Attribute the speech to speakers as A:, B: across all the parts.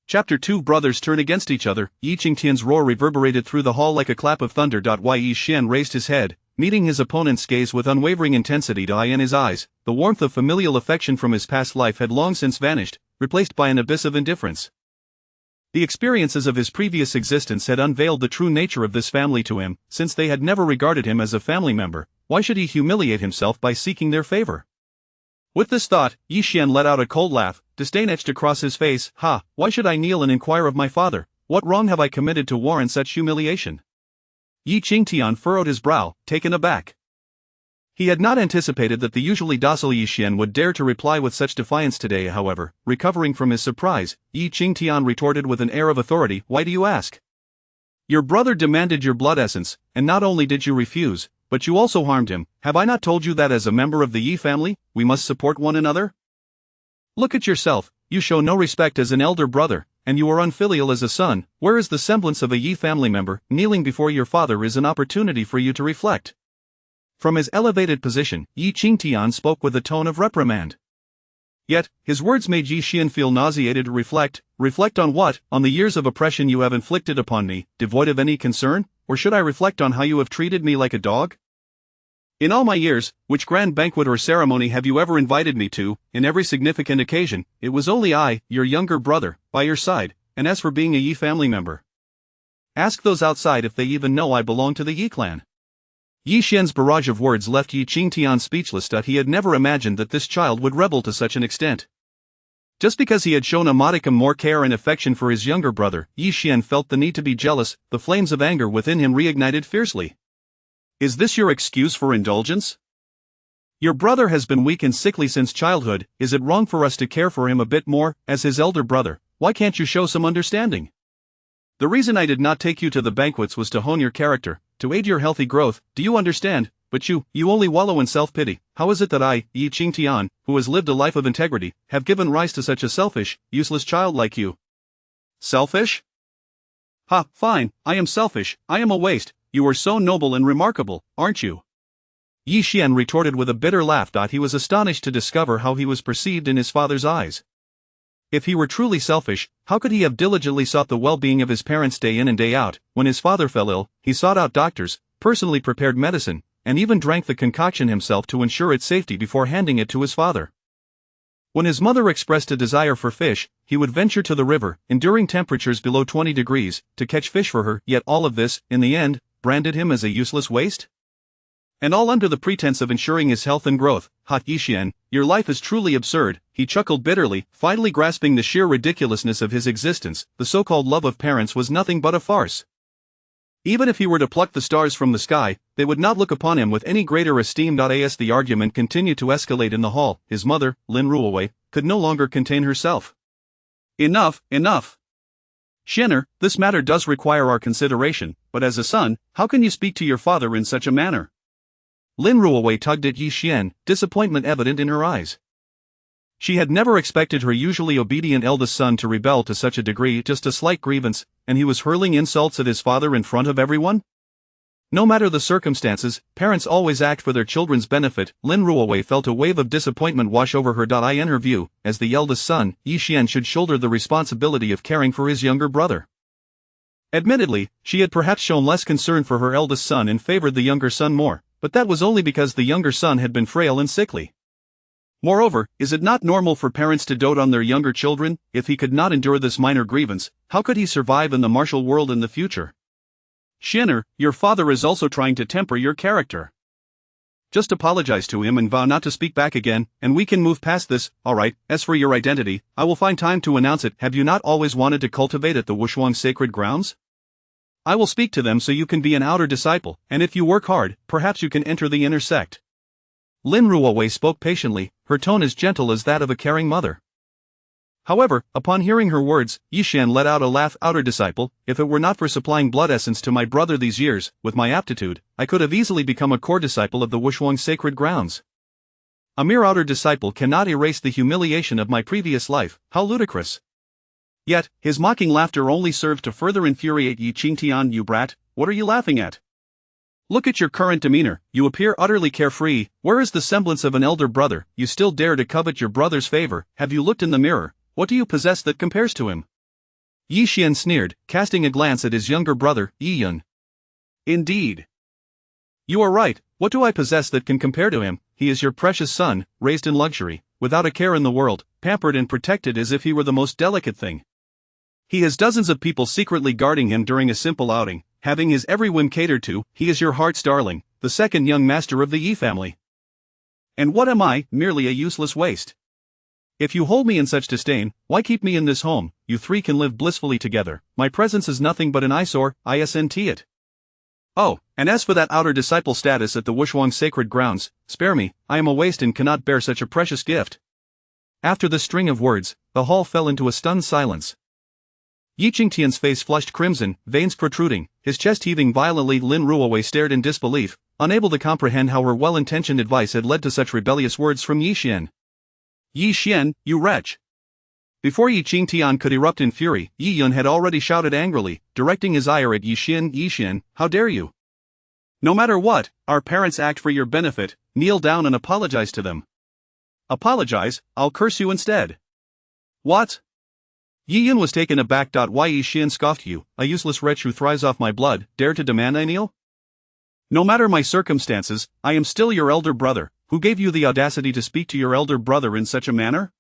A: Chapter 2 Brothers turn against each other. Yi Qingtian's roar reverberated through the hall like a clap of thunder. Yi Xian raised his head, meeting his opponent's gaze with unwavering intensity. In his eyes, the warmth of familial affection from his past life had long since vanished, replaced by an abyss of indifference. The experiences of his previous existence had unveiled the true nature of this family to him. Since they had never regarded him as a family member, why should he humiliate himself by seeking their favor? With this thought, Yi Xian let out a cold laugh, disdain etched across his face. Why should I kneel and inquire of my father? What wrong have I committed to warrant such humiliation? Yi Qingtian furrowed his brow, taken aback. He had not anticipated that the usually docile Yi Xian would dare to reply with such defiance today. However, recovering from his surprise, Yi Qingtian retorted with an air of authority. Why do you ask? Your brother demanded your blood essence, and not only did you refuse, but you also harmed him. Have I not told you that as a member of the Yi family, we must support one another? Look at yourself, you show no respect as an elder brother, and you are unfilial as a son. Where is the semblance of a Yi family member? Kneeling before your father is an opportunity for you to reflect. From his elevated position, Yi Qingtian spoke with a tone of reprimand. Yet, his words made Yi Xian feel nauseated. Reflect on what? On the years of oppression you have inflicted upon me, devoid of any concern? Or should I reflect on how you have treated me like a dog? In all my years, which grand banquet or ceremony have you ever invited me to? In every significant occasion, it was only I, your younger brother, by your side, and as for being a Yi family member, ask those outside if they even know I belong to the Yi clan. Yi Xian's barrage of words left Yi Qingtian speechless. He had never imagined that this child would rebel to such an extent. Just because he had shown a modicum more care and affection for his younger brother, Yi Xian felt the need to be jealous. The flames of anger within him reignited fiercely. Is this your excuse for indulgence? Your brother has been weak and sickly since childhood. Is it wrong for us to care for him a bit more? As his elder brother, why can't you show some understanding? The reason I did not take you to the banquets was to hone your character, to aid your healthy growth. Do you understand? But you only wallow in self-pity. How is it that I, Yi Qingtian, who has lived a life of integrity, have given rise to such a selfish, useless child like you? Selfish? Fine, I am selfish, I am a waste. You are so noble and remarkable, aren't you? Yi Xian retorted with a bitter laugh. He was astonished to discover how he was perceived in his father's eyes. If he were truly selfish, how could he have diligently sought the well-being of his parents day in and day out? When his father fell ill, he sought out doctors, personally prepared medicine, and even drank the concoction himself to ensure its safety before handing it to his father. When his mother expressed a desire for fish, he would venture to the river, enduring temperatures below 20 degrees, to catch fish for her. Yet all of this, in the end, branded him as a useless waste? And all under the pretense of ensuring his health and growth. Yi Xian, your life is truly absurd. He chuckled bitterly, finally grasping the sheer ridiculousness of his existence. The so-called love of parents was nothing but a farce. Even if he were to pluck the stars from the sky, they would not look upon him with any greater esteem. As the argument continued to escalate in the hall, his mother, Lin Ruowei, could no longer contain herself. Enough! Xianer, this matter does require our consideration, but as a son, how can you speak to your father in such a manner? Lin Ruowei tugged at Yi Xian, disappointment evident in her eyes. She had never expected her usually obedient eldest son to rebel to such a degree. Just a slight grievance, and he was hurling insults at his father in front of everyone? No matter the circumstances, parents always act for their children's benefit. Lin Ruowei felt a wave of disappointment wash over her. In her view, as the eldest son, Yi Xian should shoulder the responsibility of caring for his younger brother. Admittedly, she had perhaps shown less concern for her eldest son and favored the younger son more, but that was only because the younger son had been frail and sickly. Moreover, is it not normal for parents to dote on their younger children? If he could not endure this minor grievance, how could he survive in the martial world in the future? Xianer, your father is also trying to temper your character. Just apologize to him and vow not to speak back again, and we can move past this. Alright, as for your identity, I will find time to announce it. Have you not always wanted to cultivate at the Wushuang sacred grounds? I will speak to them so you can be an outer disciple, and if you work hard, perhaps you can enter the inner sect. Lin Ruowei spoke patiently, her tone as gentle as that of a caring mother. However, upon hearing her words, Yi Xian let out a laugh. Outer disciple, if it were not for supplying blood essence to my brother these years, with my aptitude, I could have easily become a core disciple of the Wushuang sacred grounds. A mere outer disciple cannot erase the humiliation of my previous life. How ludicrous! Yet, his mocking laughter only served to further infuriate Yi Qingtian. You brat, what are you laughing at? Look at your current demeanor, you appear utterly carefree. Where is the semblance of an elder brother? You still dare to covet your brother's favor. Have you looked in the mirror? What do you possess that compares to him? Yi Xian sneered, casting a glance at his younger brother, Yi Yun. Indeed. You are right, what do I possess that can compare to him? He is your precious son, raised in luxury, without a care in the world, pampered and protected as if he were the most delicate thing. He has dozens of people secretly guarding him during a simple outing, having his every whim catered to. He is your heart's darling, the second young master of the Yi family. And what am I, merely a useless waste? If you hold me in such disdain, why keep me in this home? You three can live blissfully together. My presence is nothing but an eyesore, isn't it? Oh, and as for that outer disciple status at the Wushuang sacred grounds, spare me, I am a waste and cannot bear such a precious gift. After the string of words, the hall fell into a stunned silence. Yi Qingtian's face flushed crimson, veins protruding, his chest heaving violently. Lin Ruowei stared in disbelief, unable to comprehend how her well-intentioned advice had led to such rebellious words from Yi Xian. Yi Xian, you wretch! Before Yi Qingtian could erupt in fury, Yi Yun had already shouted angrily, directing his ire at Yi Xian. Yi Xian, how dare you? No matter what, our parents act for your benefit, kneel down and apologize to them. Apologize, I'll curse you instead. What? Yi Yun was taken aback. Why, Yi Xian scoffed, you, a useless wretch who thrives off my blood, dare to demand I kneel? No matter my circumstances, I am still your elder brother. Who gave you the audacity to speak to your elder brother in such a manner?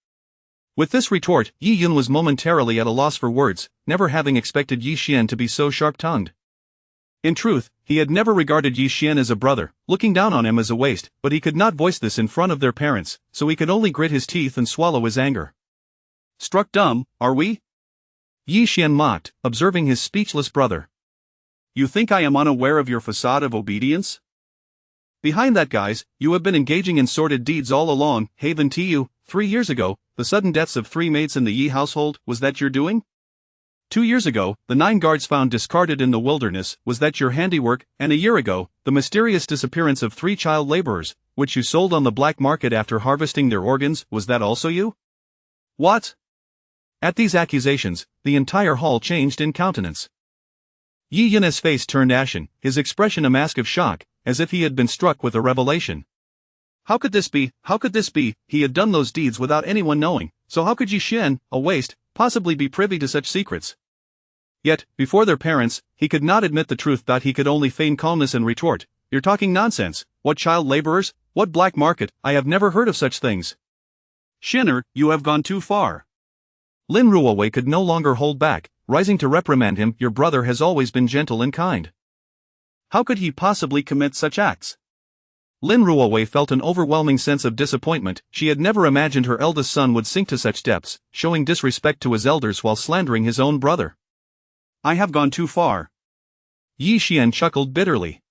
A: With this retort, Yi Yun was momentarily at a loss for words, never having expected Yi Xian to be so sharp-tongued. In truth, he had never regarded Yi Xian as a brother, looking down on him as a waste, but he could not voice this in front of their parents, so he could only grit his teeth and swallow his anger. Struck dumb, are we? Yi Xian mocked, observing his speechless brother. You think I am unaware of your facade of obedience? Behind that guise, you have been engaging in sordid deeds all along. Haven to you, 3 years ago, the sudden deaths of 3 maids in the Yi household, was that your doing? 2 years ago, the 9 guards found discarded in the wilderness, was that your handiwork? And a year ago, the mysterious disappearance of 3 child laborers, which you sold on the black market after harvesting their organs, was that also you? What? At these accusations, the entire hall changed in countenance. Yi Yun's face turned ashen, his expression a mask of shock, as if he had been struck with a revelation. How could this be? How could this be? He had done those deeds without anyone knowing, so how could Yi Xian, a waste, possibly be privy to such secrets? Yet, before their parents, he could not admit the truth. He could only feign calmness and retort, "You're talking nonsense. What child laborers? What black market? I have never heard of such things." Shinner, you have gone too far. Lin Ruowei could no longer hold back, rising to reprimand him. Your brother has always been gentle and kind. How could he possibly commit such acts? Lin Ruowei felt an overwhelming sense of disappointment. She had never imagined her eldest son would sink to such depths, showing disrespect to his elders while slandering his own brother. I have gone too far. Yi Xian chuckled bitterly.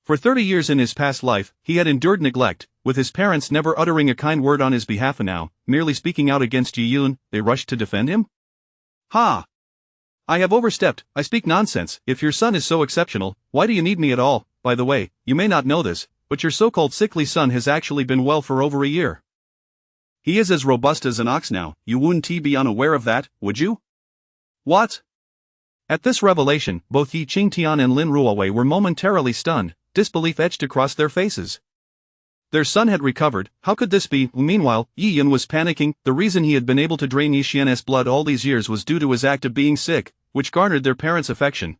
A: For 30 years in his past life, he had endured neglect, with his parents never uttering a kind word on his behalf, and now, merely speaking out against Yi Yun, they rushed to defend him? Ha! I have overstepped. I speak nonsense. If your son is so exceptional, why do you need me at all? By the way, you may not know this, but your so-called sickly son has actually been well for over a year. He is as robust as an ox now. You wouldn't be unaware of that, would you? What? At this revelation, both Yi Qingtian and Lin Ruowei were momentarily stunned, disbelief etched across their faces. Their son had recovered. How could this be? Meanwhile, Yi Yun was panicking. The reason he had been able to drain Yi Xian's blood all these years was due to his act of being sick, which garnered their parents' affection.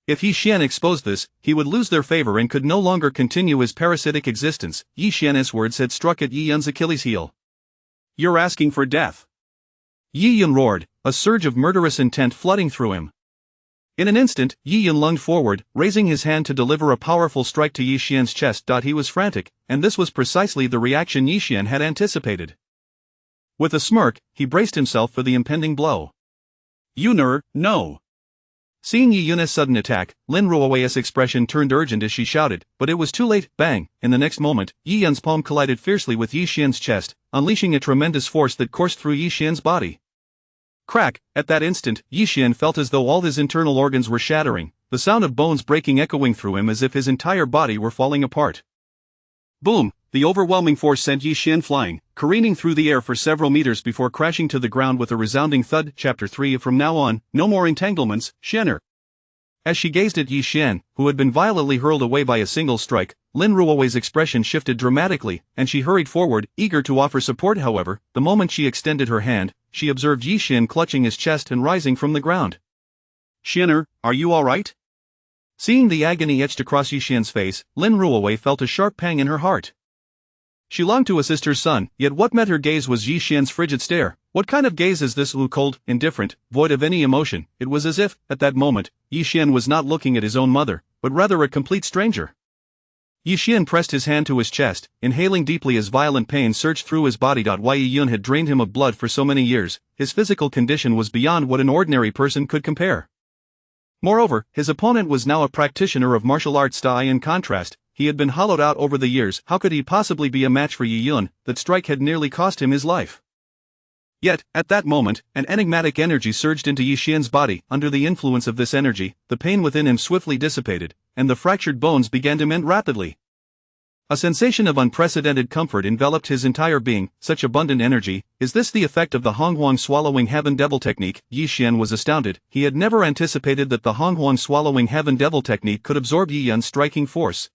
A: If Yi Xian exposed this, he would lose their favor and could no longer continue his parasitic existence. Yi Xian's words had struck at Yi Yun's Achilles' heel. You're asking for death. Yi Yun roared, a surge of murderous intent flooding through him. In an instant, Yi Yun lunged forward, raising his hand to deliver a powerful strike to Yi Xian's chest. He was frantic, and this was precisely the reaction Yi Xian had anticipated. With a smirk, he braced himself for the impending blow. Yuner, no! Seeing Yi Yun's sudden attack, Lin Ruowei's expression turned urgent as she shouted, but it was too late. Bang! In the next moment, Yi Yun's palm collided fiercely with Yi Xian's chest, unleashing a tremendous force that coursed through Yi Xian's body. Crack! At that instant, Yi Xian felt as though all his internal organs were shattering, the sound of bones breaking echoing through him as if his entire body were falling apart. Boom! The overwhelming force sent Yi Xian flying, careening through the air for several meters before crashing to the ground with a resounding thud. Chapter 3. From now on, no more entanglements, Shenner. As she gazed at Yi Xian, who had been violently hurled away by a single strike, Lin Ruowei's expression shifted dramatically, and she hurried forward, eager to offer support. However, the moment she extended her hand, she observed Yi Xian clutching his chest and rising from the ground. "Xianer, are you alright?" Seeing the agony etched across Yi Xian's face, Lin Ruowei felt a sharp pang in her heart. She longed to assist her son, yet what met her gaze was Yi Xian's frigid stare. What kind of gaze is this? Cold, indifferent, void of any emotion. It was as if, at that moment, Yi Xian was not looking at his own mother, but rather a complete stranger. Yi Xian pressed his hand to his chest, inhaling deeply as violent pain surged through his body. Yi Yun had drained him of blood for so many years, his physical condition was beyond what an ordinary person could compare. Moreover, his opponent was now a practitioner of martial arts. In contrast, he had been hollowed out over the years. How could he possibly be a match for Yi Yun? That strike had nearly cost him his life. Yet, at that moment, an enigmatic energy surged into Yi Xian's body. Under the influence of this energy, the pain within him swiftly dissipated, and the fractured bones began to mend rapidly. A sensation of unprecedented comfort enveloped his entire being. Such abundant energy, is this the effect of the Honghuang swallowing heaven devil technique? Yi Xian was astounded. He had never anticipated that the Honghuang swallowing heaven devil technique could absorb Yi Yun's striking force.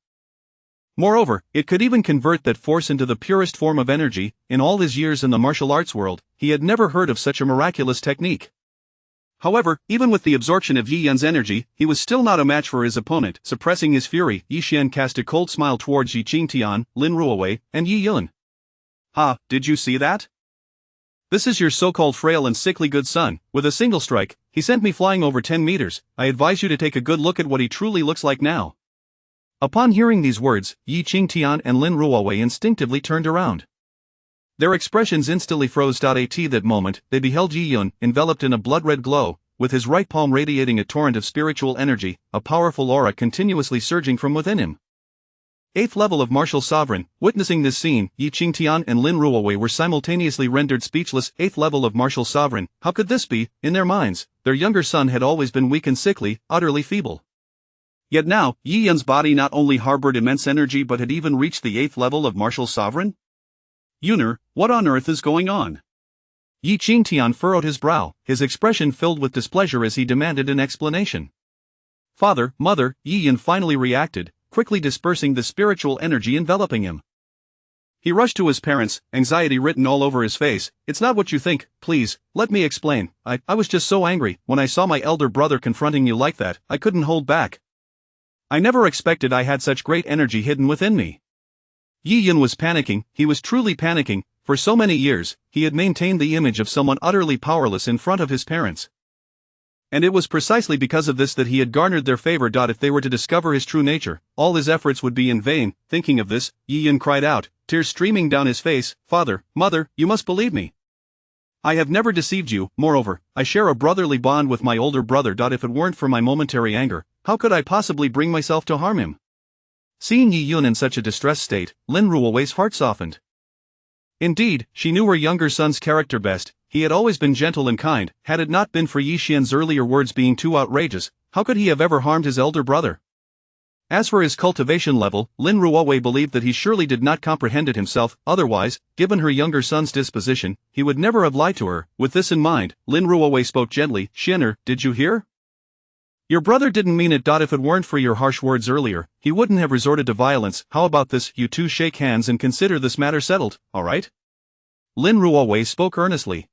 A: Moreover, it could even convert that force into the purest form of energy. In all his years in the martial arts world, he had never heard of such a miraculous technique. However, even with the absorption of Yi Yun's energy, he was still not a match for his opponent. Suppressing his fury, Yi Xian cast a cold smile towards Yi Qingtian, Lin Ruowei, and Yi Yun. "Ha, did you see that? This is your so-called frail and sickly good son. With a single strike, he sent me flying over 10 meters. I advise you to take a good look at what he truly looks like now." Upon hearing these words, Yi Qingtian and Lin Ruowei instinctively turned around. Their expressions instantly froze. At that moment, they beheld Yi Yun, enveloped in a blood-red glow, with his right palm radiating a torrent of spiritual energy, a powerful aura continuously surging from within him. 8th level of martial sovereign. Witnessing this scene, Yi Qingtian and Lin Ruowei were simultaneously rendered speechless. 8th level of martial sovereign. How could this be? In their minds, their younger son had always been weak and sickly, utterly feeble. Yet now, Yi Yun's body not only harbored immense energy but had even reached the 8th level of martial sovereign? "Yuner, what on earth is going on?" Yi Qingtian furrowed his brow, his expression filled with displeasure as he demanded an explanation. "Father, mother," Yi Yun finally reacted, quickly dispersing the spiritual energy enveloping him. He rushed to his parents, anxiety written all over his face. "It's not what you think, please, let me explain. I was just so angry. When I saw my elder brother confronting you like that, I couldn't hold back. I never expected I had such great energy hidden within me." Yi Yun was panicking. He was truly panicking. For so many years, he had maintained the image of someone utterly powerless in front of his parents. And it was precisely because of this that he had garnered their favor. If they were to discover his true nature, all his efforts would be in vain. Thinking of this, Yi Yun cried out, tears streaming down his face, "Father, mother, you must believe me. I have never deceived you. Moreover, I share a brotherly bond with my older brother. If it weren't for my momentary anger, how could I possibly bring myself to harm him?" Seeing Yi Yun in such a distressed state, Lin Ruowei's heart softened. Indeed, she knew her younger son's character best. He had always been gentle and kind. Had it not been for Yi Xian's earlier words being too outrageous, how could he have ever harmed his elder brother? As for his cultivation level, Lin Ruowei believed that he surely did not comprehend it himself. Otherwise, given her younger son's disposition, he would never have lied to her. With this in mind, Lin Ruowei spoke gently, "Xianer, did you hear? Your brother didn't mean it. If it weren't for your harsh words earlier, he wouldn't have resorted to violence. How about this? You two shake hands and consider this matter settled, alright?" Lin Ruowei spoke earnestly.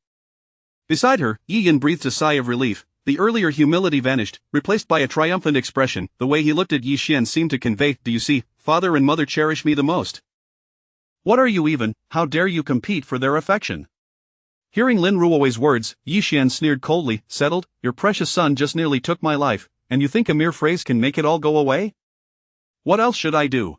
A: Beside her, Yi Yun breathed a sigh of relief. The earlier humility vanished, replaced by a triumphant expression. The way he looked at Yi Xian seemed to convey, "Do you see, father and mother cherish me the most. What are you even? How dare you compete for their affection?" Hearing Lin Ruowei's words, Yi Xian sneered coldly, "Settled? Your precious son just nearly took my life, and you think a mere phrase can make it all go away? What else should I do?"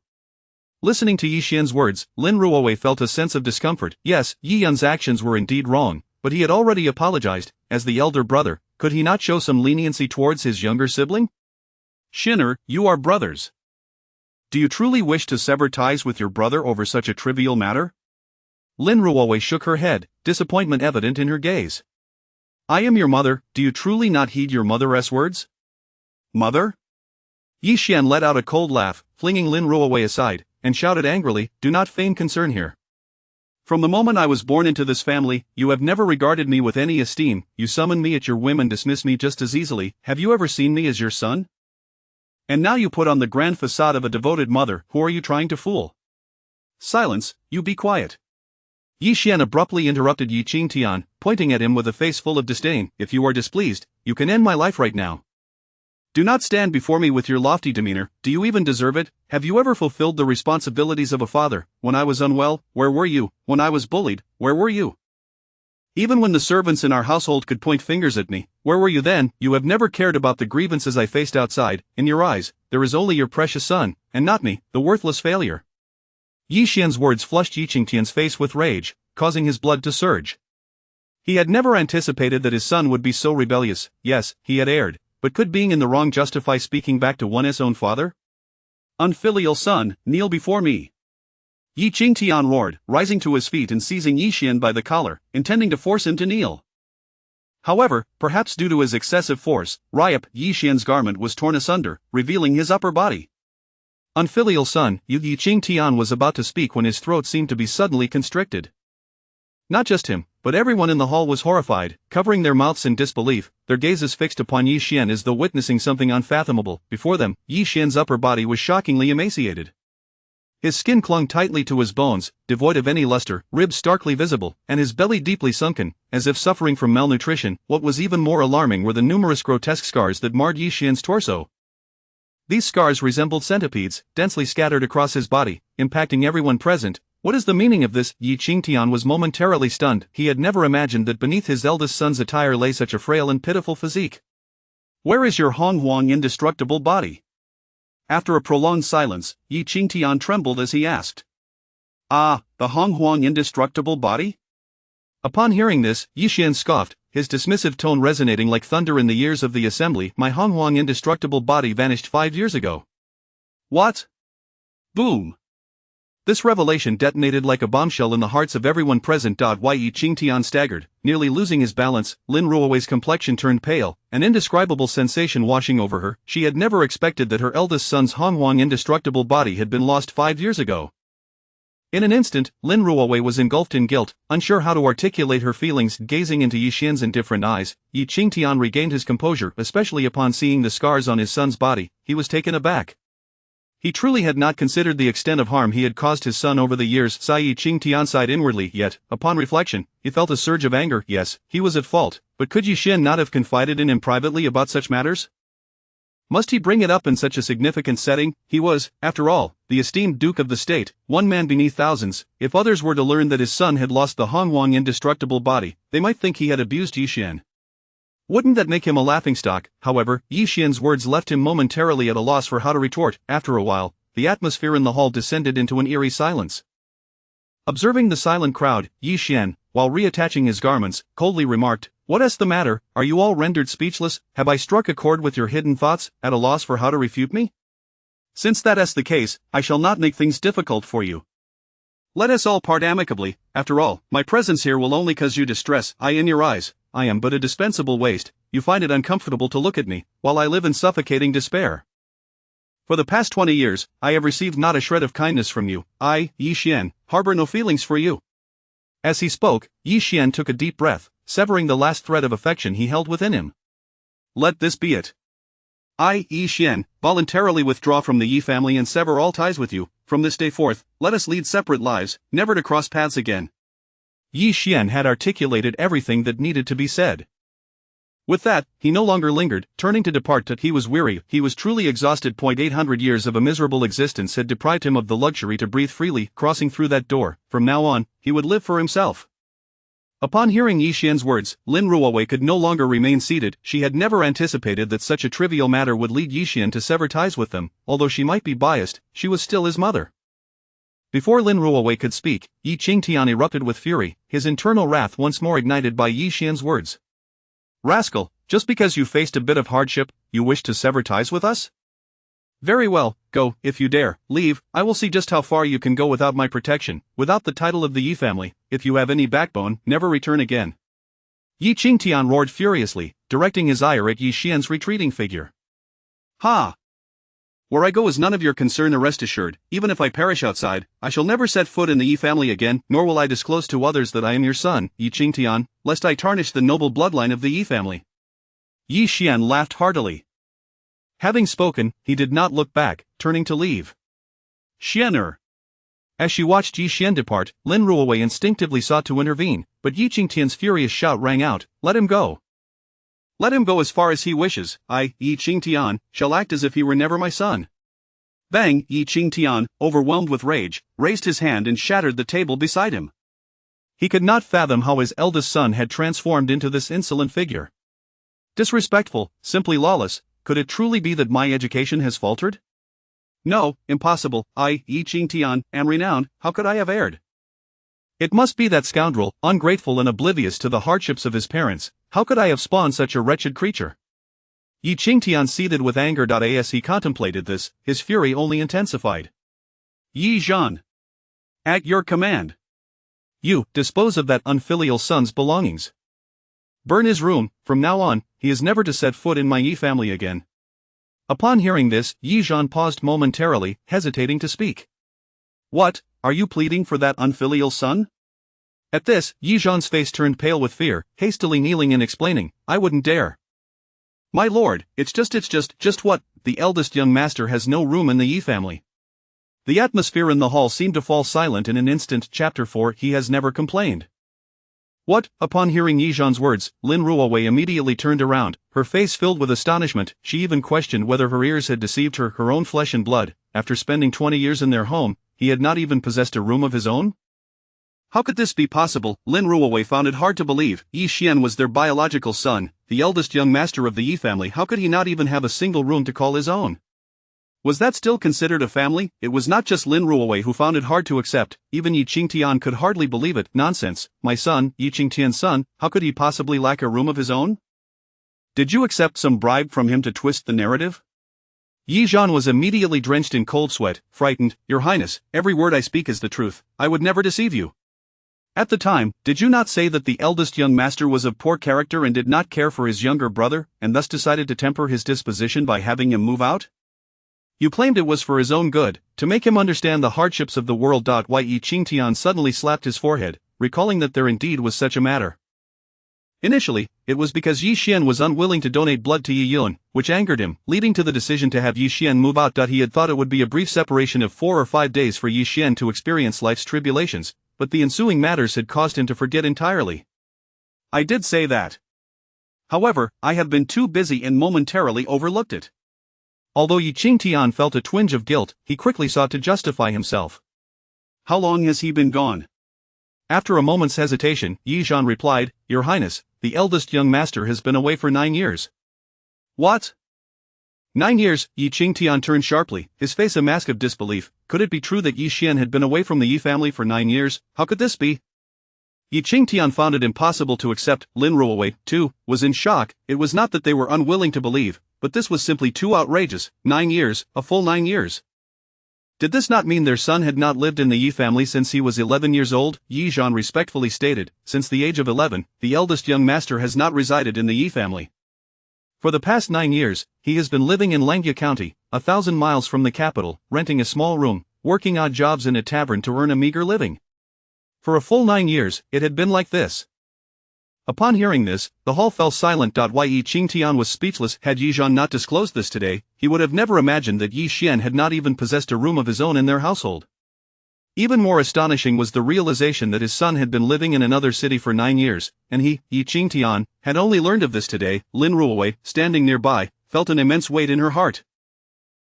A: Listening to Yi Xian's words, Lin Ruowei felt a sense of discomfort. Yes, Yi Yun's actions were indeed wrong, but he had already apologized. As the elder brother, could he not show some leniency towards his younger sibling? "Xianer, you are brothers. Do you truly wish to sever ties with your brother over such a trivial matter?" Lin Ruowei shook her head, disappointment evident in her gaze. "I am your mother. Do you truly not heed your mother's words?" "Mother?" Yi Xian let out a cold laugh, flinging Lin Ruowei aside, and shouted angrily, "Do not feign concern here. From the moment I was born into this family, you have never regarded me with any esteem. You summon me at your whim and dismiss me just as easily. Have you ever seen me as your son? And now you put on the grand facade of a devoted mother. Who are you trying to fool?" "Silence, you be quiet." Yi Xian abruptly interrupted Yi Qingtian, pointing at him with a face full of disdain. If you are displeased, you can end my life right now. Do not stand before me with your lofty demeanor. Do you even deserve it? Have you ever fulfilled the responsibilities of a father? When I was unwell, where were you? When I was bullied, where were you? Even when the servants in our household could point fingers at me, where were you then? You have never cared about the grievances I faced outside. In your eyes, there is only your precious son, and not me, the worthless failure. Yi Xian's words flushed Yi Qingtian's face with rage, causing his blood to surge. He had never anticipated that his son would be so rebellious. Yes, he had erred, but could being in the wrong justify speaking back to one's own father? Unfilial son, kneel before me. Yi Qingtian roared, rising to his feet and seizing Yi Xian by the collar, intending to force him to kneel. However, perhaps due to his excessive force, Yi Xian's garment was torn asunder, revealing his upper body. Unfilial son, Yi Qingtian was about to speak when his throat seemed to be suddenly constricted. Not just him, but everyone in the hall was horrified, covering their mouths in disbelief, their gazes fixed upon Yi Xian as though witnessing something unfathomable. Before them, Yi Xian's upper body was shockingly emaciated. His skin clung tightly to his bones, devoid of any luster, ribs starkly visible, and his belly deeply sunken, as if suffering from malnutrition. What was even more alarming were the numerous grotesque scars that marred Yi Xian's torso. These scars resembled centipedes, densely scattered across his body, impacting everyone present. What is the meaning of this? Yi Qingtian was momentarily stunned. He had never imagined that beneath his eldest son's attire lay such a frail and pitiful physique. Where is your Honghuang indestructible body? After a prolonged silence, Yi Qingtian trembled as he asked. Ah, the Honghuang indestructible body? Upon hearing this, Yi Xian scoffed, his dismissive tone resonating like thunder in the ears of the assembly. My Honghuang indestructible body vanished 5 years ago. What? Boom! This revelation detonated like a bombshell in the hearts of everyone present. Yi Qingtian staggered, nearly losing his balance. Lin Ruowei's complexion turned pale, an indescribable sensation washing over her. She had never expected that her eldest son's Honghuang indestructible body had been lost 5 years ago. In an instant, Lin Ruowei was engulfed in guilt, unsure how to articulate her feelings. Gazing into Yi Xian's indifferent eyes, Yi Qingtian regained his composure, especially upon seeing the scars on his son's body. He was taken aback. He truly had not considered the extent of harm he had caused his son over the years. Yi Qingtian sighed inwardly, yet, upon reflection, he felt a surge of anger. Yes, he was at fault, but could Yi Xian not have confided in him privately about such matters? Must he bring it up in such a significant setting? He was, after all, the esteemed Duke of the State, one man beneath thousands. If others were to learn that his son had lost the Honghuang indestructible body, they might think he had abused Yi Xian. Wouldn't that make him a laughingstock? However, Yi Xian's words left him momentarily at a loss for how to retort. After a while, the atmosphere in the hall descended into an eerie silence. Observing the silent crowd, Yi Xian, while reattaching his garments, coldly remarked, "What is the matter? Are you all rendered speechless? Have I struck a chord with your hidden thoughts, at a loss for how to refute me? Since that is the case, I shall not make things difficult for you. Let us all part amicably. After all, my presence here will only cause you distress. In your eyes, I am but a dispensable waste. You find it uncomfortable to look at me, while I live in suffocating despair. For the past 20 years, I have received not a shred of kindness from you. I, Yi Xian, harbor no feelings for you." As he spoke, Yi Xian took a deep breath, severing the last thread of affection he held within him. "Let this be it. I, Yi Xian, voluntarily withdraw from the Yi family and sever all ties with you. From this day forth, let us lead separate lives, never to cross paths again." Yi Xian had articulated everything that needed to be said. With that, he no longer lingered, turning to depart. He was weary, he was truly exhausted. 800 years of a miserable existence had deprived him of the luxury to breathe freely. Crossing through that door, from now on, he would live for himself. Upon hearing Yi Xian's words, Lin Ruowei could no longer remain seated. She had never anticipated that such a trivial matter would lead Yi Xian to sever ties with them. Although she might be biased, she was still his mother. Before Lin Ruowei could speak, Yi Qingtian erupted with fury, his internal wrath once more ignited by Yi Xian's words. "Rascal, just because you faced a bit of hardship, you wish to sever ties with us? Very well, go, if you dare. Leave, I will see just how far you can go without my protection, without the title of the Yi family. If you have any backbone, never return again." Yi Qingtian roared furiously, directing his ire at Yi Xian's retreating figure. "Ha! Where I go is none of your concern. Rest assured, even if I perish outside, I shall never set foot in the Yi family again, nor will I disclose to others that I am your son, Yi Qingtian, lest I tarnish the noble bloodline of the Yi family." Yi Xian laughed heartily. Having spoken, he did not look back, turning to leave. "Xianer!" As she watched Yi Xian depart, Lin Ruowei instinctively sought to intervene, but Yi Qingtian's furious shout rang out, "Let him go! Let him go as far as he wishes. I, Yi Qingtian, shall act as if he were never my son." Bang! Yi Qingtian, overwhelmed with rage, raised his hand and shattered the table beside him. He could not fathom how his eldest son had transformed into this insolent figure. Disrespectful, simply lawless. Could it truly be that my education has faltered? No, impossible. I, Yi Qingtian, am renowned. How could I have erred? It must be that scoundrel, ungrateful and oblivious to the hardships of his parents. How could I have spawned such a wretched creature? Yi Qingtian seethed with anger. As he contemplated this, his fury only intensified. Yi Zhan. At your command. You, dispose of that unfilial son's belongings. Burn his room. From now on, he is never to set foot in my Yi family again. Upon hearing this, Yi Zhan paused momentarily, hesitating to speak. What, are you pleading for that unfilial son? At this, Yi Zhan's face turned pale with fear, hastily kneeling and explaining, I wouldn't dare. My lord, it's just what, the eldest young master has no room in the Yi family. The atmosphere in the hall seemed to fall silent in an instant. Chapter 4. He has never complained. What? Upon hearing Yi Zhan's words, Lin Ruowei immediately turned around, her face filled with astonishment. She even questioned whether her ears had deceived her. Her own flesh and blood, after spending 20 years in their home, he had not even possessed a room of his own? How could this be possible? Lin Ruowei found it hard to believe. Yi Xian was their biological son, the eldest young master of the Yi family. How could he not even have a single room to call his own? Was that still considered a family? It was not just Lin Ruowei who found it hard to accept, even Yi Qingtian could hardly believe it. Nonsense, my son, Yi Qingtian's son, how could he possibly lack a room of his own? Did you accept some bribe from him to twist the narrative? Yi Zhan was immediately drenched in cold sweat, frightened. Your Highness, every word I speak is the truth, I would never deceive you. At the time, did you not say that the eldest young master was of poor character and did not care for his younger brother, and thus decided to temper his disposition by having him move out? You claimed it was for his own good, to make him understand the hardships of the world. Yi Qingtian suddenly slapped his forehead, recalling that there indeed was such a matter. Initially, it was because Yi Xian was unwilling to donate blood to Yi Yun, which angered him, leading to the decision to have Yi Xian move out. He had thought it would be a brief separation of 4 or 5 days for Yi Xian to experience life's tribulations, but the ensuing matters had caused him to forget entirely. I did say that. However, I have been too busy and momentarily overlooked it. Although Yi Qingtian felt a twinge of guilt, he quickly sought to justify himself. How long has he been gone? After a moment's hesitation, Yi Zhan replied, Your Highness, the eldest young master has been away for 9 years. What? 9 years? Yi Qingtian turned sharply, his face a mask of disbelief. Could it be true that Yi Xian had been away from the Yi family for 9 years? How could this be? Yi Qingtian found it impossible to accept. Lin Ruowei, too, was in shock. It was not that they were unwilling to believe, but this was simply too outrageous. 9 years, a full 9 years. Did this not mean their son had not lived in the Yi family since he was 11 years old? Yi Zhan respectfully stated, since the age of 11, the eldest young master has not resided in the Yi family. For the past 9 years, he has been living in Langjia County, 1,000 miles from the capital, renting a small room, working odd jobs in a tavern to earn a meager living. For a full 9 years, it had been like this. Upon hearing this, the hall fell silent. Yi Qingtian was speechless. Had Yi Zhan not disclosed this today, he would have never imagined that Yi Xian had not even possessed a room of his own in their household. Even more astonishing was the realization that his son had been living in another city for 9 years, and he, Yi Qingtian, had only learned of this today. Lin Ruowei, standing nearby, felt an immense weight in her heart.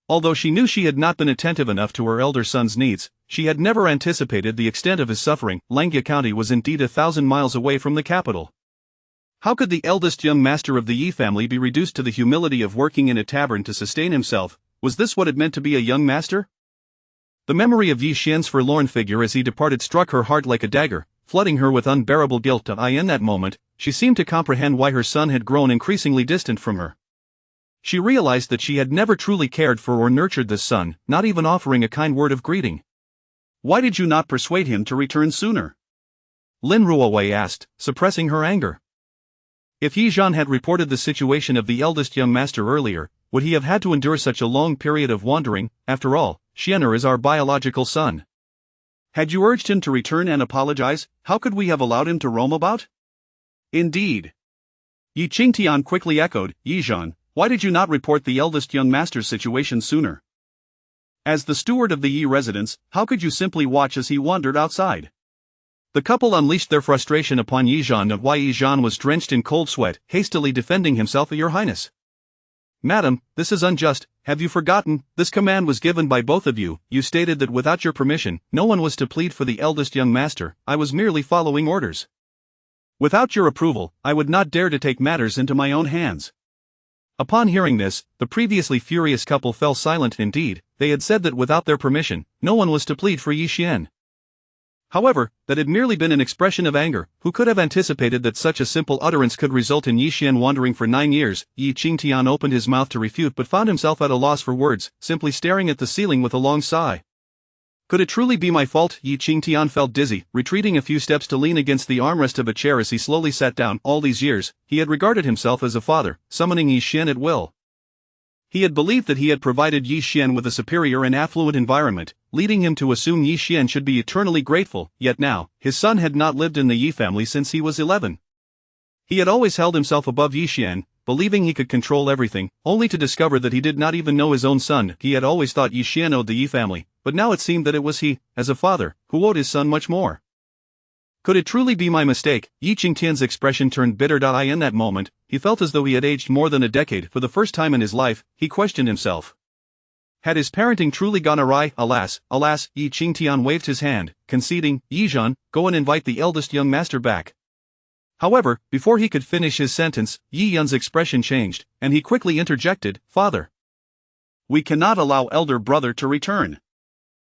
A: Although she knew she had not been attentive enough to her elder son's needs, she had never anticipated the extent of his suffering. Langjia County was indeed 1,000 miles away from the capital. How could the eldest young master of the Yi family be reduced to the humility of working in a tavern to sustain himself? Was this what it meant to be a young master? The memory of Yi Xian's forlorn figure as he departed struck her heart like a dagger, flooding her with unbearable guilt. In that moment, she seemed to comprehend why her son had grown increasingly distant from her. She realized that she had never truly cared for or nurtured this son, not even offering a kind word of greeting. Why did you not persuade him to return sooner? Lin Ruowei asked, suppressing her anger. If Yi Zhan had reported the situation of the eldest young master earlier, would he have had to endure such a long period of wandering? After all, Xian'er is our biological son. Had you urged him to return and apologize, how could we have allowed him to roam about? Indeed. Yi Qingtian quickly echoed, Yi Zhan, why did you not report the eldest young master's situation sooner? As the steward of the Yi residence, how could you simply watch as he wandered outside? The couple unleashed their frustration upon Yi Zhan. Yi Zhan was drenched in cold sweat, hastily defending himself. Your Highness. Madam, this is unjust. Have you forgotten? This command was given by both of you. You stated that without your permission, no one was to plead for the eldest young master. I was merely following orders. Without your approval, I would not dare to take matters into my own hands. Upon hearing this, the previously furious couple fell silent. Indeed, they had said that without their permission, no one was to plead for Yi Xian. However, that had merely been an expression of anger. Who could have anticipated that such a simple utterance could result in Yi Xian wandering for 9 years? Yi Qingtian opened his mouth to refute but found himself at a loss for words, simply staring at the ceiling with a long sigh. Could it truly be my fault? Yi Qingtian felt dizzy, retreating a few steps to lean against the armrest of a chair as he slowly sat down. All these years, he had regarded himself as a father, summoning Yi Xian at will. He had believed that he had provided Yi Xian with a superior and affluent environment, leading him to assume Yi Xian should be eternally grateful. Yet now, his son had not lived in the Yi family since he was 11. He had always held himself above Yi Xian, believing he could control everything, only to discover that he did not even know his own son. He had always thought Yi Xian owed the Yi family, but now it seemed that it was he, as a father, who owed his son much more. Could it truly be my mistake? Yi Qingtian's expression turned bitter. In that moment, he felt as though he had aged more than a decade. For the first time in his life, he questioned himself. Had his parenting truly gone awry? Alas, alas! Yi Qingtian waved his hand, conceding, Yi Zhan, go and invite the eldest young master back. However, before he could finish his sentence, Yi Yun's expression changed, and he quickly interjected, Father. We cannot allow elder brother to return.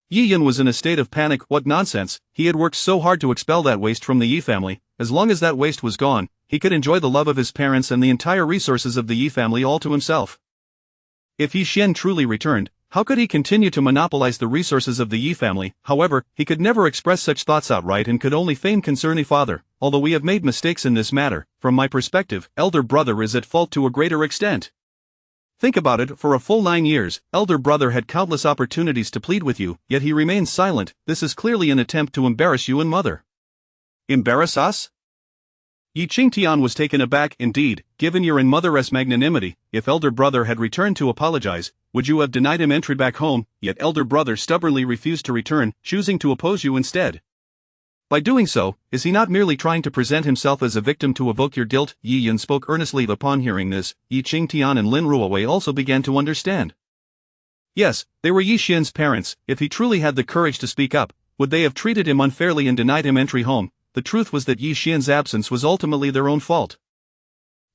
A: Yi Yun was in a state of panic. What nonsense! He had worked so hard to expel that waste from the Yi family. As long as that waste was gone, he could enjoy the love of his parents and the entire resources of the Yi family all to himself. If Yi Xian truly returned, how could he continue to monopolize the resources of the Yi family? However, he could never express such thoughts outright and could only feign concern. Father, although we have made mistakes in this matter, from my perspective, elder brother is at fault to a greater extent. Think about it, for a full 9 years, elder brother had countless opportunities to plead with you, yet he remains silent. This is clearly an attempt to embarrass you and mother. Embarrass us? Yi Qingtian was taken aback. Indeed, given your and mother's magnanimity, if elder brother had returned to apologize, would you have denied him entry back home? Yet elder brother stubbornly refused to return, choosing to oppose you instead. By doing so, is he not merely trying to present himself as a victim to evoke your guilt? Yi Yun spoke earnestly. Upon hearing this, Yi Qingtian and Lin Ruowei also began to understand. Yes, they were Yi Xian's parents. If he truly had the courage to speak up, would they have treated him unfairly and denied him entry home? The truth was that Yi Xian's absence was ultimately their own fault.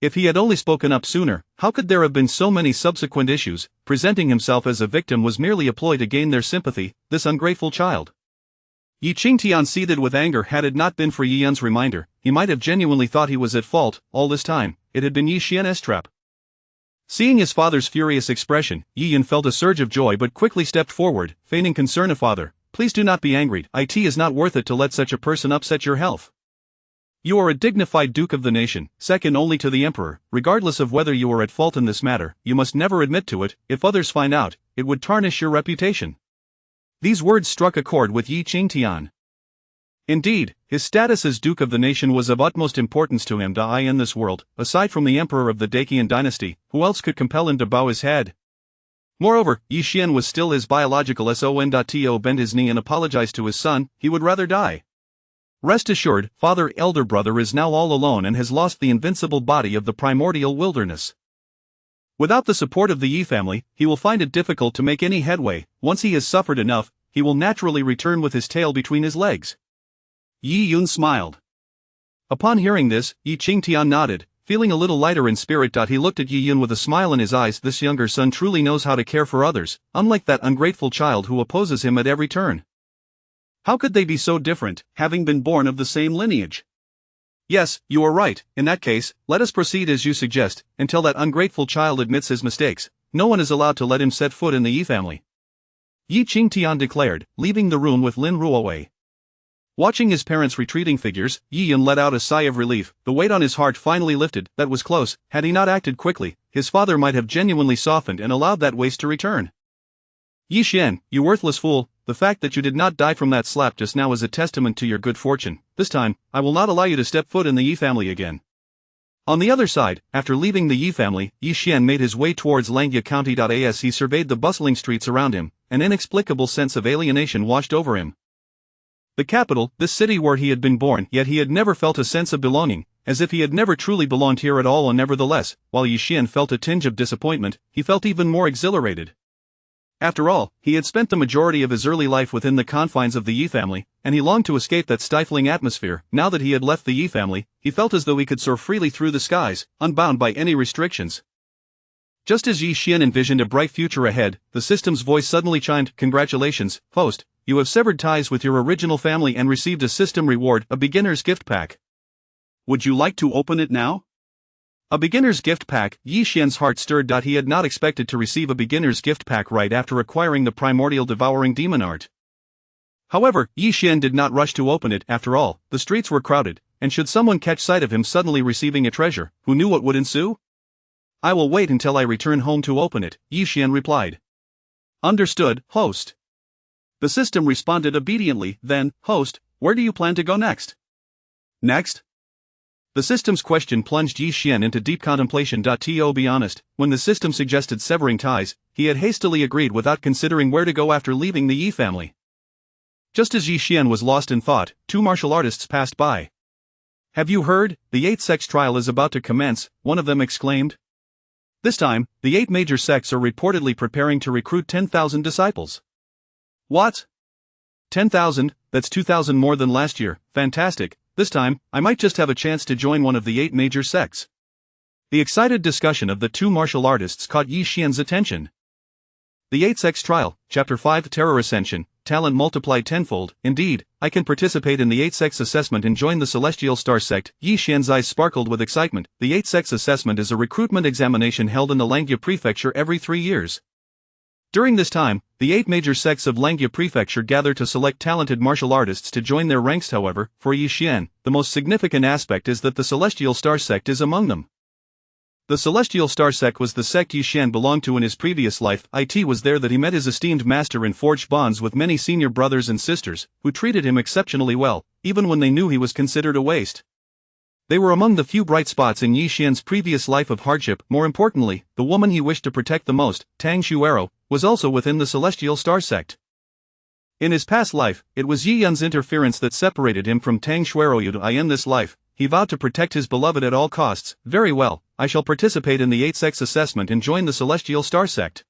A: If he had only spoken up sooner, how could there have been so many subsequent issues? Presenting himself as a victim was merely a ploy to gain their sympathy, this ungrateful child. Yi Qingtian seethed with anger. Had it not been for Yi Yun's reminder, he might have genuinely thought he was at fault. All this time, it had been Yi Xian's trap. Seeing his father's furious expression, Yi Yun felt a surge of joy but quickly stepped forward, feigning concern. Father, please do not be angry. It is not worth it to let such a person upset your health. You are a dignified duke of the nation, second only to the emperor. Regardless of whether you are at fault in this matter, you must never admit to it. If others find out, it would tarnish your reputation. These words struck a chord with Yi Qingtian. Indeed, his status as Duke of the Nation was of utmost importance to him. In this world, aside from the emperor of the Dacian dynasty, who else could compel him to bow his head? Moreover, Yi Xian was still his biological son. To bend his knee and apologize to his son, he would rather die. Rest assured, father elder brother is now all alone and has lost the invincible body of the primordial wilderness. Without the support of the Yi family, he will find it difficult to make any headway. Once he has suffered enough, he will naturally return with his tail between his legs. Yi Yun smiled. Upon hearing this, Yi Qingtian nodded, feeling a little lighter in spirit. He looked at Yi Yun with a smile in his eyes. This younger son truly knows how to care for others, unlike that ungrateful child who opposes him at every turn. How could they be so different, having been born of the same lineage? Yes, you are right. In that case, let us proceed as you suggest. Until that ungrateful child admits his mistakes, no one is allowed to let him set foot in the Yi family. Yi Qingtian declared, leaving the room with Lin Ruowei. Watching his parents' retreating figures, Yi Yun let out a sigh of relief. The weight on his heart finally lifted. That was close. Had he not acted quickly, his father might have genuinely softened and allowed that waste to return. Yi Xian, you worthless fool, the fact that you did not die from that slap just now is a testament to your good fortune. This time, I will not allow you to step foot in the Yi family again. On the other side, after leaving the Yi family, Yi Xian made his way towards Langya County. As he surveyed the bustling streets around him, an inexplicable sense of alienation washed over him. The capital, this city where he had been born, yet he had never felt a sense of belonging, as if he had never truly belonged here at all. And nevertheless, while Yi Xian felt a tinge of disappointment, he felt even more exhilarated. After all, he had spent the majority of his early life within the confines of the Yi family, and he longed to escape that stifling atmosphere. Now that he had left the Yi family, he felt as though he could soar freely through the skies, unbound by any restrictions. Just as Yi Xian envisioned a bright future ahead, the system's voice suddenly chimed, "Congratulations, host, you have severed ties with your original family and received a system reward, a beginner's gift pack. Would you like to open it now?" A beginner's gift pack. Yi Xian's heart stirred. He had not expected to receive a beginner's gift pack right after acquiring the primordial devouring demon art. However, Yi Xian did not rush to open it. After all, the streets were crowded, and should someone catch sight of him suddenly receiving a treasure, who knew what would ensue? "I will wait until I return home to open it," Yi Xian replied. "Understood, host." The system responded obediently. "Then, host, where do you plan to go next?" "Next?" The system's question plunged Yi Xian into deep contemplation. To be honest, when the system suggested severing ties, he had hastily agreed without considering where to go after leaving the Yi family. Just as Yi Xian was lost in thought, two martial artists passed by. "Have you heard? The 8 sects trial is about to commence," one of them exclaimed. This time, the 8 major sects are reportedly preparing to recruit 10,000 disciples. What? 10,000? That's 2,000 more than last year. Fantastic. This time, I might just have a chance to join one of the 8 major sects. The excited discussion of the two martial artists caught Yi Xian's attention. The 8 sects trial, Chapter 5, Terror Ascension, talent multiplied tenfold. Indeed, I can participate in the 8 sects assessment and join the Celestial Star sect. Yi Xian's eyes sparkled with excitement. The 8 sects assessment is a recruitment examination held in the Langya Prefecture every 3 years. During this time, the 8 major sects of Langya Prefecture gather to select talented martial artists to join their ranks. However, for Yi Xian, the most significant aspect is that the Celestial Star sect is among them. The Celestial Star sect was the sect Yi Xian belonged to in his previous life. It was there that he met his esteemed master and forged bonds with many senior brothers and sisters, who treated him exceptionally well, even when they knew he was considered a waste. They were among the few bright spots in Yi Xian's previous life of hardship. More importantly, the woman he wished to protect the most, Tang Xuero, was also within the Celestial Star sect. In his past life, it was Yi Yun's interference that separated him from Tang Xuero. In this life, he vowed to protect his beloved at all costs. Very well, I shall participate in the 8 sects assessment and join the Celestial Star sect.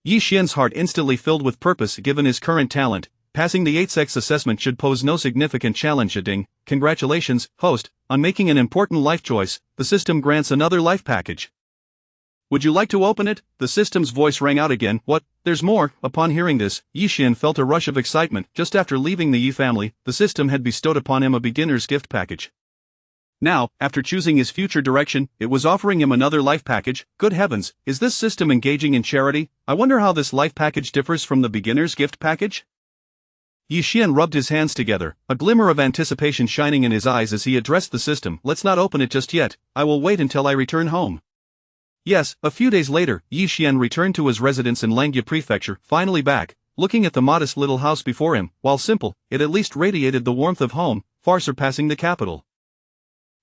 A: Yi Xian's heart instantly filled with purpose. Given his current talent, passing the 8 sects assessment should pose no significant challenge. Ding, congratulations, host, on making an important life choice. The system grants another life package. Would you like to open it? The system's voice rang out again. What? There's more. Upon hearing this, Yi Xian felt a rush of excitement. Just after leaving the Yi family, the system had bestowed upon him a beginner's gift package. Now, after choosing his future direction, it was offering him another life package. Good heavens, is this system engaging in charity? I wonder how this life package differs from the beginner's gift package? Yi Xian rubbed his hands together, a glimmer of anticipation shining in his eyes as he addressed the system. Let's not open it just yet. I will wait until I return home. Yes, a few days later, Yi Xian returned to his residence in Langya Prefecture. Finally back, looking at the modest little house before him, while simple, it at least radiated the warmth of home, far surpassing the capital.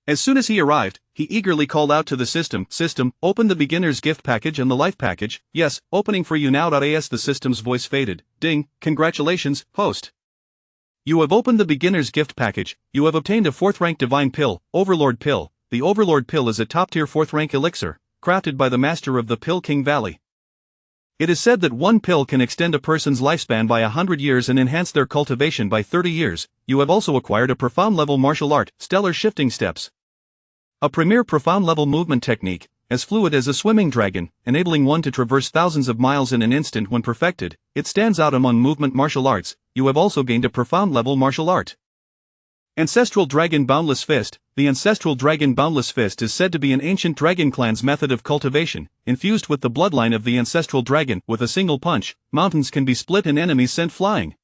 A: As soon as he arrived, he eagerly called out to the system, "System, open the beginner's gift package and the life package." "Yes, opening for you now." As the system's voice faded, "Ding, congratulations, host. You have opened the beginner's gift package. You have obtained a 4th rank divine pill, Overlord Pill. The Overlord Pill is a top-tier 4th rank elixir, crafted by the master of the Pill King Valley. It is said that one pill can extend a person's lifespan by 100 years and enhance their cultivation by 30 years. You have also acquired a profound level martial art, Stellar Shifting Steps. A premier profound level movement technique, as fluid as a swimming dragon, enabling one to traverse thousands of miles in an instant when perfected. It stands out among movement martial arts. You have also gained a profound level martial art. Ancestral Dragon Boundless Fist. The Ancestral Dragon Boundless Fist is said to be an ancient dragon clan's method of cultivation, infused with the bloodline of the ancestral dragon. With a single punch, mountains can be split and enemies sent flying.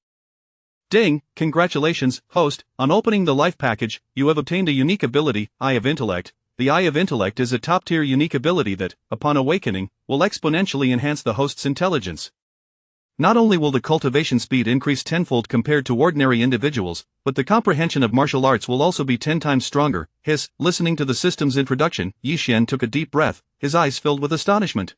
A: Ding, congratulations, host, on opening the life package. You have obtained a unique ability, Eye of Intellect. The Eye of Intellect is a top-tier unique ability that, upon awakening, will exponentially enhance the host's intelligence. not only will the cultivation speed increase tenfold compared to ordinary individuals, but the comprehension of martial arts will also be 10 times stronger. Listening to the system's introduction, Yi Xian took a deep breath, his eyes filled with astonishment.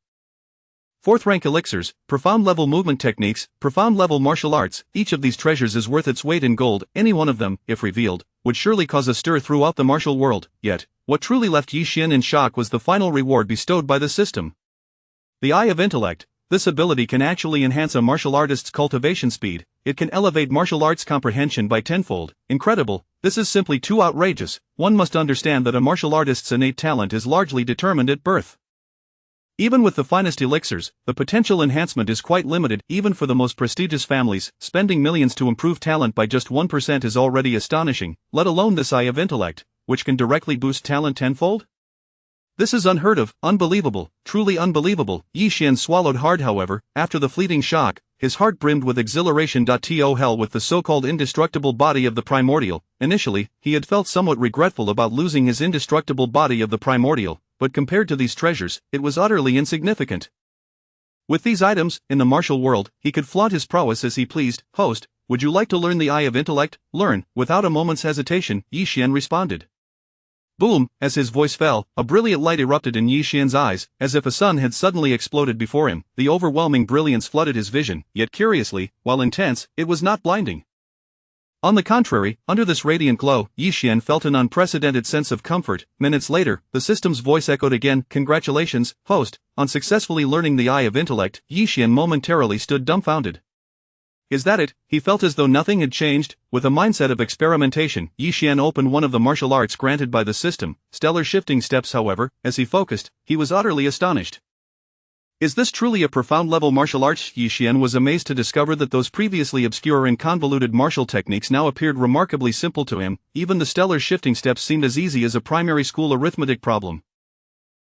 A: Fourth rank elixirs, profound level movement techniques, profound level martial arts, each of these treasures is worth its weight in gold. Any one of them, if revealed, would surely cause a stir throughout the martial world. Yet, what truly left Yi Xian in shock was the final reward bestowed by the system. The Eye of Intellect. This ability can actually enhance a martial artist's cultivation speed. It can elevate martial arts comprehension by tenfold. Incredible. This is simply too outrageous. One must understand that a martial artist's innate talent is largely determined at birth. Even with the finest elixirs, the potential enhancement is quite limited. Even for the most prestigious families, spending millions to improve talent by just 1% is already astonishing, let alone this Eye of Intellect, which can directly boost talent tenfold? This is unheard of, unbelievable, truly unbelievable. Yi Xian swallowed hard. However, after the fleeting shock, his heart brimmed with exhilaration. To hell with the so-called indestructible body of the primordial. Initially, he had felt somewhat regretful about losing his indestructible body of the primordial, but compared to these treasures, it was utterly insignificant. With these items, in the martial world, he could flaunt his prowess as he pleased. Host, would you like to learn the Eye of Intellect? Learn. Without a moment's hesitation, Yi Xian responded. Boom! As his voice fell, a brilliant light erupted in Yi Xian's eyes, as if a sun had suddenly exploded before him. The overwhelming brilliance flooded his vision, yet curiously, while intense, it was not blinding. On the contrary, under this radiant glow, Yi Xian felt an unprecedented sense of comfort. Minutes later, the system's voice echoed again. Congratulations, host, on successfully learning the Eye of Intellect. Yi Xian momentarily stood dumbfounded. Is that it? He felt as though nothing had changed. With a mindset of experimentation, Yi Xian opened one of the martial arts granted by the system, stellar shifting steps. However, as he focused, he was utterly astonished. Is this truly a profound level martial arts? Yi Xian was amazed to discover that those previously obscure and convoluted martial techniques now appeared remarkably simple to him. Even the stellar shifting steps seemed as easy as a primary school arithmetic problem.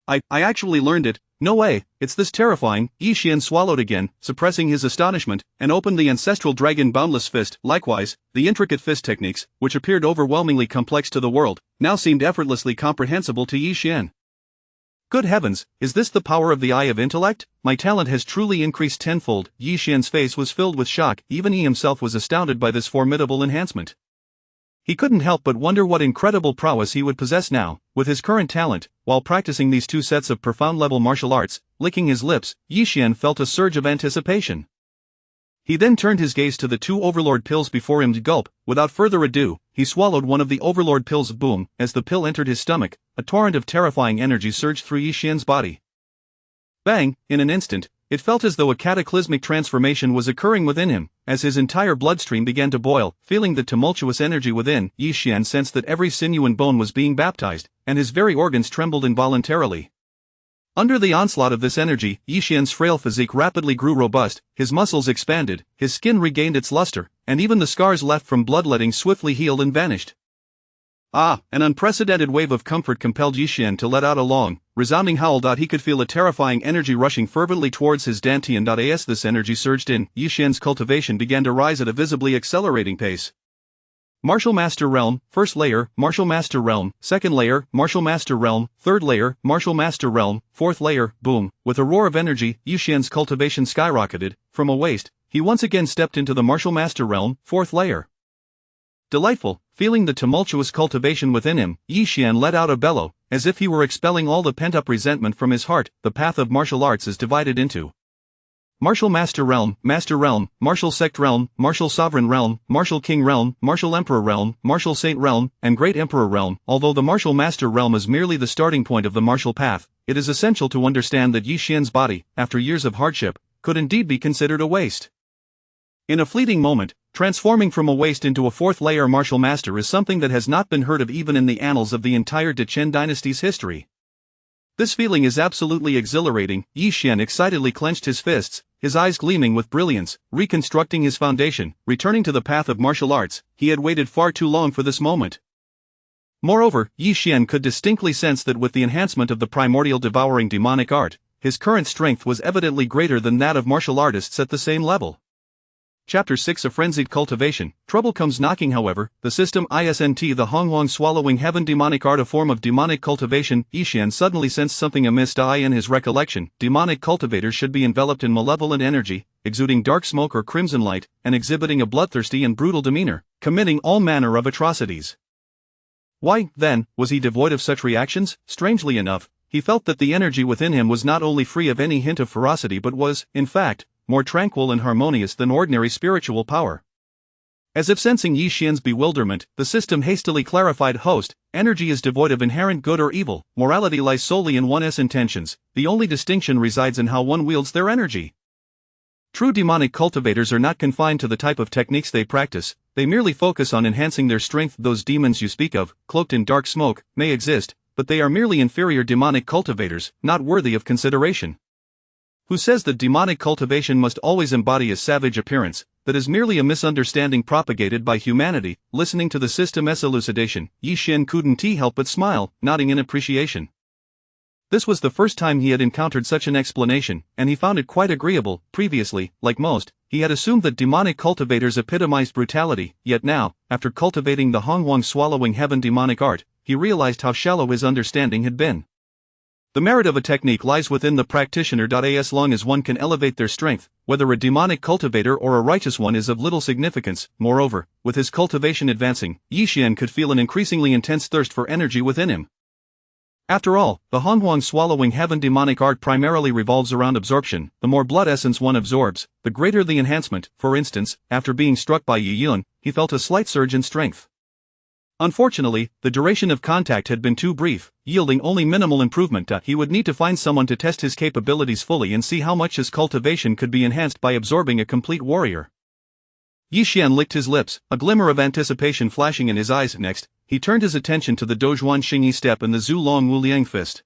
A: I actually learned it. No way, it's this terrifying. Yi Xian swallowed again, suppressing his astonishment, and opened the ancestral dragon boundless fist. Likewise, the intricate fist techniques, which appeared overwhelmingly complex to the world, now seemed effortlessly comprehensible to Yi Xian. Good heavens, is this the power of the Eye of Intellect? My talent has truly increased tenfold. Yi Xian's face was filled with shock. Even he himself was astounded by this formidable enhancement. He couldn't help but wonder what incredible prowess he would possess now, with his current talent. While practicing these two sets of profound-level martial arts, licking his lips, Yi Xian felt a surge of anticipation. He then turned his gaze to the two Overlord pills before him. Gulp, without further ado, he swallowed one of the Overlord pills. Boom, as the pill entered his stomach, a torrent of terrifying energy surged through Yi Xian's body. Bang, in an instant, it felt as though a cataclysmic transformation was occurring within him. As his entire bloodstream began to boil, feeling the tumultuous energy within, Yi Xian sensed that every sinew and bone was being baptized, and his very organs trembled involuntarily. Under the onslaught of this energy, Yi Xian's frail physique rapidly grew robust, his muscles expanded, his skin regained its luster, and even the scars left from bloodletting swiftly healed and vanished. Ah, an unprecedented wave of comfort compelled Yi Xian to let out a long, resounding howl. He could feel a terrifying energy rushing fervently towards his dantian. As this energy surged in, Yi Xian's cultivation began to rise at a visibly accelerating pace. Martial Master Realm, first layer, Martial Master Realm, second layer, Martial Master Realm, third layer, Martial Master Realm, fourth layer. Boom, with a roar of energy, Yi Xian's cultivation skyrocketed. From a waste, he once again stepped into the Martial Master Realm, fourth layer. Delightful, feeling the tumultuous cultivation within him, Yi Xian let out a bellow, as if he were expelling all the pent-up resentment from his heart. The path of martial arts is divided into Martial Master Realm, Martial Sect Realm, Martial Sovereign Realm, Martial King Realm, Martial Emperor Realm, Martial Saint Realm, and Great Emperor Realm. Although the Martial Master Realm is merely the starting point of the martial path, it is essential to understand that Yi Xian's body, after years of hardship, could indeed be considered a waste. In a fleeting moment, transforming from a waste into a fourth-layer martial master is something that has not been heard of even in the annals of the entire Dechen dynasty's history. This feeling is absolutely exhilarating. Yi Xian excitedly clenched his fists, his eyes gleaming with brilliance, reconstructing his foundation, returning to the path of martial arts. He had waited far too long for this moment. Moreover, Yi Xian could distinctly sense that with the enhancement of the primordial devouring demonic art, his current strength was evidently greater than that of martial artists at the same level. Chapter 6 A Frenzied Cultivation. Trouble comes knocking however, the system ISNT the Honghuang Swallowing Heaven Demonic Art a form of demonic cultivation. Yi Xian suddenly sensed something amiss. In his recollection, demonic cultivators should be enveloped in malevolent energy, exuding dark smoke or crimson light, and exhibiting a bloodthirsty and brutal demeanor, committing all manner of atrocities. Why, then, was he devoid of such reactions? Strangely enough, he felt that the energy within him was not only free of any hint of ferocity but was, in fact, more tranquil and harmonious than ordinary spiritual power. As if sensing Yi Xian's bewilderment, the system hastily clarified, host, energy is devoid of inherent good or evil, morality lies solely in one's intentions, the only distinction resides in how one wields their energy. True demonic cultivators are not confined to the type of techniques they practice, they merely focus on enhancing their strength. Those demons you speak of, cloaked in dark smoke, may exist, but they are merely inferior demonic cultivators, not worthy of consideration. Who says that demonic cultivation must always embody a savage appearance? That is merely a misunderstanding propagated by humanity. Listening to the system's elucidation, Yi Xian couldn't help but smile, nodding in appreciation. This was the first time he had encountered such an explanation, and he found it quite agreeable. Previously, like most, he had assumed that demonic cultivators epitomized brutality, yet now, after cultivating the Honghuang Swallowing Heaven demonic art, he realized how shallow his understanding had been. The merit of a technique lies within the practitioner. As long as one can elevate their strength, whether a demonic cultivator or a righteous one is of little significance. Moreover, with his cultivation advancing, Yi Xian could feel an increasingly intense thirst for energy within him. After all, the Honghuang Swallowing Heaven demonic art primarily revolves around absorption. The more blood essence one absorbs, the greater the enhancement. For instance, after being struck by Yi Yun, he felt a slight surge in strength. Unfortunately, the duration of contact had been too brief, yielding only minimal improvement. He would need to find someone to test his capabilities fully and see how much his cultivation could be enhanced by absorbing a complete warrior. Yi Xian licked his lips, a glimmer of anticipation flashing in his eyes. Next, he turned his attention to the Dozhuan Xingyi step and the Zulong Wuliang fist.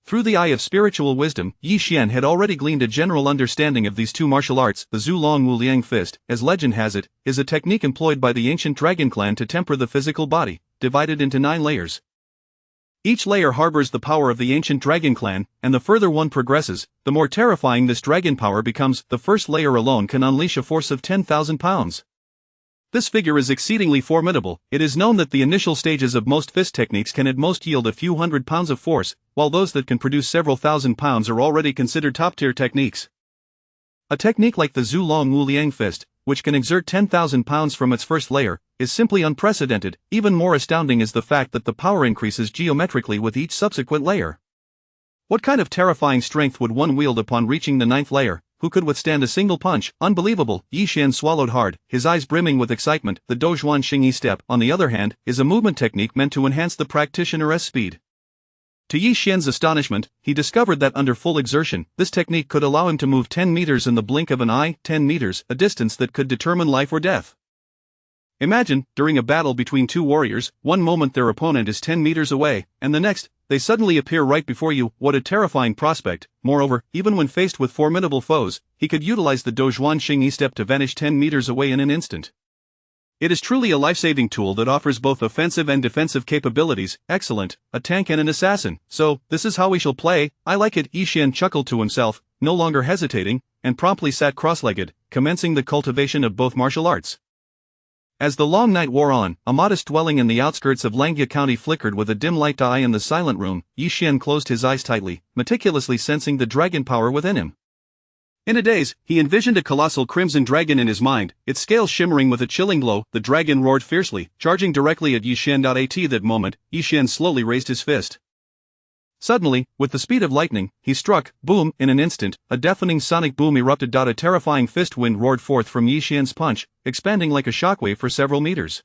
A: Through the eye of spiritual wisdom, Yi Xian had already gleaned a general understanding of these two martial arts. The Zulong Wuliang fist, as legend has it, is a technique employed by the ancient dragon clan to temper the physical body, divided into 9 layers. Each layer harbors the power of the ancient dragon clan, and the further one progresses, the more terrifying this dragon power becomes. The first layer alone can unleash a force of 10,000 pounds. This figure is exceedingly formidable. It is known that the initial stages of most fist techniques can at most yield a few hundred pounds of force, while those that can produce several thousand pounds are already considered top-tier techniques. A technique like the Zulong Wuliang fist, which can exert 10,000 pounds from its first layer, is simply unprecedented. Even more astounding is the fact that the power increases geometrically with each subsequent layer. What kind of terrifying strength would one wield upon reaching the 9th layer? Who could withstand a single punch? Unbelievable! Yi Xian swallowed hard, his eyes brimming with excitement. The Dozhuan Xingyi step, on the other hand, is a movement technique meant to enhance the practitioner's speed. To Yi Xian's astonishment, he discovered that under full exertion, this technique could allow him to move 10 meters in the blink of an eye. 10 meters, a distance that could determine life or death. Imagine, during a battle between two warriors, one moment their opponent is 10 meters away, and the next, they suddenly appear right before you. What a terrifying prospect. Moreover, even when faced with formidable foes, he could utilize the Dozhuan Xingyi step to vanish 10 meters away in an instant. It is truly a life-saving tool that offers both offensive and defensive capabilities. Excellent, a tank and an assassin. So, this is how we shall play. I like it. Yi Xian chuckled to himself, no longer hesitating, and promptly sat cross-legged, commencing the cultivation of both martial arts. As the long night wore on, a modest dwelling in the outskirts of Langjia County flickered with a dim light. In the silent room, Yi Xian closed his eyes tightly, meticulously sensing the dragon power within him. In a daze, he envisioned a colossal crimson dragon in his mind, its scales shimmering with a chilling glow. The dragon roared fiercely, charging directly at Yi Xian. At that moment, Yi Xian slowly raised his fist. Suddenly, with the speed of lightning, he struck. Boom! In an instant, a deafening sonic boom erupted. A terrifying fist wind roared forth from Yi Xian's punch, expanding like a shockwave for several meters.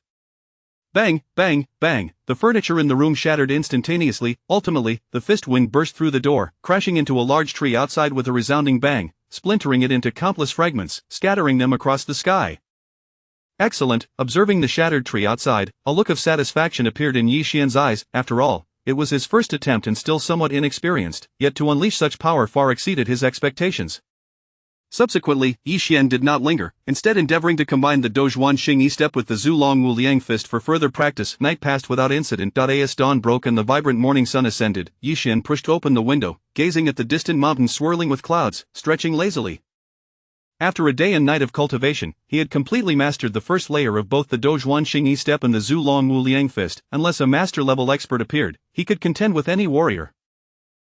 A: Bang! Bang! Bang! The furniture in the room shattered instantaneously. Ultimately, the fist wind burst through the door, crashing into a large tree outside with a resounding bang, splintering it into countless fragments, scattering them across the sky. Excellent! Observing the shattered tree outside, a look of satisfaction appeared in Yi Xian's eyes. After all, it was his first attempt and still somewhat inexperienced, yet to unleash such power far exceeded his expectations. Subsequently, Yi Xian did not linger, instead endeavoring to combine the Dozhuan Xingyi step with the Zulong Wuliang fist for further practice. Night passed without incident. As dawn broke and the vibrant morning sun ascended, Yi Xian pushed open the window, gazing at the distant mountains swirling with clouds, stretching lazily. After a day and night of cultivation, he had completely mastered the first layer of both the Dozhuan Xingyi step and the Zhu Long Wu Liang fist. Unless a master-level expert appeared, he could contend with any warrior.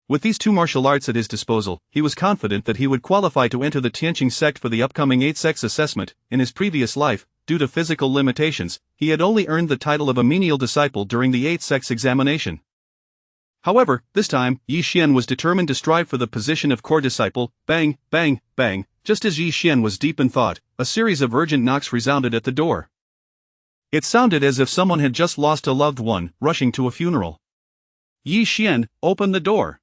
A: With these two martial arts at his disposal, he was confident that he would qualify to enter the Tianqing sect for the upcoming 8th sex assessment. In his previous life, due to physical limitations, he had only earned the title of a menial disciple during the 8th sex examination. However, this time, Yi Xian was determined to strive for the position of core disciple. Bang, bang, bang. Just as Yi Xian was deep in thought, a series of urgent knocks resounded at the door. It sounded as if someone had just lost a loved one, rushing to a funeral. Yi Xian, open the door.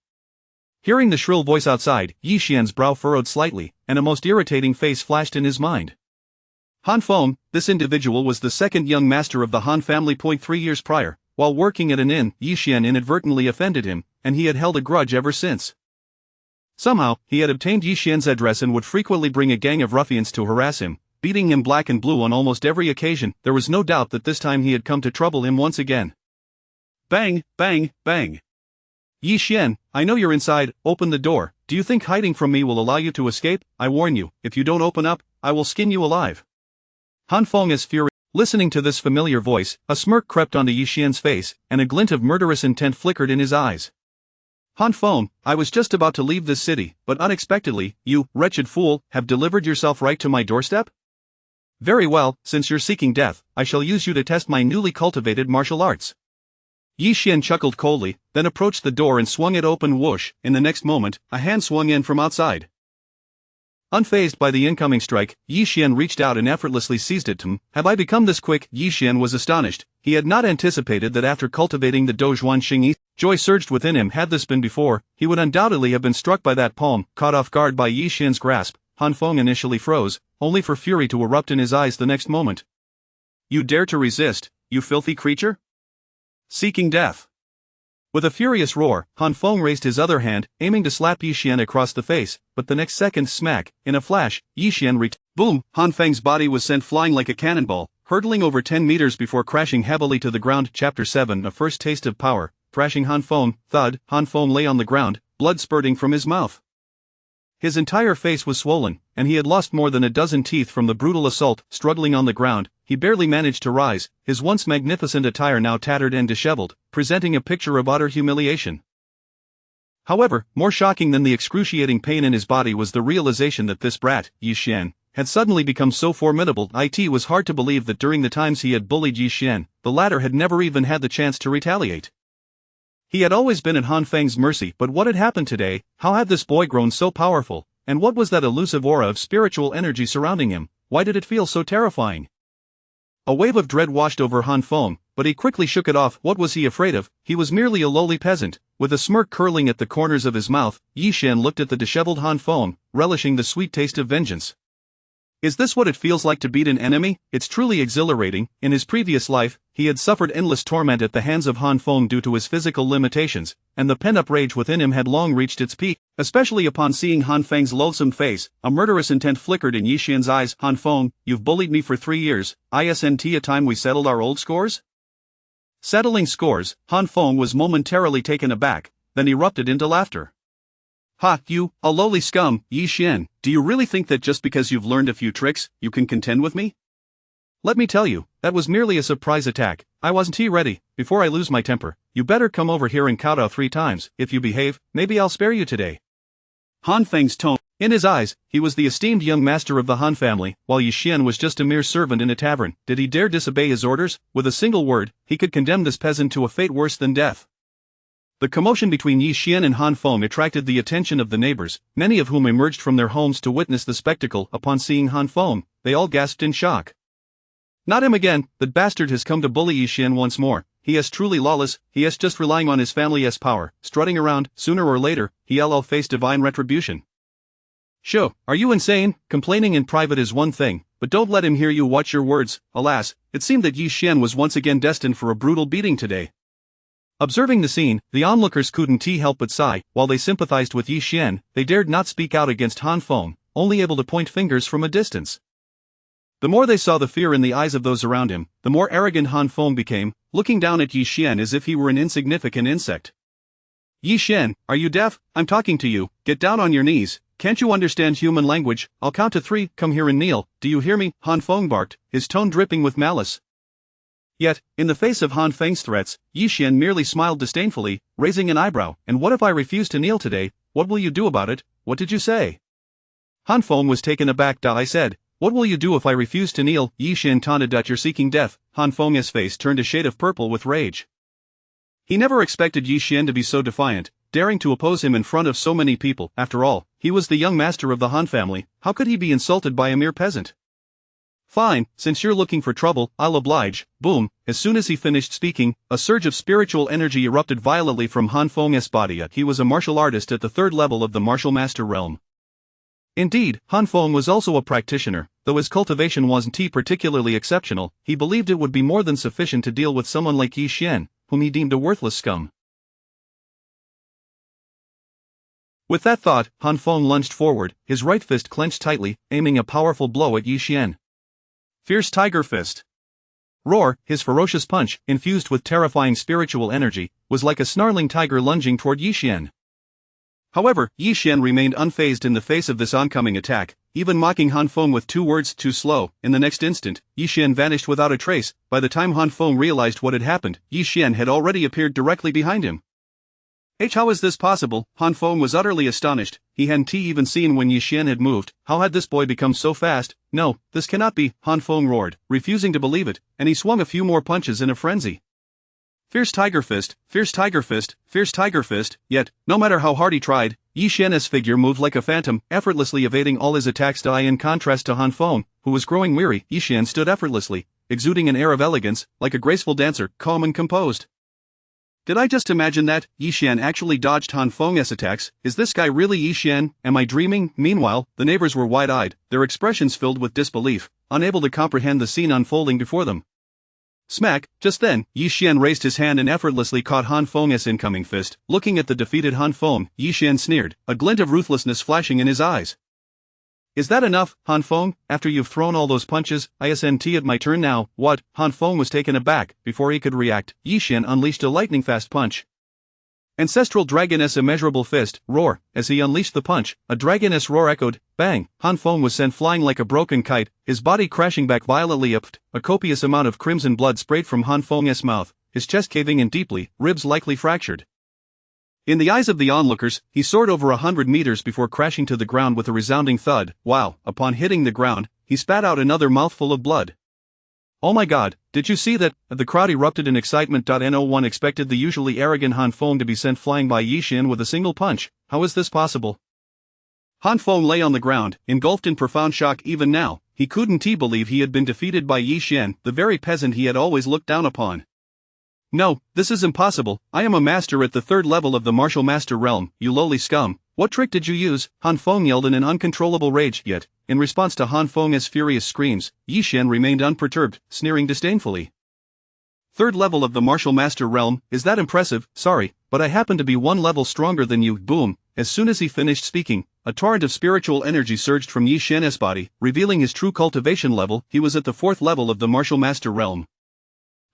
A: Hearing the shrill voice outside, Yi Xian's brow furrowed slightly, and a most irritating face flashed in his mind. Han Feng, this individual was the second young master of the Han family. 3 years prior, while working at an inn, Yi Xian inadvertently offended him, and he had held a grudge ever since. Somehow, he had obtained Yi Xian's address and would frequently bring a gang of ruffians to harass him, beating him black and blue on almost every occasion. There was no doubt that this time he had come to trouble him once again. Bang, bang, bang. Yi Xian, I know you're inside, open the door. Do you think hiding from me will allow you to escape? I warn you, if you don't open up, I will skin you alive. Han Feng is furious. Listening to this familiar voice, a smirk crept onto Yi Xian's face, and a glint of murderous intent flickered in his eyes. Han Feng, I was just about to leave this city, but unexpectedly, you, wretched fool, have delivered yourself right to my doorstep? Very well, since you're seeking death, I shall use you to test my newly cultivated martial arts. Yi Xian chuckled coldly, then approached the door and swung it open. Whoosh! In the next moment, a hand swung in from outside. Unfazed by the incoming strike, Yi Xian reached out and effortlessly seized it. Have I become this quick? Yi Xian was astonished. He had not anticipated that after cultivating the Dozhuan Xingyi, joy surged within him. Had this been before, he would undoubtedly have been struck by that palm. Caught off guard by Yi Xian's grasp, Han Feng initially froze, only for fury to erupt in his eyes the next moment. You dare to resist, you filthy creature? Seeking death. With a furious roar, Han Feng raised his other hand, aiming to slap Yi Xian across the face, but the next second, smack, in a flash, Yi Xian boom! Han Feng's body was sent flying like a cannonball, hurtling over 10 meters before crashing heavily to the ground. Chapter 7 A First Taste of Power. Thrashing Han Feng, thud, Han Feng lay on the ground, blood spurting from his mouth. His entire face was swollen, and he had lost more than a dozen teeth from the brutal assault. Struggling on the ground, he barely managed to rise, his once magnificent attire now tattered and disheveled, presenting a picture of utter humiliation. However, more shocking than the excruciating pain in his body was the realization that this brat, Yi Xian, had suddenly become so formidable. It was hard to believe that during the times he had bullied Yi Xian, the latter had never even had the chance to retaliate. He had always been at Han Feng's mercy, but what had happened today? How had this boy grown so powerful? And what was that elusive aura of spiritual energy surrounding him? Why did it feel so terrifying? A wave of dread washed over Han Feng, but he quickly shook it off. What was he afraid of? He was merely a lowly peasant. With a smirk curling at the corners of his mouth, Yi Xian looked at the disheveled Han Feng, relishing the sweet taste of vengeance. Is this what it feels like to beat an enemy? It's truly exhilarating. In his previous life, he had suffered endless torment at the hands of Han Feng due to his physical limitations, and the pent-up rage within him had long reached its peak, especially upon seeing Han Feng's loathsome face. A murderous intent flickered in Yi Xian's eyes. Han Feng, you've bullied me for 3 years, isn't it time we settled our old scores? Settling scores, Han Feng was momentarily taken aback, then erupted into laughter. Ha, you, a lowly scum, Yi Xian, do you really think that just because you've learned a few tricks, you can contend with me? Let me tell you, that was merely a surprise attack. I wasn't ready. Before I lose my temper, you better come over here and kowtow 3 times. If you behave, maybe I'll spare you today. Han Feng's tone. In his eyes, he was the esteemed young master of the Han family, while Yi Xian was just a mere servant in a tavern. Did he dare disobey his orders? With a single word, he could condemn this peasant to a fate worse than death. The commotion between Yi Xian and Han Feng attracted the attention of the neighbors, many of whom emerged from their homes to witness the spectacle. Upon seeing Han Feng, they all gasped in shock. Not him again, that bastard has come to bully Yi Xian once more. He is truly lawless, he is just relying on his family's power, strutting around. Sooner or later, he'll face divine retribution. Sho, are you insane? Complaining in private is one thing, but don't let him hear you. Watch your words. Alas, it seemed that Yi Xian was once again destined for a brutal beating today. Observing the scene, the onlookers couldn't help but sigh. While they sympathized with Yi Xian, they dared not speak out against Han Feng, only able to point fingers from a distance. The more they saw the fear in the eyes of those around him, the more arrogant Han Feng became, looking down at Yi Xian as if he were an insignificant insect. Yi Xian, are you deaf? I'm talking to you. Get down on your knees. Can't you understand human language? I'll count to 3, come here and kneel, do you hear me? Han Feng barked, his tone dripping with malice. Yet, in the face of Han Feng's threats, Yi Xian merely smiled disdainfully, raising an eyebrow. And what if I refuse to kneel today? What will you do about it? What did you say? Han Feng was taken aback. I said, what will you do if I refuse to kneel? Yi Xian taunted. You're seeking death. Han Feng's face turned a shade of purple with rage. He never expected Yi Xian to be so defiant, daring to oppose him in front of so many people. After all, he was the young master of the Han family. How could he be insulted by a mere peasant? Fine, since you're looking for trouble, I'll oblige. Boom, as soon as he finished speaking, a surge of spiritual energy erupted violently from Han Feng's body. He was a martial artist at the 3rd level of the martial master realm. Indeed, Han Feng was also a practitioner, though his cultivation wasn't particularly exceptional. He believed it would be more than sufficient to deal with someone like Yi Xian, whom he deemed a worthless scum. With that thought, Han Feng lunged forward, his right fist clenched tightly, aiming a powerful blow at Yi Xian. Fierce Tiger Fist. Roar, his ferocious punch, infused with terrifying spiritual energy, was like a snarling tiger lunging toward Yi Xian. However, Yi Xian remained unfazed in the face of this oncoming attack, even mocking Han Feng with 2 words, too slow. In the next instant, Yi Xian vanished without a trace. By the time Han Feng realized what had happened, Yi Xian had already appeared directly behind him. How is this possible? Han Feng was utterly astonished. He hadn't even seen when Yi Xian had moved. How had this boy become so fast? No, this cannot be, Han Feng roared, refusing to believe it, and he swung a few more punches in a frenzy. Fierce Tiger Fist, Fierce Tiger Fist, Fierce Tiger Fist. Yet, no matter how hard he tried, Yi Xian's figure moved like a phantom, effortlessly evading all his attacks. In contrast to Han Feng, who was growing weary, Yi Xian stood effortlessly, exuding an air of elegance, like a graceful dancer, calm and composed. Did I just imagine that? Yi Xian actually dodged Han Feng's attacks. Is this guy really Yi Xian? Am I dreaming? Meanwhile, the neighbors were wide-eyed, their expressions filled with disbelief, unable to comprehend the scene unfolding before them. Smack! Just then, Yi Xian raised his hand and effortlessly caught Han Feng's incoming fist. Looking at the defeated Han Feng, Yi Xian sneered, a glint of ruthlessness flashing in his eyes. Is that enough, Han Feng? After you've thrown all those punches, isn't it my turn now? What? Han Feng was taken aback. Before he could react, Yi Xian unleashed a lightning-fast punch. Ancestral Dragoness Immeasurable Fist, roar. As he unleashed the punch, a dragoness roar echoed. Bang! Han Feng was sent flying like a broken kite, his body crashing back violently. A copious amount of crimson blood sprayed from Han Feng's mouth, his chest caving in deeply, ribs likely fractured. In the eyes of the onlookers, he soared over 100 meters before crashing to the ground with a resounding thud, while, upon hitting the ground, he spat out another mouthful of blood. Oh my god, did you see that? The crowd erupted in excitement. No one expected the usually arrogant Han Feng to be sent flying by Yi Xian with a single punch. How is this possible? Han Feng lay on the ground, engulfed in profound shock. Even now, he couldn't believe he had been defeated by Yi Xian, the very peasant he had always looked down upon. No, this is impossible. I am a master at the 3rd level of the martial master realm, you lowly scum. What trick did you use? Han Feng yelled in an uncontrollable rage. Yet, in response to Han Feng's furious screams, Yi Xian remained unperturbed, sneering disdainfully. 3rd level of the martial master realm, is that impressive? Sorry, but I happen to be 1 level stronger than you. Boom! As soon as he finished speaking, a torrent of spiritual energy surged from Yi Xian's body, revealing his true cultivation level. He was at the 4th level of the martial master realm.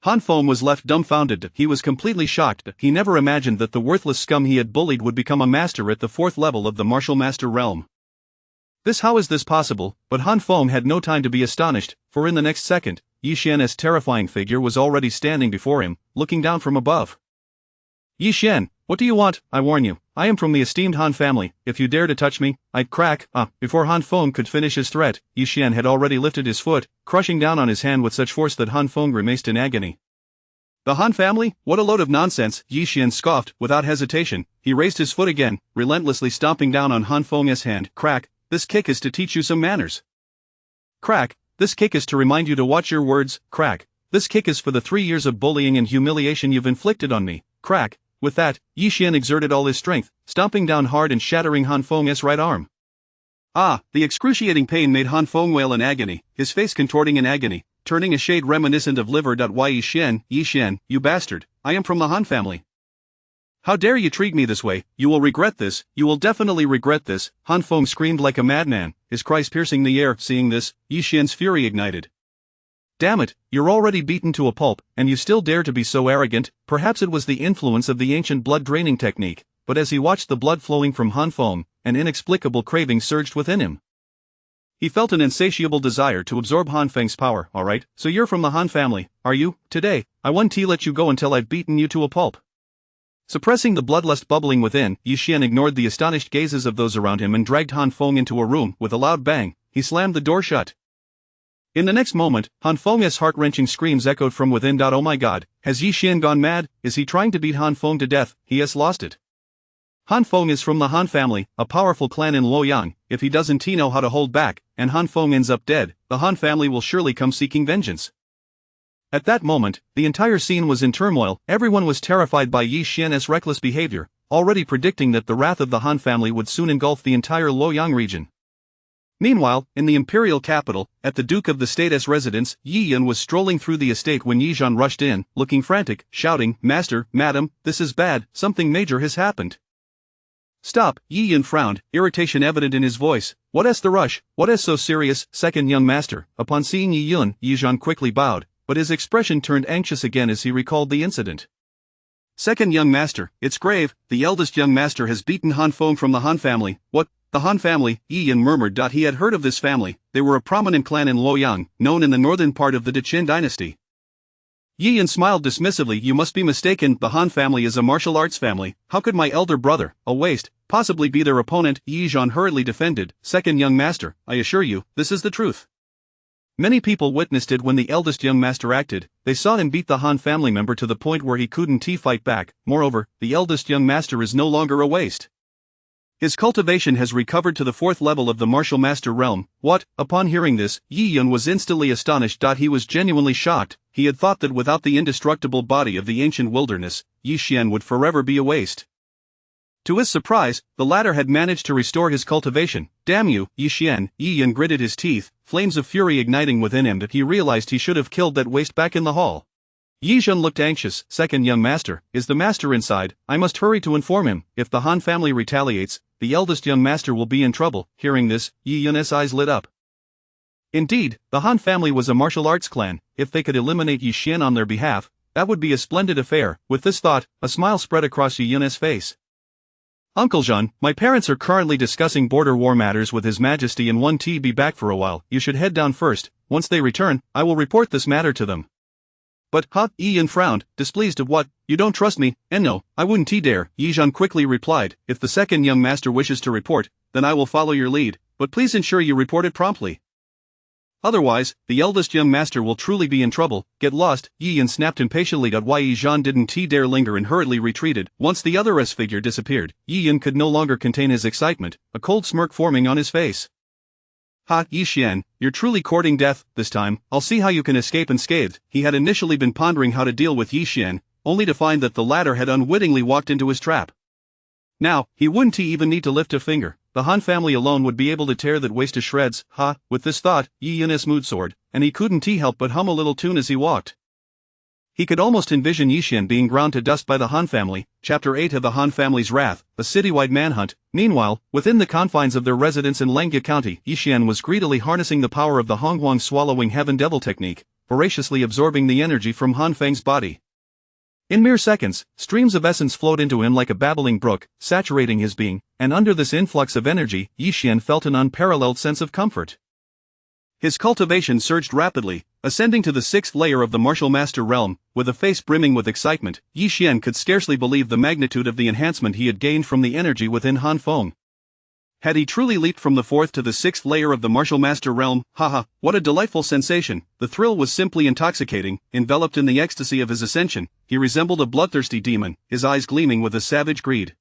A: Han Feng was left dumbfounded. He was completely shocked. He never imagined that the worthless scum he had bullied would become a master at the 4th level of the martial master realm. How is this possible? But Han Feng had no time to be astonished, for in the next second, Yi Xian's terrifying figure was already standing before him, looking down from above. Yi Xian, what do you want? I warn you, I am from the esteemed Han family. If you dare to touch me, I'd crack. Before Han Feng could finish his threat, Yi Xian had already lifted his foot, crushing down on his hand with such force that Han Feng grimaced in agony. The Han family? What a load of nonsense, Yi Xian scoffed. Without hesitation, he raised his foot again, relentlessly stomping down on Han Feng's hand. Crack, this kick is to teach you some manners. Crack, this kick is to remind you to watch your words. Crack, this kick is for the 3 years of bullying and humiliation you've inflicted on me. Crack. With that, Yi Xian exerted all his strength, stomping down hard and shattering Han Feng's right arm. The excruciating pain made Han Feng wail in agony, his face contorting in agony, turning a shade reminiscent of liver. Yi Xian, you bastard, I am from the Han family. How dare you treat me this way? You will regret this, you will definitely regret this. Han Feng screamed like a madman, his cries piercing the air. Seeing this, Yi Xian's fury ignited. Damn it, you're already beaten to a pulp, and you still dare to be so arrogant. Perhaps it was the influence of the ancient blood draining technique, but as he watched the blood flowing from Han Feng, an inexplicable craving surged within him. He felt an insatiable desire to absorb Han Feng's power. Alright, so you're from the Han family, are you? Today, I won't let you go until I've beaten you to a pulp. Suppressing the bloodlust bubbling within, Yi Xian ignored the astonished gazes of those around him and dragged Han Feng into a room. With a loud bang, he slammed the door shut. In the next moment, Han Feng's heart-wrenching screams echoed from within. Oh my god, has Yi Xian gone mad? Is he trying to beat Han Feng to death? He has lost it. Han Feng is from the Han family, a powerful clan in Luoyang. If he doesn't know how to hold back, and Han Feng ends up dead, the Han family will surely come seeking vengeance. At that moment, the entire scene was in turmoil. Everyone was terrified by Yi Xian's reckless behavior, already predicting that the wrath of the Han family would soon engulf the entire Luoyang region. Meanwhile, in the imperial capital, at the Duke of the State's residence, Yi Yan was strolling through the estate when Yi Zhan rushed in, looking frantic, shouting, "Master, madam, this is bad, something major has happened." "Stop," Yi Yan frowned, irritation evident in his voice. "What is the rush? What is so serious, second young master?" Upon seeing Yi Yan, Yi Zhan quickly bowed, but his expression turned anxious again as he recalled the incident. "Second young master, it's grave. The eldest young master has beaten Han Feng from the Han family." "What? The Han family?" Yi Yan murmured. He had heard of this family. They were a prominent clan in Luoyang, known in the northern part of the Deqin dynasty. Yi Yan smiled dismissively. "You must be mistaken. The Han family is a martial arts family. How could my elder brother, a waste, possibly be their opponent?" Yi Zhan hurriedly defended. "Second young master, I assure you, this is the truth. Many people witnessed it when the eldest young master acted. They saw him beat the Han family member to the point where he couldn't fight back. Moreover, the eldest young master is no longer a waste. His cultivation has recovered to the 4th level of the martial master realm." "What?" Upon hearing this, Yi Yan was instantly astonished. He was genuinely shocked. He had thought that without the indestructible body of the ancient wilderness, Yi Xian would forever be a waste. To his surprise, the latter had managed to restore his cultivation. "Damn you, Yi Xian!" Yi Yan gritted his teeth, flames of fury igniting within him. That he realized he should have killed that waste back in the hall. Yi Zhan looked anxious. "Second young master, is the master inside? I must hurry to inform him. If the Han family retaliates, the eldest young master will be in trouble." Hearing this, Yi Yan's eyes lit up. Indeed, the Han family was a martial arts clan. If they could eliminate Yi Xian on their behalf, that would be a splendid affair. With this thought, a smile spread across Yi Yan's face. "Uncle Zhan, my parents are currently discussing border war matters with His Majesty and won't be back for a while. You should head down first. Once they return, I will report this matter to them." "But, Yi Yan frowned, displeased. "Of what? You don't trust me?" "And no, I wouldn't dare." Yi Zhan quickly replied. "If the second young master wishes to report, then I will follow your lead, but please ensure you report it promptly. Otherwise, the eldest young master will truly be in trouble." "Get lost," Yi Yan snapped impatiently. Why Yi Zhan didn't dare linger and hurriedly retreated. Once the other figure disappeared, Yi Yan could no longer contain his excitement, a cold smirk forming on his face. Yi Xian, you're truly courting death. This time, I'll see how you can escape unscathed." He had initially been pondering how to deal with Yi Xian, only to find that the latter had unwittingly walked into his trap. Now, he wouldn't even need to lift a finger. The Han family alone would be able to tear that waste to shreds. With this thought, Yi Yan's mood soared, and he couldn't help but hum a little tune as he walked. He could almost envision Yi Xian being ground to dust by the Han family. Chapter 8 of the Han family's wrath, a citywide manhunt. Meanwhile, within the confines of their residence in Langya County, Yi Xian was greedily harnessing the power of the Honghuang swallowing heaven devil technique, voraciously absorbing the energy from Han Feng's body. In mere seconds, streams of essence flowed into him like a babbling brook, saturating his being, and under this influx of energy, Yi Xian felt an unparalleled sense of comfort. His cultivation surged rapidly, ascending to the 6th layer of the martial master realm. With a face brimming with excitement, Yi Xian could scarcely believe the magnitude of the enhancement he had gained from the energy within Han Feng. Had he truly leaped from the 4th to the 6th layer of the martial master realm? What a delightful sensation. The thrill was simply intoxicating. Enveloped in the ecstasy of his ascension, he resembled a bloodthirsty demon, his eyes gleaming with a savage greed.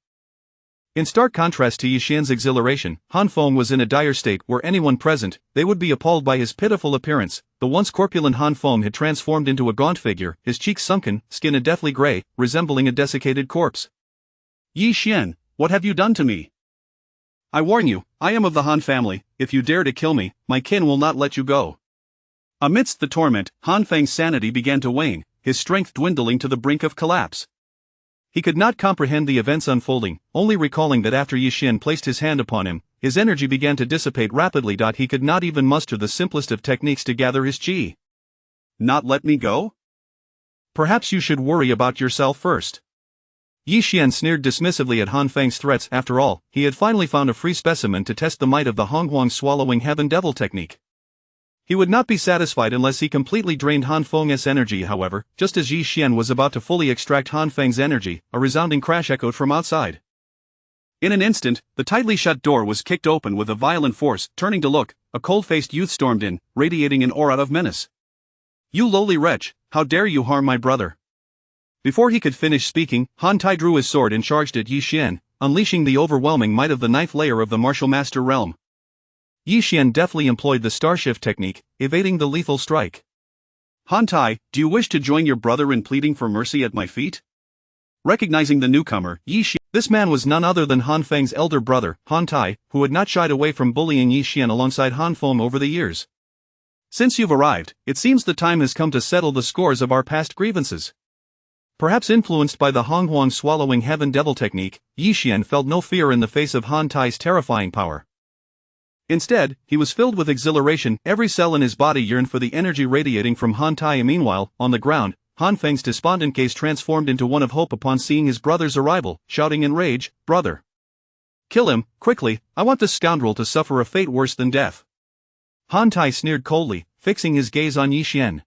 A: In stark contrast to Yi Xian's exhilaration, Han Feng was in a dire state. Were anyone present, they would be appalled by his pitiful appearance. The once corpulent Han Feng had transformed into a gaunt figure, his cheeks sunken, skin a deathly gray, resembling a desiccated corpse. "Yi Xian, what have you done to me? I warn you, I am of the Han family. If you dare to kill me, my kin will not let you go." Amidst the torment, Han Feng's sanity began to wane, his strength dwindling to the brink of collapse. He could not comprehend the events unfolding, only recalling that after Yi Xian placed his hand upon him, his energy began to dissipate rapidly. He could not even muster the simplest of techniques to gather his qi. "Not let me go? Perhaps you should worry about yourself first. Yi Xian sneered dismissively at Han Feng's threats. After all, he had finally found a free specimen to test the might of the Honghuang swallowing heaven devil technique. He would not be satisfied unless he completely drained Han Feng's energy. However, just as Yi Xian was about to fully extract Han Feng's energy, a resounding crash echoed from outside. In an instant, the tightly shut door was kicked open with a violent force. Turning to look, a cold-faced youth stormed in, radiating an aura of menace. "You lowly wretch, how dare you harm my brother?" Before he could finish speaking, Han Tai drew his sword and charged at Yi Xian, unleashing the overwhelming might of the ninth layer of the martial master realm. Yi Xian deftly employed the Starshift technique, evading the lethal strike. "Han Tai, do you wish to join your brother in pleading for mercy at my feet?" Recognizing the newcomer, this man was none other than Han Feng's elder brother, Han Tai, who had not shied away from bullying Yi Xian alongside Han Feng over the years. "Since you've arrived, it seems the time has come to settle the scores of our past grievances." Perhaps influenced by the Honghuang swallowing heaven devil technique, Yi Xian felt no fear in the face of Han Tai's terrifying power. Instead, he was filled with exhilaration. Every cell in his body yearned for the energy radiating from Han Tai. Meanwhile, on the ground, Han Feng's despondent gaze transformed into one of hope upon seeing his brother's arrival, shouting in rage, "Brother! Kill him, quickly, I want this scoundrel to suffer a fate worse than death." Han Tai sneered coldly, fixing his gaze on Yi Xian.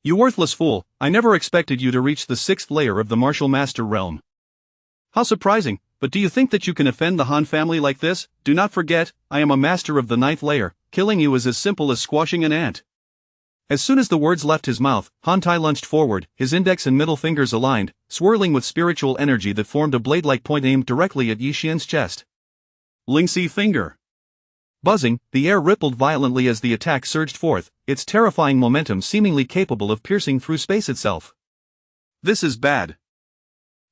A: "You worthless fool, I never expected you to reach the 6th layer of the martial master realm." "How surprising, but do you think that you can offend the Han family like this? Do not forget, I am a master of the 9th layer, killing you is as simple as squashing an ant." As soon as the words left his mouth, Han Tai lunged forward, his index and middle fingers aligned, swirling with spiritual energy that formed a blade-like point aimed directly at Yi Xian's chest. Lingxi finger. Buzzing, the air rippled violently as the attack surged forth, its terrifying momentum seemingly capable of piercing through space itself. "This is bad."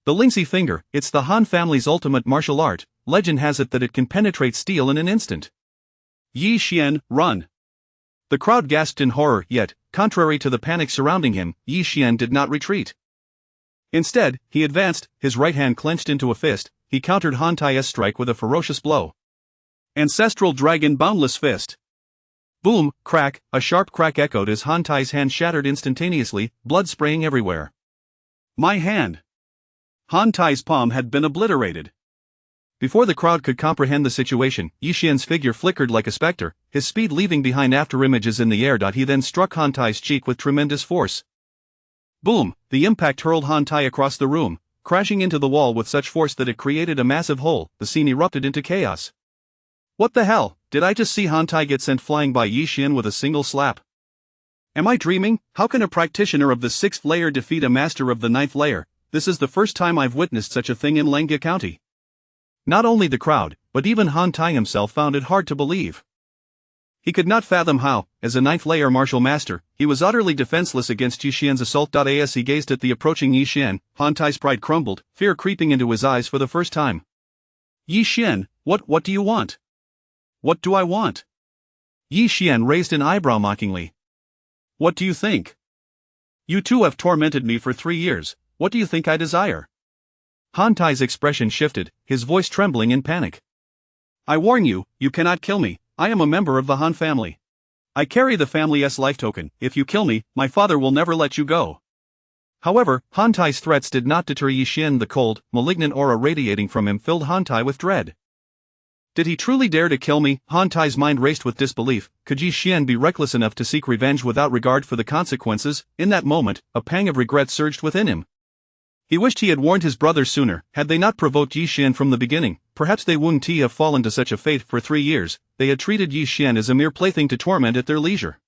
A: The Lingxi finger, it's the Han family's ultimate martial art. Legend has it that it can penetrate steel in an instant. "Yi Xian, run!" The crowd gasped in horror, yet, contrary to the panic surrounding him, Yi Xian did not retreat. Instead, he advanced, his right hand clenched into a fist. He countered Han Tai's strike with a ferocious blow. Ancestral Dragon Boundless Fist. Boom, crack, a sharp crack echoed as Han Tai's hand shattered instantaneously, blood spraying everywhere. "My hand!" Han Tai's palm had been obliterated. Before the crowd could comprehend the situation, Yi Xian's figure flickered like a specter, his speed leaving behind afterimages in the air. He then struck Han Tai's cheek with tremendous force. Boom, the impact hurled Han Tai across the room, crashing into the wall with such force that it created a massive hole. The scene erupted into chaos. What the hell, did I just see Han Tai get sent flying by Yi Xian with a single slap? Am I dreaming? How can a practitioner of the 6th layer defeat a master of the 9th layer? This is the first time I've witnessed such a thing in Lengge County. Not only the crowd, but even Han Tai himself found it hard to believe. He could not fathom how, as a 9th layer martial master, he was utterly defenseless against Yi Xian's assault. As he gazed at the approaching Yi Xian, Han Tai's pride crumbled, fear creeping into his eyes for the first time. "Yi Xian, what do you want?" "What do I want?" Yi Xian raised an eyebrow mockingly. "What do you think? You two have tormented me for 3 years, what do you think I desire?" Han Tai's expression shifted, his voice trembling in panic. "I warn you, you cannot kill me, I am a member of the Han family. I carry the family's life token, if you kill me, my father will never let you go." However, Han Tai's threats did not deter Yi Xian. The cold, malignant aura radiating from him filled Han Tai with dread. Did he truly dare to kill me? Han Tai's mind raced with disbelief. Could Yi Xian be reckless enough to seek revenge without regard for the consequences? In that moment, a pang of regret surged within him. He wished he had warned his brothers sooner. Had they not provoked Yi Xian from the beginning, perhaps they wouldn't have fallen to such a fate. For 3 years, they had treated Yi Xian as a mere plaything to torment at their leisure.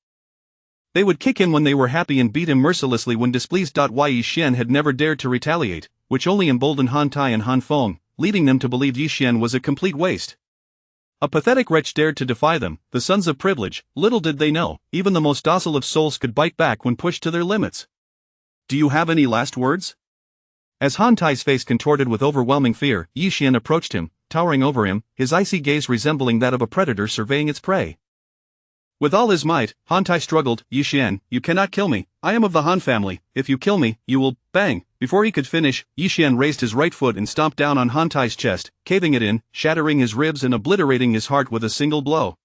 A: They would kick him when they were happy and beat him mercilessly when displeased. Why Yi Xian had never dared to retaliate, which only emboldened Han Tai and Han Feng, leading them to believe Yi Xian was a complete waste. A pathetic wretch dared to defy them, the sons of privilege. Little did they know, even the most docile of souls could bite back when pushed to their limits. "Do you have any last words?" As Han Tai's face contorted with overwhelming fear, Yi Xian approached him, towering over him, his icy gaze resembling that of a predator surveying its prey. With all his might, Han Tai struggled. "Yi Xian, you cannot kill me, I am of the Han family, if you kill me, you will..." Bang! Before he could finish, Yi Xian raised his right foot and stomped down on Han Tai's chest, caving it in, shattering his ribs and obliterating his heart with a single blow.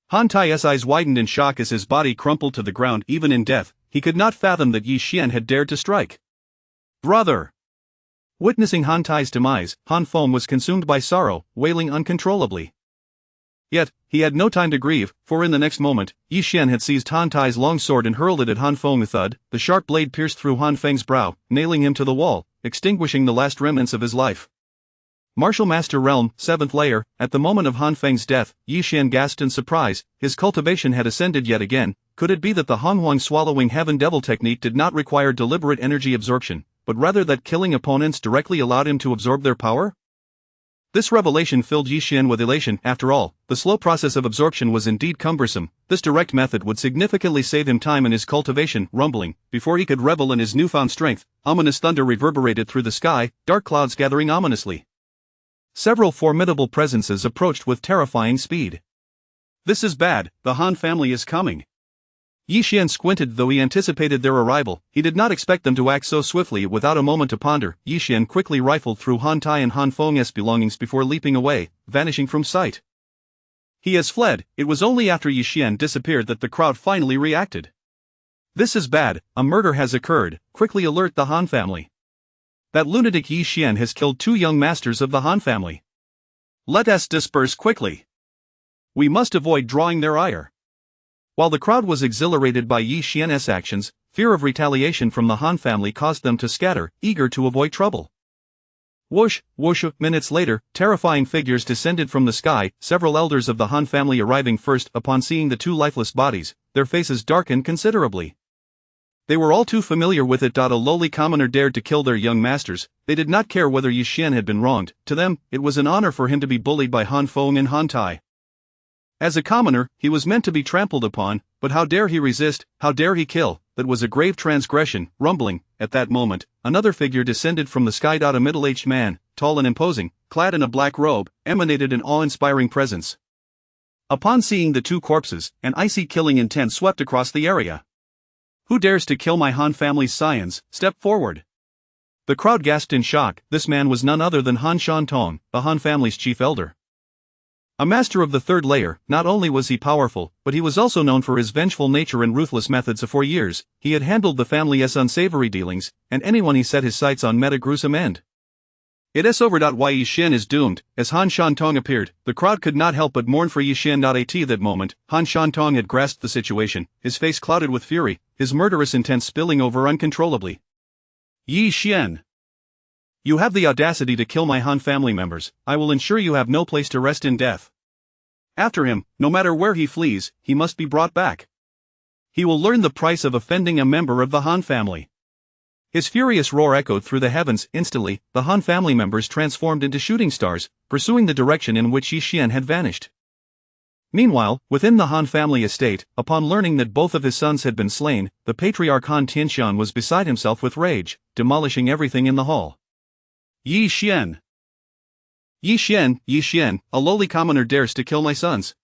A: Han Tai's eyes widened in shock as his body crumpled to the ground. Even in death, he could not fathom that Yi Xian had dared to strike. "Brother!" Witnessing Han Tai's demise, Han Feng was consumed by sorrow, wailing uncontrollably. Yet, he had no time to grieve, for in the next moment, Yi Xian had seized Han Tai's long sword and hurled it at Han Feng. With thud, the sharp blade pierced through Han Feng's brow, nailing him to the wall, extinguishing the last remnants of his life. Martial Master Realm, 7th layer. At the moment of Han Feng's death, Yi Xian gasped in surprise. His cultivation had ascended yet again. Could it be that the Honghuang swallowing heaven devil technique did not require deliberate energy absorption, but rather that killing opponents directly allowed him to absorb their power? This revelation filled Yi Xian with elation. After all, the slow process of absorption was indeed cumbersome. This direct method would significantly save him time in his cultivation. Rumbling, before he could revel in his newfound strength, ominous thunder reverberated through the sky, dark clouds gathering ominously. Several formidable presences approached with terrifying speed. This is bad, the Han family is coming. Yi Xian squinted. Though he anticipated their arrival, he did not expect them to act so swiftly. Without a moment to ponder, Yi Xian quickly rifled through Han Tai and Han Feng's belongings before leaping away, vanishing from sight. He has fled. It was only after Yi Xian disappeared that the crowd finally reacted. This is bad, a murder has occurred, quickly alert the Han family. That lunatic Yi Xian has killed 2 young masters of the Han family. Let us disperse quickly. We must avoid drawing their ire. While the crowd was exhilarated by Yi Xian's actions, fear of retaliation from the Han family caused them to scatter, eager to avoid trouble. Whoosh, whoosh. Minutes later, terrifying figures descended from the sky, several elders of the Han family arriving first. Upon seeing the 2 lifeless bodies, their faces darkened considerably. They were all too familiar with it. A lowly commoner dared to kill their young masters. They did not care whether Yi Xian had been wronged. To them, it was an honor for him to be bullied by Han Feng and Han Tai. As a commoner, he was meant to be trampled upon, but how dare he resist, how dare he kill? That was a grave transgression. Rumbling, at that moment, another figure descended from the sky. A middle-aged man, tall and imposing, clad in a black robe, emanated an awe-inspiring presence. Upon seeing the 2 corpses, an icy killing intent swept across the area. Who dares to kill my Han family's scions? Step forward. The crowd gasped in shock. This man was none other than Han Shantong, the Han family's chief elder. A master of the 3rd layer, not only was he powerful, but he was also known for his vengeful nature and ruthless methods. For years, he had handled the family's unsavory dealings, and anyone he set his sights on met a gruesome end. It is over. Yi Xian is doomed. As Han Shantong appeared, the crowd could not help but mourn for Yi Xian. At that moment, Han Shantong had grasped the situation, his face clouded with fury, his murderous intent spilling over uncontrollably. Yi Xian! You have the audacity to kill my Han family members. I will ensure you have no place to rest in death. After him, no matter where he flees, he must be brought back. He will learn the price of offending a member of the Han family. His furious roar echoed through the heavens. Instantly, the Han family members transformed into shooting stars, pursuing the direction in which Yi Xian had vanished. Meanwhile, within the Han family estate, upon learning that both of his sons had been slain, the patriarch Han Tianxian was beside himself with rage, demolishing everything in the hall. Yi Xian! Yi Xian, a lowly commoner dares to kill my sons.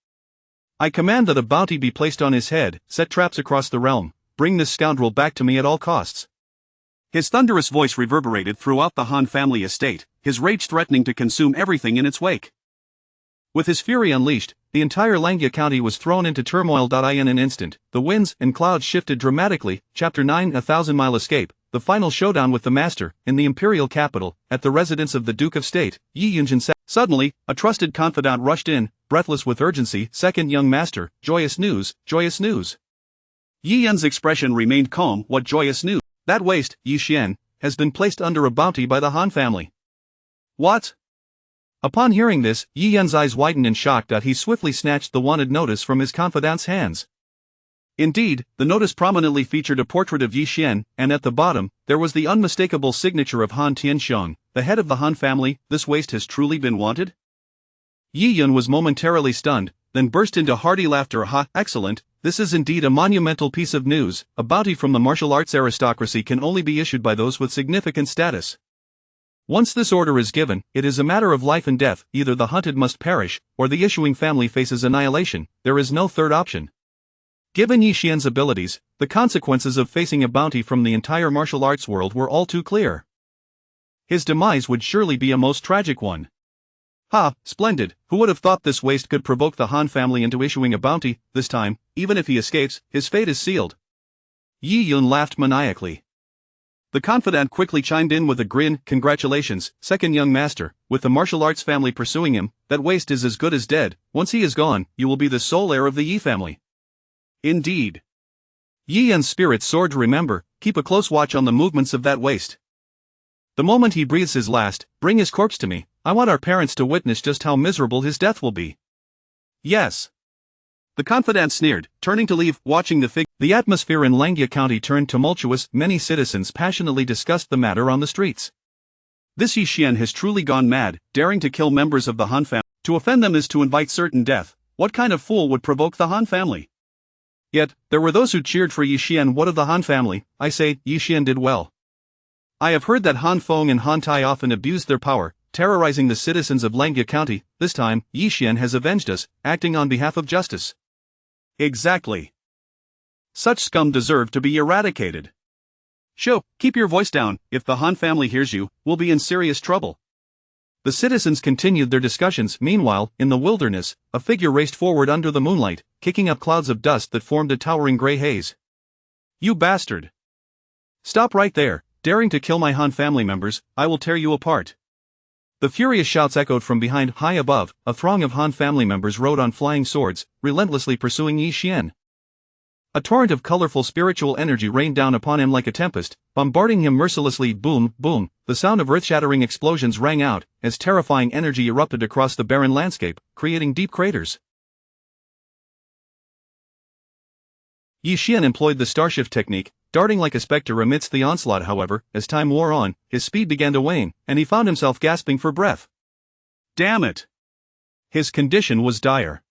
A: I command that a bounty be placed on his head. Set traps across the realm. Bring this scoundrel back to me at all costs. His thunderous voice reverberated throughout the Han family estate, his rage threatening to consume everything in its wake. With his fury unleashed, the entire Langya County was thrown into turmoil. In an instant, the winds and clouds shifted dramatically. Chapter 9: A 1,000-Mile Escape. The final showdown with the Master, in the imperial capital, at the residence of the Duke of State, Yi Yunjin said. Suddenly, a trusted confidant rushed in, breathless with urgency. Second young master, joyous news, joyous news. Yi Yun's expression remained calm. What joyous news? That waste, Yi Xian, has been placed under a bounty by the Han family. What? Upon hearing this, Yi Yun's eyes widened in shock. He swiftly snatched the wanted notice from his confidant's hands. Indeed, the notice prominently featured a portrait of Yi Xian, and at the bottom, there was the unmistakable signature of Han Tianxiang, the head of the Han family. This waste has truly been wanted? Yi Yun was momentarily stunned, then burst into hearty laughter. Ha, excellent, this is indeed a monumental piece of news. A bounty from the martial arts aristocracy can only be issued by those with significant status. Once this order is given, it is a matter of life and death. Either the hunted must perish, or the issuing family faces annihilation. There is no third option. Given Yi Xian's abilities, the consequences of facing a bounty from the entire martial arts world were all too clear. His demise would surely be a most tragic one. Ha, splendid, who would have thought this waste could provoke the Han family into issuing a bounty? This time, even if he escapes, his fate is sealed. Yi Yun laughed maniacally. The confidant quickly chimed in with a grin, "Congratulations, second young master, with the martial arts family pursuing him, that waste is as good as dead. Once he is gone, you will be the sole heir of the Yi family." Indeed. Yi Yan's spirit soared. "Remember, keep a close watch on the movements of that waste. The moment he breathes his last, bring his corpse to me. I want our parents to witness just how miserable his death will be." "Yes." The confidant sneered, turning to leave, watching the figure. The atmosphere in Langia County turned tumultuous. Many citizens passionately discussed the matter on the streets. This Yi Xian has truly gone mad, daring to kill members of the Han family. To offend them is to invite certain death. What kind of fool would provoke the Han family? Yet, there were those who cheered for Yi Xian. What of the Han family? I say, Yi Xian did well. I have heard that Han Feng and Han Tai often abused their power, terrorizing the citizens of Langia County. This time, Yi Xian has avenged us, acting on behalf of justice. Exactly. Such scum deserve to be eradicated. Shou, keep your voice down. If the Han family hears you, we'll be in serious trouble. The citizens continued their discussions. Meanwhile, in the wilderness, a figure raced forward under the moonlight, kicking up clouds of dust that formed a towering gray haze. "You bastard! Stop right there, daring to kill my Han family members, I will tear you apart." The furious shouts echoed from behind. High above, a throng of Han family members rode on flying swords, relentlessly pursuing Yi Xian. A torrent of colorful spiritual energy rained down upon him like a tempest, bombarding him mercilessly. Boom, boom, the sound of earth-shattering explosions rang out, as terrifying energy erupted across the barren landscape, creating deep craters. Yi Xian employed the starshift technique, darting like a specter amidst the onslaught. However, as time wore on, his speed began to wane, and he found himself gasping for breath. Damn it! His condition was dire.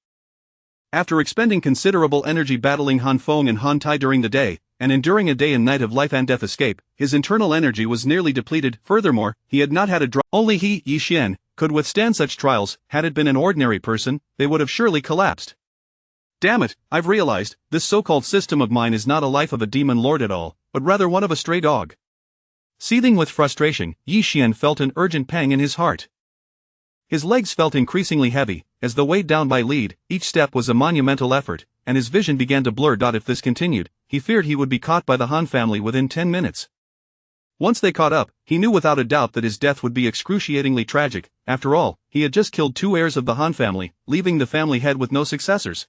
A: After expending considerable energy battling Han Feng and Han Tai during the day, and enduring a day and night of life and death escape, his internal energy was nearly depleted. Furthermore, he had not had a drop. Only he, Yi Xian, could withstand such trials. Had it been an ordinary person, they would have surely collapsed. Damn it, I've realized, this so-called system of mine is not a life of a demon lord at all, but rather one of a stray dog. Seething with frustration, Yi Xian felt an urgent pang in his heart. His legs felt increasingly heavy, as though weighed down by lead. Each step was a monumental effort, and his vision began to blur. If this continued, he feared he would be caught by the Han family within 10 minutes. Once they caught up, he knew without a doubt that his death would be excruciatingly tragic. After all, he had just killed 2 heirs of the Han family, leaving the family head with no successors.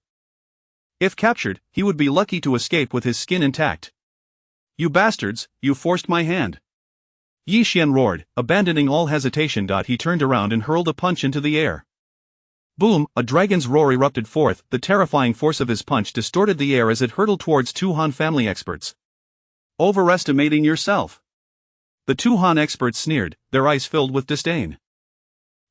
A: If captured, he would be lucky to escape with his skin intact. "You bastards, you forced my hand!" Yi Xian roared, abandoning all hesitation. He turned around and hurled a punch into the air. Boom, a dragon's roar erupted forth. The terrifying force of his punch distorted the air as it hurtled towards 2 Han family experts. "Overestimating yourself." The 2 Han experts sneered, their eyes filled with disdain.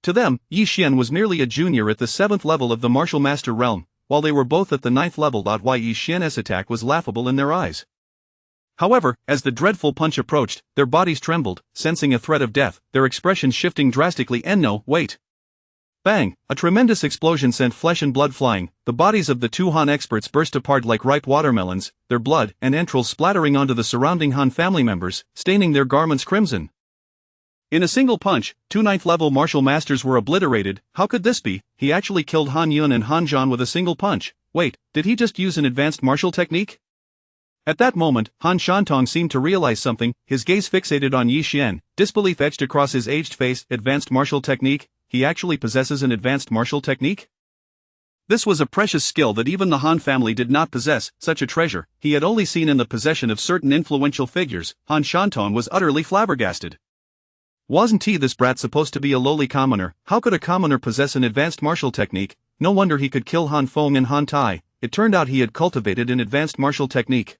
A: To them, Yi Xian was merely a junior at the 7th level of the martial master realm, while they were both at the 9th level. Yi Xian's attack was laughable in their eyes. However, as the dreadful punch approached, their bodies trembled, sensing a threat of death, their expressions shifting drastically. And no, wait. Bang! A tremendous explosion sent flesh and blood flying. The bodies of the 2 Han experts burst apart like ripe watermelons, their blood and entrails splattering onto the surrounding Han family members, staining their garments crimson. In a single punch, 2 9th-level martial masters were obliterated. How could this be? He actually killed Han Yun and Han Zhan with a single punch. Wait, did he just use an advanced martial technique? At that moment, Han Shantong seemed to realize something, his gaze fixated on Yi Xian, disbelief etched across his aged face. Advanced martial technique? He actually possesses an advanced martial technique? This was a precious skill that even the Han family did not possess. Such a treasure, he had only seen in the possession of certain influential figures. Han Shantong was utterly flabbergasted. Wasn't he, this brat, supposed to be a lowly commoner? How could a commoner possess an advanced martial technique? No wonder he could kill Han Feng and Han Tai. It turned out he had cultivated an advanced martial technique.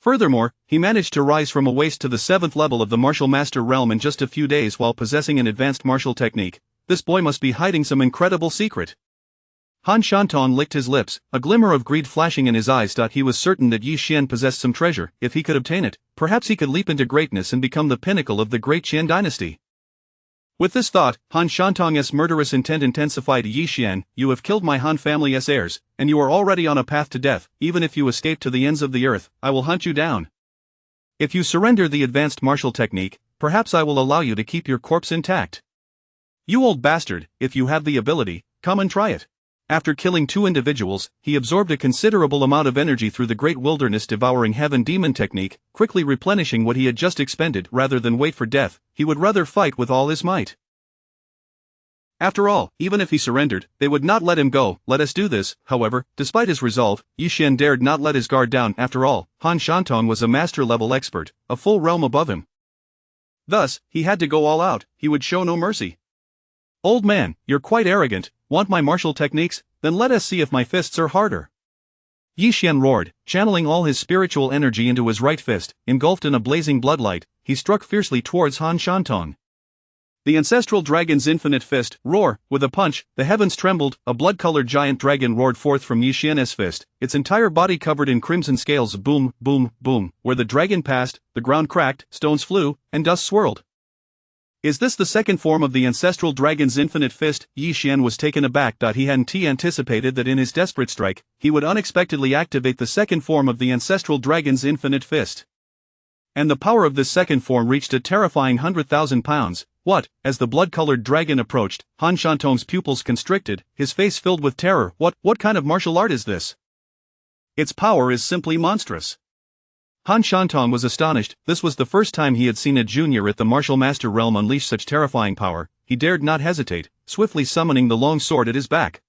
A: Furthermore, he managed to rise from a waste to the 7th level of the martial master realm in just a few days while possessing an advanced martial technique. This boy must be hiding some incredible secret. Han Shantong licked his lips, a glimmer of greed flashing in his eyes. He was certain that Yi Xian possessed some treasure. If he could obtain it, perhaps he could leap into greatness and become the pinnacle of the great Qian dynasty. With this thought, Han Shantong's murderous intent intensified. Yi Xian, you have killed my Han family's heirs, and you are already on a path to death. Even if you escape to the ends of the earth, I will hunt you down. If you surrender the advanced martial technique, perhaps I will allow you to keep your corpse intact. You old bastard, if you have the ability, come and try it. After killing 2 individuals, he absorbed a considerable amount of energy through the Great Wilderness Devouring Heaven Demon technique, quickly replenishing what he had just expended. Rather than wait for death, he would rather fight with all his might. After all, even if he surrendered, they would not let him go. Let us do this. However, despite his resolve, Yi Xian dared not let his guard down. After all, Han Shantung was a master-level expert, a full realm above him. Thus, he had to go all out. He would show no mercy. "Old man, you're quite arrogant. Want my martial techniques? Then let us see if my fists are harder." Yi Xian roared, channeling all his spiritual energy into his right fist. Engulfed in a blazing bloodlight, he struck fiercely towards Han Shantung. The ancestral dragon's infinite fist, roar, with a punch, the heavens trembled, a blood-colored giant dragon roared forth from Yi Xian's fist, its entire body covered in crimson scales. Boom, boom, boom. Where the dragon passed, the ground cracked, stones flew, and dust swirled. Is this the second form of the ancestral dragon's infinite fist? Yi Xian was taken aback. He hadn't anticipated that in his desperate strike, he would unexpectedly activate the second form of the ancestral dragon's infinite fist. And the power of this second form reached a terrifying 100,000 pounds. What? As the blood-colored dragon approached, Han Shantong's pupils constricted, his face filled with terror. What kind of martial art is this? Its power is simply monstrous. Han Shantong was astonished. This was the first time he had seen a junior at the martial master realm unleash such terrifying power. He dared not hesitate, swiftly summoning the long sword at his back.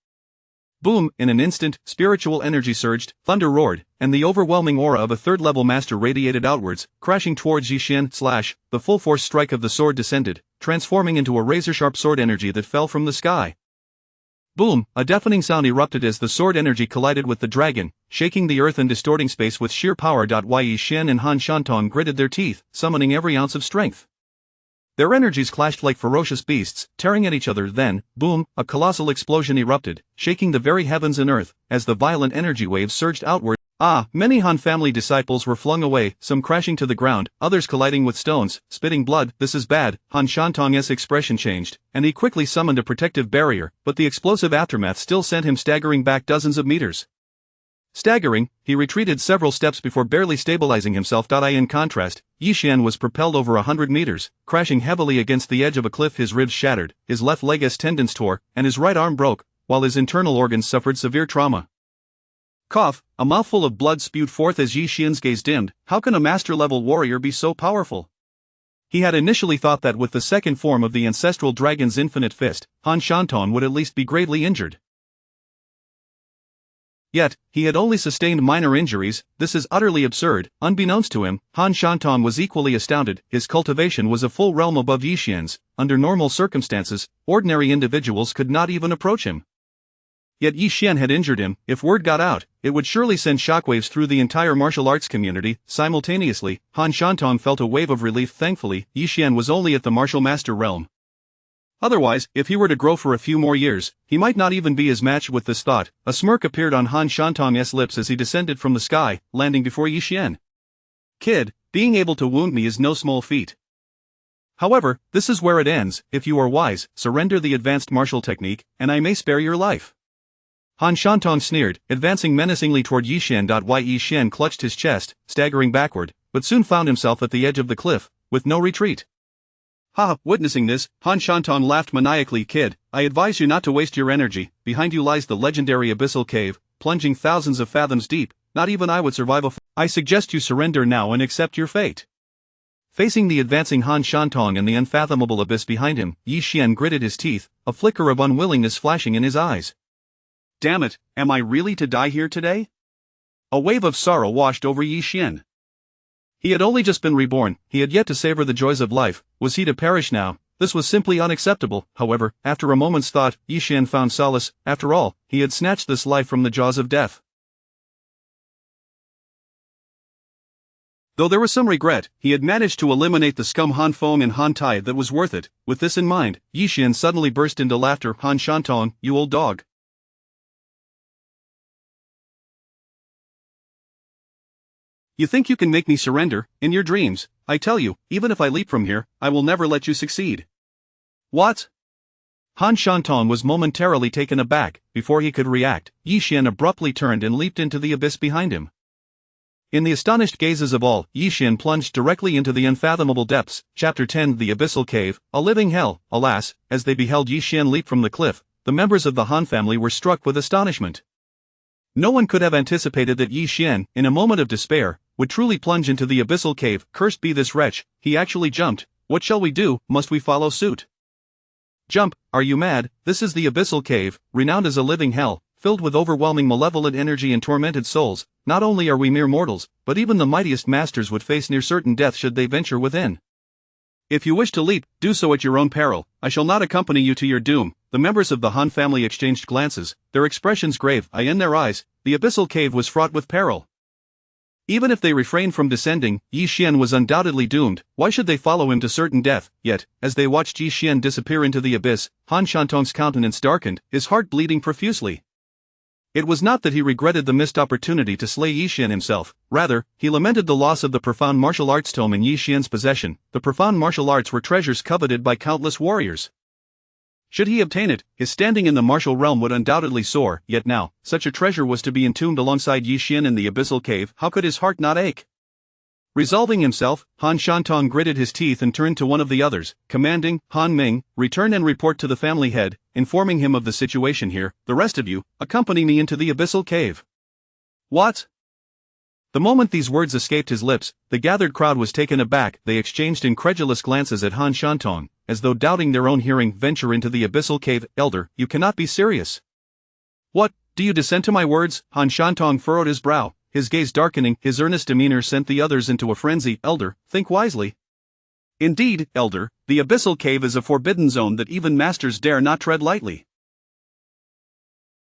A: Boom! In an instant, spiritual energy surged, thunder roared, and the overwhelming aura of a third-level master radiated outwards, crashing towards Yi Xian. Slash! The full-force strike of the sword descended, transforming into a razor-sharp sword energy that fell from the sky. Boom! A deafening sound erupted as the sword energy collided with the dragon, shaking the earth and distorting space with sheer power. Yi Xian and Han Shantong gritted their teeth, summoning every ounce of strength. Their energies clashed like ferocious beasts, tearing at each other. Then, boom, a colossal explosion erupted, shaking the very heavens and earth, as the violent energy waves surged outward. Many Han family disciples were flung away, some crashing to the ground, others colliding with stones, spitting blood. This is bad. Han Shantong's expression changed, and he quickly summoned a protective barrier, but the explosive aftermath still sent him staggering back dozens of meters. Staggering, he retreated several steps before barely stabilizing himself. In contrast, Yi Xian was propelled over 100 meters, crashing heavily against the edge of a cliff. His ribs shattered, his left leg's tendons tore, and his right arm broke, while his internal organs suffered severe trauma. Cough, a mouthful of blood spewed forth as Yi Xian's gaze dimmed. How can a master-level warrior be so powerful? He had initially thought that with the second form of the ancestral dragon's infinite fist, Han Shantong would at least be gravely injured. Yet, he had only sustained minor injuries. This is utterly absurd. Unbeknownst to him, Han Shantong was equally astounded. His cultivation was a full realm above Yi Xian's. Under normal circumstances, ordinary individuals could not even approach him. Yet Yi Xian had injured him. If word got out, it would surely send shockwaves through the entire martial arts community. Simultaneously, Han Shantong felt a wave of relief. Thankfully, Yi Xian was only at the martial master realm. Otherwise, if he were to grow for a few more years, he might not even be his match. With this thought, a smirk appeared on Han Shantong's lips as he descended from the sky, landing before Yi Xian. "Kid, being able to wound me is no small feat. However, this is where it ends. If you are wise, surrender the advanced martial technique, and I may spare your life." Han Shantong sneered, advancing menacingly toward Yi Xian. Yi Xian clutched his chest, staggering backward, but soon found himself at the edge of the cliff, with no retreat. Witnessing this, Han Shantong laughed maniacally. "Kid, I advise you not to waste your energy. Behind you lies the legendary abyssal cave, plunging thousands of fathoms deep. Not even I would survive I suggest you surrender now and accept your fate." Facing the advancing Han Shantong and the unfathomable abyss behind him, Yi Xian gritted his teeth, a flicker of unwillingness flashing in his eyes. Damn it, am I really to die here today? A wave of sorrow washed over Yi Xian. He had only just been reborn, he had yet to savor the joys of life. Was he to perish now? This was simply unacceptable. However, after a moment's thought, Yi Xian found solace. After all, he had snatched this life from the jaws of death. Though there was some regret, he had managed to eliminate the scum Han Feng and Han Tai. That was worth it. With this in mind, Yi Xian suddenly burst into laughter. "Han Shantong, you old dog. You think you can make me surrender? In your dreams, I tell you, even if I leap from here, I will never let you succeed." "What?" Han Shantong was momentarily taken aback. Before he could react, Yi Xian abruptly turned and leaped into the abyss behind him. In the astonished gazes of all, Yi Xian plunged directly into the unfathomable depths. Chapter 10 The Abyssal Cave, a living hell. Alas, as they beheld Yi Xian leap from the cliff, the members of the Han family were struck with astonishment. No one could have anticipated that Yi Xian, in a moment of despair, would truly plunge into the abyssal cave. Cursed be this wretch, he actually jumped. What shall we do? Must we follow suit? Jump, are you mad? This is the abyssal cave, renowned as a living hell, filled with overwhelming malevolent energy and tormented souls. Not only are we mere mortals, but even the mightiest masters would face near certain death should they venture within. If you wish to leap, do so at your own peril. I shall not accompany you to your doom. The members of the Han family exchanged glances, their expressions grave. In their eyes, the abyssal cave was fraught with peril. Even if they refrained from descending, Yi Xian was undoubtedly doomed. Why should they follow him to certain death? Yet, as they watched Yi Xian disappear into the abyss, Han Shantong's countenance darkened, his heart bleeding profusely. It was not that he regretted the missed opportunity to slay Yi Xian himself, rather, he lamented the loss of the profound martial arts tome in Yi Xian's possession. The profound martial arts were treasures coveted by countless warriors. Should he obtain it, his standing in the martial realm would undoubtedly soar. Yet now, such a treasure was to be entombed alongside Yi Xian in the abyssal cave. How could his heart not ache? Resolving himself, Han Shantong gritted his teeth and turned to one of the others, commanding, Han Ming, return and report to the family head, informing him of the situation here. The rest of you, accompany me into the abyssal cave. What? The moment these words escaped his lips, the gathered crowd was taken aback. They exchanged incredulous glances at Han Shantong, as though doubting their own hearing. Venture into the abyssal cave, elder, you cannot be serious. What, do you dissent to my words? Han Shantong furrowed his brow, his gaze darkening. His earnest demeanor sent the others into a frenzy. Elder, think wisely. Indeed, elder, the abyssal cave is a forbidden zone that even masters dare not tread lightly.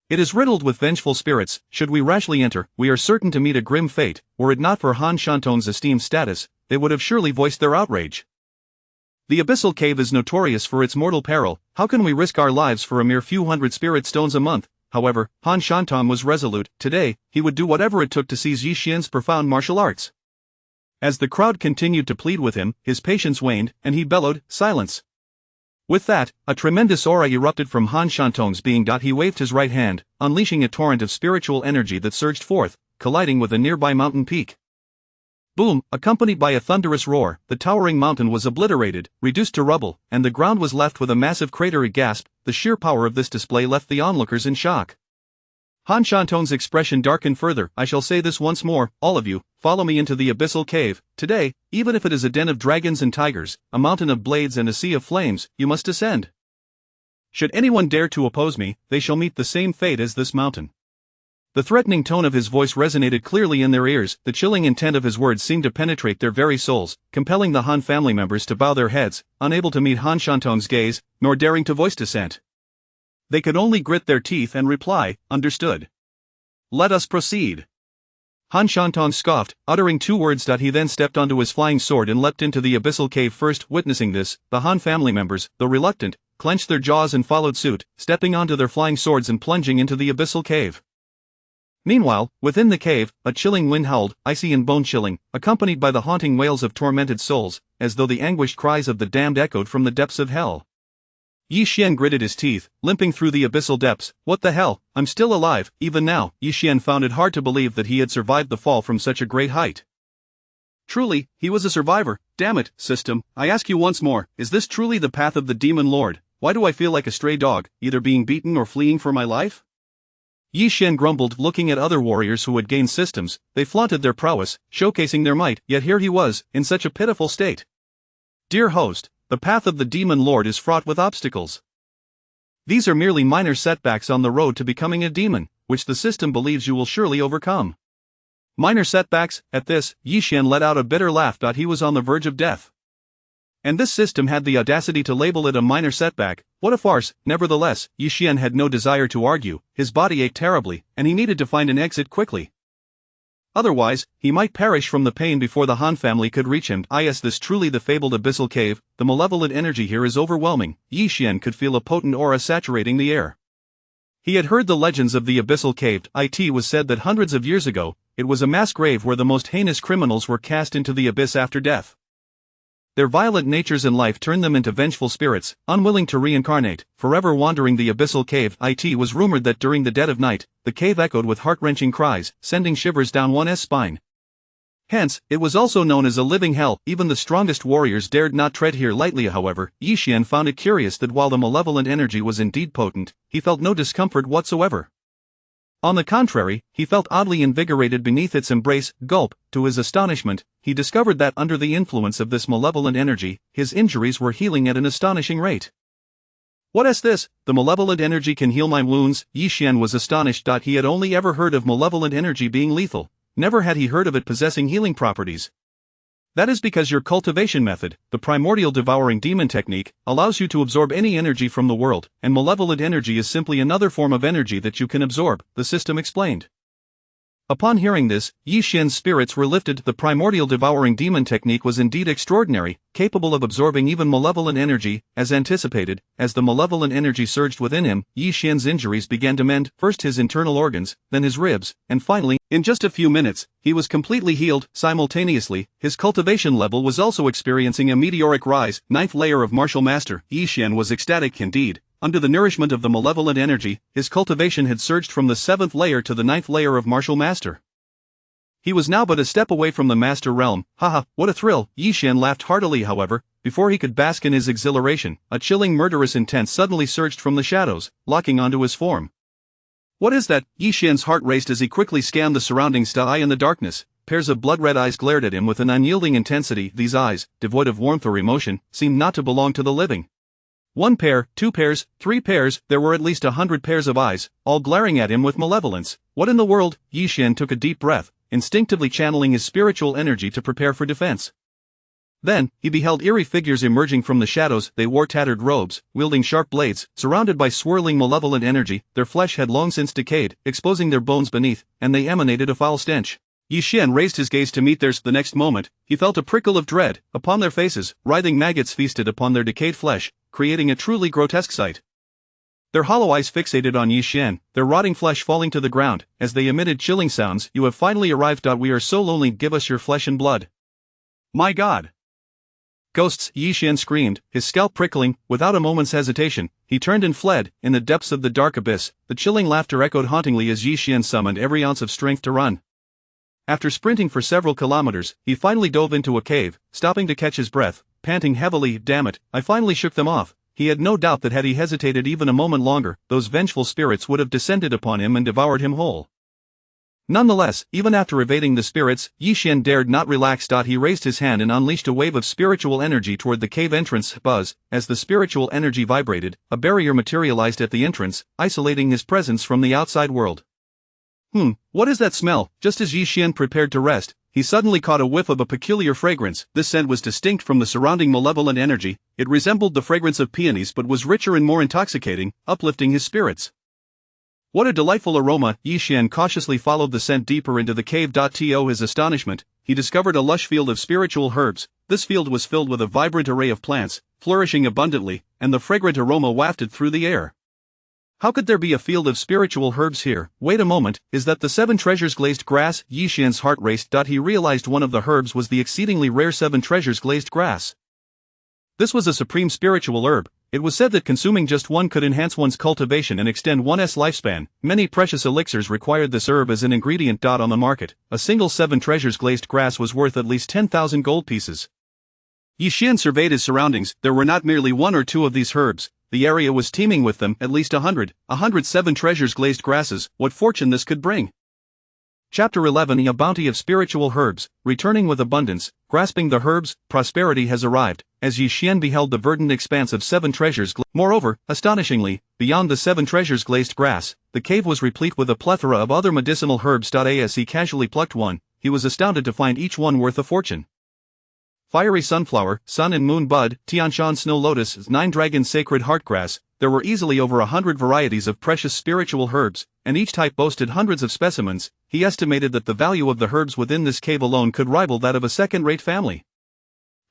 A: It is riddled with vengeful spirits. Should we rashly enter, we are certain to meet a grim fate. Were it not for Han Shantong's esteemed status, they would have surely voiced their outrage. The abyssal cave is notorious for its mortal peril. How can we risk our lives for a mere few hundred spirit stones a month? However, Han Shantong was resolute. Today, he would do whatever it took to seize Yi Xian's profound martial arts. As the crowd continued to plead with him, his patience waned, and he bellowed, silence. With that, a tremendous aura erupted from Han Shantong's being. He waved his right hand, unleashing a torrent of spiritual energy that surged forth, colliding with a nearby mountain peak. Boom, accompanied by a thunderous roar, the towering mountain was obliterated, reduced to rubble, and the ground was left with a massive crater. He gasped. The sheer power of this display left the onlookers in shock. Han Shantong's expression darkened further. I shall say this once more, all of you, follow me into the abyssal cave. Today, even if it is a den of dragons and tigers, a mountain of blades and a sea of flames, you must descend. Should anyone dare to oppose me, they shall meet the same fate as this mountain. The threatening tone of his voice resonated clearly in their ears. The chilling intent of his words seemed to penetrate their very souls, compelling the Han family members to bow their heads, unable to meet Han Shantong's gaze, nor daring to voice dissent. They could only grit their teeth and reply, understood. Let us proceed. Han Shantong scoffed, uttering two words. He then stepped onto his flying sword and leapt into the abyssal cave first. Witnessing this, the Han family members, though reluctant, clenched their jaws and followed suit, stepping onto their flying swords and plunging into the abyssal cave. Meanwhile, within the cave, a chilling wind howled, icy and bone-chilling, accompanied by the haunting wails of tormented souls, as though the anguished cries of the damned echoed from the depths of hell. Yi Xian gritted his teeth, limping through the abyssal depths. What the hell, I'm still alive. Even now, Yi Xian found it hard to believe that he had survived the fall from such a great height. Truly, he was a survivor. Damn it, system, I ask you once more, is this truly the path of the Demon Lord? Why do I feel like a stray dog, either being beaten or fleeing for my life? Yi Xian grumbled, looking at other warriors who had gained systems. They flaunted their prowess, showcasing their might, yet here he was, in such a pitiful state. Dear host, the path of the Demon Lord is fraught with obstacles. These are merely minor setbacks on the road to becoming a demon, which the system believes you will surely overcome. Minor setbacks? At this, Yi Xian let out a bitter laugh. He was on the verge of death. And this system had the audacity to label it a minor setback. What a farce. Nevertheless, Yi Xian had no desire to argue. His body ached terribly, and he needed to find an exit quickly. Otherwise, he might perish from the pain before the Han family could reach him. Is this truly the fabled abyssal cave? The malevolent energy here is overwhelming. Yi Xian could feel a potent aura saturating the air. He had heard the legends of the abyssal cave. It was said that hundreds of years ago, it was a mass grave where the most heinous criminals were cast into the abyss after death. Their violent natures in life turned them into vengeful spirits, unwilling to reincarnate, forever wandering the abyssal cave. It was rumored that during the dead of night, the cave echoed with heart-wrenching cries, sending shivers down one's spine. Hence, it was also known as a living hell. Even the strongest warriors dared not tread here lightly. However, Yi Xian found it curious that while the malevolent energy was indeed potent, he felt no discomfort whatsoever. On the contrary, he felt oddly invigorated beneath its embrace. Gulp. To his astonishment, he discovered that under the influence of this malevolent energy, his injuries were healing at an astonishing rate. What is this? The malevolent energy can heal my wounds? Yi Xian was astonished. He had only ever heard of malevolent energy being lethal. Never had he heard of it possessing healing properties. That is because your cultivation method, the primordial devouring demon technique, allows you to absorb any energy from the world, and malevolent energy is simply another form of energy that you can absorb, the system explained. Upon hearing this, Yi Xian's spirits were lifted. The primordial devouring demon technique was indeed extraordinary, capable of absorbing even malevolent energy. As anticipated, as the malevolent energy surged within him, Yi Xian's injuries began to mend, first his internal organs, then his ribs, and finally, in just a few minutes, he was completely healed. Simultaneously, his cultivation level was also experiencing a meteoric rise. 9th layer of martial master. Yi Xian was ecstatic indeed. Under the nourishment of the malevolent energy, his cultivation had surged from the 7th layer to the 9th layer of martial master. He was now but a step away from the master realm. Haha, what a thrill! Yi Xian laughed heartily. However, before he could bask in his exhilaration, a chilling murderous intent suddenly surged from the shadows, locking onto his form. What is that? Yi Xian's heart raced as he quickly scanned the surrounding sky. In the darkness, pairs of blood-red eyes glared at him with an unyielding intensity. These eyes, devoid of warmth or emotion, seemed not to belong to the living. 1 pair, 2 pairs, 3 pairs, there were at least 100 pairs of eyes, all glaring at him with malevolence. What in the world? Yi Xian took a deep breath, instinctively channeling his spiritual energy to prepare for defense. Then, he beheld eerie figures emerging from the shadows. They wore tattered robes, wielding sharp blades, surrounded by swirling malevolent energy. Their flesh had long since decayed, exposing their bones beneath, and they emanated a foul stench. Yi Xian raised his gaze to meet theirs. The next moment, he felt a prickle of dread. Upon their faces, writhing maggots feasted upon their decayed flesh, creating a truly grotesque sight. Their hollow eyes fixated on Yi Xian, their rotting flesh falling to the ground, as they emitted chilling sounds. You have finally arrived. We are so lonely. Give us your flesh and blood. My God! Ghosts! Yi Xian screamed, his scalp prickling. Without a moment's hesitation, he turned and fled. In the depths of the dark abyss, the chilling laughter echoed hauntingly as Yi Xian summoned every ounce of strength to run. After sprinting for several kilometers, he finally dove into a cave, stopping to catch his breath, panting heavily. Damn it, I finally shook them off. He had no doubt that had he hesitated even a moment longer, those vengeful spirits would have descended upon him and devoured him whole. Nonetheless, even after evading the spirits, Yi Xian dared not relax. He raised his hand and unleashed a wave of spiritual energy toward the cave entrance. Buzz, as the spiritual energy vibrated, a barrier materialized at the entrance, isolating his presence from the outside world. What is that smell? Just as Yi Xian prepared to rest, he suddenly caught a whiff of a peculiar fragrance. This scent was distinct from the surrounding malevolent energy. It resembled the fragrance of peonies but was richer and more intoxicating, uplifting his spirits. What a delightful aroma! Yi Xian cautiously followed the scent deeper into the cave. To his astonishment, he discovered a lush field of spiritual herbs. This field was filled with a vibrant array of plants, flourishing abundantly, and the fragrant aroma wafted through the air. How could there be a field of spiritual herbs here? Wait a moment, is that the 7 treasures glazed grass? Yi Xian's heart raced. He realized one of the herbs was the exceedingly rare 7 treasures glazed grass. This was a supreme spiritual herb. It was said that consuming just one could enhance one's cultivation and extend one's lifespan. Many precious elixirs required this herb as an ingredient. On the market, a single 7 treasures glazed grass was worth at least 10,000 gold pieces. Yi Xian surveyed his surroundings. There were not merely 1 or 2 of these herbs. The area was teeming with them, at least 107 treasures glazed grasses. What fortune this could bring! Chapter 11. A bounty of spiritual herbs, returning with abundance, grasping the herbs, prosperity has arrived, as Yi Xian beheld the verdant expanse of 7 treasures. Moreover, astonishingly, beyond the 7 treasures glazed grass, the cave was replete with a plethora of other medicinal herbs. As he casually plucked one, he was astounded to find each one worth a fortune. Fiery sunflower, sun and moon bud, Tianshan snow lotus, 9 dragon sacred heartgrass. There were easily over 100 varieties of precious spiritual herbs, and each type boasted hundreds of specimens. He estimated that the value of the herbs within this cave alone could rival that of a second-rate family.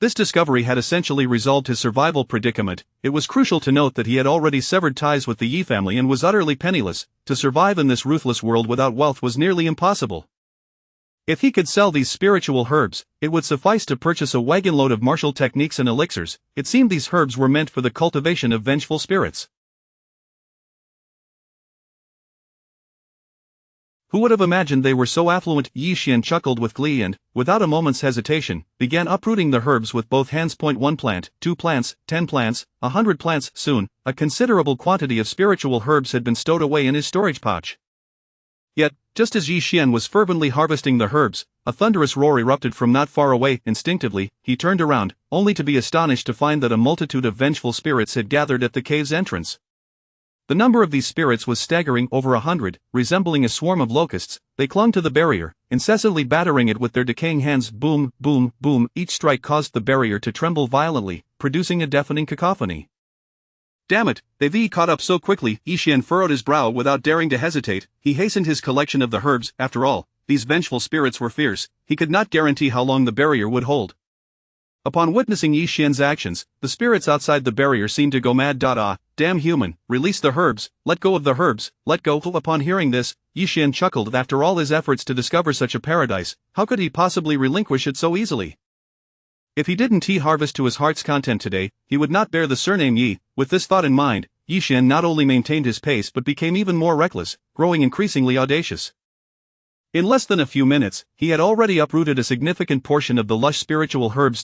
A: This discovery had essentially resolved his survival predicament. It was crucial to note that he had already severed ties with the Yi family and was utterly penniless. To survive in this ruthless world without wealth was nearly impossible. If he could sell these spiritual herbs, it would suffice to purchase a wagon-load of martial techniques and elixirs. It seemed these herbs were meant for the cultivation of vengeful spirits. Who would have imagined they were so affluent? Yi Xian chuckled with glee and, without a moment's hesitation, began uprooting the herbs with both hands. 1 plant, 2 plants, 10 plants, 100 plants. Soon, a considerable quantity of spiritual herbs had been stowed away in his storage pouch. Yet, just as Yi Xian was fervently harvesting the herbs, a thunderous roar erupted from not far away. Instinctively, he turned around, only to be astonished to find that a multitude of vengeful spirits had gathered at the cave's entrance. The number of these spirits was staggering, over 100, resembling a swarm of locusts. They clung to the barrier, incessantly battering it with their decaying hands. Boom, boom, boom. Each strike caused the barrier to tremble violently, producing a deafening cacophony. Damn it, they've caught up so quickly. Yi Xian furrowed his brow without daring to hesitate. He hastened his collection of the herbs. After all, these vengeful spirits were fierce. He could not guarantee how long the barrier would hold. Upon witnessing Yi Xian's actions, the spirits outside the barrier seemed to go mad. Damn human, release the herbs, let go of the herbs, let go. Upon hearing this, Yi Xian chuckled. After all his efforts to discover such a paradise, how could he possibly relinquish it so easily? If he didn't harvest to his heart's content today, he would not bear the surname Yi. With this thought in mind, Yi Xian not only maintained his pace but became even more reckless, growing increasingly audacious. In less than a few minutes, he had already uprooted a significant portion of the lush spiritual herbs.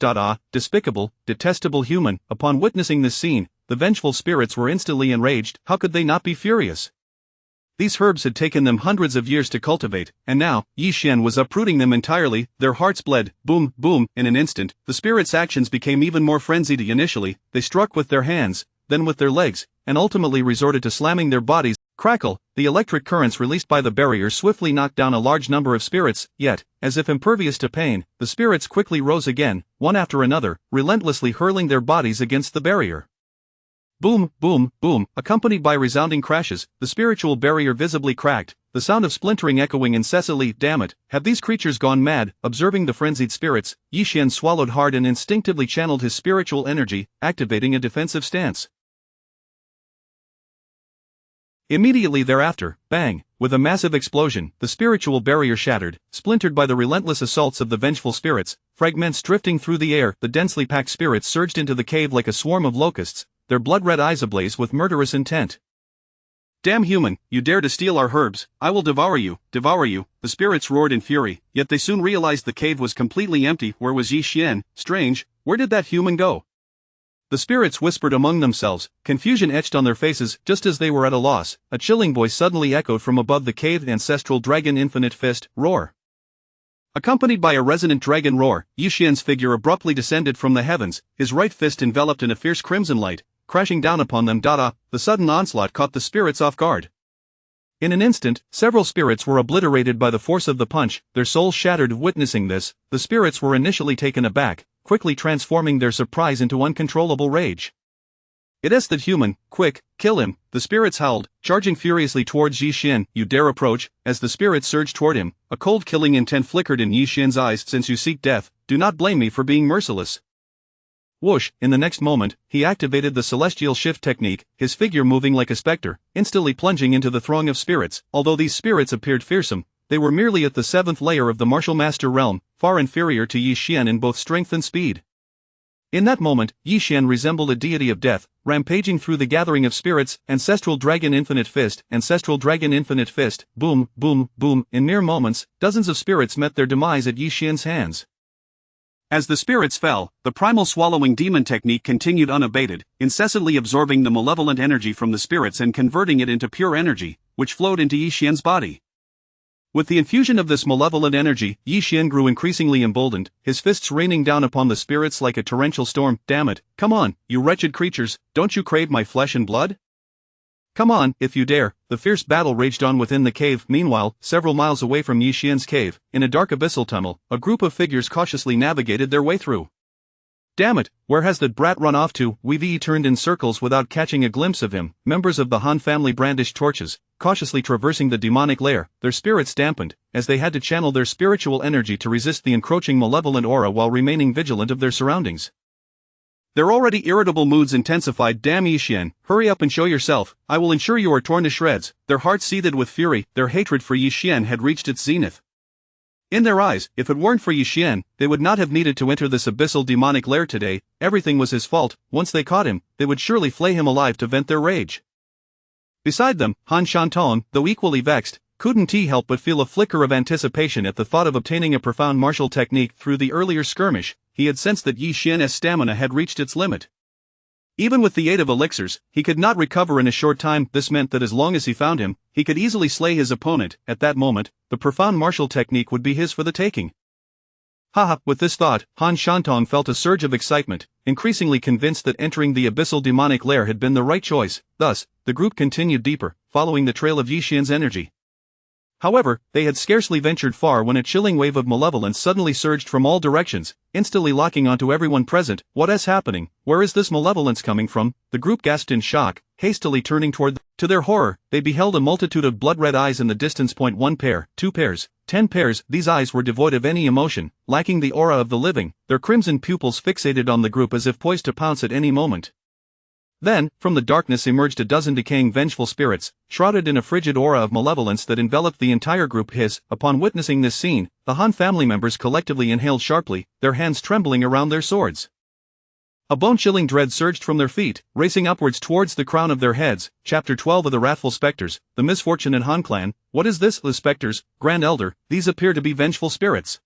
A: Despicable, detestable human. Upon witnessing this scene, the vengeful spirits were instantly enraged. How could they not be furious? These herbs had taken them hundreds of years to cultivate, and now, Yi Xian was uprooting them entirely. Their hearts bled. Boom, boom. In an instant, the spirits' actions became even more frenzied. Initially, they struck with their hands, then with their legs, and ultimately resorted to slamming their bodies. Crackle, the electric currents released by the barrier swiftly knocked down a large number of spirits. Yet, as if impervious to pain, the spirits quickly rose again, one after another, relentlessly hurling their bodies against the barrier. Boom, boom, boom, accompanied by resounding crashes, the spiritual barrier visibly cracked, the sound of splintering echoing incessantly. Damn it, have these creatures gone mad? Observing the frenzied spirits, Yi Xian swallowed hard and instinctively channeled his spiritual energy, activating a defensive stance. Immediately thereafter, bang, with a massive explosion, the spiritual barrier shattered, splintered by the relentless assaults of the vengeful spirits, fragments drifting through the air. The densely packed spirits surged into the cave like a swarm of locusts, their blood-red eyes ablaze with murderous intent. Damn human, you dare to steal our herbs, I will devour you, the spirits roared in fury, yet they soon realized the cave was completely empty. Where was Yi Xian? Strange, where did that human go? The spirits whispered among themselves, confusion etched on their faces. Just as they were at a loss, a chilling voice suddenly echoed from above the cave. Ancestral dragon infinite fist, roar. Accompanied by a resonant dragon roar, Yi Xian's figure abruptly descended from the heavens, his right fist enveloped in a fierce crimson light, crashing down upon them. The sudden onslaught caught the spirits off guard. In an instant, several spirits were obliterated by the force of the punch, their souls shattered. Witnessing this, the spirits were initially taken aback, quickly transforming their surprise into uncontrollable rage. It is that human, quick, kill him, the spirits howled, charging furiously towards Yi Xian. You dare approach? As the spirits surged toward him, a cold killing intent flickered in Yi Xian's eyes. Since you seek death, do not blame me for being merciless. Whoosh, in the next moment, he activated the celestial shift technique, his figure moving like a specter, instantly plunging into the throng of spirits. Although these spirits appeared fearsome, they were merely at the 7th layer of the martial master realm, far inferior to Yi Xian in both strength and speed. In that moment, Yi Xian resembled a deity of death, rampaging through the gathering of spirits. Ancestral dragon infinite fist, ancestral dragon infinite fist, boom, boom, boom. In mere moments, dozens of spirits met their demise at Yi Xian's hands. As the spirits fell, the primal swallowing demon technique continued unabated, incessantly absorbing the malevolent energy from the spirits and converting it into pure energy, which flowed into Yi Xian's body. With the infusion of this malevolent energy, Yi Xian grew increasingly emboldened, his fists raining down upon the spirits like a torrential storm. Damn it, come on, you wretched creatures, don't you crave my flesh and blood? Come on, if you dare. The fierce battle raged on within the cave. Meanwhile, several miles away from Yi Xian's cave, in a dark abyssal tunnel, a group of figures cautiously navigated their way through. Damn it, where has that brat run off to? We've turned in circles without catching a glimpse of him. Members of the Han family brandished torches, cautiously traversing the demonic lair, their spirits dampened, as they had to channel their spiritual energy to resist the encroaching malevolent aura while remaining vigilant of their surroundings. Their already irritable moods intensified. Damn Yi Xian, hurry up and show yourself, I will ensure you are torn to shreds. Their hearts seethed with fury, their hatred for Yi Xian had reached its zenith. In their eyes, if it weren't for Yi Xian, they would not have needed to enter this abyssal demonic lair today. Everything was his fault. Once they caught him, they would surely flay him alive to vent their rage. Beside them, Han Shantung, though equally vexed, Couldn't he help but feel a flicker of anticipation at the thought of obtaining a profound martial technique through the earlier skirmish. He had sensed that Yi Xian's stamina had reached its limit. Even with the aid of elixirs, he could not recover in a short time. This meant that as long as he found him, he could easily slay his opponent. At that moment, the profound martial technique would be his for the taking. Haha, with this thought, Han Shantung felt a surge of excitement, increasingly convinced that entering the abyssal demonic lair had been the right choice. Thus, the group continued deeper, following the trail of Yi Xian's energy. However, they had scarcely ventured far when a chilling wave of malevolence suddenly surged from all directions, instantly locking onto everyone present. What is happening? Where is this malevolence coming from? The group gasped in shock, hastily turning toward them. To their horror, they beheld a multitude of blood-red eyes in the distance. 1 pair, 2 pairs, 10 pairs. These eyes were devoid of any emotion, lacking the aura of the living, their crimson pupils fixated on the group as if poised to pounce at any moment. Then, from the darkness emerged a dozen decaying vengeful spirits, shrouded in a frigid aura of malevolence that enveloped the entire group. Upon witnessing this scene, the Han family members collectively inhaled sharply, their hands trembling around their swords. A bone-chilling dread surged from their feet, racing upwards towards the crown of their heads. Chapter 12 of the Wrathful Spectres, the misfortune in Han clan. What is this? The spectres, Grand Elder, these appear to be vengeful spirits.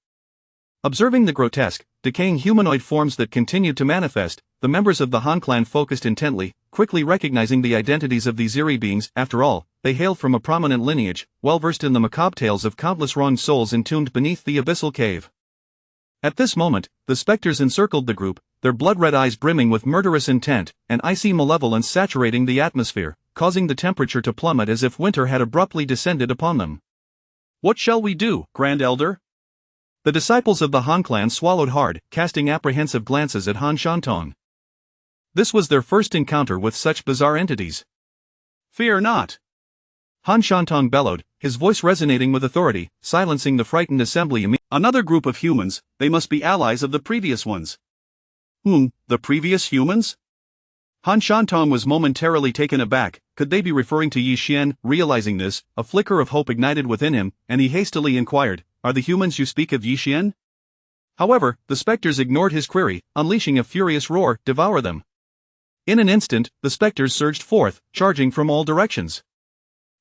A: Observing the grotesque, decaying humanoid forms that continued to manifest, the members of the Han clan focused intently, quickly recognizing the identities of these eerie beings. After all, they hailed from a prominent lineage, well versed in the macabre tales of countless wronged souls entombed beneath the abyssal cave. At this moment, the specters encircled the group, their blood-red eyes brimming with murderous intent, and icy malevolence saturating the atmosphere, causing the temperature to plummet as if winter had abruptly descended upon them. What shall we do, Grand Elder? The disciples of the Han clan swallowed hard, casting apprehensive glances at Han Shantung. This was their first encounter with such bizarre entities. Fear not! Han Shantung bellowed, his voice resonating with authority, silencing the frightened assembly immediately. Another group of humans, they must be allies of the previous ones. The previous humans? Han Shantung was momentarily taken aback. Could they be referring to Yi Xian? Realizing this, a flicker of hope ignited within him, and he hastily inquired, "Are the humans you speak of Yi Xian?" However, the specters ignored his query, unleashing a furious roar. Devour them! In an instant, the specters surged forth, charging from all directions.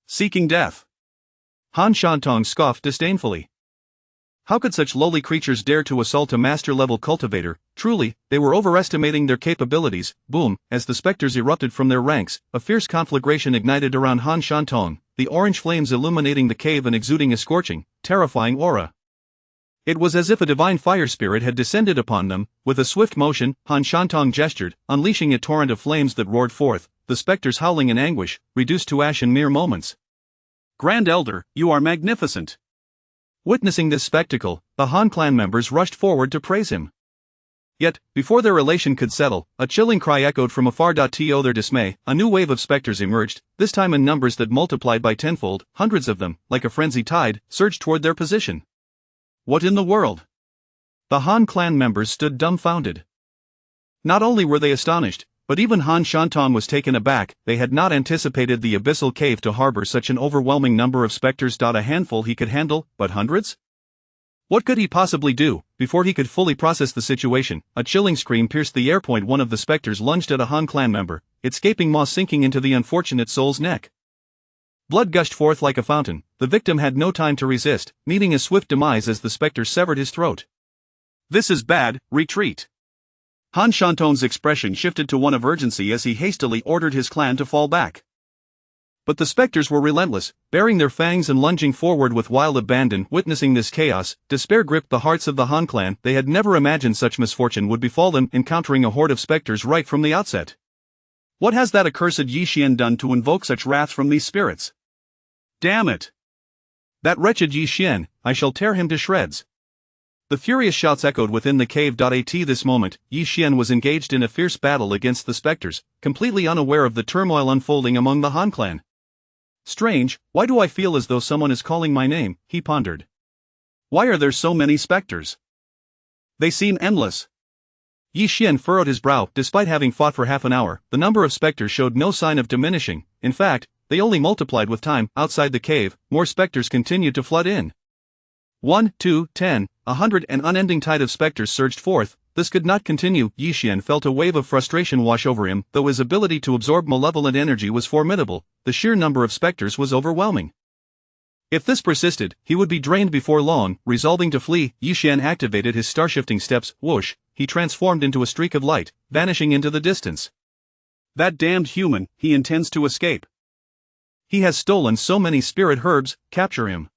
A: Seeking death. Han Shantung scoffed disdainfully. How could such lowly creatures dare to assault a master-level cultivator? Truly, they were overestimating their capabilities. Boom! As the specters erupted from their ranks, a fierce conflagration ignited around Han Shantung, the orange flames illuminating the cave and exuding a scorching, terrifying aura. It was as if a divine fire spirit had descended upon them. With a swift motion, Han Shantung gestured, unleashing a torrent of flames that roared forth, the specters howling in anguish, reduced to ash in mere moments. Grand Elder, you are magnificent! Witnessing this spectacle, the Han clan members rushed forward to praise him. Yet, before their elation could settle, a chilling cry echoed from afar. To their dismay, a new wave of specters emerged, this time in numbers that multiplied by tenfold. Hundreds of them, like a frenzied tide, surged toward their position. What in the world? The Han clan members stood dumbfounded. Not only were they astonished, but even Han Shantung was taken aback. They had not anticipated the abyssal cave to harbor such an overwhelming number of specters. A handful he could handle, but hundreds? What could he possibly do? Before he could fully process the situation, a chilling scream pierced the air. One of the specters lunged at a Han clan member, its gaping maw sinking into the unfortunate soul's neck. Blood gushed forth like a fountain. The victim had no time to resist, meeting a swift demise as the specter severed his throat. This is bad, retreat. Han Shantung's expression shifted to one of urgency as he hastily ordered his clan to fall back. But the specters were relentless, baring their fangs and lunging forward with wild abandon. Witnessing this chaos, despair gripped the hearts of the Han clan. They had never imagined such misfortune would befall them, encountering a horde of specters right from the outset. What has that accursed Yi Xian done to invoke such wrath from these spirits? Damn it! That wretched Yi Xian, I shall tear him to shreds. The furious shouts echoed within the cave. At this moment, Yi Xian was engaged in a fierce battle against the specters, completely unaware of the turmoil unfolding among the Han clan. Strange, why do I feel as though someone is calling my name? He pondered. Why are there so many specters? They seem endless. Yi Xian furrowed his brow. Despite having fought for half an hour, the number of specters showed no sign of diminishing. In fact, they only multiplied with time. Outside the cave, more specters continued to flood in. 1, 2, 10, 100. An unending tide of specters surged forth. This could not continue. Yi Xian felt a wave of frustration wash over him. Though his ability to absorb malevolent energy was formidable, the sheer number of specters was overwhelming. If this persisted, he would be drained before long. Resolving to flee, Yishan activated his star-shifting steps. Whoosh, he transformed into a streak of light, vanishing into the distance. That damned human, he intends to escape. He has stolen so many spirit herbs, capture him.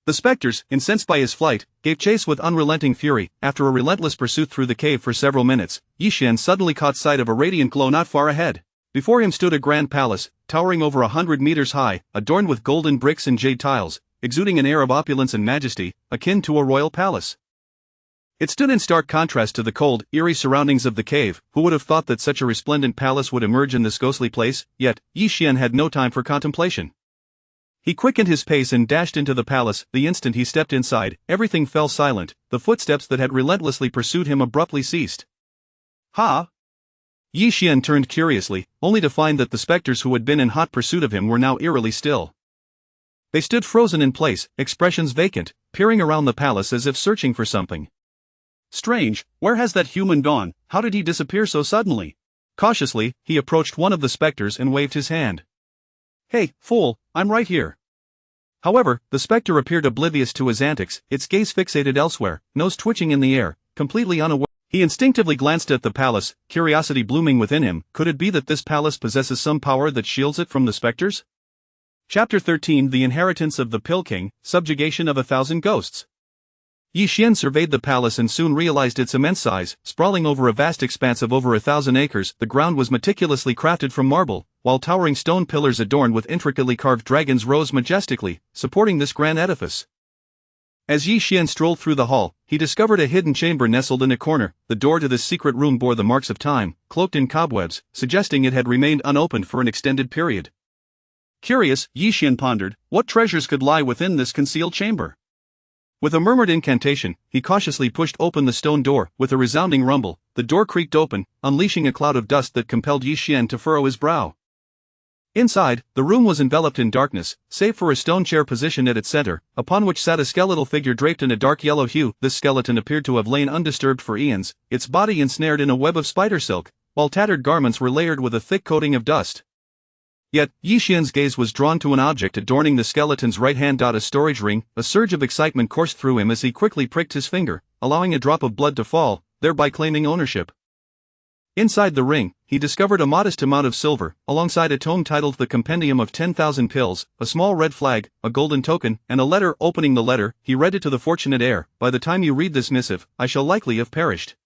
A: The specters, incensed by his flight, gave chase with unrelenting fury. After a relentless pursuit through the cave for several minutes, Yishan suddenly caught sight of a radiant glow not far ahead. Before him stood a grand palace, towering over 100 meters high, adorned with golden bricks and jade tiles, exuding an air of opulence and majesty, akin to a royal palace. It stood in stark contrast to the cold, eerie surroundings of the cave. Who would have thought that such a resplendent palace would emerge in this ghostly place? Yet, Yishan had no time for contemplation. He quickened his pace and dashed into the palace. The instant he stepped inside, everything fell silent. The footsteps that had relentlessly pursued him abruptly ceased. Ha! Yishan turned curiously, only to find that the specters who had been in hot pursuit of him were now eerily still. They stood frozen in place, expressions vacant, peering around the palace as if searching for something. Strange, where has that human gone? How did he disappear so suddenly? Cautiously, he approached one of the specters and waved his hand. Hey, fool, I'm right here. However, the specter appeared oblivious to his antics, its gaze fixated elsewhere, nose twitching in the air, completely unaware. He instinctively glanced at the palace, curiosity blooming within him. Could it be that this palace possesses some power that shields it from the specters? Chapter 13: The Inheritance of the Pill King, Subjugation of 1,000 Ghosts. Yishan surveyed the palace and soon realized its immense size. Sprawling over a vast expanse of over 1,000 acres, the ground was meticulously crafted from marble, while towering stone pillars adorned with intricately carved dragons rose majestically, supporting this grand edifice. As Yishan strolled through the hall, he discovered a hidden chamber nestled in a corner. The door to this secret room bore the marks of time, cloaked in cobwebs, suggesting it had remained unopened for an extended period. Curious, Yishan pondered, what treasures could lie within this concealed chamber? With a murmured incantation, he cautiously pushed open the stone door. With a resounding rumble, the door creaked open, unleashing a cloud of dust that compelled Yishan to furrow his brow. Inside, the room was enveloped in darkness, save for a stone chair positioned at its center, upon which sat a skeletal figure draped in a dark yellow hue. This skeleton appeared to have lain undisturbed for eons, its body ensnared in a web of spider silk, while tattered garments were layered with a thick coating of dust. Yet, Yishan's gaze was drawn to an object adorning the skeleton's right hand. A storage ring. A surge of excitement coursed through him as he quickly pricked his finger, allowing a drop of blood to fall, thereby claiming ownership. Inside the ring, he discovered a modest amount of silver, alongside a tome titled The Compendium of 10,000 Pills, a small red flag, a golden token, and a letter. Opening the letter, he read it to the fortunate heir. By the time you read this missive, I shall likely have perished.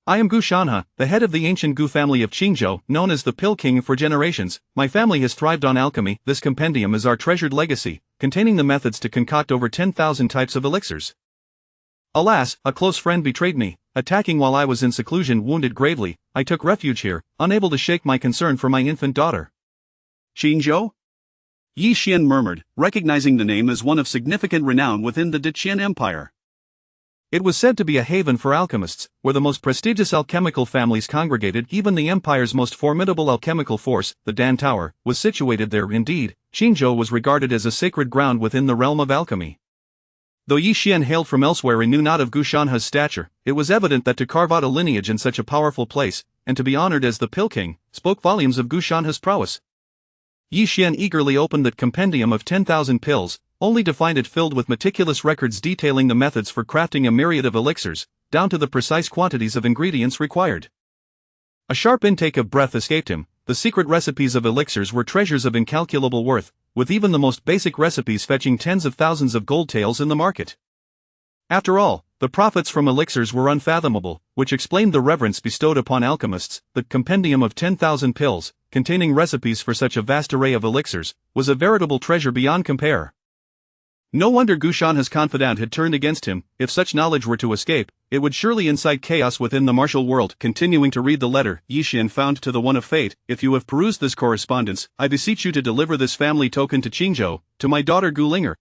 A: I am Gu Shanhe, the head of the ancient Gu family of Qingzhou, known as the Pill King for generations. My family has thrived on alchemy. This compendium is our treasured legacy, containing the methods to concoct over 10,000 types of elixirs. Alas, a close friend betrayed me, attacking while I was in seclusion. Wounded gravely, I took refuge here, unable to shake my concern for my infant daughter. Qingzhou? Yishan murmured, recognizing the name as one of significant renown within the Deqian Empire. It was said to be a haven for alchemists, where the most prestigious alchemical families congregated. Even the empire's most formidable alchemical force, the Dan Tower, was situated there. Indeed, Qingzhou was regarded as a sacred ground within the realm of alchemy. Though Yishan hailed from elsewhere and knew not of Gu Shanhe's stature, it was evident that to carve out a lineage in such a powerful place, and to be honored as the Pill King, spoke volumes of Gu Shanhe's prowess. Yishan eagerly opened that compendium of 10,000 pills, only to find it filled with meticulous records detailing the methods for crafting a myriad of elixirs, down to the precise quantities of ingredients required. A sharp intake of breath escaped him. The secret recipes of elixirs were treasures of incalculable worth, with even the most basic recipes fetching tens of thousands of gold taels in the market. After all, the profits from elixirs were unfathomable, which explained the reverence bestowed upon alchemists. The compendium of 10,000 pills, containing recipes for such a vast array of elixirs, was a veritable treasure beyond compare. No wonder Gu Shanhe's confidant had turned against him. If such knowledge were to escape, it would surely incite chaos within the martial world. Continuing to read the letter, Yishan found to the one of fate. If you have perused this correspondence, I beseech you to deliver this family token to Qingzhou, to my daughter Gu Linger.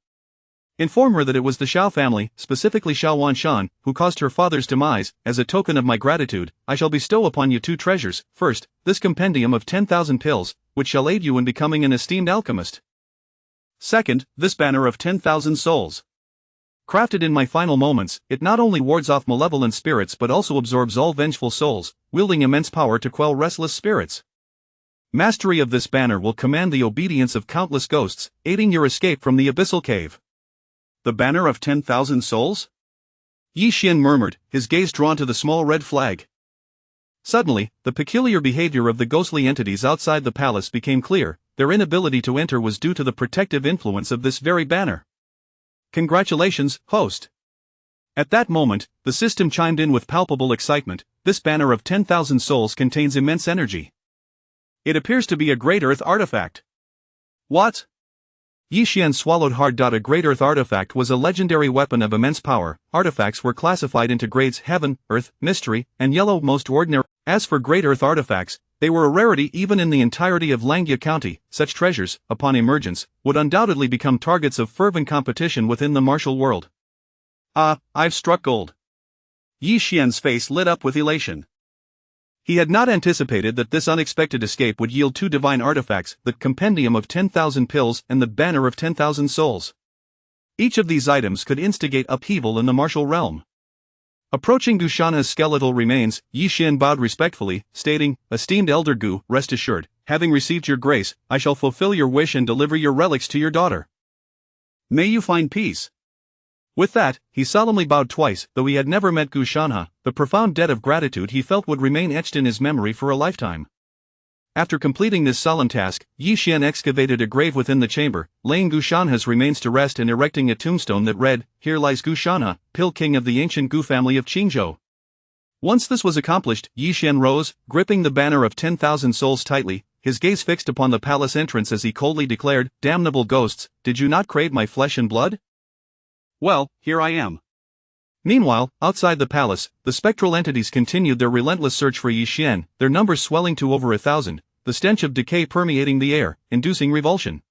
A: Inform her that it was the Xiao family, specifically Xiao Wanshan, who caused her father's demise. As a token of my gratitude, I shall bestow upon you two treasures. First, this compendium of 10,000 pills, which shall aid you in becoming an esteemed alchemist. Second, this banner of 10,000 souls. Crafted in my final moments, it not only wards off malevolent spirits but also absorbs all vengeful souls, wielding immense power to quell restless spirits. Mastery of this banner will command the obedience of countless ghosts, aiding your escape from the abyssal cave. The banner of 10,000 souls? Yi Xian murmured, his gaze drawn to the small red flag. Suddenly, the peculiar behavior of the ghostly entities outside the palace became clear. Their inability to enter was due to the protective influence of this very banner. Congratulations, host. At that moment, the system chimed in with palpable excitement. This banner of 10,000 souls contains immense energy. It appears to be a Great Earth artifact. What? Yi Xian swallowed hard. A Great Earth artifact was a legendary weapon of immense power. Artifacts were classified into grades Heaven, Earth, Mystery, and Yellow. Most ordinary. As for Great Earth artifacts, they were a rarity even in the entirety of Langia County. Such treasures, upon emergence, would undoubtedly become targets of fervent competition within the martial world. I've struck gold. Yi Xian's face lit up with elation. He had not anticipated that this unexpected escape would yield two divine artifacts, the Compendium of 10,000 Pills and the Banner of 10,000 Souls. Each of these items could instigate upheaval in the martial realm. Approaching Gushana's skeletal remains, Yi Xian bowed respectfully, stating, "Esteemed Elder Gu, rest assured, having received your grace, I shall fulfill your wish and deliver your relics to your daughter. May you find peace." With that, he solemnly bowed twice. Though he had never met Gushana, the profound debt of gratitude he felt would remain etched in his memory for a lifetime. After completing this solemn task, Yi Xian excavated a grave within the chamber, laying Gushana's remains to rest and erecting a tombstone that read, "Here lies Gushana, Pill King of the ancient Gu family of Qingzhou." Once this was accomplished, Yi Xian rose, gripping the banner of 10,000 souls tightly, his gaze fixed upon the palace entrance as he coldly declared, "Damnable ghosts, did you not crave my flesh and blood? Well, here I am." Meanwhile, outside the palace, the spectral entities continued their relentless search for Yi Xian, their numbers swelling to over 1,000, the stench of decay permeating the air, inducing revulsion.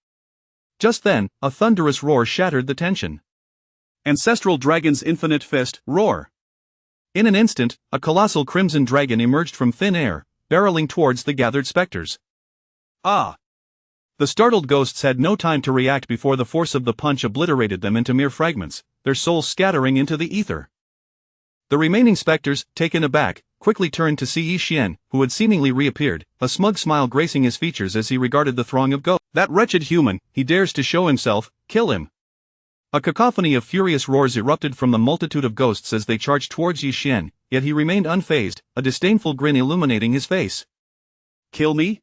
A: Just then, a thunderous roar shattered the tension. Ancestral Dragon's Infinite Fist, roar! In an instant, a colossal crimson dragon emerged from thin air, barreling towards the gathered specters. Ah! The startled ghosts had no time to react before the force of the punch obliterated them into mere fragments, their souls scattering into the ether. The remaining specters, taken aback, quickly turned to see Yi Xian, who had seemingly reappeared, a smug smile gracing his features as he regarded the throng of ghosts. "That wretched human, he dares to show himself, kill him!" A cacophony of furious roars erupted from the multitude of ghosts as they charged towards Yi Xian, yet he remained unfazed, a disdainful grin illuminating his face. "Kill me?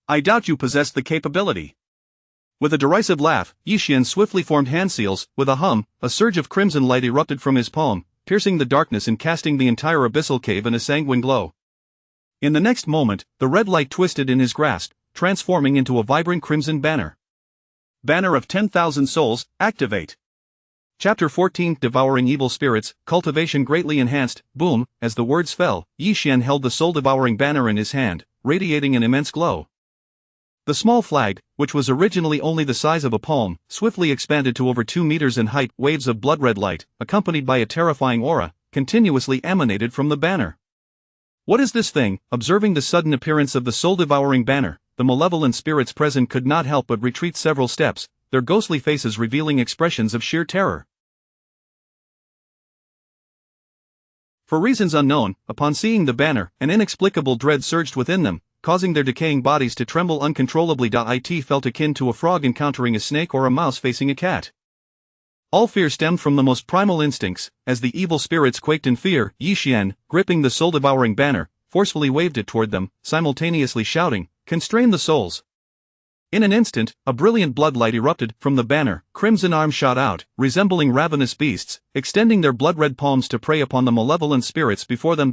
A: I doubt you possess the capability." With a derisive laugh, Yi Xian swiftly formed hand seals. With a hum, a surge of crimson light erupted from his palm, piercing the darkness and casting the entire abyssal cave in a sanguine glow. In the next moment, the red light twisted in his grasp, transforming into a vibrant crimson banner. Banner of 10,000 Souls, activate! Chapter 14, Devouring Evil Spirits, Cultivation greatly enhanced. Boom, as the words fell, Yi Xian held the soul-devouring banner in his hand, radiating an immense glow. The small flag, which was originally only the size of a palm, swiftly expanded to over 2 meters in height. Waves of blood-red light, accompanied by a terrifying aura, continuously emanated from the banner. What is this thing? Observing the sudden appearance of the soul-devouring banner, the malevolent spirits present could not help but retreat several steps, their ghostly faces revealing expressions of sheer terror. For reasons unknown, upon seeing the banner, an inexplicable dread surged within them, causing their decaying bodies to tremble uncontrollably. It felt akin to a frog encountering a snake or a mouse facing a cat. All fear stemmed from the most primal instincts. As the evil spirits quaked in fear, Yi Xian, gripping the soul-devouring banner, forcefully waved it toward them, simultaneously shouting, "Constrain the souls!" In an instant, a brilliant bloodlight erupted from the banner. Crimson arms shot out, resembling ravenous beasts, extending their blood-red palms to prey upon the malevolent spirits before them.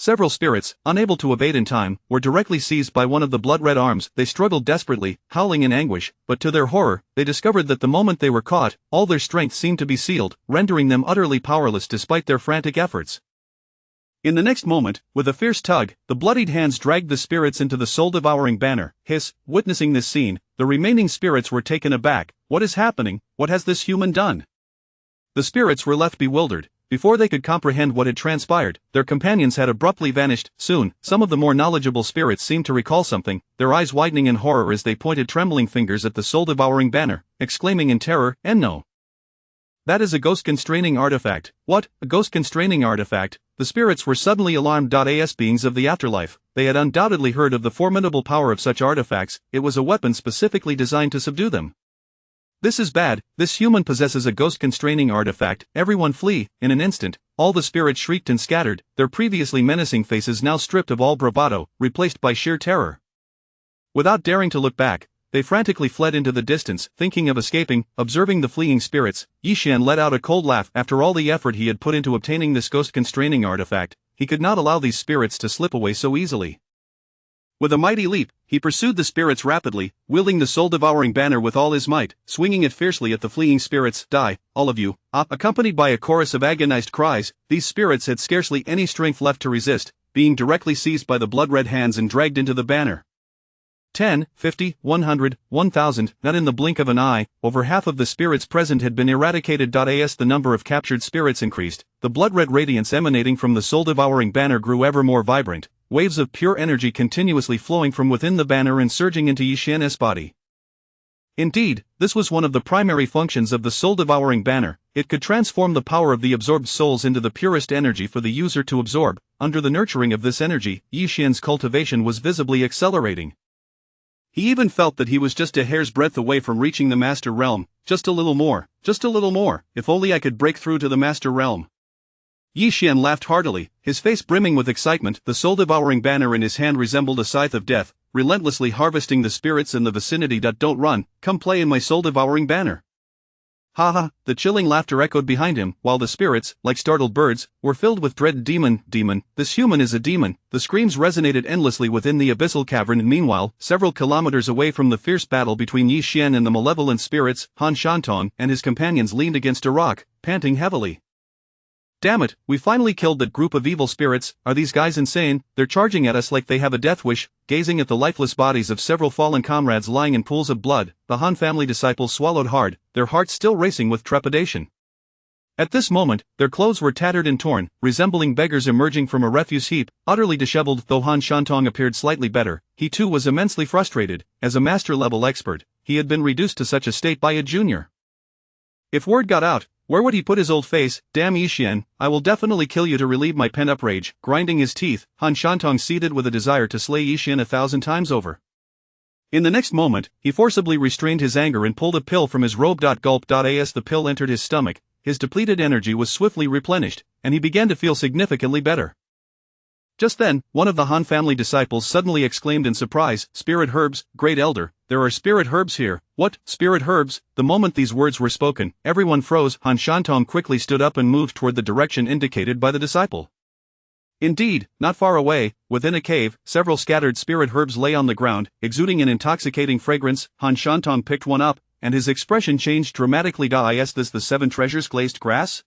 A: Several spirits, unable to evade in time, were directly seized by one of the blood-red arms. They struggled desperately, howling in anguish, but to their horror, they discovered that the moment they were caught, all their strength seemed to be sealed, rendering them utterly powerless despite their frantic efforts. In the next moment, with a fierce tug, the bloodied hands dragged the spirits into the soul-devouring banner. Witnessing this scene, the remaining spirits were taken aback. What is happening? What has this human done? The spirits were left bewildered. Before they could comprehend what had transpired, their companions had abruptly vanished. Soon, some of the more knowledgeable spirits seemed to recall something, their eyes widening in horror as they pointed trembling fingers at the soul-devouring banner, exclaiming in terror, "Enno! That is a ghost-constraining artifact." "What? A ghost-constraining artifact?" The spirits were suddenly alarmed. As beings of the afterlife, they had undoubtedly heard of the formidable power of such artifacts. It was a weapon specifically designed to subdue them. This is bad, this human possesses a ghost-constraining artifact. Everyone flee. In an instant, all the spirits shrieked and scattered, their previously menacing faces now stripped of all bravado, replaced by sheer terror. Without daring to look back, they frantically fled into the distance, thinking of escaping. Observing the fleeing spirits, Yi Xian let out a cold laugh. After all the effort he had put into obtaining this ghost-constraining artifact, he could not allow these spirits to slip away so easily. With a mighty leap, he pursued the spirits rapidly, wielding the soul-devouring banner with all his might, swinging it fiercely at the fleeing spirits. Die, all of you! Accompanied by a chorus of agonized cries, these spirits had scarcely any strength left to resist, being directly seized by the blood-red hands and dragged into the banner. 10, 50, 100, 1,000, not in the blink of an eye, over half of the spirits present had been eradicated. As the number of captured spirits increased, the blood-red radiance emanating from the soul-devouring banner grew ever more vibrant, waves of pure energy continuously flowing from within the banner and surging into Yi Xian's body. Indeed, this was one of the primary functions of the soul-devouring banner. It could transform the power of the absorbed souls into the purest energy for the user to absorb. Under the nurturing of this energy, Yi Xian's cultivation was visibly accelerating. He even felt that he was just a hair's breadth away from reaching the Master Realm. Just a little more, if only I could break through to the Master Realm. Yi Xian laughed heartily, his face brimming with excitement. The soul-devouring banner in his hand resembled a scythe of death, relentlessly harvesting the spirits in the vicinity. Don't run, come play in my soul-devouring banner. Ha ha, the chilling laughter echoed behind him, while the spirits, like startled birds, were filled with dread. Demon, this human is a demon. The screams resonated endlessly within the abyssal cavern. Meanwhile, several kilometers away from the fierce battle between Yi Xian and the malevolent spirits, Han Shantong and his companions leaned against a rock, panting heavily. Damn it, we finally killed that group of evil spirits. Are these guys insane? They're charging at us like they have a death wish. Gazing at the lifeless bodies of several fallen comrades lying in pools of blood, the Han family disciples swallowed hard, their hearts still racing with trepidation. At this moment, their clothes were tattered and torn, resembling beggars emerging from a refuse heap, utterly disheveled. Though Han Shantong appeared slightly better, he too was immensely frustrated. As a master-level expert, he had been reduced to such a state by a junior. If word got out, where would he put his old face? Damn Yi Xian, I will definitely kill you to relieve my pent-up rage. Grinding his teeth, Han Shantong seethed with a desire to slay Yi Xian 1,000 times over. In the next moment, he forcibly restrained his anger and pulled a pill from his robe. Gulp. As the pill entered his stomach, his depleted energy was swiftly replenished, and he began to feel significantly better. Just then, one of the Han family disciples suddenly exclaimed in surprise, "Spirit herbs, Great Elder, there are spirit herbs here." What, spirit herbs? The moment these words were spoken, everyone froze. Han Shantong quickly stood up and moved toward the direction indicated by the disciple. Indeed, not far away, within a cave, several scattered spirit herbs lay on the ground, exuding an intoxicating fragrance. Han Shantong picked one up, and his expression changed dramatically. Is this the 7 treasures glazed grass?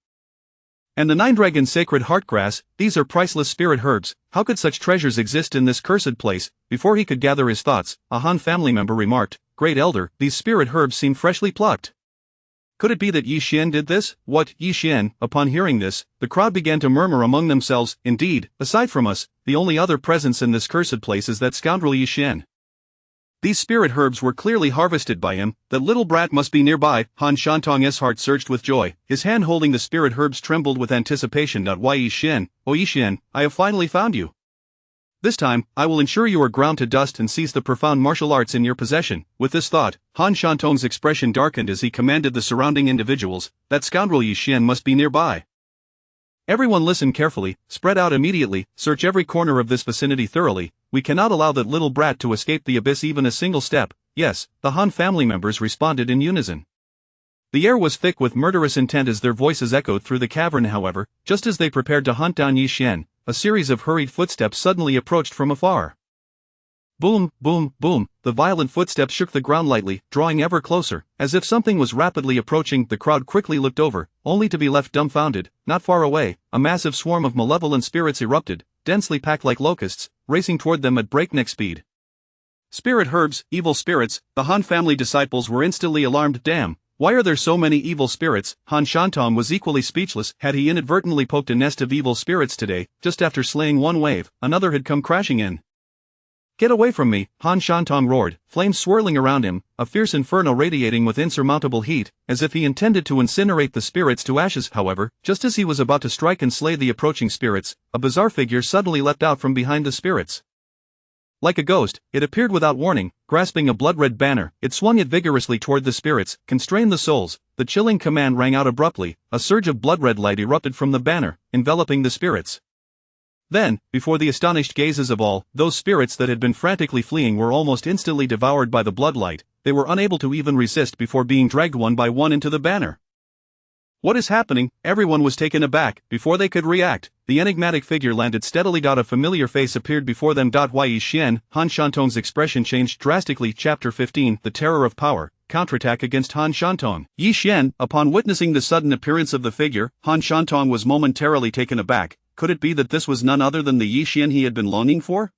A: And the 9 dragons sacred heart grass? These are priceless spirit herbs. How could such treasures exist in this cursed place? Before he could gather his thoughts, a Han family member remarked, "Great Elder, these spirit herbs seem freshly plucked. Could it be that Yi Xian did this?" What, Yi Xian? Upon hearing this, the crowd began to murmur among themselves. Indeed, aside from us, the only other presence in this cursed place is that scoundrel Yi Xian. These spirit herbs were clearly harvested by him. That little brat must be nearby. Han Shantong's heart surged with joy. His hand holding the spirit herbs trembled with anticipation. Why, Yi Xian, oh Yi Xian, I have finally found you. This time, I will ensure you are ground to dust and seize the profound martial arts in your possession. With this thought, Han Shantong's expression darkened as he commanded the surrounding individuals, that scoundrel Yi Xian must be nearby. Everyone listen carefully, spread out immediately, search every corner of this vicinity thoroughly. We cannot allow that little brat to escape the abyss even a single step. Yes, the Han family members responded in unison. The air was thick with murderous intent as their voices echoed through the cavern. However, just as they prepared to hunt down Yi Xian, a series of hurried footsteps suddenly approached from afar. Boom, boom, boom, the violent footsteps shook the ground lightly, drawing ever closer, as if something was rapidly approaching. The crowd quickly looked over, only to be left dumbfounded. Not far away, a massive swarm of malevolent spirits erupted, densely packed like locusts, racing toward them at breakneck speed. Spirit herbs, evil spirits, the Han family disciples were instantly alarmed. Damn, why are there so many evil spirits? Han Shantong was equally speechless. Had he inadvertently poked a nest of evil spirits today? Just after slaying one wave, another had come crashing in. Get away from me, Han Shantong roared, flames swirling around him, a fierce inferno radiating with insurmountable heat, as if he intended to incinerate the spirits to ashes. However, just as he was about to strike and slay the approaching spirits, a bizarre figure suddenly leapt out from behind the spirits. Like a ghost, it appeared without warning, grasping a blood-red banner. It swung it vigorously toward the spirits, constrained the souls. The chilling command rang out abruptly, a surge of blood-red light erupted from the banner, enveloping the spirits. Then, before the astonished gazes of all, those spirits that had been frantically fleeing were almost instantly devoured by the bloodlight. They were unable to even resist before being dragged one by one into the banner. What is happening? Everyone was taken aback. Before they could react, the enigmatic figure landed steadily. A familiar face appeared before them. Yi Xian, Han Shantong's expression changed drastically. Chapter 15, The Terror of Power, Counterattack against Han Shantong. Yi Xian, upon witnessing the sudden appearance of the figure, Han Shantong was momentarily taken aback. Could it be that this was none other than the Yi Xian he had been longing for?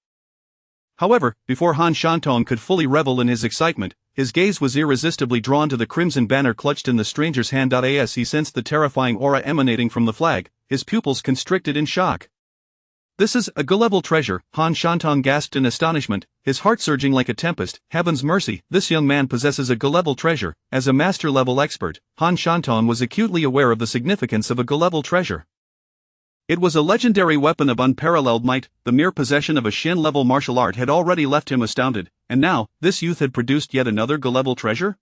A: However, before Han Shantong could fully revel in his excitement, his gaze was irresistibly drawn to the crimson banner clutched in the stranger's hand. As he sensed the terrifying aura emanating from the flag, his pupils constricted in shock. This is a G-level treasure, Han Shantong gasped in astonishment, his heart surging like a tempest. Heaven's mercy, this young man possesses a G-level treasure. As a master-level expert, Han Shantong was acutely aware of the significance of a G-level treasure. It was a legendary weapon of unparalleled might. The mere possession of a Shen-level martial art had already left him astounded, and now, this youth had produced yet another G-level treasure?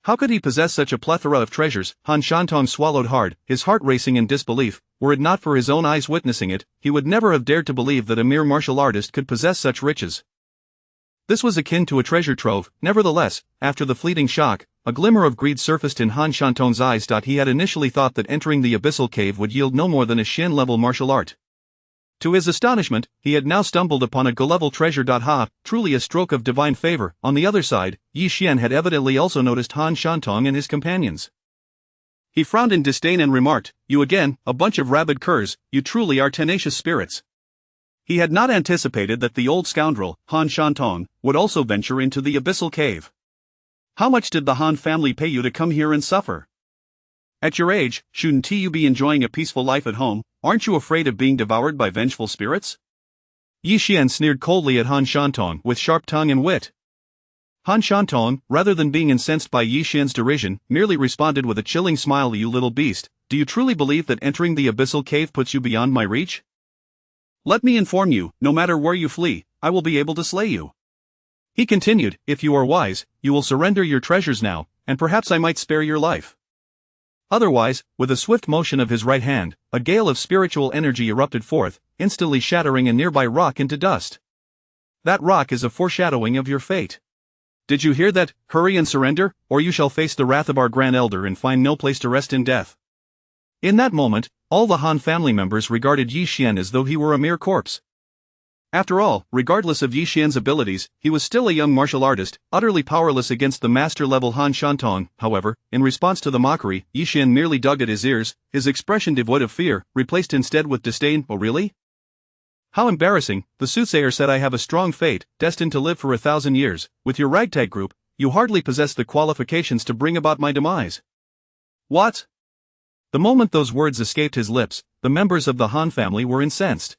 A: How could he possess such a plethora of treasures? Han Shantong swallowed hard, his heart racing in disbelief. Were it not for his own eyes witnessing it, he would never have dared to believe that a mere martial artist could possess such riches. This was akin to a treasure trove. Nevertheless, after the fleeting shock, a glimmer of greed surfaced in Han Shantong's eyes. He had initially thought that entering the abyssal cave would yield no more than a Shen-level martial art. To his astonishment, he had now stumbled upon a G-level treasure. Ha, truly a stroke of divine favor. On the other side, Yi Xian had evidently also noticed Han Shantong and his companions. He frowned in disdain and remarked, "You again, a bunch of rabid curs, you truly are tenacious spirits." He had not anticipated that the old scoundrel, Han Shantong, would also venture into the abyssal cave. How much did the Han family pay you to come here and suffer? At your age, shouldn't you be enjoying a peaceful life at home? Aren't you afraid of being devoured by vengeful spirits? Yi Xian sneered coldly at Han Shantong with sharp tongue and wit. Han Shantong, rather than being incensed by Yi Xian's derision, merely responded with a chilling smile. "You little beast, do you truly believe that entering the abyssal cave puts you beyond my reach? Let me inform you, no matter where you flee, I will be able to slay you." He continued, "If you are wise, you will surrender your treasures now, and perhaps I might spare your life. Otherwise," with a swift motion of his right hand, a gale of spiritual energy erupted forth, instantly shattering a nearby rock into dust. "That rock is a foreshadowing of your fate. Did you hear that? Hurry and surrender, or you shall face the wrath of our Grand Elder and find no place to rest in death." In that moment, all the Han family members regarded Yi Xian as though he were a mere corpse. After all, regardless of Yi Xian's abilities, he was still a young martial artist, utterly powerless against the master-level Han Shantong. However, in response to the mockery, Yi Xian merely dug at his ears, his expression devoid of fear, replaced instead with disdain. "Oh really? How embarrassing. The soothsayer said I have a strong fate, destined to live for 1,000 years. With your ragtag group, you hardly possess the qualifications to bring about my demise." "What?" The moment those words escaped his lips, the members of the Han family were incensed.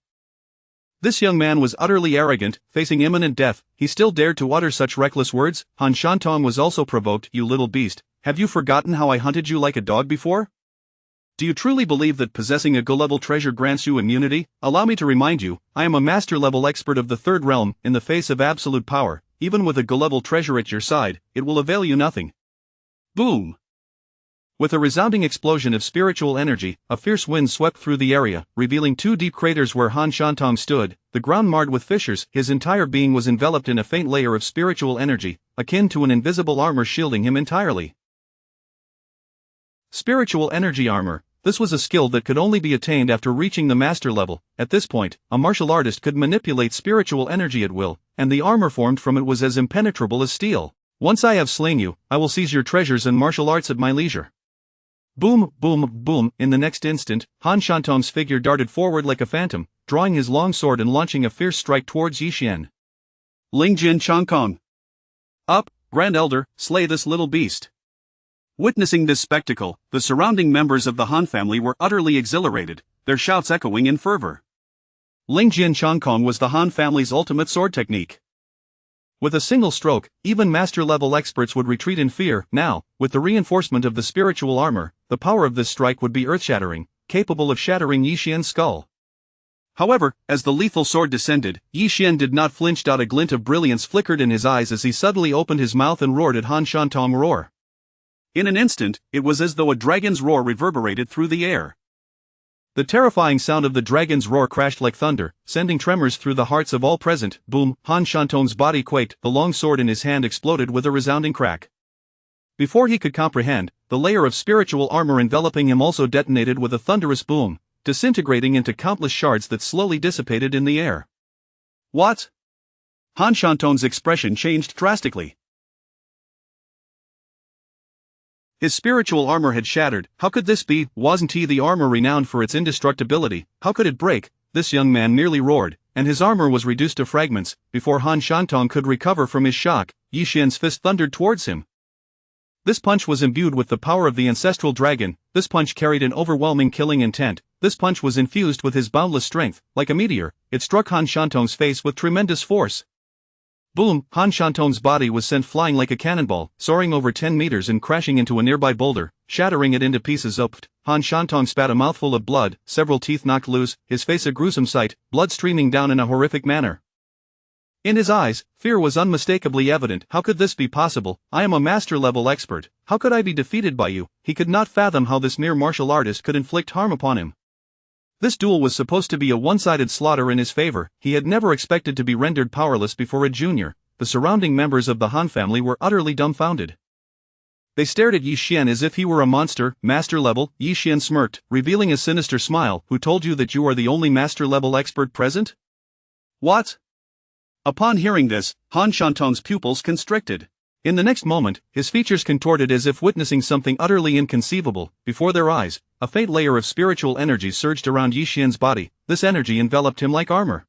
A: This young man was utterly arrogant, facing imminent death. He still dared to utter such reckless words. Han Shantong was also provoked. "You little beast, have you forgotten how I hunted you like a dog before? Do you truly believe that possessing a G-level treasure grants you immunity? Allow me to remind you, I am a master-level expert of the Third Realm. In the face of absolute power, even with a G-level treasure at your side, it will avail you nothing." Boom! With a resounding explosion of spiritual energy, a fierce wind swept through the area, revealing two deep craters where Han Shantong stood, the ground marred with fissures. His entire being was enveloped in a faint layer of spiritual energy, akin to an invisible armor shielding him entirely. Spiritual energy armor. This was a skill that could only be attained after reaching the master level. At this point, a martial artist could manipulate spiritual energy at will, and the armor formed from it was as impenetrable as steel. "Once I have slain you, I will seize your treasures and martial arts at my leisure." Boom, boom, boom. In the next instant, Han Shantong's figure darted forward like a phantom, drawing his long sword and launching a fierce strike towards Yi Xian. "Lingjin Changkong! Up, Grand Elder, slay this little beast!" Witnessing this spectacle, the surrounding members of the Han family were utterly exhilarated, their shouts echoing in fervor. Lingjin Changkong was the Han family's ultimate sword technique. With a single stroke, even master-level experts would retreat in fear. Now, with the reinforcement of the spiritual armor, the power of this strike would be earth-shattering, capable of shattering Yi Xian's skull. However, as the lethal sword descended, Yi Xian did not flinch. A glint of brilliance flickered in his eyes as he suddenly opened his mouth and roared at Han Shantong's roar. In an instant, it was as though a dragon's roar reverberated through the air. The terrifying sound of the dragon's roar crashed like thunder, sending tremors through the hearts of all present. Boom! Han Shantong's body quaked, the long sword in his hand exploded with a resounding crack. Before he could comprehend, the layer of spiritual armor enveloping him also detonated with a thunderous boom, disintegrating into countless shards that slowly dissipated in the air. What? Han Shantong's expression changed drastically. His spiritual armor had shattered. How could this be? Wasn't he the armor renowned for its indestructibility? How could it break? This young man merely roared, and his armor was reduced to fragments. Before Han Shantong could recover from his shock, Yi Xian's fist thundered towards him. This punch was imbued with the power of the ancestral dragon. This punch carried an overwhelming killing intent. This punch was infused with his boundless strength. Like a meteor, it struck Han Shantong's face with tremendous force. Boom! Han Shantong's body was sent flying like a cannonball, soaring over 10 meters and crashing into a nearby boulder, shattering it into pieces. Han Shantong spat a mouthful of blood, several teeth knocked loose, his face a gruesome sight, blood streaming down in a horrific manner. In his eyes, fear was unmistakably evident. How could this be possible? I am a master-level expert. How could I be defeated by you? He could not fathom how this mere martial artist could inflict harm upon him. This duel was supposed to be a one-sided slaughter in his favor. He had never expected to be rendered powerless before a junior. The surrounding members of the Han family were utterly dumbfounded. They stared at Yi Xian as if he were a monster. Master level? Yi Xian smirked, revealing a sinister smile. Who told you that you are the only master-level expert present? What? Upon hearing this, Han Shantong's pupils constricted. In the next moment, his features contorted as if witnessing something utterly inconceivable. Before their eyes, a faint layer of spiritual energy surged around Yi Xian's body. This energy enveloped him like armor.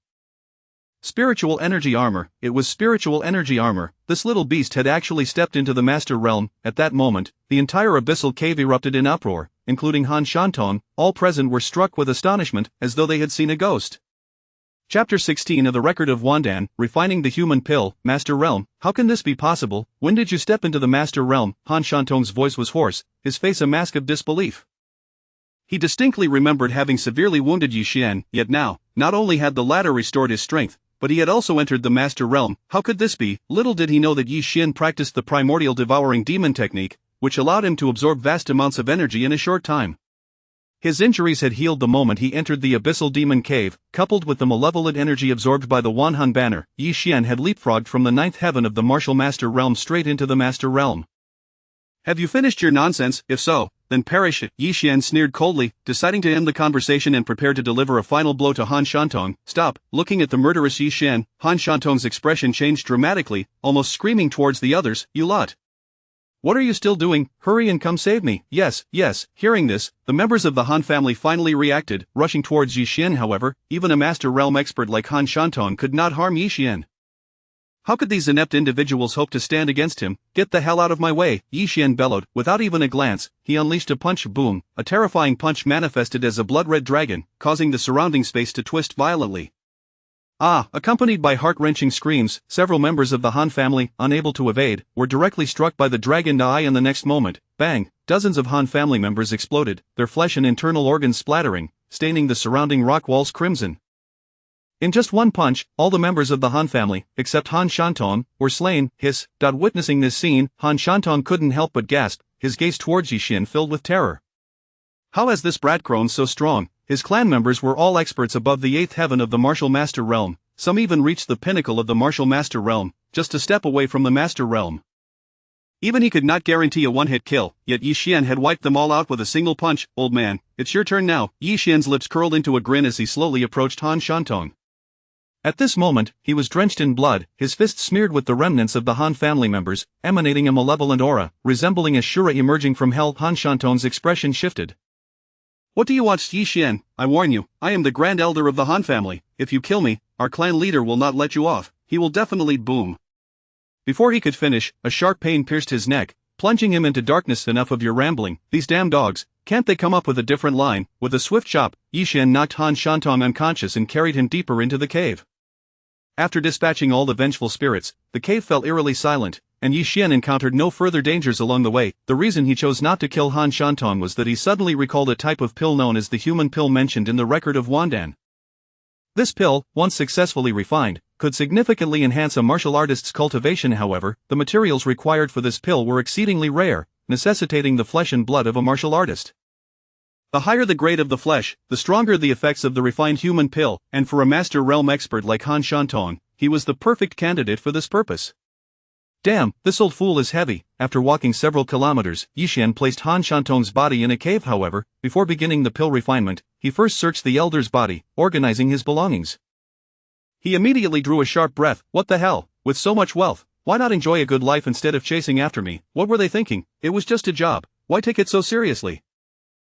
A: Spiritual energy armor. It was spiritual energy armor. This little beast had actually stepped into the master realm. At that moment, the entire abyssal cave erupted in uproar, including Han Shantong. All present were struck with astonishment, as though they had seen a ghost. Chapter 16 of the Record of Wandan, Refining the Human Pill, Master Realm. How can this be possible? When did you step into the Master Realm? Han Shantong's voice was hoarse, his face a mask of disbelief. He distinctly remembered having severely wounded Yi Xian, yet now, not only had the latter restored his strength, but he had also entered the Master Realm. How could this be? Little did he know that Yi Xian practiced the primordial devouring demon technique, which allowed him to absorb vast amounts of energy in a short time. His injuries had healed the moment he entered the abyssal demon cave. Coupled with the malevolent energy absorbed by the Wanhan banner, Yi Xian had leapfrogged from the 9th heaven of the martial master realm straight into the master realm. Have you finished your nonsense? If so, then perish. Yi Xian sneered coldly, deciding to end the conversation and prepare to deliver a final blow to Han Shantong. Stop! Looking at the murderous Yi Xian, Han Shantong's expression changed dramatically, almost screaming towards the others, "You lot! What are you still doing? Hurry and come save me." Yes, yes. Hearing this, the members of the Han family finally reacted, rushing towards Yi Xian. However, even a master realm expert like Han Shantong could not harm Yi Xian. How could these inept individuals hope to stand against him? Get the hell out of my way, Yi Xian bellowed. Without even a glance, he unleashed a punch. Boom! A terrifying punch manifested as a blood-red dragon, causing the surrounding space to twist violently. Accompanied by heart-wrenching screams, several members of the Han family, unable to evade, were directly struck by the dragon eye. In the next moment, bang, dozens of Han family members exploded, their flesh and internal organs splattering, staining the surrounding rock walls crimson. In just one punch, all the members of the Han family, except Han Shantong, were slain. Witnessing this scene, Han Shantong couldn't help but gasp, his gaze towards Yi Xian filled with terror. How has this brat grown so strong? His clan members were all experts above the 8th heaven of the martial master realm. Some even reached the pinnacle of the martial master realm, just a step away from the master realm. Even he could not guarantee a one-hit kill, yet Yi Xian had wiped them all out with a single punch. Old man, it's your turn now. Yi Xian's lips curled into a grin as he slowly approached Han Shantong. At this moment, he was drenched in blood, his fists smeared with the remnants of the Han family members, emanating a malevolent aura, resembling a Shura emerging from hell. Han Shantong's expression shifted. What do you want, Yi Xian? I warn you, I am the Grand Elder of the Han family. If you kill me, our clan leader will not let you off. He will definitely boom. Before he could finish, a sharp pain pierced his neck, plunging him into darkness. Enough of your rambling, these damn dogs, can't they come up with a different line? With a swift chop, Yi Xian knocked Han Shantong unconscious and carried him deeper into the cave. After dispatching all the vengeful spirits, the cave fell eerily silent, and Yi Xian encountered no further dangers along the way. The reason he chose not to kill Han Shantung was that he suddenly recalled a type of pill known as the human pill mentioned in the record of Wandan. This pill, once successfully refined, could significantly enhance a martial artist's cultivation. However, the materials required for this pill were exceedingly rare, necessitating the flesh and blood of a martial artist. The higher the grade of the flesh, the stronger the effects of the refined human pill, and for a master realm expert like Han Shantung, he was the perfect candidate for this purpose. Damn, this old fool is heavy. After walking several kilometers, Yi Xian placed Han Shantong's body in a cave. However, before beginning the pill refinement, he first searched the elder's body, organizing his belongings. He immediately drew a sharp breath. What the hell? With so much wealth, why not enjoy a good life instead of chasing after me? What were they thinking? It was just a job. Why take it so seriously?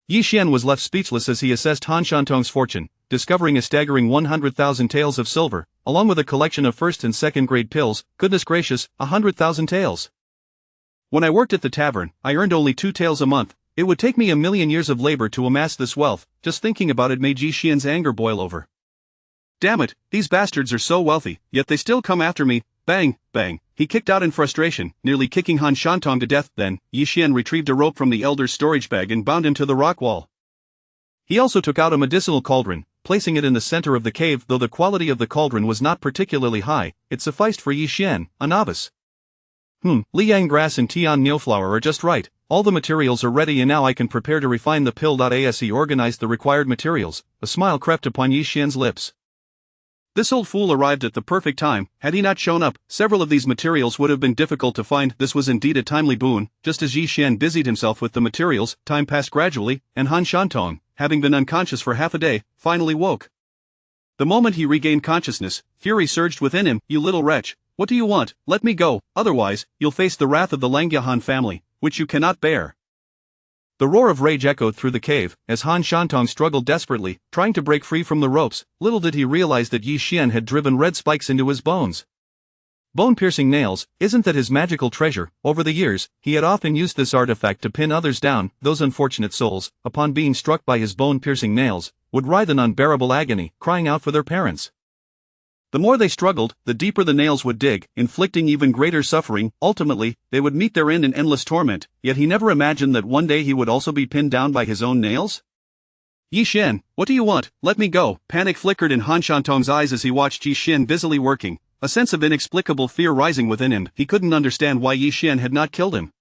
A: Yi Xian was left speechless as he assessed Han Shantong's fortune, discovering a staggering 100,000 taels of silver, along with a collection of first and second grade pills. Goodness gracious, 100,000 taels. When I worked at the tavern, I earned only 2 taels a month. It would take me a million years of labor to amass this wealth. Just thinking about it made Yi Xian's anger boil over. Damn it, these bastards are so wealthy, yet they still come after me. Bang, bang. He kicked out in frustration, nearly kicking Han Shantung to death. Then, Yi Xian retrieved a rope from the elder's storage bag and bound him to the rock wall. He also took out a medicinal cauldron, placing it in the center of the cave. Though the quality of the cauldron was not particularly high, it sufficed for Yi Xian, a novice. Liang grass and Tian neoflower are just right. All the materials are ready and now I can prepare to refine the pill. As he organized the required materials, a smile crept upon Yi Xian's lips. This old fool arrived at the perfect time. Had he not shown up, several of these materials would have been difficult to find. This was indeed a timely boon. Just as Yi Xian busied himself with the materials, time passed gradually, and Han Shantung, having been unconscious for half a day, finally woke. The moment he regained consciousness, fury surged within him. You little wretch, what do you want? Let me go, otherwise, you'll face the wrath of the Langyahan family, which you cannot bear. The roar of rage echoed through the cave, as Han Shantung struggled desperately, trying to break free from the ropes. Little did he realize that Yi Xian had driven red spikes into his bones. Bone-piercing nails, isn't that his magical treasure? Over the years, he had often used this artifact to pin others down. Those unfortunate souls, upon being struck by his bone-piercing nails, would writhe in unbearable agony, crying out for their parents. The more they struggled, the deeper the nails would dig, inflicting even greater suffering. Ultimately, they would meet their end in endless torment, yet he never imagined that one day he would also be pinned down by his own nails. Yi Xian, what do you want? Let me go. Panic flickered in Han Shantong's eyes as he watched Yi Xian busily working, a sense of inexplicable fear rising within him. He couldn't understand why Yi Xian had not killed him.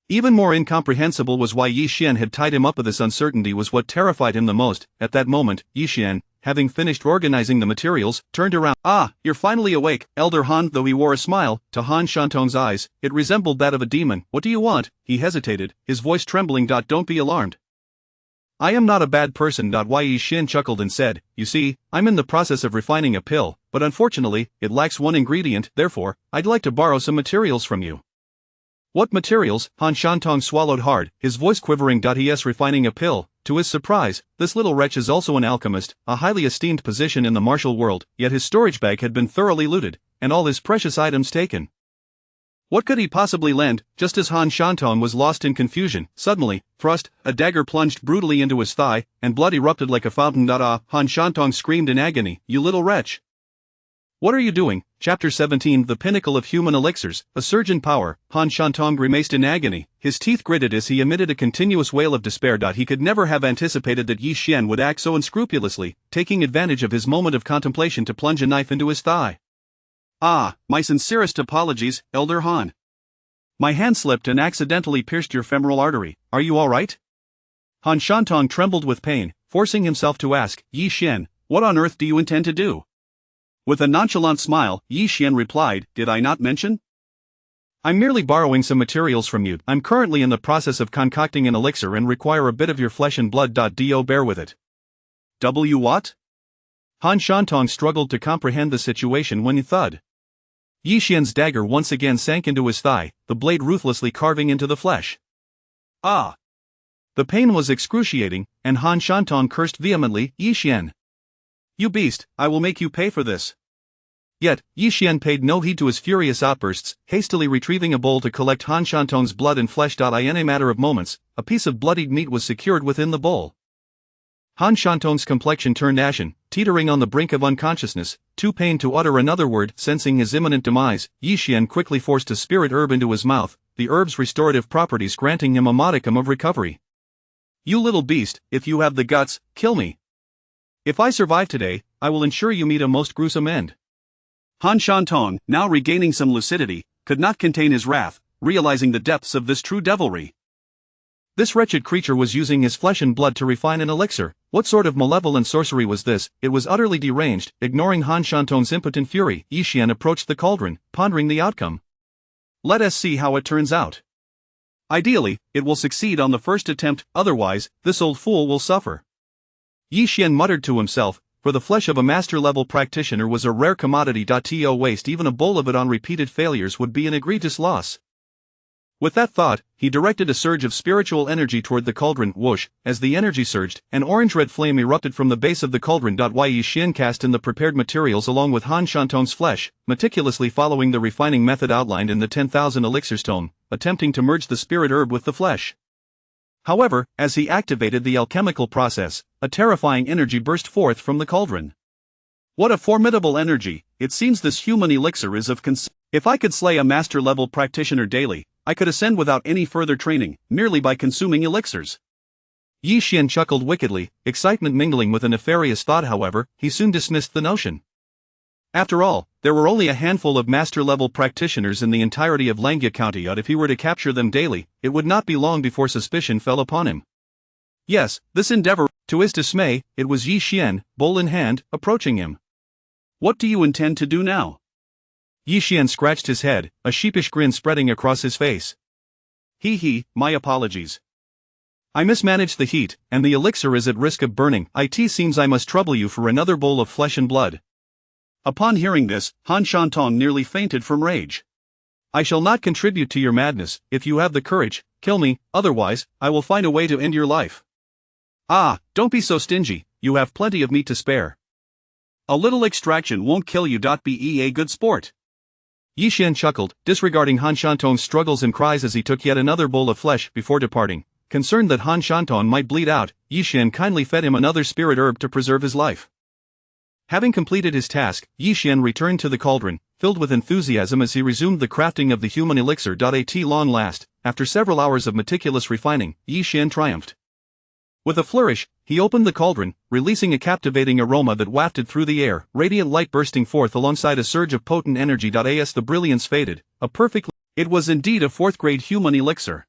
A: Even more incomprehensible was why Yi Xian had tied him up. This uncertainty was what terrified him the most. At that moment, Yi Xian, having finished organizing the materials, turned around. Ah, you're finally awake, Elder Han. Though he wore a smile, to Han Shantong's eyes, it resembled that of a demon. What do you want? He hesitated, his voice trembling. Don't be alarmed. I am not a bad person. Yi Xian chuckled and said, you see, I'm in the process of refining a pill, but unfortunately, it lacks one ingredient. Therefore, I'd like to borrow some materials from you. What materials? Han Shantung swallowed hard, his voice quivering. He's refining a pill. To his surprise, this little wretch is also an alchemist, a highly esteemed position in the martial world, yet his storage bag had been thoroughly looted, and all his precious items taken. What could he possibly lend? Just as Han Shantung was lost in confusion, suddenly, thrust, a dagger plunged brutally into his thigh, and blood erupted like a fountain. Han Shantung screamed in agony, you little wretch! What are you doing? Chapter 17 The Pinnacle of Human Elixirs, a Surge in Power. Han Shantung grimaced in agony, his teeth gritted as he emitted a continuous wail of despair. He could never have anticipated that Yi Xian would act so unscrupulously, taking advantage of his moment of contemplation to plunge a knife into his thigh. Ah, my sincerest apologies, Elder Han. My hand slipped and accidentally pierced your femoral artery. Are you all right? Han Shantung trembled with pain, forcing himself to ask, Yi Xian, what on earth do you intend to do? With a nonchalant smile, Yi Xian replied, did I not mention? I'm merely borrowing some materials from you. I'm currently in the process of concocting an elixir and require a bit of your flesh and blood. Do bear with it. What? Han Shantung struggled to comprehend the situation when thud. Yi Xian's dagger once again sank into his thigh, the blade ruthlessly carving into the flesh. Ah! The pain was excruciating, and Han Shantung cursed vehemently, Yi Xian. You beast, I will make you pay for this. Yet, Yi Xian paid no heed to his furious outbursts, hastily retrieving a bowl to collect Han Shantung's blood and flesh. In a matter of moments, a piece of bloodied meat was secured within the bowl. Han Shantung's complexion turned ashen, teetering on the brink of unconsciousness, too pained to utter another word. Sensing his imminent demise, Yi Xian quickly forced a spirit herb into his mouth, the herb's restorative properties granting him a modicum of recovery. "You little beast, if you have the guts, kill me. If I survive today, I will ensure you meet a most gruesome end." Han Shantung, now regaining some lucidity, could not contain his wrath, realizing the depths of this true devilry. This wretched creature was using his flesh and blood to refine an elixir. What sort of malevolent sorcery was this? It was utterly deranged. Ignoring Han Shantong's impotent fury, Yi Xian approached the cauldron, pondering the outcome. Let us see how it turns out. Ideally, it will succeed on the first attempt, otherwise, this old fool will suffer. Yi Xian muttered to himself, for the flesh of a master-level practitioner was a rare commodity. To waste even a bowl of it on repeated failures would be an egregious loss. With that thought, he directed a surge of spiritual energy toward the cauldron. Whoosh! As the energy surged, an orange-red flame erupted from the base of the cauldron. Yi Xian cast in the prepared materials along with Han Shantong's flesh, meticulously following the refining method outlined in the 10,000 elixirs tome, attempting to merge the spirit herb with the flesh. However, as he activated the alchemical process, a terrifying energy burst forth from the cauldron. What a formidable energy! It seems this human elixir is of If I could slay a master-level practitioner daily, I could ascend without any further training, merely by consuming elixirs. Yi Xian chuckled wickedly, excitement mingling with a nefarious thought. However, he soon dismissed the notion. After all, there were only a handful of master-level practitioners in the entirety of Langya County. If he were to capture them daily, it would not be long before suspicion fell upon him. Yes, this endeavor. To his dismay, it was Yi Xian, bowl in hand, approaching him. What do you intend to do now? Yi Xian scratched his head, a sheepish grin spreading across his face. My apologies. I mismanaged the heat, and the elixir is at risk of burning. It seems I must trouble you for another bowl of flesh and blood. Upon hearing this, Han Shantong nearly fainted from rage. I shall not contribute to your madness. If you have the courage, kill me, otherwise, I will find a way to end your life. Ah, don't be so stingy, you have plenty of meat to spare. A little extraction won't kill you. Be a good sport. Yi Xian chuckled, disregarding Han Shantong's struggles and cries as he took yet another bowl of flesh before departing. Concerned that Han Shantong might bleed out, Yi Xian kindly fed him another spirit herb to preserve his life. Having completed his task, Yi Xian returned to the cauldron, filled with enthusiasm as he resumed the crafting of the human elixir. At long last, after several hours of meticulous refining, Yi Xian triumphed. With a flourish, he opened the cauldron, releasing a captivating aroma that wafted through the air, radiant light bursting forth alongside a surge of potent energy. As the brilliance faded, it was indeed a fourth-grade human elixir.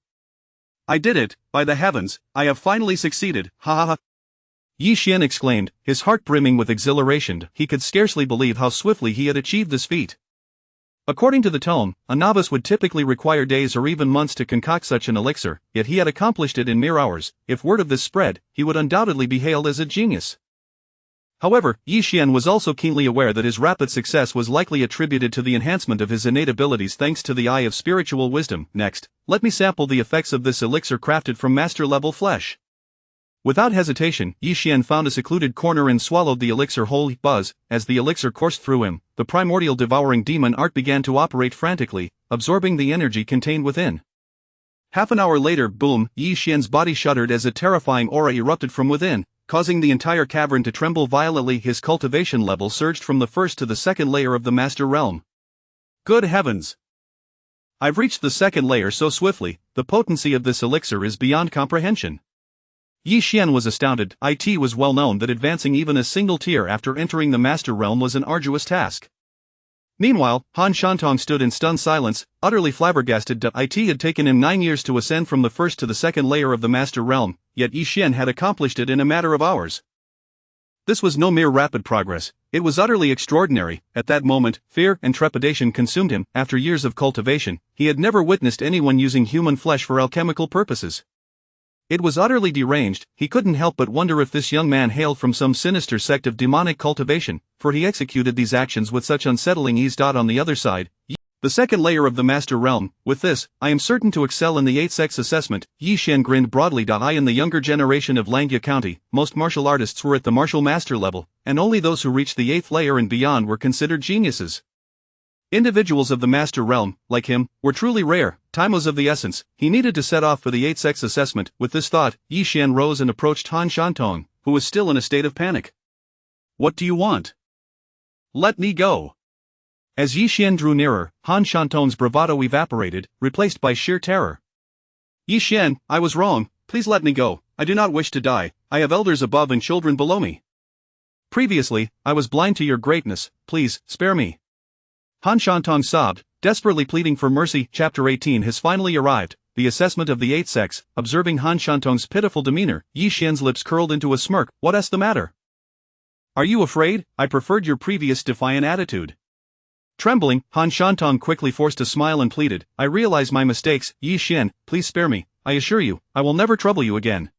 A: I did it, by the heavens, I have finally succeeded, ha ha ha. Yi Xian exclaimed, his heart brimming with exhilaration. He could scarcely believe how swiftly he had achieved this feat. According to the tome, a novice would typically require days or even months to concoct such an elixir, yet he had accomplished it in mere hours. If word of this spread, he would undoubtedly be hailed as a genius. However, Yi Xian was also keenly aware that his rapid success was likely attributed to the enhancement of his innate abilities thanks to the Eye of Spiritual Wisdom. Next, let me sample the effects of this elixir crafted from master-level flesh. Without hesitation, Yi Xian found a secluded corner and swallowed the elixir whole. Buzz, as the elixir coursed through him, the primordial devouring demon art began to operate frantically, absorbing the energy contained within. Half an hour later, boom, Yi Xian's body shuddered as a terrifying aura erupted from within, causing the entire cavern to tremble violently. His cultivation level surged from the first to the second layer of the master realm. Good heavens! I've reached the second layer so swiftly, the potency of this elixir is beyond comprehension. Yi Xian was astounded. It was well known that advancing even a single tier after entering the master realm was an arduous task. Meanwhile, Han Shantong stood in stunned silence, utterly flabbergasted. It had taken him 9 years to ascend from the first to the second layer of the master realm, yet Yi Xian had accomplished it in a matter of hours. This was no mere rapid progress, it was utterly extraordinary. At that moment, fear and trepidation consumed him. After years of cultivation, he had never witnessed anyone using human flesh for alchemical purposes. It was utterly deranged. He couldn't help but wonder if this young man hailed from some sinister sect of demonic cultivation, for he executed these actions with such unsettling ease. On the other side, the second layer of the master realm, with this, I am certain to excel in the 8th sex assessment. Yi Xian grinned broadly. In the younger generation of Langya County, most martial artists were at the martial master level, and only those who reached the 8th layer and beyond were considered geniuses. Individuals of the master realm, like him, were truly rare. Time was of the essence. He needed to set off for the 8th sex assessment. With this thought, Yi Xian rose and approached Han Shantong, who was still in a state of panic. What do you want? Let me go. As Yi Xian drew nearer, Han Shantong's bravado evaporated, replaced by sheer terror. Yi Xian, I was wrong, please let me go, I do not wish to die, I have elders above and children below me. Previously, I was blind to your greatness, please, spare me. Han Shantong sobbed, desperately pleading for mercy. Chapter 18 has finally arrived, the assessment of the eighth sex. Observing Han Shantong's pitiful demeanor, Yi Xian's lips curled into a smirk. What's the matter? Are you afraid? I preferred your previous defiant attitude. Trembling, Han Shantong quickly forced a smile and pleaded, I realize my mistakes, Yi Xian, please spare me, I assure you, I will never trouble you again.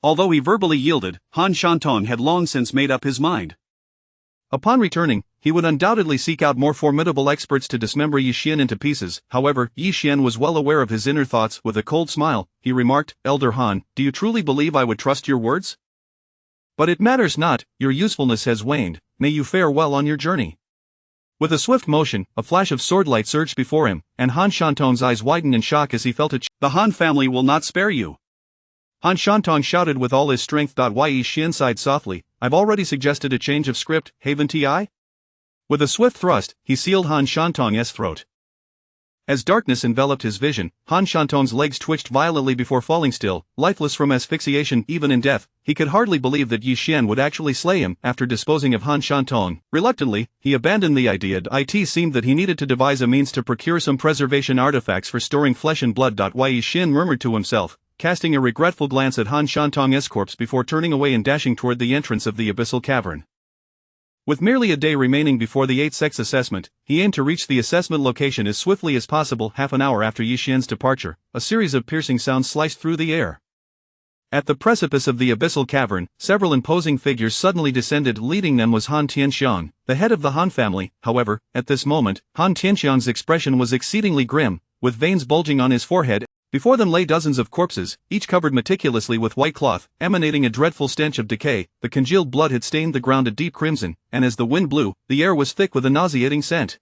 A: Although he verbally yielded, Han Shantong had long since made up his mind. Upon returning, he would undoubtedly seek out more formidable experts to dismember Yi Xian into pieces. However, Yi Xian was well aware of his inner thoughts. With a cold smile, he remarked, Elder Han, do you truly believe I would trust your words? But it matters not, your usefulness has waned, may you fare well on your journey. With a swift motion, a flash of swordlight surged before him, and Han Shantong's eyes widened in shock as he felt it. The Han family will not spare you. Han Shantong shouted with all his strength. Yi Xian sighed softly, I've already suggested a change of script, haven't I? With a swift thrust, he sealed Han Shantong's throat. As darkness enveloped his vision, Han Shantong's legs twitched violently before falling still, lifeless from asphyxiation. Even in death, he could hardly believe that Yi Xian would actually slay him. After disposing of Han Shantong, reluctantly, he abandoned the idea. It seemed that he needed to devise a means to procure some preservation artifacts for storing flesh and blood. Yi Xian murmured to himself, casting a regretful glance at Han Shantong's corpse before turning away and dashing toward the entrance of the abyssal cavern. With merely a day remaining before the 8th sex assessment, he aimed to reach the assessment location as swiftly as possible. Half an hour after Yi Xian's departure, a series of piercing sounds sliced through the air. At the precipice of the abyssal cavern, several imposing figures suddenly descended. Leading them was Han Tianxiang, the head of the Han family. However, at this moment, Han Tianxiang's expression was exceedingly grim, with veins bulging on his forehead. Before them lay dozens of corpses, each covered meticulously with white cloth, emanating a dreadful stench of decay. The congealed blood had stained the ground a deep crimson, and as the wind blew, the air was thick with a nauseating scent.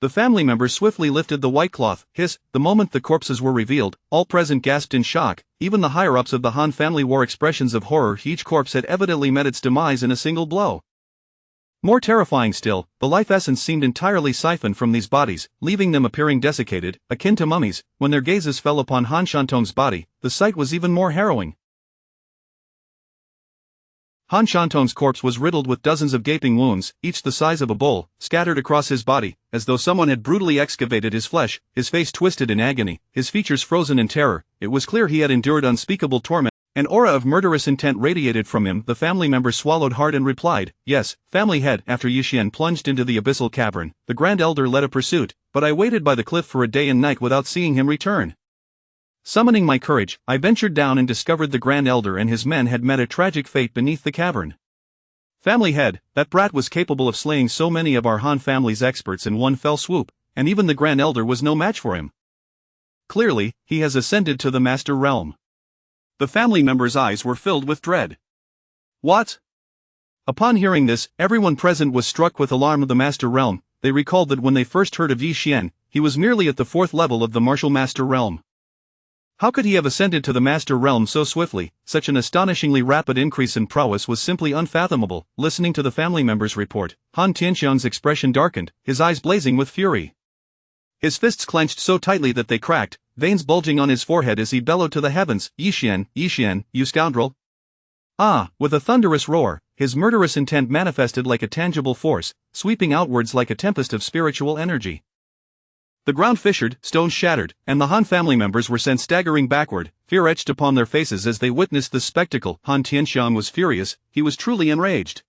A: The family members swiftly lifted the white cloth. The moment the corpses were revealed, all present gasped in shock. Even the higher-ups of the Han family wore expressions of horror. Each corpse had evidently met its demise in a single blow. More terrifying still, the life essence seemed entirely siphoned from these bodies, leaving them appearing desiccated, akin to mummies. When their gazes fell upon Han Shantong's body, the sight was even more harrowing. Han Shantong's corpse was riddled with dozens of gaping wounds, each the size of a bowl, scattered across his body, as though someone had brutally excavated his flesh. His face twisted in agony, his features frozen in terror. It was clear he had endured unspeakable torment. An aura of murderous intent radiated from him. The family member swallowed hard and replied, yes, family head. After Yi Xian plunged into the abyssal cavern, the Grand Elder led a pursuit, but I waited by the cliff for a day and night without seeing him return. Summoning my courage, I ventured down and discovered the Grand Elder and his men had met a tragic fate beneath the cavern. Family head, that brat was capable of slaying so many of our Han family's experts in one fell swoop, and even the Grand Elder was no match for him. Clearly, he has ascended to the Master Realm. The family members' eyes were filled with dread. What? Upon hearing this, everyone present was struck with alarm. Of the Master Realm. They recalled that when they first heard of Yi Xian, he was merely at the 4th level of the martial Master Realm. How could he have ascended to the Master Realm so swiftly? Such an astonishingly rapid increase in prowess was simply unfathomable. Listening to the family member's report, Han Tianxiang's expression darkened, his eyes blazing with fury. His fists clenched so tightly that they cracked, veins bulging on his forehead as he bellowed to the heavens, Yi Xian, you scoundrel! Ah, with a thunderous roar, his murderous intent manifested like a tangible force, sweeping outwards like a tempest of spiritual energy. The ground fissured, stones shattered, and the Han family members were sent staggering backward, fear etched upon their faces as they witnessed this spectacle. Han Tianxiang was furious, he was truly enraged.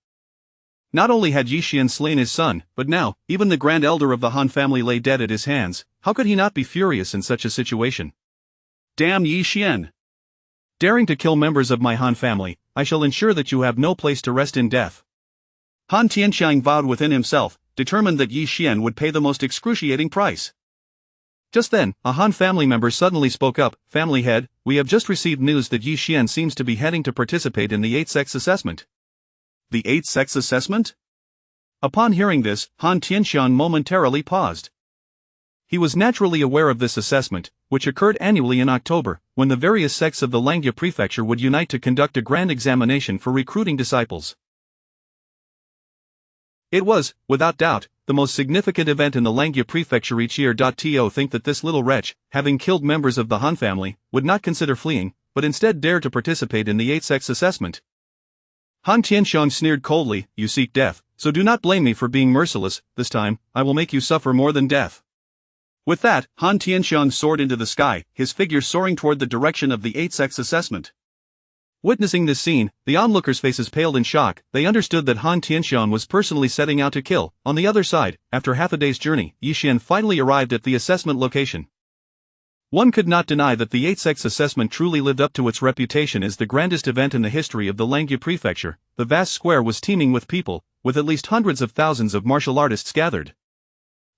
A: Not only had Yi Xian slain his son, but now, even the Grand Elder of the Han family lay dead at his hands. How could he not be furious in such a situation? Damn Yi Xian! Daring to kill members of my Han family, I shall ensure that you have no place to rest in death. Han Tianxiang vowed within himself, determined that Yi Xian would pay the most excruciating price. Just then, a Han family member suddenly spoke up, Family head, we have just received news that Yi Xian seems to be heading to participate in the 8th sex assessment. The 8th sex assessment? Upon hearing this, Han Tianxiang momentarily paused. He was naturally aware of this assessment, which occurred annually in October, when the various sects of the Langia prefecture would unite to conduct a grand examination for recruiting disciples. It was, without doubt, the most significant event in the Langia prefecture each year. To think that this little wretch, having killed members of the Han family, would not consider fleeing, but instead dare to participate in the 8th sex assessment. Han Tianxiang sneered coldly, "You seek death, so do not blame me for being merciless. This time, I will make you suffer more than death." With that, Han Tianxiang soared into the sky, his figure soaring toward the direction of the 8th sex assessment. Witnessing this scene, the onlookers' faces paled in shock. They understood that Han Tianxiang was personally setting out to kill. On the other side, after half a day's journey, Yi Xian finally arrived at the assessment location. One could not deny that the 8th sex assessment truly lived up to its reputation as the grandest event in the history of the Langia prefecture. The vast square was teeming with people, with at least hundreds of thousands of martial artists gathered.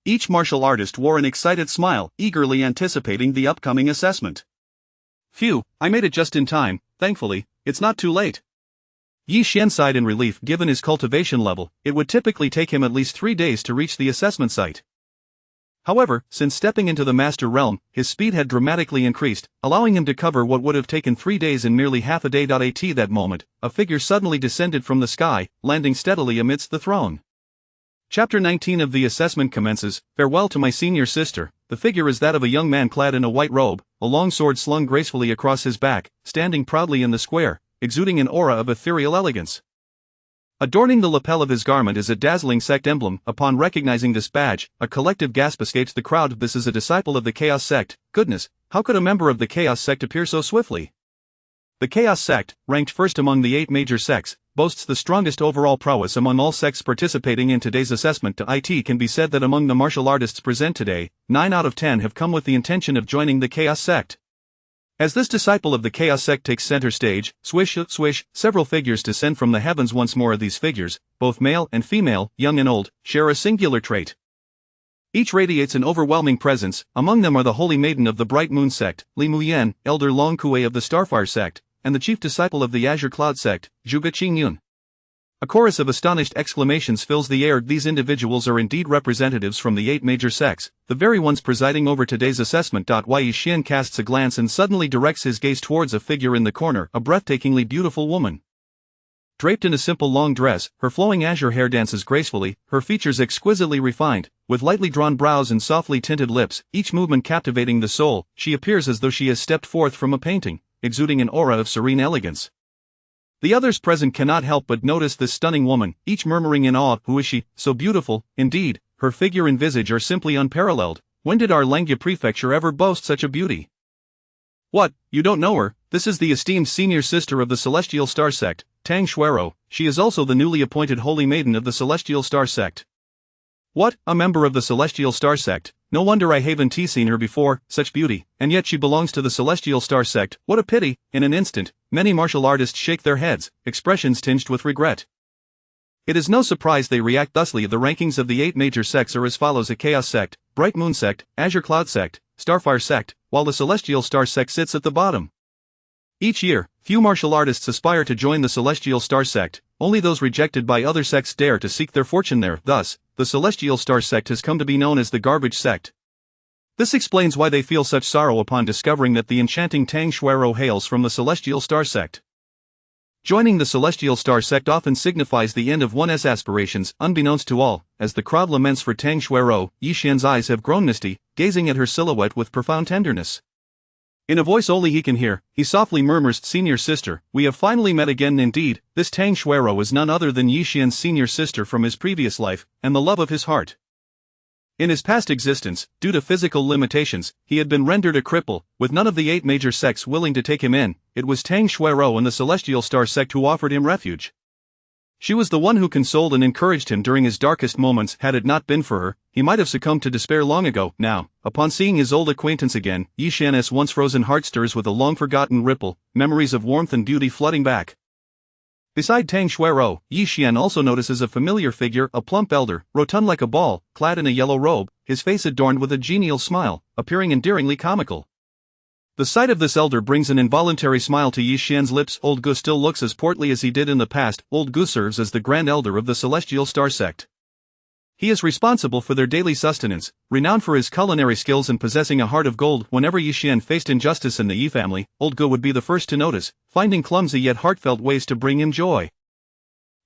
A: Each martial artist wore an excited smile, eagerly anticipating the upcoming assessment. "Phew, I made it just in time, thankfully, it's not too late." Yi Xian sighed in relief. Given his cultivation level, it would typically take him at least 3 days to reach the assessment site. However, since stepping into the Master Realm, his speed had dramatically increased, allowing him to cover what would have taken 3 days in merely half a day. At that moment, a figure suddenly descended from the sky, landing steadily amidst the throng. Chapter 19 of the assessment commences. Farewell to my senior sister. The figure is that of a young man clad in a white robe, a long sword slung gracefully across his back, standing proudly in the square, exuding an aura of ethereal elegance. Adorning the lapel of his garment is a dazzling sect emblem. Upon recognizing this badge, a collective gasp escapes the crowd. This is a disciple of the Chaos Sect. Goodness, how could a member of the Chaos Sect appear so swiftly? The Chaos Sect, ranked first among the 8 major sects, boasts the strongest overall prowess among all sects participating in today's assessment. It can be said that among the martial artists present today, 9 out of 10 have come with the intention of joining the Chaos Sect. As this disciple of the Chaos Sect takes center stage, swish, swish, several figures descend from the heavens once more. These figures, both male and female, young and old, share a singular trait. Each radiates an overwhelming presence. Among them are the Holy Maiden of the Bright Moon Sect, Li Muyan, Elder Long Kue of the Starfire Sect, and the chief disciple of the Azure Cloud Sect, Zhuge Qingyun. A chorus of astonished exclamations fills the air. These individuals are indeed representatives from the 8 major sects, the very ones presiding over today's assessment. Yi Xian casts a glance and suddenly directs his gaze towards a figure in the corner, a breathtakingly beautiful woman. Draped in a simple long dress, her flowing azure hair dances gracefully, her features exquisitely refined, with lightly drawn brows and softly tinted lips, each movement captivating the soul. She appears as though she has stepped forth from a painting, exuding an aura of serene elegance. The others present cannot help but notice this stunning woman, each murmuring in awe, "Who is she? So beautiful." Indeed, her figure and visage are simply unparalleled. When did our Langia prefecture ever boast such a beauty? What, you don't know her? This is the esteemed senior sister of the Celestial Star Sect, Tang Xuero. She is also the newly appointed Holy Maiden of the Celestial Star Sect. What, a member of the Celestial Star Sect? No wonder I haven't seen her before. Such beauty, and yet she belongs to the Celestial Star Sect. What a pity. In an instant, many martial artists shake their heads, expressions tinged with regret. It is no surprise they react thusly. The rankings of the 8 major sects are as follows: a Chaos Sect, Bright Moon Sect, Azure Cloud Sect, Starfire Sect, while the Celestial Star Sect sits at the bottom. Each year, few martial artists aspire to join the Celestial Star Sect. Only those rejected by other sects dare to seek their fortune there. Thus, the Celestial Star Sect has come to be known as the Garbage Sect. This explains why they feel such sorrow upon discovering that the enchanting Tang Xuero hails from the Celestial Star Sect. Joining the Celestial Star Sect often signifies the end of one's aspirations. Unbeknownst to all, as the crowd laments for Tang Xuero, Yi Xian's eyes have grown misty, gazing at her silhouette with profound tenderness. In a voice only he can hear, he softly murmurs, "Senior sister, we have finally met again." Indeed, this Tang Xuero is none other than Yi Xian's senior sister from his previous life, and the love of his heart. In his past existence, due to physical limitations, he had been rendered a cripple, with none of the 8 major sects willing to take him in. It was Tang Xuero and the Celestial Star Sect who offered him refuge. She was the one who consoled and encouraged him during his darkest moments. Had it not been for her, he might have succumbed to despair long ago. Now, upon seeing his old acquaintance again, Yi Xian's once frozen heart stirs with a long-forgotten ripple, memories of warmth and beauty flooding back. Beside Tang Xuero, Yi Xian also notices a familiar figure, a plump elder, rotund like a ball, clad in a yellow robe, his face adorned with a genial smile, appearing endearingly comical. The sight of this elder brings an involuntary smile to Yi Xian's lips. Old Gu still looks as portly as he did in the past. Old Gu serves as the Grand Elder of the Celestial Star Sect. He is responsible for their daily sustenance, renowned for his culinary skills and possessing a heart of gold. Whenever Yi Xian faced injustice in the Yi family, Old Gu would be the first to notice, finding clumsy yet heartfelt ways to bring him joy.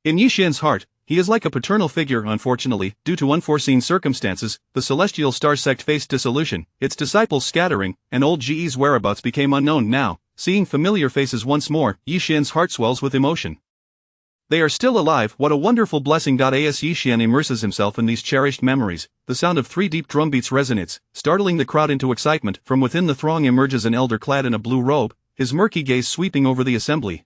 A: In Yi Xian's heart, he is like a paternal figure. Unfortunately, due to unforeseen circumstances, the Celestial Star sect faced dissolution, its disciples scattering, and old Ge's whereabouts became unknown. Now, seeing familiar faces once more, Yi Xian's heart swells with emotion. They are still alive, what a wonderful blessing. As Yi Xian immerses himself in these cherished memories, the sound of 3 deep drumbeats resonates, startling the crowd into excitement. From within the throng emerges an elder clad in a blue robe, his murky gaze sweeping over the assembly.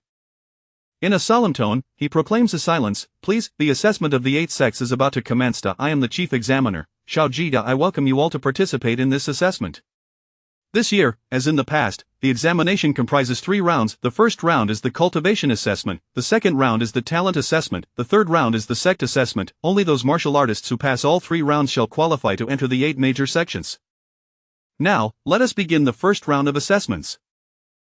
A: In a solemn tone, he proclaims a silence. Please, the assessment of the 8 sects is about to commence. I am the chief examiner, Xiao Ji. I welcome you all to participate in this assessment. This year, as in the past, the examination comprises 3 rounds. The first round is the cultivation assessment, the second round is the talent assessment, the third round is the sect assessment. Only those martial artists who pass all 3 rounds shall qualify to enter the 8 major sections. Now, let us begin the first round of assessments.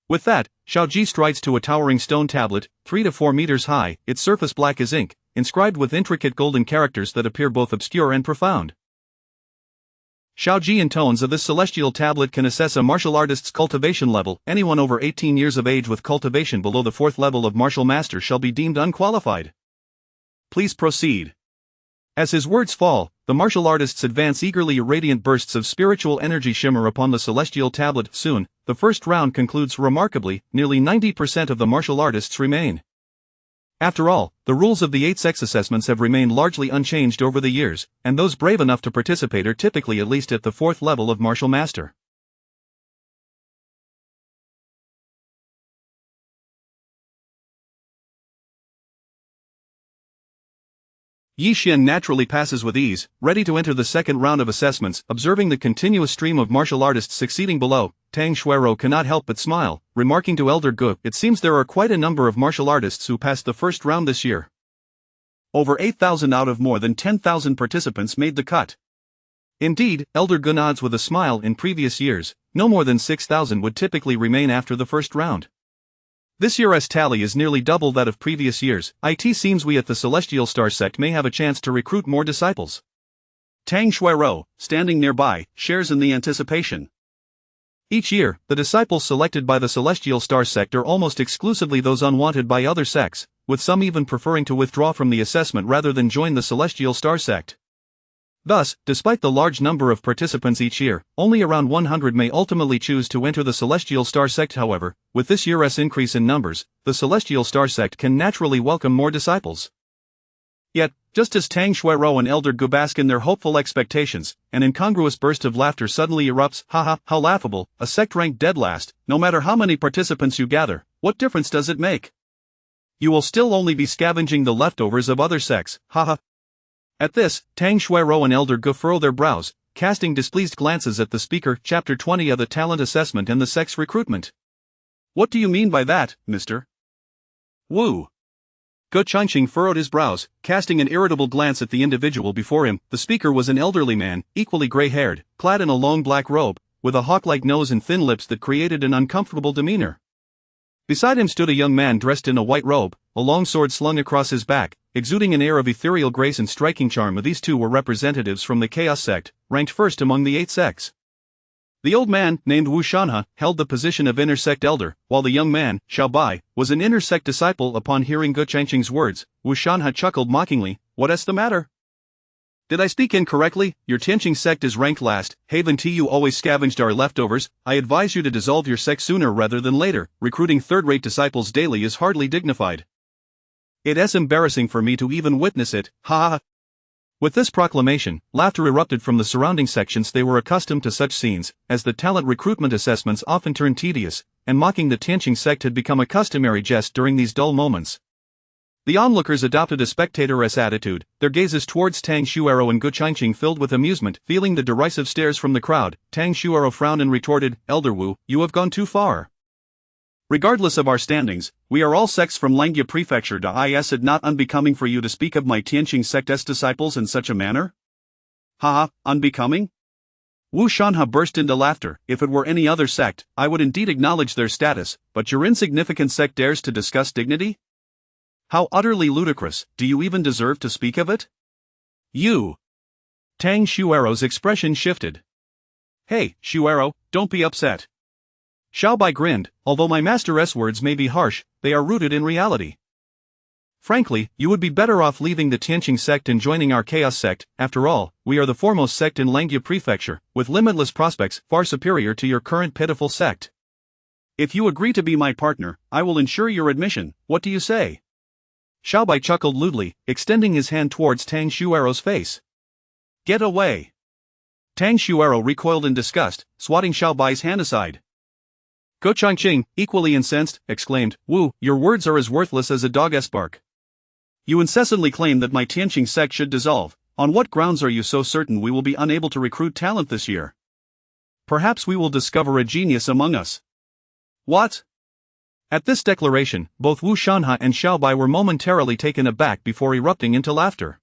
A: With that, Xiao Ji strides to a towering stone tablet, 3 to 4 meters high, its surface black as ink, inscribed with intricate golden characters that appear both obscure and profound. Xiao Ji intones of this celestial tablet can assess a martial artist's cultivation level. Anyone over 18 years of age with cultivation below the 4th level of martial master shall be deemed unqualified. Please proceed. As his words fall, the martial artists advance eagerly. Radiant bursts of spiritual energy shimmer upon the celestial tablet. Soon, the first round concludes remarkably, nearly 90% of the martial artists remain. After all, the rules of the 8 sex assessments have remained largely unchanged over the years, and those brave enough to participate are typically at least at the 4th level of martial master. Yi Xian naturally passes with ease, ready to enter the second round of assessments. Observing the continuous stream of martial artists succeeding below, Tang Xuerou cannot help but smile, remarking to Elder Gu, "It seems there are quite a number of martial artists who passed the first round this year. Over 8,000 out of more than 10,000 participants made the cut." Indeed, Elder Gu nods with a smile. In previous years, no more than 6,000 would typically remain after the first round. This year's tally is nearly double that of previous years. It seems we at the Celestial Star sect may have a chance to recruit more disciples. Tang Xuerou, standing nearby, shares in the anticipation. Each year, the disciples selected by the Celestial Star sect are almost exclusively those unwanted by other sects, with some even preferring to withdraw from the assessment rather than join the Celestial Star sect. Thus, despite the large number of participants each year, only around 100 may ultimately choose to enter the Celestial Star sect. However, with this year's increase in numbers, the Celestial Star sect can naturally welcome more disciples. Yet, just as Tang Xuerou and Elder Gu bask in their hopeful expectations, an incongruous burst of laughter suddenly erupts. Haha, how laughable, a sect ranked dead last. No matter how many participants you gather, what difference does it make? You will still only be scavenging the leftovers of other sects. Haha. At this, Tang Xuerou and Elder Gu furrow their brows, casting displeased glances at the speaker. Chapter 20 of the Talent Assessment and the Sex Recruitment. What do you mean by that, Mr. Wu? Gu Changqing furrowed his brows, casting an irritable glance at the individual before him. The speaker was an elderly man, equally gray-haired, clad in a long black robe, with a hawk-like nose and thin lips that created an uncomfortable demeanor. Beside him stood a young man dressed in a white robe, a long sword slung across his back, exuding an air of ethereal grace and striking charm. These two were representatives from the Chaos sect, ranked first among the 8 sects. The old man, named Wu Shanhe, held the position of inner sect elder, while the young man, Xiao Bai, was an inner sect disciple. Upon hearing Gu Changqing's words, Wu Shanhe chuckled mockingly. What's the matter? Did I speak incorrectly? Your Tianqing sect is ranked last. Haven't you always scavenged our leftovers? I advise you to dissolve your sect sooner rather than later. Recruiting third-rate disciples daily is hardly dignified. It's embarrassing for me to even witness it. Ha ha. With this proclamation, laughter erupted from the surrounding sections. They were accustomed to such scenes, as the talent recruitment assessments often turned tedious, and mocking the Tianqing sect had become a customary jest during these dull moments. The onlookers adopted a spectator's attitude, their gazes towards Tang Xuerou and Gu Changqing filled with amusement. Feeling the derisive stares from the crowd, Tang Xuerou frowned and retorted, Elder Wu, you have gone too far. Regardless of our standings, we are all sects from Langia Prefecture. Is it not unbecoming for you to speak of my Tianqing sect's disciples in such a manner? Haha, unbecoming? Wu Shanhe burst into laughter. If it were any other sect, I would indeed acknowledge their status, but your insignificant sect dares to discuss dignity? How utterly ludicrous. Do you even deserve to speak of it? You. Tang Xuerou's expression shifted. Hey, Xuerou, don't be upset. Xiao Bai grinned. Although my master's words may be harsh, they are rooted in reality. Frankly, you would be better off leaving the Tianqing sect and joining our Chaos sect. After all, we are the foremost sect in Langya Prefecture, with limitless prospects far superior to your current pitiful sect. If you agree to be my partner, I will ensure your admission. What do you say? Xiaobai chuckled lewdly, extending his hand towards Tang Xuero's face. Get away! Tang Xuero recoiled in disgust, swatting Xiaobai's hand aside. Go Changqing, equally incensed, exclaimed, Wu, your words are as worthless as a dog's bark. You incessantly claim that my Tianqing sect should dissolve. On what grounds are you so certain we will be unable to recruit talent this year? Perhaps we will discover a genius among us. What? At this declaration, both Wu Shanhe and Xiaobai were momentarily taken aback before erupting into laughter.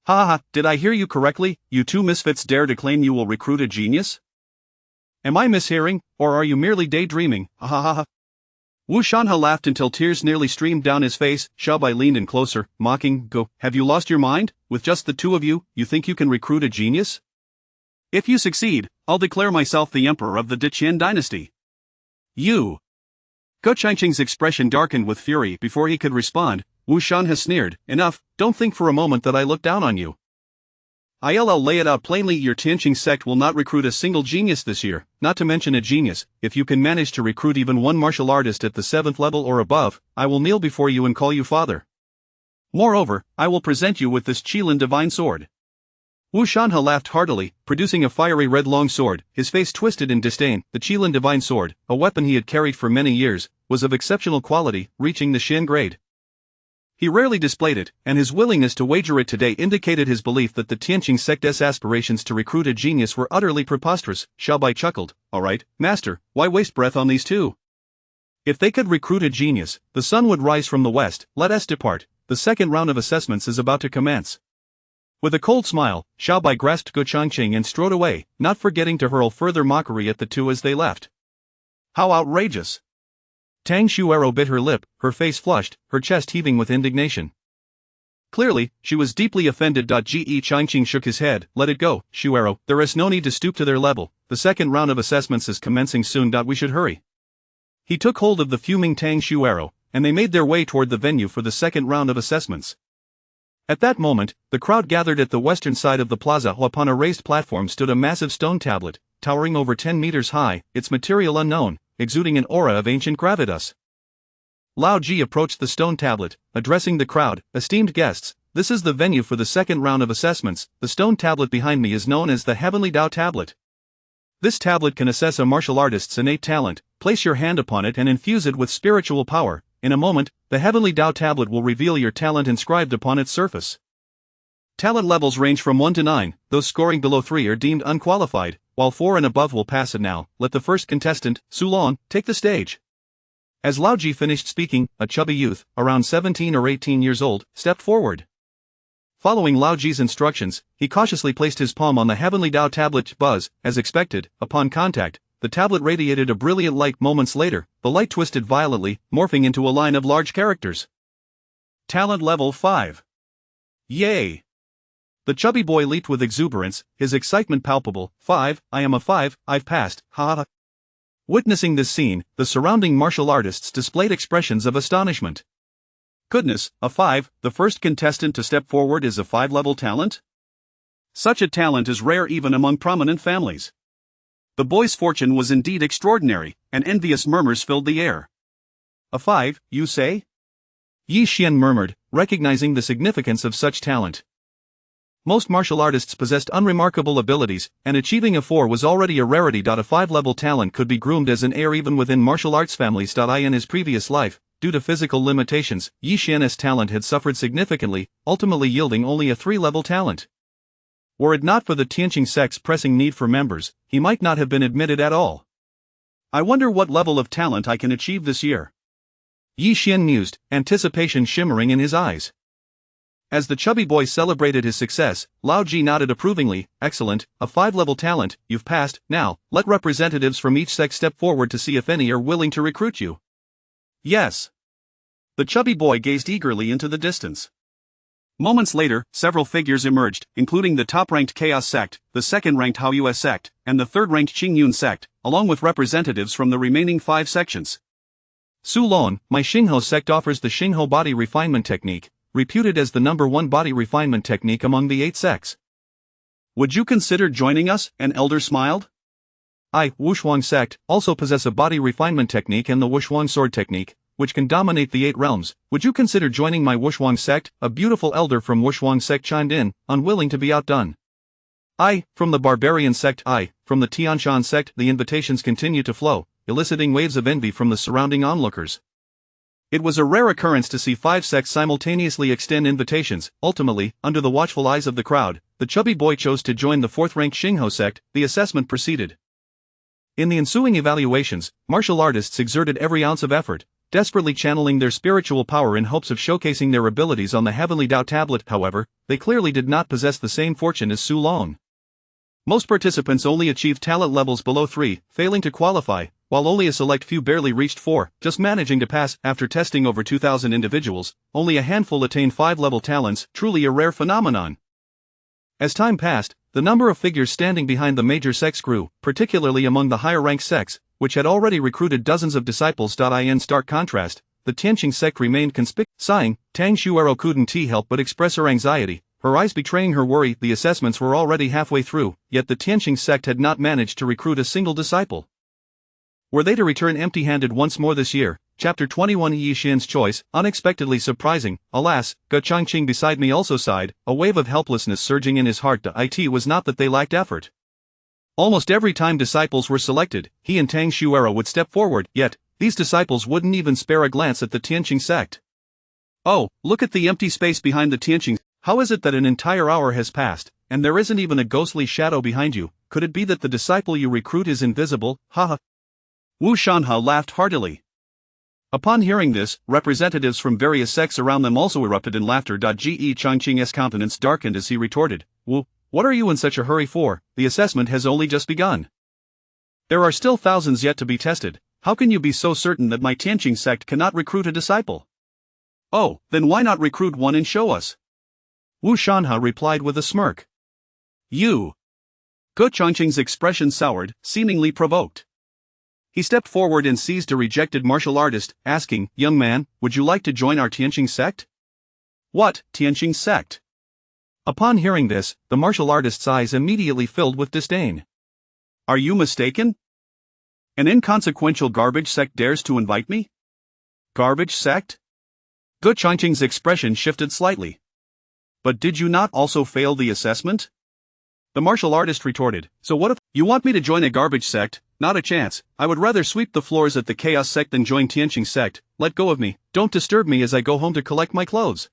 A: Ha ha, did I hear you correctly? You two misfits dare to claim you will recruit a genius? Am I mishearing, or are you merely daydreaming? Ha ha ha ha. Wu Shanhe laughed until tears nearly streamed down his face. Xiaobai leaned in closer, mocking, Go, have you lost your mind? With just the two of you, you think you can recruit a genius? If you succeed, I'll declare myself the emperor of the Diqian dynasty. You! Go Changqing's expression darkened with fury before he could respond. Wu Shanhe sneered, Enough, don't think for a moment that I look down on you. I'll lay it out plainly, your Tianqing sect will not recruit a single genius this year, not to mention a genius. If you can manage to recruit even one martial artist at the 7th level or above, I will kneel before you and call you father. Moreover, I will present you with this Qilin divine sword. Wu Shanhe laughed heartily, producing a fiery red long sword, his face twisted in disdain. The Qilin divine sword, a weapon he had carried for many years, was of exceptional quality, reaching the Shen grade. He rarely displayed it, and his willingness to wager it today indicated his belief that the Tianqing sect's aspirations to recruit a genius were utterly preposterous. Xiaobai chuckled, Alright, master, why waste breath on these two? If they could recruit a genius, the sun would rise from the west. Let us depart. The second round of assessments is about to commence. With a cold smile, Xiaobai grasped Go Changqing and strode away, not forgetting to hurl further mockery at the two as they left. How outrageous! Tang Xuero bit her lip, her face flushed, her chest heaving with indignation. Clearly, she was deeply offended. Ge Changqing shook his head. Let it go, Xuero, there is no need to stoop to their level. The second round of assessments is commencing soon. We should hurry. He took hold of the fuming Tang Xuero, and they made their way toward the venue for the second round of assessments. At that moment, the crowd gathered at the western side of the plaza. Upon a raised platform stood a massive stone tablet, towering over 10 meters high, its material unknown, exuding an aura of ancient gravitas. Lao Ji approached the stone tablet, addressing the crowd, Esteemed guests, this is the venue for the second round of assessments. The stone tablet behind me is known as the Heavenly Dao Tablet. This tablet can assess a martial artist's innate talent. Place your hand upon it and infuse it with spiritual power. In a moment, the Heavenly Dao Tablet will reveal your talent inscribed upon its surface. Talent levels range from 1 to 9, those scoring below 3 are deemed unqualified, while 4 and above will pass it now. Let the first contestant, Sulon, take the stage. As Lao Ji finished speaking, a chubby youth, around 17 or 18 years old, stepped forward. Following Lao Ji's instructions, he cautiously placed his palm on the Heavenly Dao Tablet. Buzz, as expected, upon contact, the tablet radiated a brilliant light. Moments later, the light twisted violently, morphing into a line of large characters. Talent level 5. Yay! The chubby boy leaped with exuberance, his excitement palpable. 5, I am a 5, I've passed, ha ha. Witnessing this scene, the surrounding martial artists displayed expressions of astonishment. Goodness, a 5, the first contestant to step forward is a 5-level talent? Such a talent is rare even among prominent families. The boy's fortune was indeed extraordinary, and envious murmurs filled the air. A 5, you say? Yi Xian murmured, recognizing the significance of such talent. Most martial artists possessed unremarkable abilities, and achieving a 4 was already a rarity. A 5-level talent could be groomed as an heir even within martial arts families. In his previous life, due to physical limitations, Yi Xian's talent had suffered significantly, ultimately yielding only a 3-level talent. Were it not for the Tianqing sect's pressing need for members, he might not have been admitted at all. I wonder what level of talent I can achieve this year. Yi Xian mused, anticipation shimmering in his eyes. As the chubby boy celebrated his success, Lao Ji nodded approvingly. Excellent, a 5-level talent, you've passed. Now, let representatives from each sect step forward to see if any are willing to recruit you. Yes. The chubby boy gazed eagerly into the distance. Moments later, several figures emerged, including the top-ranked Chaos sect, the second-ranked Haoyue sect, and the third-ranked Qingyun sect, along with representatives from the remaining 5 sections. Su Lon, my Xingho sect offers the Xingho body refinement technique, reputed as the #1 body refinement technique among the 8 sects. Would you consider joining us? An elder smiled. I, Wushuang sect, also possess a body refinement technique and the Wushuang sword technique, which can dominate the 8 realms. Would you consider joining my Wushuang sect? A beautiful elder from Wushuang sect chimed in, unwilling to be outdone. I, from the Barbarian sect. I, from the Tianshan sect. The invitations continued to flow, eliciting waves of envy from the surrounding onlookers. It was a rare occurrence to see 5 sects simultaneously extend invitations. Ultimately, under the watchful eyes of the crowd, the chubby boy chose to join the 4th-ranked Xingho sect. The assessment proceeded. In the ensuing evaluations, martial artists exerted every ounce of effort, desperately channeling their spiritual power in hopes of showcasing their abilities on the Heavenly Dao tablet. However, they clearly did not possess the same fortune as Su Lon. Most participants only achieved talent levels below 3, failing to qualify, while only a select few barely reached 4, just managing to pass. After testing over 2,000 individuals, only a handful attained 5-level talents, truly a rare phenomenon. As time passed, the number of figures standing behind the major sects grew, particularly among the higher-ranked sects, which had already recruited dozens of disciples. In stark contrast, the Tianqing sect remained conspicuous. Sighing, Tang Xuero couldn't help but express her anxiety, her eyes betraying her worry. The assessments were already halfway through, yet the Tianqing sect had not managed to recruit a single disciple. Were they to return empty-handed once more this year? Chapter 21. Yi Xian's choice, unexpectedly surprising. Alas, Ge Changqing beside me also sighed, a wave of helplessness surging in his heart. It was not that they lacked effort. Almost every time disciples were selected, he and Tang Xuero would step forward, yet, these disciples wouldn't even spare a glance at the Tianqing sect. Oh, look at the empty space behind the Tianqing. How is it that an entire hour has passed, and there isn't even a ghostly shadow behind you? Could it be that the disciple you recruit is invisible? Haha. Wu Shanhe laughed heartily. Upon hearing this, representatives from various sects around them also erupted in laughter. Ge Changqing's countenance darkened as he retorted, Wu, what are you in such a hurry for? The assessment has only just begun. There are still thousands yet to be tested. How can you be so certain that my Tianqing sect cannot recruit a disciple? Oh, then why not recruit one and show us? Wu Shanhe replied with a smirk. You. Ge Changqing's expression soured, seemingly provoked. He stepped forward and seized a rejected martial artist, asking, young man, would you like to join our Tianqing sect? What, Tianqing sect? Upon hearing this, the martial artist's eyes immediately filled with disdain. Are you mistaken? An inconsequential garbage sect dares to invite me? Garbage sect? Ge Changqing's expression shifted slightly. But did you not also fail the assessment? The martial artist retorted, so what if you want me to join a garbage sect? Not a chance. I would rather sweep the floors at the Chaos sect than join Tianqing sect. Let go of me, don't disturb me as I go home to collect my clothes.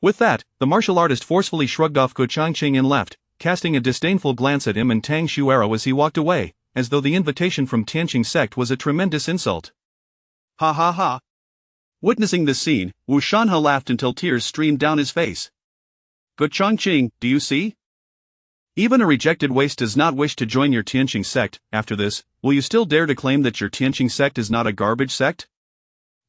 A: With that, the martial artist forcefully shrugged off Ge Changqing and left, casting a disdainful glance at him and Tang Xuero as he walked away, as though the invitation from Tianqing sect was a tremendous insult. Ha ha ha. Witnessing this scene, Wu Shanhe laughed until tears streamed down his face. Ge Changqing, do you see? Even a rejected waste does not wish to join your Tianqing sect. After this, will you still dare to claim that your Tianqing sect is not a garbage sect?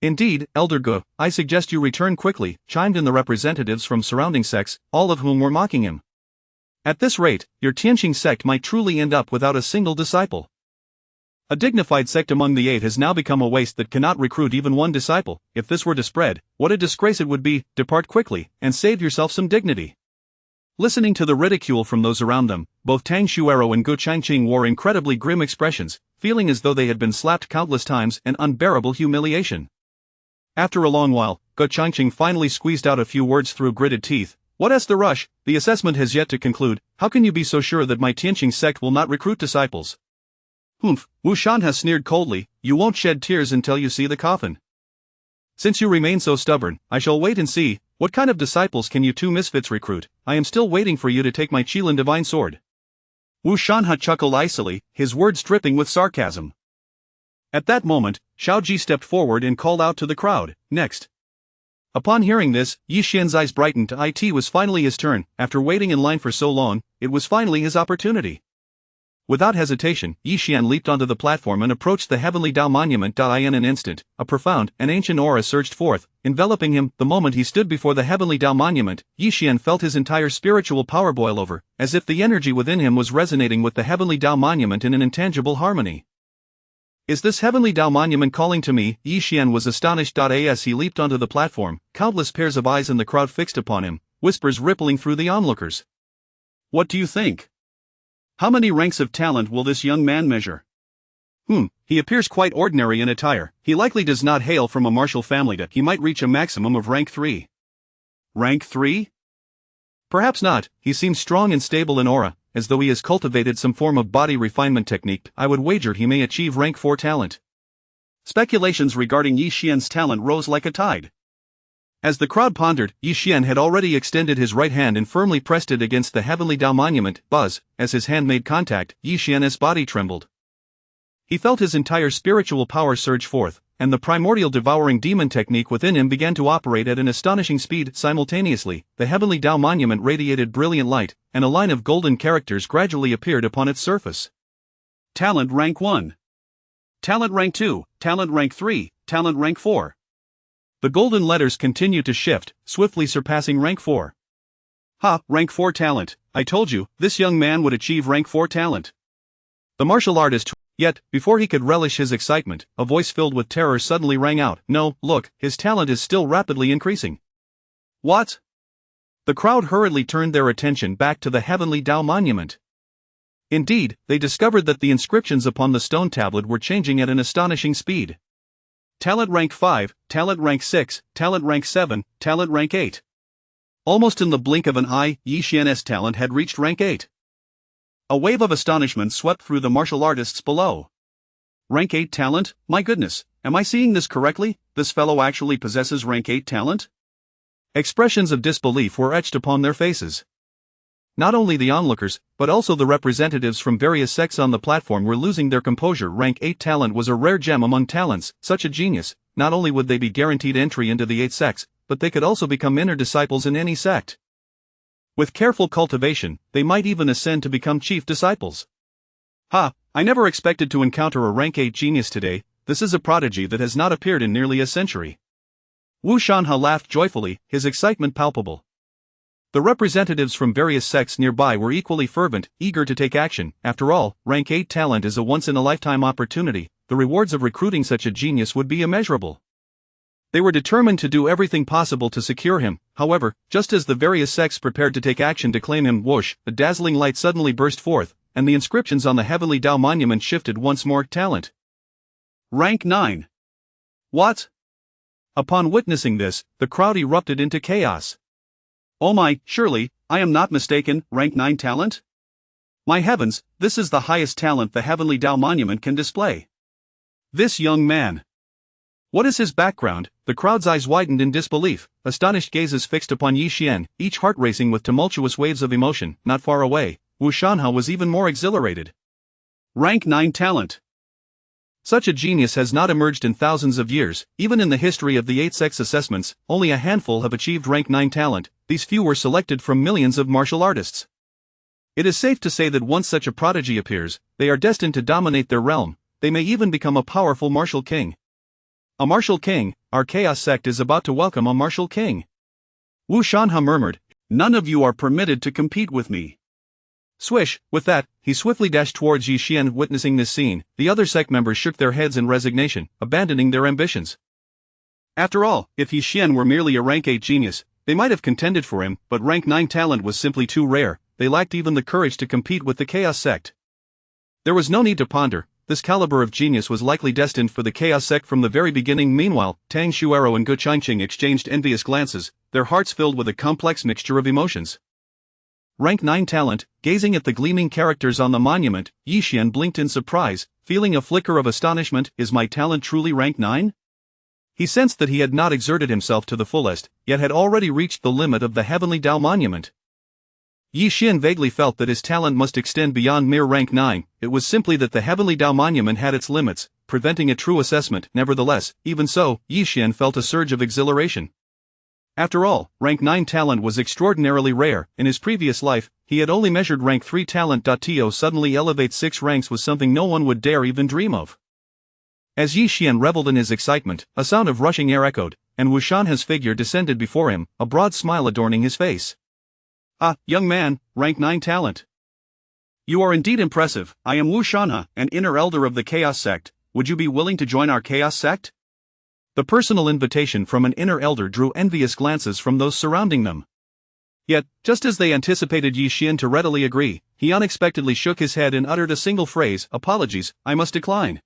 A: Indeed, Elder Ge, I suggest you return quickly, chimed in the representatives from surrounding sects, all of whom were mocking him. At this rate, your Tianqing sect might truly end up without a single disciple. A dignified sect among the 8 has now become a waste that cannot recruit even one disciple. If this were to spread, what a disgrace it would be. Depart quickly, and save yourself some dignity. Listening to the ridicule from those around them, both Tang Xuero and Ge Changqing wore incredibly grim expressions, feeling as though they had been slapped countless times, an unbearable humiliation. After a long while, Ge Changqing finally squeezed out a few words through gritted teeth. What's the rush? The assessment has yet to conclude. How can you be so sure that my Tianqing sect will not recruit disciples? Humph, Wu Shanhe sneered coldly, you won't shed tears until you see the coffin. Since you remain so stubborn, I shall wait and see. What kind of disciples can you 2 misfits recruit? I am still waiting for you to take my Qilin divine sword. Wu Shanhe chuckled icily, his words dripping with sarcasm. At that moment, Xiaoji stepped forward and called out to the crowd, next. Upon hearing this, Yi Xian's eyes brightened. It was finally his turn. After waiting in line for so long, it was finally his opportunity. Without hesitation, Yi Xian leaped onto the platform and approached the heavenly Dao monument. In an instant, a profound and ancient aura surged forth, enveloping him. The moment he stood before the heavenly Dao monument, Yi Xian felt his entire spiritual power boil over, as if the energy within him was resonating with the heavenly Dao monument in an intangible harmony. Is this heavenly Tao monument calling to me? Yi Xian was astonished. As he leaped onto the platform, countless pairs of eyes in the crowd fixed upon him, whispers rippling through the onlookers. What do you think? How many ranks of talent will this young man measure? He appears quite ordinary in attire. He likely does not hail from a martial family. He might reach a maximum of rank 3. Rank 3? Perhaps not. He seems strong and stable in aura, as though he has cultivated some form of body refinement technique. I would wager he may achieve rank 4 talent. Speculations regarding Yi Xian's talent rose like a tide. As the crowd pondered, Yi Xian had already extended his right hand and firmly pressed it against the heavenly Tao monument. Buzz, as his hand made contact, Yi Xian's body trembled. He felt his entire spiritual power surge forth, and the primordial devouring demon technique within him began to operate at an astonishing speed. Simultaneously, the heavenly Tao monument radiated brilliant light, and a line of golden characters gradually appeared upon its surface. Talent rank 1. Talent rank 2, talent rank 3, talent rank 4. The golden letters continued to shift, swiftly surpassing rank 4. Rank 4 talent. I told you, this young man would achieve rank 4 talent. The martial artist. Yet, before he could relish his excitement, a voice filled with terror suddenly rang out. No, look, his talent is still rapidly increasing. What? The crowd hurriedly turned their attention back to the heavenly Tao monument. Indeed, they discovered that the inscriptions upon the stone tablet were changing at an astonishing speed. Talent rank 5, talent rank 6, talent rank 7, talent rank 8. Almost in the blink of an eye, Yi Xian's talent had reached rank 8. A wave of astonishment swept through the martial artists below. Rank 8 talent? My goodness, am I seeing this correctly? This fellow actually possesses rank 8 talent? Expressions of disbelief were etched upon their faces. Not only the onlookers, but also the representatives from various sects on the platform were losing their composure. Rank 8 talent was a rare gem among talents. Such a genius, not only would they be guaranteed entry into the 8 sects, but they could also become inner disciples in any sect. With careful cultivation, they might even ascend to become chief disciples. I never expected to encounter a rank 8 genius today. This is a prodigy that has not appeared in nearly a century. Wu Shanhe laughed joyfully, his excitement palpable. The representatives from various sects nearby were equally fervent, eager to take action. After all, rank 8 talent is a once-in-a-lifetime opportunity. The rewards of recruiting such a genius would be immeasurable. They were determined to do everything possible to secure him. However, just as the various sects prepared to take action to claim him, whoosh, a dazzling light suddenly burst forth, and the inscriptions on the heavenly Tao monument shifted once more. Talent rank 9. What? Upon witnessing this, the crowd erupted into chaos. Oh my, surely, I am not mistaken, rank 9 talent? My heavens, this is the highest talent the heavenly Tao monument can display. This young man. What is his background? The crowd's eyes widened in disbelief, astonished gazes fixed upon Yi Xian, each heart racing with tumultuous waves of emotion. Not far away, Wu Shanhe was even more exhilarated. Rank 9 talent. Such a genius has not emerged in thousands of years. Even in the history of the 8 sects assessments, only a handful have achieved rank 9 talent. These few were selected from millions of martial artists. It is safe to say that once such a prodigy appears, they are destined to dominate their realm. They may even become a powerful martial king. A martial king? Our Chaos sect is about to welcome a martial king. Wu Shanhe murmured, none of you are permitted to compete with me. Swish, with that, he swiftly dashed towards Yi Xian. Witnessing this scene, the other sect members shook their heads in resignation, abandoning their ambitions. After all, if Yi Xian were merely a rank 8 genius, they might have contended for him, but rank 9 talent was simply too rare. They lacked even the courage to compete with the Chaos sect. There was no need to ponder. This caliber of genius was likely destined for the Chaos sect from the very beginning. Meanwhile, Tang Xuero and Ge Changqing exchanged envious glances, their hearts filled with a complex mixture of emotions. Rank 9 talent. Gazing at the gleaming characters on the monument, Yi Xian blinked in surprise, feeling a flicker of astonishment. Is my talent truly rank 9? He sensed that he had not exerted himself to the fullest, yet had already reached the limit of the heavenly Tao monument. Yi Xian vaguely felt that his talent must extend beyond mere rank 9, it was simply that the heavenly Tao monument had its limits, preventing a true assessment. Nevertheless, even so, Yi Xian felt a surge of exhilaration. After all, rank 9 talent was extraordinarily rare. In his previous life, he had only measured rank 3 talent. To suddenly elevate 6 ranks was something no one would dare even dream of. As Yi Xian reveled in his excitement, a sound of rushing air echoed, and Wu Shanhe's figure descended before him, a broad smile adorning his face. Young man, rank 9 talent. You are indeed impressive. I am Wu Shanhe, an inner elder of the Chaos sect. would you be willing to join our chaos sect? The personal invitation from an inner elder drew envious glances from those surrounding them. Yet, just as they anticipated Yi Xian to readily agree, he unexpectedly shook his head and uttered a single phrase, "Apologies, I must decline."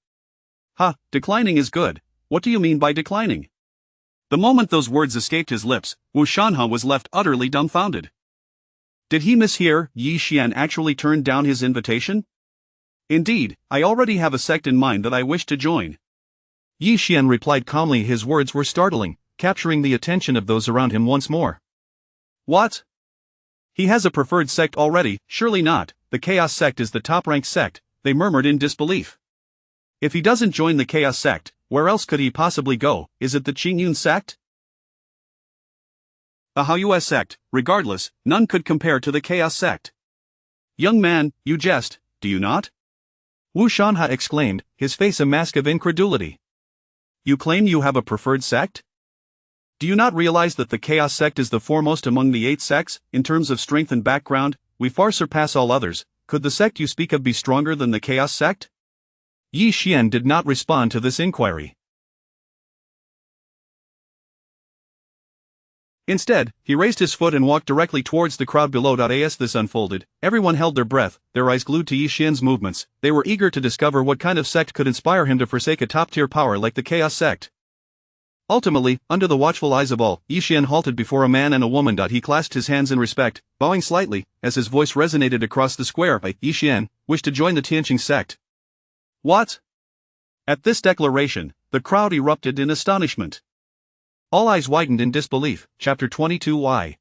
A: "Ha, declining is good. What do you mean by declining?" The moment those words escaped his lips, Wu Shanhe was left utterly dumbfounded. Did he mishear? Yi Xian actually turned down his invitation? "Indeed, I already have a sect in mind that I wish to join." Yi Xian replied calmly. His words were startling, capturing the attention of those around him once more. "What? He has a preferred sect already?" "Surely not, the Chaos Sect is the top-ranked sect," they murmured in disbelief. "If he doesn't join the Chaos Sect, where else could he possibly go? Is it the Qingyun Sect? A Haoyue Sect? Regardless, none could compare to the Chaos Sect." "Young man, you jest, do you not?" Wu Shanhe exclaimed, his face a mask of incredulity. "You claim you have a preferred sect? Do you not realize that the Chaos Sect is the foremost among the 8 sects? In terms of strength and background, we far surpass all others. Could the sect you speak of be stronger than the Chaos Sect?" Yi Xian did not respond to this inquiry. Instead, he raised his foot and walked directly towards the crowd below. As this unfolded, everyone held their breath, their eyes glued to Yi Xian's movements. They were eager to discover what kind of sect could inspire him to forsake a top-tier power like the Chaos Sect. Ultimately, under the watchful eyes of all, Yi Xian halted before a man and a woman. He clasped his hands in respect, bowing slightly, as his voice resonated across the square. "I, Yi Xian, wish to join the Tianqing sect." "What?" At this declaration, the crowd erupted in astonishment. All eyes widened in disbelief. Chapter 22. Why?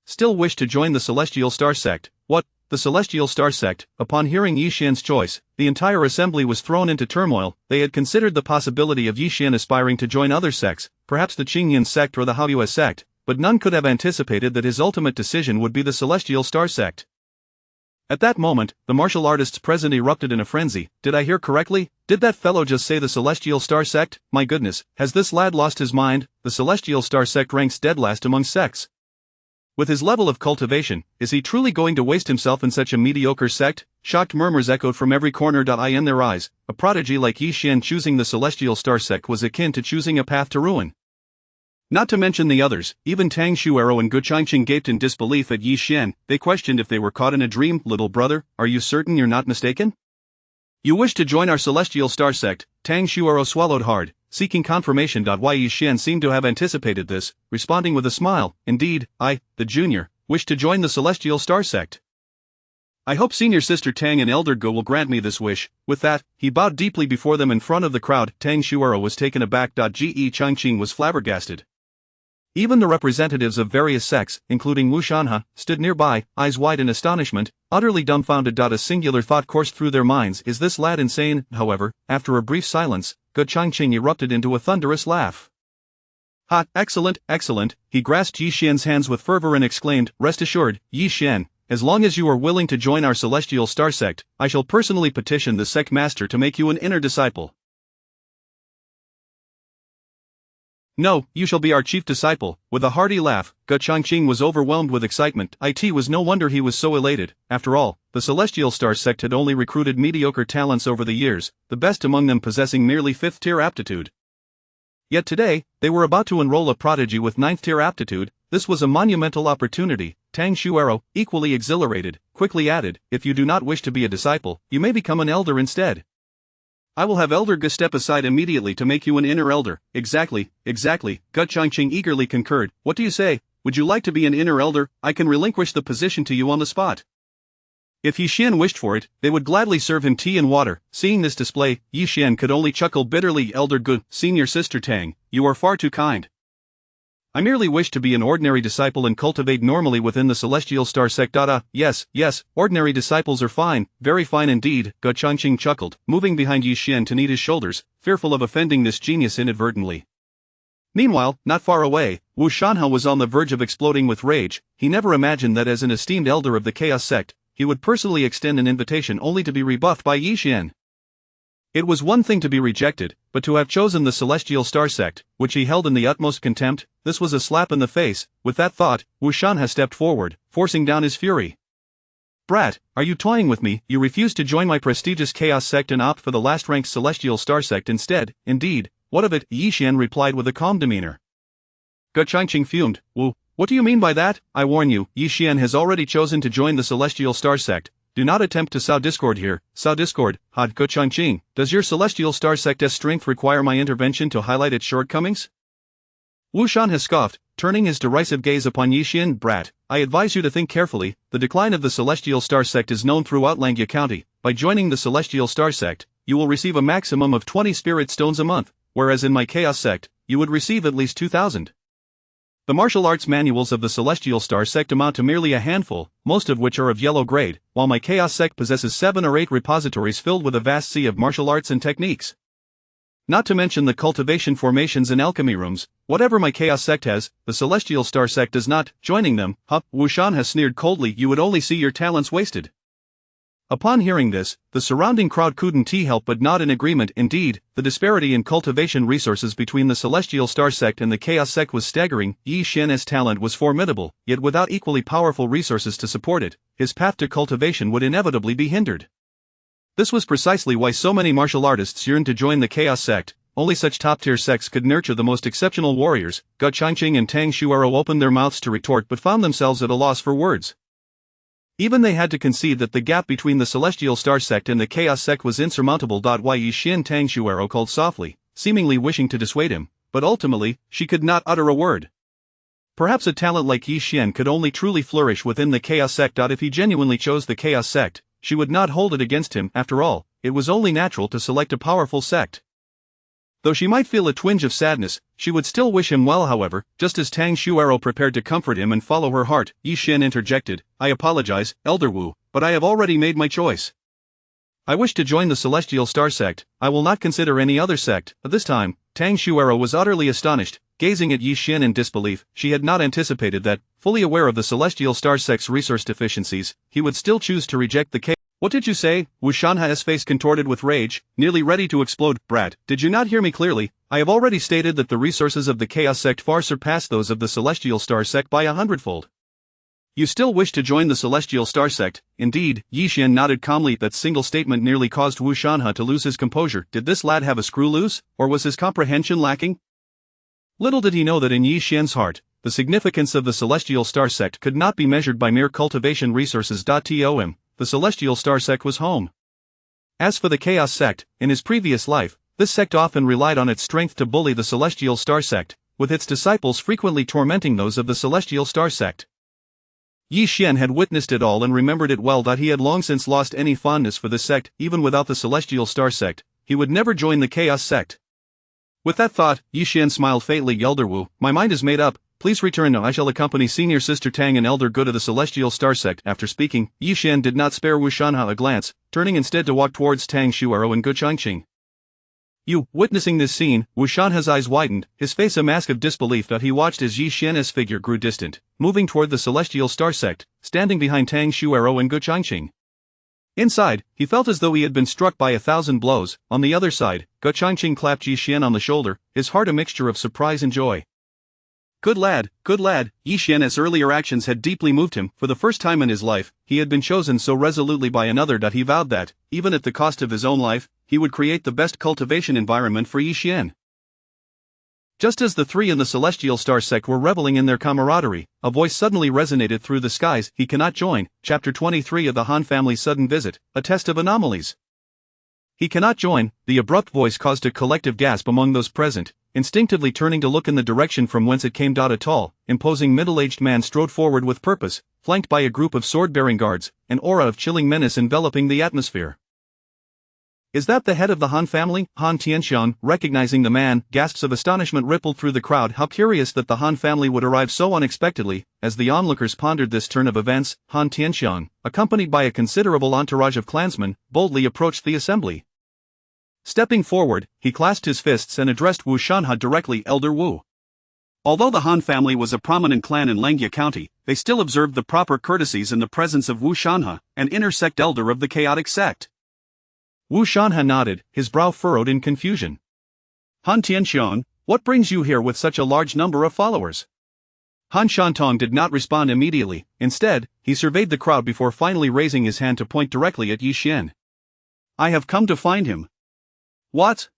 A: Still wish to join the Celestial Star Sect? What? The Celestial Star Sect? Upon hearing Yi Xian's choice, the entire assembly was thrown into turmoil. They had considered the possibility of Yi Xian aspiring to join other sects, perhaps the Qingyun sect or the Haoyue sect, but none could have anticipated that his ultimate decision would be the Celestial Star Sect. At that moment, the martial artists present erupted in a frenzy. "Did I hear correctly? Did that fellow just say the Celestial Star Sect? My goodness, has this lad lost his mind? The Celestial Star Sect ranks dead last among sects. With his level of cultivation, is he truly going to waste himself in such a mediocre sect?" Shocked murmurs echoed from every corner. In their eyes, a prodigy like Yi Xian choosing the Celestial Star Sect was akin to choosing a path to ruin. Not to mention the others, even Tang Xuero and Ge Changqing gaped in disbelief at Yi Xian. They questioned if they were caught in a dream. "Little brother, are you certain you're not mistaken? You wish to join our Celestial Star Sect?" Tang Xuero swallowed hard, seeking confirmation. Yi Xian seemed to have anticipated this, responding with a smile. "Indeed, I, the junior, wish to join the Celestial Star Sect. I hope senior sister Tang and elder Ge will grant me this wish." With that, he bowed deeply before them in front of the crowd. Tang Xuero was taken aback. Ge Changqing was flabbergasted. Even the representatives of various sects, including Wu Shanhe, stood nearby, eyes wide in astonishment, utterly dumbfounded. A singular thought coursed through their minds: is this lad insane? However, after a brief silence, Ge Changqing erupted into a thunderous laugh. "Ha, excellent, excellent!" He grasped Yi Xian's hands with fervor and exclaimed, "Rest assured, Yi Xian, as long as you are willing to join our Celestial Star Sect, I shall personally petition the sect master to make you an inner disciple. No, you shall be our chief disciple." With a hearty laugh, Ge Changqing was overwhelmed with excitement. It was no wonder he was so elated. After all, the Celestial Star Sect had only recruited mediocre talents over the years, the best among them possessing merely 5th-tier aptitude. Yet today, they were about to enroll a prodigy with 9th-tier aptitude. This was a monumental opportunity. Tang Xuero, equally exhilarated, quickly added, "If you do not wish to be a disciple, you may become an elder instead. I will have Elder Ge step aside immediately to make you an inner elder." Exactly, exactly, Ge Changqing eagerly concurred. "What do you say? Would you like to be an inner elder? I can relinquish the position to you on the spot." If Yi Xian wished for it, they would gladly serve him tea and water. Seeing this display, Yi Xian could only chuckle bitterly. "Elder Ge, senior sister Tang, you are far too kind. I merely wish to be an ordinary disciple and cultivate normally within the Celestial Star Sect. Yes, yes, ordinary disciples are fine, very fine indeed," Ge Changqing chuckled, moving behind Yi Xian to knead his shoulders, fearful of offending this genius inadvertently. Meanwhile, not far away, Wu Shanhe was on the verge of exploding with rage. He never imagined that as an esteemed elder of the Chaos Sect, he would personally extend an invitation only to be rebuffed by Yi Xian. It was one thing to be rejected, but to have chosen the Celestial Star Sect, which he held in the utmost contempt, this was a slap in the face. With that thought, Wu Shanhe stepped forward, forcing down his fury. brat, are you toying with me? You refuse to join my prestigious Chaos Sect and opt for the last-ranked Celestial Star Sect instead. Indeed, what of it? Yi Xian replied with a calm demeanor. Ge Changqing fumed. Wu, what do you mean by that? I warn you, Yi Xian has already chosen to join the Celestial Star Sect. Do not attempt to sow discord here. Sow discord, Ge Changqing. Does your Celestial Star Sect's strength require my intervention to highlight its shortcomings? Wu Shan has scoffed, turning his derisive gaze upon Yi Xian. Brat, I advise you to think carefully. The decline of the Celestial Star Sect is known throughout Langya County. By joining the Celestial Star Sect, you will receive a maximum of 20 Spirit Stones a month, whereas in my Chaos Sect, you would receive at least 2,000. The martial arts manuals of the Celestial Star Sect amount to merely a handful, most of which are of yellow grade, while my Chaos Sect possesses 7 or 8 repositories filled with a vast sea of martial arts and techniques. Not to mention the cultivation formations and alchemy rooms. Whatever my Chaos Sect has, the Celestial Star Sect does not. Joining them, Wu Shan has sneered coldly. You would only see your talents wasted. Upon hearing this, the surrounding crowd couldn't help but nod in agreement. Indeed, the disparity in cultivation resources between the Celestial Star Sect and the Chaos Sect was staggering. Yi Xian's talent was formidable, yet without equally powerful resources to support it, his path to cultivation would inevitably be hindered. This was precisely why so many martial artists yearned to join the Chaos Sect. Only such top-tier sects could nurture the most exceptional warriors. Ge Changqing and Tang Xuero opened their mouths to retort but found themselves at a loss for words. Even they had to concede that the gap between the Celestial Star Sect and the Chaos Sect was insurmountable. Yi Xian. Tang Xuero called softly, seemingly wishing to dissuade him, but ultimately, she could not utter a word. Perhaps a talent like Yi Xian could only truly flourish within the Chaos Sect. If he genuinely chose the Chaos Sect, she would not hold it against him. After all, it was only natural to select a powerful sect. Though she might feel a twinge of sadness, she would still wish him well. However, just as Tang Xuero prepared to comfort him and follow her heart, Yi Xian interjected, I apologize, Elder Wu, but I have already made my choice. I wish to join the Celestial Star Sect. I will not consider any other sect. At this time, Tang Xuero was utterly astonished, gazing at Yi Xian in disbelief. She had not anticipated that, fully aware of the Celestial Star Sect's resource deficiencies, he would still choose to reject the case. What did you say? Wu Shanha's face contorted with rage, nearly ready to explode. Brat, did you not hear me clearly? I have already stated that the resources of the Chaos Sect far surpass those of the Celestial Star Sect by 100-fold. You still wish to join the Celestial Star Sect? Indeed, Yi Xian nodded calmly. That single statement nearly caused Wu Shanha to lose his composure. Did this lad have a screw loose, or was his comprehension lacking? Little did he know that in Yi Xian's heart, the significance of the Celestial Star Sect could not be measured by mere cultivation resources. To the Celestial Star Sect was home. As for the Chaos Sect, in his previous life, this sect often relied on its strength to bully the Celestial Star Sect, with its disciples frequently tormenting those of the Celestial Star Sect. Yi Xian had witnessed it all and remembered it well. He had long since lost any fondness for this sect. Even without the Celestial Star Sect, he would never join the Chaos Sect. With that thought, Yi Xian smiled faintly. Elder Wu, my mind is made up. Please return now. I shall accompany Senior Sister Tang and Elder Gu to the Celestial Star Sect. After speaking, Yi Xian did not spare Wu Shanha a glance, turning instead to walk towards Tang Xuero and Ge Changqing. Witnessing this scene, Wu Shanha's eyes widened, his face a mask of disbelief. He watched as Yi Xian's figure grew distant, moving toward the Celestial Star Sect, standing behind Tang Xuero and Ge Changqing. Inside, he felt as though he had been struck by 1,000 blows. On the other side, Ge Changqing clapped Yi Xian on the shoulder, his heart a mixture of surprise and joy. Good lad, good lad. Yi Xian's earlier actions had deeply moved him. For the first time in his life, he had been chosen so resolutely by another that he vowed that, even at the cost of his own life, he would create the best cultivation environment for Yi Xian. Just as the three in the Celestial Star Sect were reveling in their camaraderie, a voice suddenly resonated through the skies. He cannot join. Chapter 23 of the Han Family's Sudden Visit, a Test of Anomalies. He cannot join. The abrupt voice caused a collective gasp among those present, instinctively turning to look in the direction from whence it came. A tall, imposing middle-aged man strode forward with purpose, flanked by a group of sword-bearing guards, an aura of chilling menace enveloping the atmosphere. Is that the head of the Han family? Han Tianxiang, recognizing the man, gasps of astonishment rippled through the crowd. How curious that the Han family would arrive so unexpectedly. As the onlookers pondered this turn of events, Han Tianxiang, accompanied by a considerable entourage of clansmen, boldly approached the assembly. Stepping forward, he clasped his fists and addressed Wu Shanha directly. Elder Wu. Although the Han family was a prominent clan in Langya County, they still observed the proper courtesies in the presence of Wu Shanha, an inner-sect elder of the chaotic sect. Wu Shanha nodded, his brow furrowed in confusion. Han Tianxiang, what brings you here with such a large number of followers? Han Shantong did not respond immediately. Instead, he surveyed the crowd before finally raising his hand to point directly at Yi Xian. I have come to find him. What?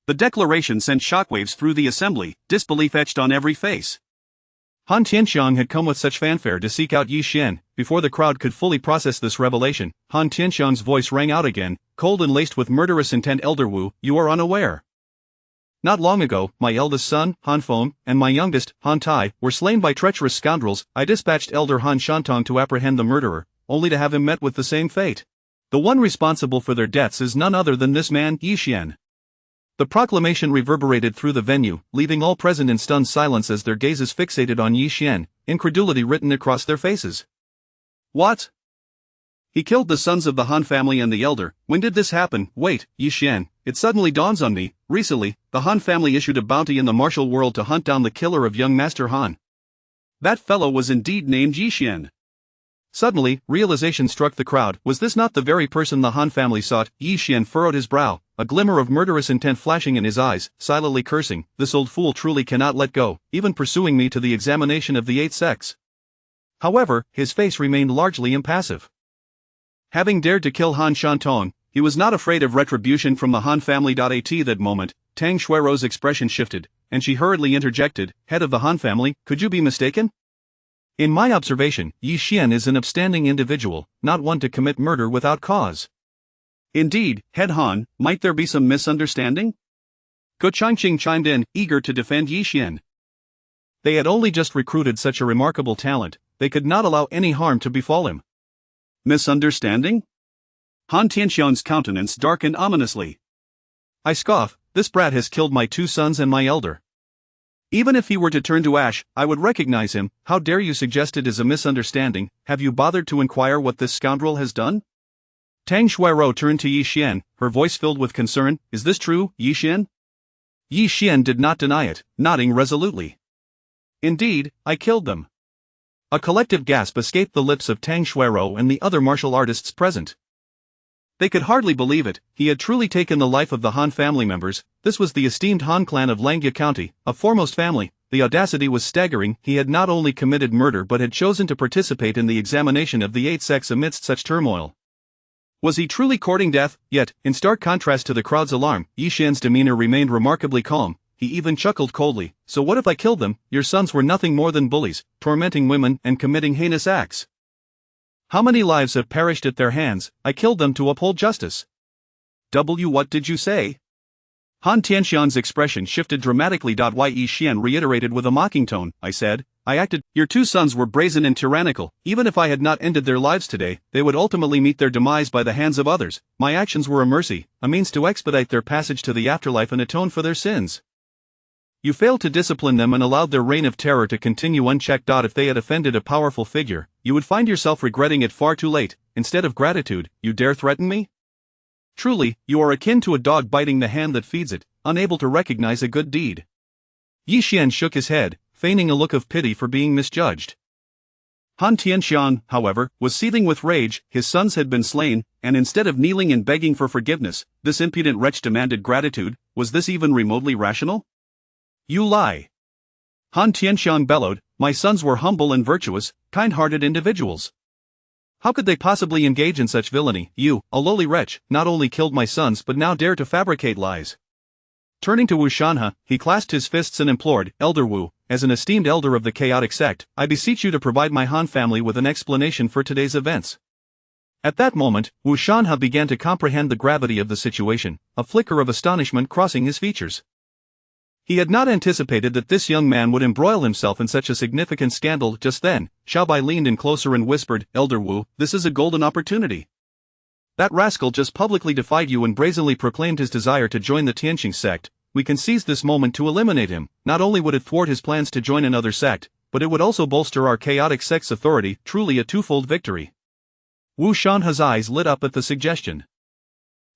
A: The declaration sent shockwaves through the assembly, disbelief etched on every face. Han Tianxiang had come with such fanfare to seek out Yi Xian. Before the crowd could fully process this revelation, Han Tianxiang's voice rang out again, cold and laced with murderous intent. Elder Wu, you are unaware. Not long ago, my eldest son, Han Feng, and my youngest, Han Tai, were slain by treacherous scoundrels. I dispatched Elder Han Shantong to apprehend the murderer, only to have him met with the same fate. The one responsible for their deaths is none other than this man, Yi Xian. The proclamation reverberated through the venue, leaving all present in stunned silence as their gazes fixated on Yi Xian, incredulity written across their faces. What? He killed the sons of the Han family and the elder. When did this happen? Wait, Yi Xian, it suddenly dawns on me. Recently, the Han family issued a bounty in the martial world to hunt down the killer of young Master Han. That fellow was indeed named Yi Xian. Suddenly, realization struck the crowd. Was this not the very person the Han family sought? Yi Xian furrowed his brow, a glimmer of murderous intent flashing in his eyes, silently cursing, this old fool truly cannot let go, even pursuing me to the examination of the 8 sects. However, his face remained largely impassive. Having dared to kill Han Shantong, he was not afraid of retribution from the Han family. At that moment, Tang Xuero's expression shifted, and she hurriedly interjected, head of the Han family, could you be mistaken? In my observation, Yi Xian is an upstanding individual, not one to commit murder without cause. Indeed, head Han, might there be some misunderstanding? Guo Changqing chimed in, eager to defend Yi Xian. They had only just recruited such a remarkable talent, they could not allow any harm to befall him. Misunderstanding? Han Tianxiang's countenance darkened ominously. I scoff, this brat has killed my 2 sons and my elder. Even if he were to turn to ash, I would recognize him. How dare you suggest it is a misunderstanding? Have you bothered to inquire what this scoundrel has done? Tang Xuero turned to Yi Xian, her voice filled with concern. Is this true, Yi Xian? Yi Xian did not deny it, nodding resolutely. Indeed, I killed them. A collective gasp escaped the lips of Tang Xuero and the other martial artists present. They could hardly believe it. He had truly taken the life of the Han family members. This was the esteemed Han clan of Langjia County, a foremost family. The audacity was staggering. He had not only committed murder but had chosen to participate in the examination of the 8 sects amidst such turmoil. Was he truly courting death? Yet, in stark contrast to the crowd's alarm, Yi Xian's demeanor remained remarkably calm. He even chuckled coldly. So what if I killed them? Your sons were nothing more than bullies, tormenting women and committing heinous acts. How many lives have perished at their hands? I killed them to uphold justice. What did you say? Han Tianxiang's expression shifted dramatically. Yi Xian reiterated with a mocking tone, I said, I acted. Your 2 sons were brazen and tyrannical. Even if I had not ended their lives today, they would ultimately meet their demise by the hands of others. My actions were a mercy, a means to expedite their passage to the afterlife and atone for their sins. You failed to discipline them and allowed their reign of terror to continue unchecked. If they had offended a powerful figure, you would find yourself regretting it far too late. Instead of gratitude, you dare threaten me? Truly, you are akin to a dog biting the hand that feeds it, unable to recognize a good deed. Yi Xian shook his head, feigning a look of pity for being misjudged. Han Tianxiang, however, was seething with rage. His sons had been slain, and instead of kneeling and begging for forgiveness, this impudent wretch demanded gratitude. Was this even remotely rational? You lie. Han Tianxiang bellowed, my sons were humble and virtuous, kind-hearted individuals. How could they possibly engage in such villainy? You, a lowly wretch, not only killed my sons but now dare to fabricate lies. Turning to Wu Shanhe, he clasped his fists and implored, Elder Wu, as an esteemed elder of the chaotic sect, I beseech you to provide my Han family with an explanation for today's events. At that moment, Wu Shanhe began to comprehend the gravity of the situation, a flicker of astonishment crossing his features. He had not anticipated that this young man would embroil himself in such a significant scandal. Just then, Xiaobai leaned in closer and whispered, Elder Wu, this is a golden opportunity. That rascal just publicly defied you and brazenly proclaimed his desire to join the Tianqing sect. We can seize this moment to eliminate him. Not only would it thwart his plans to join another sect, but it would also bolster our chaotic sect's authority, truly a twofold victory. Wu Shanhe's eyes lit up at the suggestion.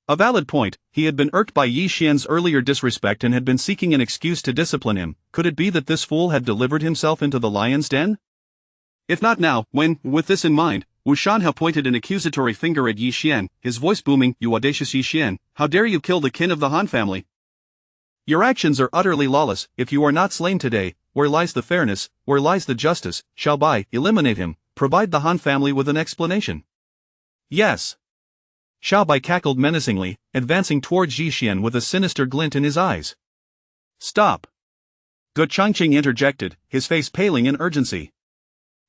A: A valid point. He had been irked by Yi Xian's earlier disrespect and had been seeking an excuse to discipline him. Could it be that this fool had delivered himself into the lion's den? If not now, when? With this in mind, Wu Shanhe pointed an accusatory finger at Yi Xian, his voice booming, You audacious Yi Xian, how dare you kill the kin of the Han family? Your actions are utterly lawless. If you are not slain today, where lies the fairness, where lies the justice? Xiaobai, eliminate him, provide the Han family with an explanation. Yes. Xiaobai cackled menacingly, advancing towards Yi Xian with a sinister glint in his eyes. Stop. Ge Changqing interjected, his face paling in urgency.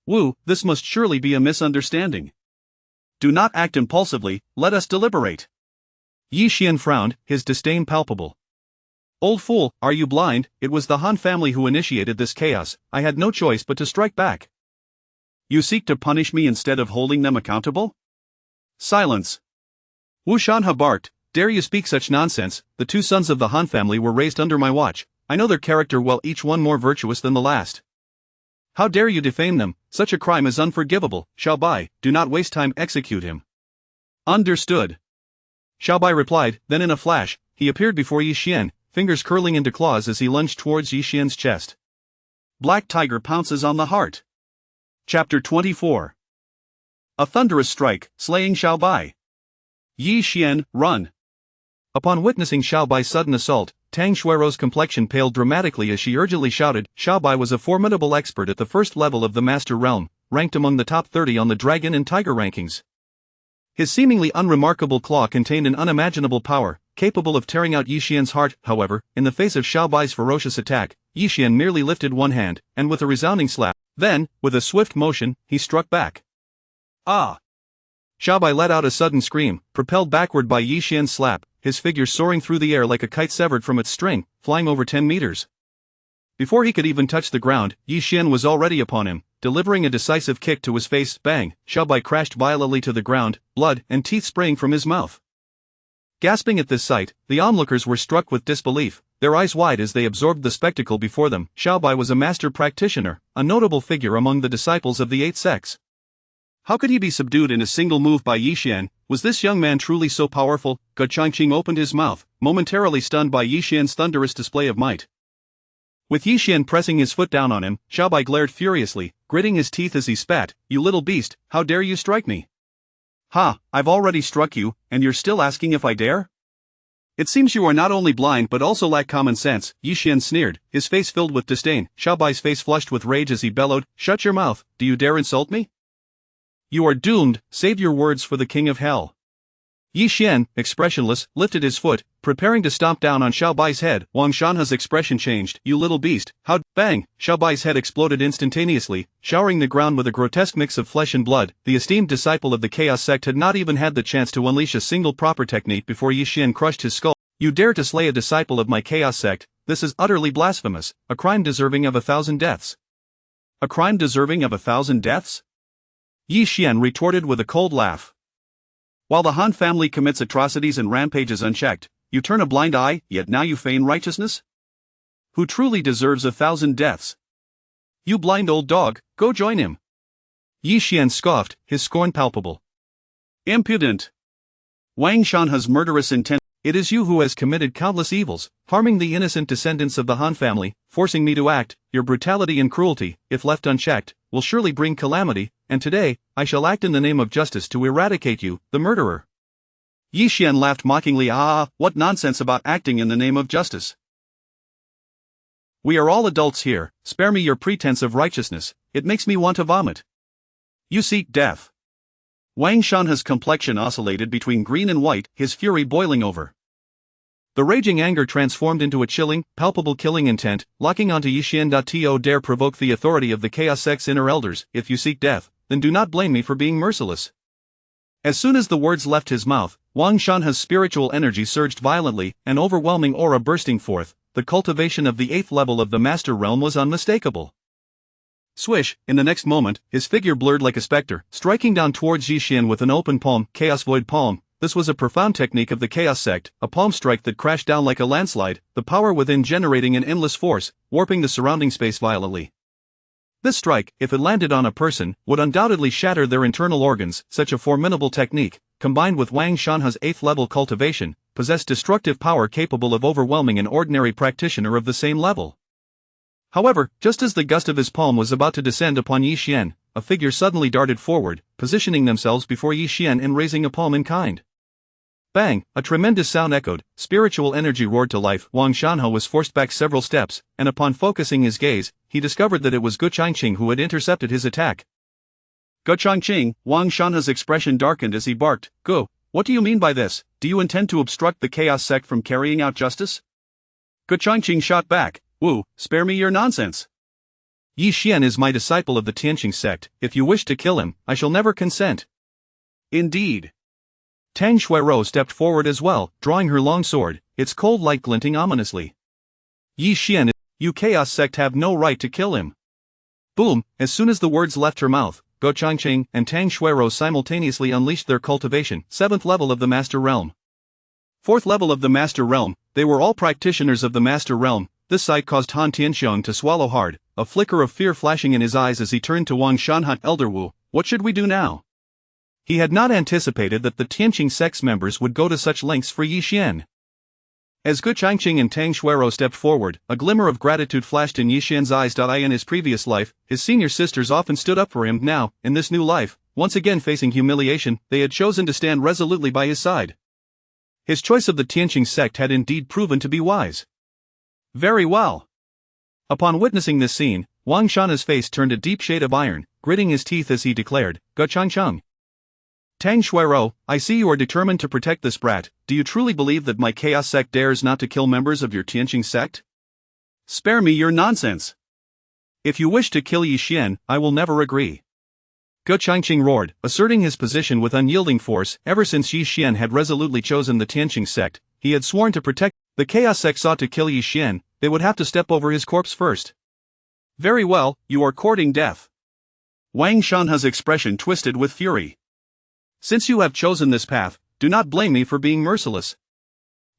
A: Wu, this must surely be a misunderstanding. Do not act impulsively, let us deliberate. Yi Xian frowned, his disdain palpable. Old fool, are you blind? It was the Han family who initiated this chaos. I had no choice but to strike back. You seek to punish me instead of holding them accountable? Silence. Wu Shanhe barked, dare you speak such nonsense? The two sons of the Han family were raised under my watch. I know their character well, each one more virtuous than the last. How dare you defame them? Such a crime is unforgivable. Xiaobai, do not waste time, execute him. Understood. Xiaobai replied, then in a flash, he appeared before Yi Xian, fingers curling into claws as he lunged towards Yi Xian's chest. Black Tiger pounces on the heart. Chapter 24. A thunderous strike, slaying Xiaobai. Yi Xian, run. Upon witnessing Xiaobai's sudden assault, Tang Xuero's complexion paled dramatically as she urgently shouted. Xiaobai was a formidable expert at the first level of the Master Realm, ranked among the top 30 on the Dragon and Tiger rankings. His seemingly unremarkable claw contained an unimaginable power, capable of tearing out Yi Xian's heart. However, in the face of Xiaobai's ferocious attack, Yi Xian merely lifted one hand, and with a resounding slap, then, with a swift motion, he struck back. Ah! Xiaobai let out a sudden scream, propelled backward by Yi Xian's slap, his figure soaring through the air like a kite severed from its string, flying over 10 meters. Before he could even touch the ground, Yi Xian was already upon him, delivering a decisive kick to his face. Bang! Xiaobai crashed violently to the ground, blood and teeth spraying from his mouth. Gasping at this sight, the onlookers were struck with disbelief, their eyes wide as they absorbed the spectacle before them. Xiaobai was a master practitioner, a notable figure among the disciples of the Eight Sects. How could he be subdued in a single move by Yi Xian? Was this young man truly so powerful? Ge Changqing opened his mouth, momentarily stunned by Yi Xian's thunderous display of might. With Yi Xian pressing his foot down on him, Xiaobai glared furiously, gritting his teeth as he spat. You little beast, how dare you strike me? Ha, I've already struck you, and you're still asking if I dare? It seems you are not only blind but also lack common sense, Yi Xian sneered, his face filled with disdain. Xiaobai's face flushed with rage as he bellowed, shut your mouth, do you dare insult me? You are doomed, save your words for the king of hell. Yi Xian, expressionless, lifted his foot, preparing to stomp down on Xiaobai's head. Wang Shanhe's expression changed. You little beast, how— Bang! Xiaobai's head exploded instantaneously, showering the ground with a grotesque mix of flesh and blood. The esteemed disciple of the Chaos Sect had not even had the chance to unleash a single proper technique before Yi Xian crushed his skull. You dare to slay a disciple of my Chaos Sect? This is utterly blasphemous, a crime deserving of 1,000 deaths. A crime deserving of 1,000 deaths? Yi Xian retorted with a cold laugh. While the Han family commits atrocities and rampages unchecked, you turn a blind eye, yet now you feign righteousness? Who truly deserves 1,000 deaths? You blind old dog, go join him. Yi Xian scoffed, his scorn palpable. Impudent! Wang Shanhe's murderous intent. It is you who has committed countless evils, harming the innocent descendants of the Han family, forcing me to act. Your brutality and cruelty, if left unchecked, will surely bring calamity, and today, I shall act in the name of justice to eradicate you, the murderer. Yi Xian laughed mockingly. What nonsense about acting in the name of justice. We are all adults here, spare me your pretense of righteousness, it makes me want to vomit. You seek death. Wang Shanhe's complexion oscillated between green and white, his fury boiling over. The raging anger transformed into a chilling, palpable killing intent, locking onto Yi Xian. To dare provoke the authority of the Chaos Sect's inner elders. If you seek death, then do not blame me for being merciless. As soon as the words left his mouth, Wang Shanhe's spiritual energy surged violently, an overwhelming aura bursting forth. The cultivation of the 8th level of the Master Realm was unmistakable. Swish, in the next moment, his figure blurred like a specter, striking down towards Yi Xian with an open palm, Chaos Void Palm. This was a profound technique of the Chaos Sect, a palm strike that crashed down like a landslide, the power within generating an endless force, warping the surrounding space violently. This strike, if it landed on a person, would undoubtedly shatter their internal organs. Such a formidable technique, combined with Wang Shanhe's 8th level cultivation, possessed destructive power capable of overwhelming an ordinary practitioner of the same level. However, just as the gust of his palm was about to descend upon Yi Xian, a figure suddenly darted forward, positioning themselves before Yi Xian and raising a palm in kind. Bang! A tremendous sound echoed, spiritual energy roared to life. Wang Shanhe was forced back several steps, and upon focusing his gaze, he discovered that it was Ge Changqing who had intercepted his attack. Ge Changqing, Wang Shanhe's expression darkened as he barked, "Go, what do you mean by this? Do you intend to obstruct the Chaos Sect from carrying out justice?" Ge Changqing shot back, "Wu, spare me your nonsense. Yi Xian is my disciple of the Tianqing sect. If you wish to kill him, I shall never consent." Indeed. Tang Xuerou stepped forward as well, drawing her long sword, its cold light glinting ominously. "Yi Xian, you Chaos Sect have no right to kill him." Boom! As soon as the words left her mouth, Ge Changqing and Tang Xuerou simultaneously unleashed their cultivation, 7th level of the Master Realm. 4th level of the Master Realm, they were all practitioners of the Master Realm. This sight caused Han Tianxiong to swallow hard, a flicker of fear flashing in his eyes as he turned to Wang Shanhe. "Elder Wu, what should we do now?" He had not anticipated that the Tianqing sect's members would go to such lengths for Yi Xian. As Ge Changqing and Tang Xuerou stepped forward, a glimmer of gratitude flashed in Yi Xian's eyes. In his previous life, his senior sisters often stood up for him. Now, in this new life, once again facing humiliation, they had chosen to stand resolutely by his side. His choice of the Tianqing sect had indeed proven to be wise. Very well. Upon witnessing this scene, Wang Shanhe's face turned a deep shade of iron, gritting his teeth as he declared, "Ge Changqing. Tang Xuerou, I see you are determined to protect this brat. Do you truly believe that my Chaos Sect dares not to kill members of your Tianqing sect? Spare me your nonsense. If you wish to kill Yi Xian, I will never agree." Ge Changqing roared, asserting his position with unyielding force. Ever since Yi Xian had resolutely chosen the Tianqing sect, he had sworn to protect. The Chaos Sect sought to kill Yi Xian, they would have to step over his corpse first. Very well, you are courting death. Wang Shanhe's expression twisted with fury. Since you have chosen this path, do not blame me for being merciless.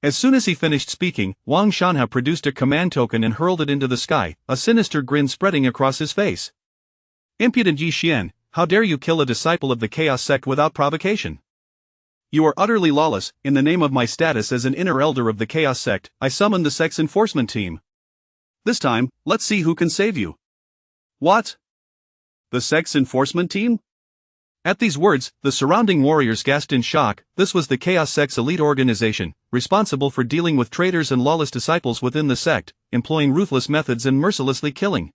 A: As soon as he finished speaking, Wang Shanhe produced a command token and hurled it into the sky, a sinister grin spreading across his face. Impudent Yi Xian, how dare you kill a disciple of the Chaos Sect without provocation? You are utterly lawless. In the name of my status as an inner elder of the Chaos Sect, I summon the sect's enforcement team. This time, let's see who can save you. What? The sect's enforcement team? At these words, the surrounding warriors gasped in shock. This was the Chaos Sect's elite organization, responsible for dealing with traitors and lawless disciples within the sect, employing ruthless methods and mercilessly killing.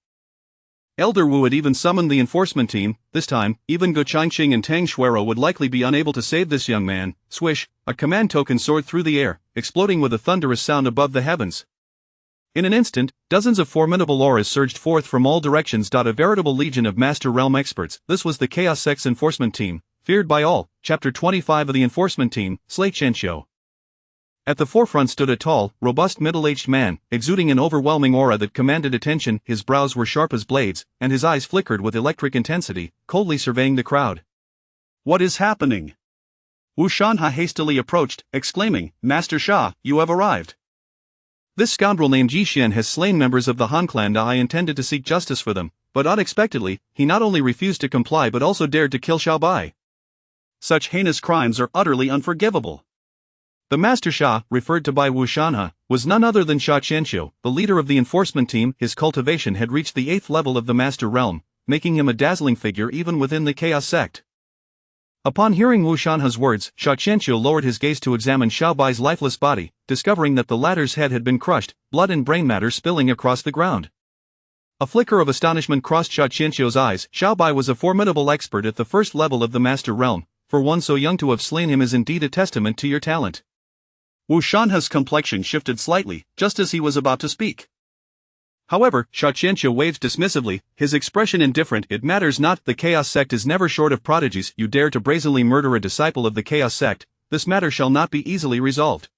A: Elder Wu had even summoned the enforcement team. This time, even Ge Changqing and Tang Xuerou would likely be unable to save this young man. Swish, a command token soared through the air, exploding with a thunderous sound above the heavens. In an instant, dozens of formidable auras surged forth from all directions. A veritable legion of Master Realm experts. This was the Chaos Sect's enforcement team, feared by all. Chapter 25 of the enforcement team, Slay Chenxiu. At the forefront stood a tall, robust middle-aged man, exuding an overwhelming aura that commanded attention. His brows were sharp as blades, and his eyes flickered with electric intensity, coldly surveying the crowd. What is happening? Wu Shanhe hastily approached, exclaiming, "Master Sha, you have arrived. This scoundrel named Yi Xian has slain members of the Han clan. I intended to seek justice for them, but unexpectedly, he not only refused to comply but also dared to kill Xiao Bai. Such heinous crimes are utterly unforgivable." The Master Sha, referred to by Wu Shanhe, was none other than Sha Qianxiu, the leader of the enforcement team. His cultivation had reached the 8th level of the Master Realm, making him a dazzling figure even within the Chaos Sect. Upon hearing Wu Shanhe's words, Sha Qianxiu lowered his gaze to examine Xiao Bai's lifeless body, discovering that the latter's head had been crushed, blood and brain matter spilling across the ground. A flicker of astonishment crossed Sha Qianxiu's eyes. Xiao Bai was a formidable expert at the 1st level of the Master Realm. For one so young to have slain him is indeed a testament to your talent. Wu Shanhe's complexion shifted slightly, just as he was about to speak. However, Sha Qianxiu waved dismissively, his expression indifferent. It matters not. The Chaos Sect is never short of prodigies. You dare to brazenly murder a disciple of the Chaos Sect. This matter shall not be easily resolved.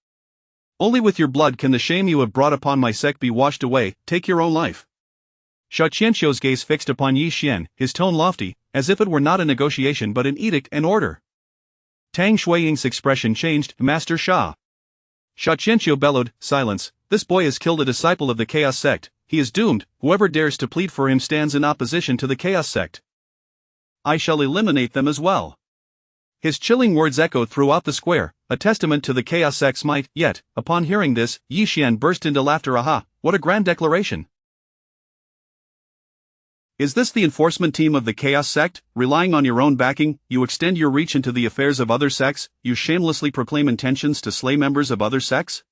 A: Only with your blood can the shame you have brought upon my sect be washed away. Take your own life. Sha Qianxiu's gaze fixed upon Yi Xian, his tone lofty, as if it were not a negotiation but an edict and order. Tang Xueying's expression changed. Master Sha. Sha Qianxiu bellowed, "Silence. This boy has killed a disciple of the Chaos Sect. He is doomed. Whoever dares to plead for him stands in opposition to the Chaos Sect. I shall eliminate them as well." His chilling words echoed throughout the square, a testament to the Chaos Sect's might. Yet, upon hearing this, Yi Xian burst into laughter. Aha, what a grand declaration! Is this the enforcement team of the Chaos Sect? Relying on your own backing, you extend your reach into the affairs of other sects, you shamelessly proclaim intentions to slay members of other sects?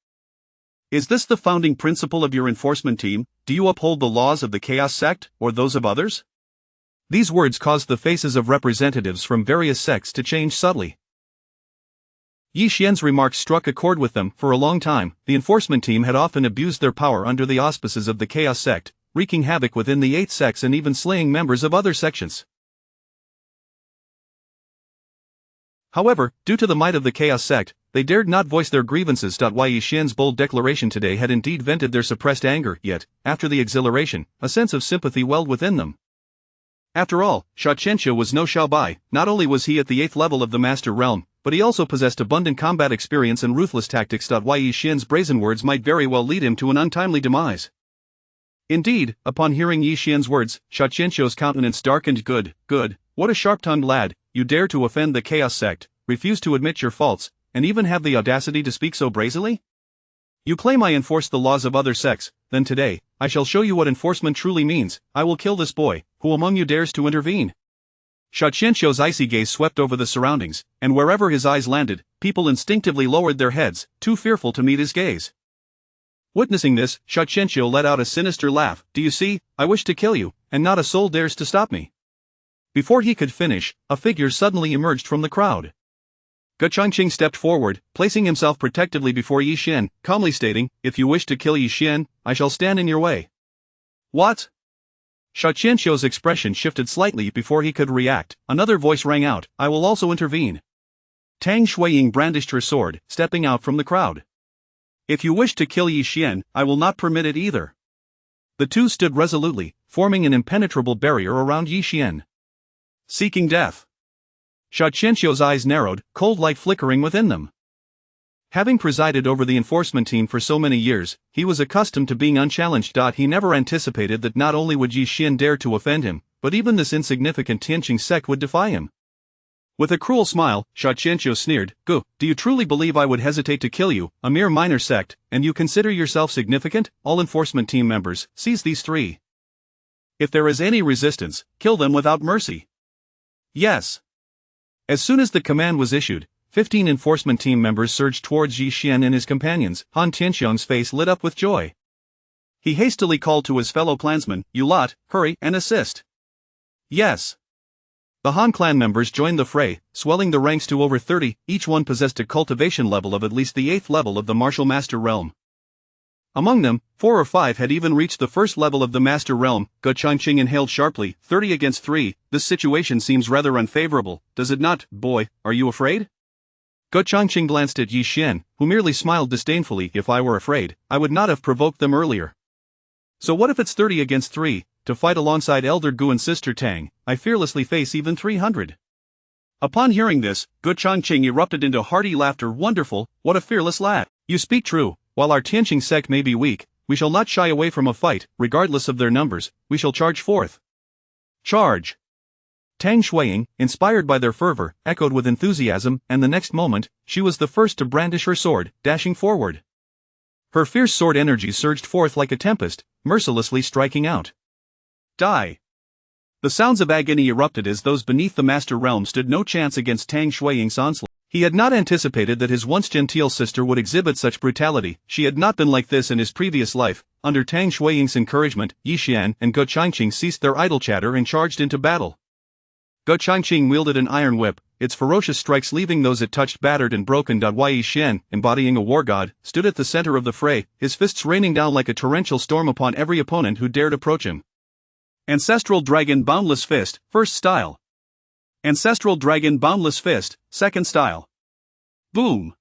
A: Is this the founding principle of your enforcement team? Do you uphold the laws of the Chaos Sect, or those of others? These words caused the faces of representatives from various sects to change subtly. Yi Xian's remarks struck a chord with them. For a long time, the enforcement team had often abused their power under the auspices of the Chaos Sect, wreaking havoc within the 8th sects and even slaying members of other sections. However, due to the might of the Chaos Sect, they dared not voice their grievances. Yi Xian's bold declaration today had indeed vented their suppressed anger, yet, after the exhilaration, a sense of sympathy welled within them. After all, Sha Qianqiu was no Xiaobai. Not only was he at the 8th level of the Master Realm, but he also possessed abundant combat experience and ruthless tactics. Yi Xian's brazen words might very well lead him to an untimely demise. Indeed, upon hearing Yi Xian's words, Sha Qianqiu's countenance darkened. Good, what a sharp-tongued lad, you dare to offend the Chaos Sect, refuse to admit your faults, and even have the audacity to speak so brazenly? You claim I enforce the laws of other sects, then today, I shall show you what enforcement truly means. I will kill this boy. Who among you dares to intervene? Sha Qianqiu's icy gaze swept over the surroundings, and wherever his eyes landed, people instinctively lowered their heads, too fearful to meet his gaze. Witnessing this, Sha Qianqiu let out a sinister laugh. Do you see, I wish to kill you, and not a soul dares to stop me. Before he could finish, a figure suddenly emerged from the crowd. Ge Changqing stepped forward, placing himself protectively before Yi Xian, calmly stating, if you wish to kill Yi Xian, I shall stand in your way. What? Sha Qianqiu's expression shifted slightly before he could react. Another voice rang out, I will also intervene. Tang Shuiying brandished her sword, stepping out from the crowd. If you wish to kill Yi Xian, I will not permit it either. The two stood resolutely, forming an impenetrable barrier around Yi Xian. Seeking death. Sha Qianqiu's eyes narrowed, cold light flickering within them. Having presided over the enforcement team for so many years, he was accustomed to being unchallenged. He never anticipated that not only would Yi Xian dare to offend him, but even this insignificant Tianqing sect would defy him. With a cruel smile, Sha Qianqiu sneered, do you truly believe I would hesitate to kill you, a mere minor sect, and you consider yourself significant? All enforcement team members, seize these three. If there is any resistance, kill them without mercy. Yes. As soon as the command was issued, 15 enforcement team members surged towards Yi Xian and his companions. Han Tianxiang's face lit up with joy. He hastily called to his fellow clansmen, you lot, hurry and assist. Yes. The Han clan members joined the fray, swelling the ranks to over 30, each one possessed a cultivation level of at least the 8th level of the martial master realm. Among them, 4 or 5 had even reached the 1st level of the master realm. Ge Changqing inhaled sharply, 30 against 3, this situation seems rather unfavorable, does it not, boy, are you afraid? Ge Changqing glanced at Yi Xian, who merely smiled disdainfully. If I were afraid, I would not have provoked them earlier. So what if it's 30 against 3, to fight alongside Elder Gu and Sister Tang, I fearlessly face even 300. Upon hearing this, Ge Changqing erupted into hearty laughter. Wonderful, what a fearless lad. You speak true. While our Tianqing sect may be weak, we shall not shy away from a fight, regardless of their numbers, we shall charge forth. Charge! Tang Shuiying, inspired by their fervor, echoed with enthusiasm, and the next moment, she was the first to brandish her sword, dashing forward. Her fierce sword energy surged forth like a tempest, mercilessly striking out. Die! The sounds of agony erupted as those beneath the Master Realm stood no chance against Tang Shuiying's onslaught. He had not anticipated that his once genteel sister would exhibit such brutality. She had not been like this in his previous life. Under Tang Shuiying's encouragement, Yi Xian and Ge Changqing ceased their idle chatter and charged into battle. Ge Changqing wielded an iron whip, its ferocious strikes leaving those it touched battered and broken. Yi Xian, embodying a war god, stood at the center of the fray, his fists raining down like a torrential storm upon every opponent who dared approach him. Ancestral Dragon Boundless Fist, first style. Ancestral Dragon Boundless Fist, second style. Boom!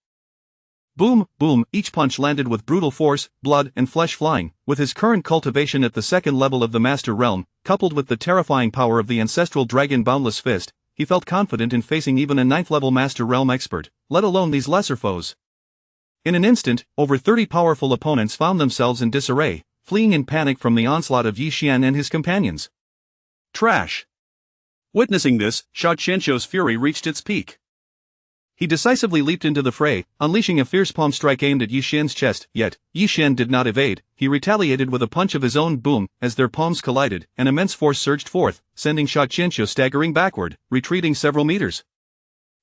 A: Boom, boom, each punch landed with brutal force, blood and flesh flying. With his current cultivation at the 2nd level of the Master Realm, coupled with the terrifying power of the Ancestral Dragon Boundless Fist, he felt confident in facing even a 9th level Master Realm expert, let alone these lesser foes. In an instant, over 30 powerful opponents found themselves in disarray, fleeing in panic from the onslaught of Yi Xian and his companions. Trash! Witnessing this, Sha Qianqiu's fury reached its peak. He decisively leaped into the fray, unleashing a fierce palm strike aimed at Yi Xian's chest, yet, Yi Xian did not evade. He retaliated with a punch of his own. Boom, as their palms collided, an immense force surged forth, sending Sha Qianqiu staggering backward, retreating several meters.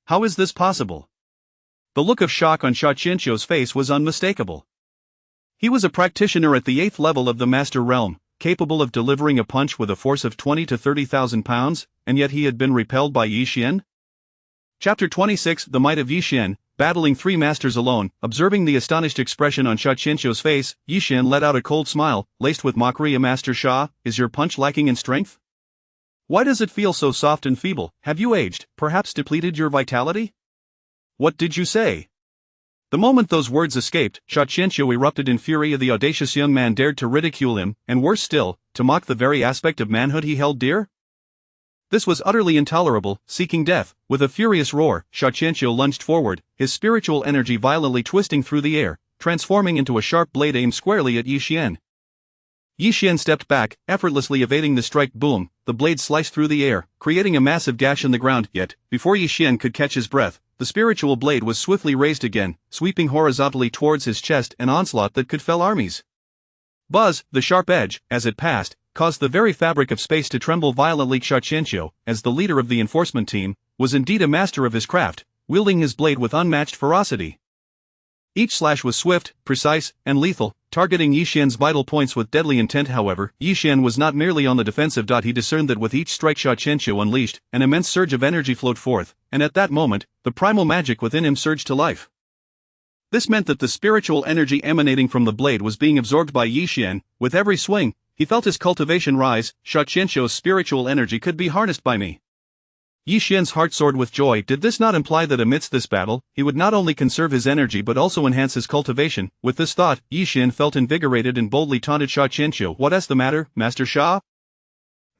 A: How is this possible? The look of shock on Sha Qianqiu's face was unmistakable. He was a practitioner at the 8th level of the Master Realm, capable of delivering a punch with a force of 20 to 30,000 pounds, and yet he had been repelled by Yi Xian? Chapter 26 The Might of Yi Xian, battling 3 masters alone. Observing the astonished expression on Sha Qianqiu's face, Yi Xian let out a cold smile, laced with mockery. Master Sha, is your punch lacking in strength? Why does it feel so soft and feeble? Have you aged, perhaps depleted your vitality? What did you say? The moment those words escaped, Sha Qianqiu erupted in fury. The audacious young man dared to ridicule him, and worse still, to mock the very aspect of manhood he held dear? This was utterly intolerable. Seeking death, with a furious roar, Sha Qianqiu lunged forward, his spiritual energy violently twisting through the air, transforming into a sharp blade aimed squarely at Yi Xian. Yi Xian stepped back, effortlessly evading the strike. Boom, the blade sliced through the air, creating a massive gash in the ground. Yet, before Yi Xian could catch his breath, the spiritual blade was swiftly raised again, sweeping horizontally towards his chest, an onslaught that could fell armies. Buzz, the sharp edge, as it passed, caused the very fabric of space to tremble violently. Sha Qianqiu, as the leader of the enforcement team, was indeed a master of his craft, wielding his blade with unmatched ferocity. Each slash was swift, precise, and lethal, targeting Yi Xian's vital points with deadly intent. However, Yi Xian was not merely on the defensive. He discerned that with each strike Sha Qianqiu unleashed, an immense surge of energy flowed forth, and at that moment, the primal magic within him surged to life. This meant that the spiritual energy emanating from the blade was being absorbed by Yi Xian. With every swing, he felt his cultivation rise. Sha Qianqiu's spiritual energy could be harnessed by me. Yi Xian's heart soared with joy. Did this not imply that amidst this battle, he would not only conserve his energy but also enhance his cultivation? With this thought, Yi Xian felt invigorated and boldly taunted Sha Qianqiu. What's the matter, Master Sha?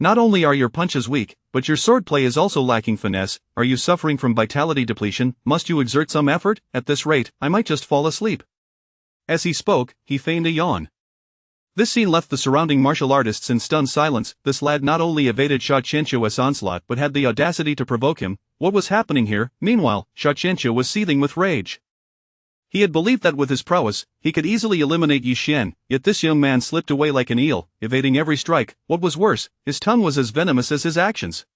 A: Not only are your punches weak, but your swordplay is also lacking finesse. Are you suffering from vitality depletion? Must you exert some effort? At this rate, I might just fall asleep. As he spoke, he feigned a yawn. This scene left the surrounding martial artists in stunned silence. This lad not only evaded Sha Qianqiu's onslaught but had the audacity to provoke him. What was happening here? Meanwhile, Sha Qianqiu was seething with rage. He had believed that with his prowess, he could easily eliminate Yi Xian, yet this young man slipped away like an eel, evading every strike. What was worse, his tongue was as venomous as his actions.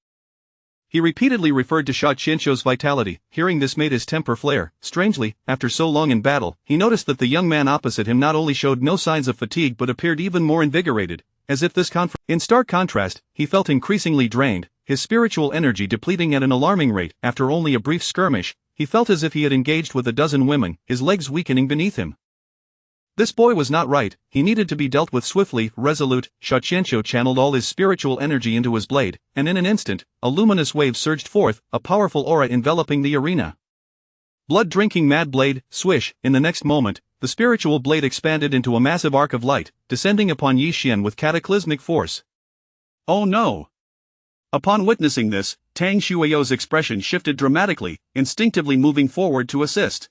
A: He repeatedly referred to Sha Qianqiu's vitality. Hearing this made his temper flare. Strangely, after so long in battle, he noticed that the young man opposite him not only showed no signs of fatigue but appeared even more invigorated, as if this In stark contrast, he felt increasingly drained, his spiritual energy depleting at an alarming rate. After only a brief skirmish, he felt as if he had engaged with a dozen women, his legs weakening beneath him. This boy was not right. He needed to be dealt with swiftly. Resolute, Sha Qianqiu channeled all his spiritual energy into his blade, and in an instant, a luminous wave surged forth, a powerful aura enveloping the arena. Blood-drinking mad blade, swish. In the next moment, the spiritual blade expanded into a massive arc of light, descending upon Yi Xian with cataclysmic force. Oh no! Upon witnessing this, Tang Xueyo's expression shifted dramatically, instinctively moving forward to assist.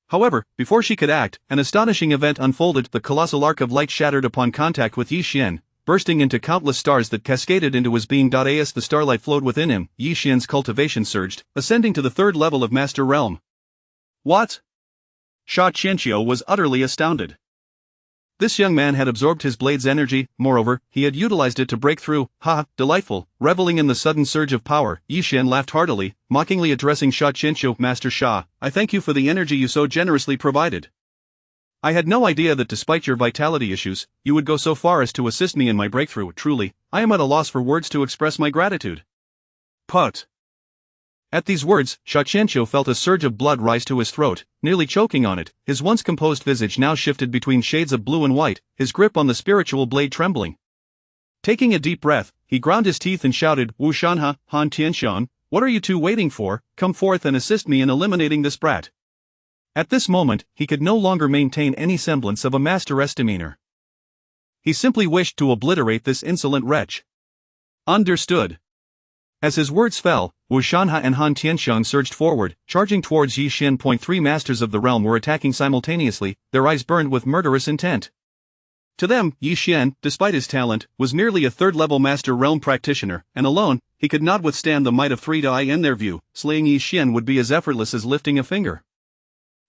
A: However, before she could act, an astonishing event unfolded. The colossal arc of light shattered upon contact with Yi Xian, bursting into countless stars that cascaded into his being. As the starlight flowed within him, Yi Xian's cultivation surged, ascending to the 3rd level of Master Realm. What? Sha Qianqiu was utterly astounded. This young man had absorbed his blade's energy. Moreover, he had utilized it to break through. Ha, delightful. Reveling in the sudden surge of power, Yi Xian laughed heartily, mockingly addressing Sha Qianqiu. Master Sha, I thank you for the energy you so generously provided. I had no idea that despite your vitality issues, you would go so far as to assist me in my breakthrough. Truly, I am at a loss for words to express my gratitude. Put. At these words, Sha Qianqiu felt a surge of blood rise to his throat, nearly choking on it. His once composed visage now shifted between shades of blue and white, his grip on the spiritual blade trembling. Taking a deep breath, he ground his teeth and shouted, Wu Shanha, Han Tianshan, what are you two waiting for? Come forth and assist me in eliminating this brat. At this moment, he could no longer maintain any semblance of a master's demeanor. He simply wished to obliterate this insolent wretch. Understood. As his words fell, Wu Shanha and Han Tianshan surged forward, charging towards Yi Xian. 3 masters of the realm were attacking simultaneously, their eyes burned with murderous intent. To them, Yi Xian, despite his talent, was merely a third-level Master Realm practitioner, and alone, he could not withstand the might of 3 Dai. In their view, slaying Yi Xian would be as effortless as lifting a finger.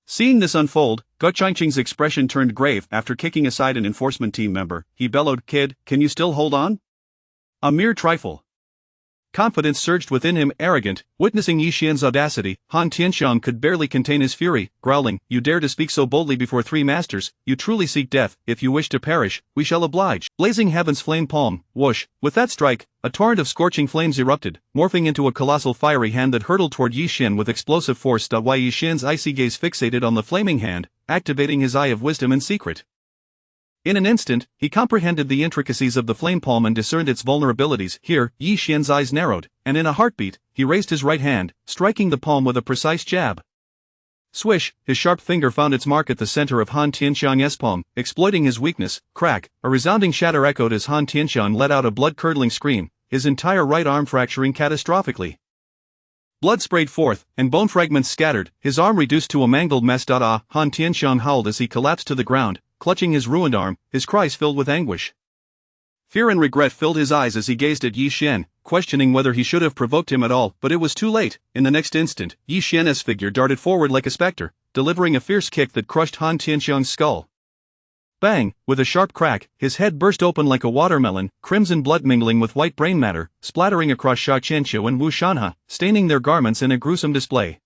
A: Seeing this unfold, Ge Qingqing's expression turned grave. After kicking aside an enforcement team member, he bellowed, "Kid, can you still hold on?" A mere trifle. Confidence surged within him, arrogant. Witnessing Yi Xian's audacity, Han Tianxiang could barely contain his fury, growling, "You dare to speak so boldly before 3 masters, you truly seek death. If you wish to perish, we shall oblige." Blazing Heaven's flame palm, whoosh, with that strike, a torrent of scorching flames erupted, morphing into a colossal fiery hand that hurtled toward Yi Xian with explosive force. While Yi Xian's icy gaze fixated on the flaming hand, activating his eye of wisdom in secret. In an instant, he comprehended the intricacies of the flame palm and discerned its vulnerabilities. Here, Yi Xian's eyes narrowed, and in a heartbeat, he raised his right hand, striking the palm with a precise jab. Swish, his sharp finger found its mark at the center of Han Tianxiang's palm, exploiting his weakness. Crack, a resounding shatter echoed as Han Tianxiang let out a blood-curdling scream, his entire right arm fracturing catastrophically. Blood sprayed forth, and bone fragments scattered, his arm reduced to a mangled mess. Han Tianxiang howled as he collapsed to the ground, clutching his ruined arm, his cries filled with anguish. Fear and regret filled his eyes as he gazed at Yi Xian, questioning whether he should have provoked him at all, but it was too late. In the next instant, Yi Xian's figure darted forward like a specter, delivering a fierce kick that crushed Han Tianxiang's skull. Bang! With a sharp crack, his head burst open like a watermelon, crimson blood mingling with white brain matter, splattering across Sha Qianqiu and Wu Shanhe, staining their garments in a gruesome display.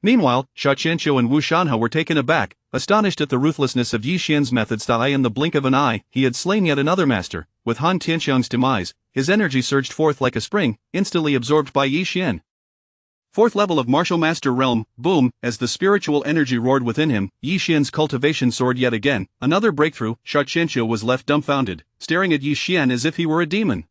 A: Meanwhile, Sha Qianqiu and Wu Shanhe were taken aback, astonished at the ruthlessness of Yi Xian's methods. In the blink of an eye, he had slain yet another master. With Han Tianxiang's demise, his energy surged forth like a spring, instantly absorbed by Yi Xian. 4th level of Martial Master Realm, boom, as the spiritual energy roared within him, Yi Xian's cultivation soared yet again. Another breakthrough. Sha Qianqiu was left dumbfounded, staring at Yi Xian as if he were a demon.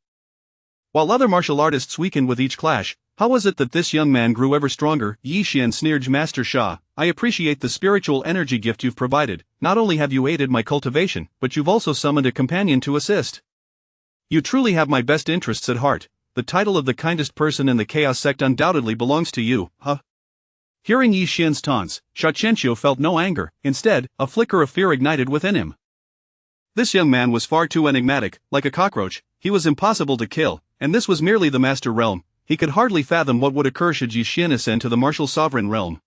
A: While other martial artists weakened with each clash, how was it that this young man grew ever stronger? Yi Xian sneered. Master Sha, I appreciate the spiritual energy gift you've provided. Not only have you aided my cultivation, but you've also summoned a companion to assist. You truly have my best interests at heart. The title of the kindest person in the Chaos Sect undoubtedly belongs to you, huh? Hearing Yi Xian's taunts, Sha Qianqiu felt no anger. Instead, a flicker of fear ignited within him. This young man was far too enigmatic, like a cockroach. He was impossible to kill, and this was merely the Master Realm. He could hardly fathom what would occur should Yi Xian ascend to the Martial Sovereign Realm.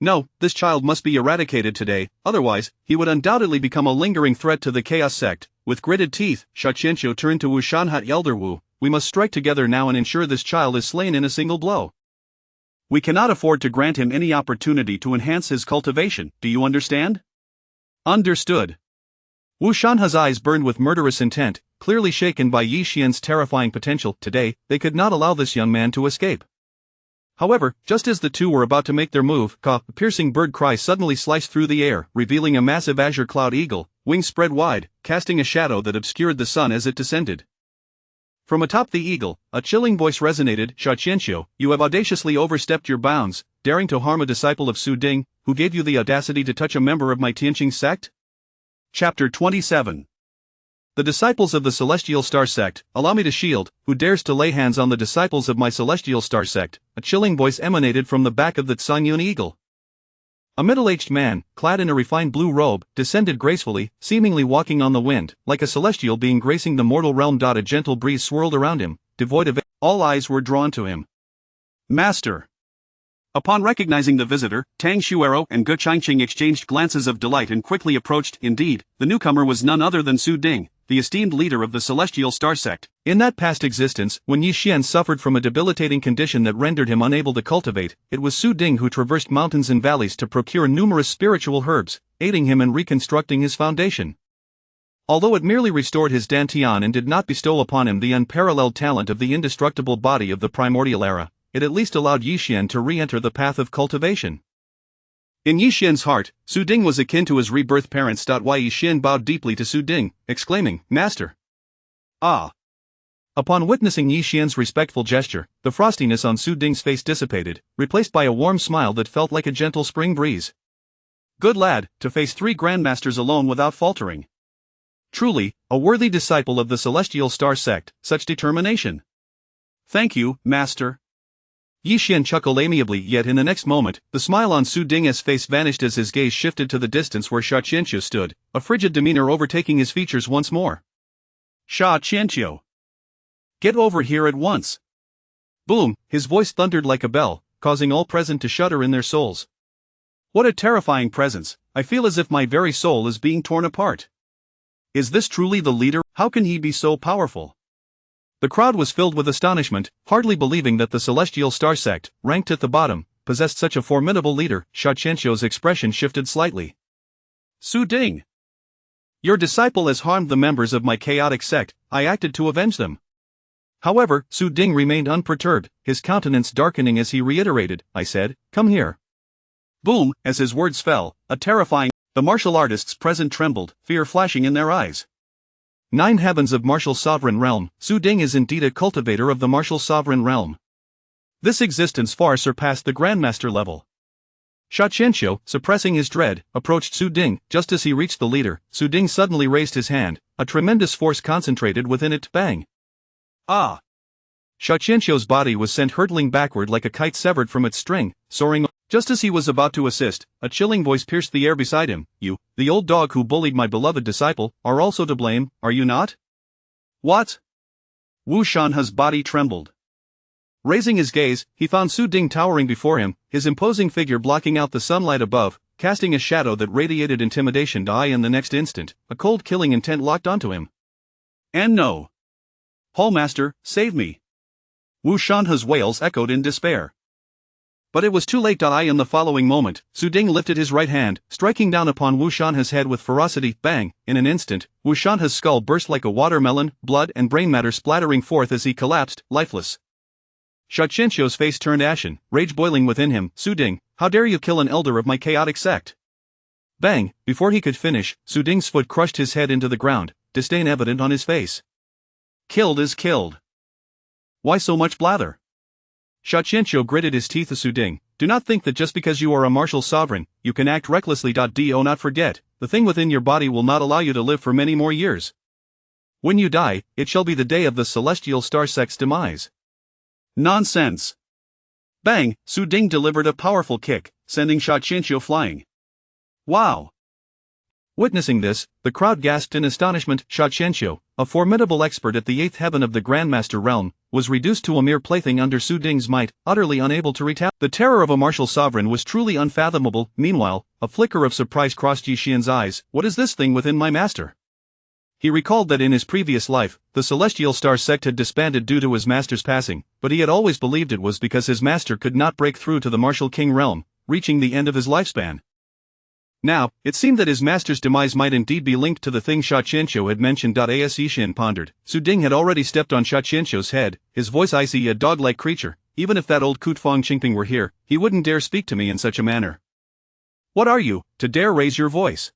A: No, this child must be eradicated today, otherwise, he would undoubtedly become a lingering threat to the Chaos Sect. With gritted teeth, Sha Qianqiu turned to Wu Shanhe. Elder Wu, we must strike together now and ensure this child is slain in a single blow. We cannot afford to grant him any opportunity to enhance his cultivation, do you understand? Understood. Wu Shanhe's eyes burned with murderous intent, clearly shaken by Yi Xian's terrifying potential. Today, they could not allow this young man to escape. However, just as the two were about to make their move, a piercing bird cry suddenly sliced through the air, revealing a massive azure cloud eagle, wings spread wide, casting a shadow that obscured the sun as it descended. From atop the eagle, a chilling voice resonated. Sha Qianqiu, you have audaciously overstepped your bounds, daring to harm a disciple of Su Ding, who gave you the audacity to touch a member of my Tianqing sect? Chapter 27. The disciples of the Celestial Star Sect, allow me to shield, who dares to lay hands on the disciples of my Celestial Star Sect? A chilling voice emanated from the back of the Tsangyun eagle. A middle-aged man, clad in a refined blue robe, descended gracefully, seemingly walking on the wind, like a celestial being gracing the mortal realm. A gentle breeze swirled around him, devoid of all eyes were drawn to him. Master. Upon recognizing the visitor, Tang Xuero and Ge Qingqing exchanged glances of delight and quickly approached. Indeed, the newcomer was none other than Su Ding, the esteemed leader of the Celestial Star Sect. In that past existence, when Yi Xian suffered from a debilitating condition that rendered him unable to cultivate, it was Su Ding who traversed mountains and valleys to procure numerous spiritual herbs, aiding him in reconstructing his foundation. Although it merely restored his Dantian and did not bestow upon him the unparalleled talent of the indestructible body of the primordial era, it at least allowed Yi Xian to re-enter the path of cultivation. In Yi Xian's heart, Su Ding was akin to his rebirth parents. Yi Xian bowed deeply to Su Ding, exclaiming, Master. Ah. Upon witnessing Yi Xian's respectful gesture, the frostiness on Su Ding's face dissipated, replaced by a warm smile that felt like a gentle spring breeze. Good lad, to face 3 grandmasters alone without faltering. Truly, a worthy disciple of the Celestial Star Sect, such determination. Thank you, Master. Yi Xian chuckled amiably, yet in the next moment, the smile on Su Ding's face vanished as his gaze shifted to the distance where Sha Qianqiu stood, a frigid demeanor overtaking his features once more. Sha Qianqiu! Get over here at once! Boom, his voice thundered like a bell, causing all present to shudder in their souls. What a terrifying presence, I feel as if my very soul is being torn apart. Is this truly the leader? How can he be so powerful? The crowd was filled with astonishment, hardly believing that the Celestial Star Sect, ranked at the bottom, possessed such a formidable leader. Sha Qianqiu's expression shifted slightly. Su Ding! Your disciple has harmed the members of my chaotic sect, I acted to avenge them. However, Su Ding remained unperturbed, his countenance darkening as he reiterated, I said, come here. Boom, as his words fell, the martial artists present trembled, fear flashing in their eyes. 9 heavens of martial sovereign realm, Su Ding is indeed a cultivator of the martial sovereign realm. This existence far surpassed the Grandmaster level. Sha Qianqiu, suppressing his dread, approached Su Ding. Just as he reached the leader, Su Ding suddenly raised his hand, a tremendous force concentrated within it. Bang! Ah! Sha Qianqiu's body was sent hurtling backward like a kite severed from its string, soaring. Just as he was about to assist, a chilling voice pierced the air beside him. You, the old dog who bullied my beloved disciple, are also to blame, are you not? What? Wu Shanhe's body trembled. Raising his gaze, he found Su Ding towering before him, his imposing figure blocking out the sunlight above, casting a shadow that radiated intimidation. In the next instant, a cold killing intent locked onto him. And no! Hallmaster, save me! Wu Shanhe's wails echoed in despair. But it was too late. In the following moment, Su Ding lifted his right hand, striking down upon Wu Shanhe's head with ferocity. Bang! In an instant, Wu Shanhe's skull burst like a watermelon, blood and brain matter splattering forth as he collapsed, lifeless. Sha Qianqiu's face turned ashen, rage boiling within him. Su Ding, how dare you kill an elder of my chaotic sect? Bang! Before he could finish, Su Ding's foot crushed his head into the ground, disdain evident on his face. Killed is killed. Why so much blather? Sha Qianqiu gritted his teeth at Su Ding. Do not think that just because you are a martial sovereign, you can act recklessly. Do not forget, the thing within your body will not allow you to live for many more years. When you die, it shall be the day of the Celestial Star Sect's demise. Nonsense! Bang! Su Ding delivered a powerful kick, sending Sha Qianqiu flying. Wow! Witnessing this, the crowd gasped in astonishment. Sha Qianqiu, a formidable expert at the 8th heaven of the Grandmaster realm, was reduced to a mere plaything under Su Ding's might, utterly unable to retaliate. The terror of a martial sovereign was truly unfathomable. Meanwhile, a flicker of surprise crossed Yi Xian's eyes. What is this thing within my master? He recalled that in his previous life, the Celestial Star Sect had disbanded due to his master's passing, but he had always believed it was because his master could not break through to the Martial King realm, reaching the end of his lifespan. Now, it seemed that his master's demise might indeed be linked to the thing Sha Qianqiu had mentioned. As Yi Xian pondered, Su Ding had already stepped on Sha Qianqiu's head, his voice icy. A dog-like creature, even if that old Kutfong Qingping were here, he wouldn't dare speak to me in such a manner. What are you, to dare raise your voice?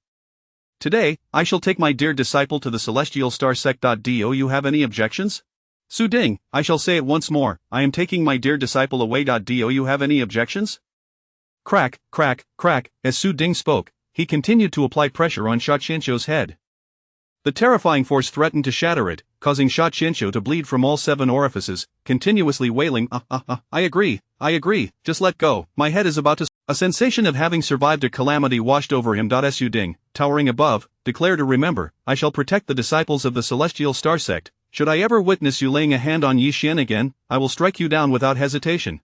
A: Today, I shall take my dear disciple to the Celestial Star Sect. Do you have any objections? Su Ding, I shall say it once more, I am taking my dear disciple away. Do you have any objections? Crack, crack, crack, as Su Ding spoke, he continued to apply pressure on Sha Qianqiu's head. The terrifying force threatened to shatter it, causing Sha Qianqiu to bleed from all 7 orifices, continuously wailing, I agree, just let go, my head is about to... A sensation of having survived a calamity washed over him. Su Ding, towering above, declared to remember, I shall protect the disciples of the Celestial Star Sect. Should I ever witness you laying a hand on Yi Xian again, I will strike you down without hesitation.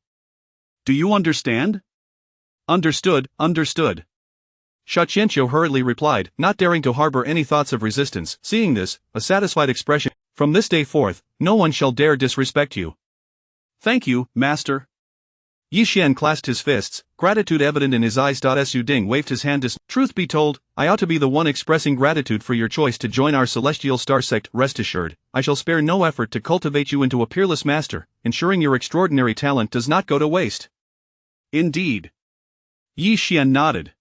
A: Do you understand? Understood, understood. Sha Qianqiu hurriedly replied, not daring to harbor any thoughts of resistance. Seeing this, a satisfied expression. From this day forth, no one shall dare disrespect you. Thank you, master. Yi Xian clasped his fists, gratitude evident in his eyes. Su Ding waved his hand. Truth be told, I ought to be the one expressing gratitude for your choice to join our Celestial Star Sect. Rest assured, I shall spare no effort to cultivate you into a peerless master, ensuring your extraordinary talent does not go to waste. Indeed. Yi Xian nodded.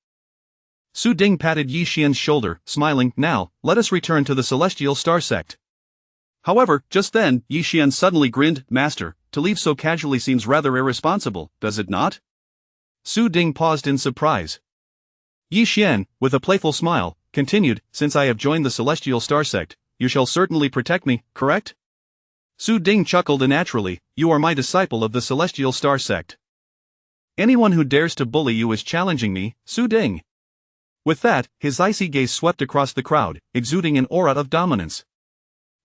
A: Su Ding patted Yi Xian's shoulder, smiling. Now, let us return to the Celestial Star Sect. However, just then, Yi Xian suddenly grinned. Master, to leave so casually seems rather irresponsible, does it not? Su Ding paused in surprise. Yi Xian, with a playful smile, continued, since I have joined the Celestial Star Sect, you shall certainly protect me, correct? Su Ding chuckled unnaturally. You are my disciple of the Celestial Star Sect. Anyone who dares to bully you is challenging me, Su Ding. With that, his icy gaze swept across the crowd, exuding an aura of dominance.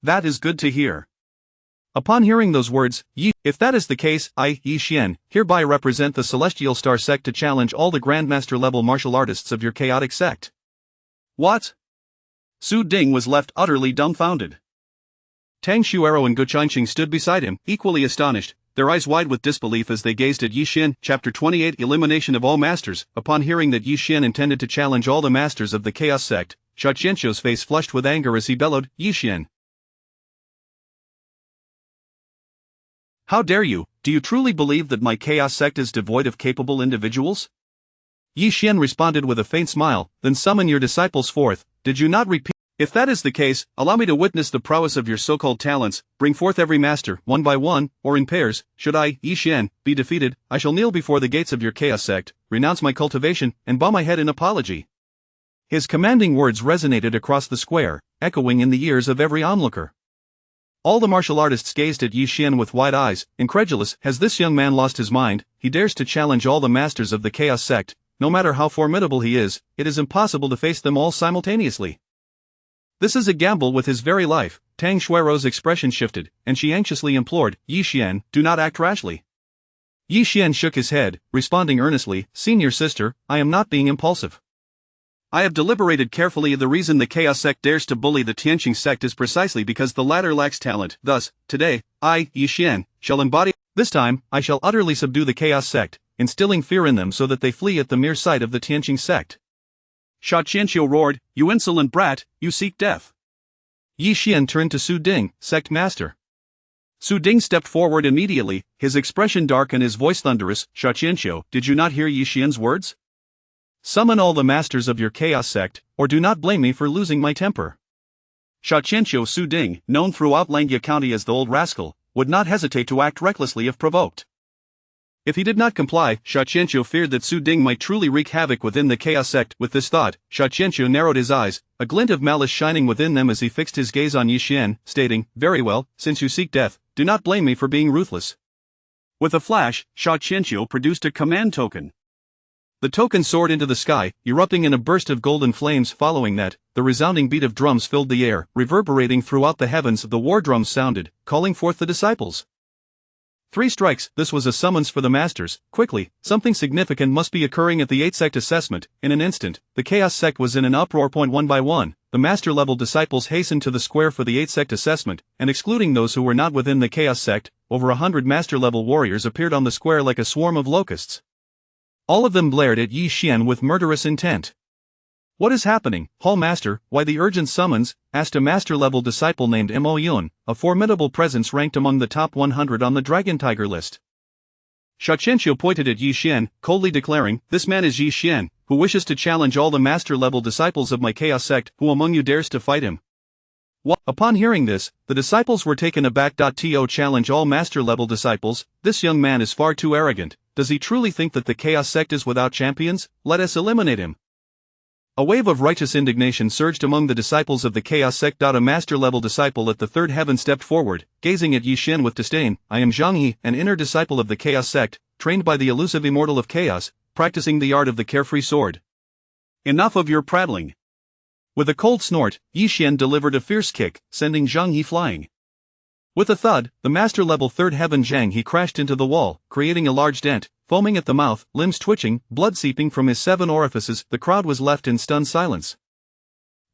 A: That is good to hear. Upon hearing those words, if that is the case, I, Yi Xian, hereby represent the Celestial Star Sect to challenge all the Grandmaster-level martial artists of your chaotic sect. What? Su Ding was left utterly dumbfounded. Tang Xuero and Gu Changqing stood beside him, equally astonished, their eyes wide with disbelief as they gazed at Yi Xian. Chapter 28 Elimination of all Masters. Upon hearing that Yi Xian intended to challenge all the masters of the Chaos Sect, Sha Qianqiu's face flushed with anger as he bellowed, Yi Xian. How dare you? Do you truly believe that my Chaos Sect is devoid of capable individuals? Yi Xian responded with a faint smile, then summon your disciples forth. Did you not repeat? If that is the case, allow me to witness the prowess of your so-called talents. Bring forth every master, one by one, or in pairs. Should I, Yi Xian, be defeated, I shall kneel before the gates of your Chaos Sect, renounce my cultivation, and bow my head in apology. His commanding words resonated across the square, echoing in the ears of every onlooker. All the martial artists gazed at Yi Xian with wide eyes, incredulous. Has this young man lost his mind? He dares to challenge all the masters of the Chaos Sect. No matter how formidable he is, it is impossible to face them all simultaneously. This is a gamble with his very life. Tang Xuero's expression shifted, and she anxiously implored, Yi Xian, do not act rashly. Yi Xian shook his head, responding earnestly, Senior sister, I am not being impulsive. I have deliberated carefully. The reason the Chaos Sect dares to bully the Tianqing sect is precisely because the latter lacks talent. Thus, today, I, Yi Xian, shall embody. This time, I shall utterly subdue the Chaos Sect, instilling fear in them so that they flee at the mere sight of the Tianqing sect. Sha Qianqiu roared, You insolent brat, you seek death. Yi Xian turned to Su Ding, sect master. Su Ding stepped forward immediately, his expression dark and his voice thunderous. Sha Qianqiu, did you not hear Yi Xian's words? Summon all the masters of your Chaos Sect, or do not blame me for losing my temper. Sha Qianqiu Su Ding, known throughout Langya County as the Old Rascal, would not hesitate to act recklessly if provoked. If he did not comply, Sha Qianqiu feared that Su Ding might truly wreak havoc within the Chaos Sect. With this thought, Sha Qianqiu narrowed his eyes, a glint of malice shining within them as he fixed his gaze on Yi Xian, stating, Very well, since you seek death, do not blame me for being ruthless. With a flash, Sha Qianqiu produced a command token. The token soared into the sky, erupting in a burst of golden flames. Following that, the resounding beat of drums filled the air, reverberating throughout the heavens. The war drums sounded, calling forth the disciples. 3 strikes. This was a summons for the masters. Quickly, something significant must be occurring at the 8th sect assessment. In an instant, the Chaos Sect was in an uproar. One by one, the master-level disciples hastened to the square for the 8th sect assessment, and excluding those who were not within the Chaos Sect, over 100 master-level warriors appeared on the square like a swarm of locusts. All of them glared at Yi Xian with murderous intent. What is happening, Hall Master? Why the urgent summons? Asked a master-level disciple named Mo Yun, a formidable presence ranked among the top 100 on the Dragon Tiger list. Sha Qianqiu pointed at Yi Xian, coldly declaring, This man is Yi Xian, who wishes to challenge all the master-level disciples of my Chaos Sect. Who among you dares to fight him? What? Upon hearing this, the disciples were taken aback. To challenge all master-level disciples, this young man is far too arrogant. Does he truly think that the Chaos Sect is without champions? Let us eliminate him. A wave of righteous indignation surged among the disciples of the Chaos Sect. A master-level disciple at the 3rd heaven stepped forward, gazing at Yi Xian with disdain. I am Zhang Yi, an inner disciple of the Chaos Sect, trained by the elusive Immortal of Chaos, practicing the art of the carefree sword. Enough of your prattling. With a cold snort, Yi Xian delivered a fierce kick, sending Zhang Yi flying. With a thud, the master-level 3rd heaven Zhang He crashed into the wall, creating a large dent, foaming at the mouth, limbs twitching, blood seeping from his 7 orifices. The crowd was left in stunned silence.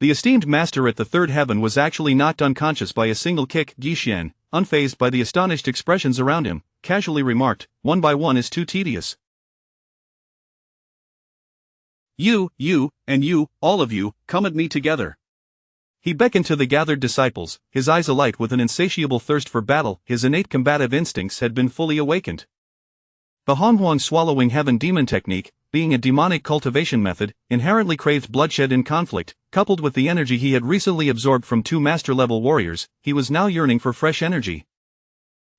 A: The esteemed master at the 3rd heaven was actually knocked unconscious by a single kick. Yi Xian, unfazed by the astonished expressions around him, casually remarked, One by one is too tedious. You, and you, all of you, come at me together. He beckoned to the gathered disciples, his eyes alight with an insatiable thirst for battle. His innate combative instincts had been fully awakened. The Honghuang swallowing heaven demon technique, being a demonic cultivation method, inherently craved bloodshed in conflict. Coupled with the energy he had recently absorbed from 2 master-level warriors, he was now yearning for fresh energy.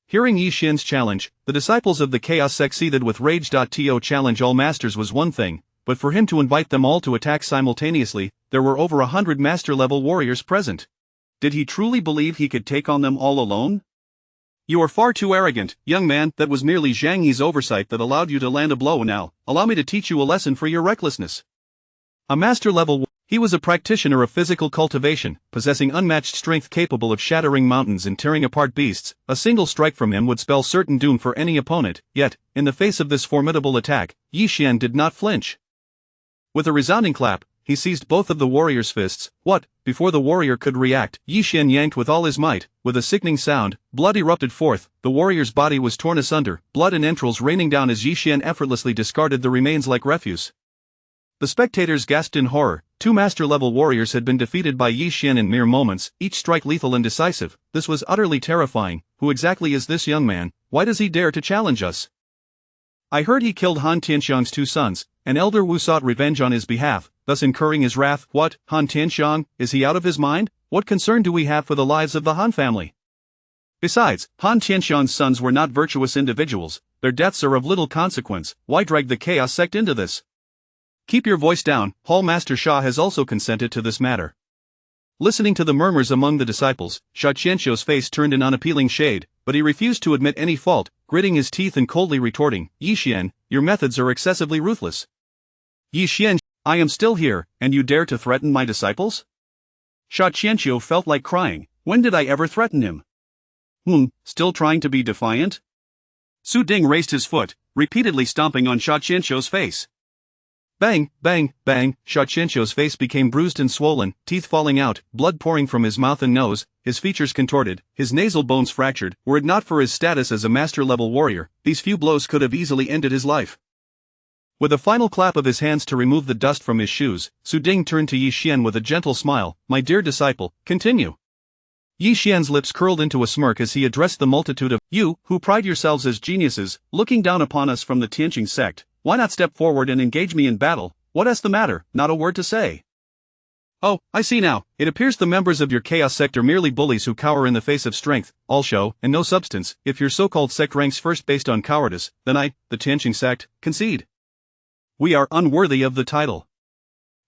A: Hearing Yi Xian's challenge, the disciples of the Chaos Sect seethed with rage. To challenge all masters was one thing, but for him to invite them all to attack simultaneously, there were over 100 master-level warriors present. Did he truly believe he could take on them all alone? You are far too arrogant, young man. That was merely Zhang Yi's oversight that allowed you to land a blow. Now, allow me to teach you a lesson for your recklessness. A master-level. He was a practitioner of physical cultivation, possessing unmatched strength capable of shattering mountains and tearing apart beasts. A single strike from him would spell certain doom for any opponent, yet, in the face of this formidable attack, Yi Xian did not flinch. With a resounding clap, he seized both of the warrior's fists. Before the warrior could react, Yi Xian yanked with all his might. With a sickening sound, blood erupted forth. The warrior's body was torn asunder, blood and entrails raining down as Yi Xian effortlessly discarded the remains like refuse. The spectators gasped in horror. Two master-level warriors had been defeated by Yi Xian in mere moments, each strike lethal and decisive. This was utterly terrifying. Who exactly is this young man? Why does he dare to challenge us? I heard he killed Han Tianxiang's two sons. An elder Wu sought revenge on his behalf, thus incurring his wrath. What, Han Tianxiang, is he out of his mind? What concern do we have for the lives of the Han family? Besides, Han Tianxiang's sons were not virtuous individuals. Their deaths are of little consequence. Why drag the Chaos sect into this? Keep your voice down. Hall Master Sha has also consented to this matter. Listening to the murmurs among the disciples, Sha Qianqiu's face turned an unappealing shade, but he refused to admit any fault, gritting his teeth and coldly retorting, Yi Xian, your methods are excessively ruthless. Yi Xian, I am still here, and you dare to threaten my disciples? Sha Qianqiu felt like crying. When did I ever threaten him? Still trying to be defiant? Su Ding raised his foot, repeatedly stomping on Sha Qianqiu's face. Bang, bang, bang, Sha Qianqiu's face became bruised and swollen, teeth falling out, blood pouring from his mouth and nose, his features contorted, his nasal bones fractured. Were it not for his status as a master-level warrior, these few blows could have easily ended his life. With a final clap of his hands to remove the dust from his shoes, Su Ding turned to Yi Xian with a gentle smile. My dear disciple, continue. Yi Xian's lips curled into a smirk as he addressed the multitude of you, who pride yourselves as geniuses, looking down upon us from the Tianqing sect. Why not step forward and engage me in battle? What is the matter? Not a word to say. Oh, I see now. It appears the members of your Chaos sect are merely bullies who cower in the face of strength, all show, and no substance. If your so-called sect ranks first based on cowardice, then I, the Tianqing sect, concede. We are unworthy of the title.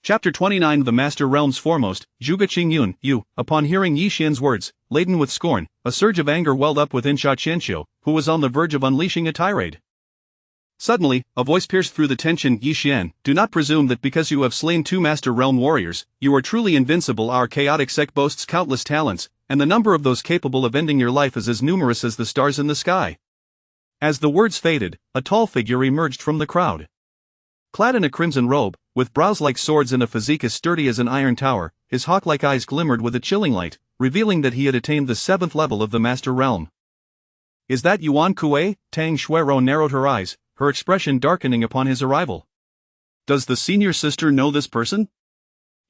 A: Chapter 29 The Master Realm's Foremost, Zhuge Qingyun, you, upon hearing Yi Xian's words, laden with scorn, a surge of anger welled up within Sha Qianqiu, who was on the verge of unleashing a tirade. Suddenly, a voice pierced through the tension. Yi Xian, do not presume that because you have slain two Master Realm warriors, you are truly invincible. Our chaotic sect boasts countless talents, and the number of those capable of ending your life is as numerous as the stars in the sky. As the words faded, a tall figure emerged from the crowd. Clad in a crimson robe, with brows like swords and a physique as sturdy as an iron tower, his hawk-like eyes glimmered with a chilling light, revealing that he had attained the 7th level of the Master Realm. Is that Yuan Kuei? Tang Xuerou narrowed her eyes, her expression darkening upon his arrival. Does the senior sister know this person?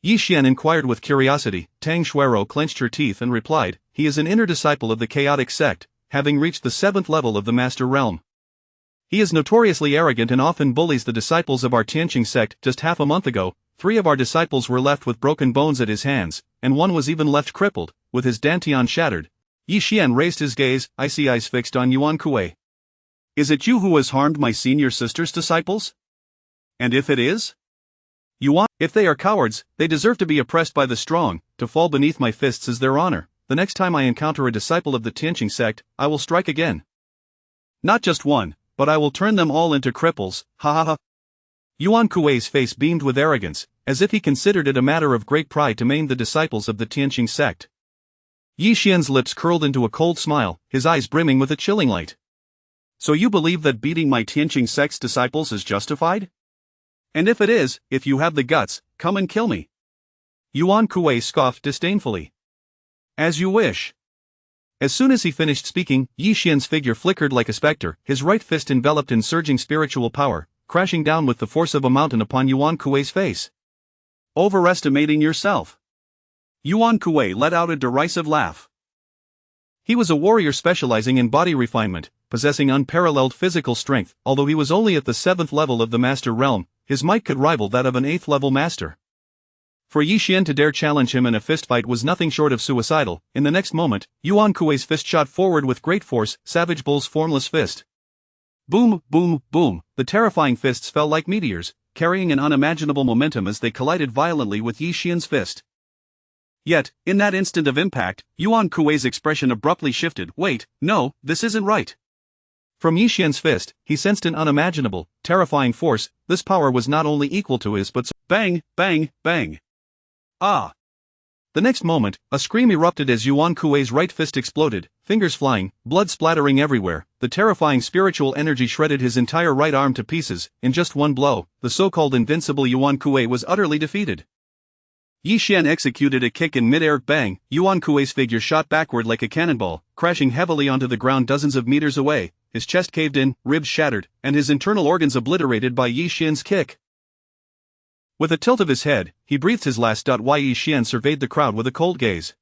A: Yi Xian inquired with curiosity. Tang Xuerou clenched her teeth and replied, he is an inner disciple of the chaotic sect, having reached the 7th level of the Master Realm. He is notoriously arrogant and often bullies the disciples of our Tianqing sect. Just half a month ago, 3 of our disciples were left with broken bones at his hands, and one was even left crippled, with his dantian shattered. Yi Xian raised his gaze, icy eyes fixed on Yuan Kuei. Is it you who has harmed my senior sister's disciples? And if it is? Yuan, if they are cowards, they deserve to be oppressed by the strong. To fall beneath my fists is their honor. The next time I encounter a disciple of the Tianqing sect, I will strike again. Not just one, but I will turn them all into cripples. Ha ha ha. Yuan Kuei's face beamed with arrogance, as if he considered it a matter of great pride to maim the disciples of the Tianqing sect. Yi Xian's lips curled into a cold smile, his eyes brimming with a chilling light. So you believe that beating my Tianqing sect's disciples is justified? And if it is, if you have the guts, come and kill me. Yuan Kuei scoffed disdainfully. As you wish. As soon as he finished speaking, Yi Xian's figure flickered like a specter, his right fist enveloped in surging spiritual power, crashing down with the force of a mountain upon Yuan Kuei's face. Overestimating yourself. Yuan Kuei let out a derisive laugh. He was a warrior specializing in body refinement, possessing unparalleled physical strength. Although he was only at the 7th level of the Master Realm, his might could rival that of an 8th level master. For Yi Xian to dare challenge him in a fistfight was nothing short of suicidal. In the next moment, Yuan Kuei's fist shot forward with great force, Savage Bull's formless fist. Boom, boom, boom, the terrifying fists fell like meteors, carrying an unimaginable momentum as they collided violently with Yi Xian's fist. Yet, in that instant of impact, Yuan Kuei's expression abruptly shifted. Wait, no, this isn't right. From Yi Xian's fist, he sensed an unimaginable, terrifying force. This power was not only equal to his but bang, bang, bang. Ah! The next moment, a scream erupted as Yuan Kuei's right fist exploded, fingers flying, blood splattering everywhere. The terrifying spiritual energy shredded his entire right arm to pieces. In just one blow, the so-called invincible Yuan Kuei was utterly defeated. Yi Xian executed a kick in mid-air. Bang! Yuan Kuei's figure shot backward like a cannonball, crashing heavily onto the ground dozens of meters away. His chest caved in, ribs shattered, and his internal organs obliterated by Yi Xian's kick. With a tilt of his head, he breathed his last. Yi Xian surveyed the crowd with a cold gaze.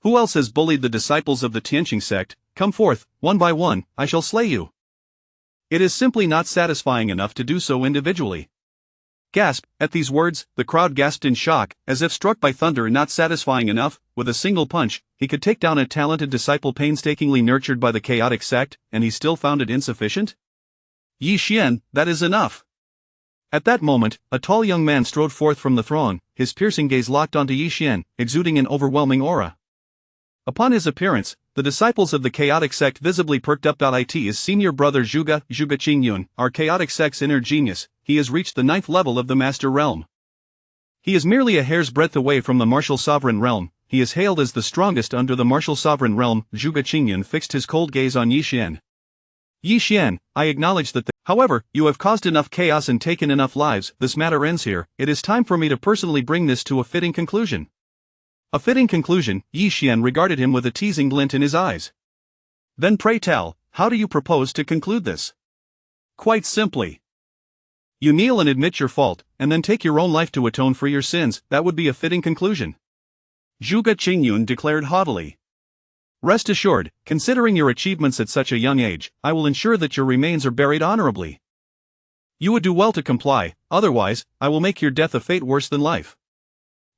A: Who else has bullied the disciples of the Tianqing sect? Come forth, one by one, I shall slay you. It is simply not satisfying enough to do so individually. Gasp! At these words, the crowd gasped in shock, as if struck by thunder. Not satisfying enough, with a single punch, he could take down a talented disciple painstakingly nurtured by the chaotic sect, and he still found it insufficient? Yi Xian, that is enough. At that moment, a tall young man strode forth from the throng, his piercing gaze locked onto Yi Xian, exuding an overwhelming aura. Upon his appearance, the disciples of the chaotic sect visibly perked up. It is senior brother Zhuge Qingyun, our chaotic sect's inner genius. He has reached the 9th level of the Master Realm. He is merely a hair's breadth away from the martial sovereign realm. He is hailed as the strongest under the martial sovereign realm. Zhuge Qingyun fixed his cold gaze on Yi Xian. Yi Xian, I acknowledge that however, you have caused enough chaos and taken enough lives. This matter ends here. It is time for me to personally bring this to a fitting conclusion. A fitting conclusion? Yi Xian regarded him with a teasing glint in his eyes. Then pray tell, how do you propose to conclude this? Quite simply. You kneel and admit your fault, and then take your own life to atone for your sins. That would be a fitting conclusion. Zhuge Qingyun declared haughtily. Rest assured, considering your achievements at such a young age, I will ensure that your remains are buried honorably. You would do well to comply, otherwise, I will make your death a fate worse than life.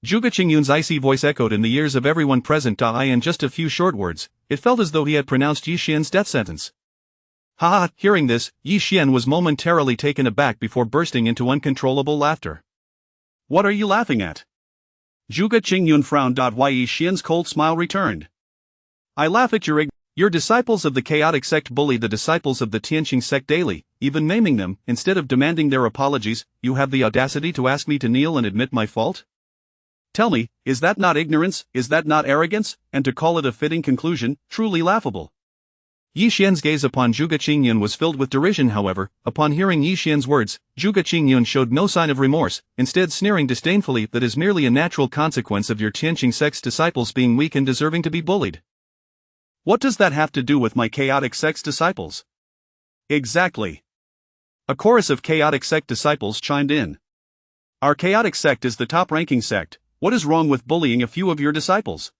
A: Zhuge Qingyun's icy voice echoed in the ears of everyone present. In just a few short words, it felt as though he had pronounced Yi Xian's death sentence. Ha! Hearing this, Yi Xian was momentarily taken aback before bursting into uncontrollable laughter. What are you laughing at? Zhuge Qingyun frowned. Yi Xian's cold smile returned. I laugh at your disciples of the chaotic sect bully the disciples of the Tianqing sect daily, even maiming them. Instead of demanding their apologies, you have the audacity to ask me to kneel and admit my fault? Tell me, is that not ignorance, is that not arrogance, and to call it a fitting conclusion, truly laughable? Yi Xian's gaze upon Zhuge Qingyun was filled with derision. However, upon hearing Yi Xian's words, Zhuge Qingyun showed no sign of remorse, instead sneering disdainfully that is merely a natural consequence of your Tianqing sect's disciples being weak and deserving to be bullied. What does that have to do with my chaotic sect's disciples? Exactly. A chorus of chaotic sect disciples chimed in. Our chaotic sect is the top-ranking sect. What is wrong with bullying a few of your disciples?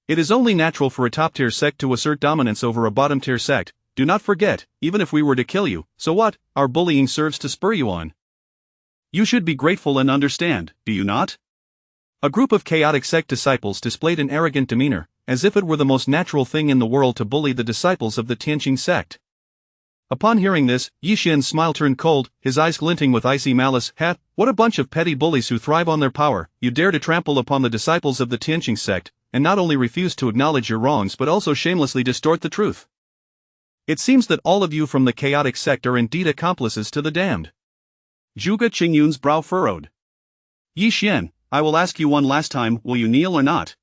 A: It is only natural for a top-tier sect to assert dominance over a bottom-tier sect. Do not forget, even if we were to kill you, so what? Our bullying serves to spur you on. You should be grateful and understand, do you not? A group of chaotic sect disciples displayed an arrogant demeanor, as if it were the most natural thing in the world to bully the disciples of the Tianqing sect. Upon hearing this, Yi Xian's smile turned cold, his eyes glinting with icy malice. What a bunch of petty bullies who thrive on their power. You dare to trample upon the disciples of the Tianqing sect, and not only refuse to acknowledge your wrongs but also shamelessly distort the truth. It seems that all of you from the chaotic sect are indeed accomplices to the damned. Zhuge Qingyun's brow furrowed. Yi Xian, I will ask you one last time, will you kneel or not?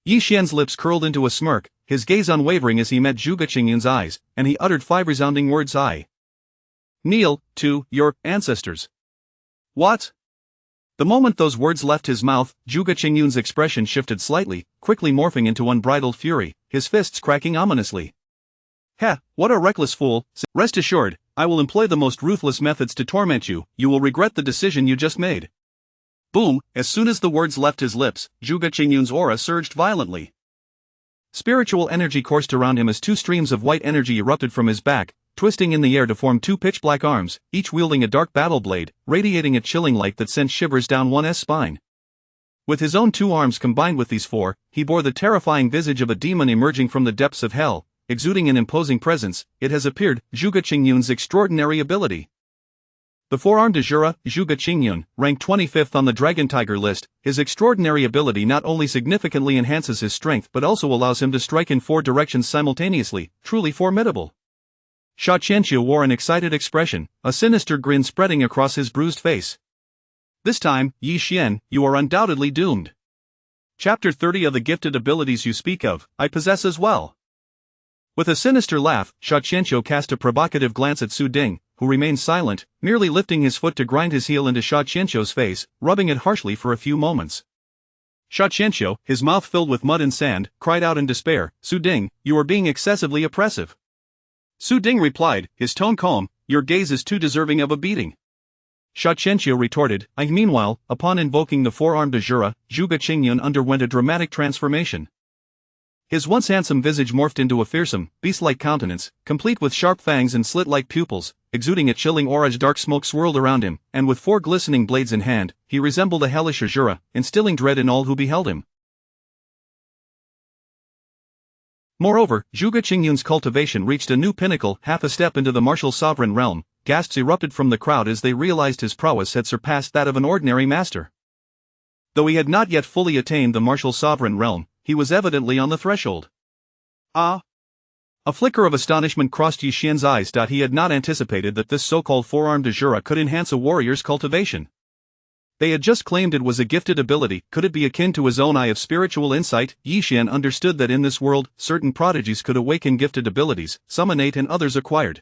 A: Yi Xian's lips curled into a smirk, his gaze unwavering as he met Zhuge Qingyun's eyes, and he uttered 5 resounding words. I kneel to your ancestors. What? The moment those words left his mouth, Zhuge Qingyun's expression shifted slightly, quickly morphing into unbridled fury, his fists cracking ominously. What a reckless fool! Rest assured, I will employ the most ruthless methods to torment you. You will regret the decision you just made. Boom! As soon as the words left his lips, Zhuge Qingyun's aura surged violently. Spiritual energy coursed around him as 2 streams of white energy erupted from his back, twisting in the air to form 2 pitch-black arms, each wielding a dark battle blade, radiating a chilling light that sent shivers down one's spine. With his own 2 arms combined with these 4, he bore the terrifying visage of a demon emerging from the depths of hell, exuding an imposing presence. It has appeared, Zhuge Qingyun's extraordinary ability. The four-armed Azura, Zhuge Qingyun, ranked 25th on the Dragon Tiger list. His extraordinary ability not only significantly enhances his strength but also allows him to strike in 4 directions simultaneously, truly formidable. Sha Qianqiu wore an excited expression, a sinister grin spreading across his bruised face. This time, Yi Xian, you are undoubtedly doomed. Chapter 30 of the gifted abilities you speak of, I possess as well. With a sinister laugh, Sha Qianqiu cast a provocative glance at Su Ding, who remained silent, merely lifting his foot to grind his heel into Sha Qianqiu's face, rubbing it harshly for a few moments. Sha Qianqiu, his mouth filled with mud and sand, cried out in despair, Su Ding, you are being excessively oppressive. Su Ding replied, his tone calm, your gaze is too deserving of a beating. Sha Qianqiu retorted, meanwhile, upon invoking the four-armed Azura, Zhuge Qingyun underwent a dramatic transformation. His once handsome visage morphed into a fearsome, beast-like countenance, complete with sharp fangs and slit-like pupils, exuding a chilling aura. Dark smoke swirled around him, and with 4 glistening blades in hand, he resembled a hellish Azura, instilling dread in all who beheld him. Moreover, Zhuge Qingyun's cultivation reached a new pinnacle. Half a step into the martial sovereign realm, gasps erupted from the crowd as they realized his prowess had surpassed that of an ordinary master. Though he had not yet fully attained the martial sovereign realm, he was evidently on the threshold. Ah! A flicker of astonishment crossed Yi Xian's eyes. He had not anticipated that this so-called four-armed Azura could enhance a warrior's cultivation. They had just claimed it was a gifted ability. Could it be akin to his own eye of spiritual insight? Yi Xian understood that in this world, certain prodigies could awaken gifted abilities, some innate and others acquired.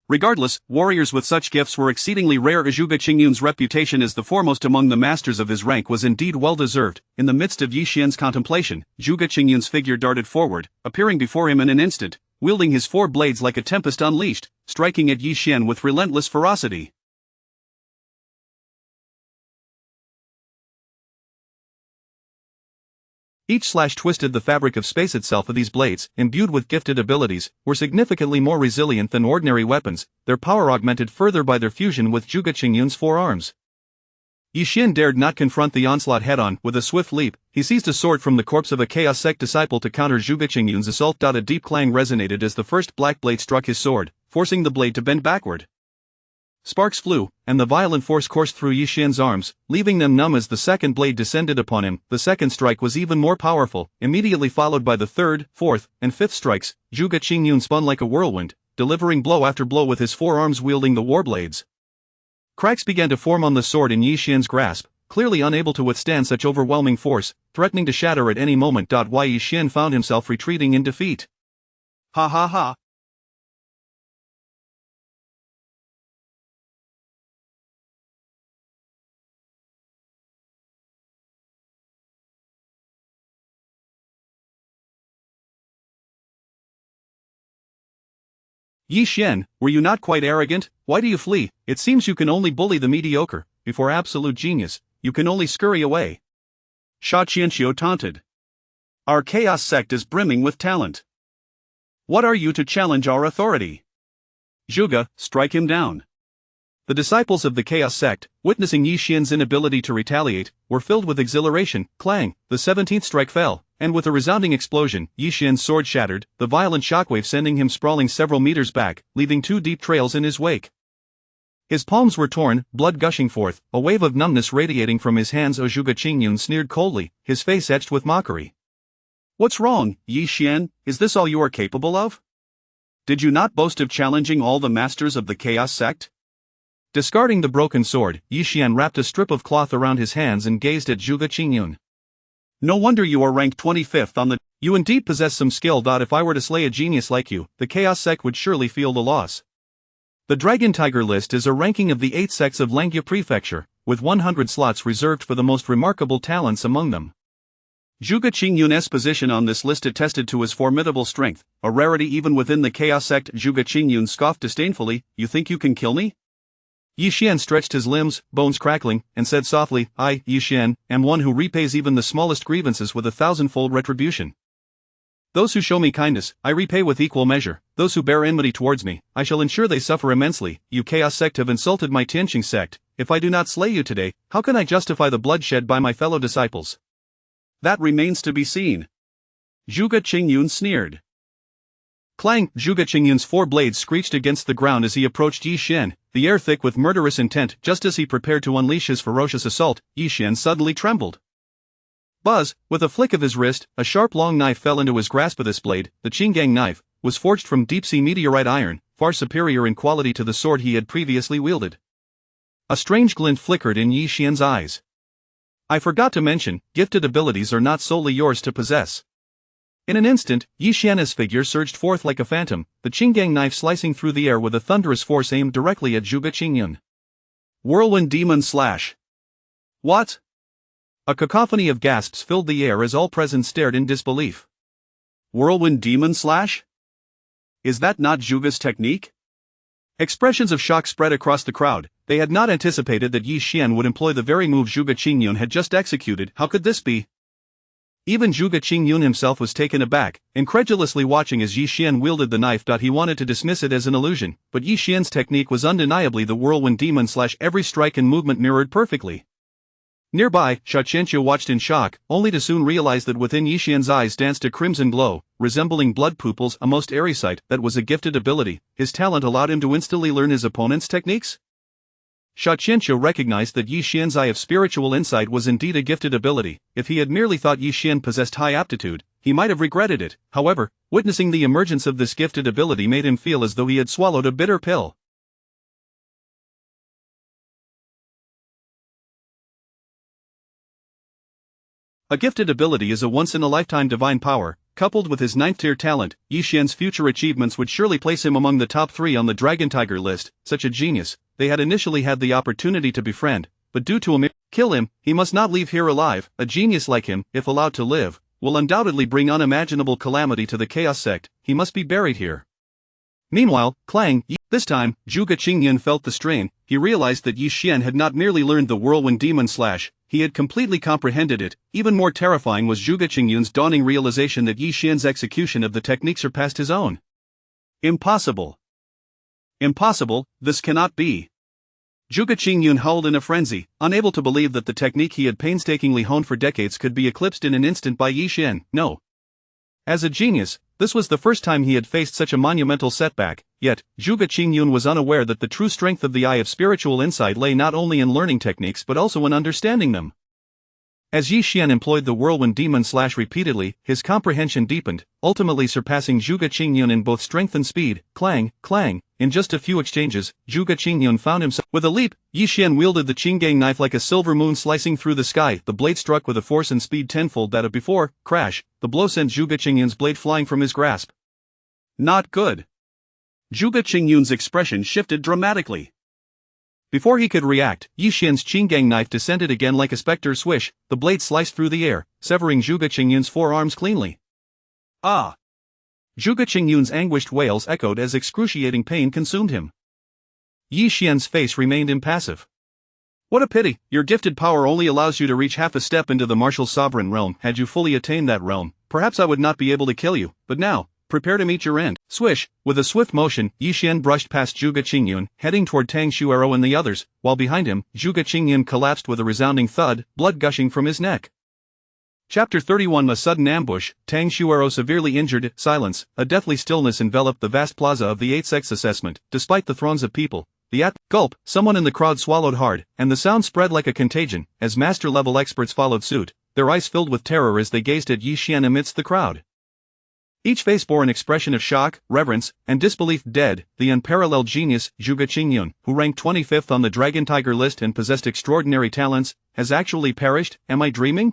A: Regardless, warriors with such gifts were exceedingly rare. Zhuge Qingyun's reputation as the foremost among the masters of his rank was indeed well-deserved. In the midst of Yi Xian's contemplation, Zhuge Qingyun's figure darted forward, appearing before him in an instant, wielding his 4 blades like a tempest unleashed, striking at Yi Xian with relentless ferocity. Each slash twisted the fabric of space itself. These blades, imbued with gifted abilities, were significantly more resilient than ordinary weapons, their power augmented further by their fusion with Zhuge Qingyun's 4 arms. Yi Xian dared not confront the onslaught head-on. With a swift leap, he seized a sword from the corpse of a Chaos Sect disciple to counter Zhuge Qingyun's assault. A deep clang resonated as the first black blade struck his sword, forcing the blade to bend backward. Sparks flew, and the violent force coursed through Yi Xian's arms, leaving them numb as the second blade descended upon him. The second strike was even more powerful, immediately followed by the third, fourth, and fifth strikes. Zhuge Qingyun spun like a whirlwind, delivering blow after blow with his 4 arms wielding the war blades. Cracks began to form on the sword in Yi Xian's grasp, clearly unable to withstand such overwhelming force, threatening to shatter at any moment. Why Yi Xian found himself retreating in defeat. Ha ha ha. Yi Xian, were you not quite arrogant? Why do you flee? It seems you can only bully the mediocre. Before absolute genius, you can only scurry away. Sha Qianqiu taunted. Our Chaos Sect is brimming with talent. What are you to challenge our authority? Zhuge, strike him down. The disciples of the Chaos Sect, witnessing Yi Xian's inability to retaliate, were filled with exhilaration. Clang, the 17th strike fell, and with a resounding explosion, Yi Xian's sword shattered, the violent shockwave sending him sprawling several meters back, leaving 2 deep trails in his wake. His palms were torn, blood gushing forth, a wave of numbness radiating from his hands. Zhuge Qingyun sneered coldly, his face etched with mockery. What's wrong, Yi Xian? Is this all you are capable of? Did you not boast of challenging all the masters of the Chaos Sect? Discarding the broken sword, Yi Xian wrapped a strip of cloth around his hands and gazed at Zhuge Qingyun. No wonder you are ranked 25th on the... You indeed possess some skill. If I were to slay a genius like you, the Chaos Sect would surely feel the loss. The Dragon Tiger list is a ranking of the 8 sects of Langya Prefecture, with 100 slots reserved for the most remarkable talents among them. Zhuge Qingyun's position on this list attested to his formidable strength, a rarity even within the Chaos Sect. Zhuge Qingyun scoffed disdainfully, you think you can kill me? Yi Xian stretched his limbs, bones crackling, and said softly, I, Yi Xian, am one who repays even the smallest grievances with 1,000-fold retribution. Those who show me kindness, I repay with equal measure. Those who bear enmity towards me, I shall ensure they suffer immensely. You Chaos Sect have insulted my Tianqing sect. If I do not slay you today, how can I justify the bloodshed by my fellow disciples? That remains to be seen. Zhuge Qingyun sneered. Clang! Zhuge Qingyun's 4 blades screeched against the ground as he approached Yi Xian, the air thick with murderous intent. Just as he prepared to unleash his ferocious assault, Yi Xian suddenly trembled. Buzz! With a flick of his wrist, a sharp long knife fell into his grasp. This blade, the Qinggang knife, was forged from deep-sea meteorite iron, far superior in quality to the sword he had previously wielded. A strange glint flickered in Yi Xian's eyes. I forgot to mention, gifted abilities are not solely yours to possess. In an instant, Yi Xian's figure surged forth like a phantom, the Qinggang knife slicing through the air with a thunderous force aimed directly at Zhuge Qingyun. Whirlwind Demon Slash. What? A cacophony of gasps filled the air as all present stared in disbelief. Whirlwind Demon Slash? Is that not Zhuge's technique? Expressions of shock spread across the crowd. They had not anticipated that Yi Xian would employ the very move Zhuge Qingyun had just executed. How could this be? Even Zhuge Qingyun himself was taken aback, incredulously watching as Yi Xian wielded the knife. He wanted to dismiss it as an illusion, but Yi Xian's technique was undeniably the Whirlwind Demon Slash. Every strike and movement mirrored perfectly. Nearby, Sha Qianqiu watched in shock, only to soon realize that within Yi Xian's eyes danced a crimson glow, resembling blood pupils, a most airy sight. That was a gifted ability. His talent allowed him to instantly learn his opponent's techniques? Sha Qianqiu recognized that Yi Xian's eye of spiritual insight was indeed a gifted ability. If he had merely thought Yi Xian possessed high aptitude, he might have regretted it. However, witnessing the emergence of this gifted ability made him feel as though he had swallowed a bitter pill. A gifted ability is a once-in-a-lifetime divine power. Coupled with his 9th-tier talent, Yi Xian's future achievements would surely place him among the top 3 on the Dragon Tiger list. Such a genius, they had initially had the opportunity to befriend, but due to kill him, he must not leave here alive. A genius like him, if allowed to live, will undoubtedly bring unimaginable calamity to the Chaos Sect. He must be buried here. Meanwhile, Clang! This time, Zhuge Qingyun felt the strain. He realized that Yi Xian had not merely learned the Whirlwind Demon Slash, he had completely comprehended it. Even more terrifying was Zhuge Qingyun's dawning realization that Yi Xian's execution of the technique surpassed his own. Impossible. Impossible, this cannot be. Zhuge Qingyun howled in a frenzy, unable to believe that the technique he had painstakingly honed for decades could be eclipsed in an instant by Yi Xian. No. As a genius, this was the first time he had faced such a monumental setback, yet, Zhuge Qingyun was unaware that the true strength of the Eye of Spiritual Insight lay not only in learning techniques but also in understanding them. As Yi Xian employed the Whirlwind Demon Slash repeatedly, his comprehension deepened, ultimately surpassing Zhuge Qingyun in both strength and speed. Clang! Clang! In just a few exchanges, Zhuge Qingyun found himself. With a leap, Yi Xian wielded the Qinggang knife like a silver moon slicing through the sky. The blade struck with a force and speed tenfold that of before. Crash! The blow sent Zhuge Qingyun's blade flying from his grasp. Not good. Zhuge Qingyun's expression shifted dramatically. Before he could react, Yi Xian's Qinggang knife descended again like a specter. Swish, the blade sliced through the air, severing Zhuge Qingyun's forearms cleanly. Ah! Zhuge Qingyun's anguished wails echoed as excruciating pain consumed him. Yi Xian's face remained impassive. What a pity, your gifted power only allows you to reach half a step into the martial sovereign realm. Had you fully attained that realm, perhaps I would not be able to kill you, but now, prepare to meet your end. Swish! With a swift motion, Yi Xian brushed past Zhuge Qingyun, heading toward Tang Xuero and the others, while behind him, Zhuge Qingyun collapsed with a resounding thud, blood gushing from his neck. Chapter 31 A sudden ambush, Tang Xuero severely injured. Silence, a deathly stillness enveloped the vast plaza of the 8th Sex Assessment. Despite the throngs of people, gulp, someone in the crowd swallowed hard, and the sound spread like a contagion, as master-level experts followed suit, their eyes filled with terror as they gazed at Yi Xian amidst the crowd. Each face bore an expression of shock, reverence, and disbelief. Dead, the unparalleled genius, Zhuge Qingyun, who ranked 25th on the Dragon Tiger list and possessed extraordinary talents, has actually perished. Am I dreaming?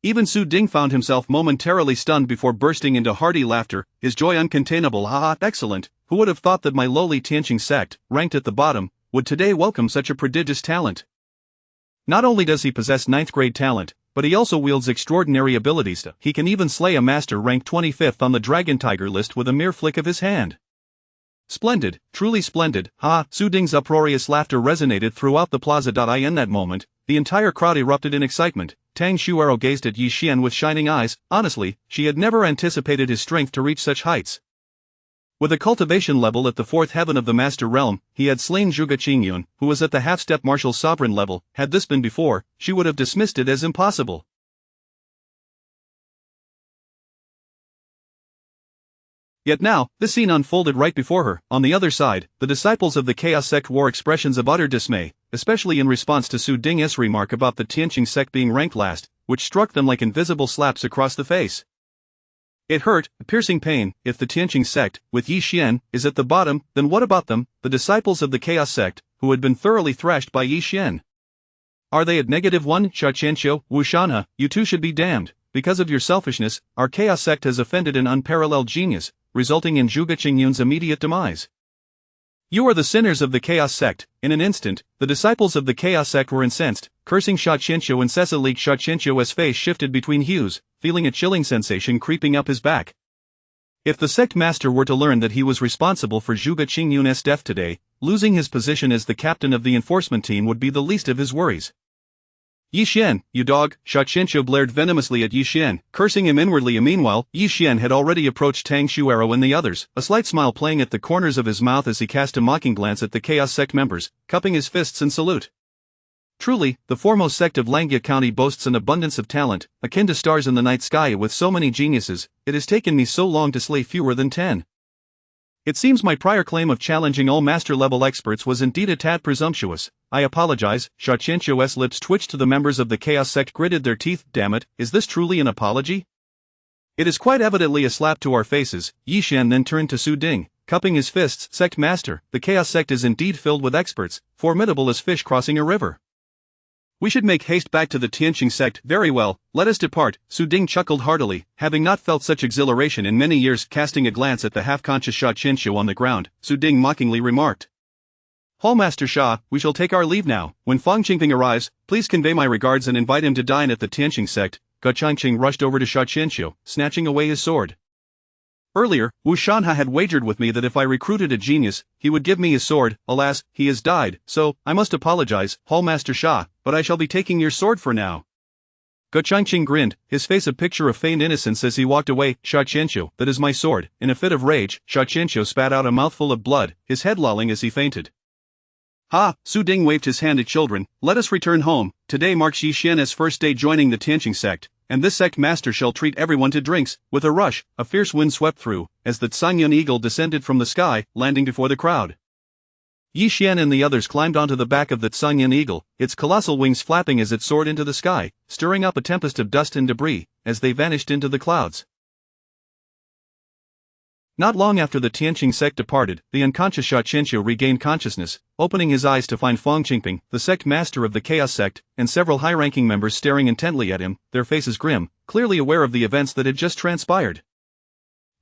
A: Even Su Ding found himself momentarily stunned before bursting into hearty laughter, his joy uncontainable. Ha! Excellent! Who would have thought that my lowly Tianqing sect, ranked at the bottom, would today welcome such a prodigious talent? Not only does he possess 9th-grade talent, but he also wields extraordinary abilities. He can even slay a master ranked 25th on the Dragon Tiger list with a mere flick of his hand. Splendid, truly splendid. Ha! Su Ding's uproarious laughter resonated throughout the plaza. In that moment, the entire crowd erupted in excitement. Tang Xuero gazed at Yi Xian with shining eyes. Honestly, she had never anticipated his strength to reach such heights. With a cultivation level at the 4th heaven of the Master Realm, he had slain Zhuge Qingyun, who was at the half-step martial sovereign level. Had this been before, she would have dismissed it as impossible. Yet now, this scene unfolded right before her. On the other side, the disciples of the Chaos sect wore expressions of utter dismay, especially in response to Su Ding's remark about the Tianqing sect being ranked last, which struck them like invisible slaps across the face. It hurt, a piercing pain. If the Tianqing sect, with Yi Xian, is at the bottom, then what about them, the disciples of the Chaos sect, who had been thoroughly thrashed by Yi Xian? Are they at -1? Sha Qianqiu, Wu Shanhe, you two should be damned. Because of your selfishness, our Chaos sect has offended an unparalleled genius, resulting in Zhuge Qingyun's immediate demise. You are the sinners of the Chaos sect. In an instant, the disciples of the Chaos sect were incensed, cursing Sha Qianqiu incessantly. Sha Qianqiu's face shifted between hues, feeling a chilling sensation creeping up his back. If the sect master were to learn that he was responsible for Zhuge Qingyun's death today, losing his position as the captain of the enforcement team would be the least of his worries. Yi Xian, you dog! Sha Qianqiu blared venomously at Yi Xian, cursing him inwardly. Meanwhile, Yi Xian had already approached Tang Xuero and the others, a slight smile playing at the corners of his mouth as he cast a mocking glance at the Chaos sect members, cupping his fists in salute. Truly, the foremost sect of Langia County boasts an abundance of talent, akin to stars in the night sky. With so many geniuses, it has taken me so long to slay fewer than 10. It seems my prior claim of challenging all master-level experts was indeed a tad presumptuous. I apologize. Sha Qianqiu's lips twitched to the members of the Chaos sect gritted their teeth. Damn it, is this truly an apology? It is quite evidently a slap to our faces. Yi Xian then turned to Su Ding, cupping his fists. Sect master, the Chaos sect is indeed filled with experts, formidable as fish crossing a river. We should make haste back to the Tianqing sect. Very well, let us depart. Su Ding chuckled heartily, having not felt such exhilaration in many years. Casting a glance at the half-conscious Sha Qianqiu on the ground, Su Ding mockingly remarked, Hallmaster Sha, we shall take our leave now. When Fang Qingping arrives, please convey my regards and invite him to dine at the Tianqing sect. Ge Changqing rushed over to Sha Qianqiu, snatching away his sword. Earlier, Wu Shanhe had wagered with me that if I recruited a genius, he would give me his sword. Alas, he has died, so, I must apologize, Hallmaster Sha, but I shall be taking your sword for now. Ge Changqing grinned, his face a picture of feigned innocence as he walked away. Sha Qianqiu, that is my sword. In a fit of rage, Sha Qianqiu spat out a mouthful of blood, his head lolling as he fainted. Ha! Su Ding waved his hand at children, let us return home. Today marks Yi Xian's first day joining the Tianqing sect, and this sect master shall treat everyone to drinks. With a rush, a fierce wind swept through, as the Tsangyun eagle descended from the sky, landing before the crowd. Yi Xian and the others climbed onto the back of the Tsangyun eagle, its colossal wings flapping as it soared into the sky, stirring up a tempest of dust and debris, as they vanished into the clouds. Not long after the Tianqing sect departed, the unconscious Sha Qianqiu regained consciousness, opening his eyes to find Fang Qingping, the sect master of the Chaos sect, and several high-ranking members staring intently at him, their faces grim, clearly aware of the events that had just transpired.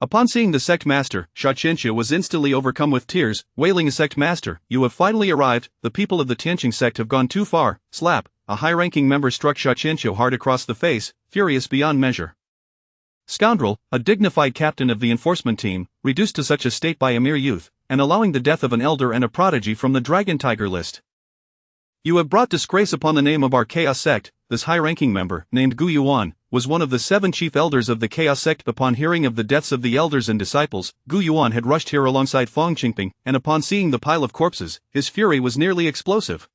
A: Upon seeing the sect master, Sha Qianqiu was instantly overcome with tears, wailing, "Sect master, you have finally arrived. The people of the Tianqing sect have gone too far." Slap! A high-ranking member struck Sha Qianqiu hard across the face, furious beyond measure. Scoundrel, a dignified captain of the enforcement team, reduced to such a state by a mere youth, and allowing the death of an elder and a prodigy from the Dragon Tiger list. You have brought disgrace upon the name of our Chaos sect. This high-ranking member, named Gu Yuan, was one of the 7 chief elders of the Chaos sect. Upon hearing of the deaths of the elders and disciples, Gu Yuan had rushed here alongside Fang Qingping, and upon seeing the pile of corpses, his fury was nearly explosive.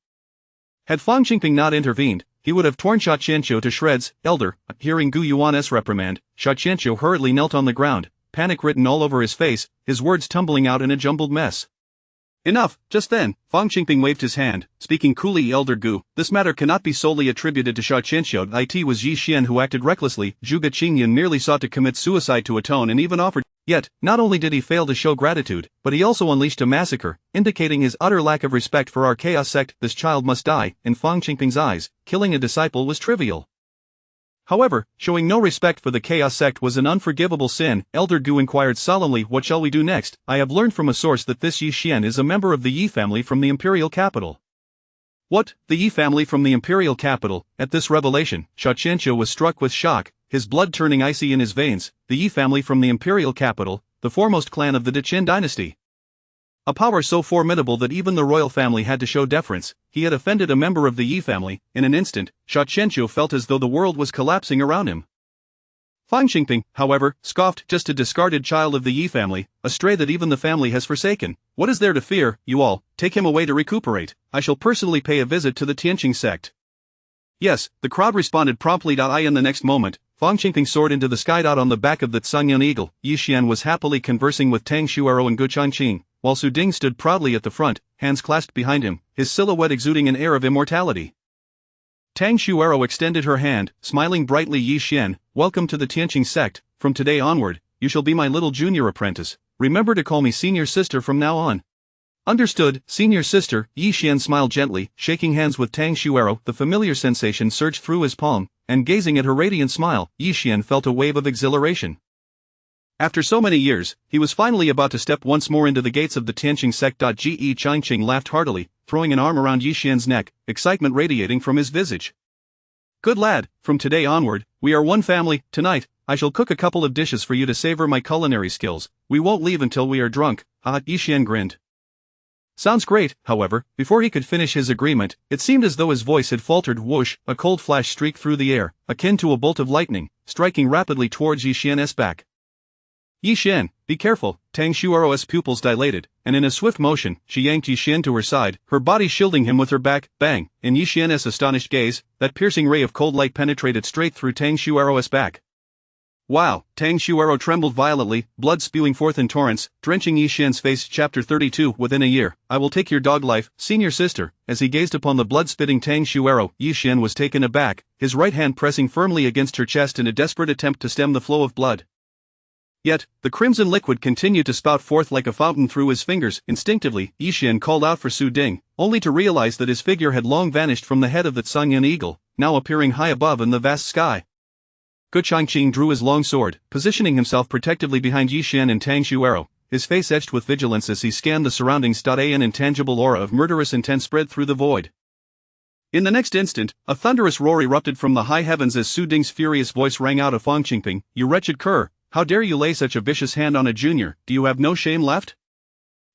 A: Had Fang Qingping not intervened, he would have torn Sha Qianqiu to shreds. Elder, hearing Gu Yuan's reprimand, Sha Qianqiu hurriedly knelt on the ground, panic written all over his face, his words tumbling out in a jumbled mess. Enough! Just then, Fang Qingping waved his hand, speaking coolly. Elder Gu, this matter cannot be solely attributed to Sha Qianqiu. It was Yi Xian who acted recklessly. Zhuge Qingyun merely sought to commit suicide to atone and even offered. Yet, not only did he fail to show gratitude, but he also unleashed a massacre, indicating his utter lack of respect for our Chaos sect. This child must die. In Fang Qingping's eyes, killing a disciple was trivial. However, showing no respect for the Chaos sect was an unforgivable sin. Elder Gu inquired solemnly, what shall we do next? I have learned from a source that this Yi Xian is a member of the Yi family from the imperial capital. What? The Yi family from the imperial capital? At this revelation, Sha Qianqiu was struck with shock, his blood turning icy in his veins. The Yi family from the imperial capital, the foremost clan of the Deqin dynasty. A power so formidable that even the royal family had to show deference. He had offended a member of the Yi family. In an instant, Sha Qianqiu felt as though the world was collapsing around him. Fang Qingping, however, scoffed, just a discarded child of the Yi family, a stray that even the family has forsaken. What is there to fear? You all, take him away to recuperate. I shall personally pay a visit to the Tianqing sect. Yes, the crowd responded promptly. In the next moment, Fang Qingping soared into the sky. On the back of the Tsangyun eagle, Yi Xian was happily conversing with Tang Xuero and Gu Changqing, while Su Ding stood proudly at the front, hands clasped behind him, his silhouette exuding an air of immortality. Tang Xuero extended her hand, smiling brightly. Yi Xian, welcome to the Tianqing sect. From today onward, you shall be my little junior apprentice. Remember to call me senior sister from now on. Understood, senior sister. Yi Xian smiled gently, shaking hands with Tang Xuero. The familiar sensation surged through his palm, and gazing at her radiant smile, Yi Xian felt a wave of exhilaration. After so many years, he was finally about to step once more into the gates of the Tianqing sect. Ge Changqing laughed heartily, throwing an arm around Yi Xian's neck, excitement radiating from his visage. Good lad, from today onward, we are one family. Tonight, I shall cook a couple of dishes for you to savor my culinary skills. We won't leave until we are drunk. Yi Xian grinned. Sounds great. However, before he could finish his agreement, it seemed as though his voice had faltered. Whoosh, a cold flash streaked through the air, akin to a bolt of lightning, striking rapidly towards Yi Xian's back. Yi Xian, be careful. Tang Xuero's pupils dilated, and in a swift motion, she yanked Yi Xian to her side, her body shielding him with her back. Bang! In Yi Xian's astonished gaze, that piercing ray of cold light penetrated straight through Tang Xuero's back. Wow! Tang Xuero trembled violently, blood spewing forth in torrents, drenching Yi Xian's face. Chapter 32. Within a year, I will take your dog life, senior sister. As he gazed upon the blood-spitting Tang Xuero, Yi Xian was taken aback, his right hand pressing firmly against her chest in a desperate attempt to stem the flow of blood. Yet, the crimson liquid continued to spout forth like a fountain through his fingers. Instinctively, Yi Xian called out for Su Ding, only to realize that his figure had long vanished from the head of the Tsangyun eagle, now appearing high above in the vast sky. Gu Changqing drew his long sword, positioning himself protectively behind Yi Xian and Tang Xuero, his face etched with vigilance as he scanned the surroundings. An intangible aura of murderous intent spread through the void. In the next instant, a thunderous roar erupted from the high heavens as Su Ding's furious voice rang out of Fang Qingping, "You wretched cur! How dare you lay such a vicious hand on a junior? Do you have no shame left?"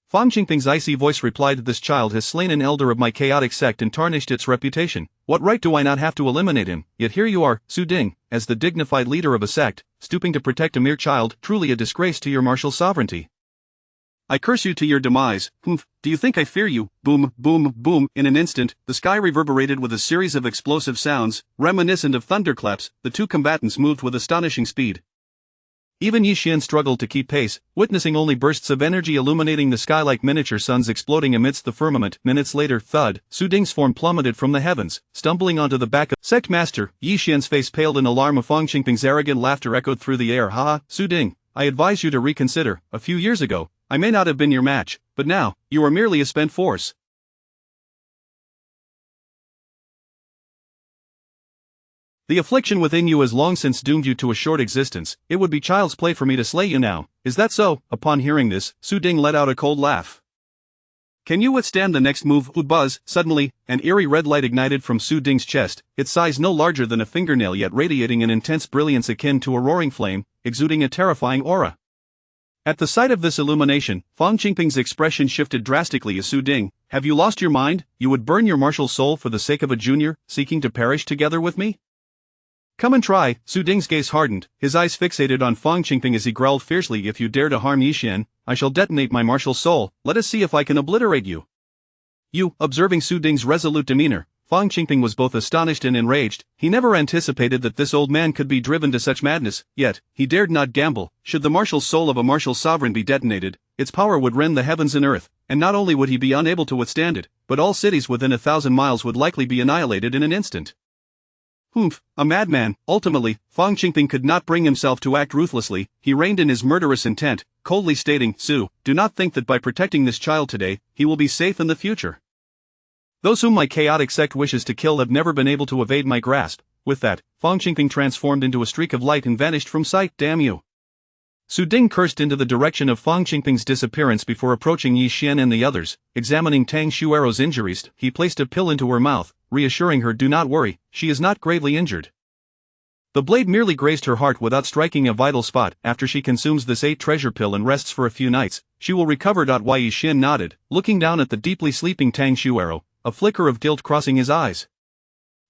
A: Fang Qingping's icy voice replied, "This child has slain an elder of my chaotic sect and tarnished its reputation. What right do I not have to eliminate him? Yet here you are, Su Ding, as the dignified leader of a sect, stooping to protect a mere child, truly a disgrace to your martial sovereignty. I curse you to your demise. Humph, do you think I fear you?" Boom, boom, boom. In an instant, the sky reverberated with a series of explosive sounds, reminiscent of thunderclaps. The two combatants moved with astonishing speed. Even Yi Xian struggled to keep pace, witnessing only bursts of energy illuminating the sky like miniature suns exploding amidst the firmament. Minutes later, thud, Su Ding's form plummeted from the heavens, stumbling onto the back of Sect Master. Yi Xian's face paled in alarm. Of Fang Qingping's arrogant laughter echoed through the air. "Ha, Su Ding, I advise you to reconsider. A few years ago, I may not have been your match, but now, you are merely a spent force. The affliction within you has long since doomed you to a short existence. It would be child's play for me to slay you now. Is that so?" Upon hearing this, Su Ding let out a cold laugh. "Can you withstand the next move?" Buzz. Suddenly, an eerie red light ignited from Su Ding's chest, its size no larger than a fingernail yet radiating an intense brilliance akin to a roaring flame, exuding a terrifying aura. At the sight of this illumination, Fang Qingping's expression shifted drastically as Su Ding, "Have you lost your mind? You would burn your martial soul for the sake of a junior, seeking to perish together with me? Come and try." Su Ding's gaze hardened, his eyes fixated on Fang Qingping as he growled fiercely, "If you dare to harm Yi Xian, I shall detonate my martial soul. Let us see if I can obliterate you." You, observing Su Ding's resolute demeanor, Fang Qingping was both astonished and enraged. He never anticipated that this old man could be driven to such madness, yet, he dared not gamble. Should the martial soul of a martial sovereign be detonated, its power would rend the heavens and earth, and not only would he be unable to withstand it, but all cities within 1,000 miles would likely be annihilated in an instant. Humph, a madman. Ultimately, Fang Qingping could not bring himself to act ruthlessly. He reined in his murderous intent, coldly stating, "Su, do not think that by protecting this child today, he will be safe in the future. Those whom my chaotic sect wishes to kill have never been able to evade my grasp." With that, Fang Qingping transformed into a streak of light and vanished from sight. "Damn you." Su Ding cursed into the direction of Fang Qingping's disappearance before approaching Yi Xian and the others. Examining Tang Xuero's injuries, he placed a pill into her mouth, reassuring her, "Do not worry, she is not gravely injured. The blade merely grazed her heart without striking a vital spot. After she consumes this 8 treasure pill and rests for a few nights, she will recover." Yi Xian nodded, looking down at the deeply sleeping Tang Xuero, a flicker of guilt crossing his eyes.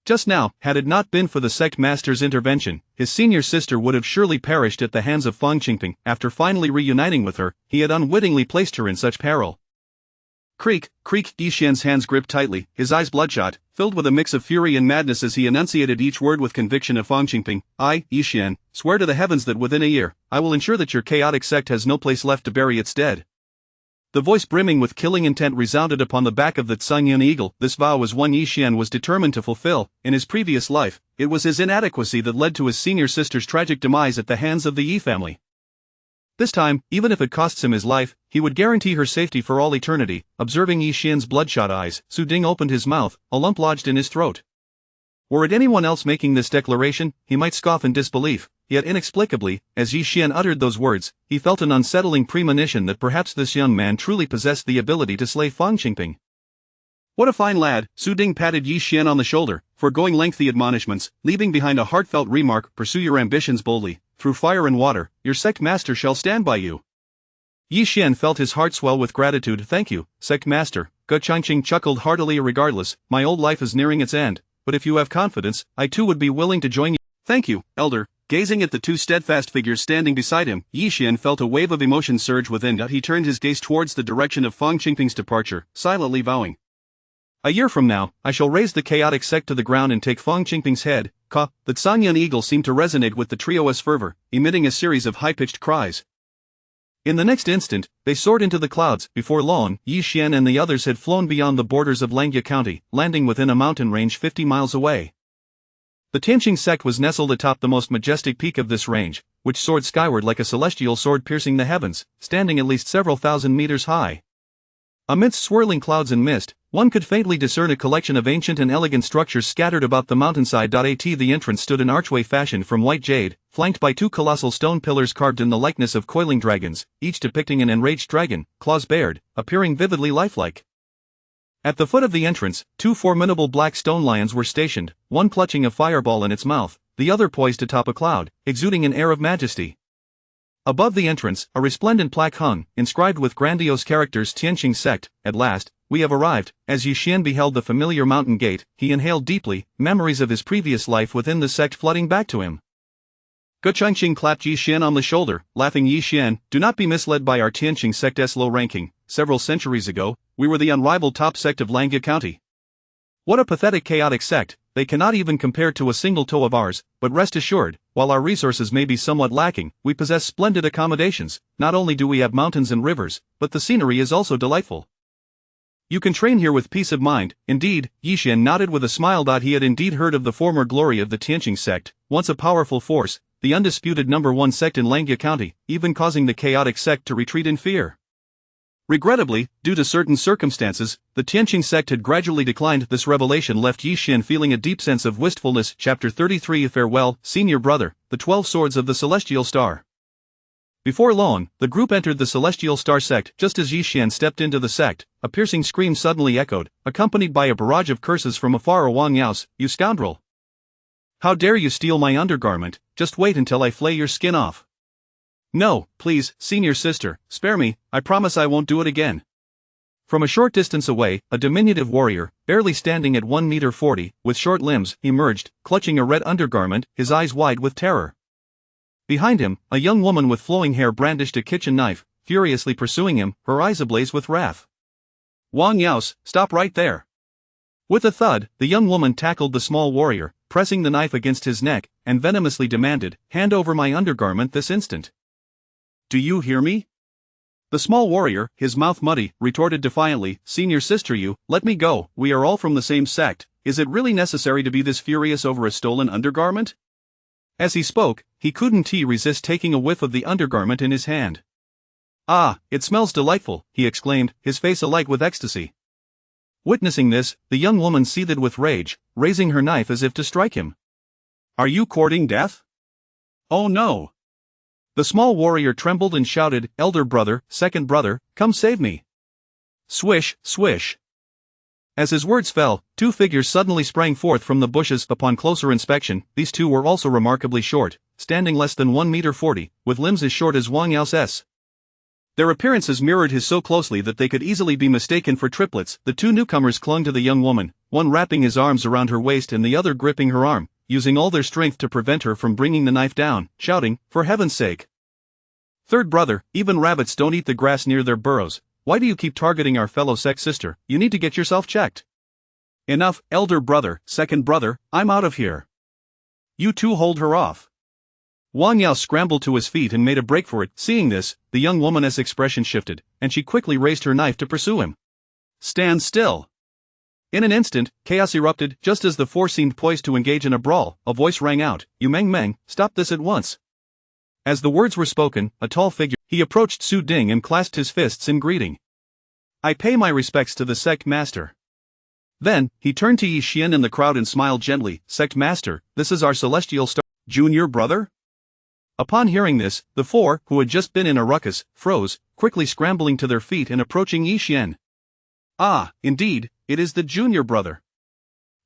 A: Just now, had it not been for the sect master's intervention, his senior sister would have surely perished at the hands of Fang Qingping. After finally reuniting with her, he had unwittingly placed her in such peril. Creak, creak, Yixian's hands gripped tightly, his eyes bloodshot, filled with a mix of fury and madness as he enunciated each word with conviction of Fang Qingping. I, Yixian, swear to the heavens that within a year, I will ensure that your chaotic sect has no place left to bury its dead. The voice brimming with killing intent resounded upon the back of the Tsangyun eagle. This vow was one Yixian was determined to fulfill. In his previous life, it was his inadequacy that led to his senior sister's tragic demise at the hands of the Yi family. This time, even if it costs him his life, he would guarantee her safety for all eternity. Observing Yixian's bloodshot eyes, Su Ding opened his mouth, a lump lodged in his throat. Were it anyone else making this declaration, he might scoff in disbelief, yet inexplicably, as Yixian uttered those words, he felt an unsettling premonition that perhaps this young man truly possessed the ability to slay Fang Qingping. What a fine lad, Su Ding patted Yixian on the shoulder, foregoing lengthy admonishments, leaving behind a heartfelt remark. Pursue your ambitions boldly, through fire and water, your sect master shall stand by you. Yixian felt his heart swell with gratitude. Thank you, sect master. Ge Changqing chuckled heartily. Regardless, my old life is nearing its end, but if you have confidence, I too would be willing to join you. Thank you, elder. Gazing at the two steadfast figures standing beside him, Yixian felt a wave of emotion surge within. He turned his gaze towards the direction of Fang Qingping's departure, silently vowing. A year from now, I shall raise the chaotic sect to the ground and take Fang Qingping's head. Ka, the Tsangyun eagle seemed to resonate with the trio's fervor, emitting a series of high-pitched cries. In the next instant, they soared into the clouds. Before long, Yixian and the others had flown beyond the borders of Langya County, landing within a mountain range 50 miles away. The Tianqing sect was nestled atop the most majestic peak of this range, which soared skyward like a celestial sword piercing the heavens, standing at least several thousand meters high. Amidst swirling clouds and mist, one could faintly discern a collection of ancient and elegant structures scattered about the mountainside. At the entrance stood an archway fashioned from white jade, flanked by two colossal stone pillars carved in the likeness of coiling dragons, each depicting an enraged dragon, claws bared, appearing vividly lifelike. At the foot of the entrance, two formidable black stone lions were stationed, one clutching a fireball in its mouth, the other poised atop a cloud, exuding an air of majesty. Above the entrance, a resplendent plaque hung, inscribed with grandiose characters Tianqing sect. At last, we have arrived. As Yixian beheld the familiar mountain gate, he inhaled deeply, memories of his previous life within the sect flooding back to him. Ge Changqing clapped Yixian on the shoulder, laughing. Yixian, do not be misled by our Tianqing sect's low ranking. Several centuries ago, we were the unrivaled top sect of Langya County. What a pathetic chaotic sect, they cannot even compare to a single toe of ours, but rest assured, while our resources may be somewhat lacking, we possess splendid accommodations. Not only do we have mountains and rivers, but the scenery is also delightful. You can train here with peace of mind. Indeed, Yixian nodded with a smile. He had indeed heard of the former glory of the Tianqing sect, once a powerful force, the undisputed #1 sect in Langya County, even causing the chaotic sect to retreat in fear. Regrettably, due to certain circumstances, the Tianqing sect had gradually declined. This revelation left Yixian feeling a deep sense of wistfulness. Chapter 33 Farewell, Senior Brother, the 12 Swords of the Celestial Star. Before long, the group entered the Celestial Star sect. Just as Yixian stepped into the sect, a piercing scream suddenly echoed, accompanied by a barrage of curses from afar. Wang Yaos, you scoundrel! How dare you steal my undergarment? Just wait until I flay your skin off. No, please, senior sister, spare me, I promise I won't do it again. From a short distance away, a diminutive warrior, barely standing at 1 meter 40, with short limbs, emerged, clutching a red undergarment, his eyes wide with terror. Behind him, a young woman with flowing hair brandished a kitchen knife, furiously pursuing him, her eyes ablaze with wrath. Wang Yaos, stop right there! With a thud, the young woman tackled the small warrior, pressing the knife against his neck, and venomously demanded, hand over my undergarment this instant. Do you hear me? The small warrior, his mouth muddy, retorted defiantly, Senior sister, you, let me go, we are all from the same sect. Is it really necessary to be this furious over a stolen undergarment? As he spoke, he couldn't resist taking a whiff of the undergarment in his hand. Ah, it smells delightful, he exclaimed, his face alight with ecstasy. Witnessing this, the young woman seethed with rage, raising her knife as if to strike him. Are you courting death? Oh no! The small warrior trembled and shouted, Elder brother, second brother, come save me. Swish, swish. As his words fell, two figures suddenly sprang forth from the bushes. Upon closer inspection, these two were also remarkably short, standing less than 1 meter 40, with limbs as short as Wang Yaos's. Their appearances mirrored his so closely that they could easily be mistaken for triplets. The two newcomers clung to the young woman, one wrapping his arms around her waist and the other gripping her arm, using all their strength to prevent her from bringing the knife down, shouting, for heaven's sake. Third brother, even rabbits don't eat the grass near their burrows. why do you keep targeting our fellow sect sister? You need to get yourself checked. Enough, elder brother, second brother, I'm out of here. You two hold her off. Wang Yao scrambled to his feet and made a break for it. Seeing this, the young woman's expression shifted, and she quickly raised her knife to pursue him. Stand still. In an instant, chaos erupted. Just as the four seemed poised to engage in a brawl, a voice rang out, "You Meng Meng, stop this at once." As the words were spoken, a tall figure, he approached Su Ding and clasped his fists in greeting. "I pay my respects to the sect master." Then, he turned to Yi Xian and the crowd and smiled gently, "Sect master, this is our celestial star, junior brother?" Upon hearing this, the four, who had just been in a ruckus, froze, quickly scrambling to their feet and approaching Yi Xian. "Ah, indeed, it is the junior brother."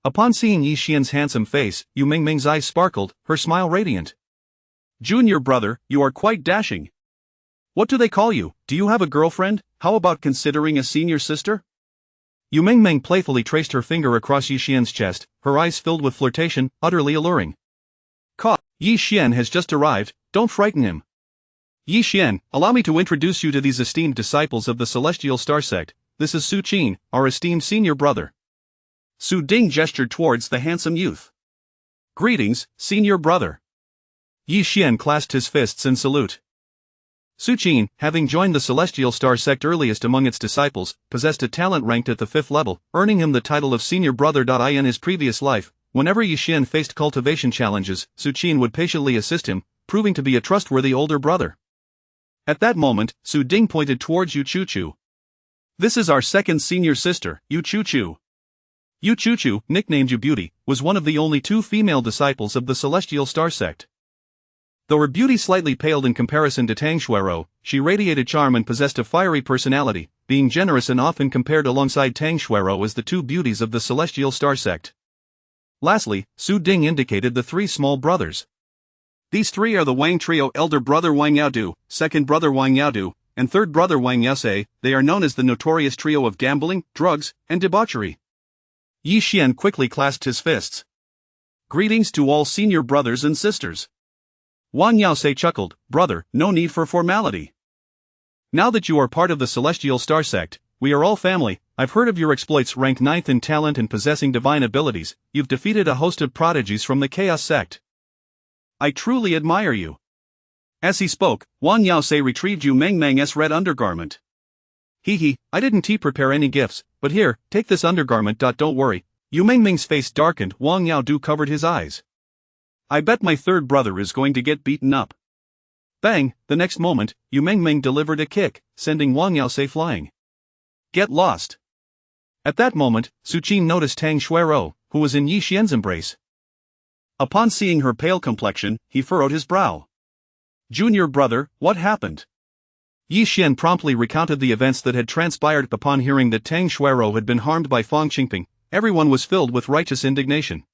A: Upon seeing Yi Xian's handsome face, Yu Mingming's eyes sparkled, her smile radiant. "Junior brother, you are quite dashing. What do they call you? Do you have a girlfriend? How about considering a senior sister?" Yu Mingming playfully traced her finger across Yi Xian's chest, her eyes filled with flirtation, utterly alluring. Yi Xian has just arrived, don't frighten him. Yi Xian, allow me to introduce you to these esteemed disciples of the Celestial Star Sect. This is Su Qin, our esteemed senior brother. Su Ding gestured towards the handsome youth. Greetings, senior brother. Yi Xian clasped his fists in salute. Su Qin, having joined the Celestial Star Sect earliest among its disciples, possessed a talent ranked at the 5th level, earning him the title of senior brother. In his previous life, whenever Yi Xian faced cultivation challenges, Su Qin would patiently assist him, proving to be a trustworthy older brother. At that moment, Su Ding pointed towards Yu Chuchu. This is our second senior sister, Yu Chuchu. Yu Chuchu, nicknamed Yu Beauty, was one of the only 2 female disciples of the Celestial Star Sect. Though her beauty slightly paled in comparison to Tang Xuerou, she radiated charm and possessed a fiery personality, being generous and often compared alongside Tang Xuerou as the 2 beauties of the Celestial Star Sect. Lastly, Su Ding indicated the 3 small brothers. These 3 are the Wang trio: elder brother Wang Yaodu, second brother Wang Yaodu, and third brother Wang Yaosei. They are known as the notorious trio of gambling, drugs, and debauchery. Yi Xian quickly clasped his fists. Greetings to all senior brothers and sisters. Wang Yaosei chuckled, brother, no need for formality. Now that you are part of the Celestial Star Sect, we are all family. I've heard of your exploits. Ranked 9th in talent and possessing divine abilities, you've defeated a host of prodigies from the Chaos Sect. I truly admire you. As he spoke, Wang Yaosei retrieved Yu Mengmeng's red undergarment. I didn't prepare any gifts, but here, take this undergarment. Don't worry. Yu Mengmeng's face darkened. Wang Yaodu covered his eyes. I bet my third brother is going to get beaten up. Bang, the next moment, Yu Mengmeng delivered a kick, sending Wang Yaosei flying. Get lost. At that moment, Su Qin noticed Tang Xuerou, who was in Yi Xian's embrace. Upon seeing her pale complexion, he furrowed his brow. Junior brother, what happened? Yi Xian promptly recounted the events that had transpired. Upon hearing that Tang Xuerou had been harmed by Fang Qingping, everyone was filled with righteous indignation.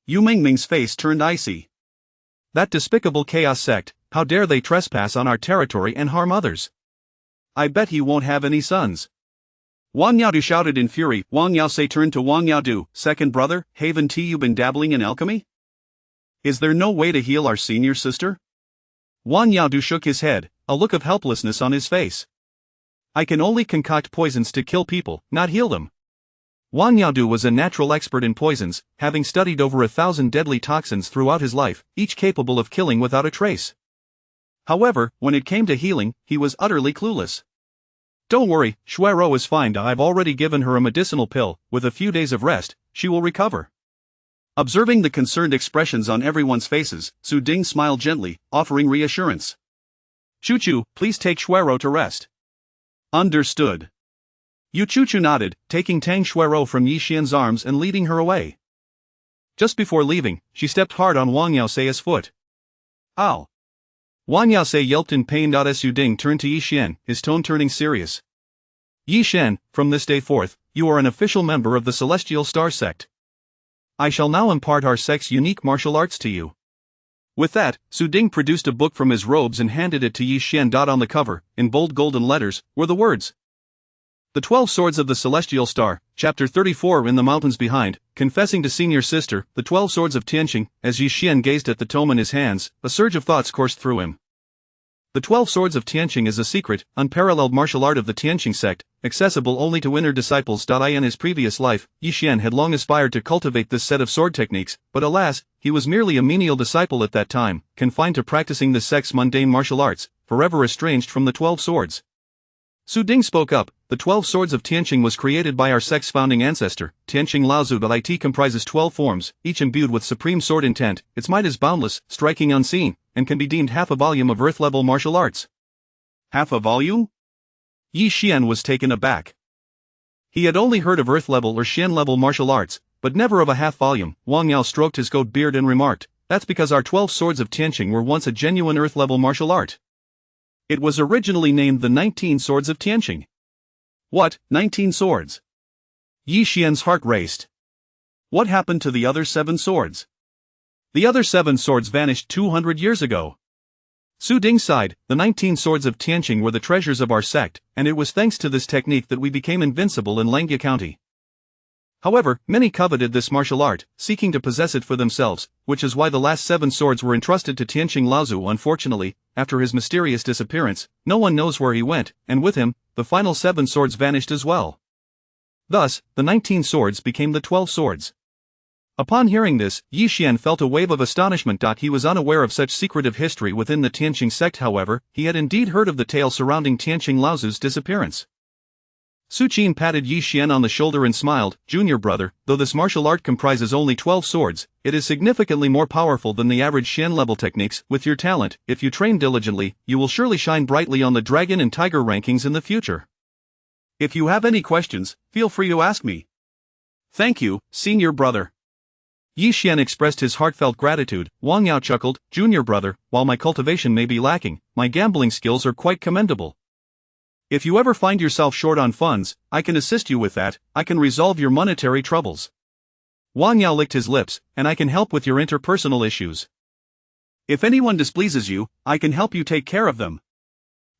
A: Yu Mingming's face turned icy. That despicable Chaos Sect, how dare they trespass on our territory and harm others? I bet he won't have any sons. Wang Yaodu shouted in fury. Wang Yaosei turned to Wang Yaodu, second brother, haven't you been dabbling in alchemy? Is there no way to heal our senior sister? Wang Yaodu shook his head, a look of helplessness on his face. I can only concoct poisons to kill people, not heal them. Wang Yaodu was a natural expert in poisons, having studied over 1,000 deadly toxins throughout his life, each capable of killing without a trace. However, when it came to healing, he was utterly clueless. Don't worry, Xuerou is fine. I've already given her a medicinal pill. With a few days of rest, she will recover. Observing the concerned expressions on everyone's faces, Su Ding smiled gently, offering reassurance. Chuchu, please take Xuerou to rest. Understood. Yu Chuchu nodded, taking Tang Xuerou from Yi Xian's arms and leading her away. Just before leaving, she stepped hard on Wang Yaosei's foot. Ow! Wang Yaosei yelped in pain. Su Ding turned to Yi Xian, his tone turning serious. Yi Xian, from this day forth, you are an official member of the Celestial Star Sect. I shall now impart our sect's unique martial arts to you. With that, Su Ding produced a book from his robes and handed it to Yi Xian. On the cover, in bold golden letters, were the words. The 12 Swords of the Celestial Star, Chapter 34. In the mountains behind, confessing to senior sister, the 12 Swords of Tianqing. As Yi Xian gazed at the tome in his hands, a surge of thoughts coursed through him. The 12 Swords of Tianqing is a secret, unparalleled martial art of the Tianqing sect, accessible only to inner disciples. In his previous life, Yi Xian had long aspired to cultivate this set of sword techniques, but alas, he was merely a menial disciple at that time, confined to practicing the sect's mundane martial arts, forever estranged from the 12 swords. Su Ding spoke up. The 12 Swords of Tianqing was created by our sect's founding ancestor, Tianqing Laozu. It comprises 12 forms, each imbued with supreme sword intent. Its might is boundless, striking unseen, and can be deemed half a volume of earth-level martial arts. Half a volume? Yi Xian was taken aback. He had only heard of earth-level or Xian-level martial arts, but never of a half volume. Wang Yao stroked his goat beard and remarked, "That's because our 12 Swords of Tianqing were once a genuine earth-level martial art. It was originally named the 19 Swords of Tianqing." What, 19 swords? Yi Xian's heart raced. What happened to the other 7 swords? The other 7 swords vanished 200 years ago. Su Ding sighed. The 19 Swords of Tianqing were the treasures of our sect, and it was thanks to this technique that we became invincible in Langia County. However, many coveted this martial art, seeking to possess it for themselves, which is why the last 7 swords were entrusted to Tianqing Laozu. Unfortunately, after his mysterious disappearance, no one knows where he went, and with him, the final 7 swords vanished as well. Thus, the 19 swords became the 12 swords. Upon hearing this, Yi Xian felt a wave of astonishment. He was unaware of such secretive history within the Tianqing sect. However, he had indeed heard of the tale surrounding Tianqing Laozu's disappearance. Su Qin patted Yi Xian on the shoulder and smiled. "Junior brother, though this martial art comprises only 12 swords, it is significantly more powerful than the average Xian-level techniques. With your talent, if you train diligently, you will surely shine brightly on the Dragon and Tiger rankings in the future. If you have any questions, feel free to ask me." "Thank you, senior brother." Yi Xian expressed his heartfelt gratitude. Wang Yao chuckled, "Junior brother, while my cultivation may be lacking, my gambling skills are quite commendable. If you ever find yourself short on funds, I can assist you with that. I can resolve your monetary troubles." Wang Yao licked his lips, "And I can help with your interpersonal issues. If anyone displeases you, I can help you take care of them."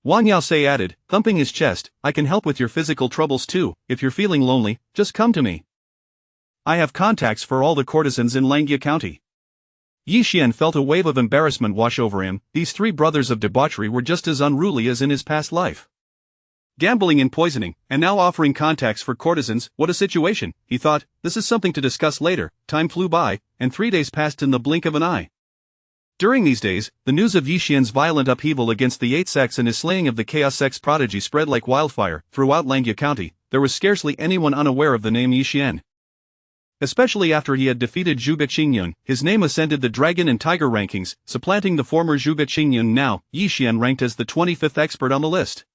A: Wang Yao added, thumping his chest, "I can help with your physical troubles too. If you're feeling lonely, just come to me. I have contacts for all the courtesans in Langia County." Yi Xian felt a wave of embarrassment wash over him. These 3 brothers of debauchery were just as unruly as in his past life. Gambling and poisoning, and now offering contacts for courtesans. What a situation, he thought. This is something to discuss later. Time flew by, and 3 days passed in the blink of an eye. During these days, the news of Yi Xian's violent upheaval against the 8 sects and his slaying of the Chaos Sect's prodigy spread like wildfire. Throughout Langia County, there was scarcely anyone unaware of the name Yi Xian. Especially after he had defeated Zhuge Qingyun, his name ascended the Dragon and Tiger rankings, supplanting the former Zhuge Qingyun. Now, Yi Xian ranked as the 25th expert on the list.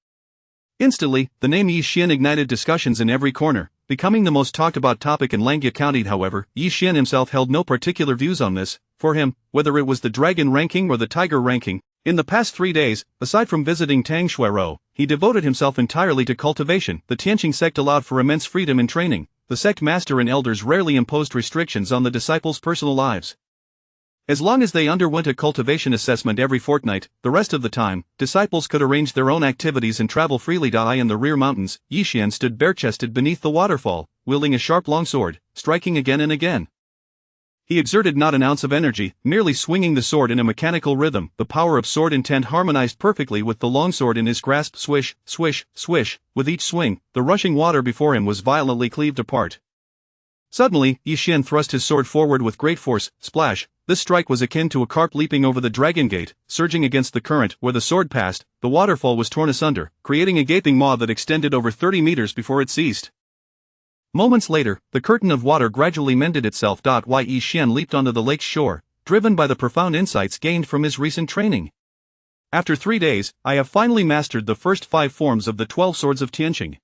A: Instantly, the name Yi Xian ignited discussions in every corner, becoming the most talked about topic in Langia County. However, Yi Xian himself held no particular views on this. For him, whether it was the Dragon ranking or the Tiger ranking, in the past 3 days, aside from visiting Tang Shuirou, he devoted himself entirely to cultivation. The Tianqing sect allowed for immense freedom in training. The sect master and elders rarely imposed restrictions on the disciples' personal lives. As long as they underwent a cultivation assessment every fortnight, the rest of the time, disciples could arrange their own activities and travel freely. In the rear mountains, Yi Xian stood bare-chested beneath the waterfall, wielding a sharp longsword, striking again and again. He exerted not an ounce of energy, merely swinging the sword in a mechanical rhythm. The power of sword intent harmonized perfectly with the longsword in his grasp. Swish, swish, swish. With each swing, the rushing water before him was violently cleaved apart. Suddenly, Yi Xian thrust his sword forward with great force. Splash! This strike was akin to a carp leaping over the Dragon Gate, surging against the current. Where the sword passed, the waterfall was torn asunder, creating a gaping maw that extended over 30 meters before it ceased. Moments later, the curtain of water gradually mended itself. Yi Xian leaped onto the lake's shore, driven by the profound insights gained from his recent training. After 3 days, I have finally mastered the first 5 forms of the 12 Swords of Tianqing.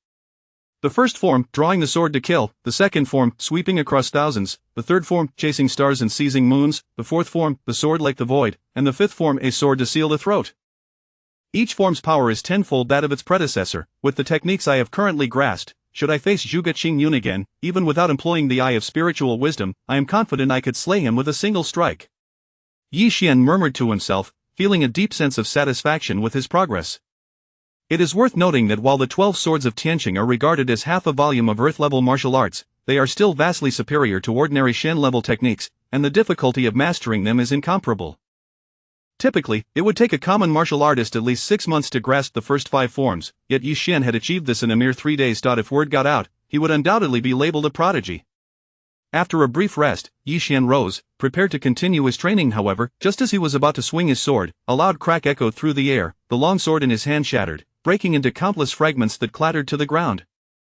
A: The first form, drawing the sword to kill; the second form, sweeping across thousands; the third form, chasing stars and seizing moons; the fourth form, the sword like the void; and the fifth form, a sword to seal the throat. Each form's power is tenfold that of its predecessor. With the techniques I have currently grasped, should I face Zhuge Qingyun again, even without employing the Eye of Spiritual Wisdom, I am confident I could slay him with a single strike. Yi Xian murmured to himself, feeling a deep sense of satisfaction with his progress. It is worth noting that while the 12 Swords of Tianqing are regarded as half a volume of Earth-level martial arts, they are still vastly superior to ordinary Shen-level techniques, and the difficulty of mastering them is incomparable. Typically, it would take a common martial artist at least 6 months to grasp the first 5 forms, yet Yi Xian had achieved this in a mere 3 days. If word got out, he would undoubtedly be labeled a prodigy. After a brief rest, Yi Xian rose, prepared to continue his training. However, just as he was about to swing his sword, a loud crack echoed through the air, the long sword in his hand shattered, breaking into countless fragments that clattered to the ground.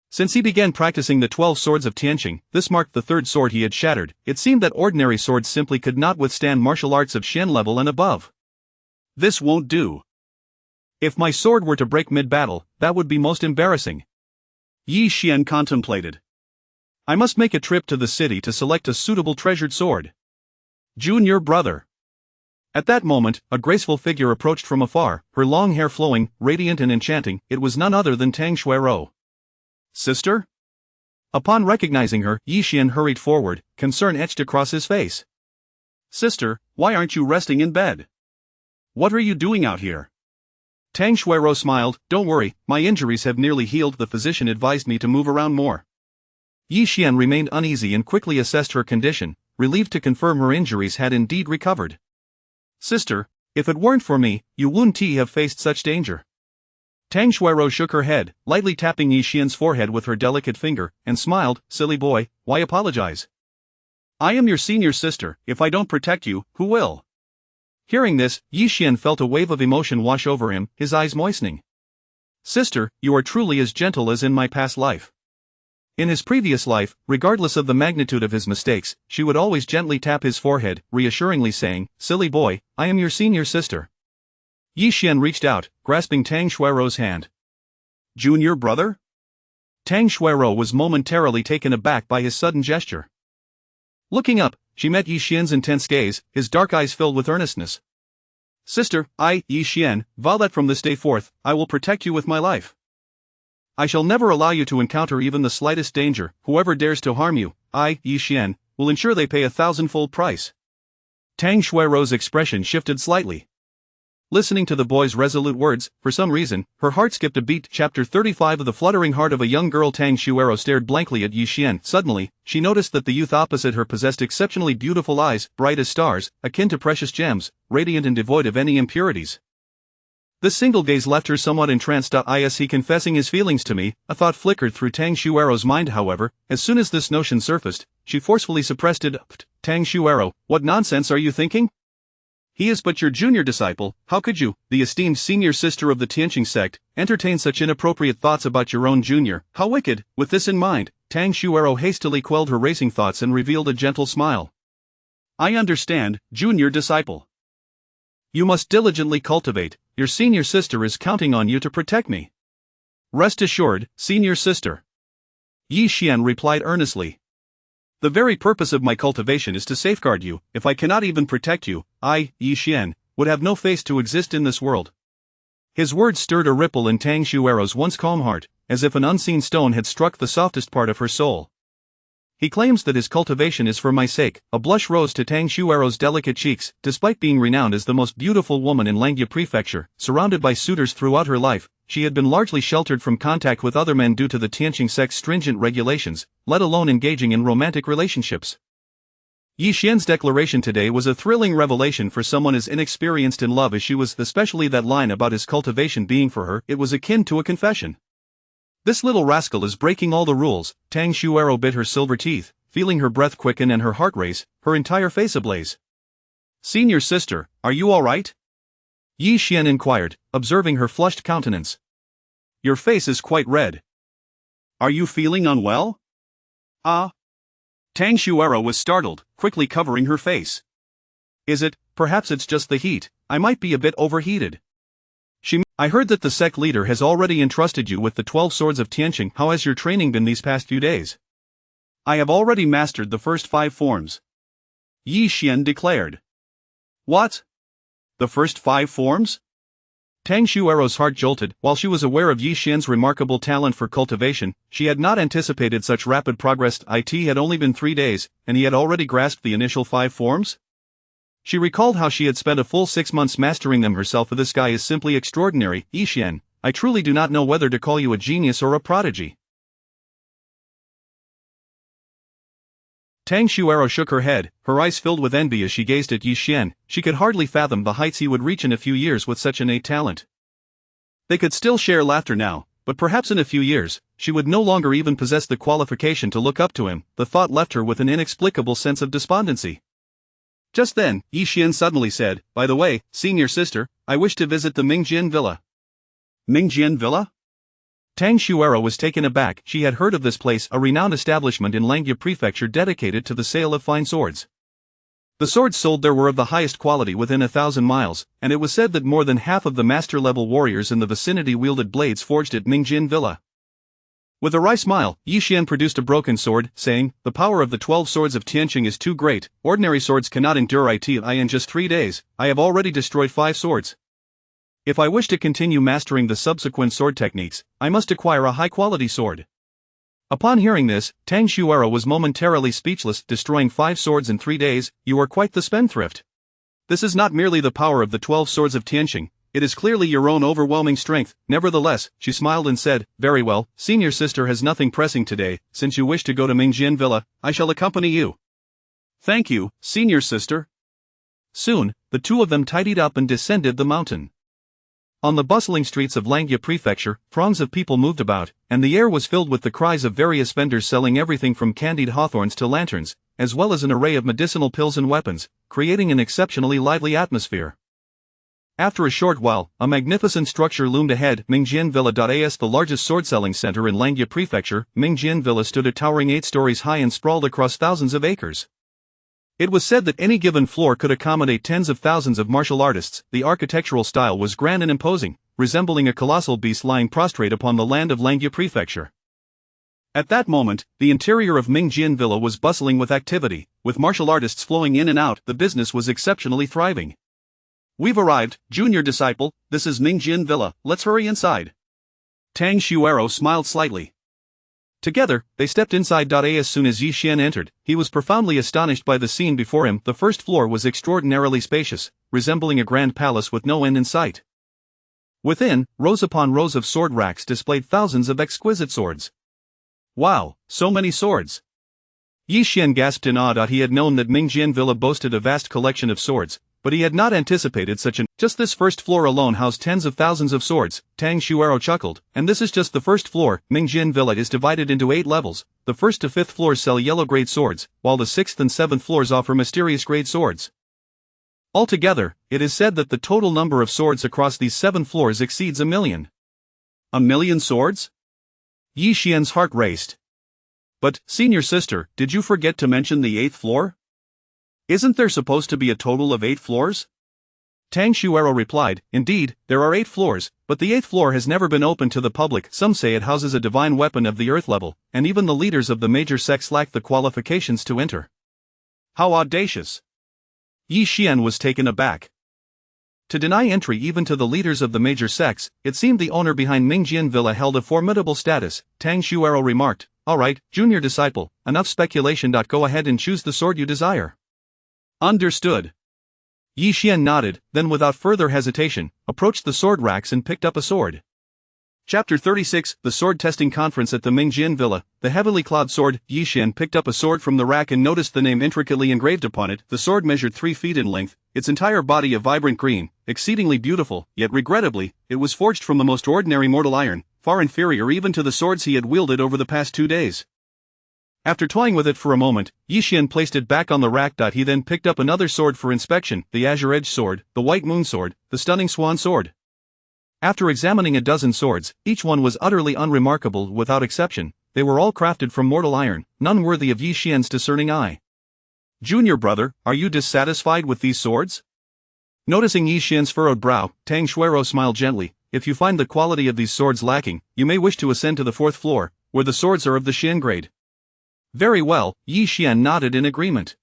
A: Since he began practicing the 12 swords of Tianqing, this marked the 3rd sword he had shattered. It seemed that ordinary swords simply could not withstand martial arts of Xian level and above. This won't do. If my sword were to break mid-battle, that would be most embarrassing. Yi Xian contemplated. I must make a trip to the city to select a suitable treasured sword. Junior brother. At that moment, a graceful figure approached from afar, her long hair flowing, radiant and enchanting. It was none other than Tang Xuerou. Sister? Upon recognizing her, Yi Xian hurried forward, concern etched across his face. Sister, why aren't you resting in bed? What are you doing out here? Tang Xuerou smiled. Don't worry, my injuries have nearly healed. The physician advised me to move around more. Yi Xian remained uneasy and quickly assessed her condition, relieved to confirm her injuries had indeed recovered. Sister, if it weren't for me, you wouldn't have faced such danger. Tang Xuerou shook her head, lightly tapping Yi Xian's forehead with her delicate finger, and smiled. Silly boy, why apologize? I am your senior sister. If I don't protect you, who will? Hearing this, Yi Xian felt a wave of emotion wash over him, his eyes moistening. Sister, you are truly as gentle as in my past life. In his previous life, regardless of the magnitude of his mistakes, she would always gently tap his forehead, reassuringly saying, Silly boy, I am your senior sister. Yi Xian reached out, grasping Tang Xuerou's hand. Junior brother? Tang Xuerou was momentarily taken aback by his sudden gesture. Looking up, she met Yi Xian's intense gaze, his dark eyes filled with earnestness. Sister, I, Yi Xian, vow that from this day forth, I will protect you with my life. I shall never allow you to encounter even the slightest danger. Whoever dares to harm you, I, Yi Xian, will ensure they pay 1,000-fold price. Tang Xuerou's expression shifted slightly. Listening to the boy's resolute words, for some reason, her heart skipped a beat. Chapter 35 of The Fluttering Heart of a Young Girl. Tang Xuerou stared blankly at Yi Xian. Suddenly, she noticed that the youth opposite her possessed exceptionally beautiful eyes, bright as stars, akin to precious gems, radiant and devoid of any impurities. This single gaze left her somewhat entranced. Is he confessing his feelings to me? A thought flickered through Tang Xuerou's mind. However, as soon as this notion surfaced, she forcefully suppressed it. Tang Xuerou, what nonsense are you thinking? He is but your junior disciple. How could you, the esteemed senior sister of the Tianqing sect, entertain such inappropriate thoughts about your own junior? How wicked! With this in mind, Tang Xuerou hastily quelled her racing thoughts and revealed a gentle smile. I understand, junior disciple. You must diligently cultivate. Your senior sister is counting on you to protect me. Rest assured, senior sister. Yi Xian replied earnestly. The very purpose of my cultivation is to safeguard you. If I cannot even protect you, I, Yi Xian, would have no face to exist in this world. His words stirred a ripple in Tang Xuerou's once calm heart, as if an unseen stone had struck the softest part of her soul. He claims that his cultivation is for my sake. A blush rose to Tang Xuerou's delicate cheeks. Despite being renowned as the most beautiful woman in Langya Prefecture, surrounded by suitors throughout her life, she had been largely sheltered from contact with other men due to the Tianqing sect's stringent regulations, let alone engaging in romantic relationships. Yi Xian's declaration today was a thrilling revelation for someone as inexperienced in love as she was, especially that line about his cultivation being for her. It was akin to a confession. This little rascal is breaking all the rules. Tang Xuerou bit her silver teeth, feeling her breath quicken and her heart race, her entire face ablaze. Senior sister, are you all right? Yi Xian inquired, observing her flushed countenance. Your face is quite red. Are you feeling unwell? Ah. Tang Xuerou was startled, quickly covering her face. Perhaps it's just the heat. I might be a bit overheated. I heard that the sect leader has already entrusted you with the 12 swords of Tianqing. How has your training been these past few days? I have already mastered the first 5 forms. Yi Xian declared. What? The first 5 forms? Tang Xuerou's heart jolted. While she was aware of Yi Xian's remarkable talent for cultivation, she had not anticipated such rapid progress. It had only been 3 days, and he had already grasped the initial 5 forms? She recalled how she had spent a full 6 months mastering them herself. This guy is simply extraordinary. Yi Xian, I truly do not know whether to call you a genius or a prodigy. Tang Xuero shook her head, her eyes filled with envy as she gazed at Yi Xian. She could hardly fathom the heights he would reach in a few years with such innate talent. They could still share laughter now, but perhaps in a few years, she would no longer even possess the qualification to look up to him. The thought left her with an inexplicable sense of despondency. Just then, Yi Xian suddenly said, "By the way, senior sister, I wish to visit the Mingjian Villa." Mingjian Villa? Tang Xuero was taken aback. She had heard of this place, a renowned establishment in Langya Prefecture dedicated to the sale of fine swords. The swords sold there were of the highest quality within 1,000 miles, and it was said that more than half of the master-level warriors in the vicinity wielded blades forged at Mingjian Villa. With a wry smile, Yi Xian produced a broken sword, saying, "The power of the 12 swords of Tianqing is too great. Ordinary swords cannot endure it in just 3 days. I have already destroyed 5 swords. If I wish to continue mastering the subsequent sword techniques, I must acquire a high-quality sword." Upon hearing this, Tang Xuero was momentarily speechless. Destroying 5 swords in 3 days, you are quite the spendthrift. This is not merely the power of the 12 swords of Tianqing, it is clearly your own overwhelming strength. Nevertheless, she smiled and said, "Very well, senior sister has nothing pressing today. Since you wish to go to Mingjian Villa, I shall accompany you." "Thank you, senior sister." Soon, the two of them tidied up and descended the mountain. On the bustling streets of Langya Prefecture, throngs of people moved about, and the air was filled with the cries of various vendors selling everything from candied hawthorns to lanterns, as well as an array of medicinal pills and weapons, creating an exceptionally lively atmosphere. After a short while, a magnificent structure loomed ahead. Mingjian Villa.as, the largest sword-selling center in Langya Prefecture, Mingjian Villa stood a towering 8 stories high and sprawled across thousands of acres. It was said that any given floor could accommodate tens of thousands of martial artists. The architectural style was grand and imposing, resembling a colossal beast lying prostrate upon the land of Langya Prefecture. At that moment, the interior of Mingjian Villa was bustling with activity, with martial artists flowing in and out. The business was exceptionally thriving. "We've arrived, junior disciple, this is Mingjian Villa, let's hurry inside." Tang Xuero smiled slightly. Together, they stepped inside. As soon as Yi Xian entered, he was profoundly astonished by the scene before him. The first floor was extraordinarily spacious, resembling a grand palace with no end in sight. Within, rows upon rows of sword racks displayed thousands of exquisite swords. "Wow, so many swords!" Yi Xian gasped in awe. He had known that Mingjian Villa boasted a vast collection of swords, but he had not anticipated such an. "Just this first floor alone housed tens of thousands of swords," Tang Xuero chuckled, "and this is just the first floor." Mingjian Villa is divided into 8 levels. The 1st to 5th floors sell yellow-grade swords, while the 6th and 7th floors offer mysterious-grade swords. Altogether, it is said that the total number of swords across these 7 floors exceeds 1,000,000. 1,000,000 swords? Yi Xian's heart raced. "But, senior sister, did you forget to mention the 8th floor? Isn't there supposed to be a total of 8 floors?" Tang Xuero replied, "Indeed, there are 8 floors, but the 8th floor has never been opened to the public. Some say it houses a divine weapon of the earth level, and even the leaders of the major sects lack the qualifications to enter." "How audacious!" Yi Xian was taken aback. To deny entry even to the leaders of the major sects, it seemed the owner behind Mingjian Villa held a formidable status. Tang Xuero remarked, "All right, junior disciple, enough speculation. Go ahead and choose the sword you desire." "Understood." Yi Xian nodded, then without further hesitation, approached the sword racks and picked up a sword. Chapter 36, The Sword Testing Conference at the Mingjian Villa. The heavily clawed sword. Yi Xian picked up a sword from the rack and noticed the name intricately engraved upon it. The sword measured 3 feet in length, its entire body a vibrant green, exceedingly beautiful, yet regrettably, it was forged from the most ordinary mortal iron, far inferior even to the swords he had wielded over the past 2 days. After toying with it for a moment, Yi Xian placed it back on the rack. He then picked up another sword for inspection, the Azure Edge Sword, the White Moon Sword, the Stunning Swan Sword. After examining a dozen swords, each one was utterly unremarkable without exception. They were all crafted from mortal iron, none worthy of Yi Xian's discerning eye. "Junior brother, are you dissatisfied with these swords?" Noticing Yi Xian's furrowed brow, Tang Xuero smiled gently. "If you find the quality of these swords lacking, you may wish to ascend to the 4th floor, where the swords are of the Xian grade." "Very well," Yi Xian nodded in agreement.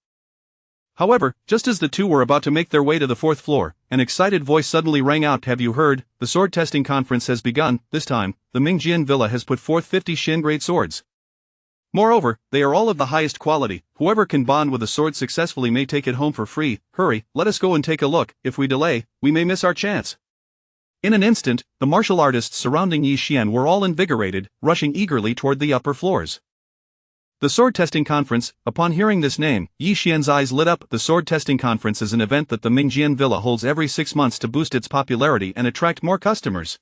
A: However, just as the two were about to make their way to the 4th floor, an excited voice suddenly rang out. "Have you heard? The sword testing conference has begun. This time, the Mingjian Villa has put forth 50 Xian grade swords. Moreover, they are all of the highest quality. Whoever can bond with a sword successfully may take it home for free. Hurry, let us go and take a look. If we delay, we may miss our chance." In an instant, the martial artists surrounding Yi Xian were all invigorated, rushing eagerly toward the upper floors. The Sword Testing Conference. Upon hearing this name, Yi Xian's eyes lit up. The Sword Testing Conference is an event that the Mingjian Villa holds every 6 months to boost its popularity and attract more customers.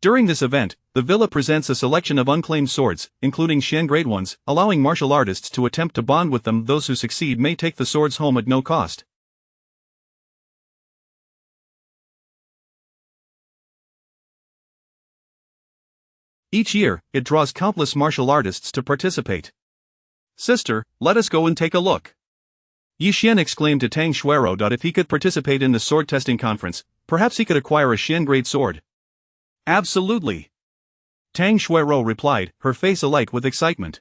A: During this event, the villa presents a selection of unclaimed swords, including Xian grade ones, allowing martial artists to attempt to bond with them. Those who succeed may take the swords home at no cost. Each year, it draws countless martial artists to participate. Sister, let us go and take a look. Yi Xian exclaimed to Tang Xuero. If he could participate in the sword testing conference, perhaps he could acquire a Xian grade sword. Absolutely. Tang Xuero replied, her face alight with excitement.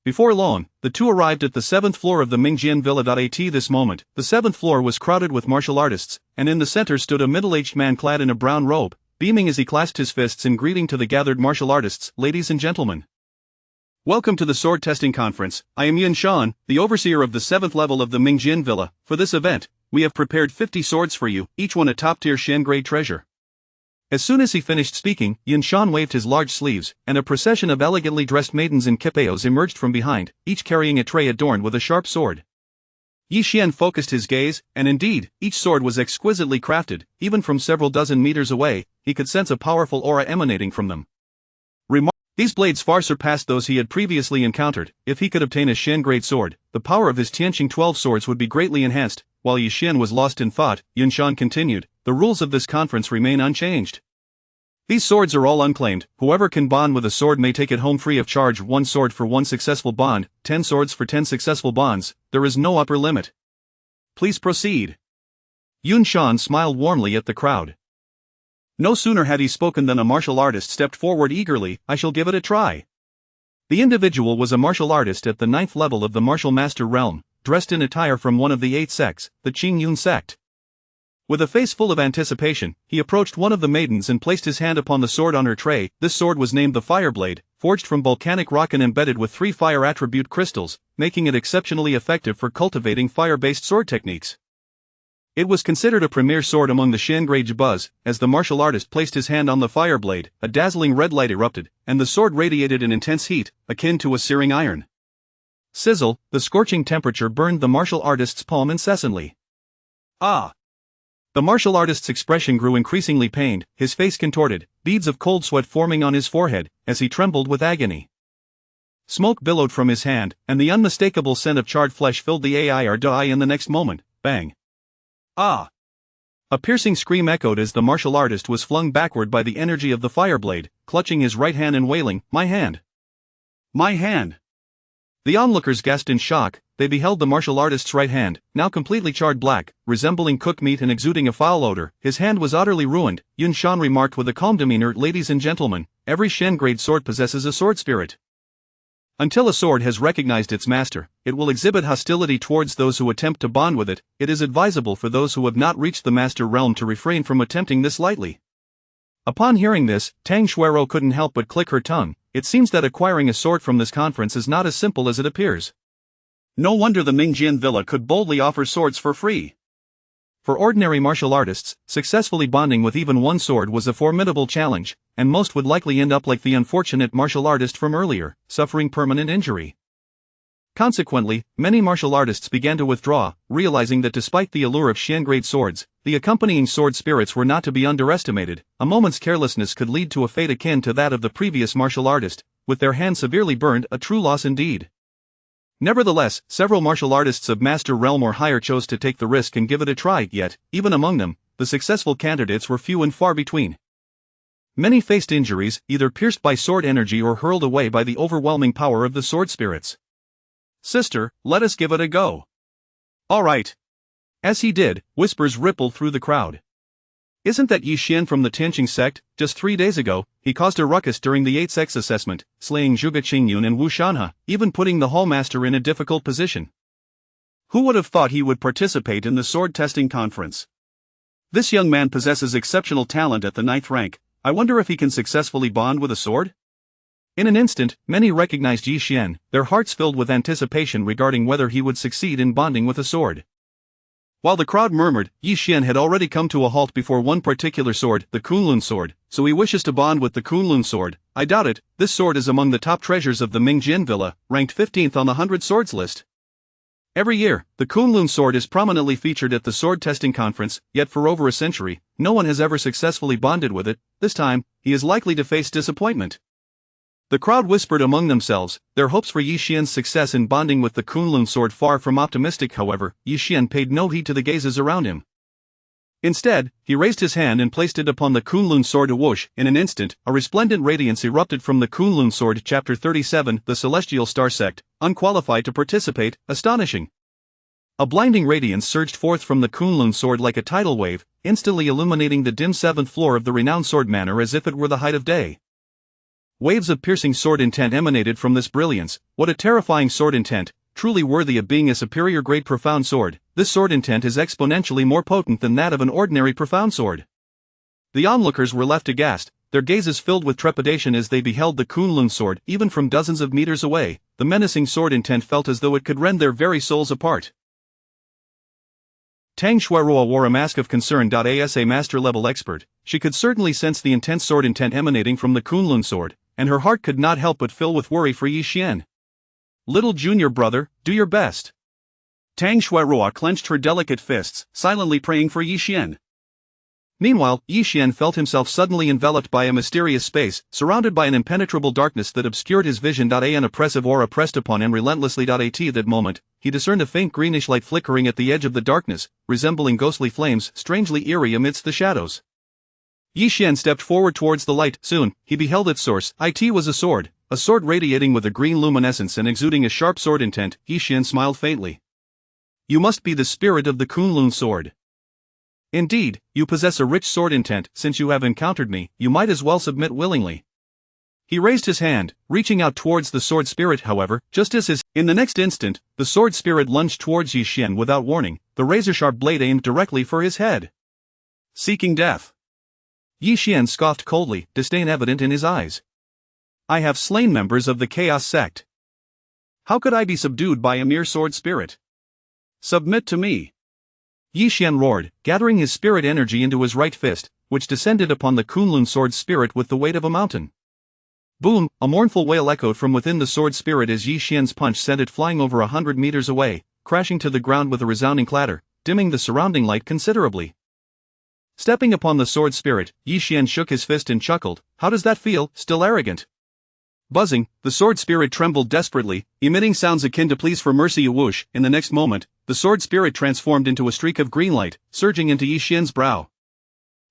A: Before long, the two arrived at the 7th floor of the Mingjian Villa. At this moment, the 7th floor was crowded with martial artists, and in the center stood a middle-aged man clad in a brown robe, beaming as he clasped his fists in greeting to the gathered martial artists. Ladies and gentlemen, welcome to the sword testing conference. I am Yun Shan, the overseer of the 7th level of the Mingjian Villa. For this event, we have prepared 50 swords for you, each one a top-tier Xian grade treasure. As soon as he finished speaking, Yun Shan waved his large sleeves, and a procession of elegantly dressed maidens in kipeos emerged from behind, each carrying a tray adorned with a sharp sword. Yi Xian focused his gaze, and indeed, each sword was exquisitely crafted. Even from several dozen meters away, he could sense a powerful aura emanating from them. These blades far surpassed those he had previously encountered. If he could obtain a Xian grade sword, the power of his Tianqing 12 swords would be greatly enhanced. While Yi Xian was lost in thought, Yun Shan continued, the rules of this conference remain unchanged. These swords are all unclaimed. Whoever can bond with a sword may take it home free of charge. 1 sword for 1 successful bond, 10 swords for 10 successful bonds. There is no upper limit. Please proceed. Yun Shan smiled warmly at the crowd. No sooner had he spoken than a martial artist stepped forward eagerly. I shall give it a try. The individual was a martial artist at the 9th level of the martial master realm, dressed in attire from one of the 8 sects, the Qing Yun sect. With a face full of anticipation, he approached one of the maidens and placed his hand upon the sword on her tray. This sword was named the Fireblade, forged from volcanic rock and embedded with 3 fire attribute crystals, making it exceptionally effective for cultivating fire-based sword techniques. It was considered a premier sword among the Xian grade jabas. As the martial artist placed his hand on the Fireblade, a dazzling red light erupted, and the sword radiated an intense heat, akin to a searing iron. Sizzle, the scorching temperature burned the martial artist's palm incessantly. Ah! The martial artist's expression grew increasingly pained, his face contorted, beads of cold sweat forming on his forehead, as he trembled with agony. Smoke billowed from his hand, and the unmistakable scent of charred flesh filled the air. In the next moment, bang! Ah! A piercing scream echoed as the martial artist was flung backward by the energy of the Fireblade, clutching his right hand and wailing, "My hand! My hand!" The onlookers gasped in shock. They beheld the martial artist's right hand, now completely charred black, resembling cooked meat and exuding a foul odor. His hand was utterly ruined. Yun Shan remarked with a calm demeanor, "Ladies and gentlemen, every Xian grade sword possesses a sword spirit. Until a sword has recognized its master, it will exhibit hostility towards those who attempt to bond with it. It is advisable for those who have not reached the master realm to refrain from attempting this lightly." Upon hearing this, Tang Xuero couldn't help but click her tongue. It seems that acquiring a sword from this conference is not as simple as it appears. No wonder the Mingjian Villa could boldly offer swords for free. For ordinary martial artists, successfully bonding with even one sword was a formidable challenge, and most would likely end up like the unfortunate martial artist from earlier, suffering permanent injury. Consequently, many martial artists began to withdraw, realizing that despite the allure of Xian grade swords, the accompanying sword spirits were not to be underestimated. A moment's carelessness could lead to a fate akin to that of the previous martial artist, with their hands severely burned, a true loss indeed. Nevertheless, several martial artists of master realm or higher chose to take the risk and give it a try, yet, even among them, the successful candidates were few and far between. Many faced injuries, either pierced by sword energy or hurled away by the overwhelming power of the sword spirits. "Sister, let us give it a go." "All right." As he did, whispers rippled through the crowd. "Isn't that Yi Xian from the Tianqing sect? Just 3 days ago, he caused a ruckus during the 8 sects assessment, slaying Zhuge Qingyun and Wu Shanhe, even putting the hallmaster in a difficult position. Who would have thought he would participate in the sword testing conference? This young man possesses exceptional talent at the 9th rank. I wonder if he can successfully bond with a sword?" In an instant, many recognized Yi Xian, their hearts filled with anticipation regarding whether he would succeed in bonding with a sword. While the crowd murmured, Yi Xian had already come to a halt before one particular sword, the Kunlun sword, so he wishes to bond with the Kunlun sword. I doubt it, this sword is among the top treasures of the Ming Jin Villa, ranked 15th on the 100 swords list. Every year, the Kunlun sword is prominently featured at the sword testing conference, yet for over a century, no one has ever successfully bonded with it. This time, he is likely to face disappointment. The crowd whispered among themselves, their hopes for Yi Xian's success in bonding with the Kunlun sword far from optimistic. However, Yi Xian paid no heed to the gazes around him. Instead, he raised his hand and placed it upon the Kunlun sword. Whoosh! In an instant, a resplendent radiance erupted from the Kunlun sword. Chapter 37, The Celestial Star Sect, unqualified to participate, astonishing. A blinding radiance surged forth from the Kunlun sword like a tidal wave, instantly illuminating the dim 7th floor of the renowned sword manor as if it were the height of day. Waves of piercing sword intent emanated from this brilliance. What a terrifying sword intent, truly worthy of being a superior grade profound sword. This sword intent is exponentially more potent than that of an ordinary profound sword. The onlookers were left aghast, their gazes filled with trepidation as they beheld the Kunlun sword. Even from dozens of meters away, the menacing sword intent felt as though it could rend their very souls apart. Tang Xuerua wore a mask of concern. As a master-level expert, she could certainly sense the intense sword intent emanating from the Kunlun sword, and her heart could not help but fill with worry for Yi Xian. Little junior brother, do your best. Tang Xuerua clenched her delicate fists, silently praying for Yi Xian. Meanwhile, Yi Xian felt himself suddenly enveloped by a mysterious space, surrounded by an impenetrable darkness that obscured his vision. An oppressive aura pressed upon him relentlessly. At that moment, he discerned a faint greenish light flickering at the edge of the darkness, resembling ghostly flames, strangely eerie amidst the shadows. Yi Xian stepped forward towards the light. Soon, he beheld its source. It was a sword radiating with a green luminescence and exuding a sharp sword intent. Yi Xian smiled faintly. You must be the spirit of the Kunlun sword. Indeed, you possess a rich sword intent. Since you have encountered me, you might as well submit willingly. He raised his hand, reaching out towards the sword spirit. However, just as in the next instant, the sword spirit lunged towards Yi Xian without warning, the razor-sharp blade aimed directly for his head. Seeking death. Yi Xian scoffed coldly, disdain evident in his eyes. I have slain members of the Chaos Sect. How could I be subdued by a mere sword spirit? Submit to me. Yi Xian roared, gathering his spirit energy into his right fist, which descended upon the Kunlun sword spirit with the weight of a mountain. Boom! A mournful wail echoed from within the sword spirit as Yi Xian's punch sent it flying over 100 meters away, crashing to the ground with a resounding clatter, dimming the surrounding light considerably. Stepping upon the sword spirit, Yi Xian shook his fist and chuckled. How does that feel, still arrogant? Buzzing, the sword spirit trembled desperately, emitting sounds akin to pleas for mercy. Whoosh! In the next moment, the sword spirit transformed into a streak of green light, surging into Yi Xian's brow.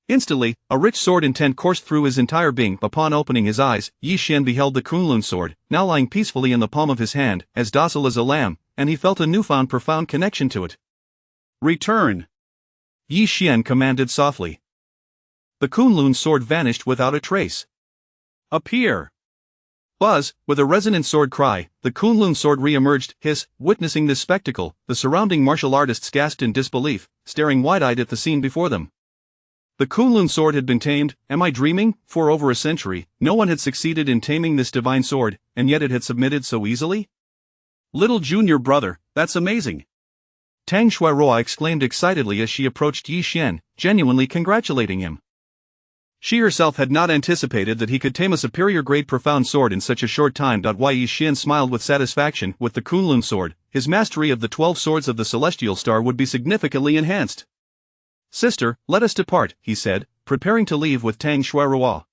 A: Instantly, a rich sword intent coursed through his entire being. Upon opening his eyes, Yi Xian beheld the Kunlun sword, now lying peacefully in the palm of his hand, as docile as a lamb, and he felt a newfound profound connection to it. Return! Yi Xian commanded softly. The Kunlun sword vanished without a trace. Appear! Buzz! With a resonant sword cry, the Kunlun sword re-emerged. Hiss! Witnessing this spectacle, the surrounding martial artists gasped in disbelief, staring wide-eyed at the scene before them. The Kunlun sword had been tamed. Am I dreaming? For over a century, no one had succeeded in taming this divine sword, and yet it had submitted so easily? Little junior brother, that's amazing! Tang Xuerua exclaimed excitedly as she approached Yi Xian, genuinely congratulating him. She herself had not anticipated that he could tame a superior-grade profound sword in such a short time. Yi Xian smiled with satisfaction. With the Kunlun sword, his mastery of the 12 swords of the Celestial Star would be significantly enhanced. Sister, let us depart, he said, preparing to leave with Tang Xuerua.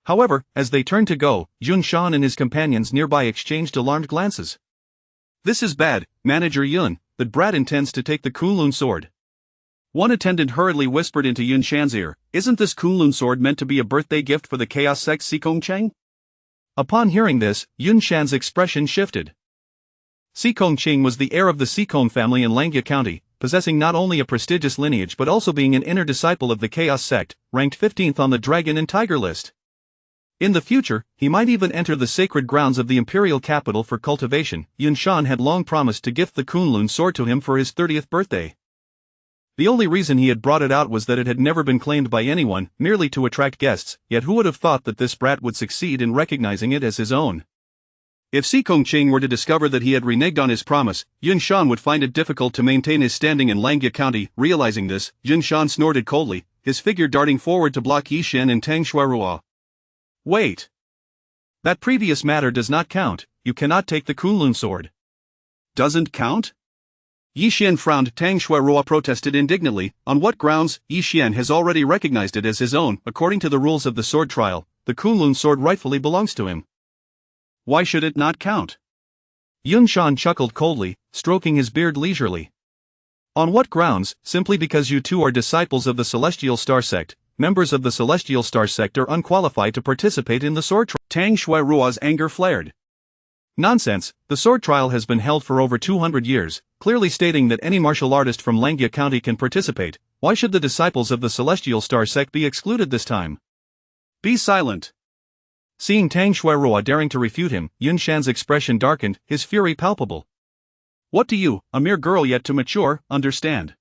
A: However, as they turned to go, Yun Shan and his companions nearby exchanged alarmed glances. This is bad, Manager Yun, that brat intends to take the Kunlun sword. One attendant hurriedly whispered into Yun Shan's ear, isn't this Kunlun sword meant to be a birthday gift for the Chaos Sect Sikong Cheng? Upon hearing this, Yun Shan's expression shifted. Sikong Cheng was the heir of the Sikong family in Langya County, possessing not only a prestigious lineage but also being an inner disciple of the Chaos Sect, ranked 15th on the Dragon and Tiger list. In the future, he might even enter the sacred grounds of the imperial capital for cultivation. Yun Shan had long promised to gift the Kunlun sword to him for his 30th birthday. The only reason he had brought it out was that it had never been claimed by anyone, merely to attract guests, yet who would have thought that this brat would succeed in recognizing it as his own? If Si Kongqing were to discover that he had reneged on his promise, Yun Shan would find it difficult to maintain his standing in Langya County. Realizing this, Yun Shan snorted coldly, his figure darting forward to block Yi Xian and Tang Shuirua. Wait! That previous matter does not count. You cannot take the Kunlun sword. Doesn't count? Yi Xian frowned. Tang Shuirua protested indignantly. On what grounds? Yi Xian has already recognized it as his own. According to the rules of the sword trial, the Kunlun sword rightfully belongs to him. Why should it not count? Yun Shan chuckled coldly, stroking his beard leisurely. On what grounds? Simply because you two are disciples of the Celestial Star Sect. Members of the Celestial Star Sect are unqualified to participate in the sword trial. Tang Shuirua's anger flared. Nonsense, the sword trial has been held for over 200 years, clearly stating that any martial artist from Langya County can participate. Why should the disciples of the Celestial Star Sect be excluded this time? Be silent. Seeing Tang Shuirua daring to refute him, Yun Shan's expression darkened, his fury palpable. What do you, a mere girl yet to mature, understand?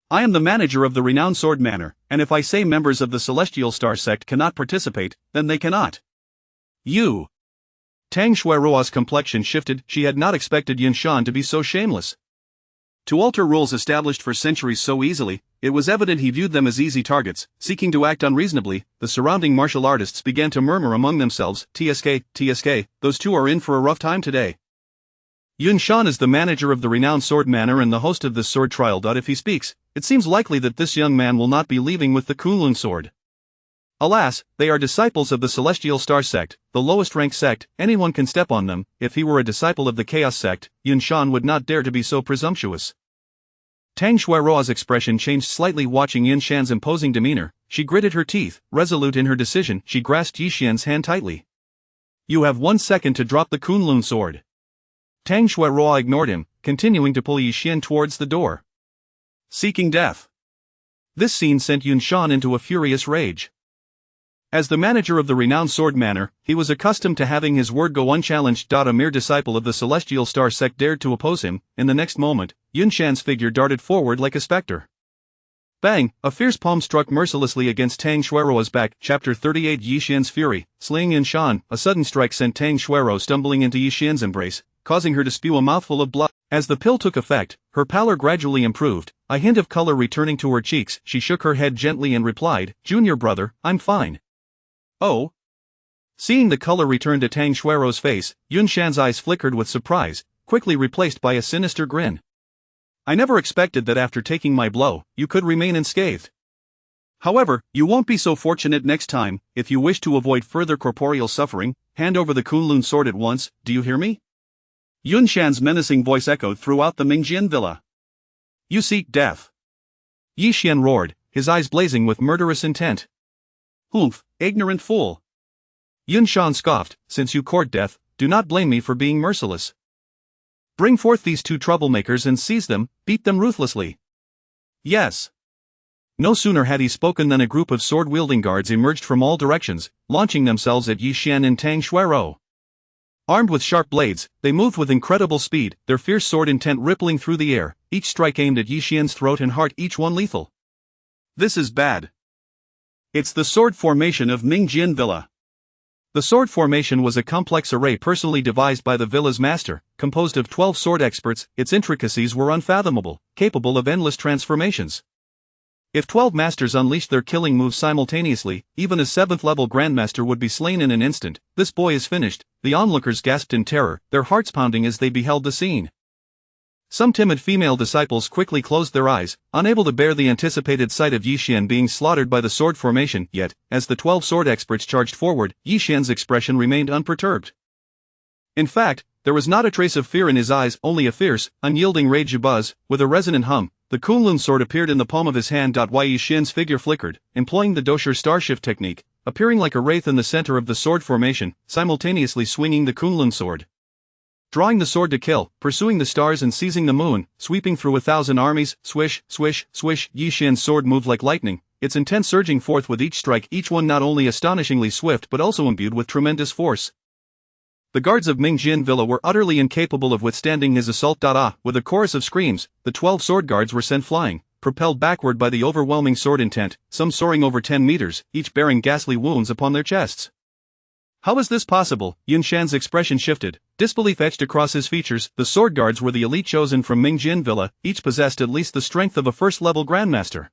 A: I am the manager of the renowned Sword Manor, and if I say members of the Celestial Star Sect cannot participate, then they cannot. You. Tang Shuirua's complexion shifted. She had not expected Yun Shan to be so shameless. To alter rules established for centuries so easily, it was evident he viewed them as easy targets. Seeking to act unreasonably, the surrounding martial artists began to murmur among themselves, TSK, those two are in for a rough time today. Yun Shan is the manager of the renowned Sword Manor and the host of this sword trial. If he speaks, it seems likely that this young man will not be leaving with the Kunlun sword. Alas, they are disciples of the Celestial Star Sect, the lowest ranked sect. Anyone can step on them. If he were a disciple of the Chaos Sect, Yun Shan would not dare to be so presumptuous. Tang Shuirua's expression changed slightly watching Yun Shan's imposing demeanor. She gritted her teeth, resolute in her decision. She grasped Yi Xian's hand tightly. You have 1 second to drop the Kunlun sword. Tang Shuirua ignored him, continuing to pull Yi Xian towards the door. Seeking death. This scene sent Yun Shan into a furious rage. As the manager of the renowned Sword Manor, he was accustomed to having his word go unchallenged. A mere disciple of the Celestial Star Sect dared to oppose him. In the next moment, Yun Shan's figure darted forward like a specter. Bang! A fierce palm struck mercilessly against Tang Shuirua's back. Chapter 38 Yi Xian's Fury. Slaying Yun Shan. A sudden strike sent Tang Shuirua stumbling into Yi Xian's embrace, causing her to spew a mouthful of blood. As the pill took effect, her pallor gradually improved, a hint of color returning to her cheeks. She shook her head gently and replied, Junior brother, I'm fine. Oh? Seeing the color return to Tang Shuirua's face, Yun Shan's eyes flickered with surprise, quickly replaced by a sinister grin. I never expected that after taking my blow, you could remain unscathed. However, you won't be so fortunate next time. If you wish to avoid further corporeal suffering, hand over the Kunlun sword at once, do you hear me? Yun Shan's menacing voice echoed throughout the Mingjian villa. You seek death. Yi Xian roared, his eyes blazing with murderous intent. Humph, ignorant fool. Yun Shan scoffed, since you court death, do not blame me for being merciless. Bring forth these two troublemakers and seize them, beat them ruthlessly. Yes. No sooner had he spoken than a group of sword-wielding guards emerged from all directions, launching themselves at Yi Xian and Tang Shuirua. Armed with sharp blades, they moved with incredible speed, their fierce sword intent rippling through the air, each strike aimed at Yi Xian's throat and heart, each one lethal. This is bad. It's the sword formation of Mingjian Villa. The sword formation was a complex array personally devised by the villa's master, composed of 12 sword experts. Its intricacies were unfathomable, capable of endless transformations. If 12 masters unleashed their killing moves simultaneously, even a 7th-level grandmaster would be slain in an instant. This boy is finished. The onlookers gasped in terror, their hearts pounding as they beheld the scene. Some timid female disciples quickly closed their eyes, unable to bear the anticipated sight of Yi Xian being slaughtered by the sword formation. Yet, as the 12 sword experts charged forward, Yi Xian's expression remained unperturbed. In fact, there was not a trace of fear in his eyes, only a fierce, unyielding rage. Buzz, with a resonant hum, the Kunlun sword appeared in the palm of his hand. Yi Xian's figure flickered, employing the Dosher starshift technique, appearing like a wraith in the center of the sword formation, simultaneously swinging the Kunlun sword. Drawing the sword to kill, pursuing the stars and seizing the moon, sweeping through 1,000 armies, swish, swish, swish. Yi Xian's sword moved like lightning, its intent surging forth with each strike, each one not only astonishingly swift but also imbued with tremendous force. The guards of Mingjian Villa were utterly incapable of withstanding his assault. With a chorus of screams, the 12 sword guards were sent flying, propelled backward by the overwhelming sword intent, some soaring over 10 meters, each bearing ghastly wounds upon their chests. How is this possible? Yun Shan's expression shifted, disbelief etched across his features. The sword guards were the elite chosen from Mingjin Villa, each possessed at least the strength of a first-level grandmaster.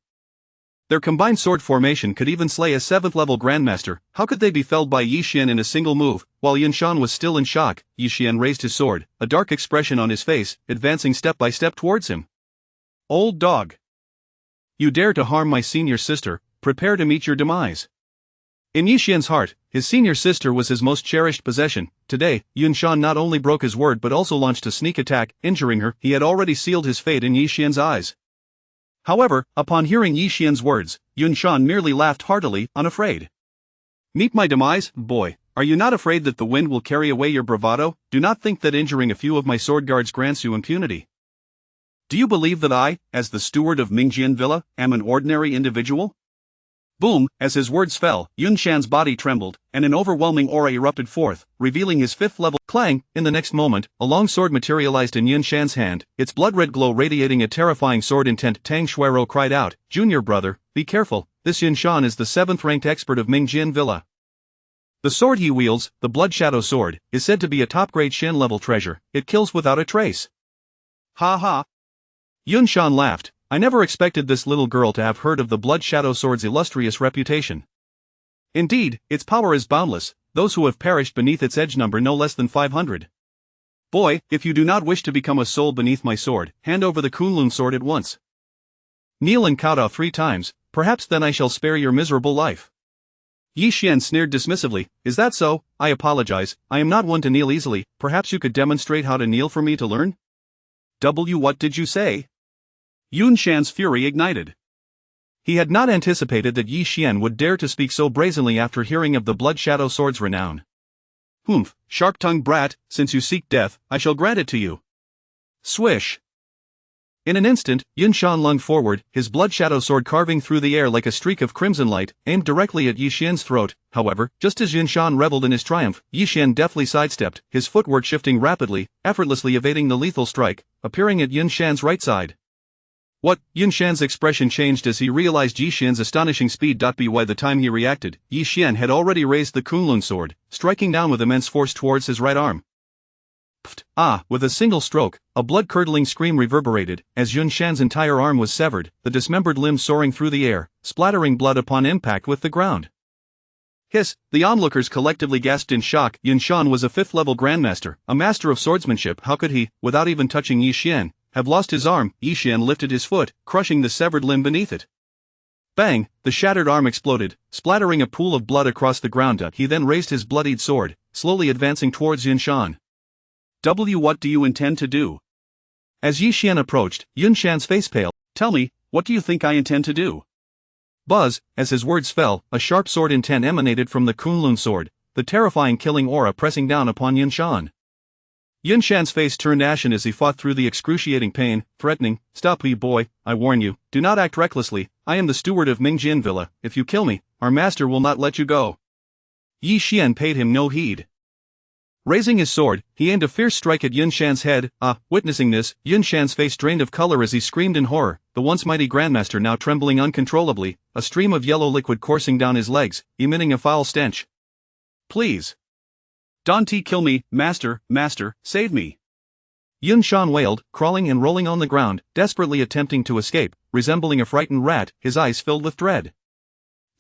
A: Their combined sword formation could even slay a 7th-level grandmaster. How could they be felled by Yi Xian in a single move? While Yun Shan was still in shock, Yi Xian raised his sword, a dark expression on his face, advancing step by step towards him. Old dog! You dare to harm my senior sister, prepare to meet your demise. In Yi Xian's heart, his senior sister was his most cherished possession. Today, Yun Shan not only broke his word but also launched a sneak attack, injuring her. He had already sealed his fate in Yi Xian's eyes. However, upon hearing Yi Xian's words, Yun Shan merely laughed heartily, unafraid. Meet my demise, boy. Are you not afraid that the wind will carry away your bravado? Do not think that injuring a few of my sword guards grants you impunity. Do you believe that I, as the steward of Mingjin Villa, am an ordinary individual? Boom! As his words fell, Yun Shan's body trembled, and an overwhelming aura erupted forth, revealing his 5th-level clang. In the next moment, a long sword materialized in Yun Shan's hand, its blood-red glow radiating a terrifying sword intent. Tang Shuiro cried out, "Junior brother, be careful, this Yun Shan is the 7th-ranked expert of Mingjin Villa. The sword he wields, the Blood Shadow Sword, is said to be a top-grade Shen-level treasure. It kills without a trace." Ha ha! Yun Shan laughed. I never expected this little girl to have heard of the Blood Shadow Sword's illustrious reputation. Indeed, its power is boundless, those who have perished beneath its edge number no less than 500. Boy, if you do not wish to become a soul beneath my sword, hand over the Kunlun sword at once. Kneel and kowtow 3 times, perhaps then I shall spare your miserable life. Yi Xian sneered dismissively, is that so? I apologize, I am not one to kneel easily. Perhaps you could demonstrate how to kneel for me to learn? What did you say? Yun Shan's fury ignited. He had not anticipated that Yi Xian would dare to speak so brazenly after hearing of the Blood Shadow Sword's renown. Humph, sharp-tongued brat, since you seek death, I shall grant it to you. Swish! In an instant, Yun Shan lunged forward, his Blood Shadow Sword carving through the air like a streak of crimson light, aimed directly at Yi Xian's throat. However, just as Yun Shan reveled in his triumph, Yi Xian deftly sidestepped, his footwork shifting rapidly, effortlessly evading the lethal strike, appearing at Yun Shan's right side. What? Yun Shan's expression changed as he realized Yi Xian's astonishing speed. By the time he reacted, Yi Xian had already raised the Kunlun sword, striking down with immense force towards his right arm. Pfft! Ah! With a single stroke, a blood-curdling scream reverberated, as Yun Shan's entire arm was severed, the dismembered limb soaring through the air, splattering blood upon impact with the ground. Hiss! The onlookers collectively gasped in shock. Yun Shan was a 5th-level grandmaster, a master of swordsmanship. How could he, without even touching Yi Xian, have lost his arm? Yi Xian lifted his foot, crushing the severed limb beneath it. Bang! The shattered arm exploded, splattering a pool of blood across the ground. He then raised his bloodied sword, slowly advancing towards Yun Shan. What do you intend to do? As Yi Xian approached, Yun Shan's face paled. Tell me, what do you think I intend to do? Buzz! As his words fell, a sharp sword intent emanated from the Kunlun sword, the terrifying killing aura pressing down upon Yun Shan. Yun Shan's face turned ashen as he fought through the excruciating pain, threatening, Stop, wee boy, I warn you, do not act recklessly. I am the steward of Mingjin Villa. If you kill me, our master will not let you go. Yi Xian paid him no heed. Raising his sword, he aimed a fierce strike at Yun Shan's head. Witnessing this, Yun Shan's face drained of color as he screamed in horror, the once mighty grandmaster now trembling uncontrollably, a stream of yellow liquid coursing down his legs, emitting a foul stench. Please. Don't kill me, master, save me. Yun Shan wailed, crawling and rolling on the ground, desperately attempting to escape, resembling a frightened rat, his eyes filled with dread.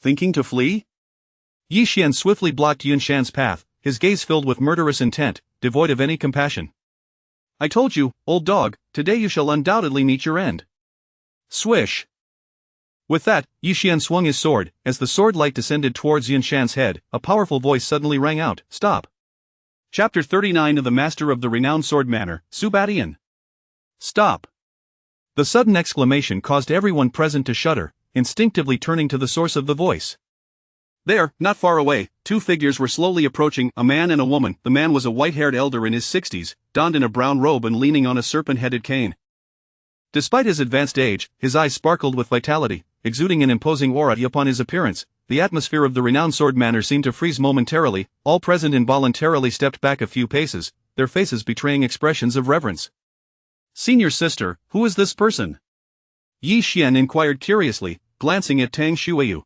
A: Thinking to flee? Yi Xian swiftly blocked Yun Shan's path, his gaze filled with murderous intent, devoid of any compassion. I told you, old dog, today you shall undoubtedly meet your end. Swish! With that, Yi Xian swung his sword. As the sword light descended towards Yun Shan's head, a powerful voice suddenly rang out, Stop! Chapter 39 of the Master of the Renowned Sword Manor, Su Badian. Stop! The sudden exclamation caused everyone present to shudder, instinctively turning to the source of the voice. There, not far away, 2 figures were slowly approaching, a man and a woman. The man was a white-haired elder in his 60s, donned in a brown robe and leaning on a serpent-headed cane. Despite his advanced age, his eyes sparkled with vitality, exuding an imposing aura. Upon his appearance, the atmosphere of the Renowned Sword Manor seemed to freeze momentarily. All present involuntarily stepped back a few paces, their faces betraying expressions of reverence. Senior sister, who is this person? Yi Xian inquired curiously, glancing at Tang Shuiyu.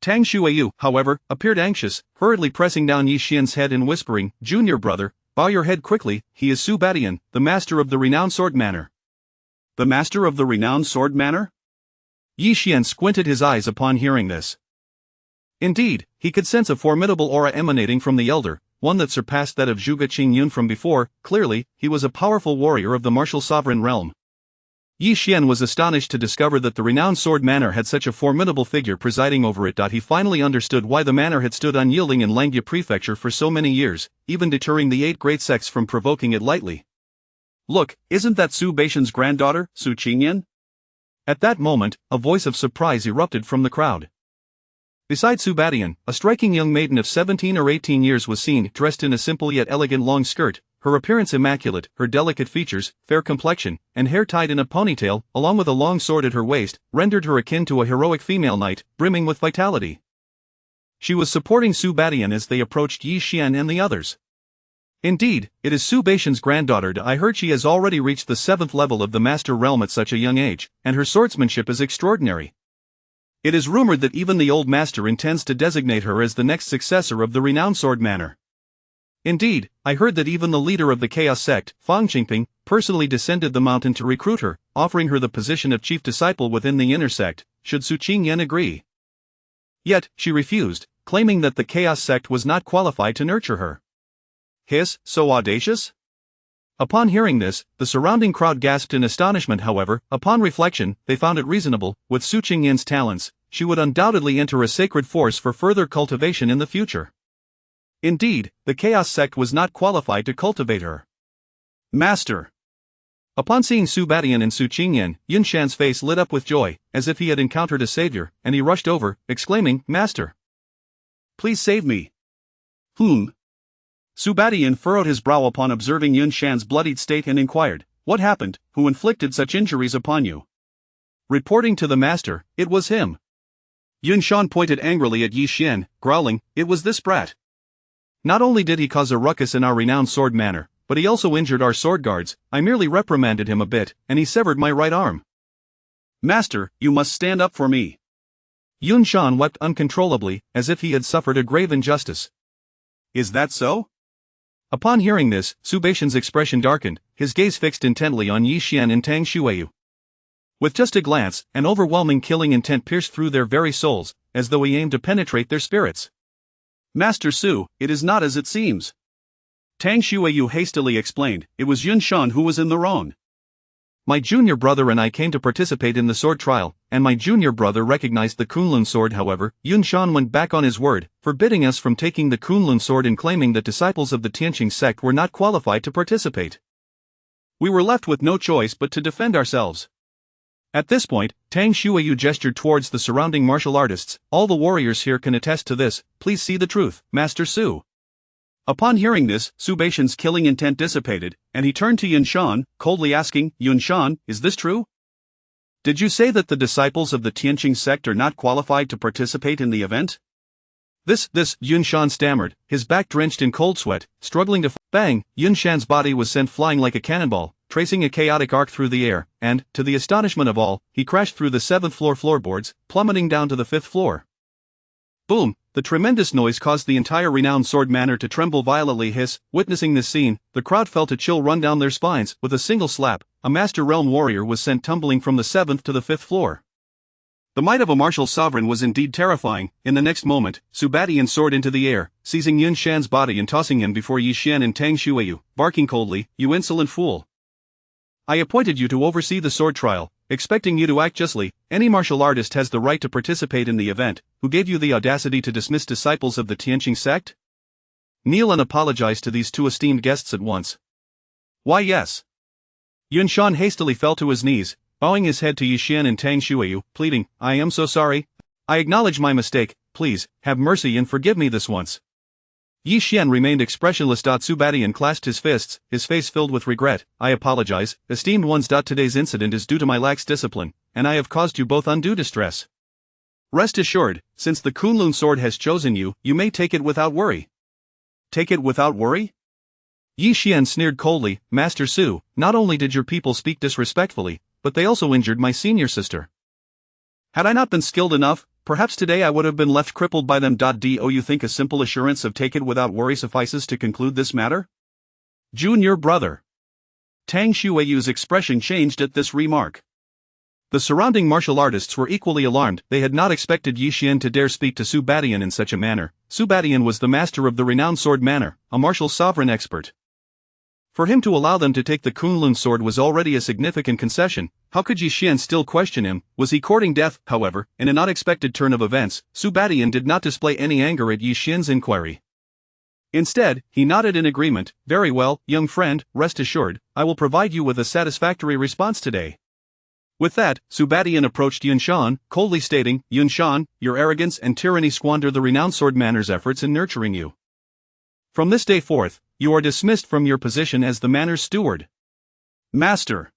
A: Tang Shuiyu, however, appeared anxious, hurriedly pressing down Yi Xian's head and whispering, "Junior brother, bow your head quickly, he is Su Badian, the master of the renowned sword manor." "The master of the renowned sword manor?" Yi Xian squinted his eyes upon hearing this. Indeed, he could sense a formidable aura emanating from the elder, one that surpassed that of Zhuge Qingyun from before. Clearly, he was a powerful warrior of the martial sovereign realm. Yi Xian was astonished to discover that the renowned sword manor had such a formidable figure presiding over it. He finally understood why the manor had stood unyielding in Langya Prefecture for so many years, even deterring the 8 great sects from provoking it lightly. "Look, isn't that Su Baishan's granddaughter, Su Qingyan?" At that moment, a voice of surprise erupted from the crowd. Beside Su Badian, a striking young maiden of 17 or 18 years was seen, dressed in a simple yet elegant long skirt, her appearance immaculate, her delicate features, fair complexion, and hair tied in a ponytail, along with a long sword at her waist, rendered her akin to a heroic female knight, brimming with vitality. She was supporting Su Badian as they approached Yi Xian and the others. "Indeed, it is Su Baishan's granddaughter. I heard she has already reached the 7th level of the Master Realm at such a young age, and her swordsmanship is extraordinary. It is rumored that even the old master intends to designate her as the next successor of the renowned sword manor. Indeed, I heard that even the leader of the Chaos sect, Fang Qingping, personally descended the mountain to recruit her, offering her the position of chief disciple within the inner sect, should Su Qingyan agree. Yet, she refused, claiming that the Chaos sect was not qualified to nurture her." "Hiss, so audacious?" Upon hearing this, the surrounding crowd gasped in astonishment. However, upon reflection, they found it reasonable. With Su Qingyan's talents, she would undoubtedly enter a sacred force for further cultivation in the future. Indeed, the Chaos sect was not qualified to cultivate her. "Master!" Upon seeing Su Badian and Su Qingyan, Yun Shan's face lit up with joy, as if he had encountered a savior, and he rushed over, exclaiming, "Master! Please save me!" Su Badian furrowed his brow upon observing Yun Shan's bloodied state and inquired, "What happened? Who inflicted such injuries upon you?" Reporting to the master, it was him. Yun Shan pointed angrily at Yi Xian, growling, "It was this brat. Not only did he cause a ruckus in our renowned sword manor, but he also injured our sword guards. I merely reprimanded him a bit, and he severed my right arm." "Master, you must stand up for me." Yun Shan wept uncontrollably, as if he had suffered a grave injustice. "Is that so?" Upon hearing this, Su Baishan's expression darkened, his gaze fixed intently on Yi Xian and Tang Shuiyu. With just a glance, an overwhelming killing intent pierced through their very souls, as though he aimed to penetrate their spirits. "Master Su, it is not as it seems." Tang Shuiyu hastily explained, "It was Yun Shan who was in the wrong. My junior brother and I came to participate in the sword trial, and my junior brother recognized the Kunlun sword." However, Yun Shan went back on his word, forbidding us from taking the Kunlun sword and claiming that disciples of the Tianqing sect were not qualified to participate. We were left with no choice but to defend ourselves. At this point, Tang Shuiyu gestured towards the surrounding martial artists. "All the warriors here can attest to this. Please see the truth, Master Su." Upon hearing this, Su Baishan's killing intent dissipated, and he turned to Yun Shan, coldly asking, "Yun Shan, is this true? Did you say that the disciples of the Tianqing sect are not qualified to participate in the event?" This, Yun Shan stammered, his back drenched in cold sweat, struggling to bang. Yun Shan's body was sent flying like a cannonball, tracing a chaotic arc through the air, and, to the astonishment of all, he crashed through the 7th floor floorboards, plummeting down to the 5th floor. Boom! The tremendous noise caused the entire renowned sword manor to tremble violently. Witnessing this scene, the crowd felt a chill run down their spines. With a single slap, a Master Realm warrior was sent tumbling from the 7th to the 5th floor. The might of a martial sovereign was indeed terrifying. In the next moment, Su Badian soared into the air, seizing Yun Shan's body and tossing him before Yi Xian and Tang Shuiyu, barking coldly, "You insolent fool! I appointed you to oversee the sword trial, expecting you to act justly. Any martial artist has the right to participate in the event. Who gave you the audacity to dismiss disciples of the Tianqing sect? Kneel and apologize to these 2 esteemed guests at once." "Why yes." Yun Shan hastily fell to his knees, bowing his head to Yi Xian and Tang Shuiyu, pleading, "I am so sorry. I acknowledge my mistake. Please, have mercy and forgive me this once." Yi Xian remained expressionless. Su Badian clasped his fists, his face filled with regret. "I apologize, esteemed ones. Today's incident is due to my lax discipline, and I have caused you both undue distress. Rest assured, since the Kunlun sword has chosen you, you may take it without worry." "Take it without worry?" Yi Xian sneered coldly, "Master Su, not only did your people speak disrespectfully, but they also injured my senior sister. Had I not been skilled enough, Perhaps today I would have been left crippled by them. Do you think a simple assurance of take it without worry suffices to conclude this matter? Junior brother. Tang Xueyu's expression changed at this remark. The surrounding martial artists were equally alarmed. They had not expected Yi Xian to dare speak to Su Badian in such a manner. Su Badian was the master of the renowned sword manner, a martial sovereign expert. For him to allow them to take the Kunlun sword was already a significant concession. How could Yi Xian still question him? Was he courting death? However, in an unexpected turn of events, Su Badian did not display any anger at Yi Xian's inquiry. Instead, he nodded in agreement. Very well, young friend, rest assured, I will provide you with a satisfactory response today. With that, Su Badian approached Yun Shan, coldly stating, Yun Shan, your arrogance and tyranny squander the renowned sword manor's efforts in nurturing you. From this day forth, you are dismissed from your position as the manor's steward. Master.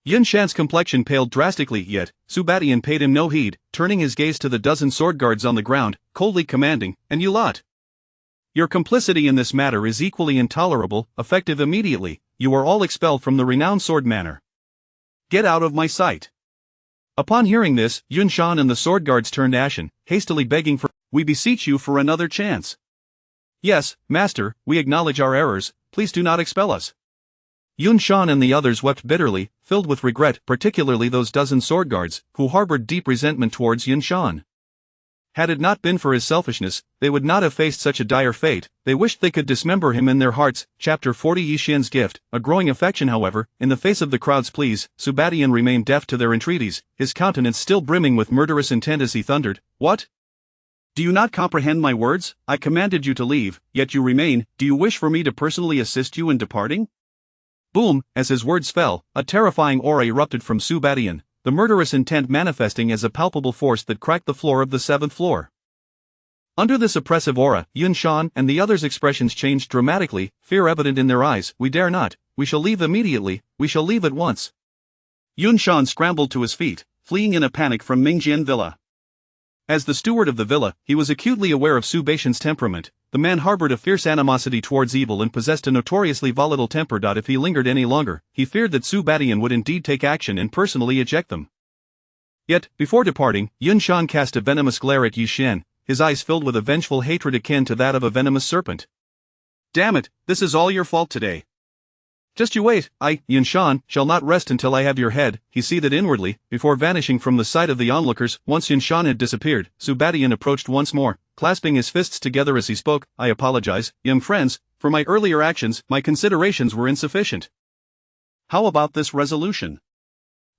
A: Yun Shan's complexion paled drastically, yet Su Badian paid him no heed, turning his gaze to the dozen sword guards on the ground, coldly commanding, and you lot. Your complicity in this matter is equally intolerable, effective immediately, you are all expelled from the renowned sword manor. Get out of my sight. Upon hearing this, Yun Shan and the sword guards turned ashen, hastily begging for, we beseech you for another chance. Yes, master, we acknowledge our errors, please do not expel us. Yun Shan and the others wept bitterly, filled with regret, particularly those dozen sword guards, who harbored deep resentment towards Yun Shan. Had it not been for his selfishness, they would not have faced such a dire fate. They wished they could dismember him in their hearts. Chapter 40 Yi Xian's gift, a growing affection. However, in the face of the crowd's pleas, Su Badian remained deaf to their entreaties, his countenance still brimming with murderous intent as he thundered, What? Do you not comprehend my words? I commanded you to leave, yet you remain. Do you wish for me to personally assist you in departing? Boom, as his words fell, a terrifying aura erupted from Su Badian, the murderous intent manifesting as a palpable force that cracked the floor of the 7th floor. Under this oppressive aura, Yun Shan and the others' expressions changed dramatically, fear evident in their eyes. We dare not, we shall leave immediately, we shall leave at once. Yun Shan scrambled to his feet, fleeing in a panic from Mingjian Villa. As the steward of the villa, he was acutely aware of Su Badian's temperament. The man harbored a fierce animosity towards evil and possessed a notoriously volatile temper. If he lingered any longer, he feared that Su Badian would indeed take action and personally eject them. Yet, before departing, Yun Shan cast a venomous glare at Yi Xian, his eyes filled with a vengeful hatred akin to that of a venomous serpent. Damn it, this is all your fault today. Just you wait, Yun Shan, shall not rest until I have your head, he seethed inwardly, before vanishing from the sight of the onlookers. Once Yun Shan had disappeared, Su Badian approached once more, clasping his fists together as he spoke. I apologize, young friends, for my earlier actions. My considerations were insufficient. How about this resolution?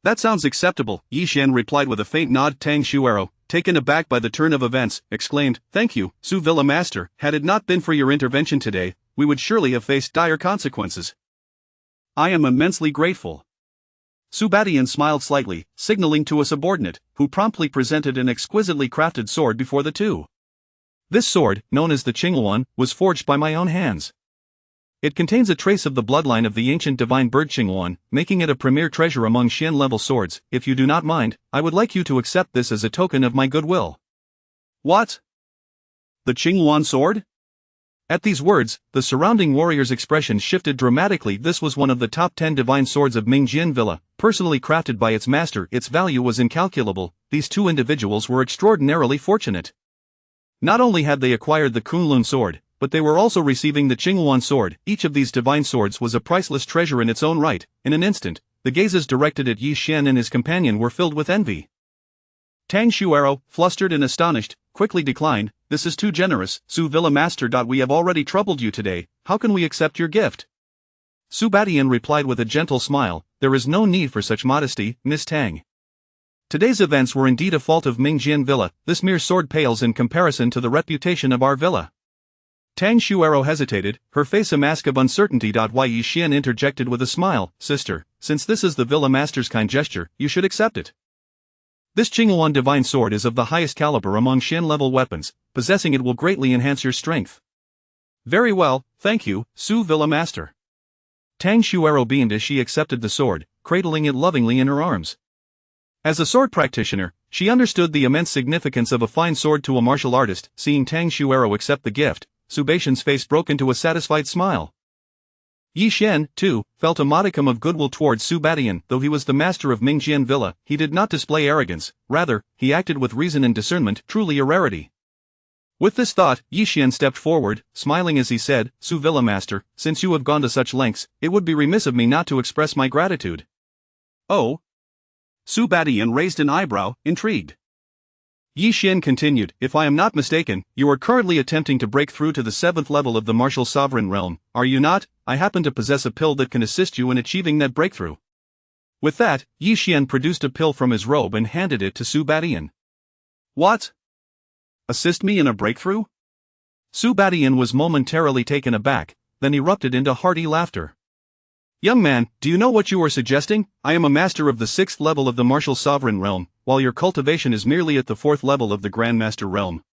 A: That sounds acceptable, Yi Xian replied with a faint nod. Tang Xuero, taken aback by the turn of events, exclaimed, Thank you, Su Villa Master. Had it not been for your intervention today, we would surely have faced dire consequences. I am immensely grateful. Su Badian smiled slightly, signaling to a subordinate, who promptly presented an exquisitely crafted sword before the two. This sword, known as the Qingluan, was forged by my own hands. It contains a trace of the bloodline of the ancient divine bird Qingluan, making it a premier treasure among Xian-level swords. If you do not mind, I would like you to accept this as a token of my goodwill. What? The Qingluan sword? At these words, the surrounding warriors' expressions shifted dramatically. This was one of the top 10 divine swords of Mingjian Villa, personally crafted by its master. Its value was incalculable. These two individuals were extraordinarily fortunate. Not only had they acquired the Kunlun sword, but they were also receiving the Qingluan sword. Each of these divine swords was a priceless treasure in its own right. In an instant, the gazes directed at Yi Xian and his companion were filled with envy. Tang Xuero, flustered and astonished, quickly declined. This is too generous, Su Villa Master. We have already troubled you today, how can we accept your gift? Su Badian replied with a gentle smile, There is no need for such modesty, Miss Tang. Today's events were indeed a fault of Mingjian Villa. This mere sword pales in comparison to the reputation of our villa. Tang Xuero hesitated, her face a mask of uncertainty. Yi Xian interjected with a smile, Sister, since this is the Villa Master's kind gesture, you should accept it. This Qingluan divine sword is of the highest caliber among Xian-level weapons. Possessing it will greatly enhance your strength. Very well, thank you, Su Villa Master. Tang Xuero beamed as she accepted the sword, cradling it lovingly in her arms. As a sword practitioner, she understood the immense significance of a fine sword to a martial artist. Seeing Tang Xuero accept the gift, Su Badian's face broke into a satisfied smile. Yi Xian, too, felt a modicum of goodwill towards Su Badian. Though he was the master of Mingjian Villa, he did not display arrogance, rather, he acted with reason and discernment, truly a rarity. With this thought, Yi Xian stepped forward, smiling as he said, Su Villa Master, since you have gone to such lengths, it would be remiss of me not to express my gratitude.
B: Oh? Su Badian raised an eyebrow, intrigued.
A: Yi Xian continued, if I am not mistaken, you are currently attempting to break through to the 7th level of the martial sovereign realm, are you not? I happen to possess a pill that can assist you in achieving that breakthrough. With that, Yi Xian produced a pill from his robe and handed it to Su Badian.
B: What? Assist me in a breakthrough?
A: Su Badian was momentarily taken aback, then erupted into hearty laughter. Young man, do you know what you are suggesting? I am a master of the 6th level of the martial sovereign realm, while your cultivation is merely at the 4th level of the Grandmaster realm.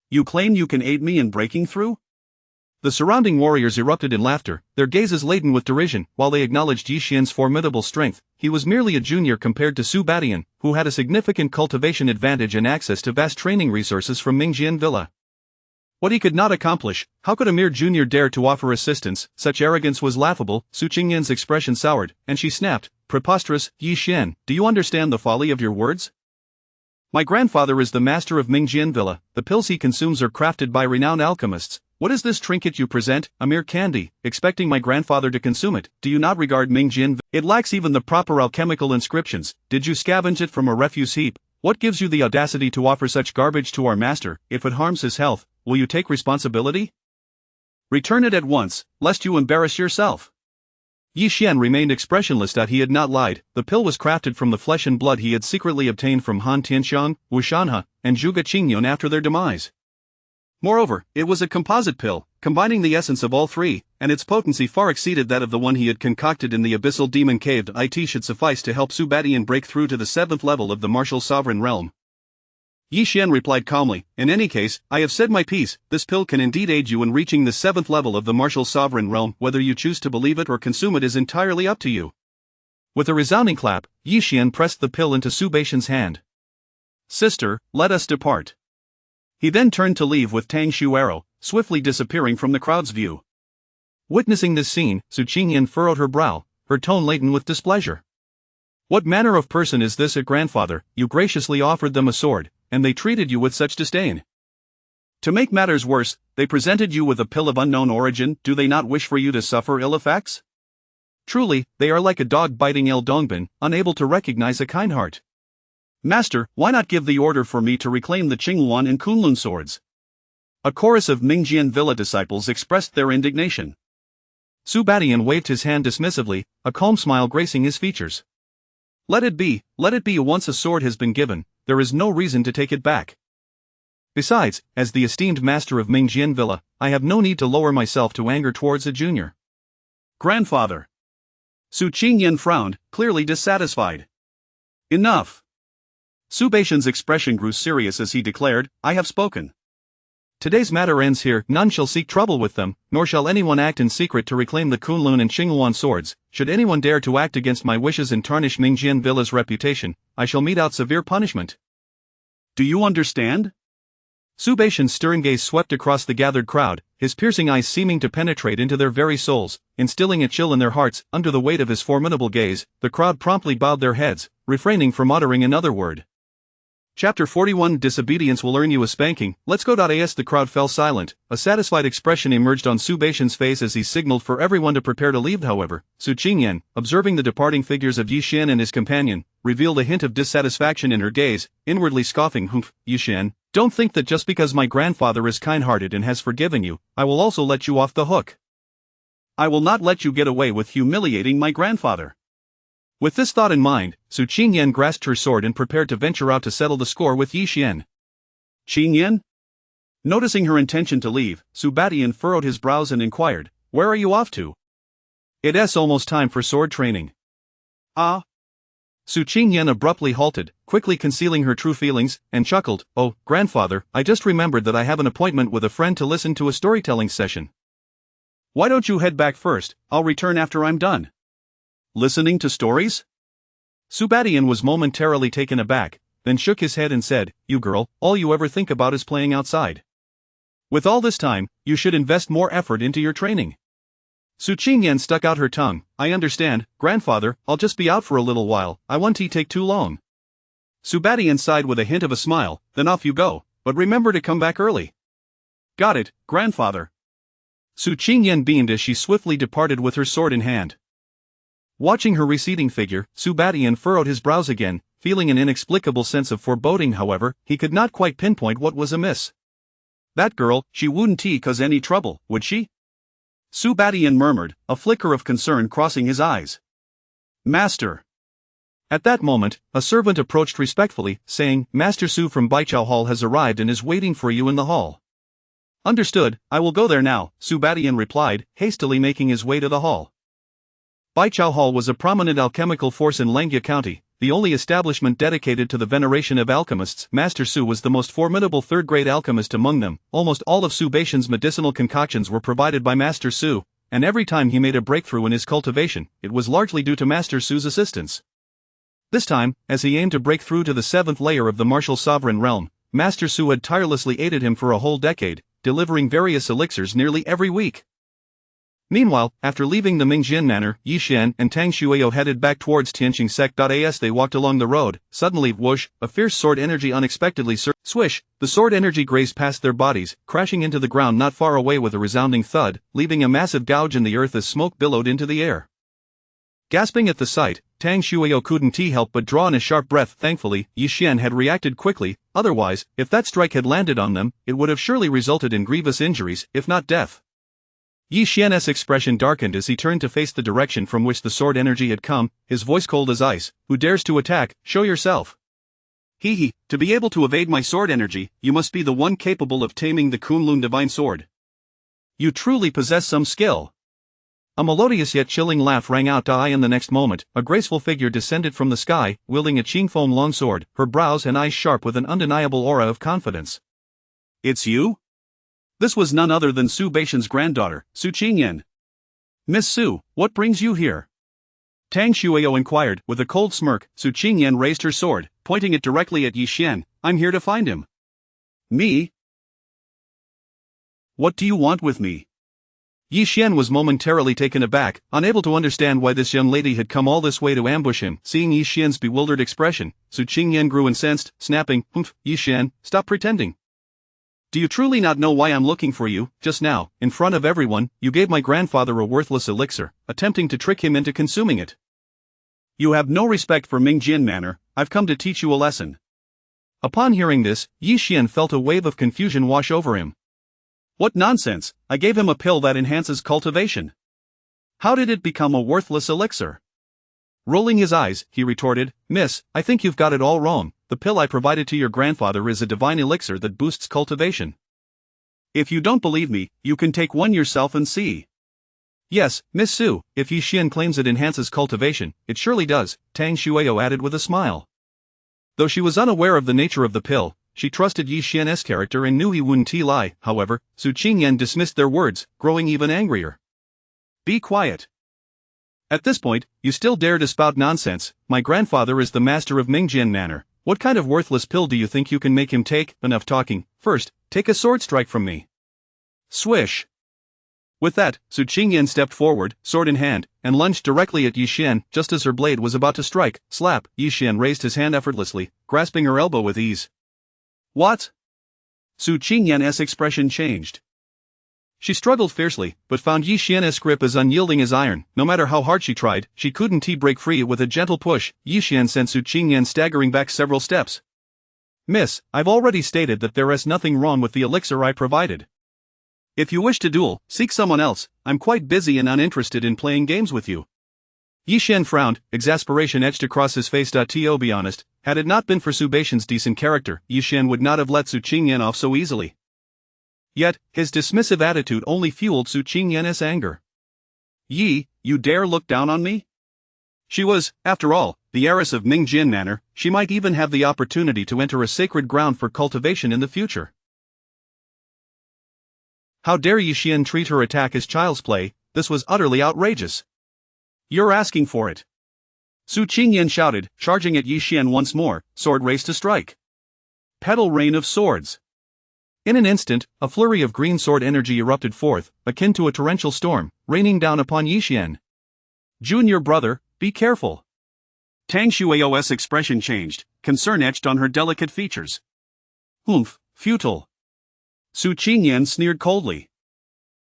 B: You claim you can aid me in breaking through?
A: The surrounding warriors erupted in laughter, their gazes laden with derision, while they acknowledged Yi Xian's formidable strength. He was merely a junior compared to Su Badian, who had a significant cultivation advantage and access to vast training resources from Mingjian Villa. What he could not accomplish, how could a mere junior dare to offer assistance? Such arrogance was laughable. Su Qingyan's expression soured, and she snapped, preposterous, Yi Xian, do you understand the folly of your words? My grandfather is the master of Mingjian Villa, the pills he consumes are crafted by renowned alchemists. What is this trinket you present, a mere candy, expecting my grandfather to consume it? Do you not regard Mingjian? It lacks even the proper alchemical inscriptions. Did you scavenge it from a refuse heap? What gives you the audacity to offer such garbage to our master? If it harms his health, will you take responsibility?
B: Return it at once, lest you embarrass yourself.
A: Yi Xian remained expressionless that he had not lied. The pill was crafted from the flesh and blood he had secretly obtained from Han Tianxiang, Wu Shanhe, and Zhuge Qingyun after their demise. Moreover, it was a composite pill, combining the essence of all three, and its potency far exceeded that of the one he had concocted in the abyssal demon cave. It should suffice to help Su Badian break through to the 7th level of the martial sovereign realm. Yi Xian replied calmly, in any case, I have said my piece, this pill can indeed aid you in reaching the 7th level of the martial sovereign realm. Whether you choose to believe it or consume it is entirely up to you. With a resounding clap, Yi Xian pressed the pill into Su Badian's hand. Sister, let us depart. He then turned to leave with Tang Shuaro, swiftly disappearing from the crowd's view. Witnessing this scene, Su Qingyan furrowed her brow, her tone laden with displeasure. What manner of person is this, a grandfather? You graciously offered them a sword, and they treated you with such disdain. To make matters worse, they presented you with a pill of unknown origin. Do they not wish for you to suffer ill effects? Truly, they are like a dog biting Il Dongbin, unable to recognize a kind heart. Master, why not give the order for me to reclaim the Qingluan and Kunlun swords? A chorus of Mingjian Villa disciples expressed their indignation. Su Badian waved his hand dismissively, a calm smile gracing his features. Let it be. Once a sword has been given, there is no reason to take it back. Besides, as the esteemed master of Mingjian Villa, I have no need to lower myself to anger towards a junior.
B: Grandfather. Su Qingyan frowned, clearly dissatisfied. Enough. Su Badian's expression grew serious as he declared, I have spoken.
A: Today's matter ends here. None shall seek trouble with them, nor shall anyone act in secret to reclaim the Kunlun and Qingluan swords. Should anyone dare to act against my wishes and tarnish Mingjian Villa's reputation, I shall mete out severe punishment.
B: Do you understand?
A: Su Badian's stern gaze swept across the gathered crowd, his piercing eyes seeming to penetrate into their very souls, instilling a chill in their hearts. Under the weight of his formidable gaze, the crowd promptly bowed their heads, refraining from uttering another word. Chapter 41 Disobedience will earn you a spanking. Let's go. As the crowd fell silent, a satisfied expression emerged on Su Badian's face as he signaled for everyone to prepare to leave. However, Su Qingyan, observing the departing figures of Yi Xian and his companion, revealed a hint of dissatisfaction in her gaze, inwardly scoffing. Humph, Yi Xian, don't think that just because my grandfather is kind-hearted and has forgiven you, I will also let you off the hook.
B: I will not let you get away with humiliating my grandfather.
A: With this thought in mind, Su Qingyan grasped her sword and prepared to venture out to settle the score with Yi Xian.
B: Qingyan? Noticing her intention to leave, Su Badian furrowed his brows and inquired, where are you off to?
A: It's almost time for sword training.
B: Ah?
A: Su Qingyan abruptly halted, quickly concealing her true feelings, and chuckled, oh, grandfather, I just remembered that I have an appointment with a friend to listen to a storytelling session.
B: Why don't you head back first? I'll return after I'm done. Listening to stories?
A: Su Badian was momentarily taken aback, then shook his head and said, you girl, all you ever think about is playing outside. With all this time, you should invest more effort into your training. Su Qingyan stuck out her tongue. I understand, grandfather, I'll just be out for a little while, I won't take too long. Su Badian sighed with a hint of a smile, then off you go, but remember to come back early. Got it, grandfather. Su Qingyan beamed as she swiftly departed with her sword in hand. Watching her receding figure, Su Badian furrowed his brows again, feeling an inexplicable sense of foreboding. However, he could not quite pinpoint what was amiss. That girl, she wouldn't cause any trouble, would she? Su Badian murmured, a flicker of concern crossing his eyes. Master. At that moment, a servant approached respectfully, saying, Master Su from Baichao Hall has arrived and is waiting for you in the hall. Understood, I will go there now, Su Badian replied, hastily making his way to the hall. Baichao Hall was a prominent alchemical force in Lengjia County, the only establishment dedicated to the veneration of alchemists. Master Su was the most formidable third-grade alchemist among them. Almost all of Su Baishan's medicinal concoctions were provided by Master Su, and every time he made a breakthrough in his cultivation, it was largely due to Master Su's assistance. This time, as he aimed to break through to the 7th layer of the martial sovereign realm, Master Su had tirelessly aided him for a whole decade, delivering various elixirs nearly every week. Meanwhile, after leaving the Mingjin Manor, Yi Xian and Tang Shuio headed back towards Tianqing Sect. As they walked along the road, suddenly, whoosh, a fierce sword energy unexpectedly swish, the sword energy grazed past their bodies, crashing into the ground not far away with a resounding thud, leaving a massive gouge in the earth as smoke billowed into the air. Gasping at the sight, Tang Shuio couldn't help but draw in a sharp breath. Thankfully, Yi Xian had reacted quickly, otherwise, if that strike had landed on them, it would have surely resulted in grievous injuries, if not death. Yi Xian's expression darkened as he turned to face the direction from which the sword energy had come, his voice cold as ice. Who dares to attack? Show yourself. He, to be able to evade my sword energy, you must be the one capable of taming the Kunlun divine sword. You truly possess some skill. A melodious yet chilling laugh rang out. In the next moment, a graceful figure descended from the sky, wielding a Qingfeng longsword, her brows and eyes sharp with an undeniable aura of confidence. It's you? This was none other than Su Baishan's granddaughter, Su Qingyan. Miss Su, what brings you here? Tang Shuio inquired, with a cold smirk. Su Qingyan raised her sword, pointing it directly at Yi Xian. I'm here to find him. Me? What do you want with me? Yi Xian was momentarily taken aback, unable to understand why this young lady had come all this way to ambush him. Seeing Yi Xian's bewildered expression, Su Qingyan grew incensed, snapping, Humph, Yi Xian, stop pretending. Do you truly not know why I'm looking for you? Just now, in front of everyone, you gave my grandfather a worthless elixir, attempting to trick him into consuming it. You have no respect for Mingjin Manor. I've come to teach you a lesson. Upon hearing this, Yi Xian felt a wave of confusion wash over him. What nonsense! I gave him a pill that enhances cultivation. How did it become a worthless elixir? Rolling his eyes, he retorted, Miss, I think you've got it all wrong. The pill I provided to your grandfather is a divine elixir that boosts cultivation. If you don't believe me, you can take one yourself and see. Yes, Miss Su, if Yi Xian claims it enhances cultivation, it surely does, Tang Shuio added with a smile. Though she was unaware of the nature of the pill, she trusted Yi Xian's character and knew he wouldn't lie. However, Su Qingyan dismissed their words, growing even angrier. Be quiet. At this point, you still dare to spout nonsense. My grandfather is the master of Mingjin Manor. What kind of worthless pill do you think you can make him take? Enough talking. First, take a sword strike from me. Swish. With that, Su Qingyan stepped forward, sword in hand, and lunged directly at Yi Xian. Just as her blade was about to strike, slap, Yi Xian raised his hand effortlessly, grasping her elbow with ease. What? Su Qingyan's expression changed. She struggled fiercely, but found Yi Xian's grip as unyielding as iron. No matter how hard she tried, she couldn't break free. With a gentle push, Yi Xian sent Su Qingyan staggering back several steps. Miss, I've already stated that there is nothing wrong with the elixir I provided. If you wish to duel, seek someone else. I'm quite busy and uninterested in playing games with you. Yi Xian frowned, exasperation etched across his face. To be honest, had it not been for Su Baishan's decent character, Yi Xian would not have let Su Qingyan off so easily. Yet, his dismissive attitude only fueled Su Qingyan's anger. Yi, you dare look down on me? She was, after all, the heiress of Mingjin Manor. She might even have the opportunity to enter a sacred ground for cultivation in the future. How dare Yi Xian treat her attack as child's play? This was utterly outrageous. You're asking for it. Su Qingyan shouted, charging at Yi Xian once more, sword raised to strike. Petal rain of swords. In an instant, a flurry of green sword energy erupted forth, akin to a torrential storm, raining down upon Yi Xian. "Junior brother, be careful."
B: Tang Shui's expression changed, concern etched on her delicate features.
A: "Humph, futile."
B: Su Qingyan sneered coldly.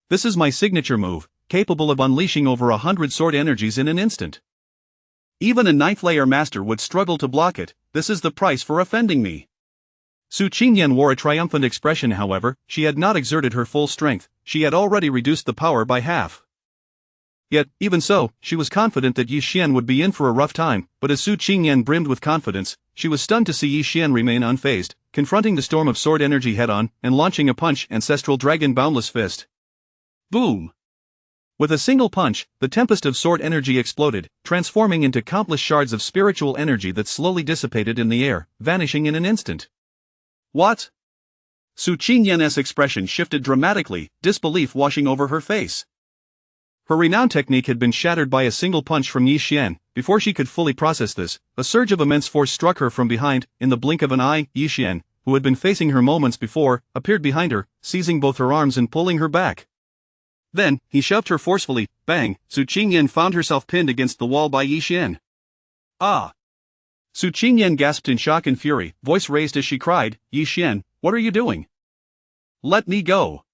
A: "This is my signature move, capable of unleashing over 100 sword energies in an instant.
B: Even a ninth-layer master would struggle to block it. This is the price for offending me."
A: Su Qingyan wore a triumphant expression. However, she had not exerted her full strength, she had already reduced the power by half. Yet, even so, she was confident that Yi Xian would be in for a rough time, but as Su Qingyan brimmed with confidence, she was stunned to see Yi Xian remain unfazed, confronting the storm of sword energy head-on, and launching a punch, Ancestral Dragon Boundless Fist.
B: Boom!
A: With a single punch, the tempest of sword energy exploded, transforming into countless shards of spiritual energy that slowly dissipated in the air, vanishing in an instant.
B: What? Su Qingyan's expression shifted dramatically, disbelief washing over her face.
A: Her renowned technique had been shattered by a single punch from Yi Xian. Before she could fully process this, a surge of immense force struck her from behind. In the blink of an eye, Yi Xian, who had been facing her moments before, appeared behind her, seizing both her arms and pulling her back.
B: Then, he shoved her forcefully. Bang! Su Qingyan found herself pinned against the wall by Yi Xian. "Ah!"
A: Su Qingyan gasped in shock and fury, voice raised as she cried, "Yi Xian, what are you doing?
B: Let me go!"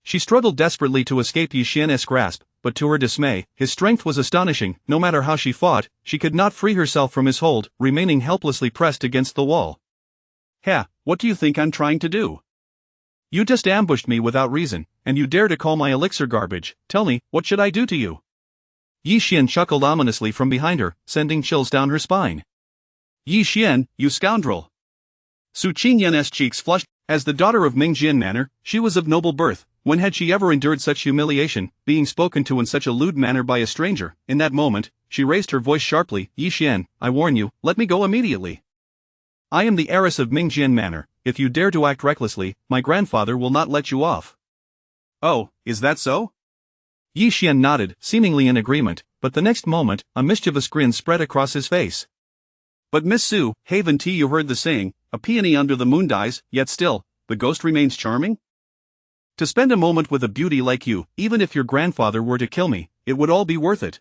A: She struggled desperately to escape Yi Xian's grasp, but to her dismay, his strength was astonishing. No matter how she fought, she could not free herself from his hold, remaining helplessly pressed against the wall.
B: "Ha, what do you think I'm trying to do?
A: You just ambushed me without reason, and you dare to call my elixir garbage. Tell me, what should I do to you?" Yi Xian chuckled ominously from behind her, sending chills down her spine.
B: "Yi Xian, you scoundrel!" Su Qingyan's cheeks flushed. As the daughter of Mingjian Manor, she was of noble birth. When had she ever endured such humiliation, being spoken to in such a lewd manner by a stranger? In that moment, she raised her voice sharply, "Yi Xian, I warn you, let me go immediately. I am the heiress of Mingjian Manor. If you dare to act recklessly, my grandfather will not let you off." "Oh, is that so?"
A: Yi Xian nodded, seemingly in agreement, but the next moment, a mischievous grin spread across his face.
B: "But Miss Su, haven't you heard the saying, a peony under the moon dies, yet still, the ghost remains charming? To spend a moment with a beauty like you, even if your grandfather were to kill me, it would all be worth it."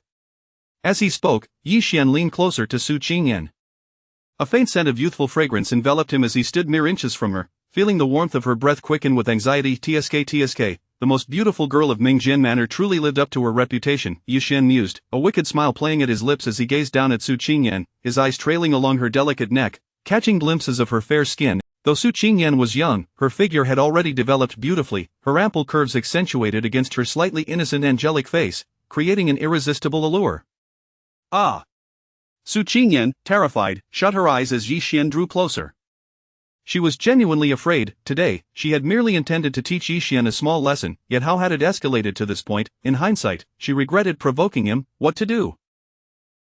A: As he spoke, Yi Xian leaned closer to Su Qingyan. A faint scent of youthful fragrance enveloped him as he stood mere inches from her, feeling the warmth of her breath quicken with anxiety. TSK, the most beautiful girl of Mingjian Manor truly lived up to her reputation, Yi Xian mused, a wicked smile playing at his lips as he gazed down at Su Qingyan, his eyes trailing along her delicate neck, catching glimpses of her fair skin. Though Su Qingyan was young, her figure had already developed beautifully, her ample curves accentuated against her slightly innocent angelic face, creating an irresistible allure.
B: "Ah!" Su Qingyan, terrified, shut her eyes as Yi Xian drew closer.
A: She was genuinely afraid. Today, she had merely intended to teach Yi Xian a small lesson, yet how had it escalated to this point? In hindsight, she regretted provoking him. What to do?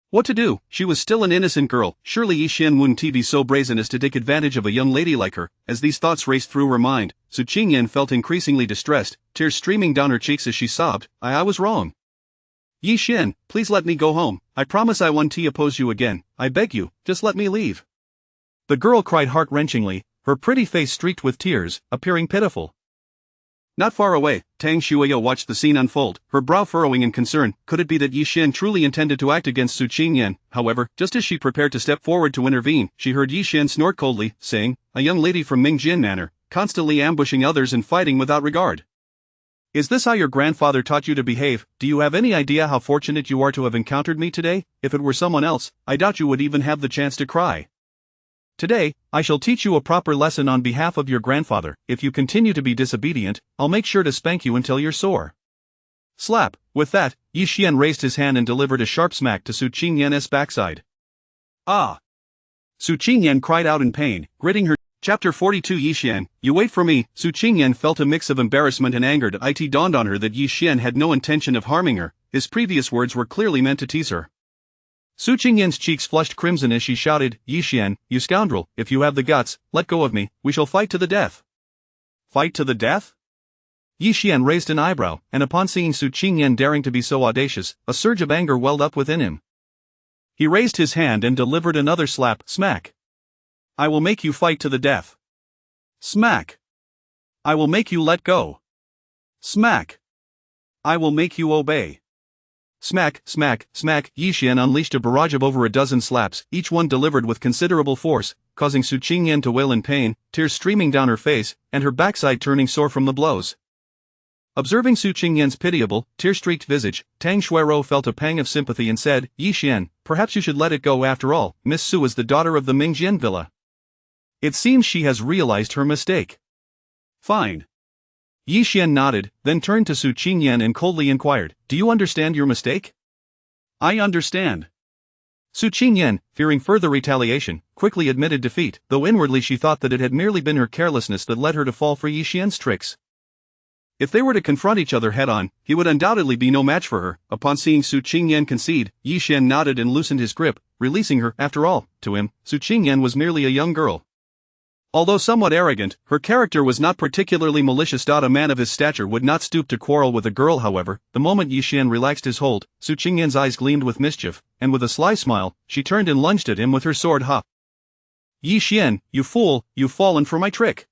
B: What to do? She was still an innocent girl. Surely Yi Xian wouldn't be so brazen as to take advantage of a young lady like her. As these thoughts raced through her mind, Su Qingyan felt increasingly distressed, tears streaming down her cheeks as she sobbed, I was wrong. Yi Xian, please let me go home. I promise I won't oppose you again. I beg you, just let me leave."
A: The girl cried heart-wrenchingly, her pretty face streaked with tears, appearing pitiful.
B: Not far away, Tang Shuiyo watched the scene unfold, her brow furrowing in concern. Could it be that Yi Xian truly intended to act against Su Qingyan? However, just as she prepared to step forward to intervene, she heard Yi Xian snort coldly, saying, "A young lady from Mingjian Manor, constantly ambushing others and fighting without regard. Is this how your grandfather taught you to behave? Do you have any idea how fortunate you are to have encountered me today? If it were someone else, I doubt you would even have the chance to cry. Today, I shall teach you a proper lesson on behalf of your grandfather. If you continue to be disobedient, I'll make sure to spank you until you're sore." Slap. With that, Yi Xian raised his hand and delivered a sharp smack to Su Qingyan's backside. Ah! Su Qingyan cried out in pain, gritting her. Chapter 42 Yi Xian, you wait for me. Su Qingyan felt a mix of embarrassment and anger. It dawned on her that Yi Xian had no intention of harming her. His previous words were clearly meant to tease her. Su Qingyan's cheeks flushed crimson as she shouted, "Yi Xian, you scoundrel, if you have the guts, let go of me, we shall fight to the death." Fight to the death? Yi Xian raised an eyebrow, and upon seeing Su Qingyan daring to be so audacious, a surge of anger welled up within him. He raised his hand and delivered another slap, smack. "I will make you fight to the death." Smack. I will make you let go. Smack. I will make you obey.
A: Smack, smack, smack. Yi Xian unleashed a barrage of over a dozen slaps, each one delivered with considerable force, causing Su Qingyan to wail in pain, tears streaming down her face, and her backside turning sore from the blows. Observing Su Qingyan's pitiable, tear-streaked visage, Tang Xuerou felt a pang of sympathy and said, Yi Xian, perhaps you should let it go after all. Miss Su is the daughter of the Mingjian villa. It seems she has realized her mistake.
B: Fine.
A: Yi Xian nodded, then turned to Su Qingyan and coldly inquired, do you understand your mistake?
B: I understand.
A: Su Qingyan, fearing further retaliation, quickly admitted defeat, though inwardly she thought that it had merely been her carelessness that led her to fall for Yi Xian's tricks. If they were to confront each other head-on, he would undoubtedly be no match for her. Upon seeing Su Qingyan concede, Yi Xian nodded and loosened his grip, releasing her. After all, to him, Su Qingyan was merely a young girl. Although somewhat arrogant, her character was not particularly malicious. A man of his stature would not stoop to quarrel with a girl. However, the moment Yi Xian relaxed his hold, Su Qingyan's eyes gleamed with mischief, and with a sly smile, she turned and lunged at him with her sword. Ha! Yi Xian, you fool, you've fallen for my trick!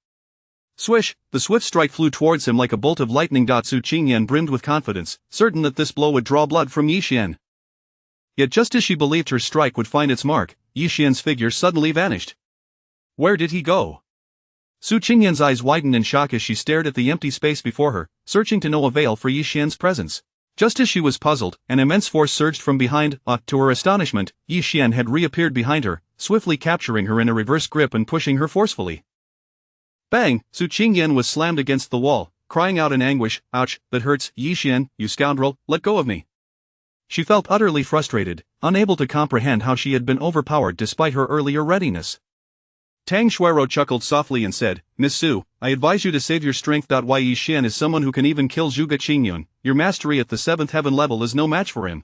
A: Swish, the swift strike flew towards him like a bolt of lightning. Su Qingyan brimmed with confidence, certain that this blow would draw blood from Yi Xian. Yet just as she believed her strike would find its mark, Yi Xian's figure suddenly vanished. Where did he go? Su Qingyan's eyes widened in shock as she stared at the empty space before her, searching to no avail for Yi Xian's presence. Just as she was puzzled, an immense force surged from behind. To her astonishment, Yi Xian had reappeared behind her, swiftly capturing her in a reverse grip and pushing her forcefully. Bang! Su Qingyan was slammed against the wall, crying out in anguish, ouch, that hurts. Yi Xian, you scoundrel, let go of me. She felt utterly frustrated, unable to comprehend how she had been overpowered despite her earlier readiness. Tang Xuerou chuckled softly and said, Miss Su, I advise you to save your strength. Yi Xian is someone who can even kill Zhuge Qingyun. Your mastery at the 7th heaven level is no match for him.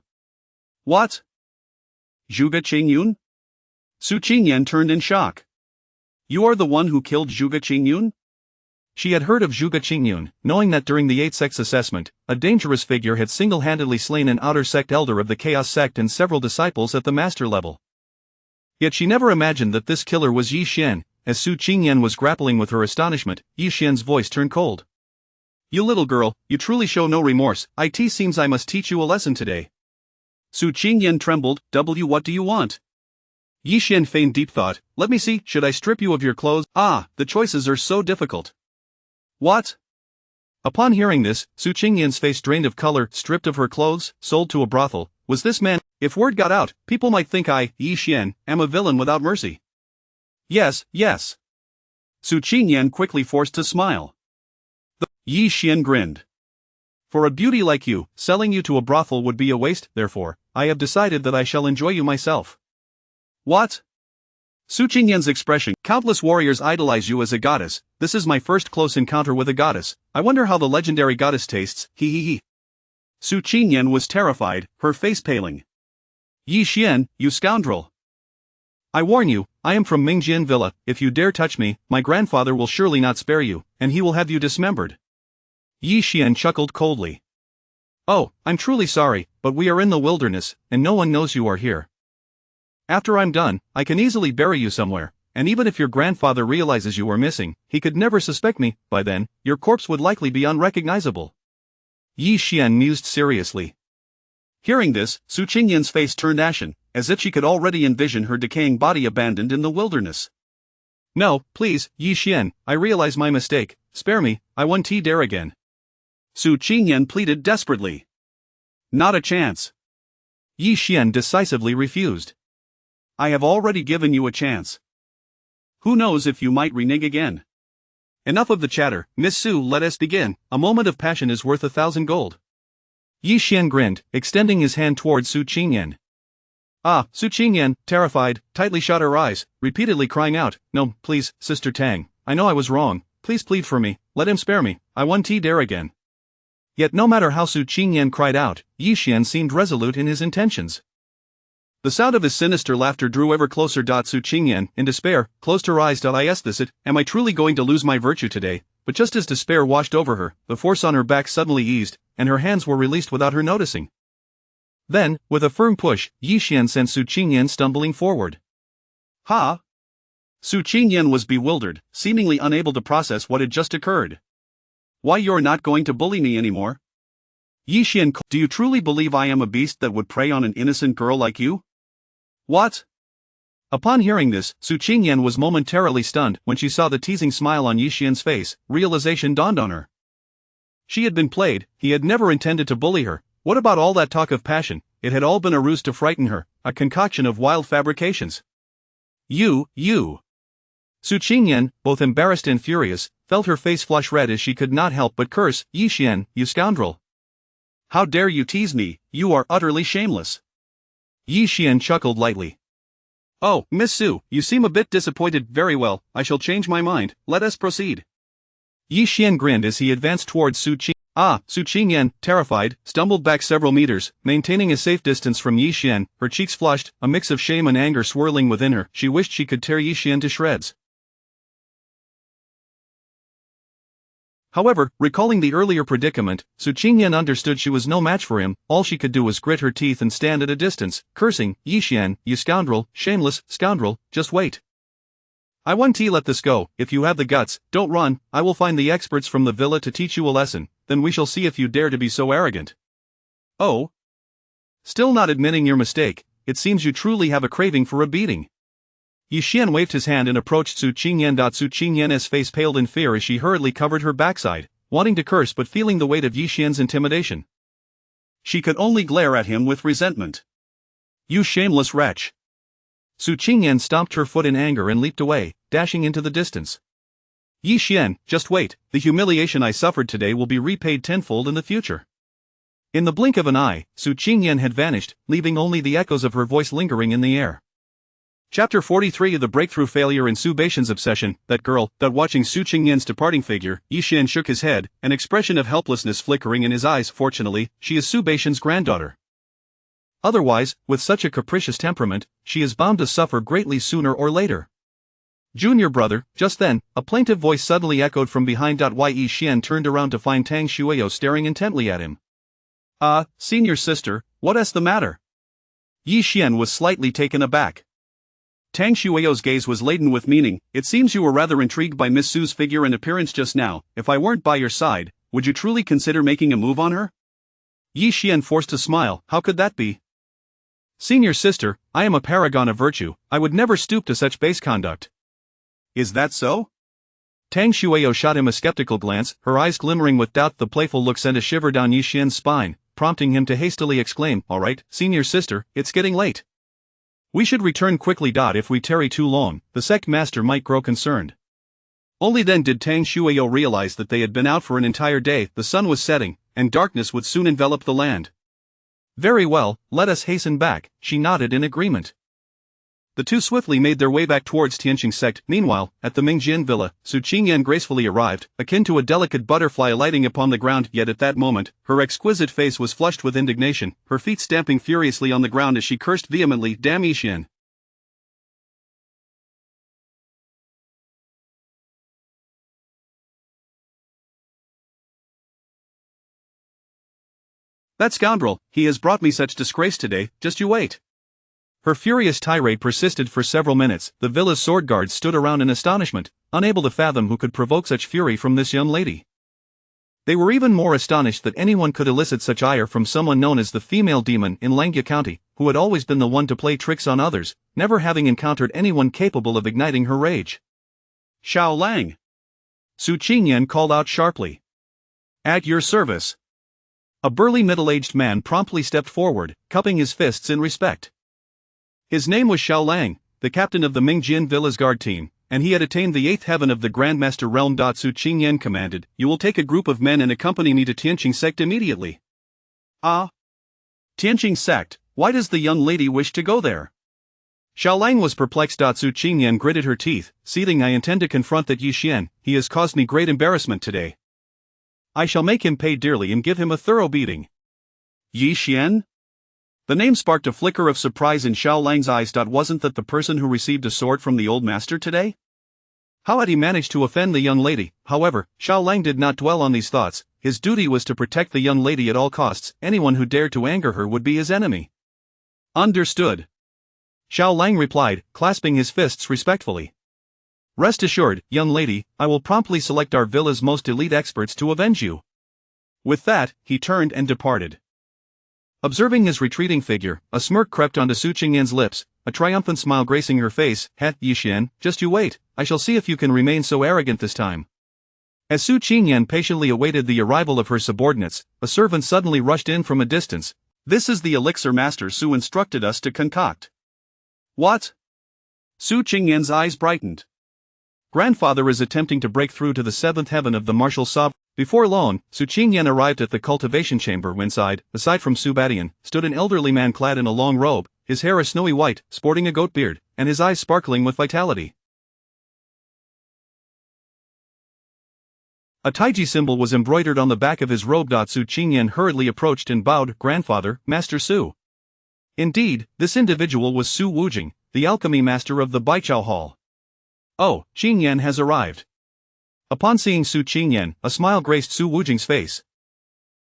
B: What? Zhuge Qingyun? Su Qingyan turned in shock. You are the one who killed Zhuge Qingyun?
A: She had heard of Zhuge Qingyun, knowing that during the 8th sex assessment, a dangerous figure had single-handedly slain an outer sect elder of the Chaos sect and several disciples at the master level. Yet she never imagined that this killer was Yi Xian. As Su Qingyan was grappling with her astonishment, Yi Xian's voice turned cold. You little girl, you truly show no remorse. It seems I must teach you a lesson today.
B: Su Qingyan trembled. What do you want?
A: Yi Xian feigned deep thought. Let me see, should I strip you of your clothes?
B: The choices are so difficult.
A: What? Upon hearing this, Su Qingyan's face drained of color. Stripped of her clothes, sold to a brothel. Was this man? If word got out, people might think I, Yi Xian, am a villain without mercy.
B: Yes, yes. Su Qingyan quickly forced a smile. Yi Xian grinned.
A: For a beauty like you, selling you to a brothel would be a waste. Therefore, I have decided that I shall enjoy you myself.
B: What? Su Qingyan's expression. Countless warriors idolize you as a goddess. This is my first close encounter with a goddess. I wonder how the legendary goddess tastes. He he he. Su Qingyan was terrified, her face paling. Yi Xian, you scoundrel.
A: I warn you, I am from Mingjian Villa. If you dare touch me, my grandfather will surely not spare you, and he will have you dismembered. Yi Xian chuckled coldly. Oh, I'm truly sorry, but we are in the wilderness, and no one knows you are here. After I'm done, I can easily bury you somewhere, and even if your grandfather realizes you are missing, he could never suspect me. By then, your corpse would likely be unrecognizable. Yi Xian mused seriously.
B: Hearing this, Su Qingyan's face turned ashen, as if she could already envision her decaying body abandoned in the wilderness.
A: No, please, Yi Xian, I realize my mistake. Spare me, I won't dare again.
B: Su Qingyan pleaded desperately. Not a chance.
A: Yi Xian decisively refused.
B: I have already given you a chance. Who knows if you might renege again?
A: Enough of the chatter, Miss Su, let us begin. A moment of passion is worth 1,000 gold. Yi Xian grinned, extending his hand towards Su Qingyan. Su Qingyan, terrified, tightly shut her eyes, repeatedly crying out, No, please, Sister Tang, I know I was wrong, please plead for me, let him spare me, I won't dare again. Yet no matter how Su Qingyan cried out, Yi Xian seemed resolute in his intentions. The sound of his sinister laughter drew ever closer. Su Qingyan, in despair, closed her eyes. Am I truly going to lose my virtue today? But just as despair washed over her, the force on her back suddenly eased, and her hands were released without her noticing. Then, with a firm push, Yi Xian sent Su Qingyan stumbling forward.
B: Ha! Su Qingyan was bewildered, seemingly unable to process what had just occurred. Why, you're not going to bully me anymore? Yi Xian, do you truly believe I am a beast that would prey on an innocent girl like you? What?
A: Upon hearing this, Su Qingyan was momentarily stunned. When she saw the teasing smile on Yi Xian's face, realization dawned on her. She had been played. He had never intended to bully her. What about all that talk of passion? It had all been a ruse to frighten her, a concoction of wild fabrications. You. Su Qingyan, both embarrassed and furious, felt her face flush red as she could not help but curse, Yi Xian, you scoundrel.
B: How dare you tease me, you are utterly shameless.
A: Yi Xian chuckled lightly.
B: Oh, Miss Su, you seem a bit disappointed. Very well, I shall change my mind. Let us proceed.
A: Yi Xian grinned as he advanced towards Su Qingyan. Su Qingyan, terrified, stumbled back several meters, maintaining a safe distance from Yi Xian, her cheeks flushed, a mix of shame and anger swirling within her. She wished she could tear Yi Xian to shreds. However, recalling the earlier predicament, Su Qingyan understood she was no match for him. All she could do was grit her teeth and stand at a distance, cursing, Yi Xian, you scoundrel, shameless scoundrel, just wait. I want to let this go. If you have the guts, don't run. I will find the experts from the villa to teach you a lesson, then we shall see if you dare to be so arrogant. Oh? Still not admitting your mistake, it seems you truly have a craving for a beating. Yi Xian waved his hand and approached Su Qingyan. Su Qingyan's face paled in fear as she hurriedly covered her backside, wanting to curse but feeling the weight of Yi Xian's intimidation.
B: She could only glare at him with resentment. You shameless wretch!
A: Su Qingyan stomped her foot in anger and leaped away, dashing into the distance. Yi Xian, just wait, the humiliation I suffered today will be repaid tenfold in the future. In the blink of an eye, Su Qingyan had vanished, leaving only the echoes of her voice lingering in the air. Chapter 43 of the breakthrough failure in Su Baishan's obsession. That girl. That watching Su Qingyan's departing figure, Yi Xian shook his head, an expression of helplessness flickering in his eyes. Fortunately, she is Su Baishan's granddaughter. Otherwise, with such a capricious temperament, she is bound to suffer greatly sooner or later. Junior brother. Just then, a plaintive voice suddenly echoed from behind. Yi Xian turned around to find Tang Shuyo staring intently at him. Senior sister, what's the matter? Yi Xian was slightly taken aback.
B: Tang Shuyo's gaze was laden with meaning. It seems you were rather intrigued by Miss Su's figure and appearance just now. If I weren't by your side, would you truly consider making a move on her?
A: Yi Xian forced a smile. How could that be? Senior sister, I am a paragon of virtue. I would never stoop to such base conduct.
B: Is that so?
A: Tang Shuyo shot him a skeptical glance, her eyes glimmering with doubt. The playful look sent a shiver down Yi Xian's spine, prompting him to hastily exclaim, all right, senior sister, it's getting late. We should return quickly. If we tarry too long, the sect master might grow concerned.
B: Only then did Tang Shuyo realize that they had been out for an entire day. The sun was setting, and darkness would soon envelop the land.
A: Very well, let us hasten back, she nodded in agreement. The two swiftly made their way back towards Tianqing sect. Meanwhile, at the Mingjin villa, Su Qingyan gracefully arrived, akin to a delicate butterfly alighting upon the ground. Yet at that moment, her exquisite face was flushed with indignation, her feet stamping furiously on the ground as she cursed vehemently, damn Yi Xian.
B: That scoundrel, he has brought me such disgrace today, just you wait.
A: Her furious tirade persisted for several minutes. The villa's sword guards stood around in astonishment, unable to fathom who could provoke such fury from this young lady. They were even more astonished that anyone could elicit such ire from someone known as the female demon in Langya County, who had always been the one to play tricks on others, never having encountered anyone capable of igniting her rage.
B: Xiao Lang!
A: Su Qingyan called out sharply. At your service. A burly middle-aged man promptly stepped forward, cupping his fists in respect. His name was Xiao Lang, the captain of the Mingjin Villa's guard team, and he had attained the 8th heaven of the Grandmaster realm. Su Qingyan commanded, you will take a group of men and accompany me to Tianqing sect immediately.
B: Tianqing sect, why does the young lady wish to go there?
A: Xiao Lang was perplexed. Su Qingyan gritted her teeth, seething, I intend to confront that Yi Xian, he has caused me great embarrassment today. I shall make him pay dearly and give him a thorough beating.
B: Yi Xian? The name sparked a flicker of surprise in Xiao Lang's eyes. Wasn't that the person who received a sword from the old master today?
A: How had he managed to offend the young lady? However, Xiao Lang did not dwell on these thoughts. His duty was to protect the young lady at all costs. Anyone who dared to anger her would be his enemy.
B: Understood.
A: Xiao Lang replied, clasping his fists respectfully. Rest assured, young lady, I will promptly select our villa's most elite experts to avenge you. With that, he turned and departed. Observing his retreating figure, a smirk crept onto Su Qingyan's lips, a triumphant smile gracing her face. Yi Xian, just you wait, I shall see if you can remain so arrogant this time. As Su Qingyan patiently awaited the arrival of her subordinates, a servant suddenly rushed in from a distance.
B: This is the elixir Master Su instructed us to concoct. What? Su Qingyan's eyes brightened.
A: Grandfather is attempting to break through to the seventh heaven of the martial sovereign. Before long, Su Qingyan arrived at the cultivation chamber when aside from Su Badian, stood an elderly man clad in a long robe, his hair a snowy white, sporting a goat beard, and his eyes sparkling with vitality. A taiji symbol was embroidered on the back of his robe. Su Qingyan hurriedly approached and bowed. Grandfather, Master Su. Indeed, this individual was Su Wujing, the alchemy master of the Baichao Hall. Oh, Qingyan has arrived. Upon seeing Su Qingyan, a smile graced Su Wujing's face.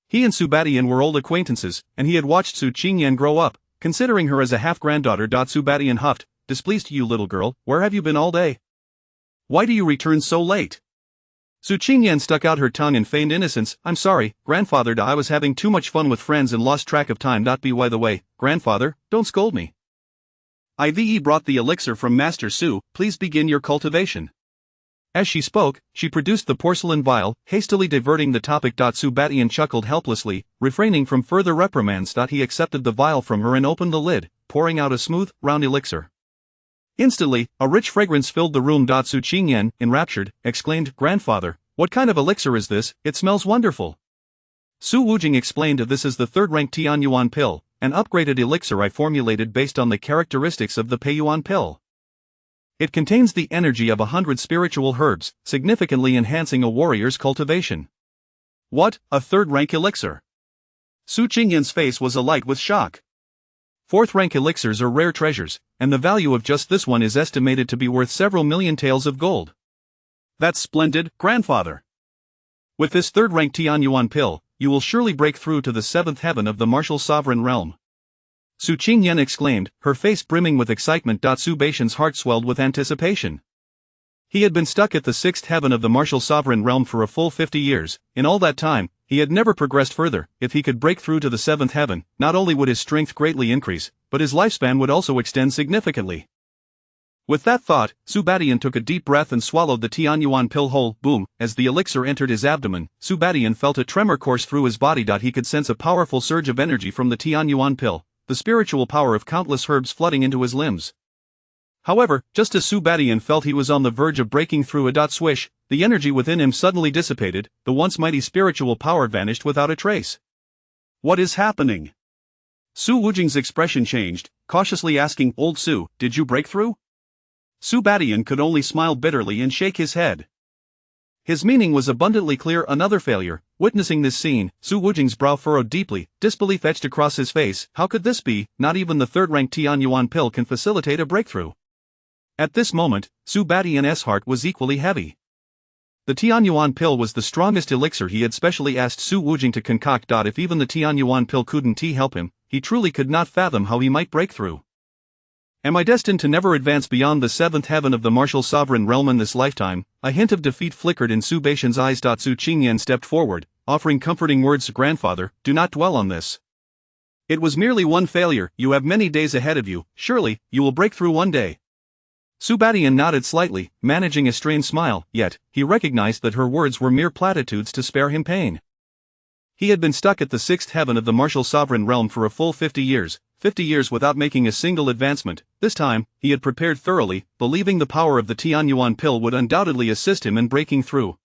A: He and Su Badian were old acquaintances, and he had watched Su Qingyan grow up, considering her as a half-granddaughter. Su Badian huffed, displeased. You little girl, where have you been all day? Why do you return so late? Su Qingyan stuck out her tongue and feigned innocence. I'm sorry, grandfather. I was having too much fun with friends and lost track of time. By the way, grandfather, don't scold me.
B: Ive brought the elixir from Master Su, please begin your cultivation.
A: As she spoke, she produced the porcelain vial, hastily diverting the topic. Su Badian chuckled helplessly, refraining from further reprimands. He accepted the vial from her and opened the lid, pouring out a smooth, round elixir. Instantly, a rich fragrance filled the room. Su Qingyan, enraptured, exclaimed, Grandfather, what kind of elixir is this? It smells wonderful. Su Wujing explained, this is the third-rank Tianyuan pill, an upgraded elixir I formulated based on the characteristics of the Peiyuan pill. It contains the energy of 100 spiritual herbs, significantly enhancing a warrior's cultivation.
B: What, a third-rank elixir? Su Qingyan's face was alight with shock.
A: Fourth-rank elixirs are rare treasures, and the value of just this one is estimated to be worth several million taels of gold.
B: That's splendid, grandfather.
A: With this third-rank Tianyuan pill, you will surely break through to the seventh heaven of the martial sovereign realm. Su Qingyan exclaimed, her face brimming with excitement. Su Badian's heart swelled with anticipation. He had been stuck at the sixth heaven of the martial sovereign realm for a full 50 years. In all that time, he had never progressed further. If he could break through to the seventh heaven, not only would his strength greatly increase, but his lifespan would also extend significantly. With that thought, Su Badian took a deep breath and swallowed the Tianyuan pill whole. Boom, as the elixir entered his abdomen, Su Badian felt a tremor course through his body. He could sense a powerful surge of energy from the Tianyuan pill, the spiritual power of countless herbs flooding into his limbs. However, just as Su Badian felt he was on the verge of breaking through, a swish, the energy within him suddenly dissipated, the once mighty spiritual power vanished without a trace.
B: What is happening? Su Wujing's expression changed, cautiously asking, Old Su, did you break through? Su Badian could only smile bitterly and shake his head. His meaning was abundantly clear. Another failure. Witnessing this scene, Su Wujing's brow furrowed deeply, disbelief etched across his face. How could this be? Not even the third-rank Tianyuan pill can facilitate a breakthrough. At this moment, Su Badian's heart was equally heavy. The Tianyuan pill was the strongest elixir he had specially asked Su Wujing to concoct. If even the Tianyuan pill couldn't help him, he truly could not fathom how he might break through. Am I destined to never advance beyond the seventh heaven of the martial sovereign realm in this lifetime? A hint of defeat flickered in Su Badian's eyes. Su Qingyan stepped forward, offering comforting words. Grandfather, do not dwell on this. It was merely one failure. You have many days ahead of you. Surely, you will break through one day. Su Badian nodded slightly, managing a strained smile, yet, he recognized that her words were mere platitudes to spare him pain. He had been stuck at the sixth heaven of the martial sovereign realm for a full 50 years, 50 years without making a single advancement. This time, he had prepared thoroughly, believing the power of the Tianyuan pill would undoubtedly assist him in breaking through.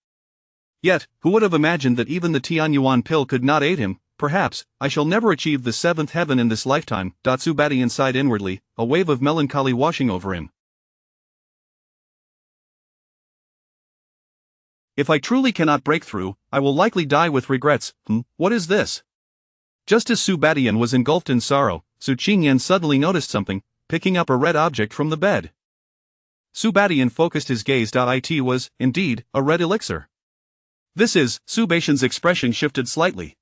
B: Yet, who would have imagined that even the Tianyuan pill could not aid him? Perhaps, I shall never achieve the seventh heaven in this lifetime. Su Badian sighed inwardly, a wave of melancholy washing over him. If I truly cannot break through, I will likely die with regrets. What is this? Just as Su Badian was engulfed in sorrow, Su Qingyan suddenly noticed something, picking up a red object from the bed. Su Badian focused his gaze. It was, indeed, a red elixir. This is, Su Badian's expression shifted slightly.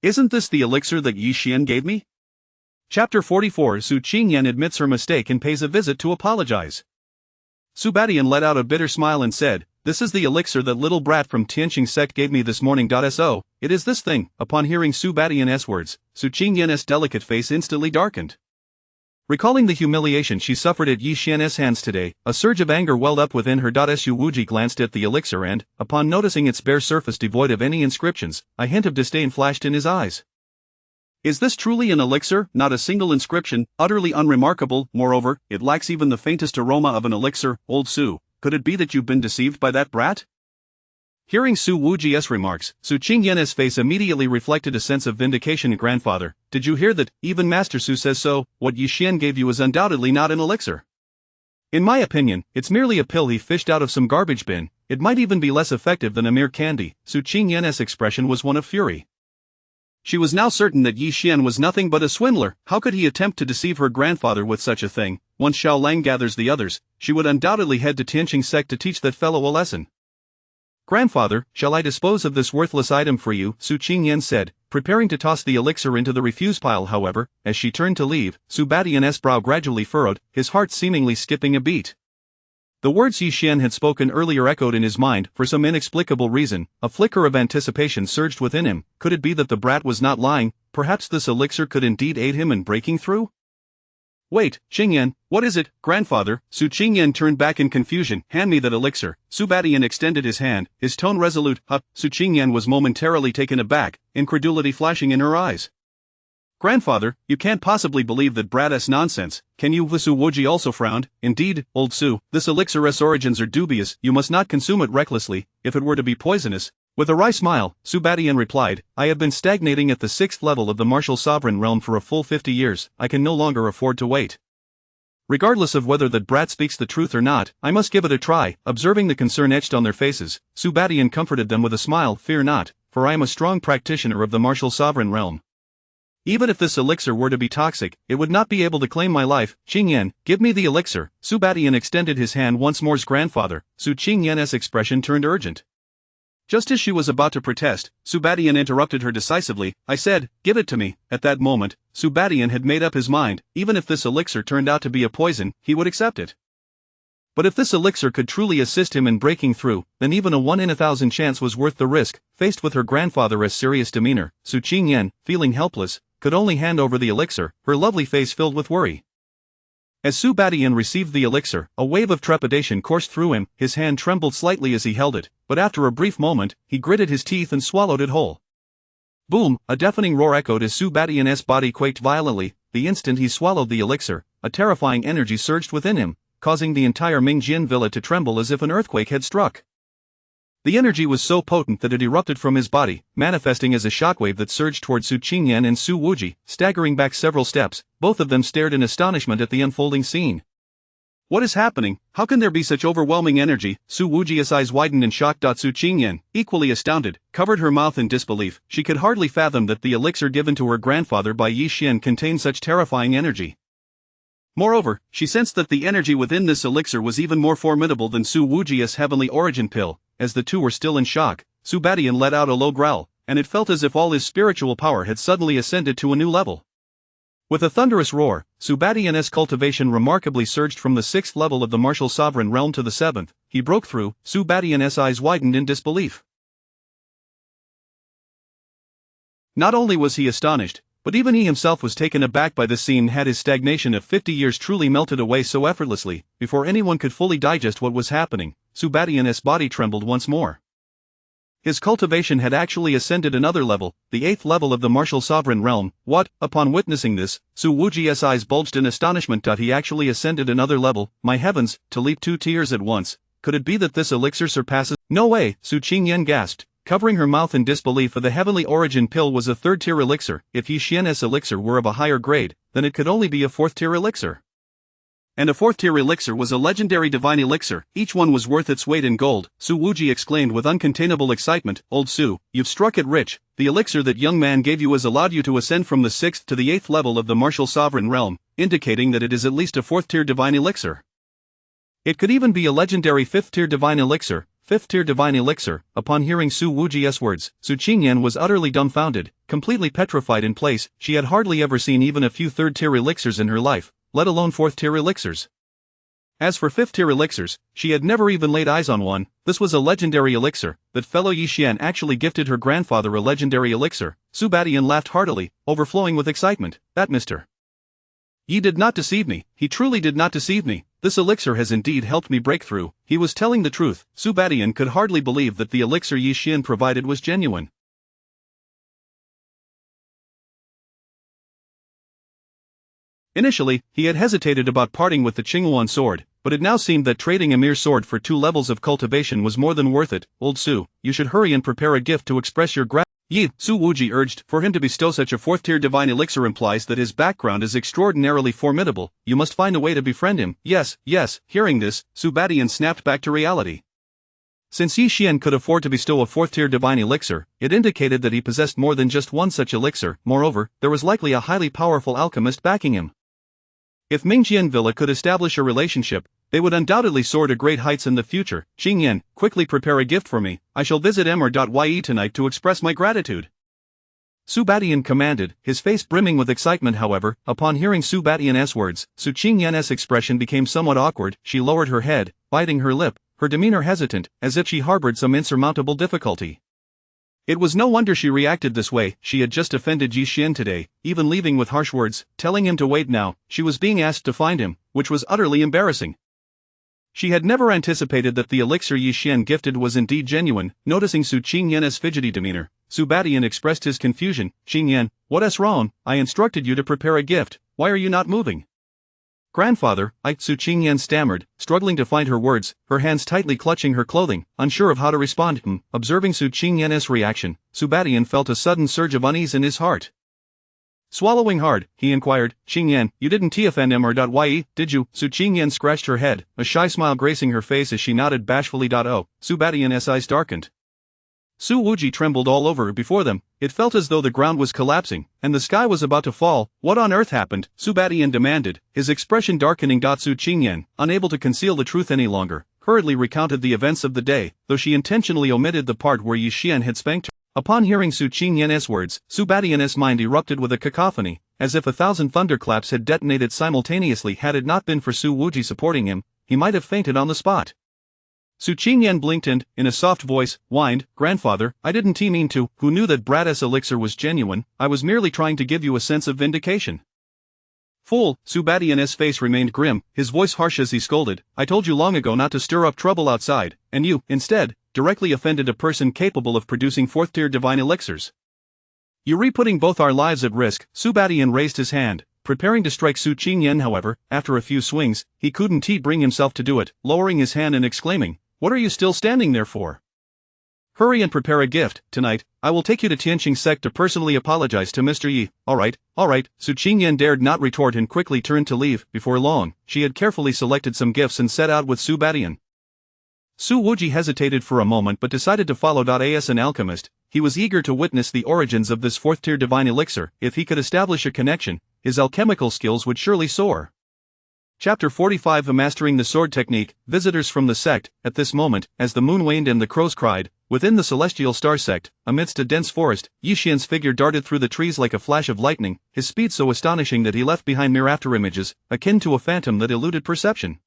B: Isn't this the elixir that Yi Xian gave me? Chapter 44. Su Qingyan admits her mistake and pays a visit to apologize. Su Badian let out a bitter smile and said, "This is the elixir that little brat from Tianqing sect gave me this morning. So, it is this thing." Upon hearing Su Badian's words, Su Qingyan's delicate face instantly darkened. Recalling the humiliation she suffered at Yi Xian's hands today, a surge of anger welled up within her. Su Wuji glanced at the elixir and, upon noticing its bare surface devoid of any inscriptions, a hint of disdain flashed in his eyes. Is this truly an elixir? Not a single inscription, utterly unremarkable. Moreover, it lacks even the faintest aroma of an elixir. Old Su, could it be that you've been deceived by that brat? Hearing Su Wuji's remarks, Su Qingyan's face immediately reflected a sense of vindication. Grandfather, did you hear that? Even Master Su says so. What Yi Xian gave you is undoubtedly not an elixir. In my opinion, it's merely a pill he fished out of some garbage bin. It might even be less effective than a mere candy. Su Qingyan's expression was one of fury. She was now certain that Yi Xian was nothing but a swindler. How could he attempt to deceive her grandfather with such a thing? Once Xiao Lang gathers the others, she would undoubtedly head to Tianqing sect to teach that fellow a lesson. Grandfather, shall I dispose of this worthless item for you? Su Qingyan said, preparing to toss the elixir into the refuse pile. However, as she turned to leave, Su Badian's brow gradually furrowed, his heart seemingly skipping a beat. The words Yi Xian had spoken earlier echoed in his mind. For some inexplicable reason, a flicker of anticipation surged within him. Could it be that the brat was not lying? Perhaps this elixir could indeed aid him in breaking through? Wait, Qingyan, what is it, grandfather? Su Qingyan turned back in confusion. Hand me that elixir. Su Badian extended his hand, his tone resolute. Su Qingyan was momentarily taken aback, incredulity flashing in her eyes. Grandfather, you can't possibly believe that brat-ass nonsense, can you? Su Wuji also frowned. Indeed, old Su, this elixir's origins are dubious. You must not consume it recklessly, if it were to be poisonous. With a wry smile, Su Badian replied, I have been stagnating at the 6th level of the martial sovereign realm for a full 50 years, I can no longer afford to wait. Regardless of whether that brat speaks the truth or not, I must give it a try. Observing the concern etched on their faces, Su Badian comforted them with a smile. Fear not, for I am a strong practitioner of the martial sovereign realm. Even if this elixir were to be toxic, it would not be able to claim my life. Qingyan, give me the elixir. Su Badian extended his hand once more. Grandfather, Su Qingyan's expression turned urgent. Just as she was about to protest, Su Badian interrupted her decisively. I said, give it to me. At that moment, Su Badian had made up his mind. Even if this elixir turned out to be a poison, he would accept it. But if this elixir could truly assist him in breaking through, then even a 1 in 1,000 chance was worth the risk. Faced with her grandfather's serious demeanor, Su Qingyan, feeling helpless, could only hand over the elixir, her lovely face filled with worry. As Su Badian received the elixir, a wave of trepidation coursed through him. His hand trembled slightly as he held it, but after a brief moment, he gritted his teeth and swallowed it whole. Boom! A deafening roar echoed as Su Badian's body quaked violently. The instant he swallowed the elixir, a terrifying energy surged within him, causing the entire Mingjian villa to tremble as if an earthquake had struck. The energy was so potent that it erupted from his body, manifesting as a shockwave that surged toward Su Qingyan and Su Wuji. Staggering back several steps, both of them stared in astonishment at the unfolding scene. What is happening? How can there be such overwhelming energy? Su Wuji's eyes widened in shock. Su Qingyan, equally astounded, covered her mouth in disbelief. She could hardly fathom that the elixir given to her grandfather by Yi Xian contained such terrifying energy. Moreover, she sensed that the energy within this elixir was even more formidable than Su Wuji's heavenly origin pill. As the two were still in shock, Su Badian let out a low growl, and it felt as if all his spiritual power had suddenly ascended to a new level. With a thunderous roar, Su Badian's cultivation remarkably surged from the 6th level of the martial sovereign realm to the 7th. He broke through. Su Badian's eyes widened in disbelief. Not only was he astonished, but even he himself was taken aback by this scene. Had his stagnation of 50 years truly melted away so effortlessly? Before anyone could fully digest what was happening, Su Badian's body trembled once more. His cultivation had actually ascended another level, the 8th level of the martial sovereign realm. What? Upon witnessing this, Su Wuji's eyes bulged in astonishment. He actually ascended another level. My heavens, to leap 2 tiers at once. Could it be that this elixir surpasses? No way, Su Qingyan gasped, covering her mouth in disbelief. The heavenly origin pill was a 3rd-tier elixir. If Yi Xian's elixir were of a higher grade, then it could only be a 4th-tier elixir. And a 4th-tier elixir was a legendary divine elixir. Each one was worth its weight in gold. Su Wuji exclaimed with uncontainable excitement. Old Su, you've struck it rich. The elixir that young man gave you has allowed you to ascend from the 6th to the 8th level of the martial sovereign realm, indicating that it is at least a 4th-tier divine elixir. It could even be a legendary 5th-tier divine elixir. 5th-tier divine elixir. Upon hearing Su Wuji's words, Su Qingyan was utterly dumbfounded, completely petrified in place. She had hardly ever seen even a few 3rd-tier elixirs in her life, let alone 4th-tier elixirs.
A: As for fifth-tier elixirs, she had never even laid eyes on one. This was a legendary elixir. That fellow Yi Xian actually gifted her grandfather a legendary elixir. Su Badian laughed heartily, overflowing with excitement. That Mr. Yi did not deceive me. He truly did not deceive me. This elixir has indeed helped me break through. He was telling the truth. Su Badian could hardly believe that the elixir Yi Xian provided was genuine. Initially, he had hesitated about parting with the Qingyuan sword, but it now seemed that trading a mere sword for 2 levels of cultivation was more than worth it. Old Su, you should hurry and prepare a gift to express your gratitude. Yi, Su Wuji urged. For him to bestow such a 4th-tier divine elixir implies that his background is extraordinarily formidable. You must find a way to befriend him. Yes, yes. Hearing this, Su Badian snapped back to reality. Since Yi Xian could afford to bestow a 4th-tier divine elixir, it indicated that he possessed more than just one such elixir. Moreover, there was likely a highly powerful alchemist backing him. If Mingjian Villa could establish a relationship, they would undoubtedly soar to great heights in the future. Qingyan, quickly prepare a gift for me. I shall visit Mr.Ye tonight to express my gratitude. Su Badian commanded, his face brimming with excitement. However, upon hearing Su Badian's words, Su Qingyan's expression became somewhat awkward. She lowered her head, biting her lip, her demeanor hesitant, as if she harbored some insurmountable difficulty. It was no wonder she reacted this way. She had just offended Yi Xian today, even leaving with harsh words, telling him to wait. Now, she was being asked to find him, which was utterly embarrassing. She had never anticipated that the elixir Yi Xian gifted was indeed genuine. Noticing Su Qingyan's fidgety demeanor, Su Badian expressed his confusion. Qingyan, what's wrong? I instructed you to prepare a gift. Why are you not moving? Grandfather, Su Qingyan stammered, struggling to find her words, her hands tightly clutching her clothing, unsure of how to respond. Observing Su Qingyan's reaction, Su Badian felt a sudden surge of unease in his heart. Swallowing hard, he inquired, Qingyan, you didn't offend Mr.Ye, did you? Su Qingyan scratched her head, a shy smile gracing her face as she nodded bashfully. Oh, Su Badian's eyes darkened. Su Wuji trembled all over before them. It felt as though the ground was collapsing, and the sky was about to fall. What on earth happened? Su Badian demanded, his expression darkening. Su Qingyan, unable to conceal the truth any longer, hurriedly recounted the events of the day, though she intentionally omitted the part where Yi Xian had spanked her. Upon hearing Su Qingyan's words, Su Badian's mind erupted with a cacophony, as if 1,000 thunderclaps had detonated simultaneously. Had it not been for Su Wuji supporting him, he might have fainted on the spot. Su Qingyan blinked and, in a soft voice, whined, Grandfather, I didn't mean to. Who knew that Brad's elixir was genuine? I was merely trying to give you a sense of vindication. Fool, Su Badian's face remained grim, his voice harsh as he scolded, I told you long ago not to stir up trouble outside, and you, instead, directly offended a person capable of producing 4th-tier divine elixirs. You're putting both our lives at risk. Su Badian raised his hand, preparing to strike Su Qingyan. However, after a few swings, he couldn't bring himself to do it, lowering his hand and exclaiming, What are you still standing there for? Hurry and prepare a gift. Tonight, I will take you to Tianqing Sect to personally apologize to Mr. Yi. Alright. Su Qingyan dared not retort and quickly turned to leave. Before long, she had carefully selected some gifts and set out with Su Badian. Su Wuji hesitated for a moment but decided to follow. As an alchemist, he was eager to witness the origins of this 4th-tier divine elixir. If he could establish a connection, his alchemical skills would surely soar. Chapter 45 Mastering the Sword Technique. Visitors from the sect. At this moment, as the moon waned and the crows cried, within the Celestial Star Sect, amidst a dense forest, Yi Xian's figure darted through the trees like a flash of lightning, his speed so astonishing that he left behind mere afterimages, akin to a phantom that eluded perception.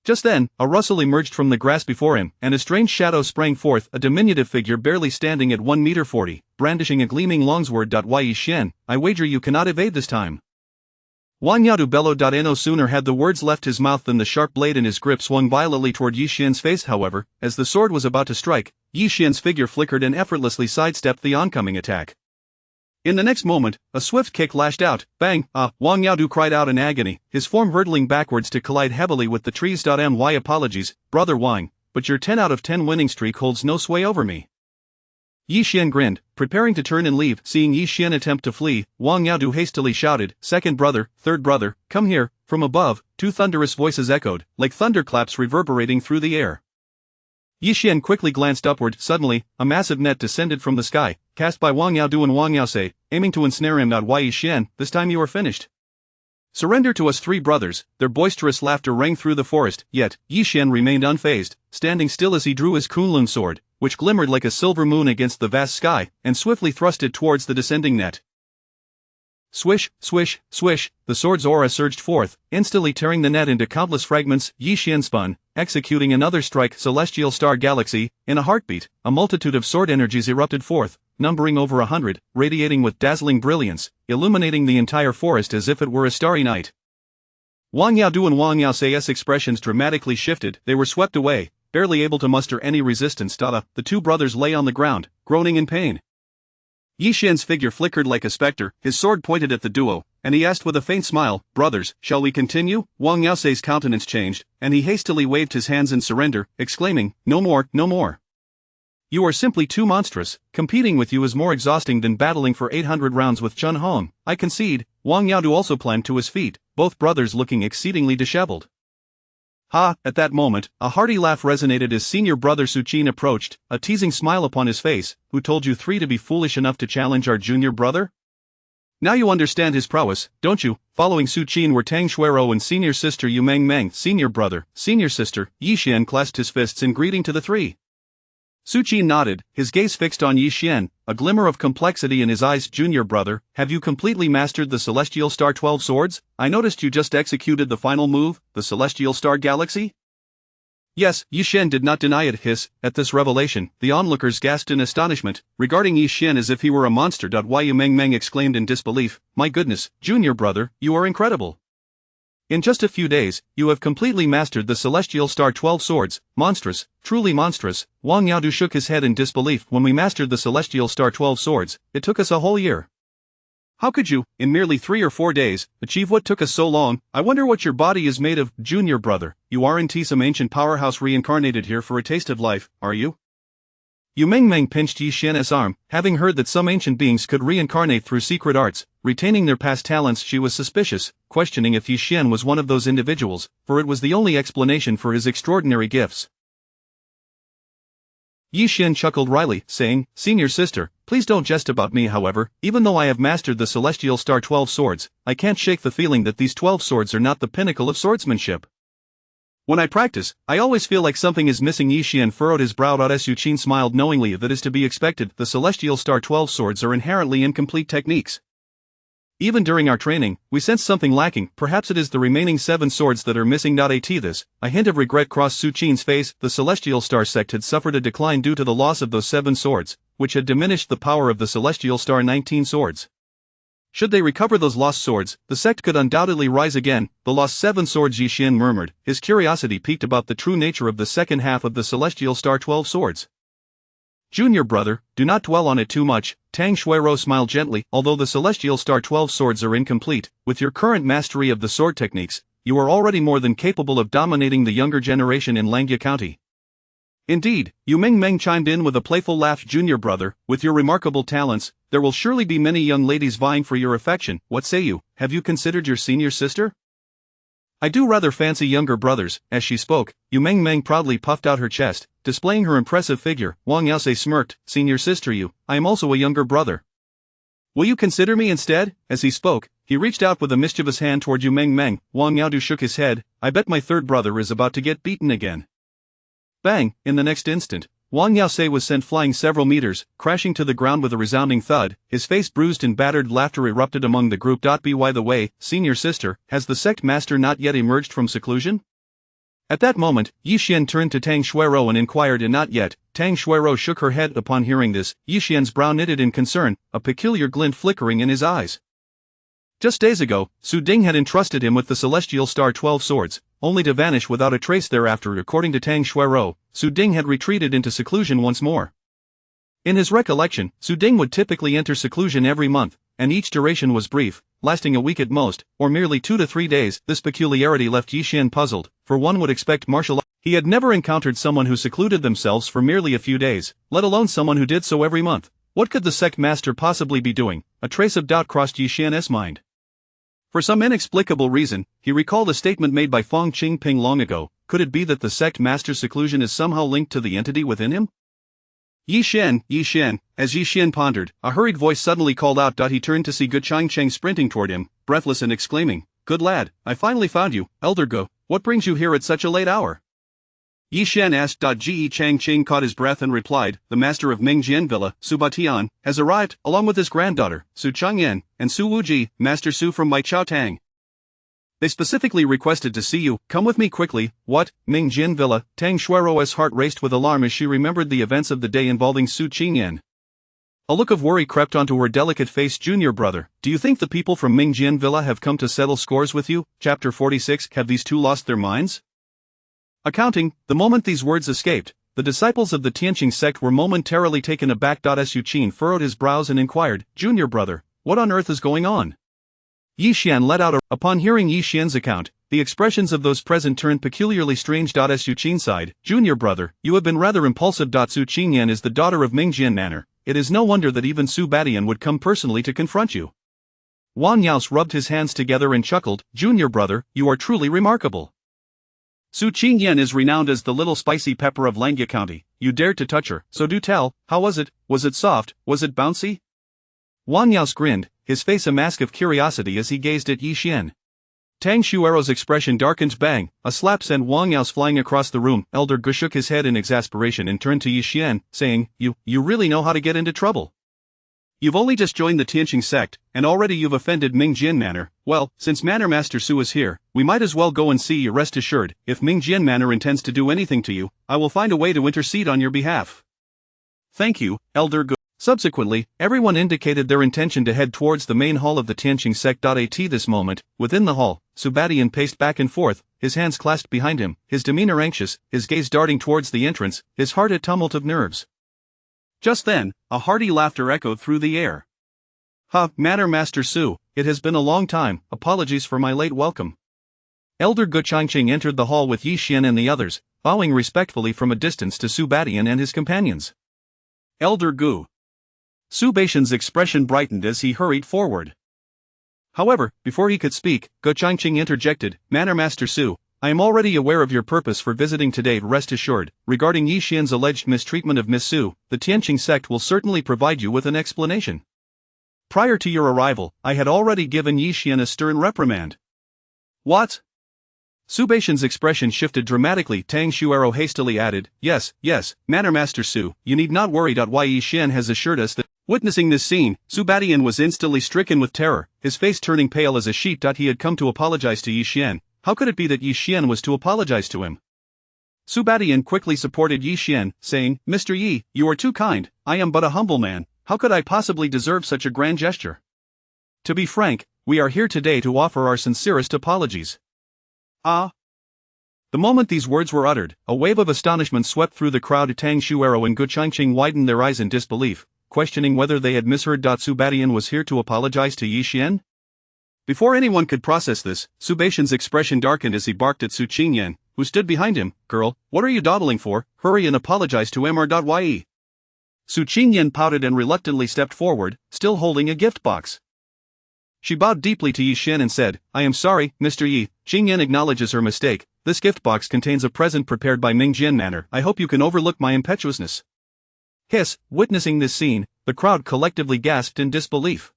A: Just then, a rustle emerged from the grass before him, and a strange shadow sprang forth, a diminutive figure barely standing at 1 meter 40, brandishing a gleaming longsword. Yi Xian, I wager you cannot evade this time. Wang Yadu bellowed. No sooner had the words left his mouth than the sharp blade in his grip swung violently toward Yi Xian's face. However, as the sword was about to strike, Yi Xian's figure flickered and effortlessly sidestepped the oncoming attack. In the next moment, a swift kick lashed out. Bang! Wang Yaodu cried out in agony, his form hurtling backwards to collide heavily with the trees. My apologies, Brother Wang, but your 10 out of 10 winning streak holds no sway over me. Yi Xian grinned, preparing to turn and leave. Seeing Yi Xian attempt to flee, Wang Yaodu hastily shouted, Second brother, third brother, come here. From above, 2 thunderous voices echoed, like thunderclaps reverberating through the air. Yi Xian quickly glanced upward. Suddenly, a massive net descended from the sky, cast by Wang Yaodu and Wang Yaosei, aiming to ensnare him. Yi Xian, this time you are finished. Surrender to us 3 brothers. Their boisterous laughter rang through the forest, yet, Yi Xian remained unfazed, standing still as he drew his Kunlun sword, which glimmered like a silver moon against the vast sky, and swiftly thrust it towards the descending net. Swish, swish, swish, the sword's aura surged forth, instantly tearing the net into countless fragments. Yi Xian spun, executing another strike. Celestial Star Galaxy. In a heartbeat, a multitude of sword energies erupted forth, numbering over 100, radiating with dazzling brilliance, illuminating the entire forest as if it were a starry night. Wang Yaodu and Wang Yaosei's expressions dramatically shifted. They were swept away, barely able to muster any resistance. The two brothers lay on the ground, groaning in pain. Yi Xian's figure flickered like a specter, his sword pointed at the duo, and he asked with a faint smile, "Brothers, shall we continue?" Wang Yaosei's countenance changed, and he hastily waved his hands in surrender, exclaiming, "No more, no more. You are simply too monstrous. Competing with you is more exhausting than battling for 800 rounds with Chen Hong. I concede." Wang Yaodu also climbed to his feet, both brothers looking exceedingly disheveled. Ha! At that moment, a hearty laugh resonated as senior brother Su Qin approached, a teasing smile upon his face. "Who told you three to be foolish enough to challenge our junior brother? Now you understand his prowess, don't you?" Following Su Qin were Tang Xuerou and senior sister Yu Mengmeng. "Senior brother, senior sister." Yi Xian clasped his fists in greeting to the three. Su Qin nodded, his gaze fixed on Yi Xian, a glimmer of complexity in his eyes. "Junior brother, have you completely mastered the Celestial Star 12 Swords? I noticed you just executed the final move, the Celestial Star Galaxy?" "Yes," Yi Xian did not deny it. At this revelation, the onlookers gasped in astonishment, regarding Yi Xian as if he were a monster. Yu Mengmeng exclaimed in disbelief, "My goodness, junior brother, you are incredible. In just a few days, you have completely mastered the Celestial Star 12 Swords. Monstrous, truly monstrous." Wang Yaodu shook his head in disbelief. "When we mastered the Celestial Star 12 Swords, it took us a whole year. How could you, in merely 3 or 4 days, achieve what took us so long? I wonder what your body is made of." "Junior brother, you aren't some ancient powerhouse reincarnated here for a taste of life, are you?" Yu Mengmeng pinched Yi Xian's arm. Having heard that some ancient beings could reincarnate through secret arts, retaining their past talents, she was suspicious, questioning if Yi Xian was one of those individuals, for it was the only explanation for his extraordinary gifts. Yi Xian chuckled wryly, saying, "Senior sister, please don't jest about me. However, even though I have mastered the Celestial Star 12 Swords, I can't shake the feeling that these 12 swords are not the pinnacle of swordsmanship. When I practice, I always feel like something is missing." Yi Xian furrowed his brow. Su Qin smiled knowingly. "That is to be expected. The Celestial Star 12 Swords are inherently incomplete techniques. Even during our training, we sense something lacking. Perhaps it is the remaining 7 swords that are missing. At this, a hint of regret crossed Su Qin's face. The Celestial Star sect had suffered a decline due to the loss of those 7 swords, which had diminished the power of the Celestial Star 19 swords. Should they recover those lost swords, the sect could undoubtedly rise again. "The lost 7 swords," Yi Xian murmured, his curiosity piqued about the true nature of the second half of the Celestial Star 12 Swords. "Junior brother, do not dwell on it too much." Tang Xuerou smiled gently. "Although the Celestial Star 12 Swords are incomplete, with your current mastery of the sword techniques, you are already more than capable of dominating the younger generation in Langjia County." "Indeed," Yu Mengmeng chimed in with a playful laugh. "Junior brother, with your remarkable talents, there will surely be many young ladies vying for your affection. What say you? Have you considered your senior sister?" "I do rather fancy younger brothers." As she spoke, Yu Mengmeng proudly puffed out her chest, displaying her impressive figure. Wang Yaosei smirked. "Senior sister, I am also a younger brother. Will you consider me instead?" As he spoke, he reached out with a mischievous hand toward Yu Mengmeng. Wang Yaodu shook his head. "I bet my third brother is about to get beaten again." Bang! In the next instant, Wang Yaosei was sent flying several meters, crashing to the ground with a resounding thud. His face bruised and battered. Laughter erupted among the group. By the way, senior sister, has the sect master not yet emerged from seclusion? At that moment, Yi Xian turned to Tang Xuerou and inquired. "Not yet." Tang Xuerou shook her head. Upon hearing this, Yi Xian's brow knitted in concern, a peculiar glint flickering in his eyes. Just days ago, Su Ding had entrusted him with the Celestial Star 12 Swords, only to vanish without a trace thereafter. According to Tang Xuerou, Su Ding had retreated into seclusion once more. In his recollection, Su Ding would typically enter seclusion every month, and each duration was brief, lasting a week at most, or merely 2 to 3 days. This peculiarity left Yi Xian puzzled, for one would expect martial arts. He had never encountered someone who secluded themselves for merely a few days, let alone someone who did so every month. What could the sect master possibly be doing? A trace of doubt crossed Yi Xian's mind. For some inexplicable reason, he recalled a statement made by Fong Qingping long ago. Could it be that the sect master's seclusion is somehow linked to the entity within him? Yi Xian, as Yi Xian pondered, a hurried voice suddenly called out. He turned to see Ge Changcheng sprinting toward him, breathless and exclaiming, "Good lad, I finally found you, Elder Ge, what brings you here at such a late hour?"
B: Yi Xian asked. Ge Changqing caught his breath and replied, the master of Mingjian Villa, Su Batian, has arrived, along with his granddaughter, Su Changyan, and Su Wuji, Master Su from Maichao Tang. They specifically requested to see you. Come with me quickly. What? Mingjian Villa? Tang Shuiro's heart raced with alarm as she remembered the events of the day involving Su Qingyan. A look of worry crept onto her delicate face. Junior brother, do you think the people from Mingjian Villa have come to settle scores with you? Chapter 46. Have these two lost their minds? Accounting, the moment these words escaped, the disciples of the Tianqing sect were momentarily taken aback. Su Qin furrowed his brows and inquired, Junior brother, what on earth is going on? Yi Xian let out a. Upon hearing Yi Xian's account, the expressions of those present turned peculiarly strange. Su Qin sighed, Junior brother, you have been rather impulsive. Su Qingyan is the daughter of Mingjian Manor. It is no wonder that even Su Batian would come personally to confront you. Wan Yaos rubbed his hands together and chuckled, Junior brother, you are truly remarkable. Su Qingyan is renowned as the little spicy pepper of Langya County. You dared to touch her, so do tell, how was it? Was it soft? Was it bouncy? Wan Yaos grinned, his face a mask of curiosity as he gazed at Yi Xian. Tang Shuiro's expression darkened. Bang! A slap sent Wang Yao's flying across the room. Elder Gu shook his head in exasperation and turned to Yi Xian, saying, You really know how to get into trouble. You've only just joined the Tianqing sect, and already you've offended Mingjian Manor. Well, since Manor Master Su is here, we might as well go and see you. Rest assured, if Mingjian Manor intends to do anything to you, I will find a way to intercede on your behalf. Thank you, Elder Gu. Subsequently, everyone indicated their intention to head towards the main hall of the Tianqing sect. At this moment, within the hall, Su Batian paced back and forth, his hands clasped behind him, his demeanor anxious, his gaze darting towards the entrance, his heart a tumult of nerves. Just then, a hearty laughter echoed through the air. Manor Master Su, it has been a long time, apologies for my late welcome. Elder Gu Changqing entered the hall with Yi Xian and the others, bowing respectfully from a distance to Su Batian and his companions. Elder Gu. Su Batian's expression brightened as he hurried forward. However, before he could speak, Gu Changqing interjected, Manor Master Su, I am already aware of your purpose for visiting today. Rest assured, regarding Yi Xian's alleged mistreatment of Miss Su, the Tianqing sect will certainly provide you with an explanation. Prior to your arrival, I had already given Yi Xian a stern reprimand. What? Su Batian's expression shifted dramatically. Tang Shuiro hastily added, Yes, Manor Master Su, you need not worry. Yi Xian has assured us that. Witnessing this scene, Su Batian was instantly stricken with terror, his face turning pale as a sheet. He had come to apologize to Yi Xian. How could it be that Yi Xian was to apologize to him? Su Batian quickly supported Yi Xian, saying, Mr. Yi, you are too kind, I am but a humble man, how could I possibly deserve such a grand gesture? To be frank, we are here today to offer our sincerest apologies. The moment these words were uttered, a wave of astonishment swept through the crowd. Tang Shuiro and Gu Changqing widened their eyes in disbelief, questioning whether they had misheard. Su Batian was here to apologize to Yi Xian? Before anyone could process this, Su Batian's expression darkened as he barked at Su Qingyan, who stood behind him. Girl, what are you dawdling for? Hurry and apologize to Mr. Su Qingyan pouted and reluctantly stepped forward, still holding a gift box. She bowed deeply to Yi Xian and said, I am sorry, Mr. Yi. Qingyan acknowledges her mistake. This gift box contains a present prepared by Mingjian Manor. I hope you can overlook my impetuousness. Hiss. Witnessing this scene, the crowd collectively gasped in disbelief.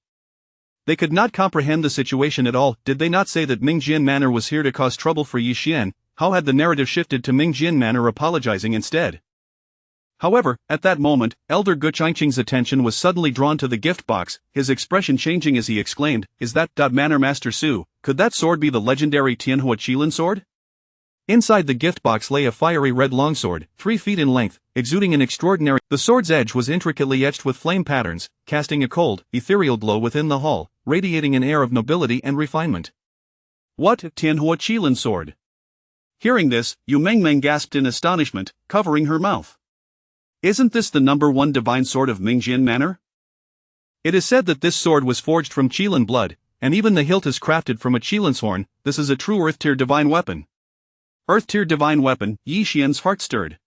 B: They could not comprehend the situation at all. Did they not say that Mingjian Manor was here to cause trouble for Yi Xian? How had the narrative shifted to Mingjian Manor apologizing instead? However, at that moment, Elder Gu Changqing's attention was suddenly drawn to the gift box, his expression changing as he exclaimed, Is that Manor Master Su? Could that sword be the legendary Tianhua Qilin sword? Inside the gift box lay a fiery red longsword, 3 feet in length, exuding an extraordinary. The sword's edge was intricately etched with flame patterns, casting a cold, ethereal glow within the hall, radiating an air of nobility and refinement. What? Tianhua Qilin sword? Hearing this, Yu Mengmeng gasped in astonishment, covering her mouth. Isn't this the #1 divine sword of Mingjian Manor? It is said that this sword was forged from Qilin blood, and even the hilt is crafted from a Qilin's horn. This is a true Earth-tier divine weapon. Earth-tier divine weapon. Yi Xian's heart stirred.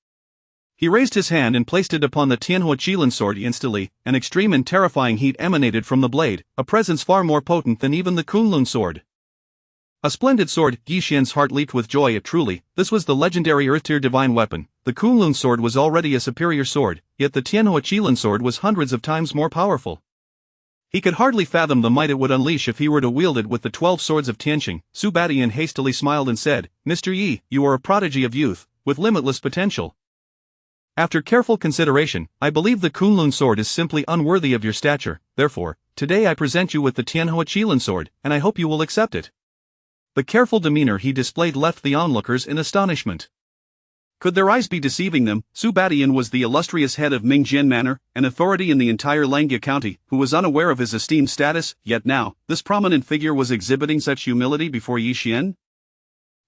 B: He raised his hand and placed it upon the Tianhua Qilin sword. Instantly, an extreme and terrifying heat emanated from the blade, a presence far more potent than even the Kunlun sword. A splendid sword. Yi Xian's heart leaped with joy. Truly, this was the legendary Earth-tier divine weapon. The Kunlun sword was already a superior sword, yet the Tianhua Qilin sword was hundreds of times more powerful. He could hardly fathom the might it would unleash if he were to wield it with the 12 swords of Tianqing. Su Batian hastily smiled and said, Mr. Yi, you are a prodigy of youth,
A: with limitless potential. After careful consideration, I believe the Kunlun sword is simply unworthy of your stature, therefore, today I present you with the Tianhua Qilin sword, and I hope you will accept it. The careful demeanor he displayed left the onlookers in astonishment. Could their eyes be deceiving them? Su Badian was the illustrious head of Mingjian Manor, an authority in the entire Langya County, who was unaware of his esteemed status, yet now, this prominent figure was exhibiting such humility before Yi Xian?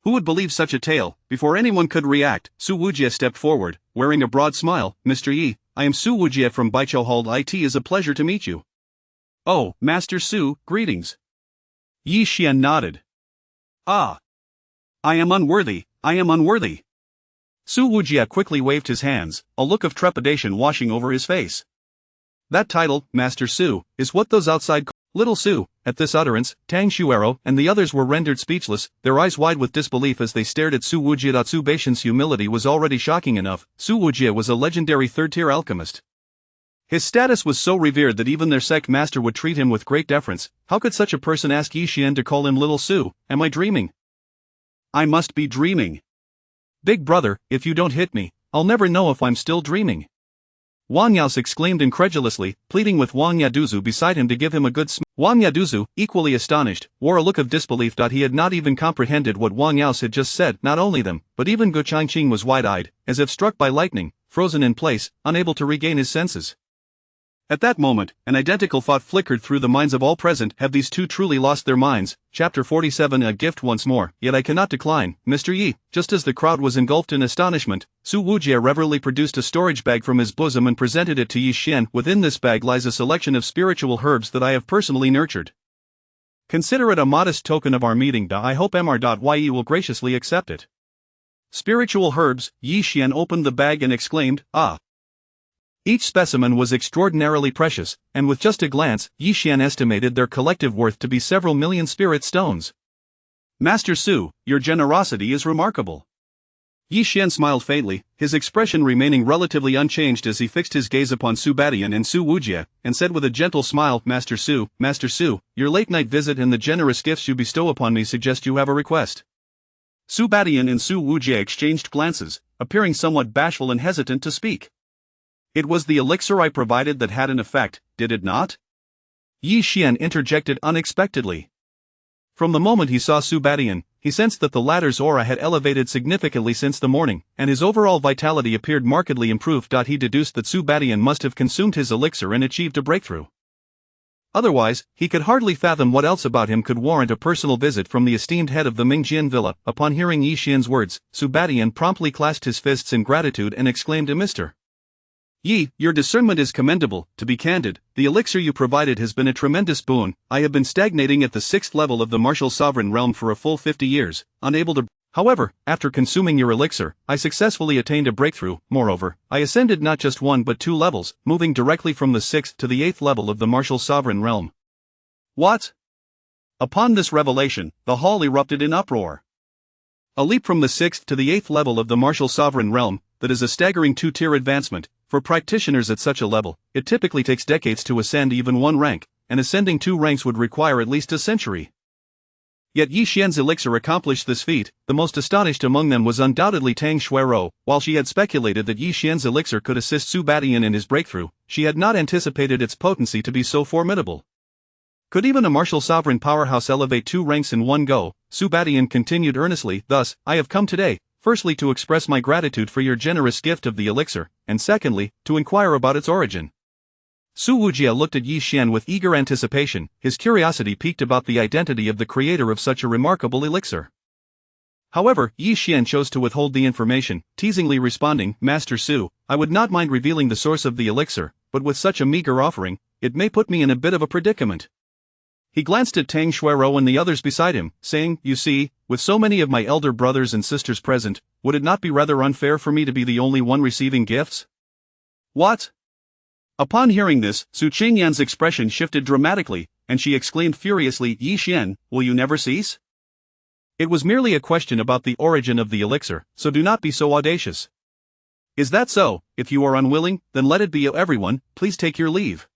A: Who would believe such a tale? Before anyone could react, Su Wujie stepped forward, wearing a broad smile. Mr. Yi, I am Su Wujie from Baichou Hall. It is a pleasure to meet you. Oh, Master Su, greetings. Yi Xian nodded. Ah. I am unworthy. Su Wujie quickly waved his hands, a look of trepidation washing over his face. That title, Master Su, is what those outside call Little Su. At this utterance, Tang Xuero and the others were rendered speechless, their eyes wide with disbelief as they stared at Su Wujie. Su Baishan's humility was already shocking enough. Su Wujie was a legendary third-tier alchemist. His status was so revered that even their sect master would treat him with great deference. How could such a person ask Yi Xian to call him Little Su? Am I dreaming? I must be dreaming. Big brother, if you don't hit me, I'll never know if I'm still dreaming. Wang Yaos exclaimed incredulously, pleading with Wang Yaduzu beside him to give him a good smack. Wang Yaduzu, equally astonished, wore a look of disbelief. He had not even comprehended what Wang Yaos had just said. Not only them, but even Gu Changqing was wide-eyed, as if struck by lightning, frozen in place, unable to regain his senses. At that moment, an identical thought flickered through the minds of all present. Have these two truly lost their minds? Chapter 47. A gift once more, yet I cannot decline, Mr. Yi. Just as the crowd was engulfed in astonishment, Su Wujie reverently produced a storage bag from his bosom and presented it to Yi Xian. Within this bag lies a selection of spiritual herbs that I have personally nurtured. Consider it a modest token of our meeting. I hope Mr.Yi will graciously accept it. Spiritual herbs. Yi Xian opened the bag and exclaimed, ah. Each specimen was extraordinarily precious, and with just a glance, Yi Xian estimated their collective worth to be several million spirit stones. Master Su, your generosity is remarkable. Yi Xian smiled faintly, his expression remaining relatively unchanged as he fixed his gaze upon Su Badian and Su Wujie, and said with a gentle smile, Master Su, your late-night visit and the generous gifts you bestow upon me suggest you have a request. Su Badian and Su Wujie exchanged glances, appearing somewhat bashful and hesitant to speak. It was the elixir I provided that had an effect, did it not? Yi Xian interjected unexpectedly. From the moment he saw Su Badian, he sensed that the latter's aura had elevated significantly since the morning, and his overall vitality appeared markedly improved. He deduced that Su Badian must have consumed his elixir and achieved a breakthrough. Otherwise, he could hardly fathom what else about him could warrant a personal visit from the esteemed head of the Mingjian villa. Upon hearing Yi Xian's words, Su Badian promptly clasped his fists in gratitude and exclaimed, Mr. Yi, your discernment is commendable. To be candid, the elixir you provided has been a tremendous boon. I have been stagnating at the 6th level of the martial sovereign realm for a full 50 years, unable to. However, after consuming your elixir, I successfully attained a breakthrough. Moreover, I ascended not just 1 but 2 levels, moving directly from the 6th to the 8th level of the martial sovereign realm. What? Upon this revelation, the hall erupted in uproar. A leap from the 6th to the 8th level of the martial sovereign realm, that is a staggering 2-tier advancement. For practitioners at such a level, it typically takes decades to ascend even 1 rank, and ascending 2 ranks would require at least a century. Yet Yi Xian's elixir accomplished this feat. The most astonished among them was undoubtedly Tang Xuero. While she had speculated that Yi Xian's elixir could assist Su Badian in his breakthrough, she had not anticipated its potency to be so formidable. Could even a martial sovereign powerhouse elevate 2 ranks in one go? Su Badian continued earnestly, thus, I have come today, firstly to express my gratitude for your generous gift of the elixir, and secondly, to inquire about its origin. Su Wujie looked at Yi Xian with eager anticipation, his curiosity piqued about the identity of the creator of such a remarkable elixir. However, Yi Xian chose to withhold the information, teasingly responding, Master Su, I would not mind revealing the source of the elixir, but with such a meager offering, it may put me in a bit of a predicament. He glanced at Tang Xuero and the others beside him, saying, You see, with so many of my elder brothers and sisters present, would it not be rather unfair for me to be the only one receiving gifts? What? Upon hearing this, Su Qingyan's expression shifted dramatically, and she exclaimed furiously, Yi Xian, will you never cease? It was merely a question about the origin of the elixir, so do not be so audacious. Is that so? If you are unwilling, then let it be. Everyone, please take your leave.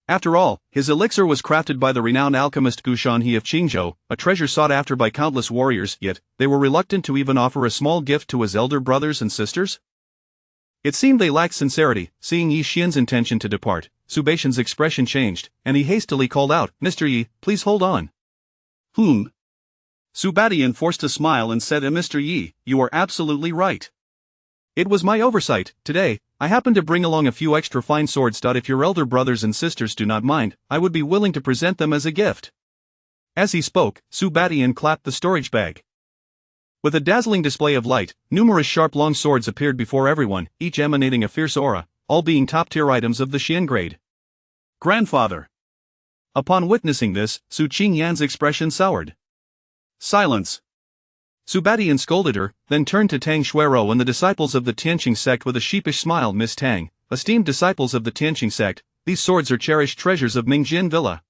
B: After all, his elixir was crafted by the renowned alchemist Gu Shanhe of Qingzhou, a treasure sought after by countless warriors, yet they were reluctant to even offer a small gift to his elder brothers and sisters? It seemed they lacked sincerity. Seeing Yi Xian's intention to depart, Su Baitian's expression changed, and he hastily called out, "Mr. Yi, please hold on." Su Badian forced a smile and said, "Mr. Yi, you are absolutely right. It was my oversight. Today, I happened to bring along a few extra fine swords. If your elder brothers and sisters do not mind, I would be willing to present them as a gift." As he spoke, Su Badian clapped the storage bag. With a dazzling display of light, numerous sharp long swords appeared before everyone, each emanating a fierce aura, all being top-tier items of the Xian grade. "Grandfather!" Upon witnessing this, Su Qingyan's expression soured. "Silence!" Su Badian scolded her, then turned to Tang Xuerou and the disciples of the Tianqing sect with a sheepish smile. "Miss Tang, esteemed disciples of the Tianqing sect, these swords are cherished treasures of Mingjin Villa.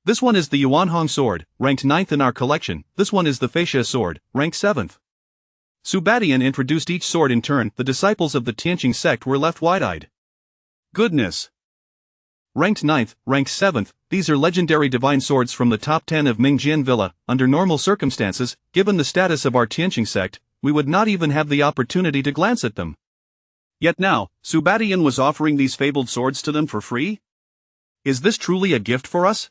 B: This one is the Yuanhong sword, ranked 9th in our collection. This one is the Feixia sword, ranked 7th. Su Badian introduced each sword in turn. The disciples of the Tianqing sect were left wide-eyed. Goodness! Ranked 9th, ranked 7th, these are legendary divine swords from the top 10 of Mingjin Villa. Under normal circumstances, given the status of our Tianqing sect, we would not even have the opportunity to glance at them. Yet now, Su Badian was offering these fabled swords to them for free? Is this truly a gift for us?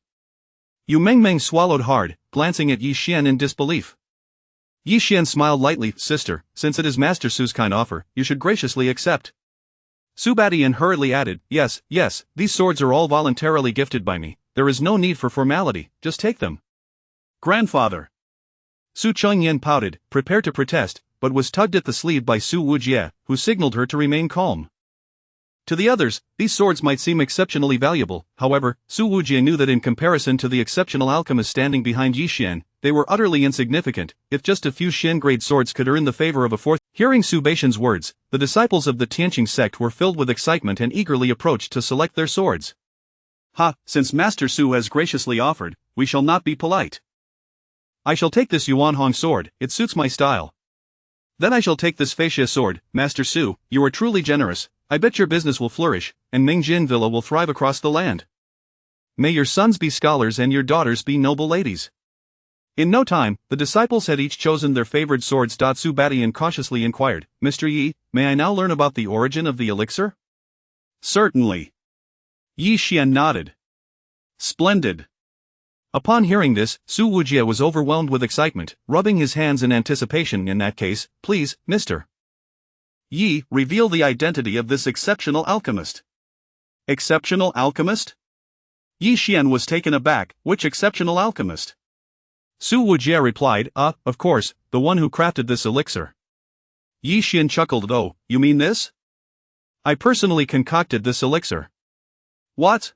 B: Yu Mengmeng swallowed hard, glancing at Yi Xian in disbelief. Yi Xian smiled lightly. "Sister, since it is Master Su's kind offer, you should graciously accept." Su Badian hurriedly added, Yes, these swords are all voluntarily gifted by me. There is no need for formality, just take them." "Grandfather!" Su Chengyan pouted, prepared to protest, but was tugged at the sleeve by Su Wujie, who signaled her to remain calm. To the others, these swords might seem exceptionally valuable. However, Su Wujie knew that in comparison to the exceptional alchemist standing behind Yi Xian, they were utterly insignificant. If just a few Xian-grade swords could earn the favor of a fourth. Hearing Su Baitian's words, the disciples of the Tianqing sect were filled with excitement and eagerly approached to select their swords. Since Master Su has graciously offered, we shall not be polite. I shall take this Yuanhong sword, it suits my style. Then I shall take this Feixia sword. Master Su, you are truly generous. I bet your business will flourish, and Mingjin Villa will thrive across the land. May your sons be scholars and your daughters be noble ladies. In no time, the disciples had each chosen their favored swords. Su Badian cautiously inquired, "Mr. Yi, may I now learn about the origin of the elixir?" "Certainly." Yi Xian nodded. "Splendid." Upon hearing this, Su Wujie was overwhelmed with excitement, rubbing his hands in anticipation. "In that case, please, Mr. Yi, reveal the identity of this exceptional alchemist." "Exceptional alchemist?" Yi Xian was taken aback. "Which exceptional alchemist?" Su Wujie replied, "Of course, the one who crafted this elixir." Yi Xian chuckled. "Oh, you mean this? I personally concocted this elixir." "What?"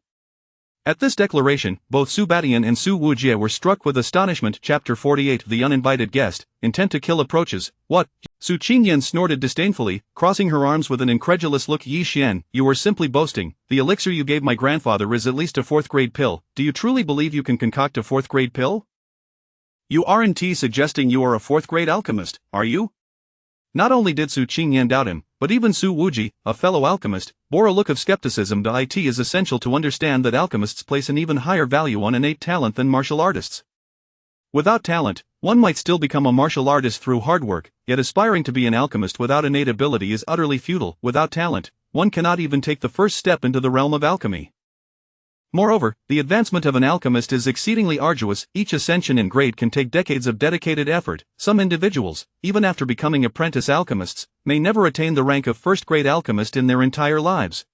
B: At this declaration, both Su Badian and Su Wujie were struck with astonishment. Chapter 48. The uninvited guest, intent to kill approaches. "What?" Su Qingyan snorted disdainfully, crossing her arms with an incredulous look. "Yi Xian, you are simply boasting. The elixir you gave my grandfather is at least a 4th-grade pill. Do you truly believe you can concoct a 4th-grade pill? You aren't suggesting you are a 4th-grade alchemist, are you?" Not only did Su Qingyan doubt him, but even Su Wujie, a fellow alchemist, bore a look of skepticism. It is essential to understand that alchemists place an even higher value on innate talent than martial artists. Without talent, one might still become a martial artist through hard work, yet aspiring to be an alchemist without innate ability is utterly futile. Without talent, one cannot even take the first step into the realm of alchemy. Moreover, the advancement of an alchemist is exceedingly arduous. Each ascension in grade can take decades of dedicated effort. Some individuals, even after becoming apprentice alchemists, may never attain the rank of 1st-grade alchemist in their entire lives.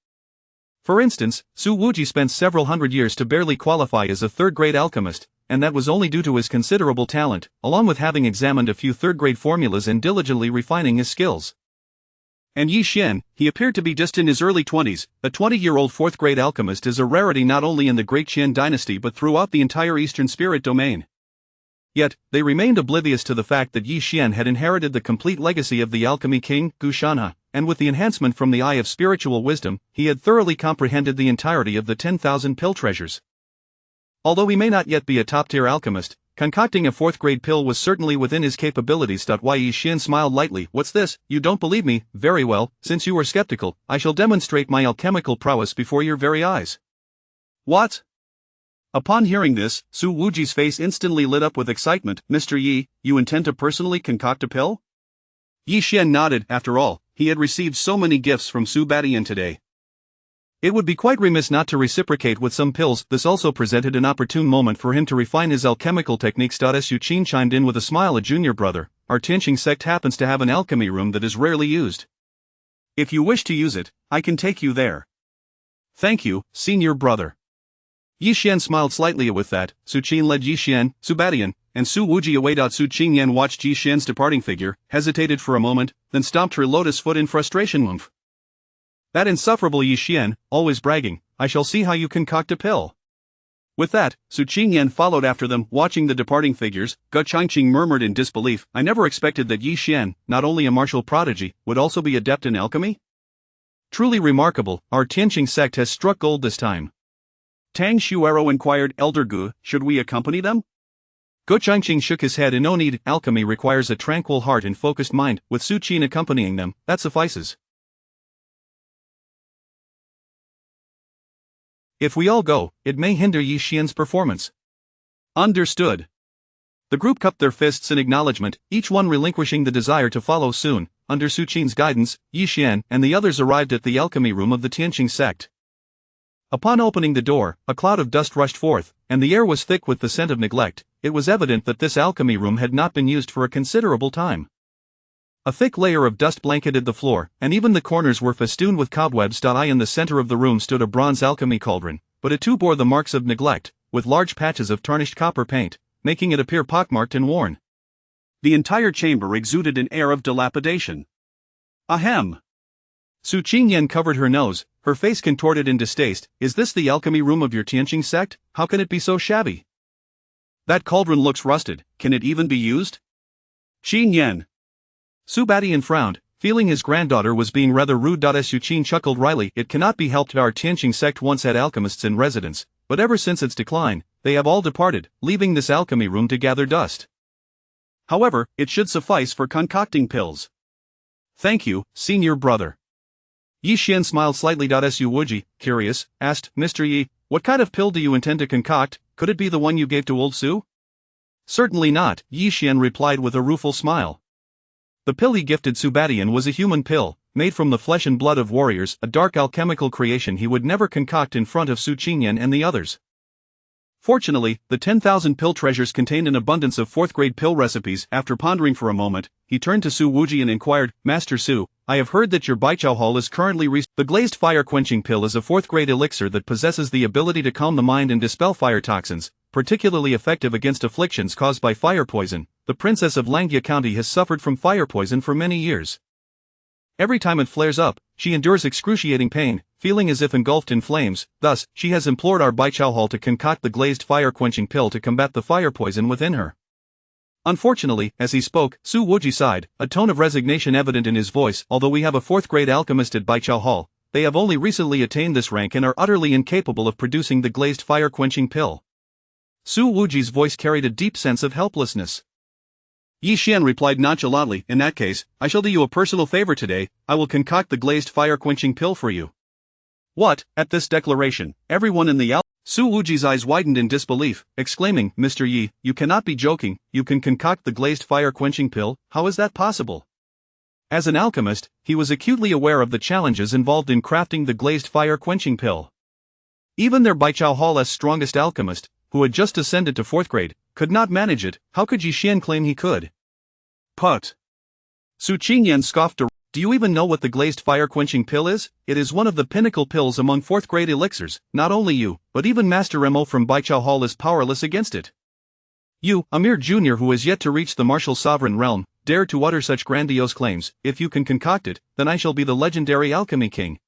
B: For instance, Su Wujie spent several hundred years to barely qualify as a 3rd-grade alchemist, and that was only due to his considerable talent, along with having examined a few 3rd-grade formulas and diligently refining his skills. And Yi Xian, he appeared to be just in his early 20s, a 20-year-old 4th-grade alchemist is a rarity not only in the Great Qian dynasty but throughout the entire Eastern Spirit domain. Yet, they remained oblivious to the fact that Yi Xian had inherited the complete legacy of the alchemy king, Gu Shanhe, and with the enhancement from the Eye of Spiritual Wisdom, he had thoroughly comprehended the entirety of the 10,000 pill treasures. Although he may not yet be a top-tier alchemist, concocting a 4th-grade pill was certainly within his capabilities. Yi Xian smiled lightly. "What's this? You don't believe me? Very well, since you are skeptical, I shall demonstrate my alchemical prowess before your very eyes." What? Upon hearing this, Su Wuji's face instantly lit up with excitement. Mr. Yi, you intend to personally concoct a pill? Yi Xian nodded. After all, he had received so many gifts from Su Badian today. It would be quite remiss not to reciprocate with some pills. This also presented an opportune moment for him to refine his alchemical techniques. Su Qin chimed in with a smile. A junior brother, our Tianqing sect happens to have an alchemy room that is rarely used. If you wish to use it, I can take you there. Thank you, senior brother. Yi Xian smiled slightly. With that, Su Qin led Yi Xian, Su Badian, and Su Wuji away. Su Qinyan watched Yi Xian's departing figure, hesitated for a moment, then stomped her lotus foot in frustration. Oomph. That insufferable Yi Xian, always bragging, I shall see how you concoct a pill. With that, Su Qinyan followed after them, watching the departing figures. Ge Changqing murmured in disbelief, I never expected that Yi Xian, not only a martial prodigy, would also be adept in alchemy? Truly remarkable, our Tianqing sect has struck gold this time. Tang Xuero inquired. Elder Gu, should we accompany them? Ge Changqing shook his head. No need, alchemy requires a tranquil heart and focused mind. With Su Qin accompanying them, that suffices. If we all go, it may hinder Yi Xian's performance. Understood. The group cupped their fists in acknowledgement, each one relinquishing the desire to follow soon. Under Su Qin's guidance, Yi Xian and the others arrived at the alchemy room of the Tianqing sect. Upon opening the door, a cloud of dust rushed forth, and the air was thick with the scent of neglect. It was evident that this alchemy room had not been used for a considerable time. A thick layer of dust blanketed the floor, and even the corners were festooned with cobwebs. In the center of the room stood a bronze alchemy cauldron, but it too bore the marks of neglect, with large patches of tarnished copper paint, making it appear pockmarked and worn. The entire chamber exuded an air of dilapidation. Ahem. Su Qinyan covered her nose, her face contorted in distaste. Is this the alchemy room of your Tianqing sect? How can it be so shabby? That cauldron looks rusted, can it even be used? Qinyan. Su Badian frowned, feeling his granddaughter was being rather rude. Su Qin chuckled wryly. It cannot be helped. Our Tianqing sect once had alchemists in residence, but ever since its decline, they have all departed, leaving this alchemy room to gather dust. However, it should suffice for concocting pills. Thank you, senior brother. Yi Xian smiled slightly. Su Wuji, curious, asked, Mr. Yi, what kind of pill do you intend to concoct? Could it be the one you gave to old Su? Certainly not, Yi Xian replied with a rueful smile. The pill he gifted Su Badian was a human pill, made from the flesh and blood of warriors, a dark alchemical creation he would never concoct in front of Su Qinyan and the others. Fortunately, the 10,000 pill treasures contained an abundance of fourth-grade pill recipes. After pondering for a moment, he turned to Su Wuji and inquired, Master Su, I have heard that your Baichao Hall is currently The glazed fire-quenching pill is a fourth-grade elixir that possesses the ability to calm the mind and dispel fire toxins, particularly effective against afflictions caused by fire poison. The princess of Langjia County has suffered from fire poison for many years. Every time it flares up, she endures excruciating pain, feeling as if engulfed in flames. Thus, she has implored our Baichao Hall to concoct the glazed fire-quenching pill to combat the fire poison within her. Unfortunately, as he spoke, Su Wuji sighed, a tone of resignation evident in his voice. Although we have a fourth-grade alchemist at Baichao Hall, they have only recently attained this rank and are utterly incapable of producing the glazed fire-quenching pill. Su Wuji's voice carried a deep sense of helplessness. Yi Xian replied nonchalantly, in that case, I shall do you a personal favor today, I will concoct the glazed fire-quenching pill for you. What? At this declaration, everyone in the Su Wuji's eyes widened in disbelief, exclaiming, Mr. Yi, you cannot be joking, you can concoct the glazed fire-quenching pill, how is that possible? As an alchemist, he was acutely aware of the challenges involved in crafting the glazed fire-quenching pill. Even their Baichao Hall's strongest alchemist, who had just ascended to 4th grade, could not manage it. How could Yi Xian claim he could? Put. Su Qinyan scoffed. Do you even know what the glazed fire-quenching pill is? It is one of the pinnacle pills among 4th grade elixirs. Not only you, but even Master Remo from Baichao Hall is powerless against it. You, a mere junior who has yet to reach the martial sovereign realm, dare to utter such grandiose claims. If you can concoct it, then I shall be the legendary alchemy king.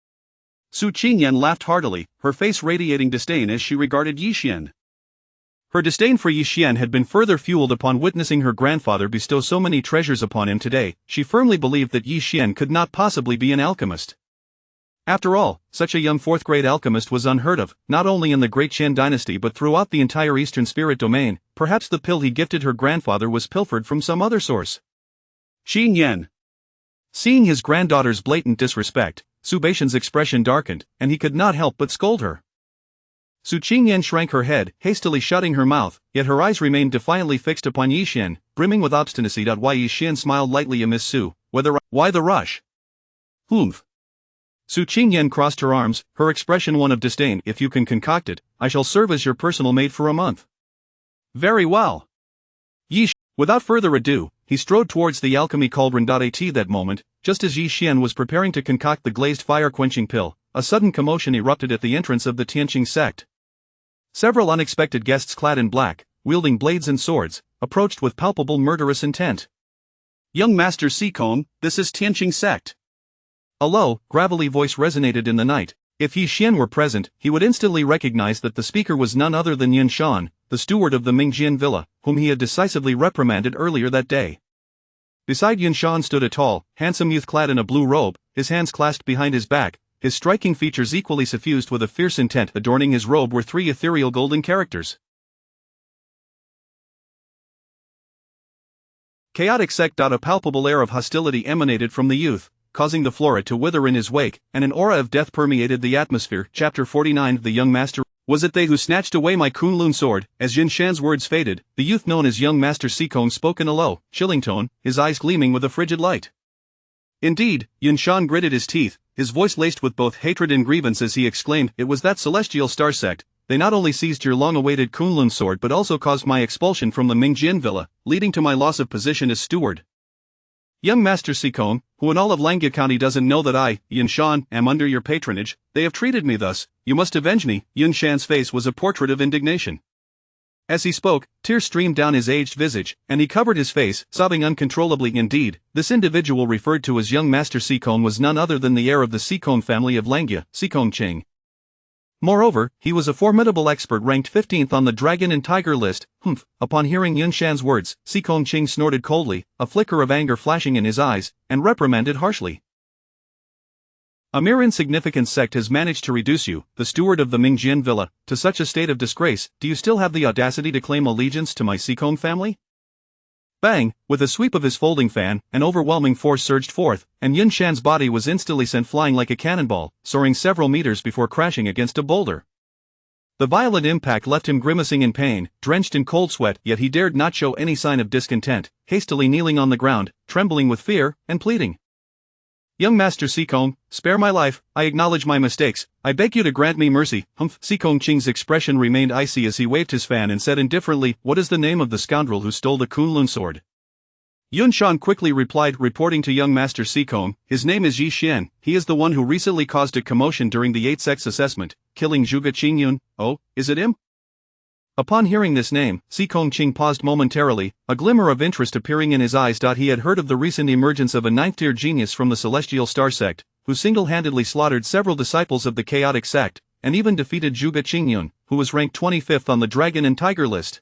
B: Su Qinyan laughed heartily, her face radiating disdain as she regarded Yi Xian. Her disdain for Yi Xian had been further fueled upon witnessing her grandfather bestow so many treasures upon him today. She firmly believed that Yi Xian could not possibly be an alchemist. After all, such a young 4th grade alchemist was unheard of, not only in the Great Qian dynasty but throughout the entire Eastern Spirit domain. Perhaps the pill he gifted her grandfather was pilfered from some other source. Qin Yan. Seeing his granddaughter's blatant disrespect, Su Baishan's expression darkened, and he could not help but scold her.
A: Su Qingyan shrank her head, hastily shutting her mouth, yet her eyes remained defiantly fixed upon Yi Xian, brimming with obstinacy. Yi Xian smiled lightly amid Su. Why the rush? Humph. Su Qingyan crossed her arms, her expression one of disdain. If you can concoct it, I shall serve as your personal maid for a month. Very well. Without further ado, he strode towards the alchemy cauldron. At that moment, just as Yi Xian was preparing to concoct the glazed fire-quenching pill, a sudden commotion erupted at the entrance of the Tianqing sect. Several unexpected guests clad in black, wielding blades and swords, approached with palpable murderous intent.
B: Young Master Xikong, this is Tianqing sect.
A: A low, gravelly voice resonated in the night. If Yi Xian were present, he would instantly recognize that the speaker was none other than Yun Shan, the steward of the Mingjian villa, whom he had decisively reprimanded earlier that day. Beside Yun Shan stood a tall, handsome youth clad in a blue robe, his hands clasped behind his back, his striking features equally suffused with a fierce intent. Adorning his robe were 3 ethereal golden characters. Chaotic sect. A palpable air of hostility emanated from the youth, causing the flora to wither in his wake, and an aura of death permeated the atmosphere. Chapter 49. The young master. Was it they who snatched away my Kunlun sword? As Yun Shan's words faded, the youth known as young Master Xikong spoke in a low, chilling tone, his eyes gleaming with a frigid light. Indeed, Yun Shan gritted his teeth, his voice laced with both hatred and grievance as he exclaimed, it was that celestial star sect. They not only seized your long-awaited Kunlun sword but also caused my expulsion from the Mingjian villa, leading to my loss of position as steward. Young Master Xikong, who in all of Langya County doesn't know that I, Yun Shan, am under your patronage, they have treated me thus, you must avenge me. Yun Shan's face was a portrait of indignation. As he spoke, tears streamed down his aged visage, and he covered his face, sobbing uncontrollably. Indeed, this individual referred to as young Master Xikong was none other than the heir of the Xikong family of Langya, Xikong Qing. Moreover, he was a formidable expert ranked 15th on the Dragon and Tiger list. Humph. Upon hearing Yun Shan's words, Xikong Qing snorted coldly, a flicker of anger flashing in his eyes, and reprimanded harshly. A mere insignificant sect has managed to reduce you, the steward of the Mingjian villa, to such a state of disgrace. Do you still have the audacity to claim allegiance to my Xikong family? Bang! With a sweep of his folding fan, an overwhelming force surged forth, and Yun Shan's body was instantly sent flying like a cannonball, soaring several meters before crashing against a boulder. The violent impact left him grimacing in pain, drenched in cold sweat, yet he dared not show any sign of discontent, hastily kneeling on the ground, trembling with fear, and pleading. Young Master Xikong, spare my life, I acknowledge my mistakes, I beg you to grant me mercy. Humph. Xikong Qing's expression remained icy as he waved his fan and said indifferently, what is the name of the scoundrel who stole the Kunlun sword? Yun Shan quickly replied, reporting to young Master Xikong, his name is Yi Xian, he is the one who recently caused a commotion during the 8th sex assessment, killing Zhuge Qingyun. Oh, is it him? Upon hearing this name, Xikong Qing paused momentarily, a glimmer of interest appearing in his eyes. He had heard of the recent emergence of a 9th-tier genius from the Celestial Star sect, who single-handedly slaughtered several disciples of the Chaotic sect, and even defeated Zhuge Qingyun, who was ranked 25th on the Dragon and Tiger list.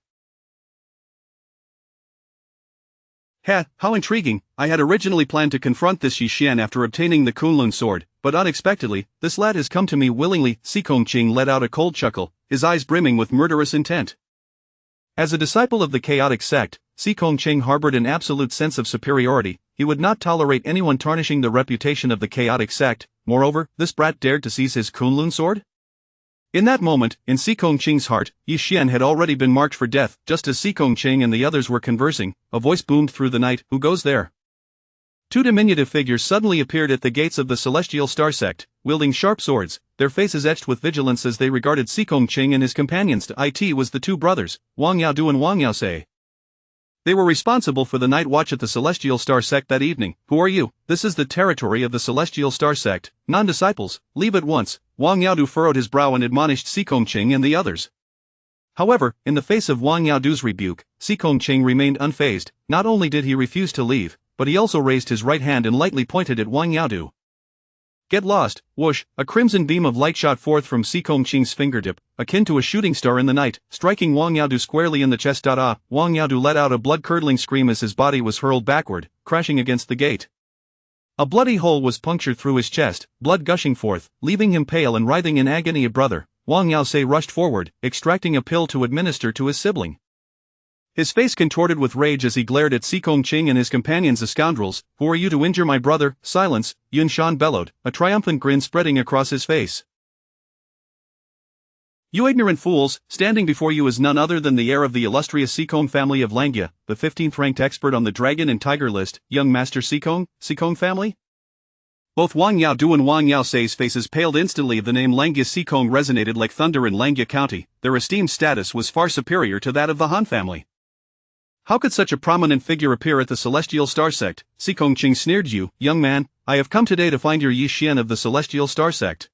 A: How intriguing. I had originally planned to confront this Yi Xian after obtaining the Kunlun sword, but unexpectedly, this lad has come to me willingly. Xikong Qing let out a cold chuckle, his eyes brimming with murderous intent. As a disciple of the Chaotic sect, Xikong Qing harbored an absolute sense of superiority. He would not tolerate anyone tarnishing the reputation of the Chaotic sect. Moreover, this brat dared to seize his Kunlun sword? In that moment, in Xikong Qing's heart, Yi Xian had already been marked for death. Just as Xikong Qing and the others were conversing, a voice boomed through the night, who goes there? 2 diminutive figures suddenly appeared at the gates of the Celestial Star sect, wielding sharp swords, their faces etched with vigilance as they regarded Xikong Qing and his companions. It was the 2 brothers, Wang Yaodu and Wang Yaosei. They were responsible for the night watch at the Celestial Star sect that evening. Who are you? This is the territory of the Celestial Star sect, non-disciples, leave at once. Wang Yaodu furrowed his brow and admonished Xikong Qing and the others. However, in the face of Wang Yaodu's rebuke, Xikong Qing remained unfazed. Not only did he refuse to leave, but he also raised his right hand and lightly pointed at Wang Yaodu. Get lost. Whoosh, a crimson beam of light shot forth from Xikong Qing's fingertip, akin to a shooting star in the night, striking Wang Yaodu squarely in the chest. Wang Yaodu let out a blood-curdling scream as his body was hurled backward, crashing against the gate. A bloody hole was punctured through his chest, blood gushing forth, leaving him pale and writhing in agony. Brother, Wang Yaosei rushed forward, extracting a pill to administer to his sibling. His face contorted with rage as he glared at Xikong Qing and his companions. The scoundrels, who are you to injure my brother? Silence, Yun Shan bellowed, a triumphant grin spreading across his face.
B: You ignorant fools, standing before you is none other than the heir of the illustrious Sikong family of Langya, the 15th ranked expert on the dragon and tiger list, young Master Sikong family? Both Wang Yaodu and Wang Yaosei's faces paled instantly. The name Langya Sikong resonated like thunder in Langya County. Their esteemed status was far superior to that of the Han family. How could such a prominent figure appear at the Celestial Star Sect? Sikong Qing sneered. You, young man, I have come today to find your Yi Xian of the Celestial Star Sect.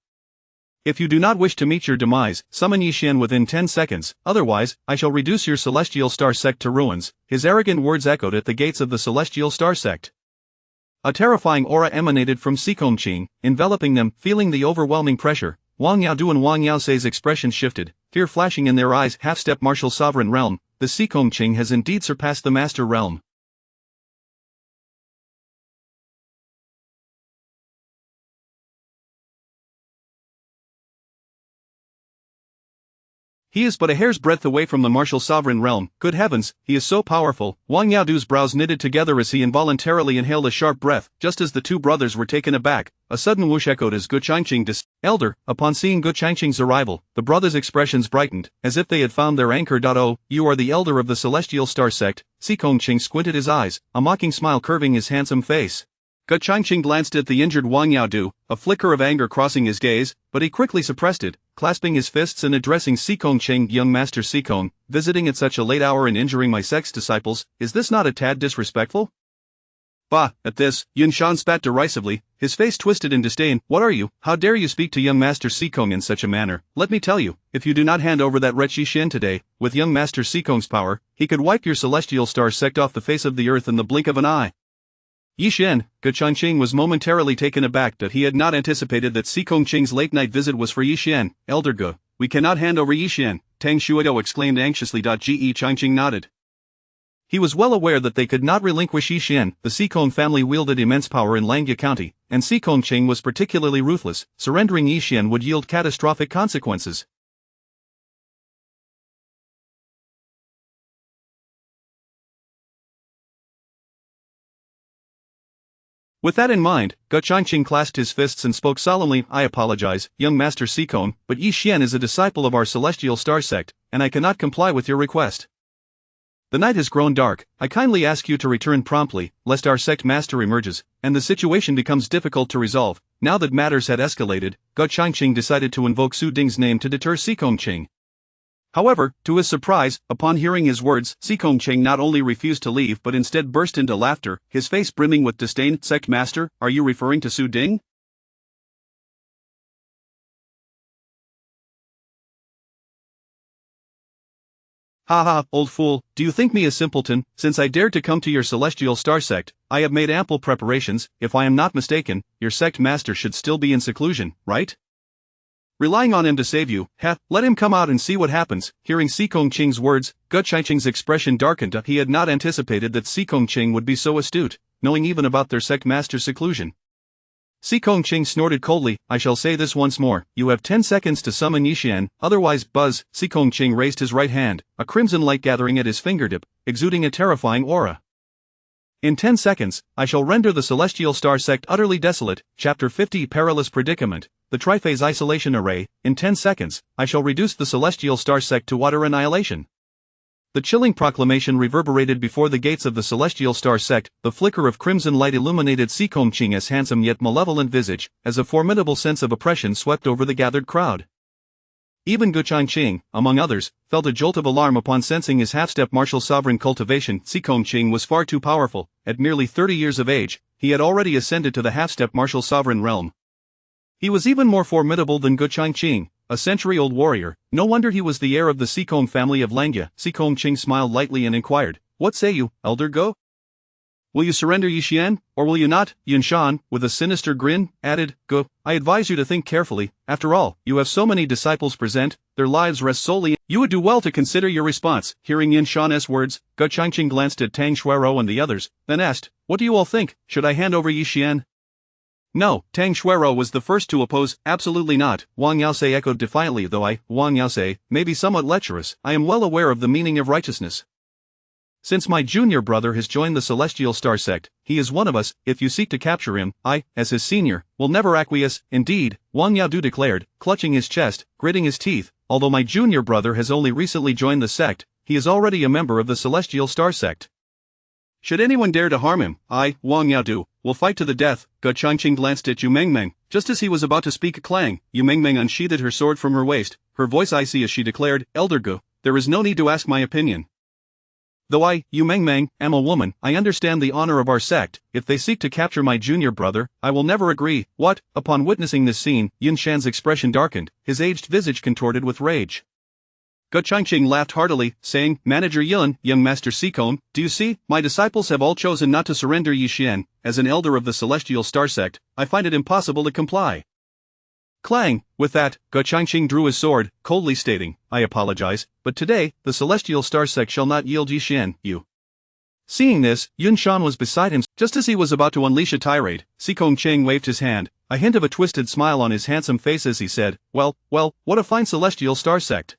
B: If you do not wish to meet your demise, summon Yi Xian within 10 seconds, otherwise, I shall reduce your Celestial Star Sect to ruins. His arrogant words echoed at the gates of the Celestial Star Sect. A terrifying aura emanated from Sikong Qing, enveloping them. Feeling the overwhelming pressure, Wang Yaodu and Wang Yaosei's expressions shifted, fear flashing in their eyes. Half-step martial sovereign realm, the Sikong Qing has indeed surpassed the master realm. He is but a hair's breadth away from the martial sovereign realm. Good heavens, he is so powerful. Wang Yaodu's brows knitted together as he involuntarily inhaled a sharp breath. Just as the two brothers were taken aback, a sudden whoosh echoed as Gu Changqing Elder. Upon seeing Gu Changqing's arrival, the brothers' expressions brightened, as if they had found their anchor. Oh, you are the elder of the Celestial Star Sect. Sikong Qing squinted his eyes, a mocking smile curving his handsome face. Gu Changqing glanced at the injured Wang Yaodu, a flicker of anger crossing his gaze, but he quickly suppressed it, clasping his fists and addressing Sikong Qing. Young Master Sikong, visiting at such a late hour and injuring my sect's disciples, is this not a tad disrespectful? Bah! At this, Yunshan spat derisively, his face twisted in disdain. What are you? How dare you speak to young Master Sikong in such a manner? Let me tell you, if you do not hand over that wretch Yi Xian today, with young Master Sikong's power, he could wipe your Celestial Star Sect off the face of the earth in the blink of an eye. Yi Xian, Gu Changqing was momentarily taken aback that he had not anticipated that Sikong Qing's late-night visit was for Yi Xian. Elder Gu, we cannot hand over Yi Xian, Tang Shuido exclaimed anxiously. Ge Changqing nodded. He was well aware that they could not relinquish Yi Xian. The Sikong family wielded immense power in Langya County, and Sikong Qing was particularly ruthless. Surrendering Yi Xian would yield catastrophic consequences. With that in mind, Gu Changqing clasped his fists and spoke solemnly. I apologize, young Master Sikong, but Yi Xian is a disciple of our Celestial Star Sect, and I cannot comply with your request. The night has grown dark. I kindly ask you to return promptly, lest our sect master emerges, and the situation becomes difficult to resolve. Now that matters had escalated, Gu Changqing decided to invoke Su Ding's name to deter Sikong Qing. However, to his surprise, upon hearing his words, Sikong Qing not only refused to leave but instead burst into laughter, his face brimming with disdain. Sect Master, are you referring to Su Ding? Ha, old fool, do you think me a simpleton? Since I dared to come to your Celestial Star Sect, I have made ample preparations. If I am not mistaken, your sect master should still be in seclusion, right? Relying on him to save you, let him come out and see what happens. Hearing Sikong Qing's words, Gu Changqing's expression darkened. He had not anticipated that Sikong Qing would be so astute, knowing even about their sect master's seclusion. Sikong Qing snorted coldly. I shall say this once more, you have 10 seconds to summon Yi Xian, otherwise buzz. Sikong Qing raised his right hand, a crimson light gathering at his fingertip, exuding a terrifying aura. In 10 seconds, I shall render the Celestial Star Sect utterly desolate. Chapter 50 Perilous Predicament, the Triphase Isolation Array. In 10 seconds, I shall reduce the Celestial Star Sect to utter annihilation. The chilling proclamation reverberated before the gates of the Celestial Star Sect. The flicker of crimson light illuminated Sikong Qing's handsome yet malevolent visage, as a formidable sense of oppression swept over the gathered crowd. Even Gu Changqing, among others, felt a jolt of alarm upon sensing his half-step martial sovereign cultivation. Sikong Qing was far too powerful. At merely 30 years of age, he had already ascended to the half-step martial sovereign realm. He was even more formidable than Gu Changqing, a century-old warrior. No wonder he was the heir of the Sikong family of Langya. Sikong Qing smiled lightly and inquired, what say you, Elder Gu? Will you surrender Yi Xian, or will you not? Yunshan, with a sinister grin, added, Gu, I advise you to think carefully. After all, you have so many disciples present, their lives rest solely. You would do well to consider your response. Hearing Yunshan's words, Gu Changqing glanced at Tang Shuiro and the others, then asked, what do you all think? Should I hand over Yi Xian? No, Tang Shuiro was the first to oppose. Absolutely not. Wang Yaosei echoed defiantly. Though I, Wang Yaosei, may be somewhat lecherous, I am well aware of the meaning of righteousness. Since my junior brother has joined the Celestial Star Sect, he is one of us. If you seek to capture him, I, as his senior, will never acquiesce. Indeed, Wang Yaodu declared, clutching his chest, gritting his teeth,
A: although my junior brother has only recently joined the sect, he is already a member of the Celestial Star Sect.
B: Should anyone dare to harm him, I, Wang Yaodu, will fight to the death. Ge Changqing glanced at Yu Mengmeng. Just as he was about to speak, clang, Yu Mengmeng unsheathed her sword from her waist, her voice icy as she declared, Elder Gu, there is no need to ask my opinion. Though I, Yu Mengmeng, am a woman, I understand the honor of our sect. If they seek to capture my junior brother, I will never agree. What? Upon witnessing this scene, Yun Shan's expression darkened, his aged visage contorted with rage. Ge Changqing laughed heartily, saying, Manager Yun, young Master Sikong, do you see, my disciples have all chosen not to surrender Yi Xian. As an elder of the Celestial Star Sect, I find it impossible to comply. Clang! With that, Ge Changqing drew his sword, coldly stating, I apologize, but today, the Celestial Star Sect shall not yield Yi Xian, you. Seeing this, Yun Shan was beside him. Just as he was about to unleash a tirade, Sikong Cheng waved his hand, a hint of a twisted smile on his handsome face as he said, Well, what a fine Celestial Star Sect.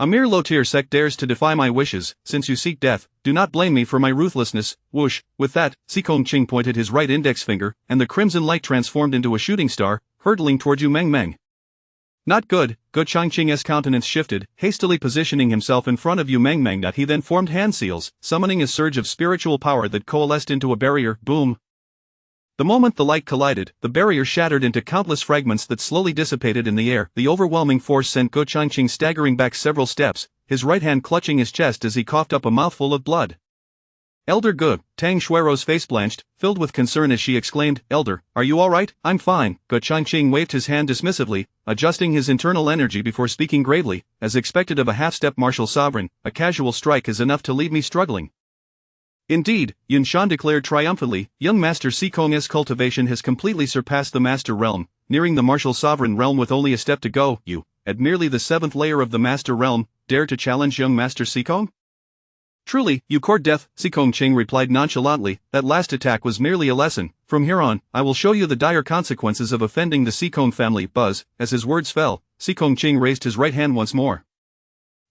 B: A mere low-tier sect dares to defy my wishes. Since you seek death, do not blame me for my ruthlessness. Whoosh! With that, Sikong Ching pointed his right index finger, and the crimson light transformed into a shooting star, hurtling toward Yu Mengmeng. Not good. Ge Changqing's countenance shifted, hastily positioning himself in front of Yu Mengmeng. That he then formed hand seals, summoning a surge of spiritual power that coalesced into a barrier. Boom! The moment the light collided, the barrier shattered into countless fragments that slowly dissipated in the air. The overwhelming force sent Ge Changqing staggering back several steps, his right hand clutching his chest as he coughed up a mouthful of blood. Elder Ge, Tang Xuero's face blanched, filled with concern as she exclaimed, Elder, are you alright? I'm fine. Ge Changqing waved his hand dismissively, adjusting his internal energy before speaking gravely, as expected of a half-step martial sovereign, a casual strike is enough to leave me struggling. Indeed, Yun Shan declared triumphantly, young Master Sikong's cultivation has completely surpassed the Master Realm, nearing the martial sovereign realm with only a step to go. You, at merely the 7th layer of the Master Realm, dare to challenge young Master Sikong? Truly, you court death, Sikong Ching replied nonchalantly, that last attack was merely a lesson. From here on, I will show you the dire consequences of offending the Sikong family. Buzz, as his words fell, Sikong Ching raised his right hand once more.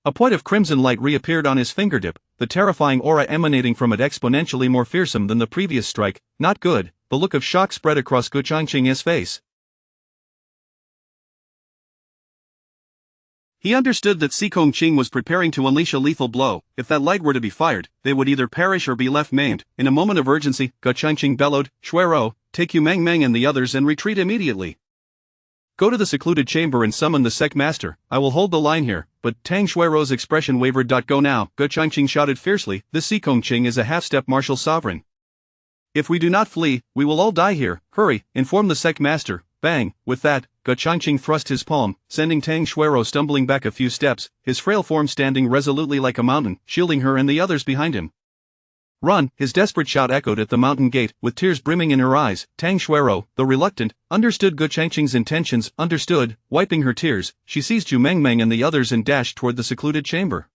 B: A point of crimson light reappeared on his fingertip, the terrifying aura emanating from it exponentially more fearsome than the previous strike. Not good. The look of shock spread across Ge Changqing's face. He understood that Sikong Ching was preparing to unleash a lethal blow. If that light were to be fired, they would either perish or be left maimed. In a moment of urgency, Ge Changqing bellowed, Xuero, take Yu Mengmeng and the others and retreat immediately. Go to the secluded chamber and summon the sect master. I will hold the line here. But Tang Xuero's expression wavered. Go now, Ge Changqing shouted fiercely, this Sikong Ching is a half-step martial sovereign. If we do not flee, we will all die here. Hurry, inform the sect master. Bang! With that, Ge Changqing thrust his palm, sending Tang Xuero stumbling back a few steps, his frail form standing resolutely like a mountain, shielding her and the others behind him. Run! His desperate shout echoed at the mountain gate, with tears brimming in her eyes. Tang Xuero, though reluctant, understood Ge Changqing's intentions. Wiping her tears, she seized Yu Mengmeng and the others and dashed toward the secluded chamber.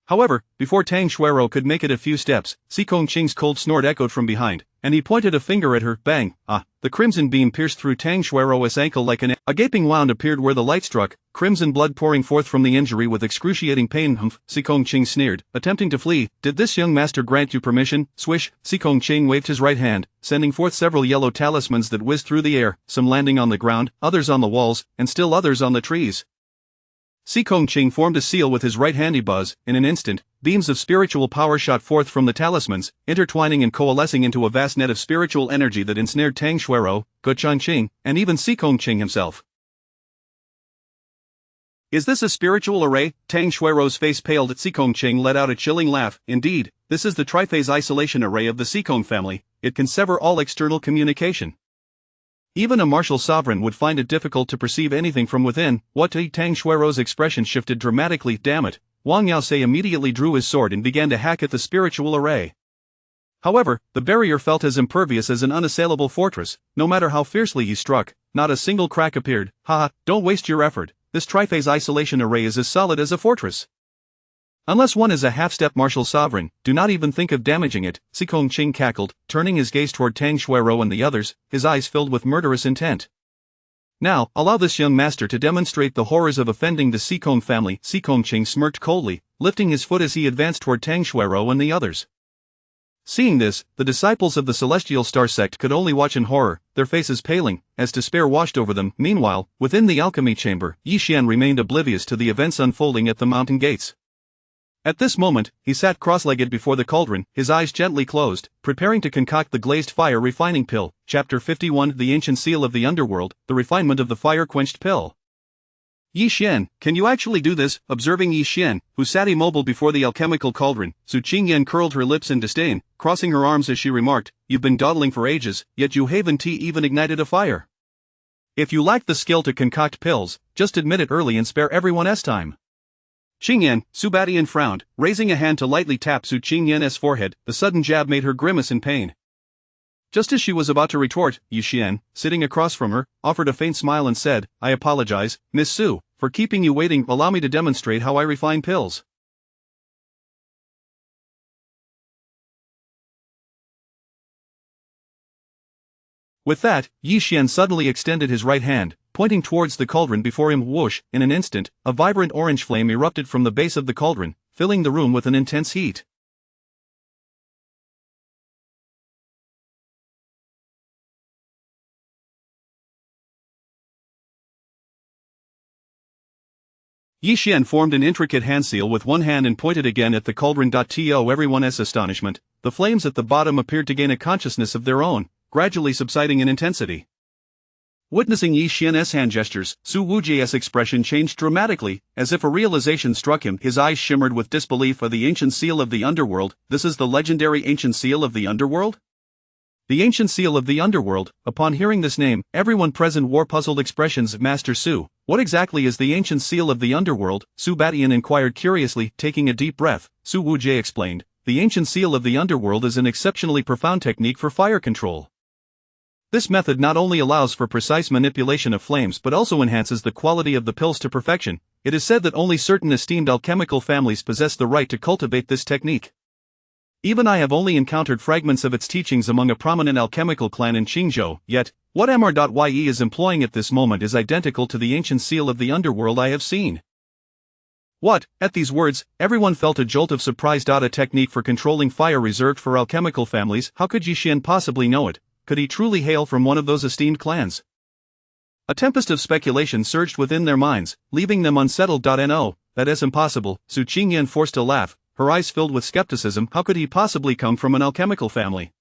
B: However, before Tang Xuero could make it a few steps, Sikong Ching's cold snort echoed from behind, and he pointed a finger at her. Bang! The crimson beam pierced through Tang Xuero's ankle like a gaping wound appeared where the light struck, crimson blood pouring forth from the injury with excruciating pain. Humph! Sikong Ching sneered, attempting to flee. Did this young master grant you permission? Swish! Sikong Ching waved his right hand, sending forth several yellow talismans that whizzed through the air, some landing on the ground, others on the walls, and still others on the trees. Sikong Ching formed a seal with his right handy. Buzz. In an instant, beams of spiritual power shot forth from the talismans, intertwining and coalescing into a vast net of spiritual energy that ensnared Tang Xuero, Ge Changqing, and even Sikong Ching himself. Is this a spiritual array? Tang Xuero's face paled. Sikong Ching let out a chilling laugh. Indeed, this is the triphase isolation array of the Sikong family. It can sever all external communication. Even a martial sovereign would find it difficult to perceive anything from within. What? Tang Xuero's expression shifted dramatically. Damn it. Wang Yaosei immediately drew his sword and began to hack at the spiritual array. However, the barrier felt as impervious as an unassailable fortress. No matter how fiercely he struck, not a single crack appeared. Haha, don't waste your effort. This triphase isolation array is as solid as a fortress. Unless one is a half-step martial sovereign, do not even think of damaging it, Sikong Ching cackled, turning his gaze toward Tang Xuero and the others, his eyes filled with murderous intent. Now, allow this young master to demonstrate the horrors of offending the Sikong family. Sikong Ching smirked coldly, lifting his foot as he advanced toward Tang Xuero and the others.
A: Seeing this, the disciples of the celestial star sect could only watch in horror, their faces paling, as despair washed over them. Meanwhile, within the alchemy chamber, Yi Xian remained oblivious to the events unfolding at the mountain gates. At this moment, he sat cross-legged before the cauldron, his eyes gently closed, preparing to concoct the glazed fire refining pill. Chapter 51 The Ancient Seal of the Underworld, the Refinement of the Fire-Quenched Pill. Yi Xian, can you actually do this? Observing Yi Xian, who sat immobile before the alchemical cauldron, Su Qingyan curled her lips in disdain, crossing her arms as she remarked, "You've been dawdling for ages, yet you haven't even ignited a fire. If you lack the skill to concoct pills, just admit it early and spare everyone's time." Qingyan, Su Badian frowned, raising a hand to lightly tap Su Qingyan's forehead. The sudden jab made her grimace in pain. Just as she was about to retort, Yi Xian, sitting across from her, offered a faint smile and said, "I apologize, Miss Su, for keeping you waiting. Allow me to demonstrate how I refine pills." With that, Yi Xian suddenly extended his right hand, pointing towards the cauldron before him. Whoosh! In an instant, a vibrant orange flame erupted from the base of the cauldron, filling the room with an intense heat. Yi Xian formed an intricate hand seal with one hand and pointed again at the cauldron. To everyone's astonishment, the flames at the bottom appeared to gain a consciousness of their own, gradually subsiding in intensity. Witnessing Yi Xian's hand gestures, Su Wujie's expression changed dramatically, as if a realization struck him. His eyes shimmered with disbelief. "Of the ancient seal of the underworld, this is the legendary ancient seal of the underworld?" The ancient seal of the underworld. Upon hearing this name, everyone present wore puzzled expressions. "Master Su, what exactly is the ancient seal of the underworld?" Su Badian inquired curiously. Taking a deep breath, Su Wujie explained, "The ancient seal of the underworld is an exceptionally profound technique for fire control. This method not only allows for precise manipulation of flames but also enhances the quality of the pills to perfection. It is said that only certain esteemed alchemical families possess the right to cultivate this technique. Even I have only encountered fragments of its teachings among a prominent alchemical clan in Qingzhou, yet, what Mr.Ye is employing at this moment is identical to the ancient seal of the underworld I have seen." What? At these words, everyone felt a jolt of surprise. A technique for controlling fire reserved for alchemical families. How could Yi Xian possibly know it? Could he truly hail from one of those esteemed clans? A tempest of speculation surged within their minds, leaving them unsettled. No, that is impossible. Su Qingyan forced a laugh, her eyes filled with skepticism. How could he possibly come from an alchemical family?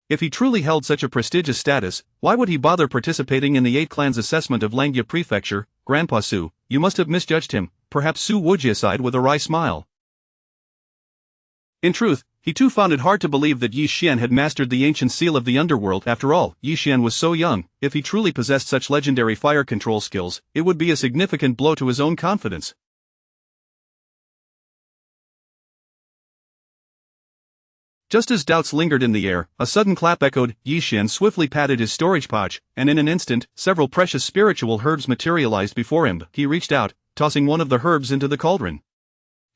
A: If he truly held such a prestigious status, why would he bother participating in the 8 clans' assessment of Langya Prefecture? Grandpa Su, you must have misjudged him. Perhaps Su Wujie sighed with a wry smile. In truth, he too found it hard to believe that Yi Xian had mastered the ancient seal of the underworld. After all, Yi Xian was so young. If he truly possessed such legendary fire control skills, it would be a significant blow to his own confidence. Just as doubts lingered in the air, a sudden clap echoed. Yi Xian swiftly patted his storage pouch, and in an instant, several precious spiritual herbs materialized before him. He reached out, tossing one of the herbs into the cauldron.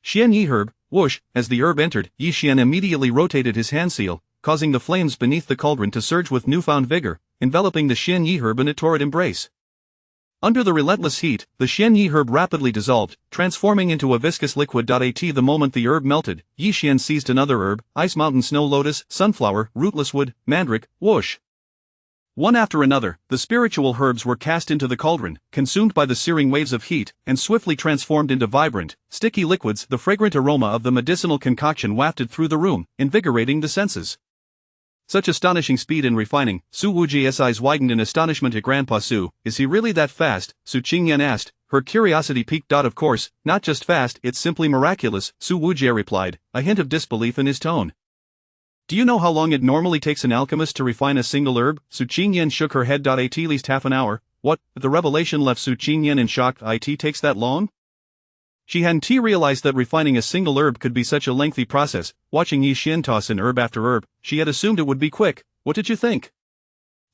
A: Xian Yi herb, whoosh! As the herb entered, Yi Xian immediately rotated his hand seal, causing the flames beneath the cauldron to surge with newfound vigor, enveloping the Xian Yi herb in a torrid embrace. Under the relentless heat, the Xian Yi herb rapidly dissolved, transforming into a viscous liquid. At the moment the herb melted, Yi Xian seized another herb, ice mountain snow lotus, sunflower, rootless wood, mandrake, whoosh! One after another, the spiritual herbs were cast into the cauldron, consumed by the searing waves of heat, and swiftly transformed into vibrant, sticky liquids. The fragrant aroma of the medicinal concoction wafted through the room, invigorating the senses. Such astonishing speed in refining. Su Wujie's eyes widened in astonishment at Grandpa Su. "Is he really that fast?" Su Qingyan asked, her curiosity piqued. Of course, not just fast, it's simply miraculous, Su Wujie replied, a hint of disbelief in his tone. "Do you know how long it normally takes an alchemist to refine a single herb?" Su Qingyan shook her head. At least half an hour. What? The revelation left Su Qingyan in shock. It takes that long? She hadn't realized that refining a single herb could be such a lengthy process. Watching Yi Xian toss in herb after herb, she had assumed it would be quick. What did you think?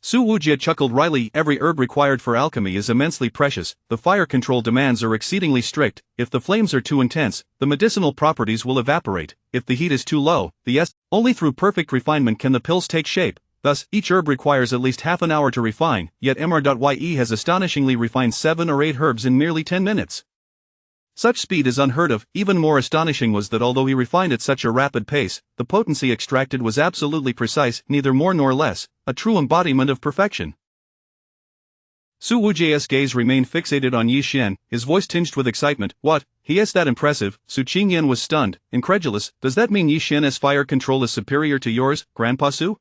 A: Su Wujie chuckled wryly. Every herb required for alchemy is immensely precious. The fire control demands are exceedingly strict. If the flames are too intense, the medicinal properties will evaporate. If the heat is too low, only through perfect refinement can the pills take shape. Thus, each herb requires at least half an hour to refine, yet Mr.Ye has astonishingly refined 7 or 8 herbs in merely 10 minutes. Such speed is unheard of. Even more astonishing was that although he refined at such a rapid pace, the potency extracted was absolutely precise, neither more nor less, a true embodiment of perfection. Su Wujie's gaze remained fixated on Yi Xian, his voice tinged with excitement. What? He is that impressive? Su Qingyan was stunned, incredulous. Does that mean Yi Xian's fire control is superior to yours, Grandpa Su?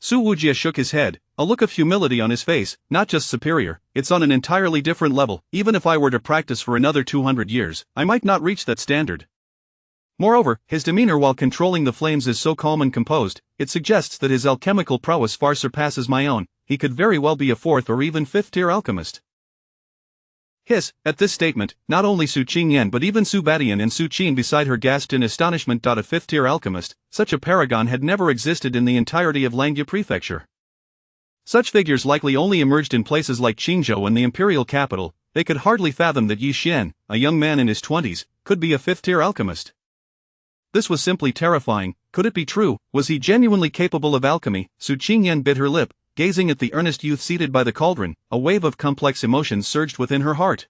A: Su Wujie shook his head, a look of humility on his face. Not just superior, it's on an entirely different level. Even if I were to practice for another 200 years, I might not reach that standard. Moreover, his demeanor while controlling the flames is so calm and composed, it suggests that his alchemical prowess far surpasses my own. He could very well be a 4th or even 5th-tier alchemist. Hiss, at this statement, not only Su Qingyan but even Su Badian and Su Qin beside her gasped in astonishment. A 5th-tier alchemist, such a paragon had never existed in the entirety of Langya Prefecture. Such figures likely only emerged in places like Qingzhou and the imperial capital. They could hardly fathom that Yi Xian, a young man in his 20s, could be a 5th-tier alchemist. This was simply terrifying. Could it be true? Was he genuinely capable of alchemy? Su Qingyan bit her lip, gazing at the earnest youth seated by the cauldron. A wave of complex emotions surged within her heart.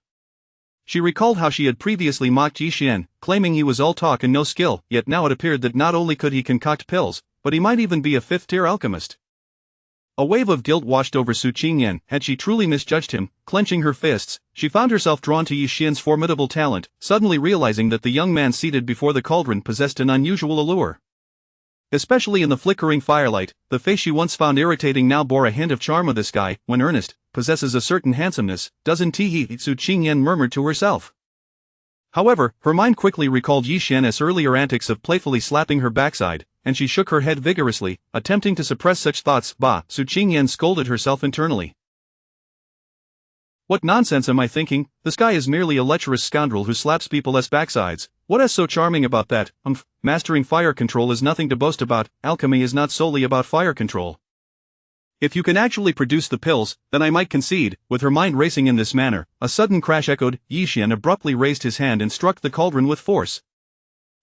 A: She recalled how she had previously mocked Yi Xian, claiming he was all talk and no skill, yet now it appeared that not only could he concoct pills, but he might even be a 5th-tier alchemist. A wave of guilt washed over Su Qingyan. Had she truly misjudged him? Clenching her fists, she found herself drawn to Yi Xian's formidable talent, suddenly realizing that the young man seated before the cauldron possessed an unusual allure. Especially in the flickering firelight, the face she once found irritating now bore a hint of charm. This guy, when earnest, possesses a certain handsomeness, doesn't he? Su Qingyan murmured to herself. However, her mind quickly recalled Yi Xian's earlier antics of playfully slapping her backside, and she shook her head vigorously, attempting to suppress such thoughts. Bah! Su Qingyan scolded herself internally. What nonsense am I thinking? This guy is merely a lecherous scoundrel who slaps people's backsides. What is so charming about that? Mastering fire control is nothing to boast about. Alchemy is not solely about fire control. If you can actually produce the pills, then I might concede. With her mind racing in this manner, a sudden crash echoed. Yi Xian abruptly raised his hand and struck the cauldron with force.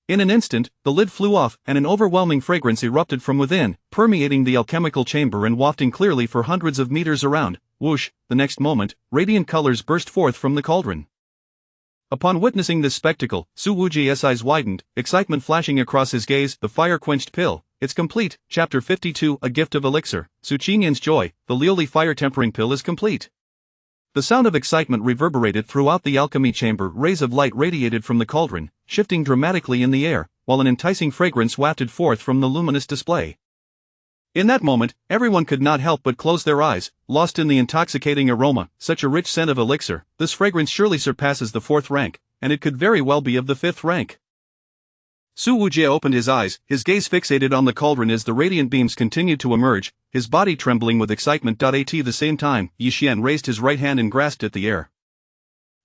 A: In an instant, the lid flew off, and an overwhelming fragrance erupted from within, permeating the alchemical chamber and wafting clearly for hundreds of meters around. Whoosh! The next moment, radiant colors burst forth from the cauldron. Upon witnessing this spectacle, Su Wujie's eyes widened, excitement flashing across his gaze. The fire-quenched pill. It's complete. Chapter 52. A gift of elixir. Su Qingyan's joy. The Liuli fire-tempering pill is complete. The sound of excitement reverberated throughout the alchemy chamber. Rays of light radiated from the cauldron, shifting dramatically in the air, while an enticing fragrance wafted forth from the luminous display. In that moment, everyone could not help but close their eyes, lost in the intoxicating aroma. Such a rich scent of elixir. This fragrance surely surpasses the 4th rank, and it could very well be of the 5th rank. Su Wujie opened his eyes, his gaze fixated on the cauldron as the radiant beams continued to emerge, his body trembling with excitement. At the same time, Yi Xian raised his right hand and grasped at the air.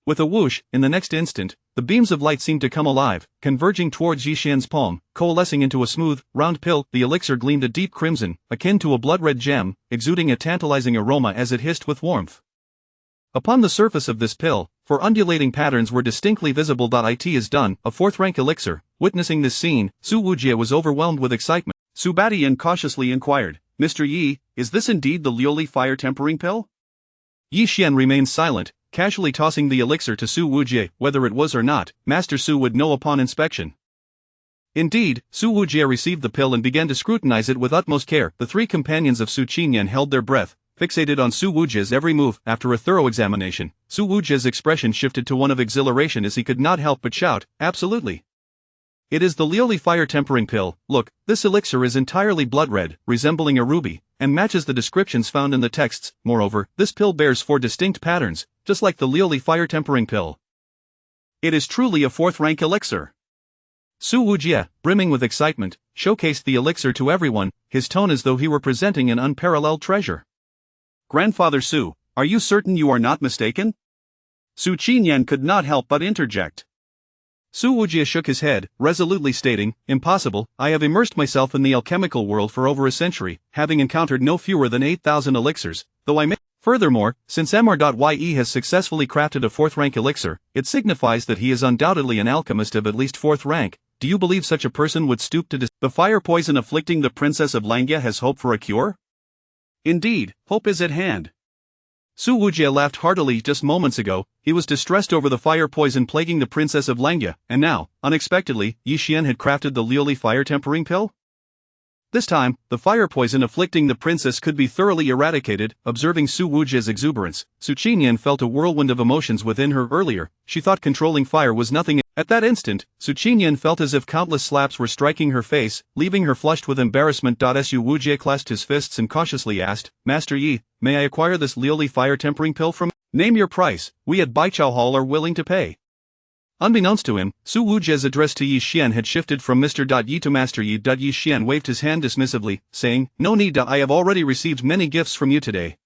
A: With a whoosh, in the next instant, the beams of light seemed to come alive, converging towards Yi Xian's palm, coalescing into a smooth, round pill. The elixir gleamed a deep crimson, akin to a blood-red gem, exuding a tantalizing aroma as it hissed with warmth. Upon the surface of this pill, four undulating patterns were distinctly visible. It is done, a 4th-rank elixir. Witnessing this scene, Su Wujie was overwhelmed with excitement. Su Badian cautiously inquired, Mr. Yi, is this indeed the Liuli fire-tempering pill? Yi Xian remained silent, casually tossing the elixir to Su Wujie. Whether it was or not, Master Su would know upon inspection. Indeed, Su Wujie received the pill and began to scrutinize it with utmost care. The 3 companions of Su Qingyan held their breath, fixated on Su Wujie's every move. After a thorough examination, Su Wujie's expression shifted to one of exhilaration as he could not help but shout, absolutely! It is the Liuli fire-tempering pill. Look, this elixir is entirely blood-red, resembling a ruby, and matches the descriptions found in the texts. Moreover, this pill bears 4 distinct patterns, just like the Liuli fire-tempering pill. It is truly a 4th-rank elixir. Su Wujie, brimming with excitement, showcased the elixir to everyone, his tone as though he were presenting an unparalleled treasure. Grandfather Su, are you certain you are not mistaken? Su Qingyan could not help but interject. Su Wujie shook his head, resolutely stating, impossible. I have immersed myself in the alchemical world for over a century, having encountered no fewer than 8,000 elixirs, though I may. Furthermore, since Mr.Ye has successfully crafted a 4th-rank elixir, it signifies that he is undoubtedly an alchemist of at least 4th rank. Do you believe such a person would stoop to the fire poison afflicting the princess of Langya has hope for a cure? Indeed, hope is at hand.
B: Su Wujie laughed heartily. Just moments ago, he was distressed over the fire poison plaguing the princess of Langya, and now, unexpectedly, Yi Xian had crafted the Liuli fire tempering pill? This time, the fire poison afflicting the princess could be thoroughly eradicated. Observing Su Wujie's exuberance, Su Qinyan felt a whirlwind of emotions within her. Earlier, she thought controlling fire was nothing. At that instant, Su Qinyan felt as if countless slaps were striking her face, leaving her flushed with embarrassment. Su Wujie clasped his fists and cautiously asked, Master Yi, may I acquire this Liuli fire tempering pill from? Name your price, we at Baichao Hall are willing to pay. Unbeknownst to him, Su Wujie's address to Yi Xian had shifted from Mr. Yi to Master Yi. Yi Xian waved his hand dismissively, saying, No need. I have already received many gifts from you today.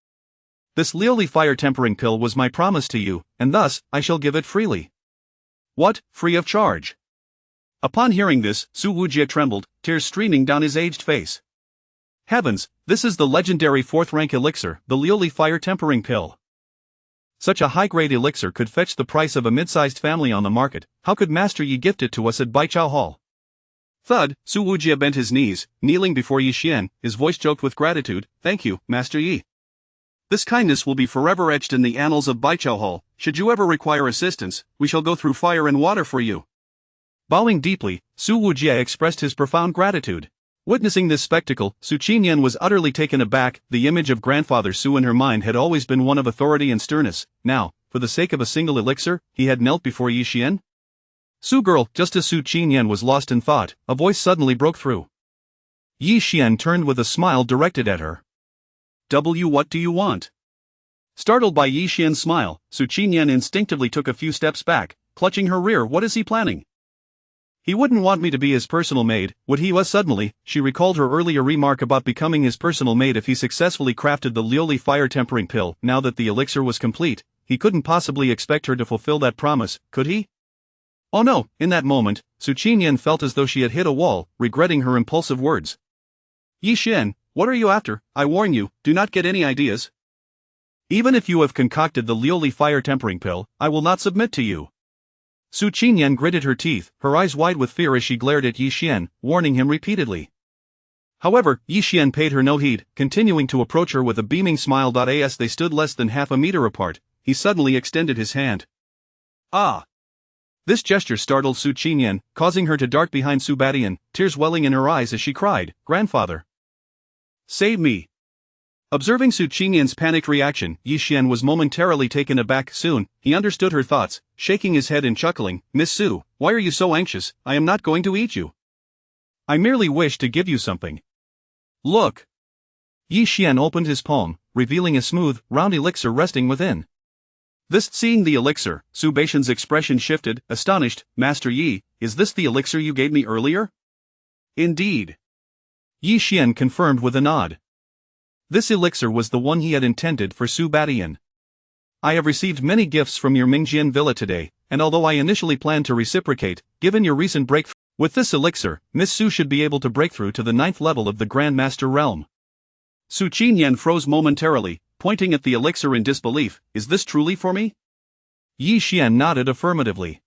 B: This Liuli fire tempering pill was my promise to you, and thus, I shall give it freely. What, free of charge? Upon hearing this, Su Wujie trembled, tears streaming down his aged face. Heavens, this is the legendary 4th-rank elixir, the Liuli fire tempering pill. Such a high-grade elixir could fetch the price of a mid-sized family on the market. How could Master Yi gift it to us at Baichao Hall? Thud, Su Wujie bent his knees, kneeling before Yi Xian, his voice choked with gratitude. Thank you, Master Yi. This kindness will be forever etched in the annals of Baichao Hall. Should you ever require assistance, we shall go through fire and water for you. Bowing deeply, Su Wujie expressed his profound gratitude. Witnessing this spectacle, Su Qinyan was utterly taken aback. The image of grandfather Su in her mind had always been one of authority and sternness. Now, for the sake of a single elixir, he had knelt before Yi Xian? Su girl, just as Su Qinyan was lost in thought, a voice suddenly broke through. Yi Xian turned with a smile directed at her. What do you want? Startled by Yi Xian's smile, Su Qinyan instinctively took a few steps back, clutching her rear. What is he planning? He wouldn't want me to be his personal maid, would he? Suddenly, she recalled her earlier remark about becoming his personal maid if he successfully crafted the Liuli fire tempering pill. Now that the elixir was complete, he couldn't possibly expect her to fulfill that promise, could he? Oh no! In that moment, Su Qinyan felt as though she had hit a wall, regretting her impulsive words. Yi Xian, what are you after? I warn you, do not get any ideas. Even if you have concocted the Liuli fire tempering pill, I will not submit to you. Su Qinyan gritted her teeth, her eyes wide with fear as she glared at Yi Xian, warning him repeatedly. However, Yi Xian paid her no heed, continuing to approach her with a beaming smile. As they stood less than half a meter apart, he suddenly extended his hand. Ah! This gesture startled Su Qinyan, causing her to dart behind Su Badian, tears welling in her eyes as she cried, Grandfather! Save me! Observing Su Qinyan's panicked reaction, Yi Xian was momentarily taken aback. Soon, he understood her thoughts, shaking his head and chuckling, Miss Su, why are you so anxious? I am not going to eat you. I merely wish to give you something. Look! Yi Xian opened his palm, revealing a smooth, round elixir resting within. Seeing the elixir, Su Badian's expression shifted, astonished. Master Yi, is this the elixir you gave me earlier? Indeed. Yi Xian confirmed with a nod. This elixir was the one he had intended for Su Badian. I have received many gifts from your Mingjian villa today, and although I initially planned to reciprocate, given your recent breakthrough, with this elixir, Miss Su should be able to break through to the 9th level of the Grand Master realm. Su Qinyan froze momentarily, pointing at the elixir in disbelief. Is this truly for me? Yi Xian nodded affirmatively.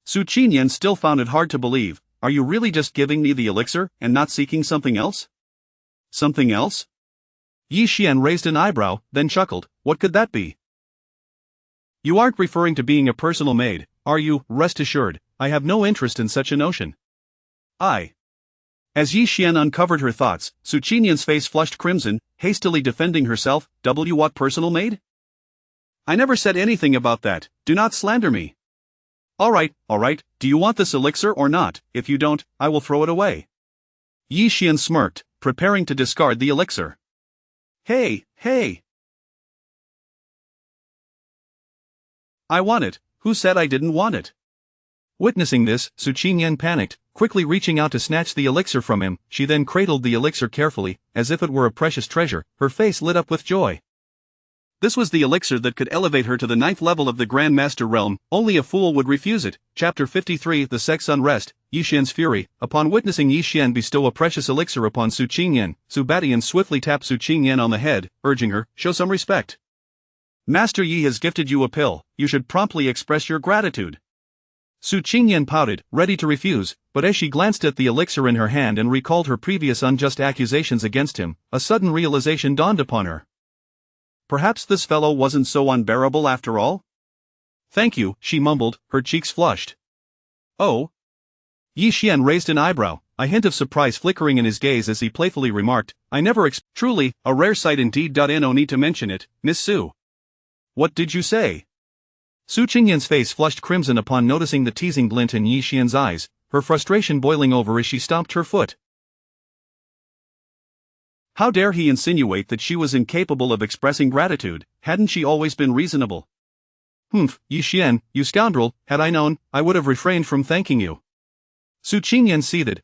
B: Su Qinyan still found it hard to believe. Are you really just giving me the elixir, and not seeking something else? Something else? Yi Xian raised an eyebrow, then chuckled. What could that be? You aren't referring to being a personal maid, are you? Rest assured, I have no interest in such a notion. As Yi Xian uncovered her thoughts, Su Qinyan's face flushed crimson, hastily defending herself. What personal maid? I never said anything about that, do not slander me. Alright, do you want this elixir or not? If you don't, I will throw it away. Yi Xian smirked, preparing to discard the elixir. Hey! I want it, who said I didn't want it? Witnessing this, Su Qinyan panicked, quickly reaching out to snatch the elixir from him. She then cradled the elixir carefully, as if it were a precious treasure, her face lit up with joy. This was the elixir that could elevate her to the 9th level of the Grand Master realm. Only a fool would refuse it. Chapter 53 The Sex Unrest, Yi Xian's Fury. Upon witnessing Yi Xian bestow a precious elixir upon Su Qinyan, Su Badian swiftly tapped Su Qinyan on the head, urging her, show some respect. Master Yi has gifted you a pill, you should promptly express your gratitude. Su Qinyan pouted, ready to refuse, but as she glanced at the elixir in her hand and recalled her previous unjust accusations against him, a sudden realization dawned upon her. Perhaps this fellow wasn't so unbearable after all? Thank you, she mumbled, her cheeks flushed. Oh? Yi Xian raised an eyebrow, a hint of surprise flickering in his gaze as he playfully remarked, I never truly, a rare sight indeed. No need to mention it, Miss Su. What did you say? Su Qingyan's face flushed crimson upon noticing the teasing glint in Yi Xian's eyes, her frustration boiling over as she stomped her foot. How dare he insinuate that she was incapable of expressing gratitude? Hadn't she always been reasonable? Humph, Yi Xian, you scoundrel, had I known, I would have refrained from thanking you. Su Qingyan seethed,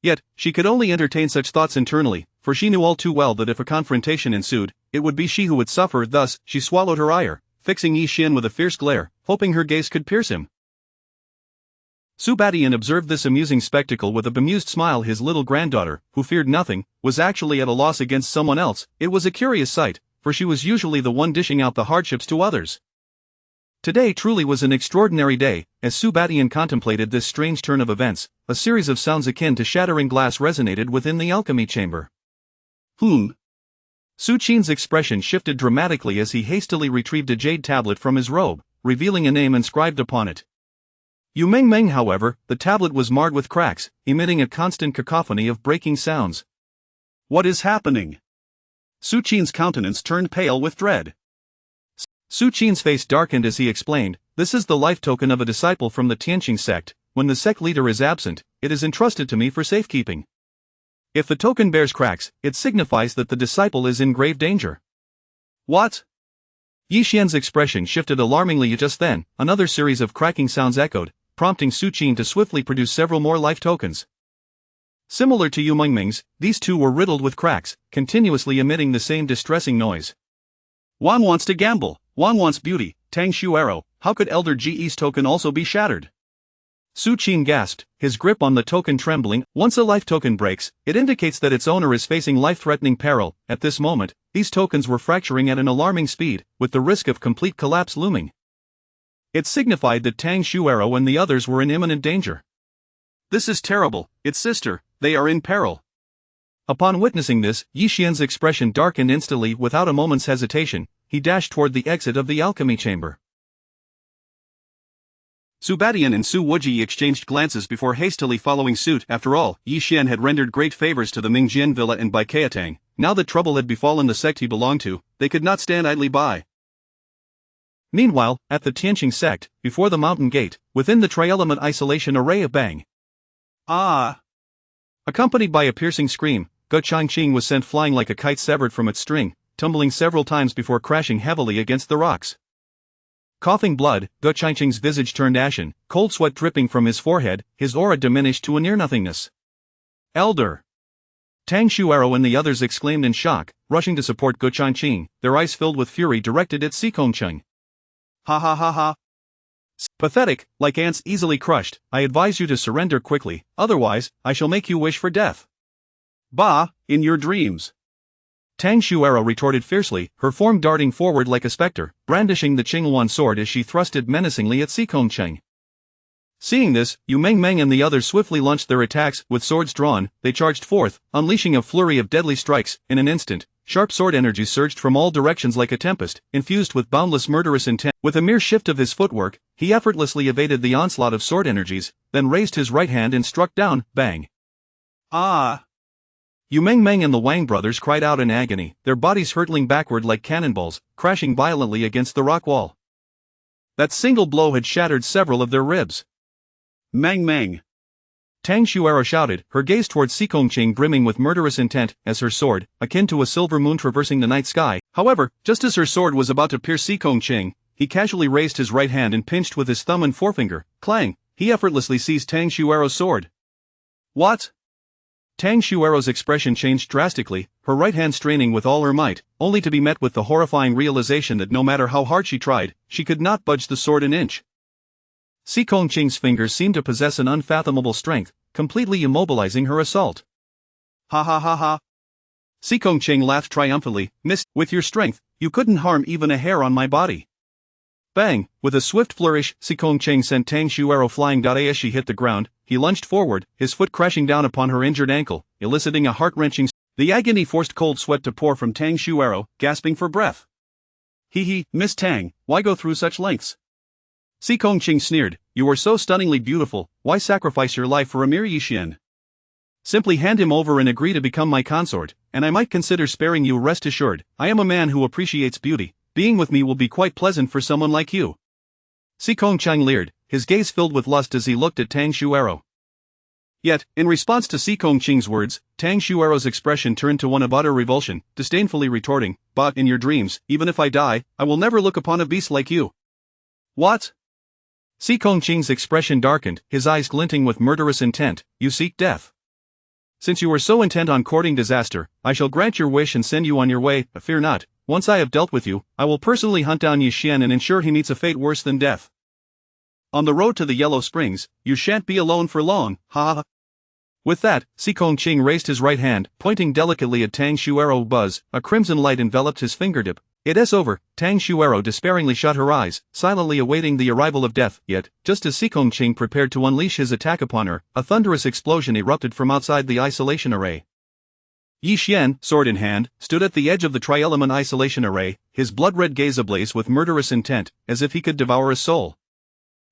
B: yet, she could only entertain such thoughts internally, for she knew all too well that if a confrontation ensued, it would be she who would suffer. Thus, she swallowed her ire, fixing Yi Xian with a fierce glare, hoping her gaze could pierce him. Su Badian observed this amusing spectacle with a bemused smile. His little granddaughter, who feared nothing, was actually at a loss against someone else. It was a curious sight, for she was usually the one dishing out the hardships to others. Today truly was an extraordinary day. As Su Badian contemplated this strange turn of events, a series of sounds akin to shattering glass resonated within the alchemy chamber. Su Qin's expression shifted dramatically as he hastily retrieved a jade tablet from his robe, revealing a name inscribed upon it. Yu Meng. However, the tablet was marred with cracks, emitting a constant cacophony of breaking sounds. What is happening? Su Qin's countenance turned pale with dread. Su Qin's face darkened as he explained, this is the life token of a disciple from the Tianqing sect. When the sect leader is absent, it is entrusted to me for safekeeping. If the token bears cracks, it signifies that the disciple is in grave danger. What? Yi Xian's expression shifted alarmingly just then. Another series of cracking sounds echoed, prompting Su Qin to swiftly produce several more life tokens. Similar to Yu Mengming's, these two were riddled with cracks, continuously emitting the same distressing noise. One wants to gamble, one wants beauty. Tang Shuaro, how could Elder Ge's token also be shattered? Su Qin gasped, his grip on the token trembling. Once a life token breaks, it indicates that its owner is facing life-threatening peril. At this moment, these tokens were fracturing at an alarming speed, with the risk of complete collapse looming. It signified that Tang Shuaro and the others were in imminent danger. This is terrible, its sister, they are in peril. Upon witnessing this, Yi Xian's expression darkened instantly. Without a moment's hesitation, he dashed toward the exit of the alchemy chamber. Su Badian and Su Wuji exchanged glances before hastily following suit. After all, Yi Xian had rendered great favors to the Mingjian villa and Baikiatang. Now that trouble had befallen the sect he belonged to, they could not stand idly by. Meanwhile, at the Tianqing sect, before the mountain gate, within the tri-element isolation array of Bang. Ah! Accompanied by a piercing scream, Ge Changqing was sent flying like a kite severed from its string, tumbling several times before crashing heavily against the rocks. Coughing blood, Ge Changqing's visage turned ashen, cold sweat dripping from his forehead, his aura diminished to a near-nothingness. Elder! Tang Shuaro and the others exclaimed in shock, rushing to support Ge Changqing, their eyes filled with fury directed at Xikongcheng. Ha ha ha ha! Pathetic, like ants easily crushed, I advise you to surrender quickly, otherwise, I shall make you wish for death. Bah, in your dreams! Tang Shuaro retorted fiercely, her form darting forward like a specter, brandishing the Qinghuan sword as she thrusted menacingly at Xikongcheng. Seeing this, Yu Mengmeng and the others swiftly launched their attacks. With swords drawn, they charged forth, unleashing a flurry of deadly strikes. In an instant, sharp sword energy surged from all directions like a tempest, infused with boundless murderous intent. With a mere shift of his footwork, he effortlessly evaded the onslaught of sword energies, then raised his right hand and struck down. Bang! Ah! Yu Mengmeng and the Wang brothers cried out in agony, their bodies hurtling backward like cannonballs, crashing violently against the rock wall. That single blow had shattered several of their ribs. Meng! Tang Shuaro shouted, her gaze towards Xikongcheng brimming with murderous intent, as her sword, akin to a silver moon traversing the night sky. However, just as her sword was about to pierce Xikongcheng, he casually raised his right hand and pinched with his thumb and forefinger. Clang! He effortlessly seized Tang Shuaro's sword. What? Tang Shuaro's expression changed drastically, her right hand straining with all her might, only to be met with the horrifying realization that no matter how hard she tried, she could not budge the sword an inch. Xikongcheng's fingers seemed to possess an unfathomable strength, completely immobilizing her assault. Ha ha ha ha! Xikongcheng laughed triumphantly, Miss, with your strength, you couldn't harm even a hair on my body. Bang! With a swift flourish, Xikongcheng sent Tang Shuaro flying. As she hit the ground, he lunged forward, his foot crashing down upon her injured ankle, eliciting a heart-wrenching. The agony forced cold sweat to pour from Tang Shuaro, gasping for breath. Hee, Miss Tang, why go through such lengths? Si Kongqing sneered, you are so stunningly beautiful, why sacrifice your life for a mere Yixian? Simply hand him over and agree to become my consort, and I might consider sparing you. Rest assured, I am a man who appreciates beauty, being with me will be quite pleasant for someone like you. Si Kongqing leered, his gaze filled with lust as he looked at Tang Xuero. Yet, in response to Si Kongqing's words, Tang Xuero's expression turned to one of utter revulsion, disdainfully retorting, but in your dreams, even if I die, I will never look upon a beast like you. What? Si Kongqing's expression darkened, his eyes glinting with murderous intent. You seek death. Since you are so intent on courting disaster, I shall grant your wish and send you on your way, but fear not, once I have dealt with you, I will personally hunt down Yixian and ensure he meets a fate worse than death. On the road to the Yellow Springs, you shan't be alone for long, ha ha. With that, Si Kongqing raised his right hand, pointing delicately at Tang Xuero. Buzz, a crimson light enveloped his fingertip. It's over. Tang Xuero despairingly shut her eyes, silently awaiting the arrival of death. Yet, just as Si Kongqing prepared to unleash his attack upon her, a thunderous explosion erupted from outside the isolation array. Yixian, sword in hand, stood at the edge of the tri-element isolation array, his blood-red gaze ablaze with murderous intent, as if he could devour a soul.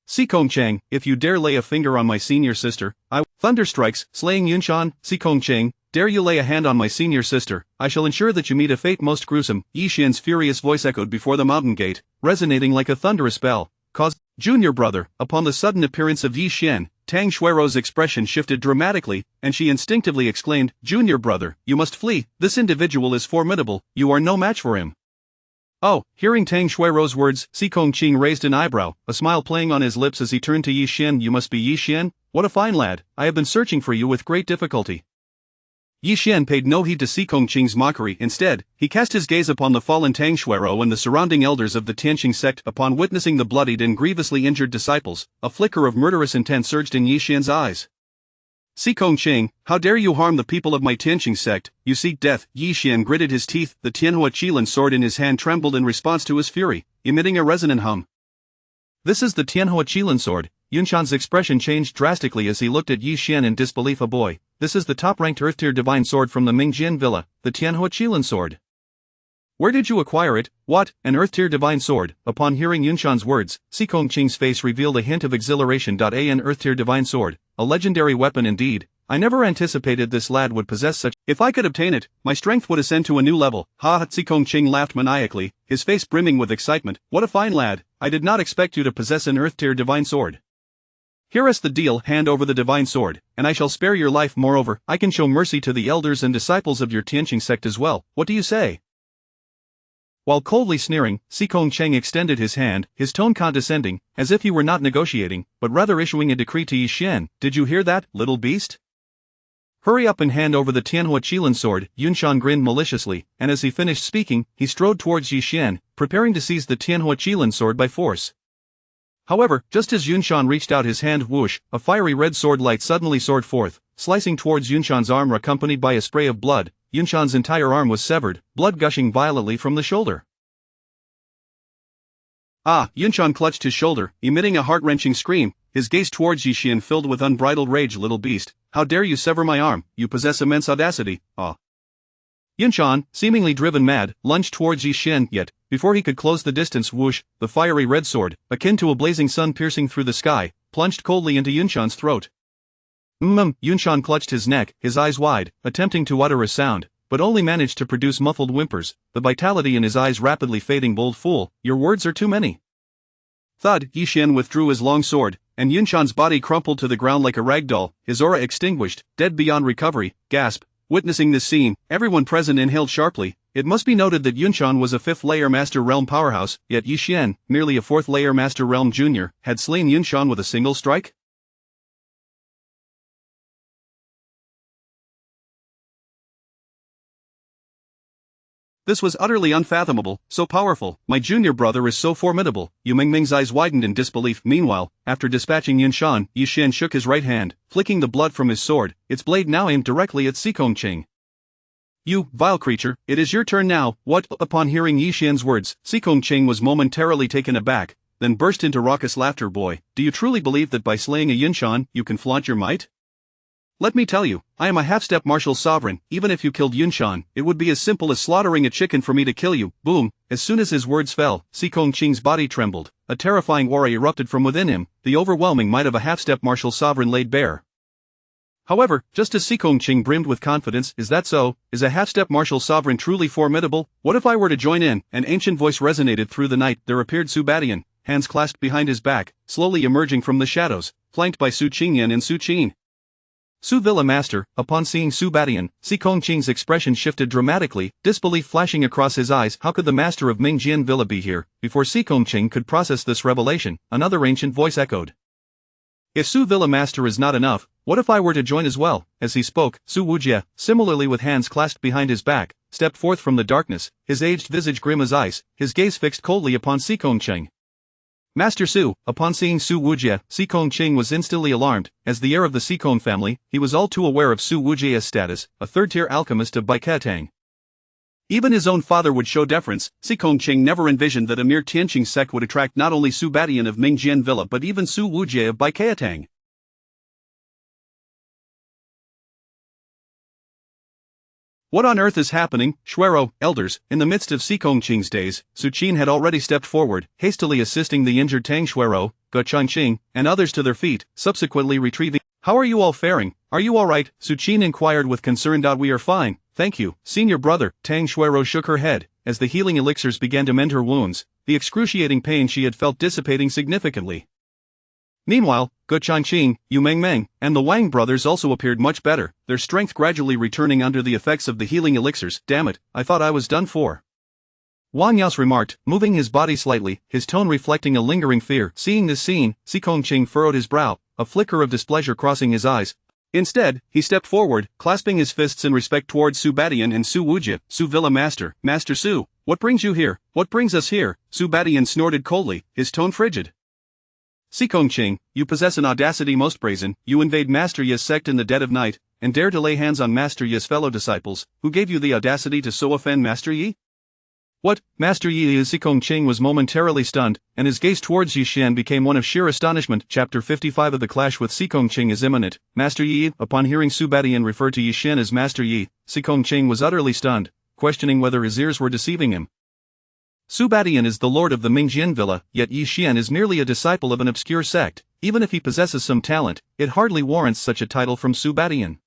B: Si Kongqing, if you dare lay a finger on my senior sister, Thunder strikes, slaying Yunshan. Si Kongqing, dare you lay a hand on my senior sister, I shall ensure that you meet a fate most gruesome. Yixian's furious voice echoed before the mountain gate, resonating like a thunderous bell. Junior brother. Upon the sudden appearance of Yixian, Tang Xuero's expression shifted dramatically, and she instinctively exclaimed, Junior brother, you must flee, this individual is formidable, you are no match for him. Oh, hearing Tang Xuero's words, Si Kongqing raised an eyebrow, a smile playing on his lips as he turned to Yixian. You must be Yixian? What a fine lad, I have been searching for you with great difficulty. Yixian paid no heed to Si Kongqing's mockery. Instead, he cast his gaze upon the fallen Tang Xuero and the surrounding elders of the Tianqing sect. Upon witnessing the bloodied and grievously injured disciples, a flicker of murderous intent surged in Yixian's eyes. Si Kongqing, how dare you harm the people of my Tianqing sect? You seek death. Yixian gritted his teeth, the Tianhua Qilin sword in his hand trembled in response to his fury, emitting a resonant hum. This is the Tianhua Qilin sword. Yunshan's expression changed drastically as he looked at Yixian in disbelief. A boy, this is the top-ranked Earth-tier divine sword from the Mingjian Villa, the Tianhua Qilin sword. Where did you acquire it? What, an Earth-tier divine sword? Upon hearing Yunshan's words, Si Kongqing's face revealed a hint of exhilaration. An Earth-tier divine sword, a legendary weapon indeed. I never anticipated this lad would possess such. If I could obtain it, my strength would ascend to a new level. Ha ha! Si Kongqing laughed maniacally, his face brimming with excitement. What a fine lad, I did not expect you to possess an Earth-tier divine sword. Here is the deal, hand over the divine sword, and I shall spare your life. Moreover, I can show mercy to the elders and disciples of your Tianqing sect as well. What do you say? While coldly sneering, Si Kongqing extended his hand, his tone condescending, as if he were not negotiating, but rather issuing a decree to Yixian. Did you hear that, little beast? Hurry up and hand over the Tianhua Qilin sword. Yunshan grinned maliciously, and as he finished speaking, he strode towards Yixian, preparing to seize the Tianhua Qilin sword by force. However, just as Yunshan reached out his hand, whoosh, a fiery red sword light suddenly soared forth, slicing towards Yunshan's arm. Accompanied by a spray of blood, Yunshan's entire arm was severed, blood gushing violently from the shoulder. Ah! Yunshan clutched his shoulder, emitting a heart-wrenching scream, his gaze towards Yixian filled with unbridled rage. Little beast, how dare you sever my arm? You possess immense audacity. Ah! Yunshan, seemingly driven mad, lunged towards Yixian. Yet, before he could close the distance, whoosh, the fiery red sword, akin to a blazing sun piercing through the sky, plunged coldly into Yunshan's throat. Yunshan clutched his neck, his eyes wide, attempting to utter a sound, but only managed to produce muffled whimpers, the vitality in his eyes rapidly fading. Bold fool, your words are too many. Thud! Yixian withdrew his long sword, and Yunshan's body crumpled to the ground like a rag doll, his aura extinguished, dead beyond recovery. Gasp! Witnessing this scene, everyone present inhaled sharply. It must be noted that Yunshan was a 5th-layer Master Realm powerhouse, yet Yixian, merely a 4th-layer Master Realm Junior, had slain Yunshan with a single strike? This was utterly unfathomable, so powerful. My junior brother is so formidable. Yu Mingming's eyes widened in disbelief. Meanwhile, after dispatching Yunshan, Yixian shook his right hand, flicking the blood from his sword, its blade now aimed directly at Si Kongqing. You, vile creature, it is your turn now. What? Upon hearing Yixian's words, Si Kongqing was momentarily taken aback, then burst into raucous laughter. Boy, do you truly believe that by slaying a Yunshan, you can flaunt your might? Let me tell you, I am a half-step martial sovereign. Even if you killed Yunshan, it would be as simple as slaughtering a chicken for me to kill you. Boom! As soon as his words fell, Si Kongqing's body trembled. A terrifying aura erupted from within him, the overwhelming might of a half-step martial sovereign laid bare. However, just as Si Kongqing brimmed with confidence, is that so? Is a half-step martial sovereign truly formidable? What if I were to join in? An ancient voice resonated through the night. There appeared Su Badian, hands clasped behind his back, slowly emerging from the shadows, flanked by Su Qingyan and Su Qin. Su Villa Master. Upon seeing Su Badian, Si Kongqing's expression shifted dramatically, disbelief flashing across his eyes. How could the master of Mingjian Villa be here? Before Si Kongqing could process this revelation, another ancient voice echoed. If Su Villa Master is not enough, what if I were to join as well? As he spoke, Su Wujie, similarly with hands clasped behind his back, stepped forth from the darkness, his aged visage grim as ice, his gaze fixed coldly upon Si Kongqing. Master Su. Upon seeing Su Wujie, Si Kongqing was instantly alarmed. As the heir of the Si Kong family, he was all too aware of Su Wujie's status, a third-tier alchemist of Baiketang. Even his own father would show deference. Si Kongqing never envisioned that a mere Tianqing sect would attract not only Su Badian of Mingjian Villa but even Su Wujie of Baiketang. What on earth is happening? Shuero, elders. In the midst of Si Kongqing's days, Su Qin had already stepped forward, hastily assisting the injured Tang Shuero, Ge Changqing, and others to their feet, subsequently retrieving. How are you all faring? Are you alright? Su Qin inquired with concern. We are fine, thank you, senior brother. Tang Shuero shook her head, as the healing elixirs began to mend her wounds, the excruciating pain she had felt dissipating significantly. Meanwhile, Ge Changqing, Yu Mengmeng, and the Wang brothers also appeared much better, their strength gradually returning under the effects of the healing elixirs. Damn it, I thought I was done for. Wang Yaos remarked, moving his body slightly, his tone reflecting a lingering fear. Seeing this scene, Si Kongqing furrowed his brow, a flicker of displeasure crossing his eyes. Instead, he stepped forward, clasping his fists in respect towards Su Badian and Su Wujie. Su Villa Master, Master Su, what brings you here? What brings us here? Su Badian snorted coldly, his tone frigid. Si Kongqing, you possess an audacity most brazen. You invade Master Yi's sect in the dead of night, and dare to lay hands on Master Yi's fellow disciples. Who gave you the audacity to so offend Master Yi? What? Master Yi? Si Kongqing was momentarily stunned, and his gaze towards Yi Xian became one of sheer astonishment. Chapter 55 of the clash with Si Kongqing is imminent. Master Yi. Upon hearing Su Badian refer to Yi Xian as Master Yi, Si Kongqing was utterly stunned, questioning whether his ears were deceiving him. Su Badian is the lord of the Mingjian Villa, yet Yi Xian is merely a disciple of an obscure sect. Even if he possesses some talent, it hardly warrants such a title from Su Badian.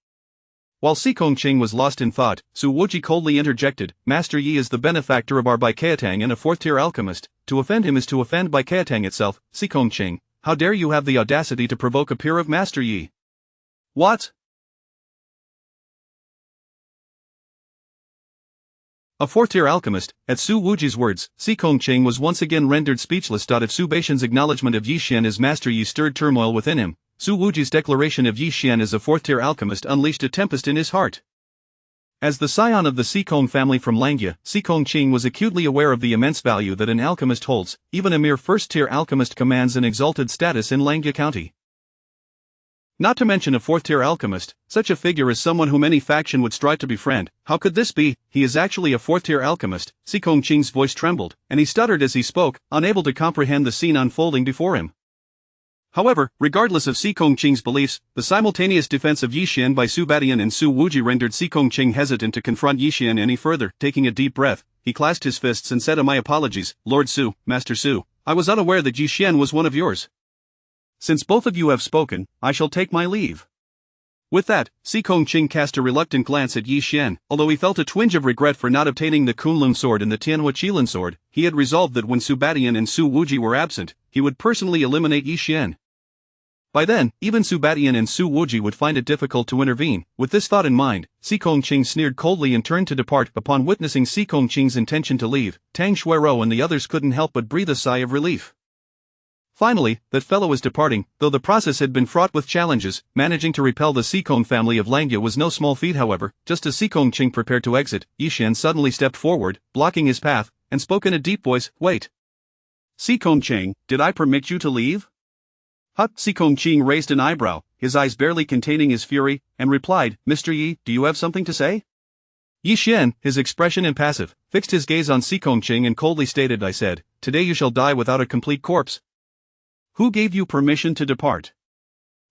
B: While Si Kongqing was lost in thought, Su Wujie coldly interjected, Master Yi is the benefactor of our Baiketang and a fourth-tier alchemist. To offend him is to offend Baiketang itself. Si Kongqing, how dare you have the audacity to provoke a peer of Master Yi? What? A fourth-tier alchemist. At Su Wujie's words, Si Kongqing was once again rendered speechless. If Su Baishan's acknowledgement of Yi Xian as Master Yi stirred turmoil within him, Su Wujie's declaration of Yi Xian as a fourth-tier alchemist unleashed a tempest in his heart. As the scion of the Si Kong family from Langya, Si Kongqing was acutely aware of the immense value that an alchemist holds. Even a mere first-tier alchemist commands an exalted status in Langya County. Not to mention a fourth-tier alchemist, such a figure is someone whom any faction would strive to befriend. How could this be? He is actually a fourth-tier alchemist. Si Kongqing's voice trembled, and he stuttered as he spoke, unable to comprehend the scene unfolding before him. However, regardless of Si Kongqing's beliefs, the simultaneous defense of Yi Xian by Su Badian and Su Wujie rendered Si Kongqing hesitant to confront Yi Xian any further. Taking a deep breath, he clasped his fists and said, My apologies, Lord Su, Master Su. I was unaware that Yi Xian was one of yours. Since both of you have spoken, I shall take my leave. With that, Si Kongqing cast a reluctant glance at Yi Xian. Although he felt a twinge of regret for not obtaining the Kunlun sword and the Tianhua Qilin sword, he had resolved that when Su Badian and Su Wujie were absent, he would personally eliminate Yi Xian. By then, even Su Badian and Su Wujie would find it difficult to intervene. With this thought in mind, Si Kongqing sneered coldly and turned to depart. Upon witnessing Si Kongqing's intention to leave, Tang Shuero and the others couldn't help but breathe a sigh of relief. Finally, that fellow was departing. Though the process had been fraught with challenges, managing to repel the Si Kong family of Langya was no small feat. However, just as Si Kongqing prepared to exit, Yi Xian suddenly stepped forward, blocking his path, and spoke in a deep voice, Wait. Si Kongqing, did I permit you to leave? Hut. Si Kongqing raised an eyebrow, his eyes barely containing his fury, and replied, Mr. Yi, do you have something to say? Yi Xian, his expression impassive, fixed his gaze on Si Kongqing and coldly stated, I said, today you shall die without a complete corpse. Who gave you permission to depart?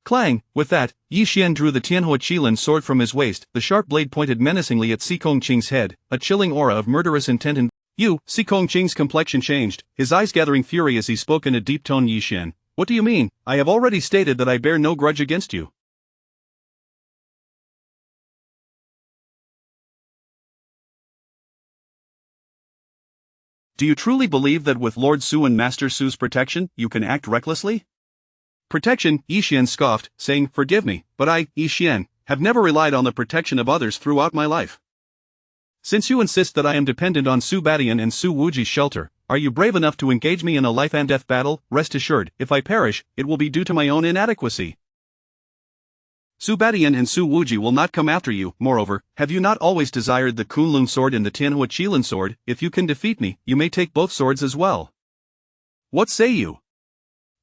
A: Clang! With that, Yi Xian drew the Tianhua Qilin sword from his waist, the sharp blade pointed menacingly at Si Kongqing's head, a chilling aura of murderous intent in you. Si Kongqing's complexion changed, his eyes gathering fury as he spoke in a deep tone. Yi Xian, what do you mean? I have already stated that I bear no grudge against you. Do you truly believe that with Lord Su and Master Su's protection, you can act recklessly? Protection, Yi Xian scoffed, saying, forgive me, but I, Yi Xian, have never relied on the protection of others throughout my life. Since you insist that I am dependent on Su Badian and Su Wuji's shelter, are you brave enough to engage me in a life and death battle? Rest assured, if I perish, it will be due to my own inadequacy. Su Badian and Su Wuji will not come after you. Moreover, have you not always desired the Kunlun sword and the Tianhua Qilin sword? If you can defeat me, you may take both swords as well. What say you?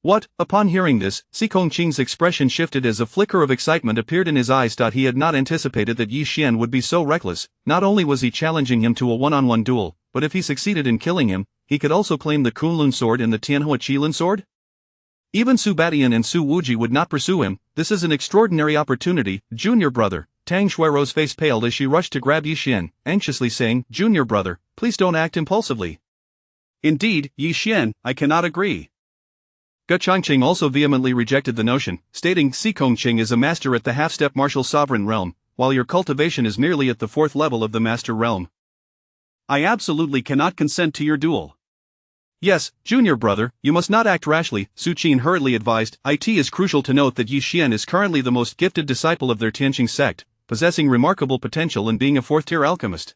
A: What? Upon hearing this, Si Kongqing's expression shifted as a flicker of excitement appeared in his eyes. He had not anticipated that Yi Xian would be so reckless. Not only was he challenging him to a one-on-one duel, but if he succeeded in killing him, he could also claim the Kunlun sword and the Tianhua Qilin sword? Even Su Badian and Su Wuji would not pursue him. This is an extraordinary opportunity, junior brother. Tang Xuero's face paled as she rushed to grab Yi Xian, anxiously saying, junior brother, please don't act impulsively. Indeed, Yi Xian, I cannot agree. Ge Changqing also vehemently rejected the notion, stating Si Kongqing is a master at the half-step martial sovereign realm, while your cultivation is merely at the 4th level of the master realm. I absolutely cannot consent to your duel. Yes, junior brother, you must not act rashly, Su Qin hurriedly advised. It is crucial to note that Yi Xian is currently the most gifted disciple of their Tianqing sect, possessing remarkable potential and being a 4th-tier alchemist.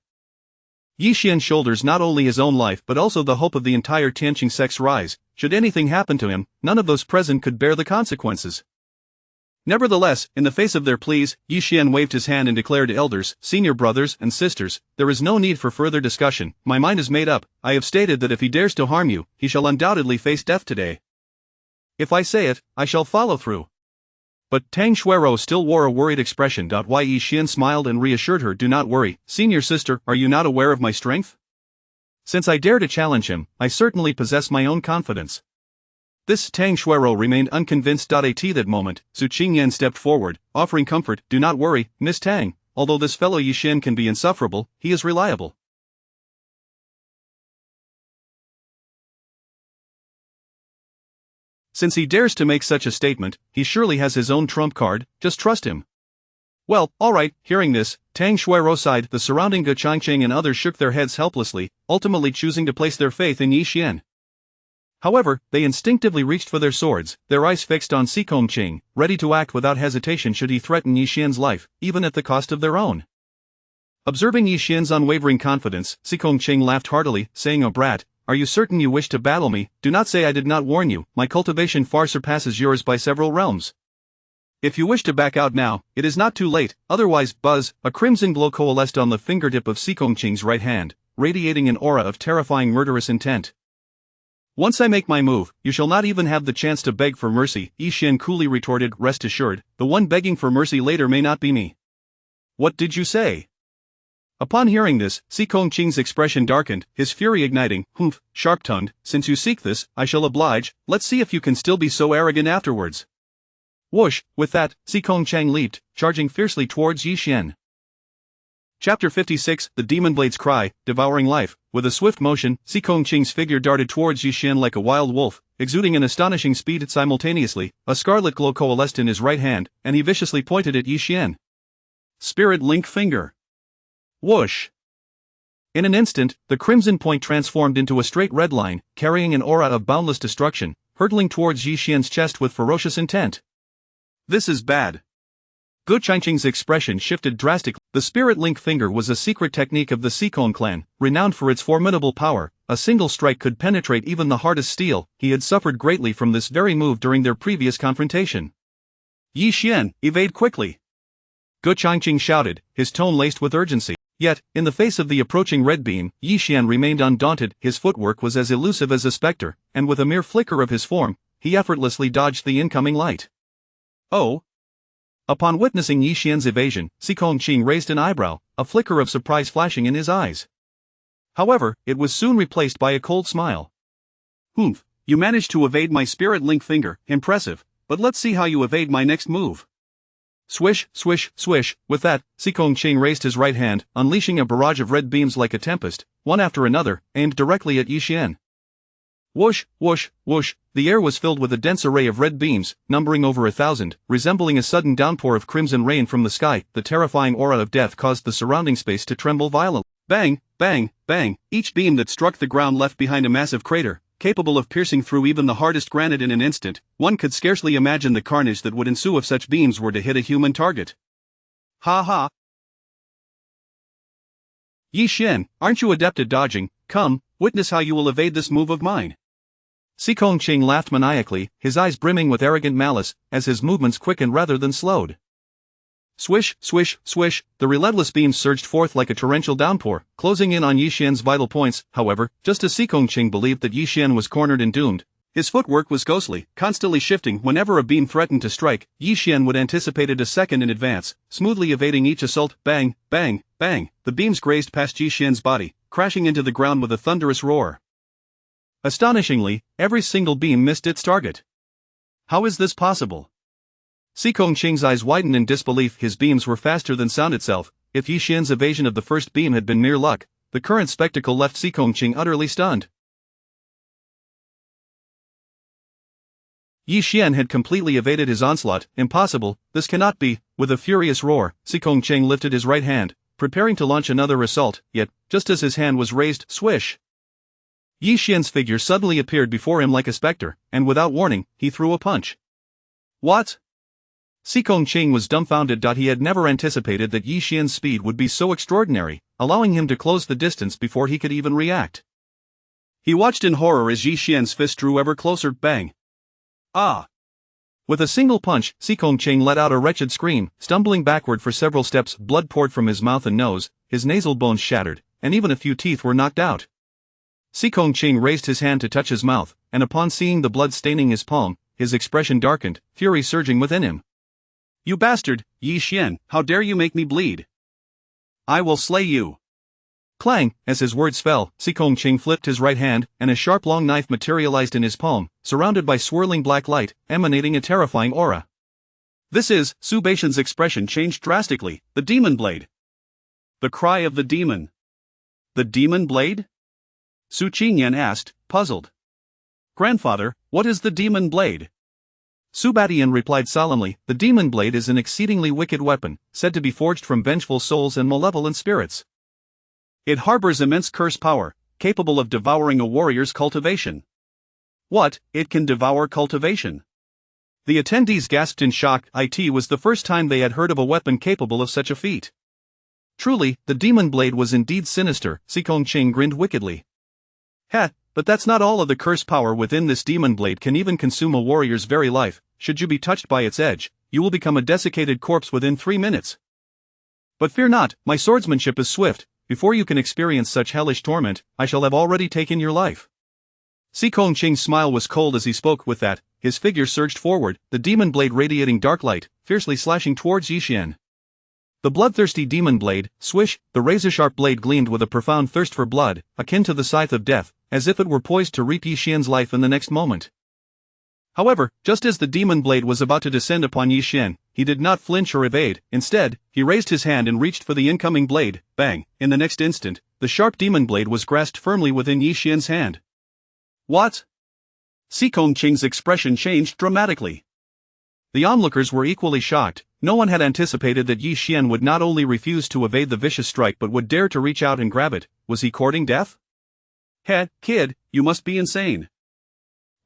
A: Yi Xian shoulders not only his own life but also the hope of the entire Tianqing sect's rise. Should anything happen to him, none of those present could bear the consequences. Nevertheless, in the face of their pleas, Yi Xian waved his hand and declared, elders, senior brothers and sisters, there is no need for further discussion. My mind is made up. I have stated that if he dares to harm you, he shall undoubtedly face death today. If I say it, I shall follow through. But Tang Xuero still wore a worried expression. Yi Xian smiled and reassured her, do not worry, senior sister, are you not aware of my strength? Since I dare to challenge him, I certainly possess my own confidence. This Tang Xuero remained unconvinced. At that moment, Su Qingyan stepped forward, offering comfort, do not worry, Miss Tang, although this fellow Yi Xian can be insufferable, he is reliable. Since he dares to make such a statement, he surely has his own trump card, just trust him. Well, alright, hearing this, Tang Xuero sighed. The surrounding Ge Changqing and others shook their heads helplessly, ultimately choosing to place their faith in Yi Xian. However, they instinctively reached for their swords, their eyes fixed on Si Kongqing, ready to act without hesitation should he threaten Yi Xian's life, even at the cost of their own. Observing Yi Xian's unwavering confidence, Si Kongqing laughed heartily, saying, "Oh brat, are you certain you wish to battle me? Do not say I did not warn you, my cultivation far surpasses yours by several realms. If you wish to back out now, it is not too late, otherwise, buzz." A crimson glow coalesced on the fingertip of Si Kongqing's right hand, radiating an aura of terrifying murderous intent. Once I make my move, you shall not even have the chance to beg for mercy, Yi Xian coolly retorted. Rest assured, the one begging for mercy later may not be me. What did you say? Upon hearing this, Si Kongqing's expression darkened, his fury igniting. Humph, sharp-tongued, since you seek this, I shall oblige, let's see if you can still be so arrogant afterwards. Whoosh, with that, Si Kongqing leaped, charging fiercely towards Yi Xian. Chapter 56, The Demon Blade's Cry, Devouring Life. With a swift motion, Si Kongqing's figure darted towards Yi Xian like a wild wolf, exuding an astonishing speed. Simultaneously, a scarlet glow coalesced in his right hand, and he viciously pointed at Yi Xian. Spirit Link Finger. Whoosh! In an instant, the crimson point transformed into a straight red line, carrying an aura of boundless destruction, hurtling towards Yi Xian's chest with ferocious intent. This is bad. Ge Changqing's expression shifted drastically. The Spirit Link Finger was a secret technique of the Sikong clan, renowned for its formidable power. A single strike could penetrate even the hardest steel. He had suffered greatly from this very move during their previous confrontation. Yi Xian, evade quickly! Ge Changqing shouted, his tone laced with urgency. Yet, in the face of the approaching red beam, Yi Xian remained undaunted. His footwork was as elusive as a specter, and with a mere flicker of his form, he effortlessly dodged the incoming light. Oh! Upon witnessing Yi Xian's evasion, Si Kongqing raised an eyebrow, a flicker of surprise flashing in his eyes. However, it was soon replaced by a cold smile. Humph, you managed to evade my Spirit Link Finger, impressive,
B: but let's see how you evade my next move.
A: Swish, swish, swish. With that, Sikong Ching raised his right hand, unleashing a barrage of red beams like a tempest, one after another, aimed directly at Yi Xian. Whoosh, whoosh, whoosh. The air was filled with a dense array of red beams, numbering over 1,000, resembling a sudden downpour of crimson rain from the sky. The terrifying aura of death caused the surrounding space to tremble violently.
B: Bang, bang, bang. Each beam that struck the ground left behind a massive crater, capable of piercing through even the hardest granite in an instant. One could scarcely imagine the carnage that would ensue if such beams were to hit a human target. Ha ha. Yi Xian, aren't you adept at dodging? Come, witness how you will evade this move of mine.
A: Sikong Ching laughed maniacally, his eyes brimming with arrogant malice, as his movements quickened rather than slowed. Swish, swish, swish, the relentless beams surged forth like a torrential downpour, closing in on Yi Xian's vital points. However, just as Sikong Ching believed that Yi Xian was cornered and doomed, his footwork was ghostly, constantly shifting. Whenever a beam threatened to strike, Yi Xian would anticipate it a second in advance, smoothly evading each assault. Bang, bang, bang, the beams grazed past Yi Xian's body, crashing into the ground with a thunderous roar. Astonishingly, every single beam missed its target. How is this possible? Sikong Ching's eyes widened in disbelief. His beams were faster than sound itself. If Yi Xian's evasion of the first beam had been mere luck, the current spectacle left Sikong Ching utterly stunned. Yi Xian had completely evaded his onslaught. Impossible, this cannot be. With a furious roar, Sikong Ching lifted his right hand, preparing to launch another assault, yet, just as his hand was raised, swish! Yi Xian's figure suddenly appeared before him like a specter, and without warning, he threw a punch. What? Sikong Ching was dumbfounded. He had never anticipated that Yi Xian's speed would be so extraordinary, allowing him to close the distance before he could even react.
B: He watched in horror as Yi Xian's fist drew ever closer. Bang! Ah!
A: With a single punch, Sikong Ching let out a wretched scream, stumbling backward for several steps. Blood poured from his mouth and nose, his nasal bones shattered, and even a few teeth were knocked out. Sikong Ching raised his hand to touch his mouth, and upon seeing the blood staining his palm, his expression darkened, fury surging within him.
B: You bastard, Yi Xian, how dare you make me bleed? I will slay you.
A: Clang! As his words fell, Sikong Ching flipped his right hand, and a sharp long knife materialized in his palm, surrounded by swirling black light, emanating a terrifying aura.
B: This is, Su Baishan's expression changed drastically. The demon blade. The cry of the demon. The demon blade? Su Qingyan asked, puzzled. Grandfather, what is the demon blade?
A: Su Batian replied solemnly, the demon blade is an exceedingly wicked weapon, said to be forged from vengeful souls and malevolent spirits.
B: It harbors immense curse power, capable of devouring a warrior's cultivation. What, it can devour cultivation? The attendees gasped in shock. It was the first time they had heard of a weapon capable of such a feat.
A: Truly, the demon blade was indeed sinister. Sikong Ching grinned wickedly.
B: Heh, but that's not all of the curse power within this demon blade can even consume a warrior's very life. Should you be touched by its edge, you will become a desiccated corpse within 3 minutes. But fear not, my swordsmanship is swift. Before you can experience such hellish torment, I shall have already taken your life. Sikong Ching's smile was cold as he spoke. With that, his figure surged forward, the demon blade radiating dark light, fiercely slashing towards Yi Xian. The bloodthirsty demon blade, swish, the razor-sharp blade gleamed with a profound thirst for blood, akin to the scythe of death, as if it were poised to reap Yi Xian's life in the next moment. However, just as the demon blade was about to descend upon Yi Xian, he did not flinch or evade. Instead, he raised his hand and reached for the incoming blade. Bang! In the next instant, the sharp demon blade was grasped firmly within Yi Xian's hand. What? Sikong Ching's expression changed dramatically. The onlookers were equally shocked. No one had anticipated that Yi Xian would not only refuse to evade the vicious strike but would dare to reach out and grab it. Was he courting death? Heh, kid, you must be insane.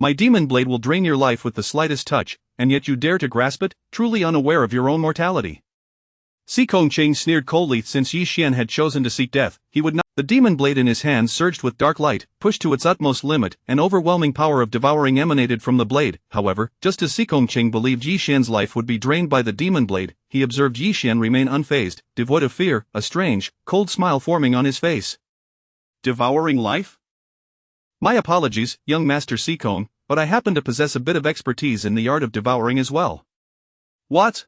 B: My demon blade will drain your life with the slightest touch, and yet you dare to grasp it, truly unaware of your own mortality. Sikong Ching sneered coldly. Since Yi Xian had chosen to seek death, he would not. The demon blade in his hand surged with dark light, pushed to its utmost limit. An overwhelming power of devouring emanated from the blade. However, just as Sikong Ching believed Yi Xian's life would be drained by the demon blade, he observed Yi Xian remain unfazed, devoid of fear, a strange, cold smile forming on his face. Devouring life? My apologies, young Master Sikong, but I happen to possess a bit of expertise in the art of devouring as well. What?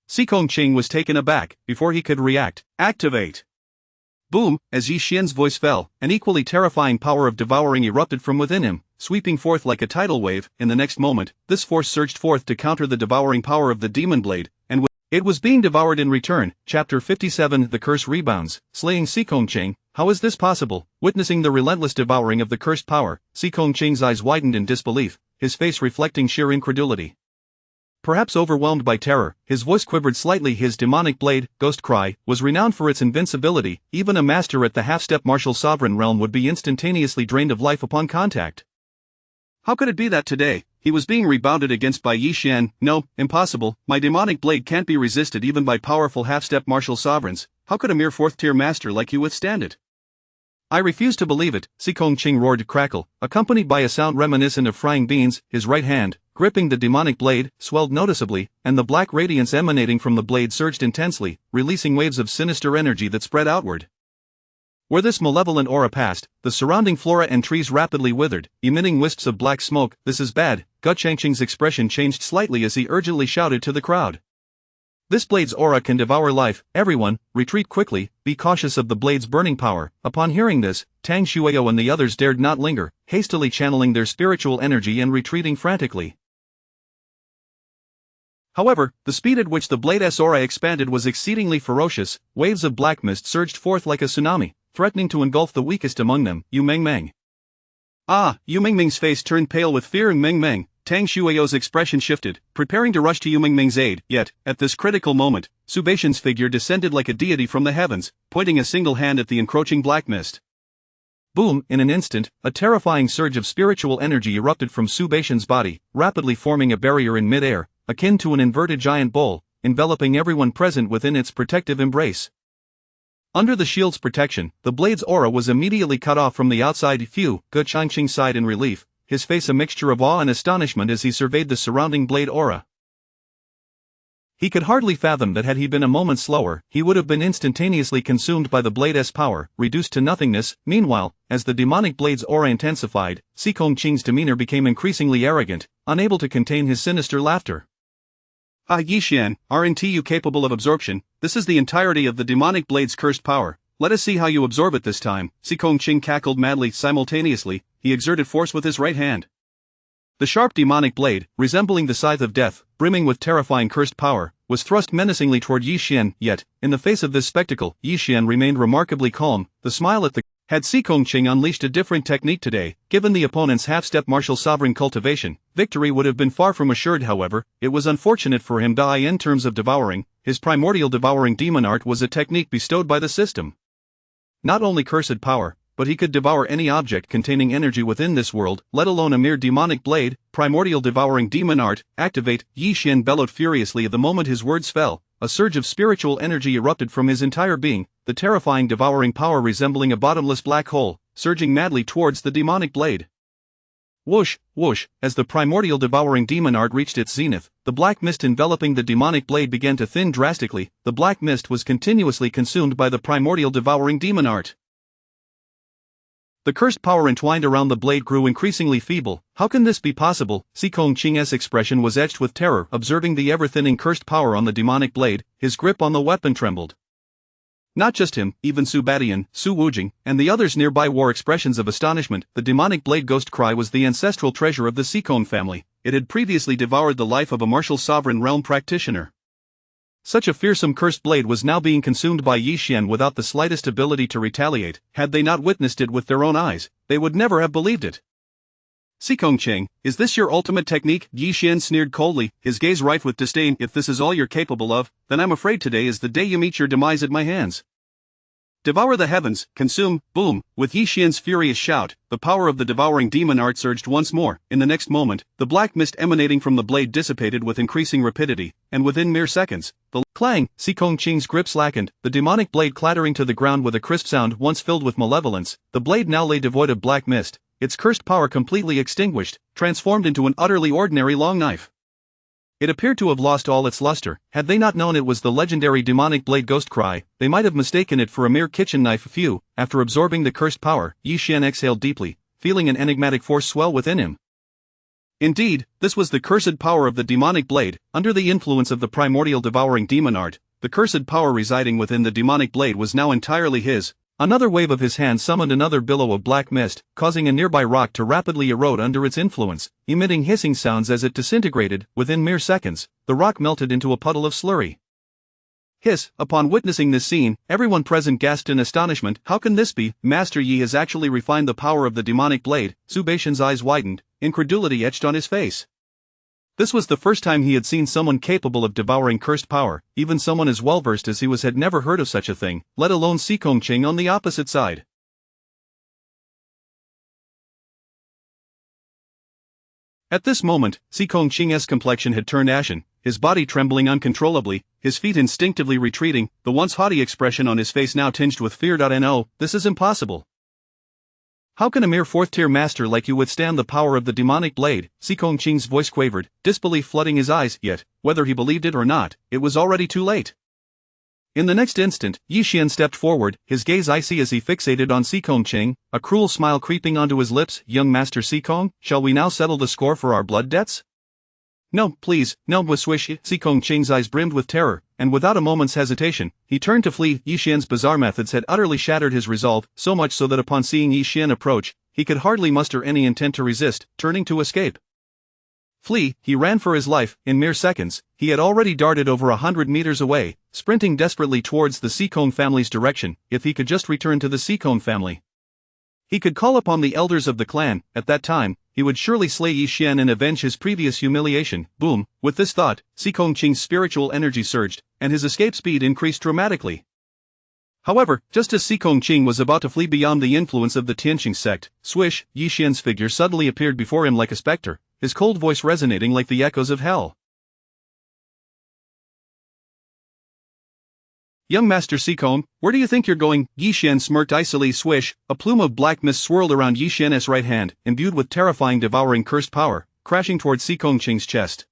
B: Sikong Ching was taken aback. Before he could react. Activate! Boom, as Yi Xian's voice fell, an equally terrifying power of devouring erupted from within him, sweeping forth like a tidal wave. In the next moment, this force surged forth to counter the devouring power of the demon blade, and it was being devoured in return. Chapter 57 The Curse Rebounds, slaying Sikong Cheng. How is this possible? Witnessing the relentless devouring of the cursed power, Sikong Cheng's eyes widened in disbelief, his face reflecting sheer incredulity. Perhaps overwhelmed by terror, his voice quivered slightly. His demonic blade, Ghost Cry, was renowned for its invincibility. Even a master at the half-step martial sovereign realm would be instantaneously drained of life upon contact. How could it be that today, he was being rebounded against by Yi Xian? No, impossible. My demonic blade can't be resisted even by powerful half-step martial sovereigns. How could a mere fourth-tier master like you withstand it? I refuse to believe it, Sikong Cheng roared to crackle, accompanied by a sound reminiscent of frying beans. His right hand, gripping the demonic blade, swelled noticeably, and the black radiance emanating from the blade surged intensely, releasing waves of sinister energy that spread outward. Where this malevolent aura passed, the surrounding flora and trees rapidly withered, emitting wisps of black smoke. This is bad. Gu Changqing's expression changed slightly as he urgently shouted to the crowd. This blade's aura can devour life. Everyone, retreat quickly, be cautious of the blade's burning power. Upon hearing this, Tang Shuio and the others dared not linger, hastily channeling their spiritual energy and retreating frantically. However, the speed at which the blade's aura expanded was exceedingly ferocious. Waves of black mist surged forth like a tsunami, threatening to engulf the weakest among them. Yu Mengmeng. Ah! Yu Mengmeng's face turned pale with fear. Mengmeng. Tang Shuio's expression shifted, preparing to rush to Yu Mengmeng's aid. Yet, at this critical moment, Su Baishan's figure descended like a deity from the heavens, pointing a single hand at the encroaching black mist. Boom! In an instant, a terrifying surge of spiritual energy erupted from Su Baishan's body, rapidly forming a barrier in mid-air, akin to an inverted giant bowl, enveloping everyone present within its protective embrace. Under the shield's protection, the blade's aura was immediately cut off from the outside. Gu Changqing sighed in relief, his face a mixture of awe and astonishment as he surveyed the surrounding blade aura. He could hardly fathom that had he been a moment slower, he would have been instantaneously consumed by the blade's power, reduced to nothingness. Meanwhile, as the demonic blade's aura intensified, Sikong Cheng's demeanor became increasingly arrogant, unable to contain his sinister laughter. Ah, Yi Xian, aren't you capable of absorption? This is the entirety of the demonic blade's cursed power. Let us see how you absorb it this time. Sikong Cheng cackled madly. Simultaneously, he exerted force with his right hand. The sharp demonic blade, resembling the scythe of death, brimming with terrifying cursed power, was thrust menacingly toward Yi Xian. Yet, in the face of this spectacle, Yi Xian remained remarkably calm. The smile at the Had Sikong Cheng unleashed a different technique today, given the opponent's half-step martial sovereign cultivation, victory would have been far from assured. However, it was unfortunate for him that in terms of devouring, his primordial devouring demon art was a technique bestowed by the system. Not only cursed power, but he could devour any object containing energy within this world, let alone a mere demonic blade. Primordial devouring demon art, activate. Yi Xian bellowed furiously the moment his words fell. A surge of spiritual energy erupted from his entire being, the terrifying devouring power resembling a bottomless black hole, surging madly towards the demonic blade. Whoosh, whoosh, as the primordial devouring demon art reached its zenith, the black mist enveloping the demonic blade began to thin drastically. The black mist was continuously consumed by the primordial devouring demon art. The cursed power entwined around the blade grew increasingly feeble. How can this be possible? Sikong Cheng's expression was etched with terror, observing the ever-thinning cursed power on the demonic blade. His grip on the weapon trembled. Not just him, even Su Badian, Su Wujing, and the others nearby wore expressions of astonishment. The demonic blade Ghost Cry was the ancestral treasure of the Sikong family. It had previously devoured the life of a martial sovereign realm practitioner. Such a fearsome cursed blade was now being consumed by Yi Xian without the slightest ability to retaliate. Had they not witnessed it with their own eyes, they would never have believed it. Sikong Cheng, is this your ultimate technique? Yi Xian sneered coldly, his gaze rife with disdain. If this is all you're capable of, then I'm afraid today is the day you meet your demise at my hands. Devour the heavens, consume. Boom! With Yi Xian's furious shout, the power of the devouring demon art surged once more. In the next moment, the black mist emanating from the blade dissipated with increasing rapidity, and within mere seconds, the clang, Sikong Cheng's grip slackened, the demonic blade clattering to the ground with a crisp sound. Once filled with malevolence, the blade now lay devoid of black mist, its cursed power completely extinguished, transformed into an utterly ordinary long knife. It appeared to have lost all its luster. Had they not known it was the legendary demonic blade Ghost Cry, they might have mistaken it for a mere kitchen knife. After absorbing the cursed power, Yi Xian exhaled deeply, feeling an enigmatic force swell within him. Indeed, this was the cursed power of the demonic blade. Under the influence of the primordial devouring demon art, the cursed power residing within the demonic blade was now entirely his.
A: Another wave of his hand summoned another billow of black mist, causing a nearby rock to rapidly erode under its influence, emitting hissing sounds as it disintegrated. Within mere seconds, the rock melted into a puddle of slurry. Hiss! Upon witnessing this scene, everyone present gasped in astonishment. How can this be? Master Yi has actually refined the power of the demonic blade. Su Baishan's eyes widened, incredulity etched on his face. This was the first time he had seen someone capable of devouring cursed power. Even someone as well-versed as he was had never heard of such a thing, let alone Sikong Qing on the opposite side. At this moment, Sikong Qing's complexion had turned ashen, his body trembling uncontrollably, his feet instinctively retreating, the once haughty expression on his face now tinged with fear. No, this is impossible. How can a mere fourth-tier master like you withstand the power of the demonic blade? Sikong Qing's voice quavered, disbelief flooding his eyes, yet, whether he believed it or not, it was already too late. In the next instant, Yi Xian stepped forward, his gaze icy as he fixated on Sikong Qing, a cruel smile creeping onto his lips. Young Master Sikong, shall we now settle the score for our blood debts? No, please, no, swish. Sikong Qing's eyes brimmed with terror, and without a moment's hesitation, he turned to flee. Yi Xian's bizarre methods had utterly shattered his resolve, so much so that upon seeing Yi Xian approach, he could hardly muster any intent to resist, turning to escape. Flee, he ran for his life. In mere seconds, he had already darted over 100 meters away, sprinting desperately towards the Sikong family's direction. If he could just return to the Sikong family, he could call upon the elders of the clan. At that time, he would surely slay Yi Xian and avenge his previous humiliation. Boom! With this thought, Sikong Qing's spiritual energy surged, and his escape speed increased dramatically. However, just as Sikong Qing was about to flee beyond the influence of the Tianqing sect, swish, Yi Xian's figure suddenly appeared before him like a specter, his cold voice resonating like the echoes of hell. Young Master Sikong, where do you think you're going? Yi Xian smirked icily. Swish, a plume of black mist swirled around Yi Xian's right hand, imbued with terrifying devouring cursed power, crashing towards Sikong Qing's chest.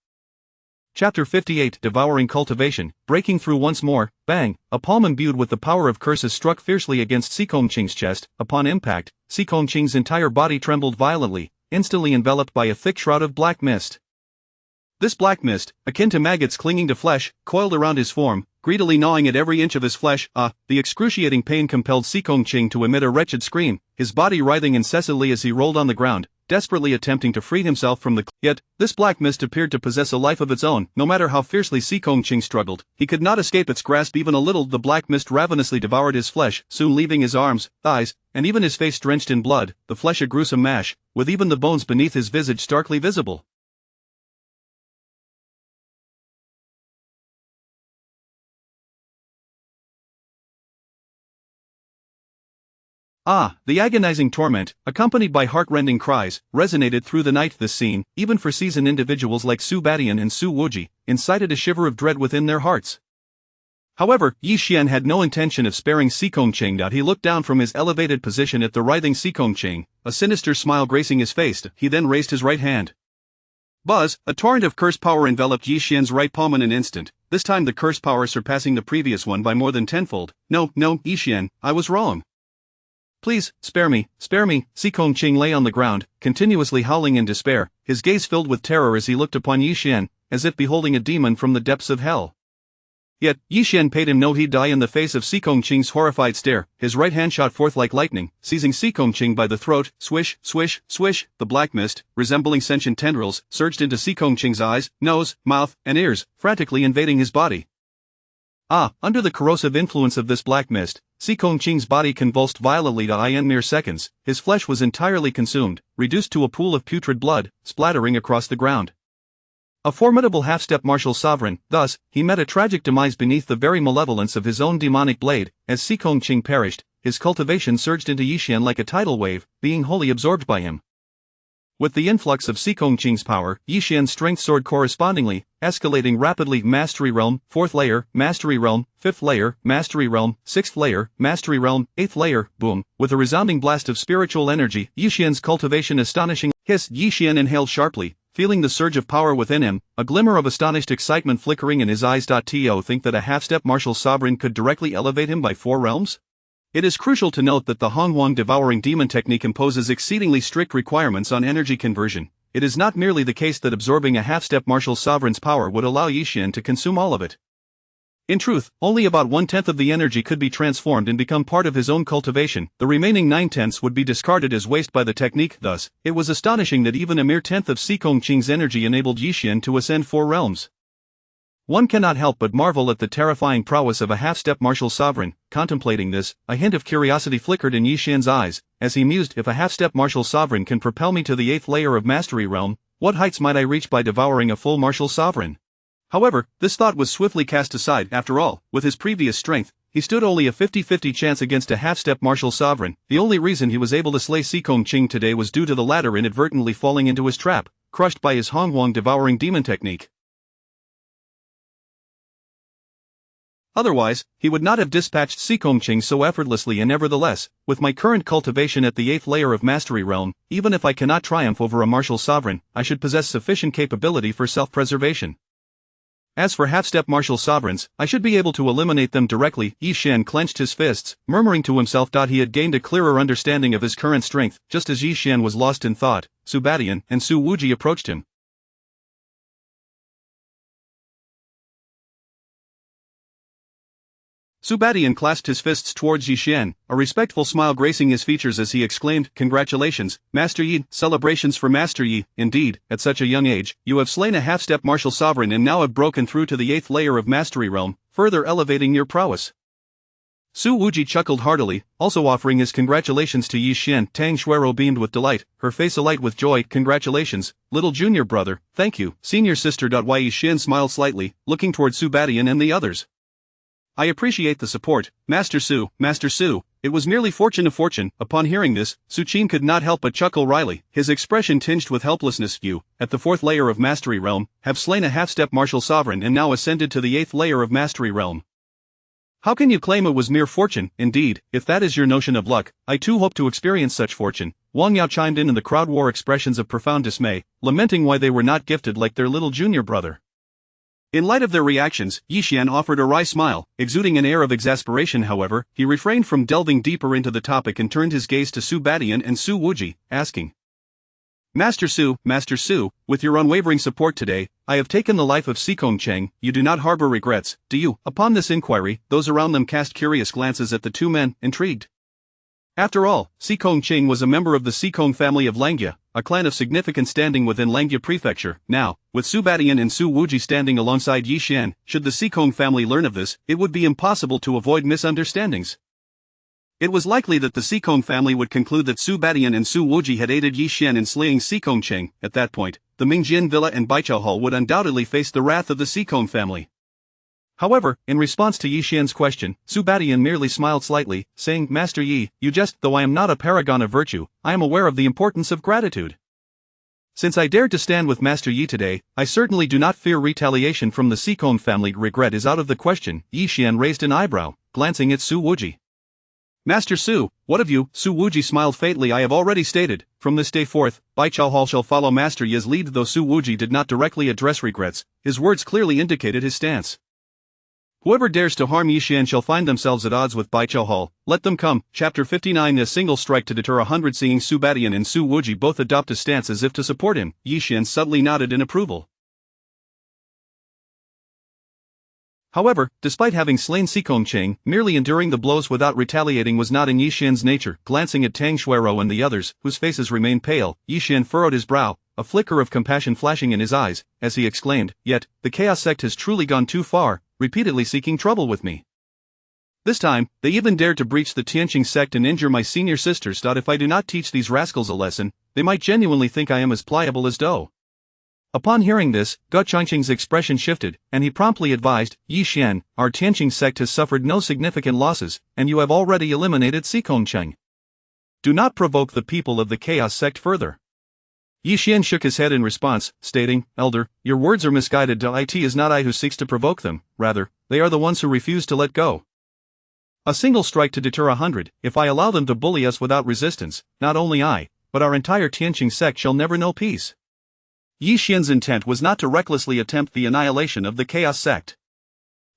A: Chapter 58 Devouring Cultivation. Breaking through once more, bang, a palm imbued with the power of curses struck fiercely against Sikong Qing's chest. Upon impact, Sikong Qing's entire body trembled violently, instantly enveloped by a thick shroud of black mist. This black mist, akin to maggots clinging to flesh, coiled around his form, greedily gnawing at every inch of his flesh. The excruciating pain compelled Sikong Qing to emit a wretched scream, his body writhing incessantly as he rolled on the ground, desperately attempting to free himself from the Yet, this black mist appeared to possess a life of its own. No matter how fiercely Sikong Qing struggled, he could not escape its grasp even a little. The black mist ravenously devoured his flesh, soon leaving his arms, thighs, and even his face drenched in blood, the flesh a gruesome mash, with even the bones beneath his visage starkly visible. The agonizing torment, accompanied by heart-rending cries, resonated through the night. This scene, even for seasoned individuals like Su Badian and Su Wuji, incited a shiver of dread within their hearts. However, Yi Xian had no intention of sparing Sikong Qing. He looked down from his elevated position at the writhing Sikong Qing, a sinister smile gracing his face. He then raised his right hand. Buzz, a torrent of curse power enveloped Yi Xian's right palm in an instant, this time the curse power surpassing the previous one by more than tenfold. No, Yi Xian, I was wrong. Please, spare me, spare me. Sikong Qing lay on the ground, continuously howling in despair, his gaze filled with terror as he looked upon Yi Xian, as if beholding a demon from the depths of hell. Yet, Yi Xian paid him no heed. In the face of Sikong Qing's horrified stare, his right hand shot forth like lightning, seizing Sikong Qing by the throat. Swish, swish, swish, the black mist, resembling sentient tendrils, surged into Sikong Qing's eyes, nose, mouth, and ears, frantically invading his body. Under the corrosive influence of this black mist, Sikong Qing's body convulsed violently. In mere seconds, his flesh was entirely consumed, reduced to a pool of putrid blood, splattering across the ground. A formidable half-step martial sovereign, thus, he met a tragic demise beneath the very malevolence of his own demonic blade. As Sikong Qing perished, his cultivation surged into Yi Xian like a tidal wave, being wholly absorbed by him. With the influx of Sikong Qing's power, Yi Xian's strength soared correspondingly, escalating rapidly. Mastery Realm, 4th layer, Mastery Realm, 5th layer, Mastery Realm, 6th layer, Mastery Realm, 8th layer, boom. With a resounding blast of spiritual energy, Yi Xian's cultivation astonishing. Hiss! Yi Xian inhaled sharply, feeling the surge of power within him, a glimmer of astonished excitement flickering in his eyes. To think that a half-step martial sovereign could directly elevate him by 4 realms? It is crucial to note that the Hongwang devouring demon technique imposes exceedingly strict requirements on energy conversion. It is not merely the case that absorbing a half-step martial sovereign's power would allow Yi Xian to consume all of it. In truth, only about 1/10 of the energy could be transformed and become part of his own cultivation, the remaining 9/10 would be discarded as waste by the technique. Thus, it was astonishing that even a mere tenth of Sikong Qing's energy enabled Yi Xian to ascend 4 realms. One cannot help but marvel at the terrifying prowess of a half-step martial sovereign. Contemplating this, a hint of curiosity flickered in Yi Xian's eyes, as he mused, if a half-step martial sovereign can propel me to the 8th layer of mastery realm, what heights might I reach by devouring a full martial sovereign? However, this thought was swiftly cast aside. After all, with his previous strength, he stood only a 50-50 chance against a half-step martial sovereign. The only reason he was able to slay Sikong Qing today was due to the latter inadvertently falling into his trap, crushed by his Honghuang devouring demon technique. Otherwise, he would not have dispatched Sikong Qing so effortlessly, and nevertheless, with my current cultivation at the 8th layer of mastery realm, even if I cannot triumph over a martial sovereign, I should possess sufficient capability for self-preservation. As for half-step martial sovereigns, I should be able to eliminate them directly. Yi Xian clenched his fists, murmuring to himself. He had gained a clearer understanding of his current strength. Just as Yi Xian was lost in thought, Su Badian and Su Wuji approached him. Su Badian clasped his fists towards Yi Xian, a respectful smile gracing his features as he exclaimed, "Congratulations, Master Yi, celebrations for Master Yi. Indeed, at such a young age, you have slain a half-step martial sovereign and now have broken through to the 8th layer of mastery realm, further elevating your prowess." Su Wuji chuckled heartily, also offering his congratulations to Yi Xian. Tang Xuero beamed with delight, her face alight with joy. "Congratulations, little junior brother." "Thank you, senior sister." Yi Xian smiled slightly, looking toward Su Badian and the others. "I appreciate the support, Master Su. Master Su, it was merely fortune. Upon hearing this, Su Qin could not help but chuckle wryly, his expression tinged with helplessness. "You, at the 4th layer of mastery realm, have slain a half-step martial sovereign and now ascended to the 8th layer of mastery realm. How can you claim it was mere fortune? Indeed, if that is your notion of luck, I too hope to experience such fortune." Wang Yao chimed in and the crowd wore expressions of profound dismay, lamenting why they were not gifted like their little junior brother. In light of their reactions, Yi Xian offered a wry smile, exuding an air of exasperation. However, he refrained from delving deeper into the topic and turned his gaze to Su Badian and Su Wuji, asking, Master Su, with your unwavering support today, I have taken the life of Sikong Qing. You do not harbor regrets, do you?" Upon this inquiry, those around them cast curious glances at the two men, intrigued. After all, Sikong Qing was a member of the Sikong family of Langia, a clan of significant standing within Langia Prefecture. Now, with Su Badian and Su Wuji standing alongside Yi Xian, should the Sikong family learn of this, it would be impossible to avoid misunderstandings. It was likely that the Sikong family would conclude that Su Badian and Su Wuji had aided Yi Xian in slaying Sikong Qing. At that point, the Mingjian Villa and Baichao Hall would undoubtedly face the wrath of the Sikong family. However, in response to Yi Xian's question, Su Badian merely smiled slightly, saying, "Master Yi, you jest. Though I am not a paragon of virtue, I am aware of the importance of gratitude. Since I dared to stand with Master Yi today, I certainly do not fear retaliation from the Sikong family. Regret is out of the question." Yi Xian raised an eyebrow, glancing at Su Wuji. "Master Su, what of you?" Su Wuji smiled faintly. "I have already stated, from this day forth, Baichao Hall shall follow Master Yi's lead." Though Su Wuji did not directly address regrets, his words clearly indicated his stance. "Whoever dares to harm Yi Xian shall find themselves at odds with Baichao Hall. Let them come." Chapter 59. A single strike to deter 100. Seeing Su Badian and Su Wuji both adopt a stance as if to support him, Yi Xian subtly nodded in approval. However, despite having slain Sikong Qing, merely enduring the blows without retaliating was not in Yi Xian's nature. Glancing at Tang Xuero and the others, whose faces remained pale, Yi Xian furrowed his brow, a flicker of compassion flashing in his eyes, as he exclaimed, "Yet, the Chaos Sect has truly gone too far, repeatedly seeking trouble with me. This time, they even dared to breach the Tianqing sect and injure my senior sisters. If I do not teach these rascals a lesson, they might genuinely think I am as pliable as dough." Upon hearing this, Gu Changqing's expression shifted, and he promptly advised, "Yi Xian, our Tianqing sect has suffered no significant losses, and you have already eliminated Sikong Qing. Do not provoke the people of the Chaos sect further." Yi Xian shook his head in response, stating, "Elder, your words are misguided. It is not I who seeks to provoke them, rather, they are the ones who refuse to let go. A single strike to deter 100, if I allow them to bully us without resistance, not only I, but our entire Tianqing sect shall never know peace." Yi Xian's intent was not to recklessly attempt the annihilation of the Chaos sect.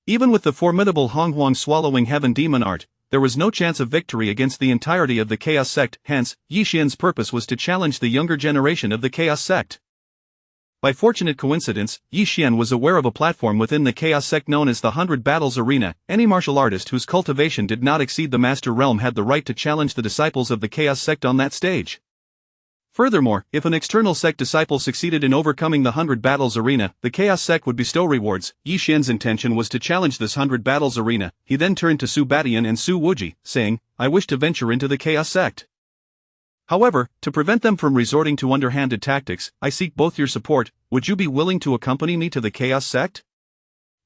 A: Even with the formidable Honghuang swallowing heaven demon art, there was no chance of victory against the entirety of the Chaos sect. Hence, Yi Xian's purpose was to challenge the younger generation of the Chaos sect. By fortunate coincidence, Yi Xian was aware of a platform within the Chaos Sect known as the 100 Battles Arena. Any martial artist whose cultivation did not exceed the Master Realm had the right to challenge the disciples of the Chaos Sect on that stage. Furthermore, if an external sect disciple succeeded in overcoming the 100 Battles Arena, the Chaos Sect would bestow rewards. Yi Xian's intention was to challenge this 100 Battles Arena. He then turned to Su Badian and Su Wuji, saying, "I wish to venture into the Chaos Sect. However, to prevent them from resorting to underhanded tactics, I seek both your support. Would you be willing to accompany me to the Chaos Sect?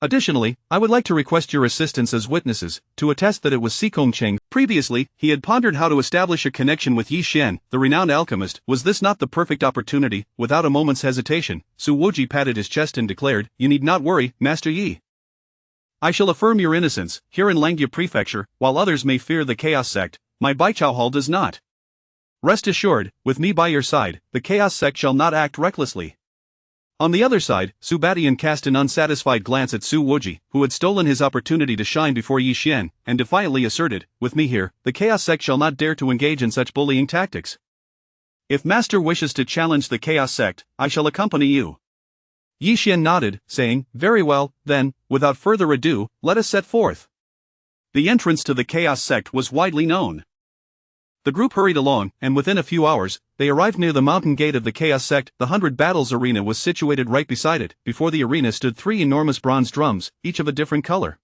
A: Additionally, I would like to request your assistance as witnesses, to attest that it was Xikong Cheng." Previously, he had pondered how to establish a connection with Yi Xian, the renowned alchemist. Was this not the perfect opportunity? Without a moment's hesitation, Su Wuji patted his chest and declared, "You need not worry, Master Yi. I shall affirm your innocence. Here in Langia Prefecture, while others may fear the Chaos Sect, my Baichao Hall does not. Rest assured, with me by your side, the Chaos Sect shall not act recklessly." On the other side, Su Badian cast an unsatisfied glance at Su Wuji, who had stolen his opportunity to shine before Yi Xian, and defiantly asserted, "With me here, the Chaos Sect shall not dare to engage in such bullying tactics. If Master wishes to challenge the Chaos Sect, I shall accompany you." Yi Xian nodded, saying, "Very well, then, without further ado, let us set forth." The entrance to the Chaos Sect was widely known. The group hurried along, and within a few hours, they arrived near the mountain gate of the Chaos Sect. The 100 Battles Arena was situated right beside it. Before the arena stood 3 enormous bronze drums, each of a different color.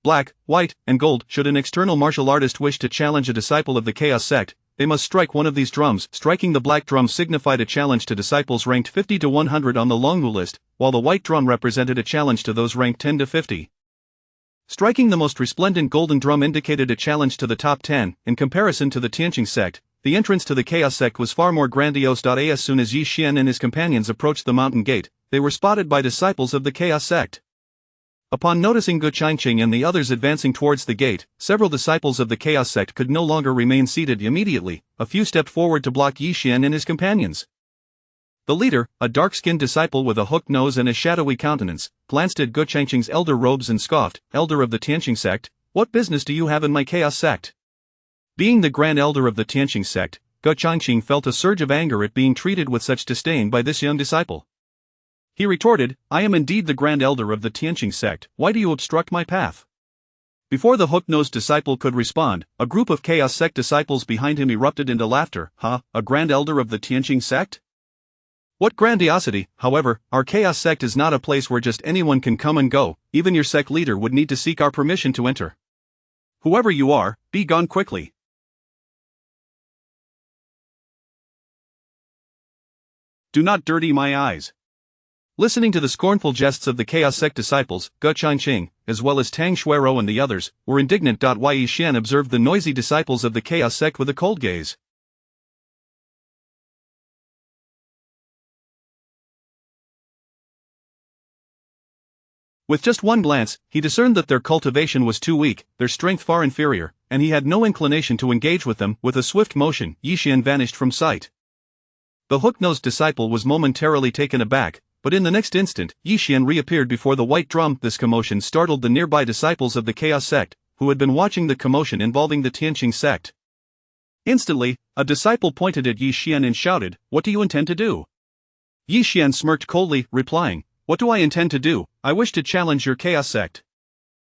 A: Black, white, and gold. Should an external martial artist wish to challenge a disciple of the Chaos Sect, they must strike one of these drums. Striking the black drum signified a challenge to disciples ranked 50 to 100 on the Longwu list, while the white drum represented a challenge to those ranked 10 to 50. Striking the most resplendent golden drum indicated a challenge to the top 10. In comparison to the Tianqing sect, the entrance to the Chaos Sect was far more grandiose. As soon as Yi Xian and his companions approached the mountain gate, they were spotted by disciples of the Chaos Sect. Upon noticing Ge Changqing and the others advancing towards the gate, several disciples of the Chaos Sect could no longer remain seated. Immediately, a few stepped forward to block Yi Xian and his companions. The leader, a dark-skinned disciple with a hooked nose and a shadowy countenance, glanced at Ge Changqing's elder robes and scoffed, "Elder of the Tianqing sect, what business do you have in my Chaos Sect?" Being the grand elder of the Tianqing sect, Ge Changqing felt a surge of anger at being treated with such disdain by this young disciple. He retorted, "I am indeed the grand elder of the Tianqing sect, why do you obstruct my path?" Before the hook-nosed disciple could respond, a group of Chaos Sect disciples behind him erupted into laughter. "Huh, a grand elder of the Tianqing sect? What grandiosity!" However, our Chaos Sect is not a place where just anyone can come and go. Even your sect leader would need to seek our permission to enter. Whoever you are, be gone quickly. Do not dirty my eyes. Listening to the scornful jests of the Chaos Sect disciples, Ge Changqing, as well as Tang Xuerou and the others, were indignant. Yi Xian observed the noisy disciples of the Chaos Sect with a cold gaze. With just one glance, he discerned that their cultivation was too weak, their strength far inferior, and he had no inclination to engage with them. With a swift motion, Yi Xian vanished from sight. The hook-nosed disciple was momentarily taken aback, but in the next instant, Yi Xian reappeared before the white drum. This commotion startled the nearby disciples of the Chaos Sect, who had been watching the commotion involving the Tianqing sect. Instantly, a disciple pointed at Yi Xian and shouted, "What do you intend to do?" Yi Xian smirked coldly, replying, "What do I intend to do? I wish to challenge your Chaos Sect."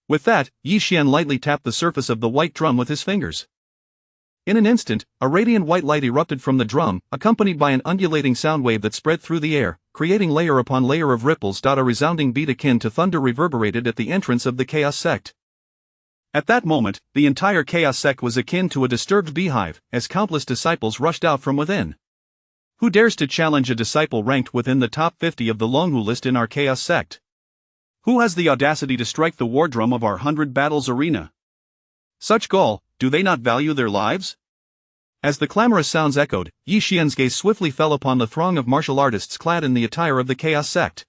A: With that, Yi Xian lightly tapped the surface of the white drum with his fingers. In an instant, a radiant white light erupted from the drum, accompanied by an undulating sound wave that spread through the air, creating layer upon layer of ripples. A resounding beat akin to thunder reverberated at the entrance of the Chaos Sect. At that moment, the entire Chaos Sect was akin to a disturbed beehive, as countless disciples rushed out from within. Who dares to challenge a disciple ranked within the top 50 of the Longwu list in our Chaos Sect? Who has the audacity to strike the war drum of our 100 Battles Arena? Such gall, do they not value their lives? As the clamorous sounds echoed, Yi Xian's gaze swiftly fell upon the throng of martial artists clad in the attire of the Chaos Sect.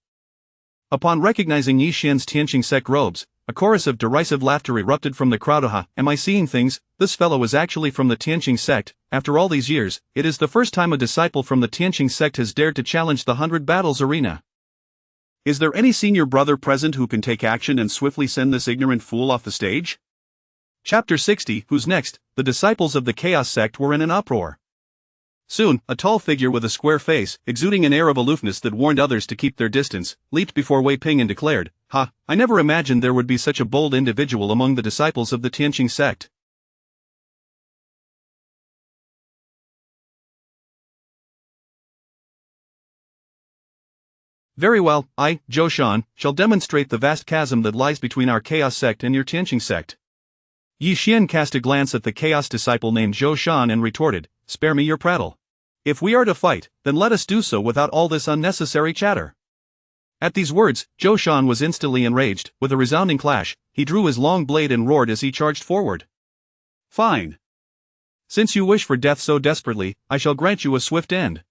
A: Upon recognizing Yi Xian's Tianqing sect robes, a chorus of derisive laughter erupted from the crowd. "Aha, am I seeing things? This fellow is actually from the Tianqing sect. After all these years, it is the first time a disciple from the Tianqing sect has dared to challenge the 100 Battles Arena. Is there any senior brother present who can take action and swiftly send this ignorant fool off the stage?" Chapter 60. Who's next? The disciples of the Chaos Sect were in an uproar.
B: Soon, a tall figure with a square face, exuding an air of aloofness that warned others to keep their distance, leaped before Wei Ping and declared, "Ha, I never imagined there would be such a bold individual among the disciples of the Tianqing sect."
A: Very well, I, Zhou Shan, shall demonstrate the vast chasm that lies between our Chaos sect and your Tianqing sect. Yi Xian cast a glance at the Chaos disciple named Zhou Shan and retorted, "Spare me your prattle. If we are to fight, then let us do so without all this unnecessary chatter." At these words, Zhou Shan was instantly enraged. With a resounding clash, he drew his long blade and roared as he charged forward.
B: "Fine.
A: Since you wish for death so desperately, I shall grant you a swift end."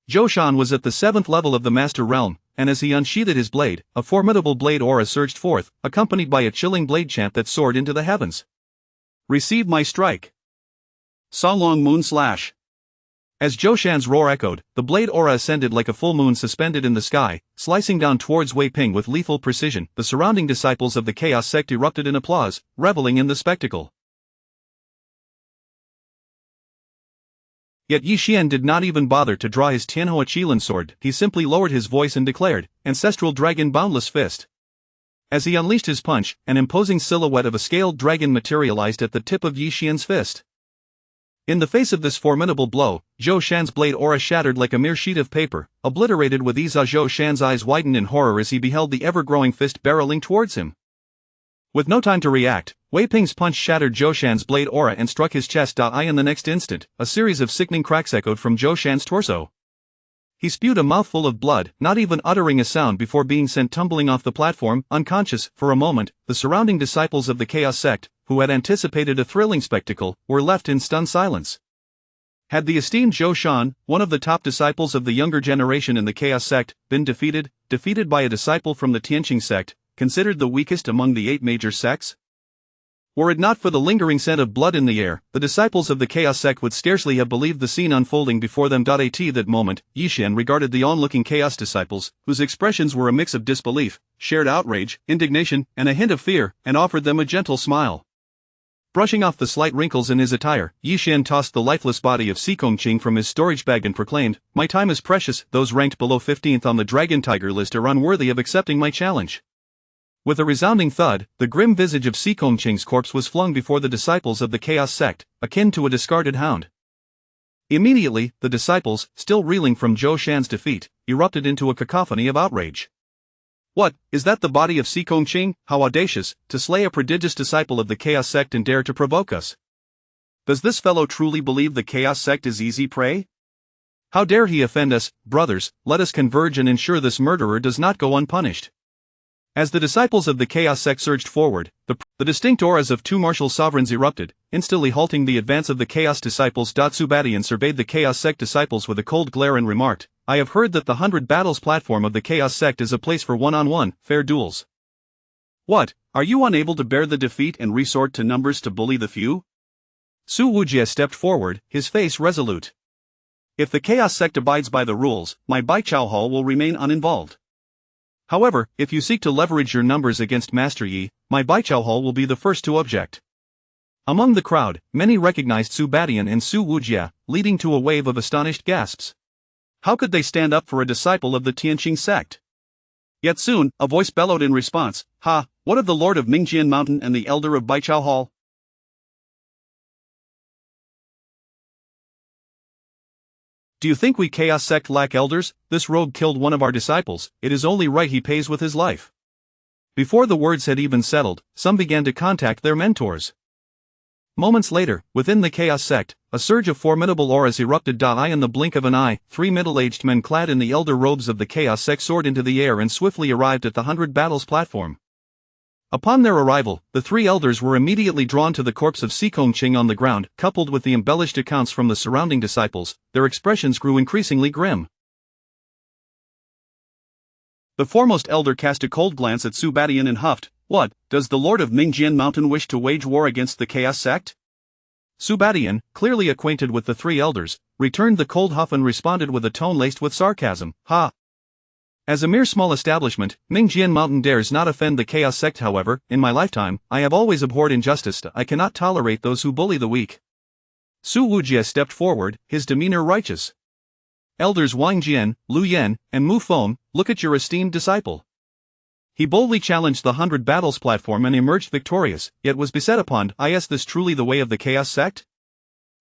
A: Zhou Shan was at the 7th level of the Master Realm, and as he unsheathed his blade, a formidable blade aura surged forth, accompanied by a chilling blade chant that soared into the heavens.
B: "Receive my strike. Songlong Moon Slash."
A: As Zhou Shan's roar echoed, the blade aura ascended like a full moon suspended in the sky, slicing down towards Wei Ping with lethal precision. The surrounding disciples of the Chaos sect erupted in applause, reveling in the spectacle. Yet Yi Xian did not even bother to draw his Tianhua Qilin sword. He simply lowered his voice and declared, "Ancestral Dragon Boundless Fist." As he unleashed his punch, an imposing silhouette of a scaled dragon materialized at the tip of Yi Xian's fist. In the face of this formidable blow, Zhou Shan's blade aura shattered like a mere sheet of paper, obliterated with ease. Zhou Shan's eyes widened in horror as he beheld the ever-growing fist barreling towards him. With no time to react, Wei Ping's punch shattered Zhou Shan's blade aura and struck his chest. In the next instant, a series of sickening cracks echoed from Zhou Shan's torso. He spewed a mouthful of blood, not even uttering a sound before being sent tumbling off the platform, unconscious. For a moment, the surrounding disciples of the Chaos sect, who had anticipated a thrilling spectacle, were left in stunned silence. Had the esteemed Zhou Shan, one of the top disciples of the younger generation in the Chaos sect, been defeated by a disciple from the Tianqing sect, considered the weakest among the 8 major sects? Were it not for the lingering scent of blood in the air, the disciples of the Chaos sect would scarcely have believed the scene unfolding before them. At that moment, Yi Xian regarded the onlooking Chaos disciples, whose expressions were a mix of disbelief, shared outrage, indignation, and a hint of fear, and offered them a gentle smile. Brushing off the slight wrinkles in his attire, Yi Xian tossed the lifeless body of Sikong Qing from his storage bag and proclaimed, "My time is precious. Those ranked below 15th on the Dragon Tiger list are unworthy of accepting my challenge." With a resounding thud, the grim visage of Sikong Qing's corpse was flung before the disciples of the Chaos sect, akin to a discarded hound. Immediately, the disciples, still reeling from Zhou Shan's defeat, erupted into a cacophony of outrage. "What, is that the body of Sikong Qing? How audacious, to slay a prodigious disciple of the Chaos sect and dare to provoke us! Does this fellow truly believe the Chaos sect is easy prey? How dare he offend us? Brothers, let us converge and ensure this murderer does not go unpunished." As the disciples of the Chaos sect surged forward, the distinct auras of 2 martial sovereigns erupted, instantly halting the advance of the Chaos disciples. Su Badian surveyed the Chaos sect disciples with a cold glare and remarked, "I have heard that the 100 battles platform of the Chaos sect is a place for one-on-one, fair duels. What, are you unable to bear the defeat and resort to numbers to bully the few?" Su Wujie stepped forward, his face resolute. "If the Chaos sect abides by the rules, my Baichao Hall will remain uninvolved. However, if you seek to leverage your numbers against Master Yi, my Baichao Hall will be the first to object." Among the crowd, many recognized Su Badian and Su Wujie, leading to a wave of astonished gasps. How could they stand up for a disciple of the Tianqing sect? Yet soon, a voice bellowed in response, "Ha, what of the Lord of Mingjian Mountain and the Elder of Baichao Hall? Do you think we Chaos sect lack elders? This rogue killed one of our disciples, it is only right he pays with his life." Before the words had even settled, some began to contact their mentors. Moments later, within the Chaos sect, a surge of formidable auras erupted. In the blink of an eye, 3 middle-aged men clad in the elder robes of the Chaos sect soared into the air and swiftly arrived at the 100 battles platform. Upon their arrival, the 3 elders were immediately drawn to the corpse of Sikong Qing on the ground. Coupled with the embellished accounts from the surrounding disciples, their expressions grew increasingly grim. The foremost elder cast a cold glance at Su Badian and huffed, "What, does the Lord of Mingjian Mountain wish to wage war against the Chaos sect?" Su Badian, clearly acquainted with the 3 elders, returned the cold huff and responded with a tone laced with sarcasm, "Ha! As a mere small establishment, Mingjian Mountain dares not offend the Chaos sect. However, in my lifetime, I have always abhorred injustice. I cannot tolerate those who bully the weak." Su Wujie stepped forward, his demeanor righteous. Elders Wang Jian, Lu Yan, and Mu Feng, look at your esteemed disciple. He boldly challenged the 100 Battles platform and emerged victorious, yet was beset upon. Is this truly the way of the Chaos Sect?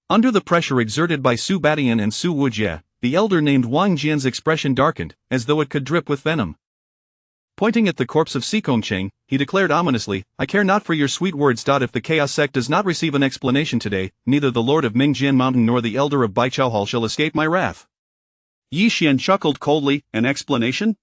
A: Under the pressure exerted by Su Badian and Su Wujie, the elder named Wang Jian's expression darkened, as though it could drip with venom. Pointing at the corpse of Xikongqing, he declared ominously, I care not for your sweet words. If the Chaos Sect does not receive an explanation today, neither the Lord of Mingjian Mountain nor the elder of Baichaohal shall escape my wrath.
B: Yi Xian chuckled coldly, an explanation?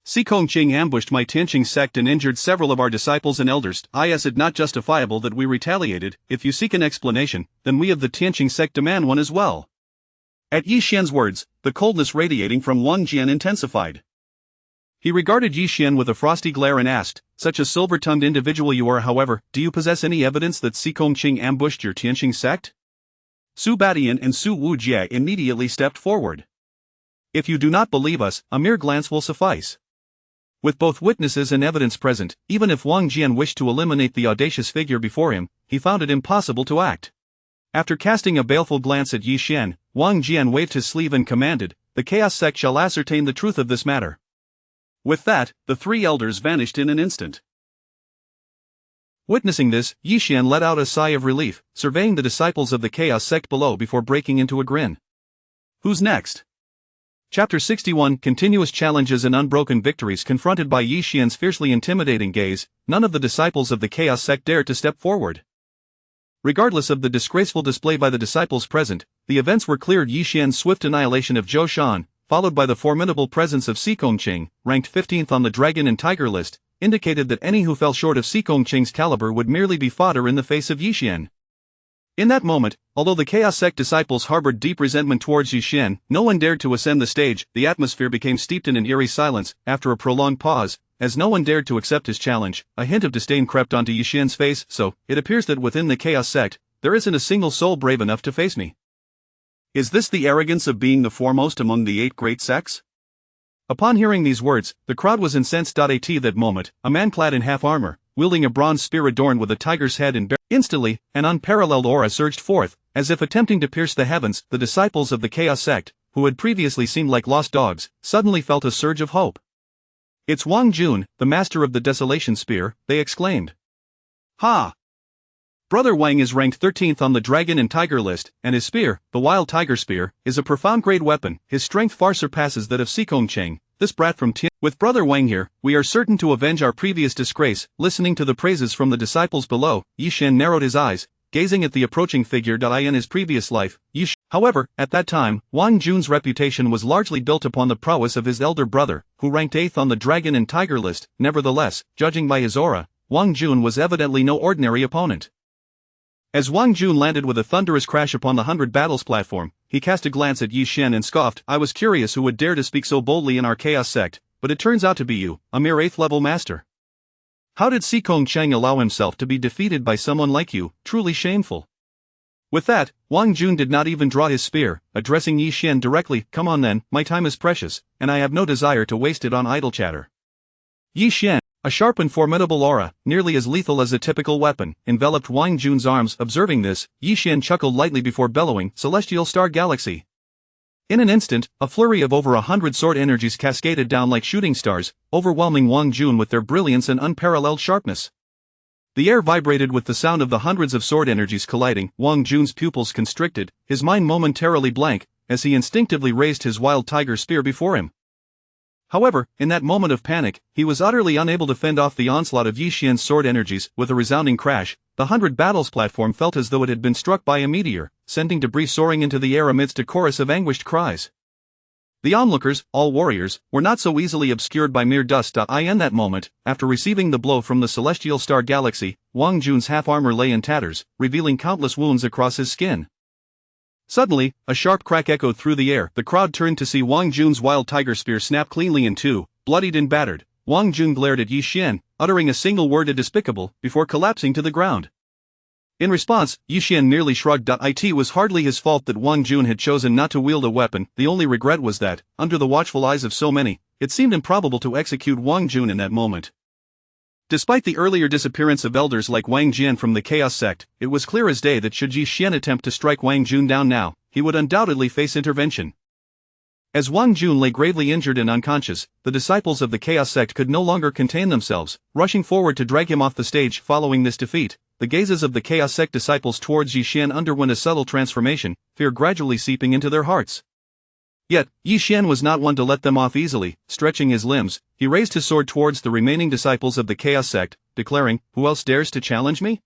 B: Xikongqing ambushed my Tianqing sect and injured several of our disciples and elders. Is it not justifiable that we retaliated? If you seek an explanation, then we of the Tianqing sect demand one as well. At Yi Xian's words, the coldness radiating from Wang Jian intensified. He regarded Yi Xian with a frosty glare and asked, such a silver-tongued individual you are, however, do you possess any evidence that Xikongqing ambushed your Tianqing sect? Su Badian and Su Wujie immediately stepped forward. If you do not believe us, a mere glance will suffice. With both witnesses and evidence present, even if Wang Jian wished to eliminate the audacious figure before him, he found it impossible to act. After casting a baleful glance at Yi Xian, Wang Jian waved his sleeve and commanded, the Chaos Sect shall ascertain the truth of this matter. With that, the three elders vanished in an instant. Witnessing this, Yi Xian let out a sigh of relief, surveying the disciples of the Chaos Sect below before breaking into a grin. Who's next? Chapter 61 Continuous challenges and unbroken victories. Confronted by Yi Xian's fiercely intimidating gaze, none of the disciples of the Chaos Sect dared to step forward. Regardless of the disgraceful display by the disciples present, the events were clear. Yi Xian's swift annihilation of Zhou Shan, followed by the formidable presence of Xikongqing, ranked 15th on the Dragon and Tiger list, indicated that any who fell short of Xikongqing's caliber would merely be fodder in the face of Yi Xian. In that moment, although the Chaos Sect disciples harbored deep resentment towards Yi Xian, no one dared to ascend the stage. The atmosphere became steeped in an eerie silence. After a prolonged pause, as no one dared to accept his challenge, a hint of disdain crept onto Yi Xian's face. So, it appears that within the Chaos Sect, there isn't a single soul brave enough to face me. Is this the arrogance of being the foremost among the 8 great sects? Upon hearing these words, the crowd was incensed. At that moment, a man clad in half armor, wielding a bronze spear adorned with a tiger's head and instantly, an unparalleled aura surged forth, as if attempting to pierce the heavens. The disciples of the Chaos Sect, who had previously seemed like lost dogs, suddenly felt a surge of hope. It's Wang Jun, the master of the Desolation Spear, they exclaimed. Ha! Brother Wang is ranked 13th on the Dragon and Tiger list, and his spear, the Wild Tiger Spear, is a profound great weapon. His strength far surpasses that of Xikongqing, this brat from Tian. With Brother Wang here, we are certain to avenge our previous disgrace. Listening to the praises from the disciples below, Yi Xian narrowed his eyes, gazing at the approaching figure. In his previous life, however, at that time, Wang Jun's reputation was largely built upon the prowess of his elder brother, who ranked 8th on the Dragon and Tiger list. Nevertheless, judging by his aura, Wang Jun was evidently no ordinary opponent. As Wang Jun landed with a thunderous crash upon the 100 Battles platform, he cast a glance at Yi Xian and scoffed, I was curious who would dare to speak so boldly in our Chaos Sect, but it turns out to be you, a mere 8th-level master. How did Xikongqing allow himself to be defeated by someone like you? Truly shameful. With that, Wang Jun did not even draw his spear, addressing Yi Xian directly, come on then, my time is precious, and I have no desire to waste it on idle chatter. Yi Xian, a sharp and formidable aura, nearly as lethal as a typical weapon, enveloped Wang Jun's arms. Observing this, Yi Xian chuckled lightly before bellowing, Celestial Star Galaxy. In an instant, a flurry of over 100 sword energies cascaded down like shooting stars, overwhelming Wang Jun with their brilliance and unparalleled sharpness. The air vibrated with the sound of the hundreds of sword energies colliding. Wang Jun's pupils constricted, his mind momentarily blank, as he instinctively raised his Wild Tiger Spear before him. However, in that moment of panic, he was utterly unable to fend off the onslaught of Yi Xian's sword energies. With a resounding crash, the 100 Battles platform felt as though it had been struck by a meteor, sending debris soaring into the air amidst a chorus of anguished cries. The onlookers, all warriors, were not so easily obscured by mere dust. In that moment, after receiving the blow from the Celestial Star Galaxy, Wang Jun's half-armor lay in tatters, revealing countless wounds across his skin. Suddenly, a sharp crack echoed through the air. The crowd turned to see Wang Jun's Wild Tiger Spear snap cleanly in two. Bloodied and battered, Wang Jun glared at Yi Xian, uttering a single word of despicable, before collapsing to the ground. In response, Yi Xian merely shrugged. It was hardly his fault that Wang Jun had chosen not to wield a weapon. The only regret was that, under the watchful eyes of so many, it seemed improbable to execute Wang Jun in that moment. Despite the earlier disappearance of elders like Wang Jian from the Chaos Sect, it was clear as day that should Yi Xian attempt to strike Wang Jun down now, he would undoubtedly face intervention. As Wang Jun lay gravely injured and unconscious, the disciples of the Chaos Sect could no longer contain themselves, rushing forward to drag him off the stage. Following this defeat, the gazes of the Chaos Sect disciples towards Yi Xian underwent a subtle transformation, fear gradually seeping into their hearts. Yet, Yi Xian was not one to let them off easily. Stretching his limbs, he raised his sword towards the remaining disciples of the Chaos Sect, declaring, "Who else dares to challenge me?"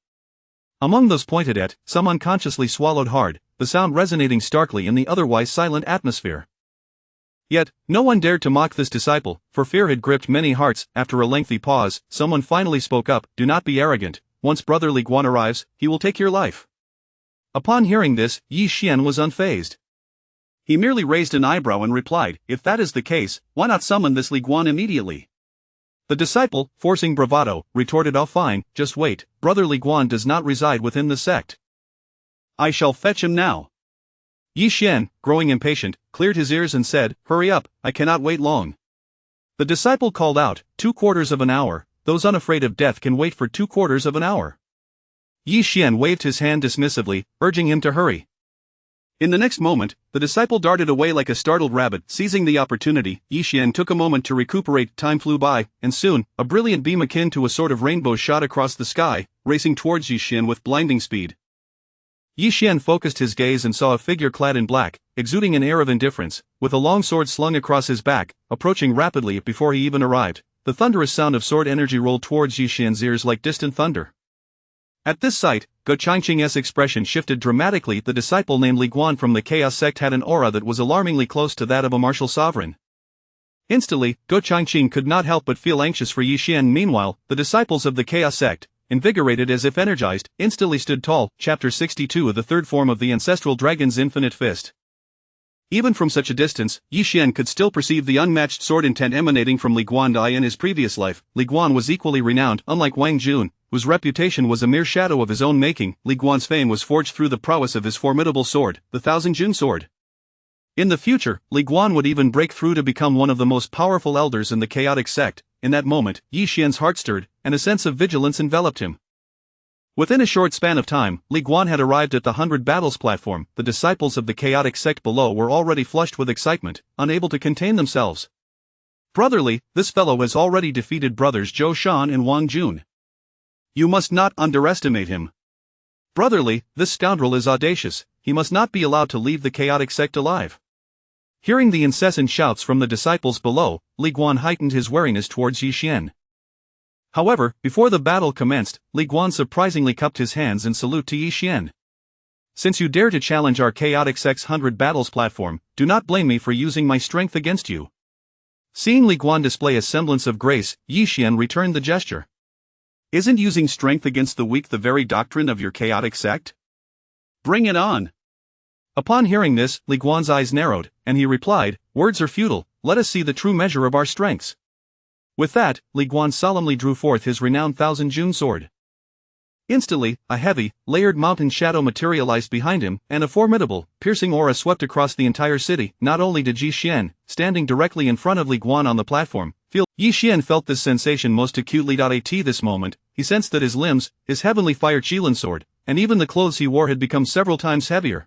B: Among those pointed at, some unconsciously swallowed hard, the sound resonating starkly in the otherwise silent atmosphere. Yet, no one dared to mock this disciple, for fear had gripped many hearts. After a lengthy pause, someone finally spoke up, "Do not be arrogant. Once Brother Li Guan arrives, he will take your life." Upon hearing this, Yi Xian was unfazed. He merely raised an eyebrow and replied, "If that is the case, why not summon this Li Guan immediately?" The disciple, forcing bravado, retorted, "Oh fine, just wait, Brother Li Guan does not reside within the sect. I shall fetch him now." Yi Xian, growing impatient, cleared his ears and said, "Hurry up, I cannot wait long." The disciple called out, "2/4 of an hour, those unafraid of death can wait for 2/4 of an hour." Yi Xian waved his hand dismissively, urging him to hurry. In the next moment, the disciple darted away like a startled rabbit. Seizing the opportunity, Yi Xian took a moment to recuperate. Time flew by, and soon, a brilliant beam akin to a sort of rainbow shot across the sky, racing towards Yi Xian with blinding speed. Yi Xian focused his gaze and saw a figure clad in black, exuding an air of indifference, with a long sword slung across his back, approaching rapidly. Before he even arrived, the thunderous sound of sword energy rolled towards Yi Xian's ears like distant thunder. At this sight, Go Changqing's expression shifted dramatically. The disciple named Li Guan from the Chaos Sect had an aura that was alarmingly close to that of a martial sovereign. Instantly, Go Changqing could not help but feel anxious for Yi Xian. Meanwhile, the disciples of the Chaos Sect, invigorated as if energized, instantly stood tall. Chapter 62 of the third form of the ancestral dragon's infinite fist. Even from such a distance, Yi Xian could still perceive the unmatched sword intent emanating from Li Guan. In his previous life, Li Guan was equally renowned. Unlike Wang Jun, whose reputation was a mere shadow of his own making, Li Guan's fame was forged through the prowess of his formidable sword, the Thousand Jun sword. In the future, Li Guan would even break through to become one of the most powerful elders in the chaotic sect. In that moment, Yi Xian's heart stirred, and a sense of vigilance enveloped him. Within a short span of time, Li Guan had arrived at the 100 Battles platform. The disciples of the chaotic sect below were already flushed with excitement, unable to contain themselves. "Brotherly, this fellow has already defeated brothers Zhou Shan and Wang Jun. You must not underestimate him. Brotherly, this scoundrel is audacious, he must not be allowed to leave the chaotic sect alive." Hearing the incessant shouts from the disciples below, Li Guan heightened his wariness towards Yi Xian. However, before the battle commenced, Li Guan surprisingly cupped his hands in salute to Yi Xian. "Since you dare to challenge our chaotic sect's 100 Battles platform, do not blame me for using my strength against you." Seeing Li Guan display a semblance of grace, Yi Xian returned the gesture. "Isn't using strength against the weak the very doctrine of your chaotic sect? Bring it on." Upon hearing this, Li Guan's eyes narrowed, and he replied, "Words are futile, let us see the true measure of our strengths." With that, Li Guan solemnly drew forth his renowned Thousand Jun sword. Instantly, a heavy, layered mountain shadow materialized behind him, and a formidable, piercing aura swept across the entire city. Not only did Yi Xian, standing directly in front of Li Guan on the platform, feel. Yi Xian felt this sensation most acutely. At this moment, he sensed that his limbs, his heavenly fire Qilin sword, and even the clothes he wore had become several times heavier.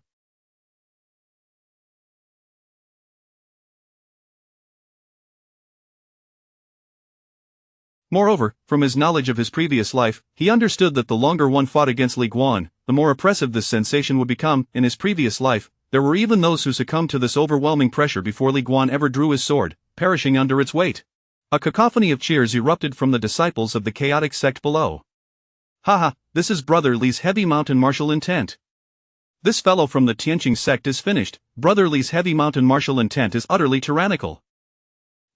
B: Moreover, from his knowledge of his previous life, he understood that the longer one fought against Li Guan, the more oppressive this sensation would become. In his previous life, there were even those who succumbed to this overwhelming pressure before Li Guan ever drew his sword, perishing under its weight. A cacophony of cheers erupted from the disciples of the chaotic sect below. "Haha, this is Brother Li's heavy mountain martial intent. This fellow from the Tianqing sect is finished. Brother Li's heavy mountain martial intent is utterly tyrannical.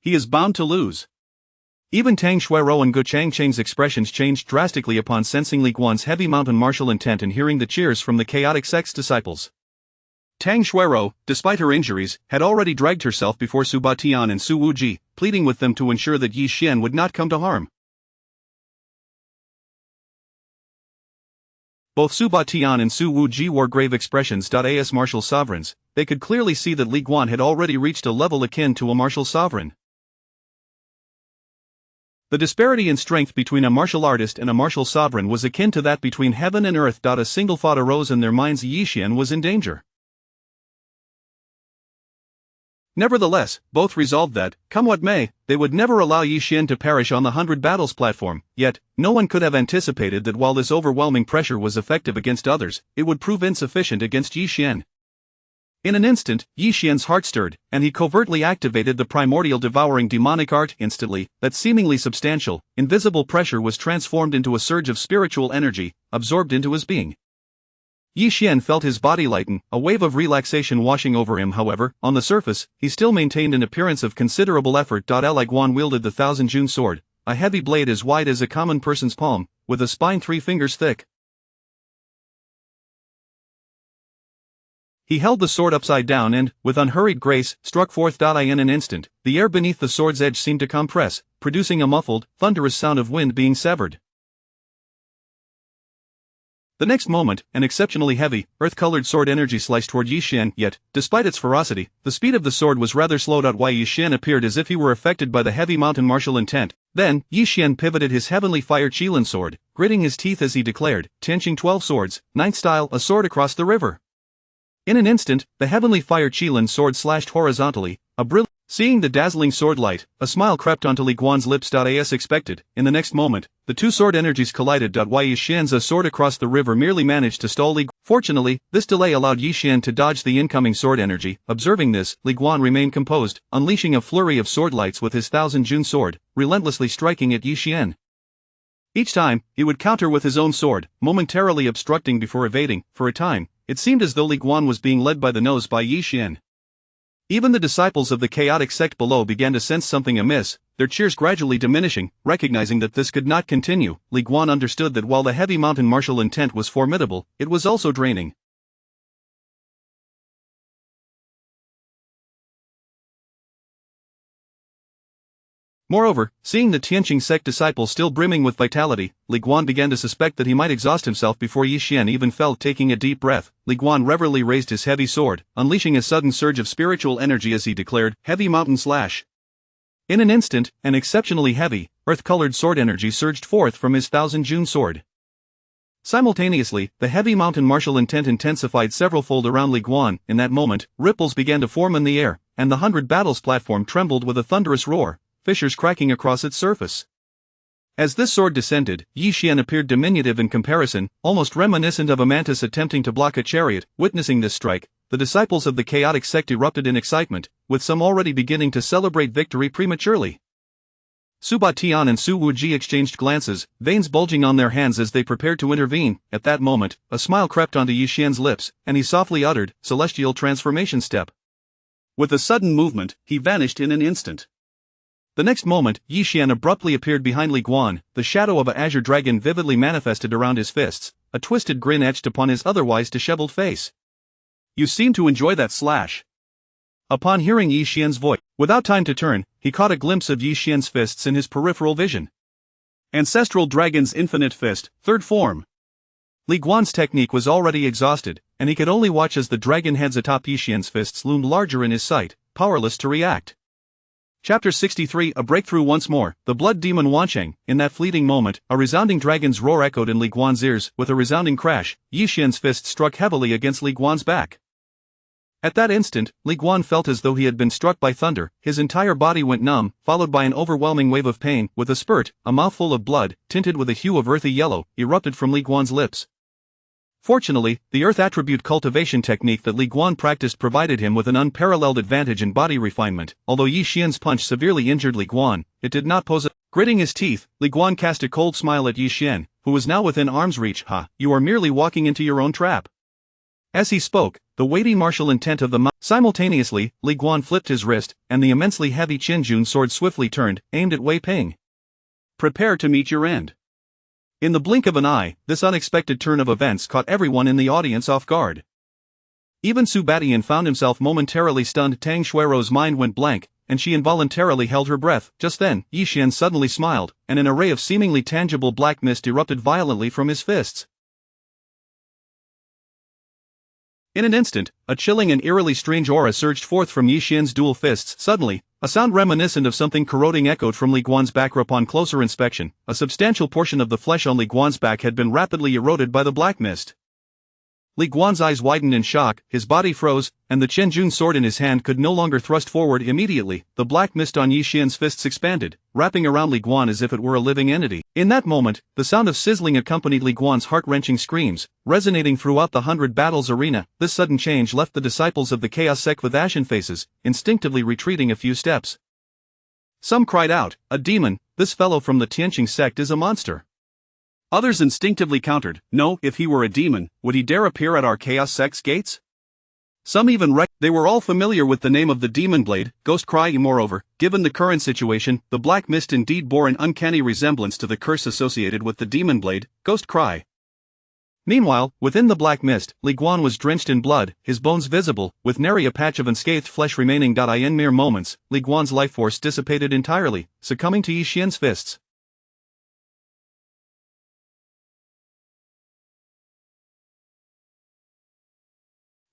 B: He is bound to lose." Even Tang Xuerou and Go Changqing's expressions changed drastically upon sensing Li Guan's heavy mountain martial intent and hearing the cheers from the chaotic sect's disciples. Tang Xuerou, despite her injuries, had already dragged herself before Su Batian and Su Wuji, pleading with them to ensure that Yi Xian would not come to harm. Both Su Batian and Su Wuji wore grave expressions. As martial sovereigns, they could clearly see that Li Guan had already reached a level akin to a martial sovereign.
A: The disparity in strength between a martial artist and a martial sovereign was akin to that between heaven and earth. A single thought arose in their minds: Yi Xian was in danger. Nevertheless, both resolved that, come what may, they would never allow Yi Xian to perish on the 100 battles platform. Yet, no one could have anticipated that while this overwhelming pressure was effective against others, it would prove insufficient against Yi Xian. In an instant, Yi Xian's heart stirred, and he covertly activated the primordial devouring demonic art. Instantly, that seemingly substantial, invisible pressure was transformed into a surge of spiritual energy, absorbed into his being. Yi Xian felt his body lighten, a wave of relaxation washing over him. However, on the surface, he still maintained an appearance of considerable effort. Li Guan wielded the Thousand Jun sword, a heavy blade as wide as a common person's palm, with a spine 3 fingers thick. He held the sword upside down and, with unhurried grace, struck forth. In an instant, the air beneath the sword's edge seemed to compress, producing a muffled, thunderous sound of wind being severed. The next moment, an exceptionally heavy, earth-colored sword energy sliced toward Yi Xian. Yet, despite its ferocity, the speed of the sword was rather slowed. Yi Xian appeared as if he were affected by the heavy mountain martial intent. Then, Yi Xian pivoted his heavenly fire Qilin sword, gritting his teeth as he declared, Tianqing 12 swords, 9th style, a sword across the river. In an instant, the heavenly fire Qilin sword slashed horizontally, Seeing the dazzling sword light, a smile crept onto Li Guan's lips. As expected, in the next moment, the two sword energies collided. Yi Xian's sword across the river merely managed to stall Li Guan. Fortunately, this delay allowed Yi Xian to dodge the incoming sword energy. Observing this, Li Guan remained composed, unleashing a flurry of sword lights with his Thousand Jun sword, relentlessly striking at Yi Xian. Each time, he would counter with his own sword, momentarily obstructing before evading. For a time, it seemed as though Li Guan was being led by the nose by Yi Xian. Even the disciples of the chaotic sect below began to sense something amiss, their cheers gradually diminishing. Recognizing that this could not continue, Li Guan understood that while the heavy mountain martial intent was formidable, it was also draining. Moreover, seeing the Tianqing sect disciples still brimming with vitality, Li Guan began to suspect that he might exhaust himself before Yi Xian even felt. Taking a deep breath, Li Guan reverently raised his heavy sword, unleashing a sudden surge of spiritual energy as he declared, Heavy Mountain Slash. In an instant, an exceptionally heavy, earth-colored sword energy surged forth from his Thousand Jun sword. Simultaneously, the heavy mountain martial intent intensified several-fold around Li Guan. In that moment, ripples began to form in the air, and the 100 battles platform trembled with a thunderous roar, fissures cracking across its surface. As this sword descended, Yi Xian appeared diminutive in comparison, almost reminiscent of a mantis attempting to block a chariot. Witnessing this strike, the disciples of the chaotic sect erupted in excitement, with some already beginning to celebrate victory prematurely. Su Ba Tian and Su Wuji exchanged glances, veins bulging on their hands as they prepared to intervene. At that moment, a smile crept onto Yi Xian's lips, and he softly uttered, Celestial Transformation Step. With a sudden movement, he vanished in an instant. The next moment, Yi Xian abruptly appeared behind Li Guan, the shadow of an azure dragon vividly manifested around his fists, a twisted grin etched upon his otherwise disheveled face. You seem to enjoy that slash. Upon hearing Yi Xian's voice, without time to turn, he caught a glimpse of Yi Xian's fists in his peripheral vision. Ancestral Dragon's Infinite Fist, third form. Li Guan's technique was already exhausted, and he could only watch as the dragon heads atop Yi Xian's fists loomed larger in his sight, powerless to react. Chapter 63 A Breakthrough. Once more, the blood demon Wancheng. In that fleeting moment, a resounding dragon's roar echoed in Li Guan's ears. With a resounding crash, Yi Xian's fist struck heavily against Li Guan's back. At that instant, Li Guan felt as though he had been struck by thunder. His entire body went numb, followed by an overwhelming wave of pain. With a spurt, a mouthful of blood, tinted with a hue of earthy yellow, erupted from Li Guan's lips. Fortunately, the earth attribute cultivation technique that Li Guan practiced provided him with an unparalleled advantage in body refinement. Although Yi Xian's punch severely injured Li Guan, it did not pose a... Gritting his teeth, Li Guan cast a cold smile at Yi Xian, who was now within arm's reach. Ha, you are merely walking into your own trap. As he spoke, the weighty martial intent of the Simultaneously, Li Guan flipped his wrist, and the immensely heavy Qin Jun sword swiftly turned, aimed at Wei Ping. Prepare to meet your end. In the blink of an eye, this unexpected turn of events caught everyone in the audience off guard. Even Su Batian found himself momentarily stunned. Tang Xuero's mind went blank, and she involuntarily held her breath. Just then, Yi Xian suddenly smiled, and an array of seemingly tangible black mist erupted violently from his fists.
B: In an instant, a chilling and eerily strange aura surged forth from Yi Xian's dual fists. Suddenly, a sound reminiscent of something corroding echoed from Li Guan's back. Upon closer inspection, a substantial portion of the flesh on Li Guan's back had been rapidly eroded by the black mist. Li Guan's eyes widened in shock, his body froze, and the Qianjun sword in his hand could no longer thrust forward. Immediately, the black mist on Yi Xian's fists expanded, wrapping around Li Guan as if it were a living entity. In that moment, the sound of sizzling accompanied Li Guan's heart-wrenching screams, resonating throughout the 100 Battles arena. This sudden change left the disciples of the Chaos Sect with ashen faces, instinctively retreating a few steps. Some cried out, "A demon, this fellow from the Tianqing sect is a monster." Others instinctively countered, "No, if he were a demon, would he dare appear at our Chaos Sect's gates?" Some even they were all familiar with the name of the Demon Blade, Ghost Cry. Moreover, given the current situation, the black mist indeed bore an uncanny resemblance to the curse associated with the Demon Blade, Ghost Cry. Meanwhile, within the black mist, Li Guan was drenched in blood, his bones visible, with nary a patch of unscathed flesh remaining. In mere moments, Li Guan's life force dissipated entirely, succumbing to Yi Xian's fists.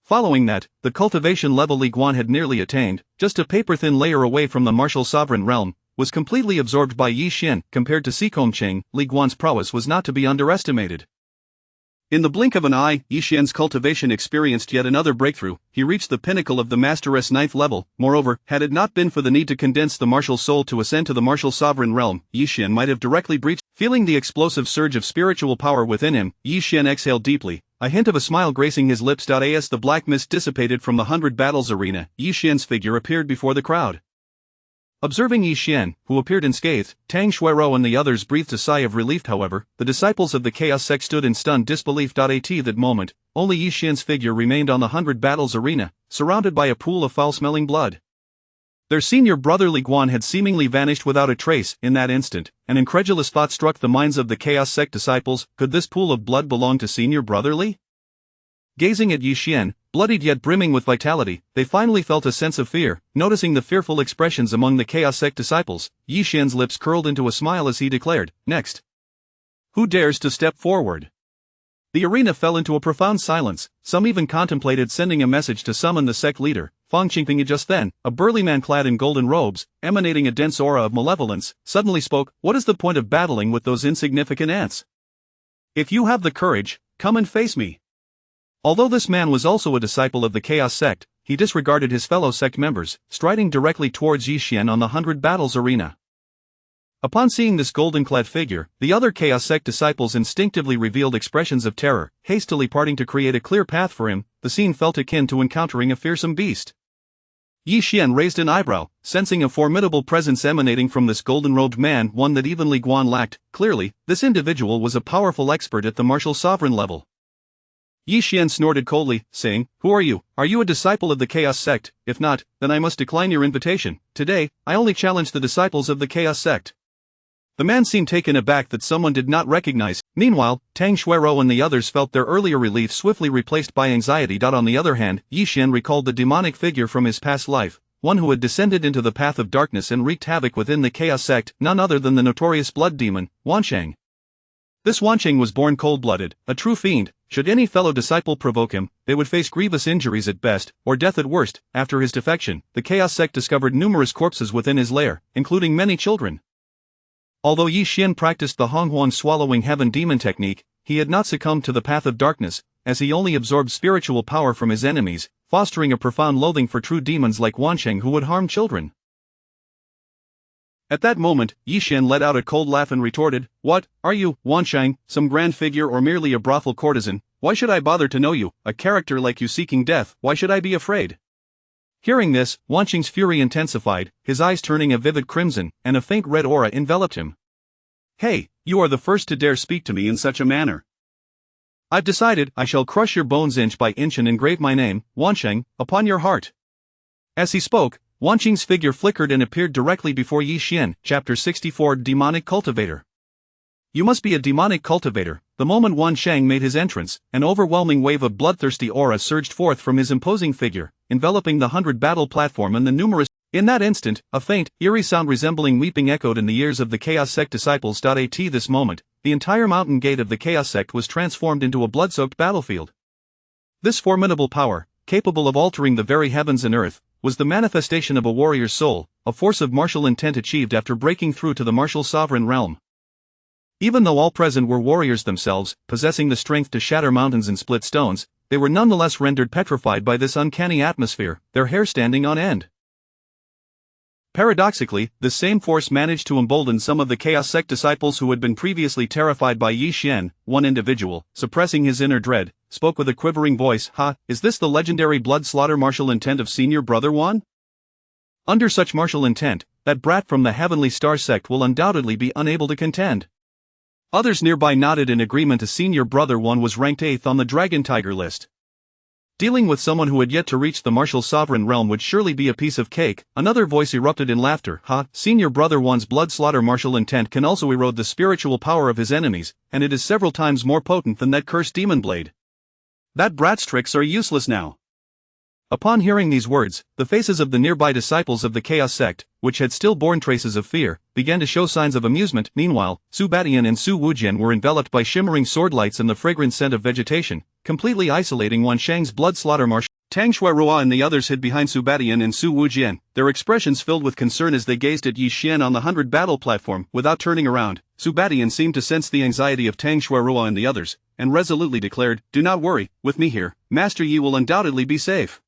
B: Following that, the cultivation level Li Guan had nearly attained, just a paper-thin layer away from the martial sovereign realm, was completely absorbed by Yi Xian. Compared to Xicong Qing, Li Guan's prowess was not to be underestimated. In the blink of an eye, Yi Xian's cultivation experienced yet another breakthrough. He reached the pinnacle of the Masteress 9th level. Moreover, had it not been for the need to condense the martial soul to ascend to the martial sovereign realm, Yi Xian might have directly breached. Feeling the explosive surge of spiritual power within him, Yi Xian exhaled deeply, a hint of a smile gracing his lips. As the black mist dissipated from the 100 Battles arena, Yi Xian's figure appeared before the crowd. Observing Yi Xian, who appeared unscathed, Tang Xuerou and the others breathed a sigh of relief. However, the disciples of the Chaos Sect stood in stunned disbelief. At that moment, only Yi Xian's figure remained on the 100 Battles arena, surrounded by a pool of foul-smelling blood. Their senior brother Li Guan had seemingly vanished without a trace. In that instant, an incredulous thought struck the minds of the Chaos Sect disciples: could this pool of blood belong to senior brother Li? Gazing at Yi Xian, bloodied yet brimming with vitality, they finally felt a sense of fear. Noticing the fearful expressions among the Chaos Sect disciples, Yi Xian's lips curled into a smile as he declared, "Next. Who dares to step forward?" The arena fell into a profound silence. Some even contemplated sending a message to summon the sect leader, Fang Qingping. Just then, a burly man clad in golden robes, emanating a dense aura of malevolence, suddenly spoke, "What is the point of battling with those insignificant ants? If you have the courage, come and face me." Although this man was also a disciple of the Chaos Sect, he disregarded his fellow sect members, striding directly towards Yi Xian on the 100 Battles arena. Upon seeing this golden-clad figure, the other Chaos Sect disciples instinctively revealed expressions of terror, hastily parting to create a clear path for him. The scene felt akin to encountering a fearsome beast. Yi Xian raised an eyebrow, sensing a formidable presence emanating from this golden-robed man, one that even Li Guan lacked. Clearly, this individual was a powerful expert at the martial sovereign level. Yi Xian snorted coldly, saying, "Who are you? Are you a disciple of the Chaos Sect? If not, then I must decline your invitation. Today, I only challenge the disciples of the Chaos Sect." The man seemed taken aback that someone did not recognize. Meanwhile, Tang Xuerou and the others felt their earlier relief swiftly replaced by anxiety. On the other hand, Yi Xian recalled the demonic figure from his past life, one who had descended into the path of darkness and wreaked havoc within the Chaos Sect, none other than the notorious blood demon, Wansheng. This Wansheng was born cold-blooded, a true fiend. Should any fellow disciple provoke him, they would face grievous injuries at best, or death at worst. After his defection, the Chaos Sect discovered numerous corpses within his lair, including many children. Although Yi Xian practiced the Honghuang swallowing heaven demon technique, he had not succumbed to the path of darkness, as he only absorbed spiritual power from his enemies, fostering a profound loathing for true demons like Wansheng who would harm children. At that moment, Yi Xian let out a cold laugh and retorted, "What, are you, Wansheng, some grand figure or merely a brothel courtesan? Why should I bother to know you, a character like you seeking death? Why should I be afraid?" Hearing this, Wansheng's fury intensified, his eyes turning a vivid crimson, and a faint red aura enveloped him. "Hey, you are the first to dare speak to me in such a manner. I've decided I shall crush your bones inch by inch and engrave my name, Wansheng, upon your heart." As he spoke, Wansheng's figure flickered and appeared directly before Yi Xian. Chapter 64 Demonic Cultivator. You must be a demonic cultivator. The moment Wansheng made his entrance, an overwhelming wave of bloodthirsty aura surged forth from his imposing figure, enveloping the 100 Battle platform and the numerous. In that instant, a faint, eerie sound resembling weeping echoed in the ears of the Chaos Sect disciples. At this moment, the entire mountain gate of the Chaos Sect was transformed into a blood-soaked battlefield.
A: This formidable power, capable of altering the very heavens and earth, was the manifestation of a warrior's soul, a force of martial intent achieved after breaking through to the martial sovereign realm. Even though all present were warriors themselves, possessing the strength to shatter mountains and split stones, they were nonetheless rendered petrified by this uncanny atmosphere, their hair standing on end. Paradoxically, this same force managed to embolden some of the Chaos Sect disciples who had been previously terrified by Yi Xian. One individual, suppressing his inner dread, spoke with a quivering voice, "Is this the legendary blood slaughter martial intent of Senior Brother Wan? Under such martial intent, that brat from the Heavenly Star Sect will undoubtedly be unable to contend." Others nearby nodded in agreement as Senior Brother Wan was ranked 8th on the Dragon Tiger list. Dealing with someone who had yet to reach the martial sovereign realm would surely be a piece of cake. Another voice erupted in laughter. Senior Brother Wan's blood slaughter martial intent can also erode the spiritual power of his enemies, and it is several times more potent than that cursed demon blade. That brat's tricks are useless now. Upon hearing these words, the faces of the nearby disciples of the Chaos Sect, which had still borne traces of fear, began to show signs of amusement. Meanwhile, Su Batian and Su Wujian were enveloped by shimmering sword lights and the fragrant scent of vegetation, completely isolating Wan Shang's blood slaughter martial. Tang Xuerua and the others hid behind Su Batian and Su Wujian, their expressions filled with concern as they gazed at Yi Xian on the 100 battle platform. Without turning around, Su Batian seemed to sense the anxiety of Tang Xuerua and the others, and resolutely declared, "Do not worry, with me here, Master Yi will undoubtedly be safe."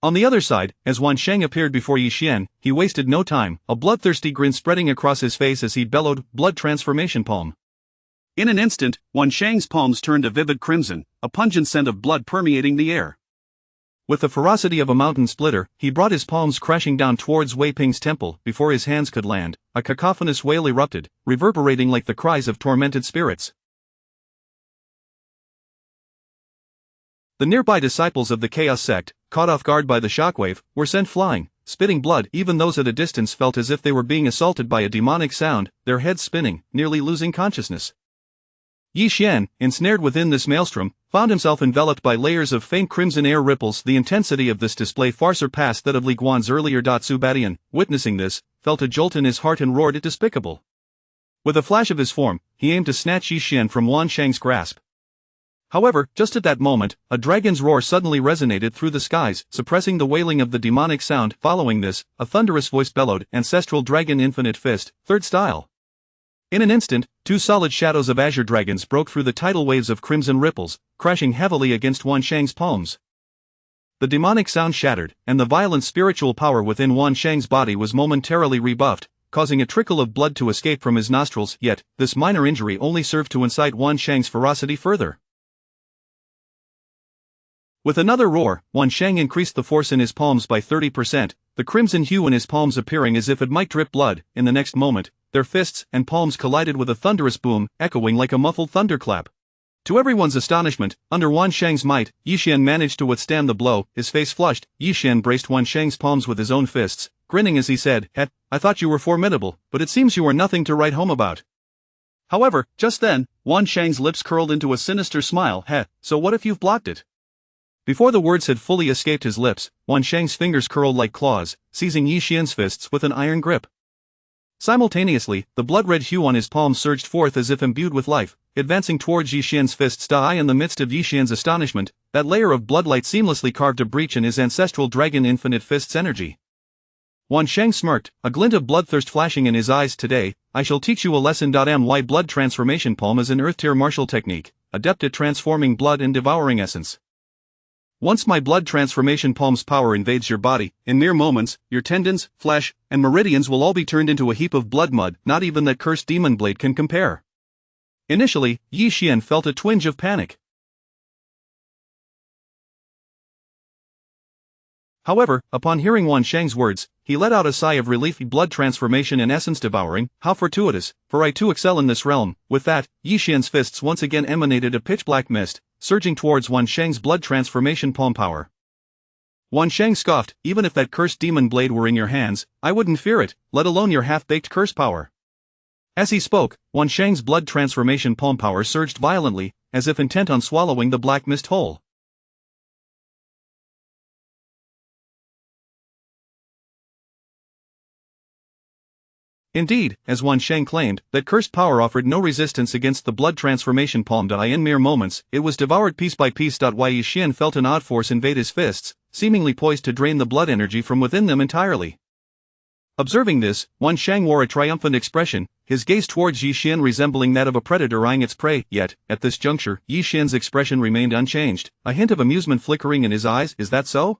A: On the other side, as Wan Shang appeared before Yi Xian, he wasted no time, a bloodthirsty grin spreading across his face as he bellowed, "Blood transformation palm." In an instant, Wan Shang's palms turned a vivid crimson, a pungent scent of blood permeating the air. With the ferocity of a mountain splitter, he brought his palms crashing down towards Wei Ping's temple. Before his hands could land, a cacophonous wail erupted, reverberating like the cries of tormented spirits. The nearby disciples of the Chaos Sect, caught off guard by the shockwave, were sent flying, spitting blood. Even those at a distance felt as if they were being assaulted by a demonic sound, their heads spinning, nearly losing consciousness. Yi Xian, ensnared within this maelstrom, found himself enveloped by layers of faint crimson air ripples. The intensity of this display far surpassed that of Li Guan's earlier. Su Batian, witnessing this, felt a jolt in his heart and roared, "It despicable." With a flash of his form, he aimed to snatch Yi Xian from Wan Shang's grasp. However, just at that moment, a dragon's roar suddenly resonated through the skies, suppressing the wailing of the demonic sound. Following this, a thunderous voice bellowed, "Ancestral Dragon Infinite Fist, 3rd style." In an instant, 2 solid shadows of azure dragons broke through the tidal waves of crimson ripples, crashing heavily against Wan Shang's palms. The demonic sound shattered, and the violent spiritual power within Wan Shang's body was momentarily rebuffed, causing a trickle of blood to escape from his nostrils. Yet, this minor injury only served to incite Wan Shang's ferocity further. With another roar, Wan Shang increased the force in his palms by 30%, the crimson hue in his palms appearing as if it might drip blood. In the next moment, their fists and palms collided with a thunderous boom, echoing like a muffled thunderclap. To everyone's astonishment, under Wan Shang's might, Yi Xian managed to withstand the blow. His face flushed. Yi Xian braced Wan Shang's palms with his own fists, grinning as he said, "I thought you were formidable, but it seems you are nothing to write home about." However, just then, Wan Shang's lips curled into a sinister smile. "So what if you've blocked it?" Before the words had fully escaped his lips, Wan Shang's fingers curled like claws, seizing Yi Xian's fists with an iron grip. Simultaneously, the blood-red hue on his palms surged forth as if imbued with life, advancing towards Yi Xian's fists. In the midst of Yi Xian's astonishment, that layer of bloodlight seamlessly carved a breach in his ancestral Dragon Infinite Fist's energy. Wan Shang smirked, a glint of bloodthirst flashing in his eyes. "Today, I shall teach you a lesson. My blood transformation palm is an earth-tier martial technique, adept at transforming blood and devouring essence. Once my blood transformation palm's power invades your body, in mere moments, your tendons, flesh, and meridians will all be turned into a heap of blood mud. Not even that cursed demon blade can compare." Initially, Yi Xian felt a twinge of panic. However, upon hearing Wan Shang's words, he let out a sigh of relief. "Blood transformation and essence devouring, how fortuitous, for I too excel in this realm." With that, Yi Xian's fists once again emanated a pitch-black mist, surging towards Wan Shang's blood transformation palm power. Wan Shang scoffed, "Even if that cursed demon blade were in your hands, I wouldn't fear it, let alone your half-baked curse power." As he spoke, Wan Shang's blood transformation palm power surged violently, as if intent on swallowing the black mist whole. Indeed, as Wan Shang claimed, that cursed power offered no resistance against the blood transformation palm. In mere moments, it was devoured piece by piece. Yi Xian felt an odd force invade his fists, seemingly poised to drain the blood energy from within them entirely. Observing this, Wan Shang wore a triumphant expression, his gaze towards Yi Xian resembling that of a predator eyeing its prey. Yet, at this juncture, Yi Xian's expression remained unchanged, a hint of amusement flickering in his eyes. Is that so?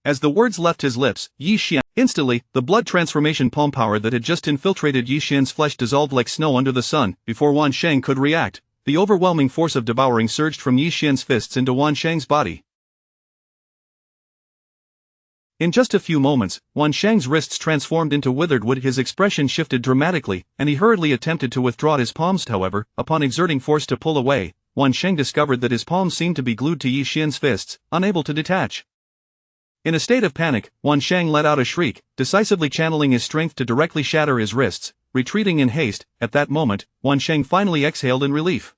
A: As the words left his lips, Yi Xian, instantly, the blood transformation palm power that had just infiltrated Yi Xian's flesh dissolved like snow under the sun. Before Wan Shang could react, the overwhelming force of devouring surged from Yi Xian's fists into Wan Shang's body. In just a few moments, Wan Shang's wrists transformed into withered wood. His expression shifted dramatically, and he hurriedly attempted to withdraw his palms. However, upon exerting force to pull away, Wan Shang discovered that his palms seemed to be glued to Yi Xian's fists, unable to detach. In a state of panic, Wan Shang let out a shriek, decisively channeling his strength to directly shatter his wrists, retreating in haste. At that moment, Wan Shang finally exhaled in relief.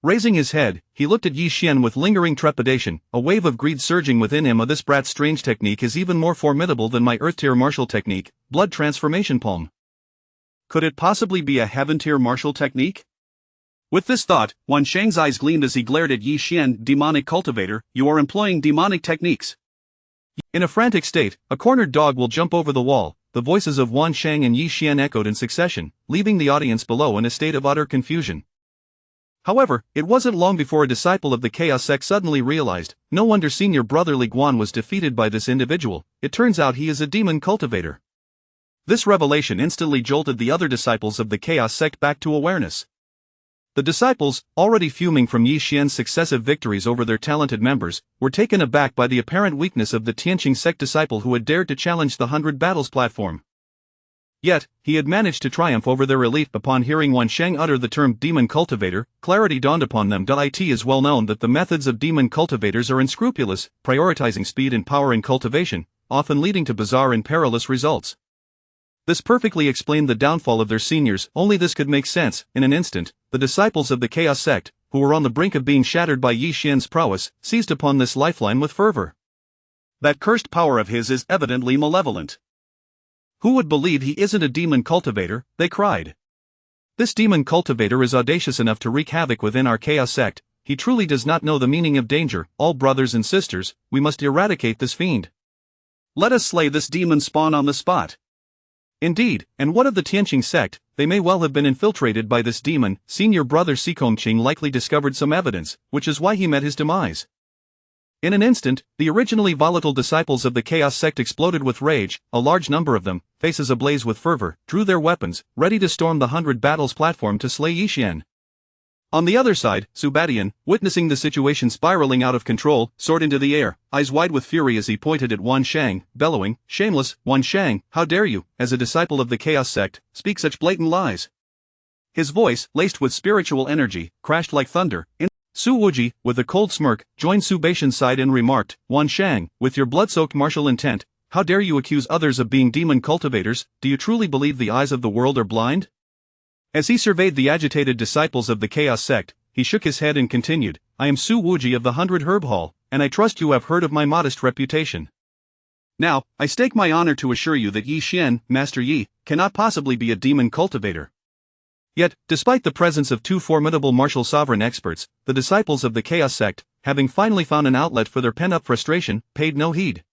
A: Raising his head, he looked at Yi Xian with lingering trepidation, a wave of greed surging within him. This brat's strange technique is even more formidable than my Earth-tier martial technique, blood transformation palm. Could it possibly be a heaven-tier martial technique? With this thought, Wan Shang's eyes gleamed as he glared at Yi Xian. Demonic cultivator, you are employing demonic techniques. In a frantic state, a cornered dog will jump over the wall. The voices of Wan Shang and Yi Xian echoed in succession, leaving the audience below in a state of utter confusion. However, it wasn't long before a disciple of the Chaos Sect suddenly realized, no wonder senior brother Li Guan was defeated by this individual. It turns out he is a demon cultivator. This revelation instantly jolted the other disciples of the Chaos Sect back to awareness. The disciples, already fuming from Yi Xian's successive victories over their talented members, were taken aback by the apparent weakness of the Tianqing Sect disciple who had dared to challenge the 100 Battles platform. Yet, he had managed to triumph over their elite. Upon hearing Wan Shang utter the term demon cultivator, clarity dawned upon them. It is well known that the methods of demon cultivators are unscrupulous, prioritizing speed and power in cultivation, often leading to bizarre and perilous results. This perfectly explained the downfall of their seniors. Only this could make sense. In an instant, the disciples of the Chaos Sect, who were on the brink of being shattered by Yi Xian's prowess, seized upon this lifeline with fervor. That cursed power of his is evidently malevolent. Who would believe he isn't a demon cultivator? They cried. This demon cultivator is audacious enough to wreak havoc within our Chaos Sect. He truly does not know the meaning of danger. All brothers and sisters, we must eradicate this fiend. Let us slay this demon spawn on the spot. Indeed, and what of the Tianqing Sect? They may well have been infiltrated by this demon. Senior brother Sikongqing likely discovered some evidence, which is why he met his demise. In an instant, the originally volatile disciples of the Chaos Sect exploded with rage. A large number of them, faces ablaze with fervor, drew their weapons, ready to storm the 100 Battles platform to slay Yi Xian. On the other side, Su Badian, witnessing the situation spiraling out of control, soared into the air, eyes wide with fury as he pointed at Wan Shang, bellowing, "Shameless, Wan Shang, how dare you, as a disciple of the Chaos Sect, speak such blatant lies?" His voice, laced with spiritual energy, crashed like thunder. Su Wuji, with a cold smirk, joined Su Baishan's side and remarked, "Wan Shang, with your blood-soaked martial intent, how dare you accuse others of being demon cultivators? Do you truly believe the eyes of the world are blind?" As he surveyed the agitated disciples of the Chaos Sect, he shook his head and continued, "I am Su Wuji of the 100 Herb Hall, and I trust you have heard of my modest reputation. Now, I stake my honor to assure you that Yi Xian, Master Yi, cannot possibly be a demon cultivator." Yet, despite the presence of two formidable martial sovereign experts, the disciples of the Chaos Sect, having finally found an outlet for their pent-up frustration, paid no heed.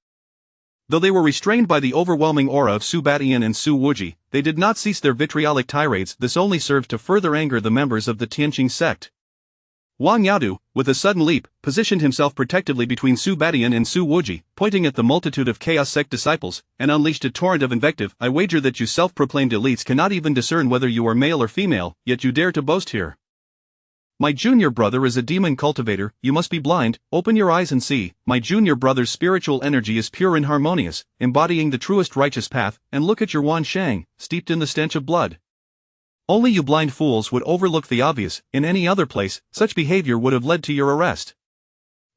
A: Though they were restrained by the overwhelming aura of Su Badian and Su Wuji, they did not cease their vitriolic tirades. This only served to further anger the members of the Tianqing Sect. Wang Yaodu, with a sudden leap, positioned himself protectively between Su Badian and Su Wuji, pointing at the multitude of Chaos Sect disciples, and unleashed a torrent of invective. "I wager that you self-proclaimed elites cannot even discern whether you are male or female, yet you dare to boast here. My junior brother is a demon cultivator. You must be blind. Open your eyes and see. My junior brother's spiritual energy is pure and harmonious, embodying the truest righteous path, and look at your Wan Shang, steeped in the stench of blood. Only you blind fools would overlook the obvious. In any other place, such behavior would have led to your arrest."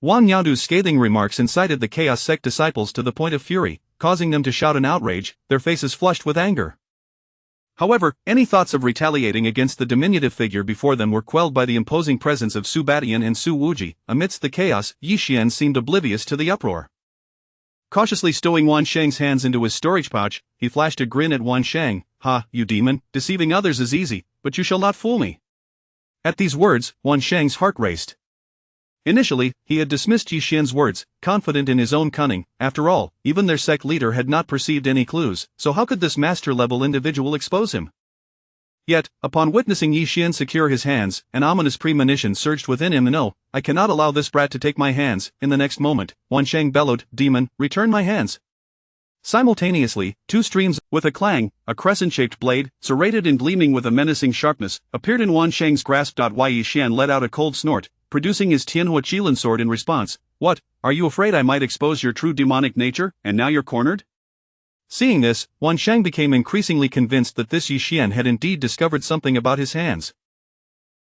A: Wang Yaodu's scathing remarks incited the Chaos Sect disciples to the point of fury, causing them to shout in outrage, their faces flushed with anger. However, any thoughts of retaliating against the diminutive figure before them were quelled by the imposing presence of Su Badian and Su Wuji. Amidst the chaos, Yi Xian seemed oblivious to the uproar.
B: Cautiously stowing Wan Shang's hands into his storage pouch, he flashed a grin at Wan Shang. "Ha, you demon, deceiving others is easy, but you shall not fool me." At these words, Wan Shang's heart raced. Initially, he had dismissed Yi Xian's words, confident in his own cunning. After all, even their sect leader had not perceived any clues, so how could this master-level individual expose him? Yet, upon witnessing Yi Xian secure his hands, an ominous premonition surged within him. "No, I cannot allow this brat to take my hands." In the next moment, Wan Shang bellowed, "Demon, return my hands." Simultaneously, two streams, with a clang, a crescent-shaped blade, serrated and gleaming with a menacing sharpness, appeared in Wan Shang's grasp. Yi Xian let out a cold snort, producing his Tianhua Qilin sword in response. "What, are you afraid I might expose your true demonic nature, and now you're cornered?" Seeing this, Wan Shang became increasingly convinced that this Yi Xian had indeed discovered something about his hands.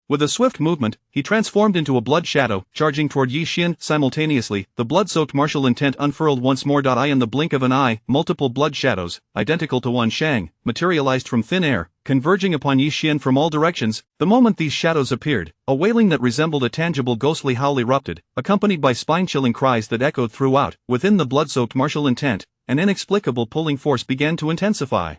B: With a swift movement, he transformed into a blood shadow, charging toward Yi Xian. Simultaneously, the blood-soaked martial intent unfurled once more. In the blink of an eye, multiple blood shadows, identical to Wan Shang, materialized from thin air, converging upon Yi Xian from all directions. The moment these shadows appeared, a wailing that resembled a tangible ghostly howl erupted, accompanied by spine-chilling cries that echoed throughout. Within the blood-soaked martial intent, an inexplicable pulling force began to intensify.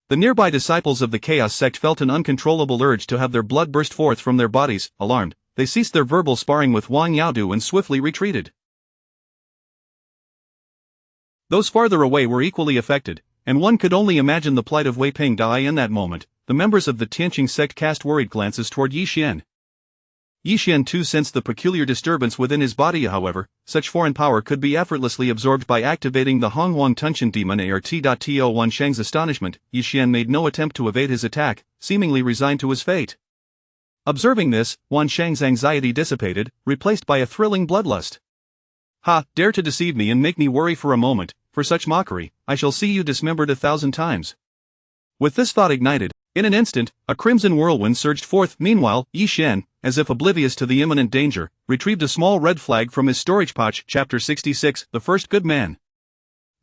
B: The nearby disciples of the Chaos sect felt an uncontrollable urge to have their blood burst forth from their bodies. Alarmed, they ceased their verbal sparring with Wang Yaodu and swiftly retreated. Those farther away were equally affected, and one could only imagine the plight of Wei Ping Dai in that moment. The members of the Tianqing sect cast worried glances toward Yi Xian. Yi Xian too sensed the peculiar disturbance within his body. However, such foreign power could be effortlessly absorbed by activating the Honghuang Tunchen Demon ART.To Wan Shang's astonishment, Yi Xian made no attempt to evade his attack, seemingly resigned to his fate. Observing this, Wan Shang's anxiety dissipated, replaced by a thrilling bloodlust. "Ha, dare to deceive me and make me worry for a moment. For such mockery, I shall see you dismembered 1,000 times." With this thought ignited, in an instant, a crimson whirlwind surged forth. Meanwhile, Yi Xian, as if oblivious to the imminent danger, retrieved a small red flag from his storage pouch. Chapter 66, The First Good Man.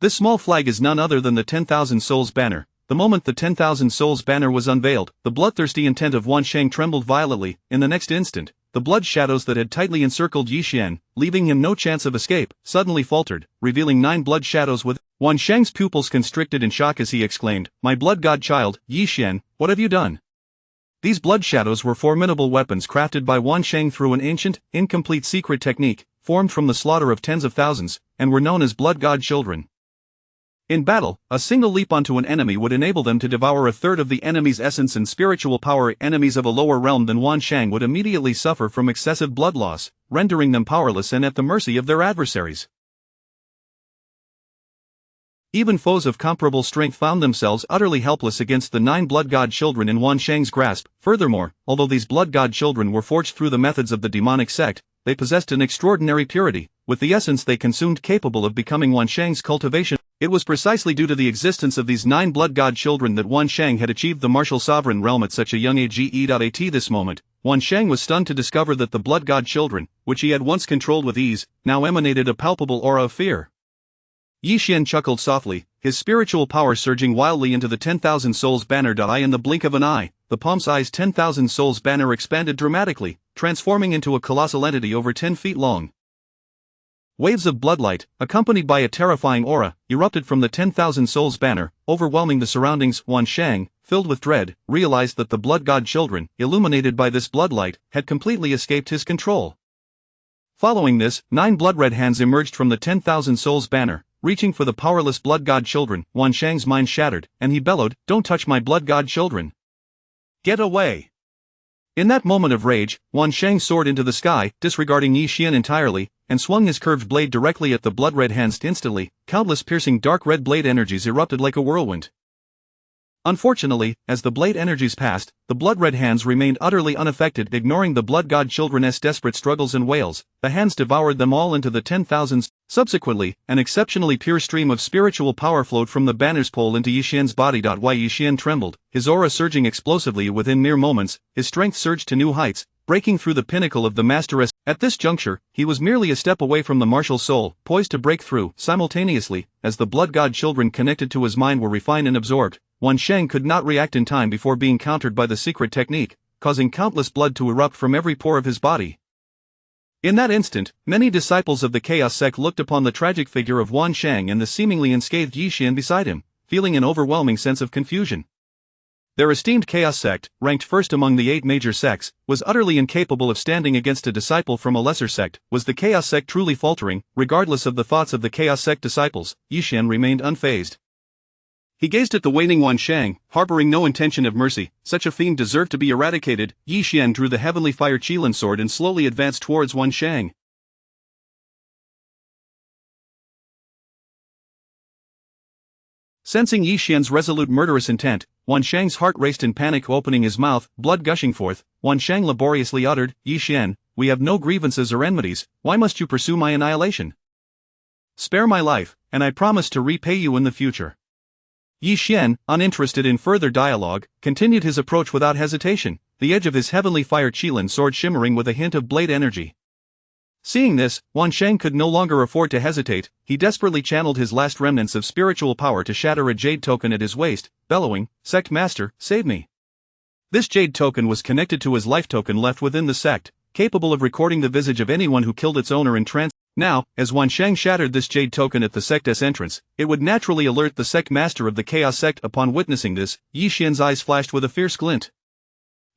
B: This small flag is none other than the 10,000 Souls banner. The moment the 10,000 Souls banner was unveiled, the bloodthirsty intent of Wan Shang trembled violently. In the next instant, the blood shadows that had tightly encircled Yi Xian, leaving him no chance of escape, suddenly faltered, revealing 9 blood shadows with. Wan Shang's pupils constricted in shock as he exclaimed, "My blood god child, Yi Xian, what have you done?" These blood shadows were formidable weapons crafted by Wan Shang through an ancient, incomplete secret technique, formed from the slaughter of tens of thousands, and were known as blood god children. In battle, a single leap onto an enemy would enable them to devour a third of the enemy's essence and spiritual power. Enemies of a lower realm than Wan Shang would immediately suffer from excessive blood loss, rendering them powerless and at the mercy of their adversaries. Even foes of comparable strength found themselves utterly helpless against the 9 blood god children in Wan Shang's grasp. Furthermore, although these blood god children were forged through the methods of the demonic sect, they possessed an extraordinary purity, with the essence they consumed capable of becoming Wan Shang's cultivation. It was precisely due to the existence of these 9 blood god children that Wan Shang had achieved the martial sovereign realm at such a young age. At this moment, Wan Shang was stunned to discover that the blood god children, which he had once controlled with ease, now emanated a palpable aura of fear. Yi Xian chuckled softly, his spiritual power surging wildly into the 10,000 Souls banner. In the blink of an eye, the palm-sized 10,000 Souls banner expanded dramatically, transforming into a colossal entity over 10 feet long. Waves of bloodlight, accompanied by a terrifying aura, erupted from the 10,000 Souls banner, overwhelming the surroundings. Wan Shang, filled with dread, realized that the blood god children, illuminated by this bloodlight, had completely escaped his control. Following this, 9 blood-red hands emerged from the 10,000 Souls banner, reaching for the powerless blood god children. Wan Shang's mind shattered, and he bellowed, "Don't touch my blood god children! Get away!" In that moment of rage, Wan Shang soared into the sky, disregarding Yi Xian entirely, and swung his curved blade directly at the blood-red hands. Instantly, countless piercing dark red blade energies erupted like a whirlwind. Unfortunately, as the blade energies passed, the blood-red hands remained utterly unaffected. Ignoring the blood god children's desperate struggles and wails, the hands devoured them all into the 10,000s. Subsequently, an exceptionally pure stream of spiritual power flowed from the banner's pole into Yi Xian's body. Yi Xian trembled, his aura surging explosively within mere moments. His strength surged to new heights, breaking through the pinnacle of the masteress. At this juncture, he was merely a step away from the martial soul, poised to break through. Simultaneously, as the blood god children connected to his mind were refined and absorbed, Wan Shang could not react in time before being countered by the secret technique, causing countless blood to erupt from every pore of his body.
A: In that instant, many disciples of the Chaos sect looked upon the tragic figure of Wan Shang and the seemingly unscathed Yi Xian beside him, feeling an overwhelming sense of confusion. Their esteemed Chaos sect, ranked first among the 8 major sects, was utterly incapable of standing against a disciple from a lesser sect. Was the Chaos sect truly faltering? Regardless of the thoughts of the Chaos sect disciples, Yi Xian remained unfazed. He gazed at the waning Wan Shang, harboring no intention of mercy. Such a fiend deserved to be eradicated. Yi Xian drew the heavenly fire Qilin sword and slowly advanced towards Wan Shang. Sensing Yi Xian's resolute murderous intent, Wan Shang's heart raced in panic. Opening his mouth, blood gushing forth, Wan Shang laboriously uttered, "Yi Xian, we have no grievances or enmities, why must you pursue my annihilation? Spare my life, and I promise to repay you in the future." Yi Xian, uninterested in further dialogue, continued his approach without hesitation, the edge of his heavenly fire Qilin sword shimmering with a hint of blade energy. Seeing this, Wan Shang could no longer afford to hesitate. He desperately channeled his last remnants of spiritual power to shatter a jade token at his waist, bellowing, "Sect Master, save me." This jade token was connected to his life token left within the sect, capable of recording the visage of anyone who killed its owner in trance. Now, as Wan Shang shattered this jade token at the sect's entrance, it would naturally alert the sect master of the Chaos sect. Upon witnessing this, Yi Xian's eyes flashed with a fierce glint.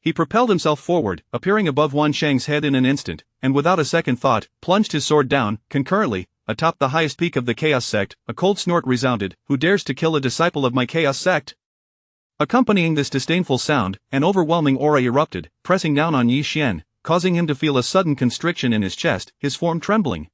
A: He propelled himself forward, appearing above Wan Shang's head in an instant, and without a second thought, plunged his sword down. Concurrently, atop the highest peak of the Chaos sect, a cold snort resounded. "Who dares to kill a disciple of my Chaos sect?" Accompanying this disdainful sound, an overwhelming aura erupted, pressing down on Yi Xian, causing him to feel a sudden constriction in his chest, his form trembling.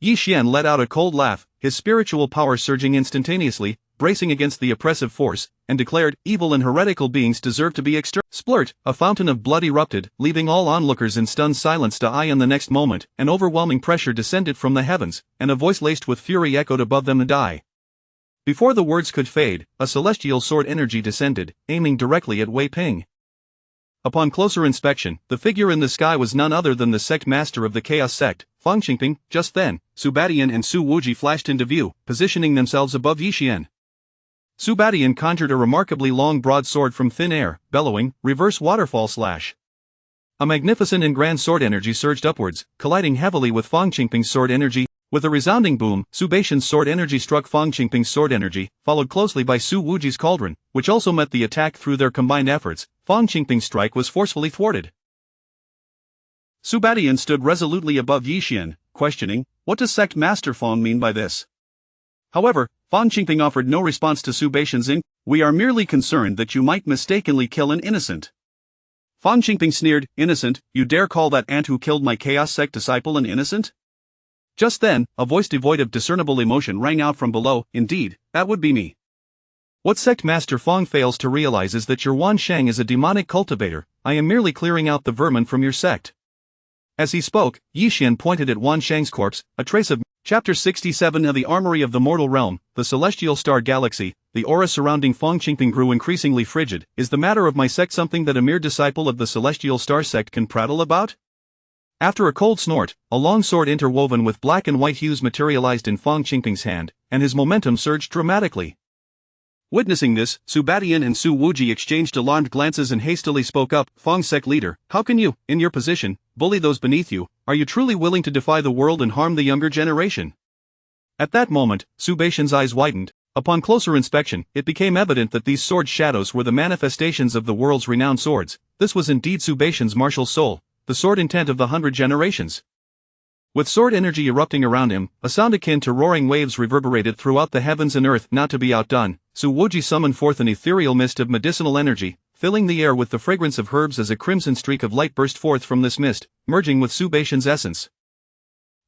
A: Yi Xian let out a cold laugh, his spiritual power surging instantaneously, bracing against the oppressive force, and declared, "Evil and heretical beings deserve to be exterminated." Splurt, a fountain of blood erupted, leaving all onlookers in stunned silence to eye. In the next moment, an overwhelming pressure descended from the heavens, and a voice laced with fury echoed above them, "Die." Before the words could fade, a celestial sword energy descended, aiming directly at Wei Ping. Upon closer inspection, the figure in the sky was none other than the sect master of the Chaos sect, Fang Qingping. Just then, Su Badian and Su Wuji flashed into view, positioning themselves above Yi Xian. Su Badian conjured a remarkably long broadsword from thin air, bellowing, "Reverse waterfall slash." A magnificent and grand sword energy surged upwards, colliding heavily with Fang Qingping's sword energy. With a resounding boom, Su Baishan's sword energy struck Fang Qingping's sword energy, followed closely by Su Wuji's cauldron, which also met the attack. Through their combined efforts, Fang Qingping's strike was forcefully thwarted. Su Badian stood resolutely above Yi Xian, questioning, "What does Sect Master Fang mean by this?" However, Fang Qingping offered no response to Su Baishan's inquiry. "We are merely concerned that you might mistakenly kill an innocent." Fang Qingping sneered, "Innocent? You dare call that ant who killed my Chaos sect disciple an innocent?" Just then, a voice devoid of discernible emotion rang out from below, "Indeed, that would be me." What Sect Master Fang fails to realize is that your Wan Shang is a demonic cultivator. I am merely clearing out the vermin from your sect. As he spoke, Yi Xian pointed at Wan Shang's corpse, a trace of Chapter 67 of the Armory of the Mortal Realm, the Celestial Star Galaxy. The aura surrounding Fang Qingping grew increasingly frigid. "Is the matter of my sect something that a mere disciple of the Celestial Star sect can prattle about?" After a cold snort, a long sword interwoven with black and white hues materialized in Fang Qingping's hand, and his momentum surged dramatically. Witnessing this, Su Badian and Su Wuji exchanged alarmed glances and hastily spoke up. "Fang sect leader, how can you, in your position, bully those beneath you? Are you truly willing to defy the world and harm the younger generation?" At that moment, Su Baishan's eyes widened. Upon closer inspection, it became evident that these sword shadows were the manifestations of the world's renowned swords. This was indeed Su Baishan's martial soul, the sword intent of the 100 generations. With sword energy erupting around him, a sound akin to roaring waves reverberated throughout the heavens and earth. Not to be outdone, Su Wuji summoned forth an ethereal mist of medicinal energy, filling the air with the fragrance of herbs as a crimson streak of light burst forth from this mist, merging with Su Baishan's essence.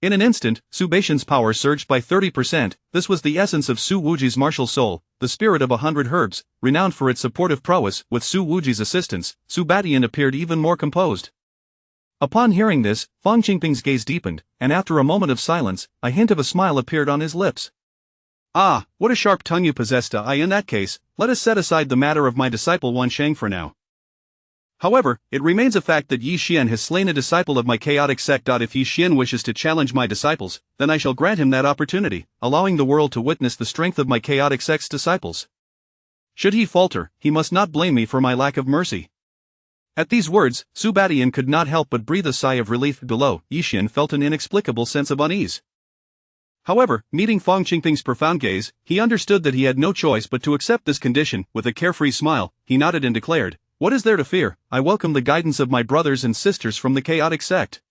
A: In an instant, Su Baishan's power surged by 30%. This was the essence of Su Wuji's martial soul, the spirit of 100 herbs, renowned for its supportive prowess. With Su Wuji's assistance, Su Badian appeared even more composed. Upon hearing this, Fang Qingping's gaze deepened, and after a moment of silence, a hint of a smile appeared on his lips. "Ah, what a sharp tongue you possess, Da. In that case, let us set aside the matter of my disciple Wan Shang for now. However, it remains a fact that Yi Xian has slain a disciple of my chaotic sect. If Yi Xian wishes to challenge my disciples, then I shall grant him that opportunity, allowing the world to witness the strength of my chaotic sect's disciples. Should he falter, he must not blame me for my lack of mercy." At these words, Su Badian could not help but breathe a sigh of relief. Below, Yi Xian felt an inexplicable sense of unease. However, meeting Fang Qingping's profound gaze, he understood that he had no choice but to accept this condition. With a carefree smile, he nodded and declared, "What is there to fear? I welcome the guidance of my brothers and sisters from the chaotic sect."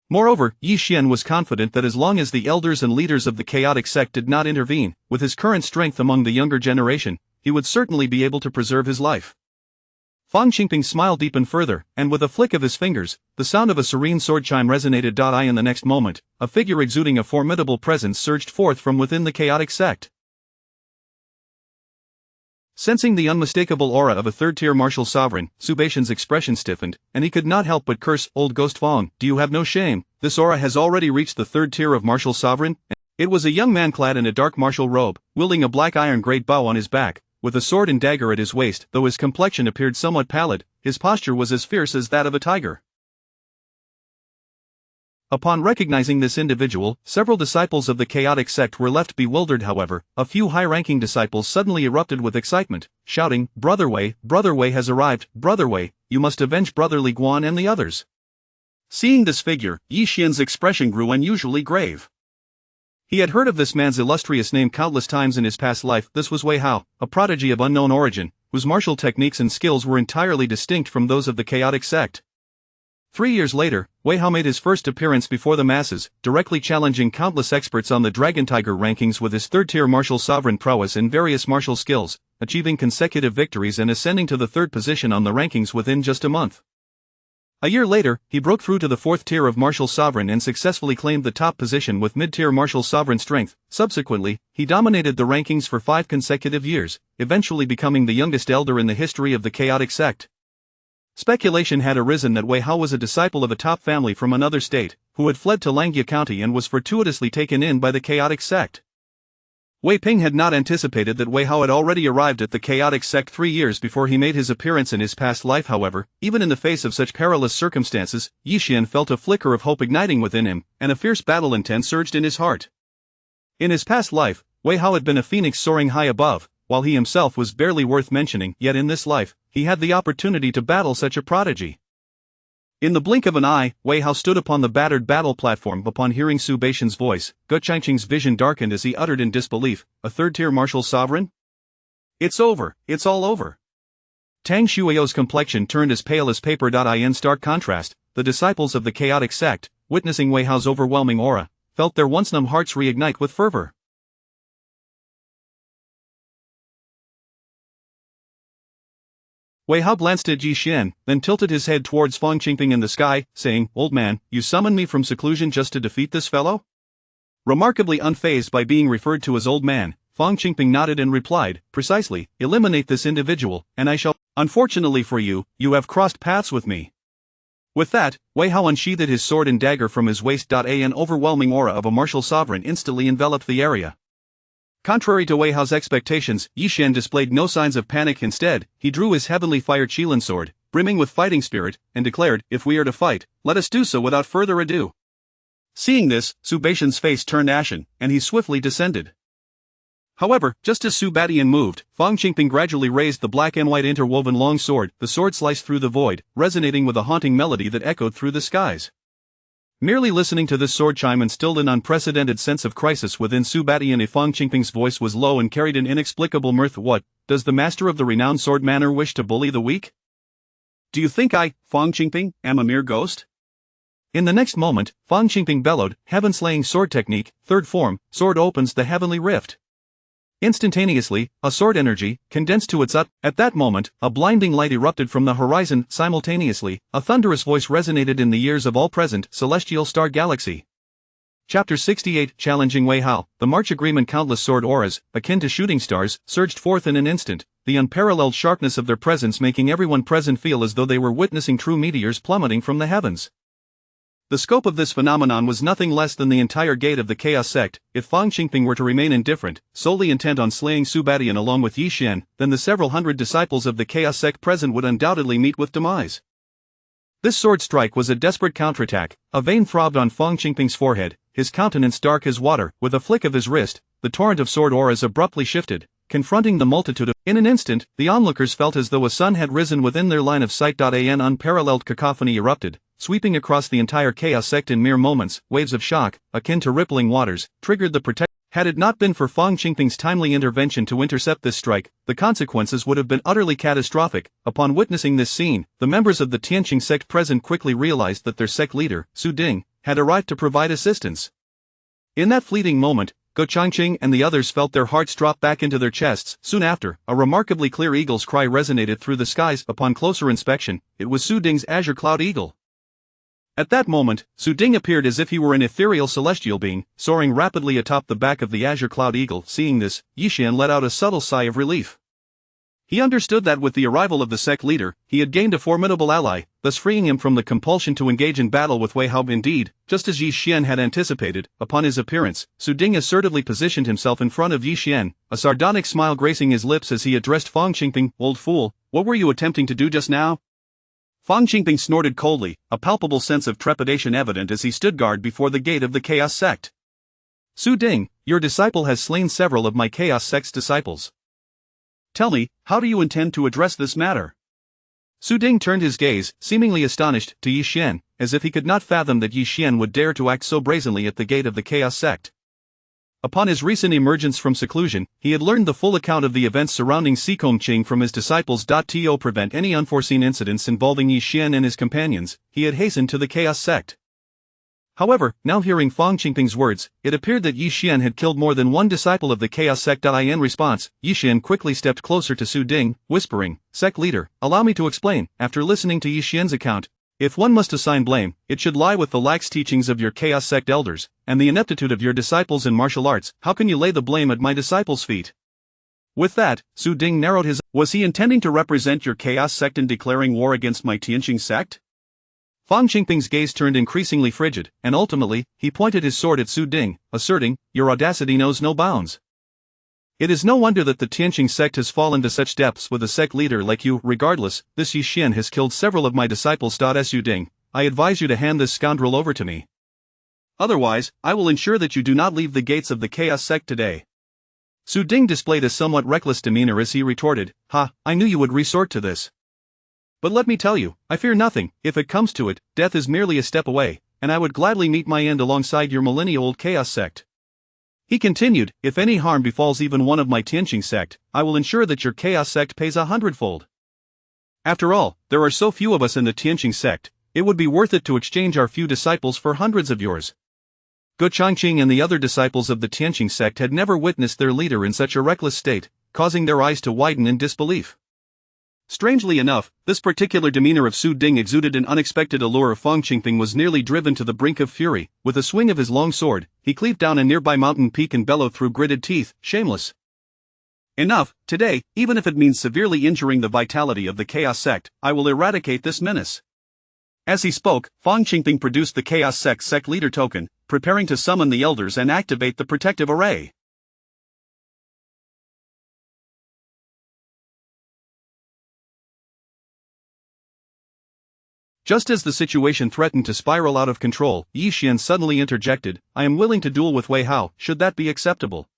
A: Moreover, Yi Xian was confident that as long as the elders and leaders of the chaotic sect did not intervene, with his current strength among the younger generation, he would certainly be able to preserve his life. Fang Qingping's smile deepened further, and with a flick of his fingers, the sound of a serene sword chime resonated. In the next moment, a figure exuding a formidable presence surged forth from within the chaotic sect. Sensing the unmistakable aura of a third-tier martial sovereign, Su Badian's expression stiffened, and he could not help but curse, "Old Ghost Fang, do you have no shame? This aura has already reached the third tier of martial sovereign?" It was a young man clad in a dark martial robe, wielding a black iron great bow on his back, with a sword and dagger at his waist. Though his complexion appeared somewhat pallid, his posture was as fierce as that of a tiger. Upon recognizing this individual, several disciples of the chaotic sect were left bewildered. However, a few high-ranking disciples suddenly erupted with excitement, shouting, Brother Wei has arrived, Brother Wei, you must avenge Brother Li Guan and the others." Seeing this figure, Yi Xian's expression grew unusually grave. He had heard of this man's illustrious name countless times in his past life. This was Wei Hao, a prodigy of unknown origin, whose martial techniques and skills were entirely distinct from those of the chaotic sect. 3 years later, Wei Hao made his first appearance before the masses, directly challenging countless experts on the Dragon Tiger rankings with his third-tier martial sovereign prowess in various martial skills, achieving consecutive victories and ascending to the third position on the rankings within just a month. A year later, he broke through to the fourth tier of martial sovereign and successfully claimed the top position with mid-tier martial sovereign strength. Subsequently, he dominated the rankings for 5 consecutive years, eventually becoming the youngest elder in the history of the chaotic sect. Speculation had arisen that Wei Hao was a disciple of a top family from another state, who had fled to Langjia County and was fortuitously taken in by the chaotic sect. Wei Ping had not anticipated that Wei Hao had already arrived at the chaotic sect 3 years before he made his appearance in his past life. However, even in the face of such perilous circumstances, Yi Xian felt a flicker of hope igniting within him, and a fierce battle intent surged in his heart. In his past life, Wei Hao had been a phoenix soaring high above, while he himself was barely worth mentioning, yet in this life, he had the opportunity to battle such a prodigy. In the blink of an eye, Wei Hao stood upon the battered battle platform. Upon hearing Su Badian's voice, Ge Changqing's vision darkened as he uttered in disbelief, "A third-tier martial sovereign? It's over, it's all over." Tang Shuiao's complexion turned as pale as paper. In stark contrast, the disciples of the chaotic sect, witnessing Wei Hao's overwhelming aura, felt their once-numb hearts reignite with fervor. Wei Hao glanced at Yi Xian, then tilted his head towards Fang Qingping in the sky, saying, "Old man, you summoned me from seclusion just to defeat this fellow?" Remarkably unfazed by being referred to as old man, Fang Qingping nodded and replied, "Precisely, eliminate this individual, and I shall." "Unfortunately for you, you have crossed paths with me." With that, Wei Hao unsheathed his sword and dagger from his waist. An overwhelming aura of a martial sovereign instantly enveloped the area. Contrary to Wei Hao's expectations, Yi Xian displayed no signs of panic. Instead, he drew his heavenly fire Qilin sword, brimming with fighting spirit, and declared, "If we are to fight, let us do so without further ado." Seeing this, Su Badian's face turned ashen, and he swiftly descended. However, just as Su Badian moved, Fang Qingping gradually raised the black and white interwoven long sword. The sword sliced through the void, resonating with a haunting melody that echoed through the skies. Merely listening to this sword chime instilled an unprecedented sense of crisis within Su Badian. Fang Qingping's voice was low and carried an inexplicable mirth. "What, does the master of the renowned sword manner wish to bully the weak? Do you think I, Fang Qingping, am a mere ghost?" In the next moment, Fang Qingping bellowed, "Heaven-slaying sword technique, third form, sword opens the heavenly rift." Instantaneously, a sword energy, condensed to its At that moment, a blinding light erupted from the horizon. Simultaneously, a thunderous voice resonated in the ears of all present. Celestial Star Galaxy. Chapter 68. Challenging Wei Hao. The March Agreement. Countless sword auras, akin to shooting stars, surged forth in an instant, the unparalleled sharpness of their presence making everyone present feel as though they were witnessing true meteors plummeting from the heavens. The scope of this phenomenon was nothing less than the entire gate of the Chaos Sect. If Fang Qingping were to remain indifferent, solely intent on slaying Su Badian along with Yi Xian, then the several hundred disciples of the Chaos Sect present would undoubtedly meet with demise. This sword strike was a desperate counterattack. A vein throbbed on Fang Qingping's forehead, his countenance dark as water. With a flick of his wrist, the torrent of sword auras abruptly shifted, confronting the multitude of. In an instant, the onlookers felt as though a sun had risen within their line of sight. An unparalleled cacophony erupted, sweeping across the entire chaos sect in mere moments. Waves of shock, akin to rippling waters, triggered the protect. Had it not been for Fang Qingping's timely intervention to intercept this strike, the consequences would have been utterly catastrophic. Upon witnessing this scene, the members of the Tianqing sect present quickly realized that their sect leader, Su Ding, had arrived to provide assistance. In that fleeting moment, Go Changqing and the others felt their hearts drop back into their chests. Soon after, a remarkably clear eagle's cry resonated through the skies. Upon closer inspection, it was Su Ding's azure cloud eagle. At that moment, Su Ding appeared as if he were an ethereal celestial being, soaring rapidly atop the back of the azure cloud eagle. Seeing this, Yixian let out a subtle sigh of relief. He understood that with the arrival of the sect leader, he had gained a formidable ally, thus freeing him from the compulsion to engage in battle with Wei Hao. Indeed, just as Yixian had anticipated, upon his appearance, Su Ding assertively positioned himself in front of Yixian, a sardonic smile gracing his lips as he addressed Fang Qingping. "Old fool, what were you attempting to do just now?" Fang Qingping snorted coldly, a palpable sense of trepidation evident as he stood guard before the gate of the Chaos Sect. "Su Ding, your disciple has slain several of my Chaos Sect's disciples. Tell me, how do you intend to address this matter?" Su Ding turned his gaze, seemingly astonished, to Yixian, as if he could not fathom that Yixian would dare to act so brazenly at the gate of the Chaos Sect. Upon his recent emergence from seclusion, he had learned the full account of the events surrounding Sikong Qing from his disciples. To prevent any unforeseen incidents involving Yixian and his companions, he had hastened to the Chaos Sect. However, now hearing Fang Qingping's words, it appeared that Yixian had killed more than one disciple of the Chaos Sect. In response, Yixian quickly stepped closer to Su Ding, whispering, "Sect leader, allow me to explain." After listening to Yixian's account, if one must assign blame, it should lie with the lax teachings of your Chaos Sect elders, and the ineptitude of your disciples in martial arts. How can you lay the blame at my disciples' feet? With that, Su Ding narrowed his. Was he intending to represent your Chaos Sect in declaring war against my Tianqing sect? Fang Qingping's gaze turned increasingly frigid, and ultimately, he pointed his sword at Su Ding, asserting, "Your audacity knows no bounds. It is no wonder that the Tianqing sect has fallen to such depths with a sect leader like you. Regardless, this Yixian has killed several of my disciples. Su Ding, I advise you to hand this scoundrel over to me. Otherwise, I will ensure that you do not leave the gates of the Chaos Sect today." Su Ding displayed a somewhat reckless demeanor as he retorted, "Ha, I knew you would resort to this. But let me tell you, I fear nothing. If it comes to it, death is merely a step away, and I would gladly meet my end alongside your millennia-old Chaos Sect." He continued, "If any harm befalls even one of my Tianqing sect, I will ensure that your Chaos Sect pays 100-fold. After all, there are so few of us in the Tianqing sect, it would be worth it to exchange our few disciples for hundreds of yours." Go Changqing and the other disciples of the Tianqing sect had never witnessed their leader in such a reckless state, causing their eyes to widen in disbelief. Strangely enough, this particular demeanor of Su Ding exuded an unexpected allure. Fang Qingping was nearly driven to the brink of fury. With a swing of his long sword, he cleaved down a nearby mountain peak and bellowed through gritted teeth, "Shameless! Enough, today, even if it means severely injuring the vitality of the Chaos Sect, I will eradicate this menace." As he spoke, Fang Qingping produced the Chaos Sect sect leader token, preparing to summon the elders and activate the protective array. Just as the situation threatened to spiral out of control, Yixian suddenly interjected, "I am willing to duel with Wei Hao, should that be acceptable."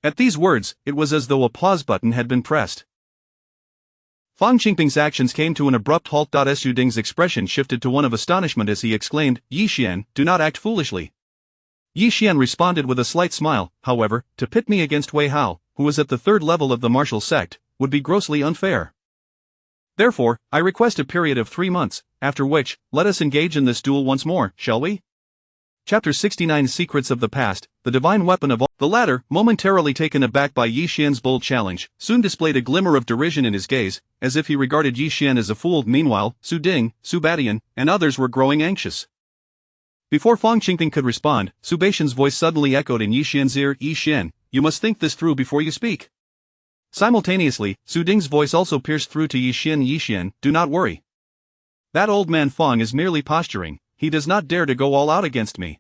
A: At these words, it was as though a pause button had been pressed. Fang Qingping's actions came to an abrupt halt. Su Ding's expression shifted to one of astonishment as he exclaimed, "Yixian, do not act foolishly." Yixian responded with a slight smile, "However, to pit me against Wei Hao, who is at the third level of the martial sect, would be grossly unfair. Therefore, I request a period of 3 months, after which, let us engage in this duel once more, shall we?" Chapter 69 Secrets of the Past, the Divine Weapon of All. The latter, momentarily taken aback by Yixian's bold challenge, soon displayed a glimmer of derision in his gaze, as if he regarded Yixian as a fool. Meanwhile, Su Ding, Su Badian, and others were growing anxious. Before Fang Qingping could respond, Su Baishan's voice suddenly echoed in Yixian's ear, "Yixian, you must think this through before you speak." Simultaneously, Su Ding's voice also pierced through to Yixian. "Yixian, do not worry. That old man Fang is merely posturing, he does not dare to go all out against me.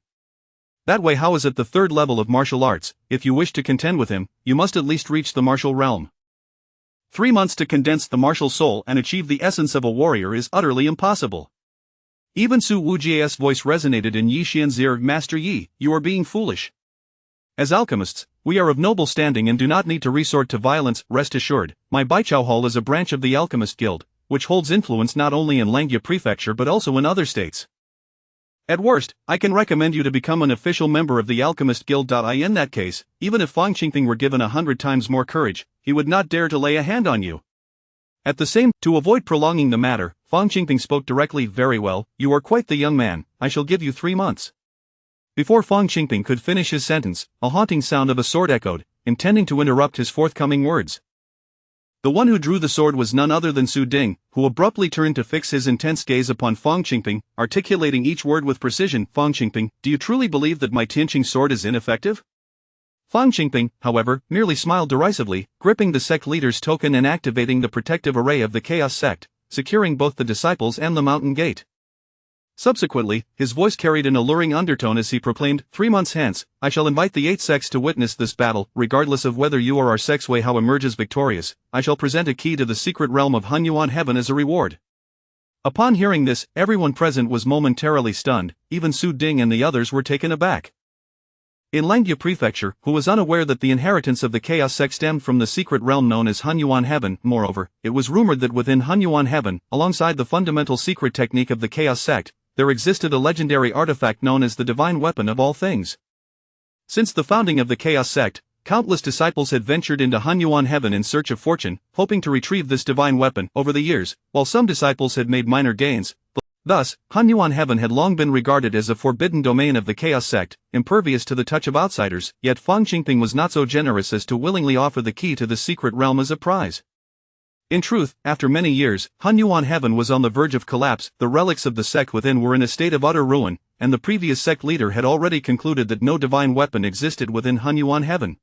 A: That Wei Hao is at the third level of martial arts. If you wish to contend with him, you must at least reach the martial realm. 3 months to condense the martial soul and achieve the essence of a warrior is utterly impossible." Even Su Wujia's voice resonated in Yixian's ear, "Master Yi, you are being foolish. As alchemists, we are of noble standing and do not need to resort to violence. Rest assured, my Baichao Hall is a branch of the Alchemist Guild, which holds influence not only in Langya Prefecture but also in other states. At worst, I can recommend you to become an official member of the Alchemist Guild. In that case, even if Fang Qingping were given 100 times more courage, he would not dare to lay a hand on you. At the same, to avoid prolonging the matter, Fang Qingping spoke directly. Very well, you are quite the young man, I shall give you 3 months. Before Fang Qingping could finish his sentence, a haunting sound of a sword echoed, intending to interrupt his forthcoming words. The one who drew the sword was none other than Su Ding, who abruptly turned to fix his intense gaze upon Fang Qingping, articulating each word with precision. Fang Qingping, do you truly believe that my Tianqing sword is ineffective? Fang Qingping, however, merely smiled derisively, gripping the sect leader's token and activating the protective array of the Chaos Sect, securing both the disciples and the mountain gate. Subsequently, his voice carried an alluring undertone as he proclaimed, 3 months hence, I shall invite the 8 sects to witness this battle. Regardless of whether you or our sect's Wei Hao emerges victorious, I shall present a key to the secret realm of Hunyuan Heaven as a reward. Upon hearing this, everyone present was momentarily stunned, even Su Ding and the others were taken aback. In Langya Prefecture, who was unaware that the inheritance of the Chaos Sect stemmed from the secret realm known as Hunyuan Heaven. Moreover, it was rumored that within Hunyuan Heaven, alongside the fundamental secret technique of the Chaos Sect, there existed a legendary artifact known as the Divine Weapon of All Things. Since the founding of the Chaos Sect, countless disciples had ventured into Hunyuan Heaven in search of fortune, hoping to retrieve this divine weapon. Over the years, while some disciples had made minor gains, thus, Hunyuan Heaven had long been regarded as a forbidden domain of the Chaos Sect, impervious to the touch of outsiders. Yet Fang Qingping was not so generous as to willingly offer the key to the secret realm as a prize. In truth, after many years, Hunyuan Heaven was on the verge of collapse. The relics of the sect within were in a state of utter ruin, and the previous sect leader had already concluded that no divine weapon existed within Hunyuan Heaven.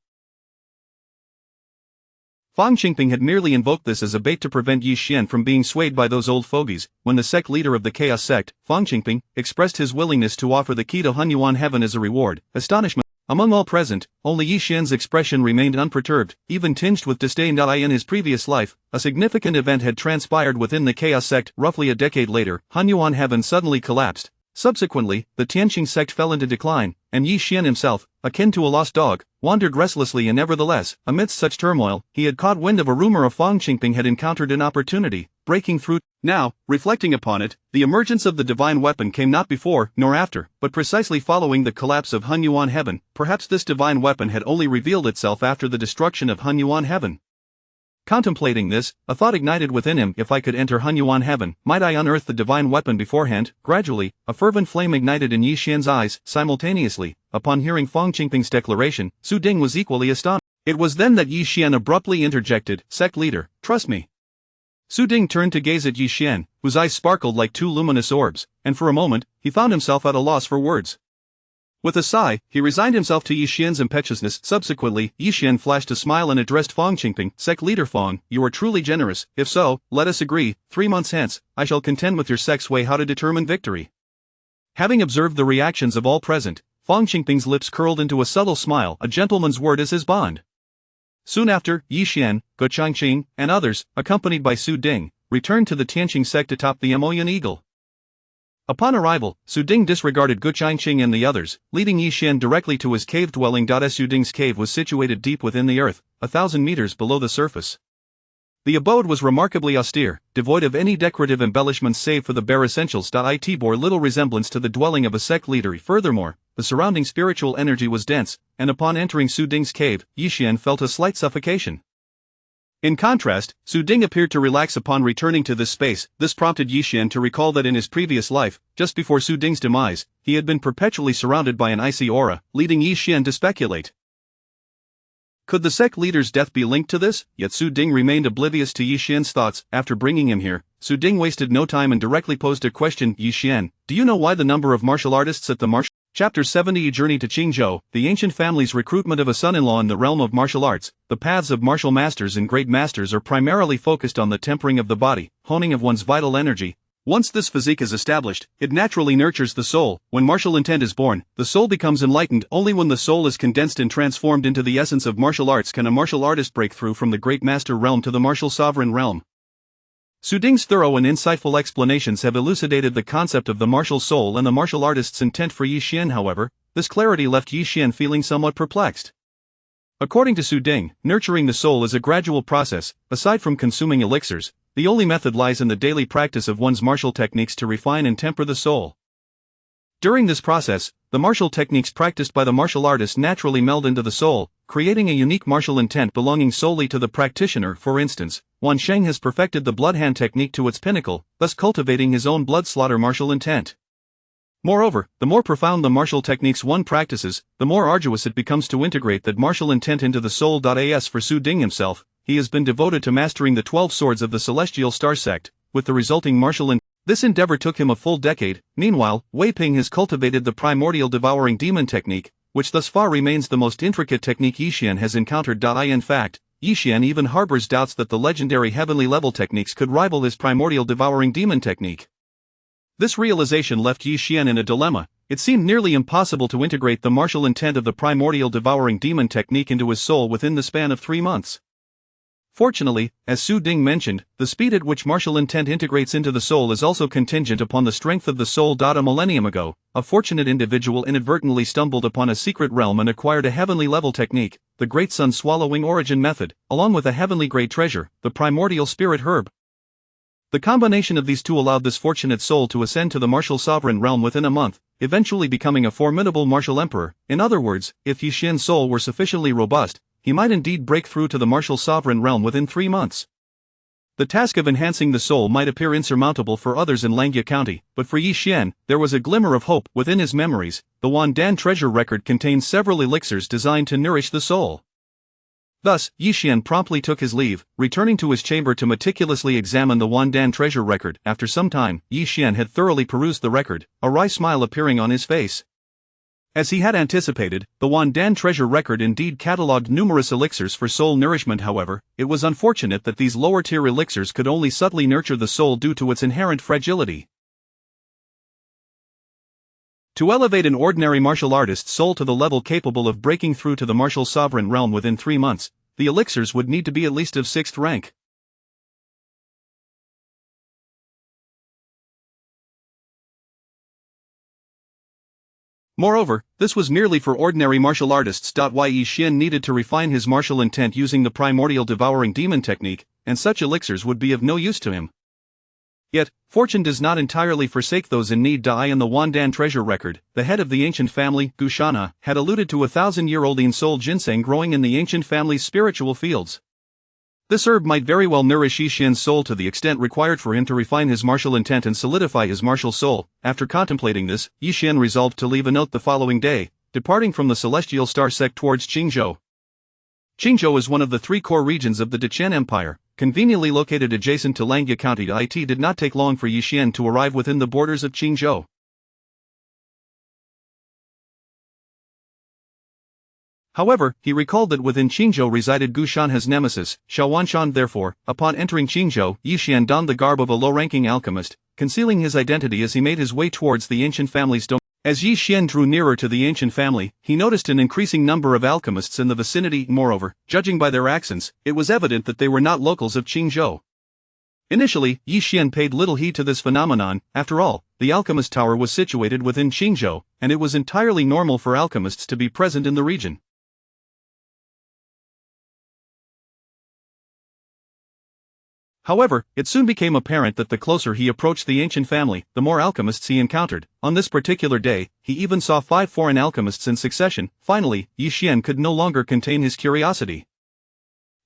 A: Fang Qingping had merely invoked this as a bait to prevent Yi Xian from being swayed by those old fogies. When the sect leader of the Chaos Sect, Fang Qingping, expressed his willingness to offer the key to Hunyuan Heaven as a reward, astonishment among all present, only Yi Xian's expression remained unperturbed, even tinged with disdain. In his previous life, a significant event had transpired within the Chaos Sect. Roughly a decade later, Hunyuan Heaven suddenly collapsed. Subsequently, the Tianqing sect fell into decline, and Yi Xian himself, akin to a lost dog, wandered restlessly. And nevertheless, amidst such turmoil, he had caught wind of a rumor of Fang Qingping had encountered an opportunity, breaking through. Now, reflecting upon it, the emergence of the divine weapon came not before nor after, but precisely following the collapse of Hunyuan Heaven. Perhaps this divine weapon had only revealed itself after the destruction of Hunyuan Heaven. Contemplating this, a thought ignited within him. If I could enter Hunyuan Heaven, might I unearth the divine weapon beforehand? Gradually, a fervent flame ignited in Yi Xian's eyes. Simultaneously, upon hearing Fang Qingping's declaration, Su Ding was equally astonished. It was then that Yi Xian abruptly interjected, "Sect leader, trust me." Su Ding turned to gaze at Yi Xian, whose eyes sparkled like 2 luminous orbs, and for a moment, he found himself at a loss for words. With a sigh, he resigned himself to Yi Xian's impetuousness. Subsequently, Yi Xian flashed a smile and addressed Fang Qingping. Sect leader Fang, you are truly generous. If so, let us agree, 3 months hence, I shall contend with your sect's Wei Hao to determine victory. Having observed the reactions of all present, Fang Qingping's lips curled into a subtle smile. A gentleman's word is his bond. Soon after, Yi Xian, Ge Changqing, and others, accompanied by Su Ding, returned to the Tianqing sect atop the Emoyan Eagle. Upon arrival, Su Ding disregarded Ge Changqing and the others, leading Yi Xian directly to his cave dwelling. Su Ding's cave was situated deep within the earth, 1,000 meters below the surface. The abode was remarkably austere, devoid of any decorative embellishments save for the bare essentials. It bore little resemblance to the dwelling of a sect leader. Furthermore, the surrounding spiritual energy was dense, and upon entering Su Ding's cave, Yi Xian felt a slight suffocation. In contrast, Su Ding appeared to relax upon returning to this space. This prompted Yi Xian to recall that in his previous life, just before Su Ding's demise, he had been perpetually surrounded by an icy aura, leading Yi Xian to speculate. Could the sect leader's death be linked to this? Yet Su Ding remained oblivious to Yi Xian's thoughts. After bringing him here, Su Ding wasted no time and directly posed a question. Yi Xian, do you know why the number of martial artists at the martial... Chapter 70 Journey to Qingzhou, the ancient family's recruitment of a son-in-law in the realm of martial arts. The paths of martial masters and great masters are primarily focused on the tempering of the body, honing of one's vital energy. Once this physique is established, it naturally nurtures the soul. When martial intent is born, the soul becomes enlightened. Only when the soul is condensed and transformed into the essence of martial arts can a martial artist break through from the great master realm to the martial sovereign realm. Su Ding's thorough and insightful explanations have elucidated the concept of the martial soul and the martial artist's intent for Yi Xian. However, This clarity left Yi Xian feeling somewhat perplexed. According to Su Ding, nurturing the soul is a gradual process. Aside from consuming elixirs, the only method lies in the daily practice of one's martial techniques to refine and temper the soul. During this process, the martial techniques practiced by the martial artist naturally meld into the soul, creating a unique martial intent belonging solely to the practitioner. For instance, Wan Sheng has perfected the blood hand technique to its pinnacle, thus cultivating his own blood slaughter martial intent. Moreover, the more profound the martial techniques one practices, the more arduous it becomes to integrate that martial intent into the soul. As for Su Ding himself, he has been devoted to mastering the 12 swords of the Celestial Star Sect, with the resulting martial intent. This endeavor took him a full decade. Meanwhile, Wei Ping has cultivated the primordial devouring demon technique, which thus far remains the most intricate technique Yi Xian has encountered. In fact, Yi Xian even harbors doubts that the legendary heavenly level techniques could rival his primordial devouring demon technique. This realization left Yi Xian in a dilemma. It seemed nearly impossible to integrate the martial intent of the primordial devouring demon technique into his soul within the span of 3 months. Fortunately, as Su Ding mentioned, the speed at which martial intent integrates into the soul is also contingent upon the strength of the soul. A millennium ago, a fortunate individual inadvertently stumbled upon a secret realm and acquired a heavenly level technique, the Great Sun Swallowing Origin Method, along with a heavenly great treasure, the primordial spirit herb. The combination of these two allowed this fortunate soul to ascend to the martial sovereign realm within a month, eventually becoming a formidable martial emperor. In other words, if Yi Xian's soul were sufficiently robust, he might indeed break through to the martial sovereign realm within 3 months. The task of enhancing the soul might appear insurmountable for others in Langia County, but for Yi Xian, there was a glimmer of hope. Within his memories, the Wandan treasure record contained several elixirs designed to nourish the soul. Thus, Yi Xian promptly took his leave, returning to his chamber to meticulously examine the Wandan treasure record. After some time, Yi Xian had thoroughly perused the record, a wry smile appearing on his face. As he had anticipated, the Wandan treasure record indeed catalogued numerous elixirs for soul nourishment. However, it was unfortunate that these lower-tier elixirs could only subtly nurture the soul due to its inherent fragility. To elevate an ordinary martial artist's soul to the level capable of breaking through to the martial sovereign realm within 3 months, the elixirs would need to be at least of 6th rank. Moreover, this was merely for ordinary martial artists. Yi Xian needed to refine his martial intent using the primordial devouring demon technique, and such elixirs would be of no use to him. Yet, fortune does not entirely forsake those in need. In the Wandan treasure record, the head of the ancient family, Gushana, had alluded to a 1,000-year-old in-soul ginseng growing in the ancient family's spiritual fields. This herb might very well nourish Yi Xian's soul to the extent required for him to refine his martial intent and solidify his martial soul. After contemplating this, Yi Xian resolved to leave a note the following day, departing from the Celestial Star Sect towards Qingzhou. Qingzhou is one of the 3 core regions of the Dechen Empire, conveniently located adjacent to Langia County. It did not take long for Yi Xian to arrive within the borders of Qingzhou. However, he recalled that within Qingzhou resided Gu Shanha's nemesis, Xiao Wanshan. Therefore, upon entering Qingzhou, Yi Xian donned the garb of a low-ranking alchemist, concealing his identity as he made his way towards the ancient family's domain. As Yi Xian drew nearer to the ancient family, he noticed an increasing number of alchemists in the vicinity. Moreover, judging by their accents, it was evident that they were not locals of Qingzhou. Initially, Yi Xian paid little heed to this phenomenon. After all, the alchemist tower was situated within Qingzhou, and it was entirely normal for alchemists to be present in the region. However, it soon became apparent that the closer he approached the ancient family, the more alchemists he encountered. On this particular day, he even saw 5 foreign alchemists in succession. Finally, Yi Xian could no longer contain his curiosity.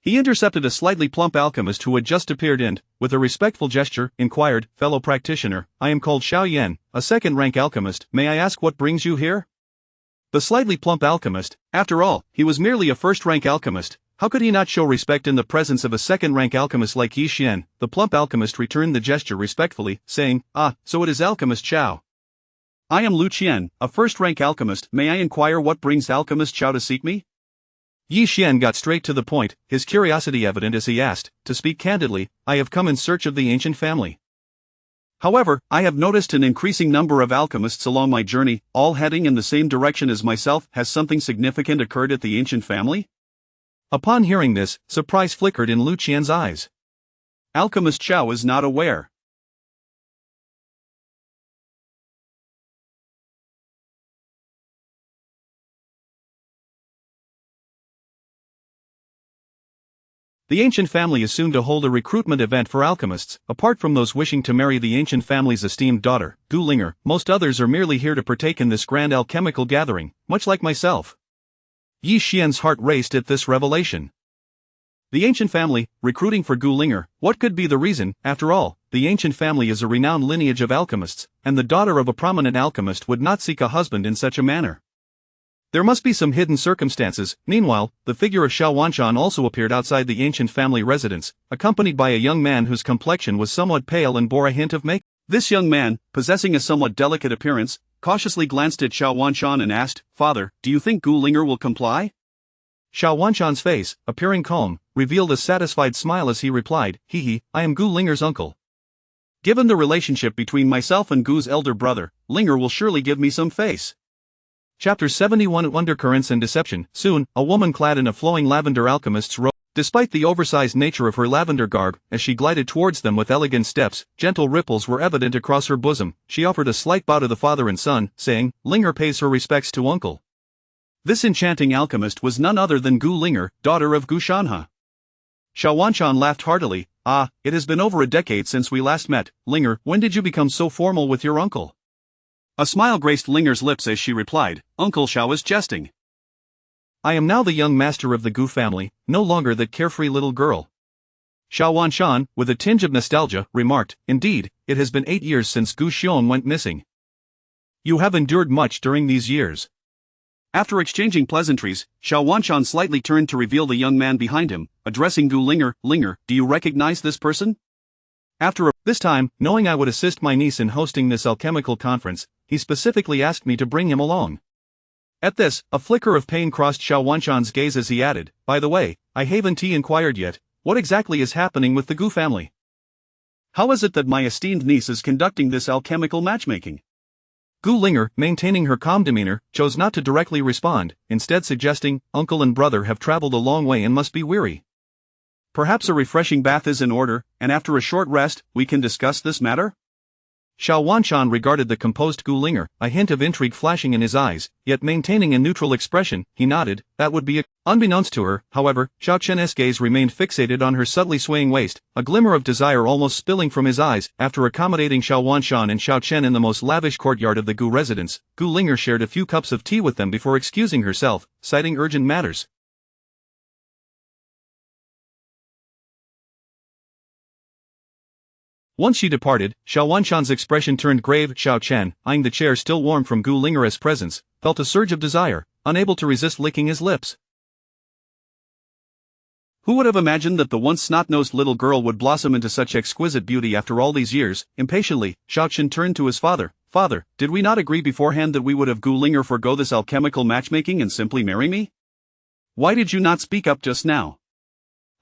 A: He intercepted a slightly plump alchemist who had just appeared and, with a respectful gesture, inquired, "Fellow practitioner, I am called Xiao Yan, a 2nd-rank alchemist. May I ask what brings you here?" The slightly plump alchemist, after all, he was merely a 1st-rank alchemist. How could he not show respect in the presence of a 2nd-rank alchemist like Yi Xian? The plump alchemist returned the gesture respectfully, saying, "Ah, so it is Alchemist Xiao. I am Lu Qian, a 1st-rank alchemist. May I inquire what brings Alchemist Xiao to seek me?" Yi Xian got straight to the point, his curiosity evident as he asked, "To speak candidly, I have come in search of the ancient family. However, I have noticed an increasing number of alchemists along my journey, all heading in the same direction as myself. Has something significant occurred at the ancient family?" Upon hearing this, surprise flickered in Lu Qian's eyes. Alchemist Xiao is not aware. The ancient family is soon to hold a recruitment event for alchemists. Apart from those wishing to marry the ancient family's esteemed daughter, Gu Linger, most others are merely here to partake in this grand alchemical gathering, much like myself. Yi Xian's heart raced at this revelation. The ancient family, recruiting for Gu Linger, what could be the reason? After all, the ancient family is a renowned lineage of alchemists, and the daughter of a prominent alchemist would not seek a husband in such a manner. There must be some hidden circumstances. Meanwhile, the figure of Xiao Wanshan also appeared outside the ancient family residence, accompanied by a young man whose complexion was somewhat pale and bore a hint of make.
B: This young man, possessing a somewhat delicate appearance, cautiously glanced at Xiao Wanshan and asked, "Father, do you think Gu Linger will comply?"
A: Xiao Wanshan's face, appearing calm, revealed a satisfied smile as he replied, "Hee, I am Gu Linger's uncle. Given the relationship between myself and Gu's elder brother, Linger will surely give me some face." Chapter 71 Undercurrents and Deception. Soon, a woman clad in a flowing lavender alchemist's robe. Despite the oversized nature of her lavender garb, as she glided towards them with elegant steps, gentle ripples were evident across her bosom. She offered a slight bow to the father and son, saying, "Linger pays her respects to uncle." This enchanting alchemist was none other than Gu Linger, daughter of Gu Shanhe. Xiao Wanshan laughed heartily. "Ah, it has been over a decade since we last met. Linger, when did you become so formal with your uncle?"
B: A smile graced Linger's lips as she replied, "Uncle Xiao is jesting.
A: I am now the young master of the Gu family, no longer that carefree little girl." Xiao Wanshan, with a tinge of nostalgia, remarked, "Indeed, it has been 8 years since Gu Xiong went missing. You have endured much during these years."
B: After exchanging pleasantries, Xiao Wanshan slightly turned to reveal the young man behind him, addressing Gu Linger. "Linger, do you recognize this person?"
A: This time, knowing I would assist my niece in hosting this alchemical conference, he specifically asked me to bring him along. At this, a flicker of pain crossed Xiao Wanshan's gaze as he added, "By the way, I haven't inquired yet, what exactly is happening with the Gu family?
B: How is it that my esteemed niece is conducting this alchemical matchmaking?"
A: Gu Linger, maintaining her calm demeanor, chose not to directly respond, instead suggesting, "Uncle and brother have traveled a long way and must be weary.
B: Perhaps a refreshing bath is in order, and after a short rest, we can discuss this matter?"
A: Xiao Wanshan regarded the composed Gu Linger, a hint of intrigue flashing in his eyes, yet maintaining a neutral expression. He nodded. That would be a... Unbeknownst to her, however, Xiao Chen's gaze remained fixated on her subtly swaying waist, a glimmer of desire almost spilling from his eyes. After accommodating Xiao Wanshan and Xiao Chen in the most lavish courtyard of the Gu residence, Gu Linger shared a few cups of tea with them before excusing herself, citing urgent matters. Once she departed, Xiao Wanshan's expression turned grave. Xiao Chen, eyeing the chair still warm from Gu Linger's presence, felt a surge of desire, unable to resist licking his lips.
B: Who would have imagined that the once snot-nosed little girl would blossom into such exquisite beauty after all these years? Impatiently, Xiao Chen turned to his father. "Father, did we not agree beforehand that we would have Gu Linger forego this alchemical matchmaking and simply marry me? Why did you not speak up just now?"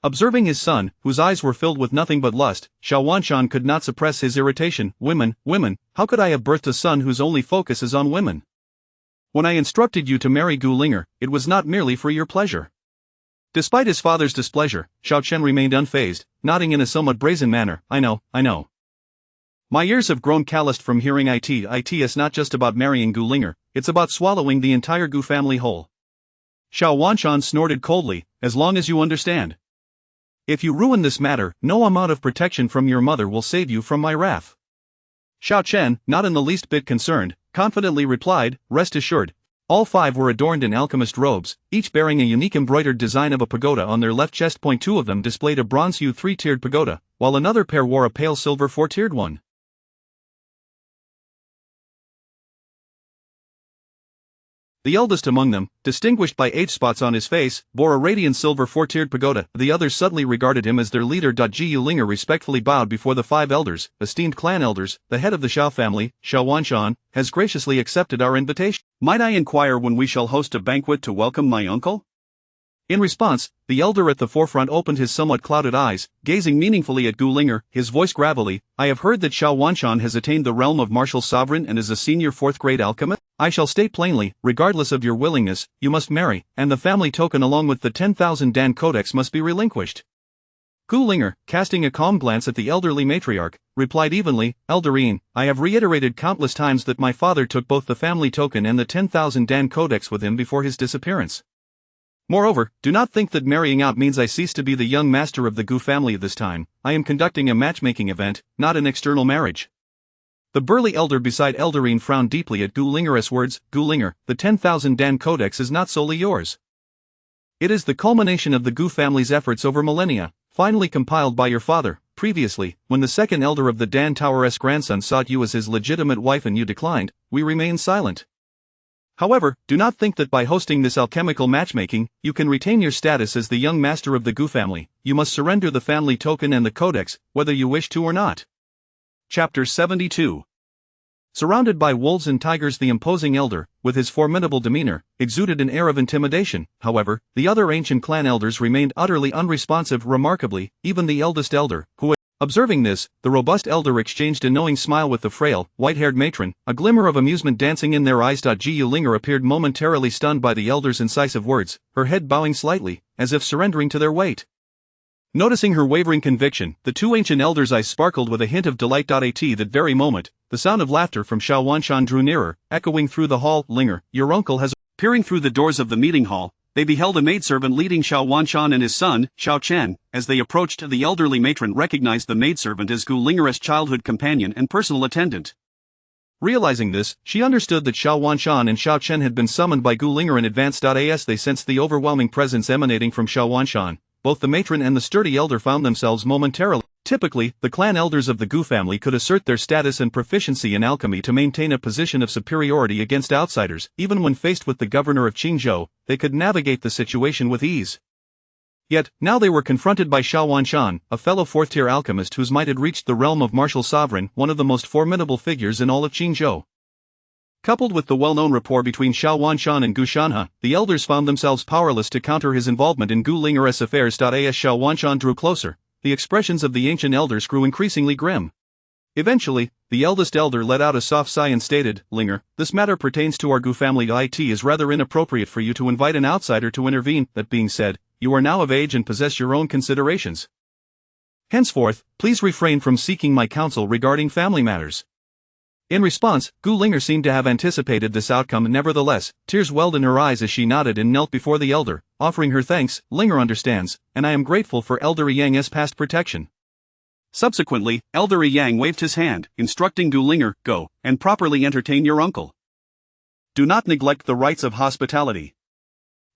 A: Observing his son, whose eyes were filled with nothing but lust, Xiao Wanshan could not suppress his irritation. Women, how could I have birthed a son whose only focus is on women? When I instructed you to marry Gu Linger, it was not merely for your pleasure." Despite his father's displeasure, Xiao Chen remained unfazed, nodding in a somewhat brazen manner. I know. My ears have grown calloused from hearing it is not just about marrying Gu Linger, it's about swallowing the entire Gu family whole. Xiao Wanshan snorted coldly, "As long as you understand. If you ruin this matter, no amount of protection from your mother will save you from my wrath." Xiao Chen, not in the least bit concerned, confidently replied, "Rest assured." All five were adorned in alchemist robes, each bearing a unique embroidered design of a pagoda on their left chest. Two of them displayed a bronze hue 3-tiered pagoda, while another pair wore a pale silver 4-tiered one. The eldest among them, distinguished by age spots on his face, bore a radiant silver 4-tiered pagoda. The others suddenly regarded him as their leader. Ji Linger respectfully bowed before the 5 elders. "Esteemed clan elders, the head of the Xiao family, Xiao Wanshan, has graciously accepted our invitation.
B: Might I inquire when we shall host a banquet to welcome my uncle?"
A: In response, the elder at the forefront opened his somewhat clouded eyes, gazing meaningfully at Gu Linger, his voice gravelly. "I have heard that Xiao Wanshan has attained the realm of martial sovereign and is a senior 4th-grade alchemist. I shall state plainly, regardless of your willingness, you must marry, and the family token along with the 10,000 Dan codex must be relinquished." Gu Linger, casting a calm glance at the elderly matriarch, replied evenly, "Elderine, I have reiterated countless times that my father took both the family token and the 10,000 Dan codex with him before his disappearance. Moreover, do not think that marrying out means I cease to be the young master of the Gu family this time. I am conducting a matchmaking event, not an external marriage. The burly elder beside Eldarine frowned deeply at Gu Linger's words. Gu Linger, the 10,000 Dan Codex is not solely yours. It is the culmination of the Gu family's efforts over millennia, finally compiled by your father. Previously, when the second elder of the Dan Tower's grandson sought you as his legitimate wife and you declined, we remained silent. However, do not think that by hosting this alchemical matchmaking, you can retain your status as the young master of the Gu family. You must surrender the family token and the codex, whether you wish to or not. Chapter 72. Surrounded by wolves and tigers, the imposing elder, with his formidable demeanor, exuded an air of intimidation. However, the other ancient clan elders remained utterly unresponsive. Remarkably, even the eldest elder, who observing this, the robust elder exchanged a knowing smile with the frail, white-haired matron, a glimmer of amusement dancing in their eyes. Gu Linger appeared momentarily stunned by the elder's incisive words, her head bowing slightly, as if surrendering to their weight. Noticing her wavering conviction, the two ancient elders' eyes sparkled with a hint of delight. At that very moment, the sound of laughter from Xiao Wanshan drew nearer, echoing through the hall. Linger, your uncle has...
B: Peering through the doors of the meeting hall, they beheld a maidservant leading Xiao Wanshan and his son, Xiao Chen. As they approached, the elderly matron recognized the maidservant as Gu Linger's childhood companion and personal attendant.
A: Realizing this, she understood that Xiao Wanshan and Xiao Chen had been summoned by Gu Linger in advance. As they sensed the overwhelming presence emanating from Xiao Wanshan, both the matron and the sturdy elder found themselves momentarily. Typically, the clan elders of the Gu family could assert their status and proficiency in alchemy to maintain a position of superiority against outsiders. Even when faced with the governor of Qingzhou, they could navigate the situation with ease. Yet, now they were confronted by Xiao Wanshan, a fellow fourth-tier alchemist whose might had reached the realm of martial sovereign, one of the most formidable figures in all of Qingzhou. Coupled with the well-known rapport between Xiao Wanshan and Gu Shanhe, the elders found themselves powerless to counter his involvement in Gu Linger's affairs. As Xiao Wanshan drew closer, the expressions of the ancient elders grew increasingly grim. Eventually, the eldest elder let out a soft sigh and stated, Linger, this matter pertains to our Gu family. It is rather inappropriate for you to invite an outsider to intervene. That being said, you are now of age and possess your own considerations. Henceforth, please refrain from seeking my counsel regarding family matters. In response, Gu Linger seemed to have anticipated this outcome. Nevertheless, tears welled in her eyes as she nodded and knelt before the elder, offering her thanks. Linger understands, and I am grateful for Elder Yang's past protection.
B: Subsequently, Elder Yang waved his hand, instructing Gu Linger, go, and properly entertain your uncle. Do not neglect the rites of hospitality.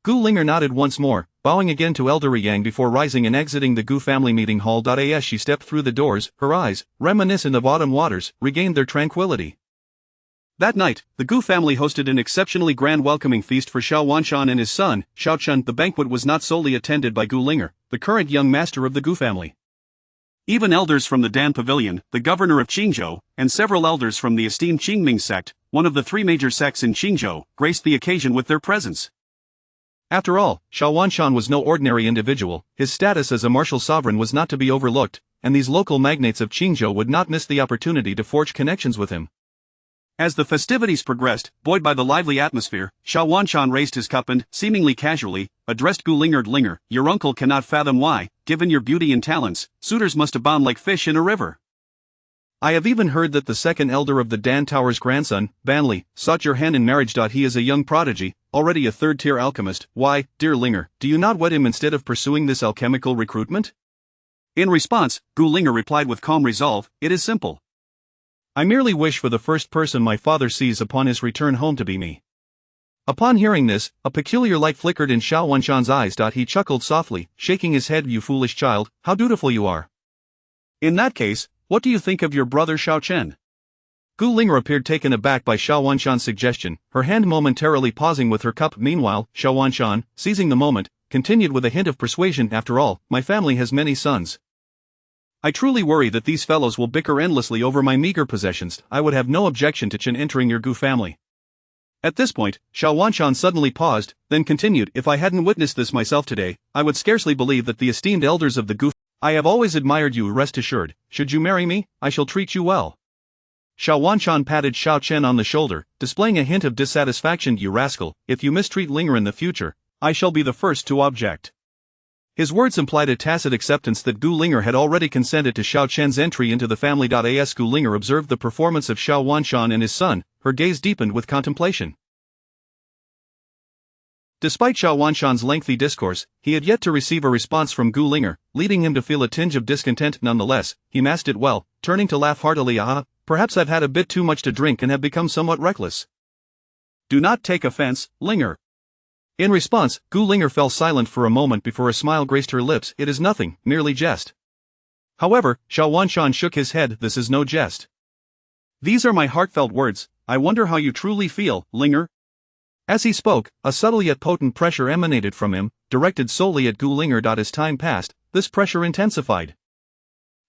A: Gu Linger nodded once more, bowing again to Elder Yang before rising and exiting the Gu family meeting hall. As she stepped through the doors, her eyes, reminiscent of autumn waters, regained their tranquility.
B: That night, the Gu family hosted an exceptionally grand welcoming feast for Xiao Wanshan and his son, Xiao Chen. The banquet was not solely attended by Gu Linger, the current young master of the Gu family. Even elders from the Dan Pavilion, the governor of Qingzhou, and several elders from the esteemed Qingming sect, one of the three major sects in Qingzhou, graced the occasion with their presence.
A: After all, Xiao Wanshan was no ordinary individual. His status as a martial sovereign was not to be overlooked, and these local magnates of Qingzhou would not miss the opportunity to forge connections with him.
B: As the festivities progressed, buoyed by the lively atmosphere, Xiao Wanshan raised his cup and, seemingly casually, addressed Gu Linger. Linger, your uncle cannot fathom why, given your beauty and talents, suitors must abound like fish in a river.
A: I have even heard that the second elder of the Dan Tower's grandson, Banli, sought your hand in marriage. He is a young prodigy, already a third-tier alchemist. Why, dear Linger, do you not wed him instead of pursuing this alchemical recruitment?
B: In response, Gu Linger replied with calm resolve, it is simple.
A: I merely wish for the first person my father sees upon his return home to be me. Upon hearing this, a peculiar light flickered in Xiao Wanshan's eyes. He chuckled softly, shaking his head. You foolish child, how dutiful you are.
B: In that case, what do you think of your brother Xiao Chen?
A: Gu Linger appeared taken aback by Xiao Wanshan's suggestion, her hand momentarily pausing with her cup. Meanwhile, Xiao Wanshan, seizing the moment, continued with a hint of persuasion. After all, my family has many sons. I truly worry that these fellows will bicker endlessly over my meager possessions. I would have no objection to Chen entering your Gu family. At this point, Xiao Wanshan suddenly paused, then continued, if I hadn't witnessed this myself today, I would scarcely believe that the esteemed elders of the Gu. I have always admired you. Rest assured, should you marry me, I shall treat you well. Xiao Wanshan patted Xiao Chen on the shoulder, displaying a hint of dissatisfaction. You rascal, if you mistreat Linger in the future, I shall be the first to object. His words implied a tacit acceptance that Gu Linger had already consented to Xiao Chen's entry into the family. As Gu Linger observed the performance of Xiao Wanshan and his son, her gaze deepened with contemplation.
B: Despite Xiao Wanshan's lengthy discourse, he had yet to receive a response from Gu Linger, leading him to feel a tinge of discontent. Nonetheless, he masked it well, turning to laugh heartily. Perhaps I've had a bit too much to drink and have become somewhat reckless. Do not take offense, Linger. In response, Gu Linger fell silent for a moment before a smile graced her lips. It is nothing, merely jest. However, Xiao Wanshan shook his head. This is no jest. These are my heartfelt words. I wonder how you truly feel, Linger. As he spoke, a subtle yet potent pressure emanated from him, directed solely at Gu Linger. As time passed, this pressure intensified.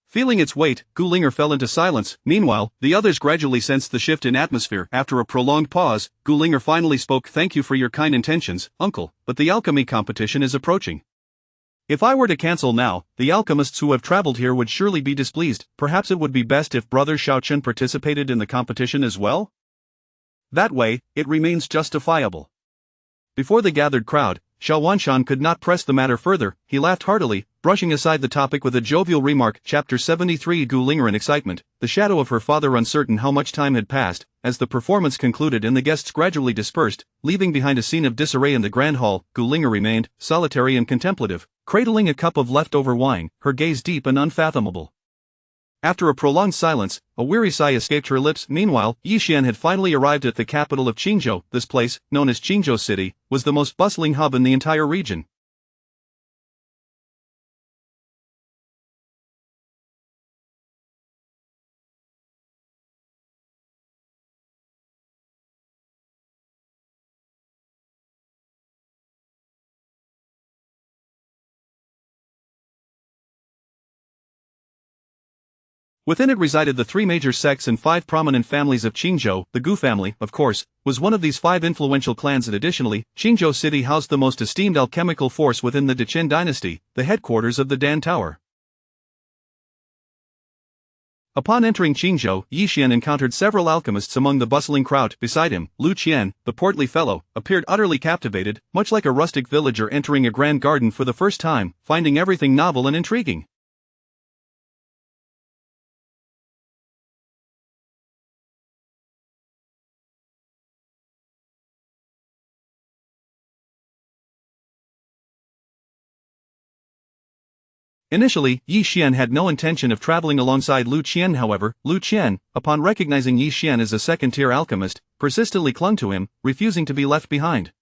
B: Feeling its weight, Gu Linger fell into silence. Meanwhile, the others gradually sensed the shift in atmosphere. After a prolonged pause, Gu Linger finally spoke. Thank you for your kind intentions, uncle, but the alchemy competition is approaching. If I were to cancel now, the alchemists who have traveled here would surely be displeased. Perhaps it would be best if Brother Xiaochen participated in the competition as well? That way, it remains justifiable. Before the gathered crowd, Xiao Wanshan could not press the matter further. He laughed heartily, brushing aside the topic with a jovial remark. Chapter 73. Gu Linger in excitement, the shadow of her father uncertain how much time had passed, as the performance concluded and the guests gradually dispersed, leaving behind a scene of disarray in the grand hall. Gu Linger remained, solitary and contemplative, cradling a cup of leftover wine, her gaze deep and unfathomable. After a prolonged silence, a weary sigh escaped her lips. Meanwhile, Yi Xian had finally arrived at the capital of Qingzhou. This place, known as Qingzhou City, was the most bustling hub in the entire region. Within it resided the three major sects and five prominent families of Qingzhou. The Gu family, of course, was one of these five influential clans, and additionally, Qingzhou City housed the most esteemed alchemical force within the Dechen dynasty, the headquarters of the Dan Tower. Upon entering Qingzhou, Yi Xian encountered several alchemists among the bustling crowd. Beside him, Lu Qian, the portly fellow, appeared utterly captivated, much like a rustic villager entering a grand garden for the first time, finding everything novel and intriguing. Initially, Yi Xian had no intention of traveling alongside Lu Qian. However, Lu Qian, upon recognizing Yi Xian as a second-tier alchemist, persistently clung to him, refusing to be left behind.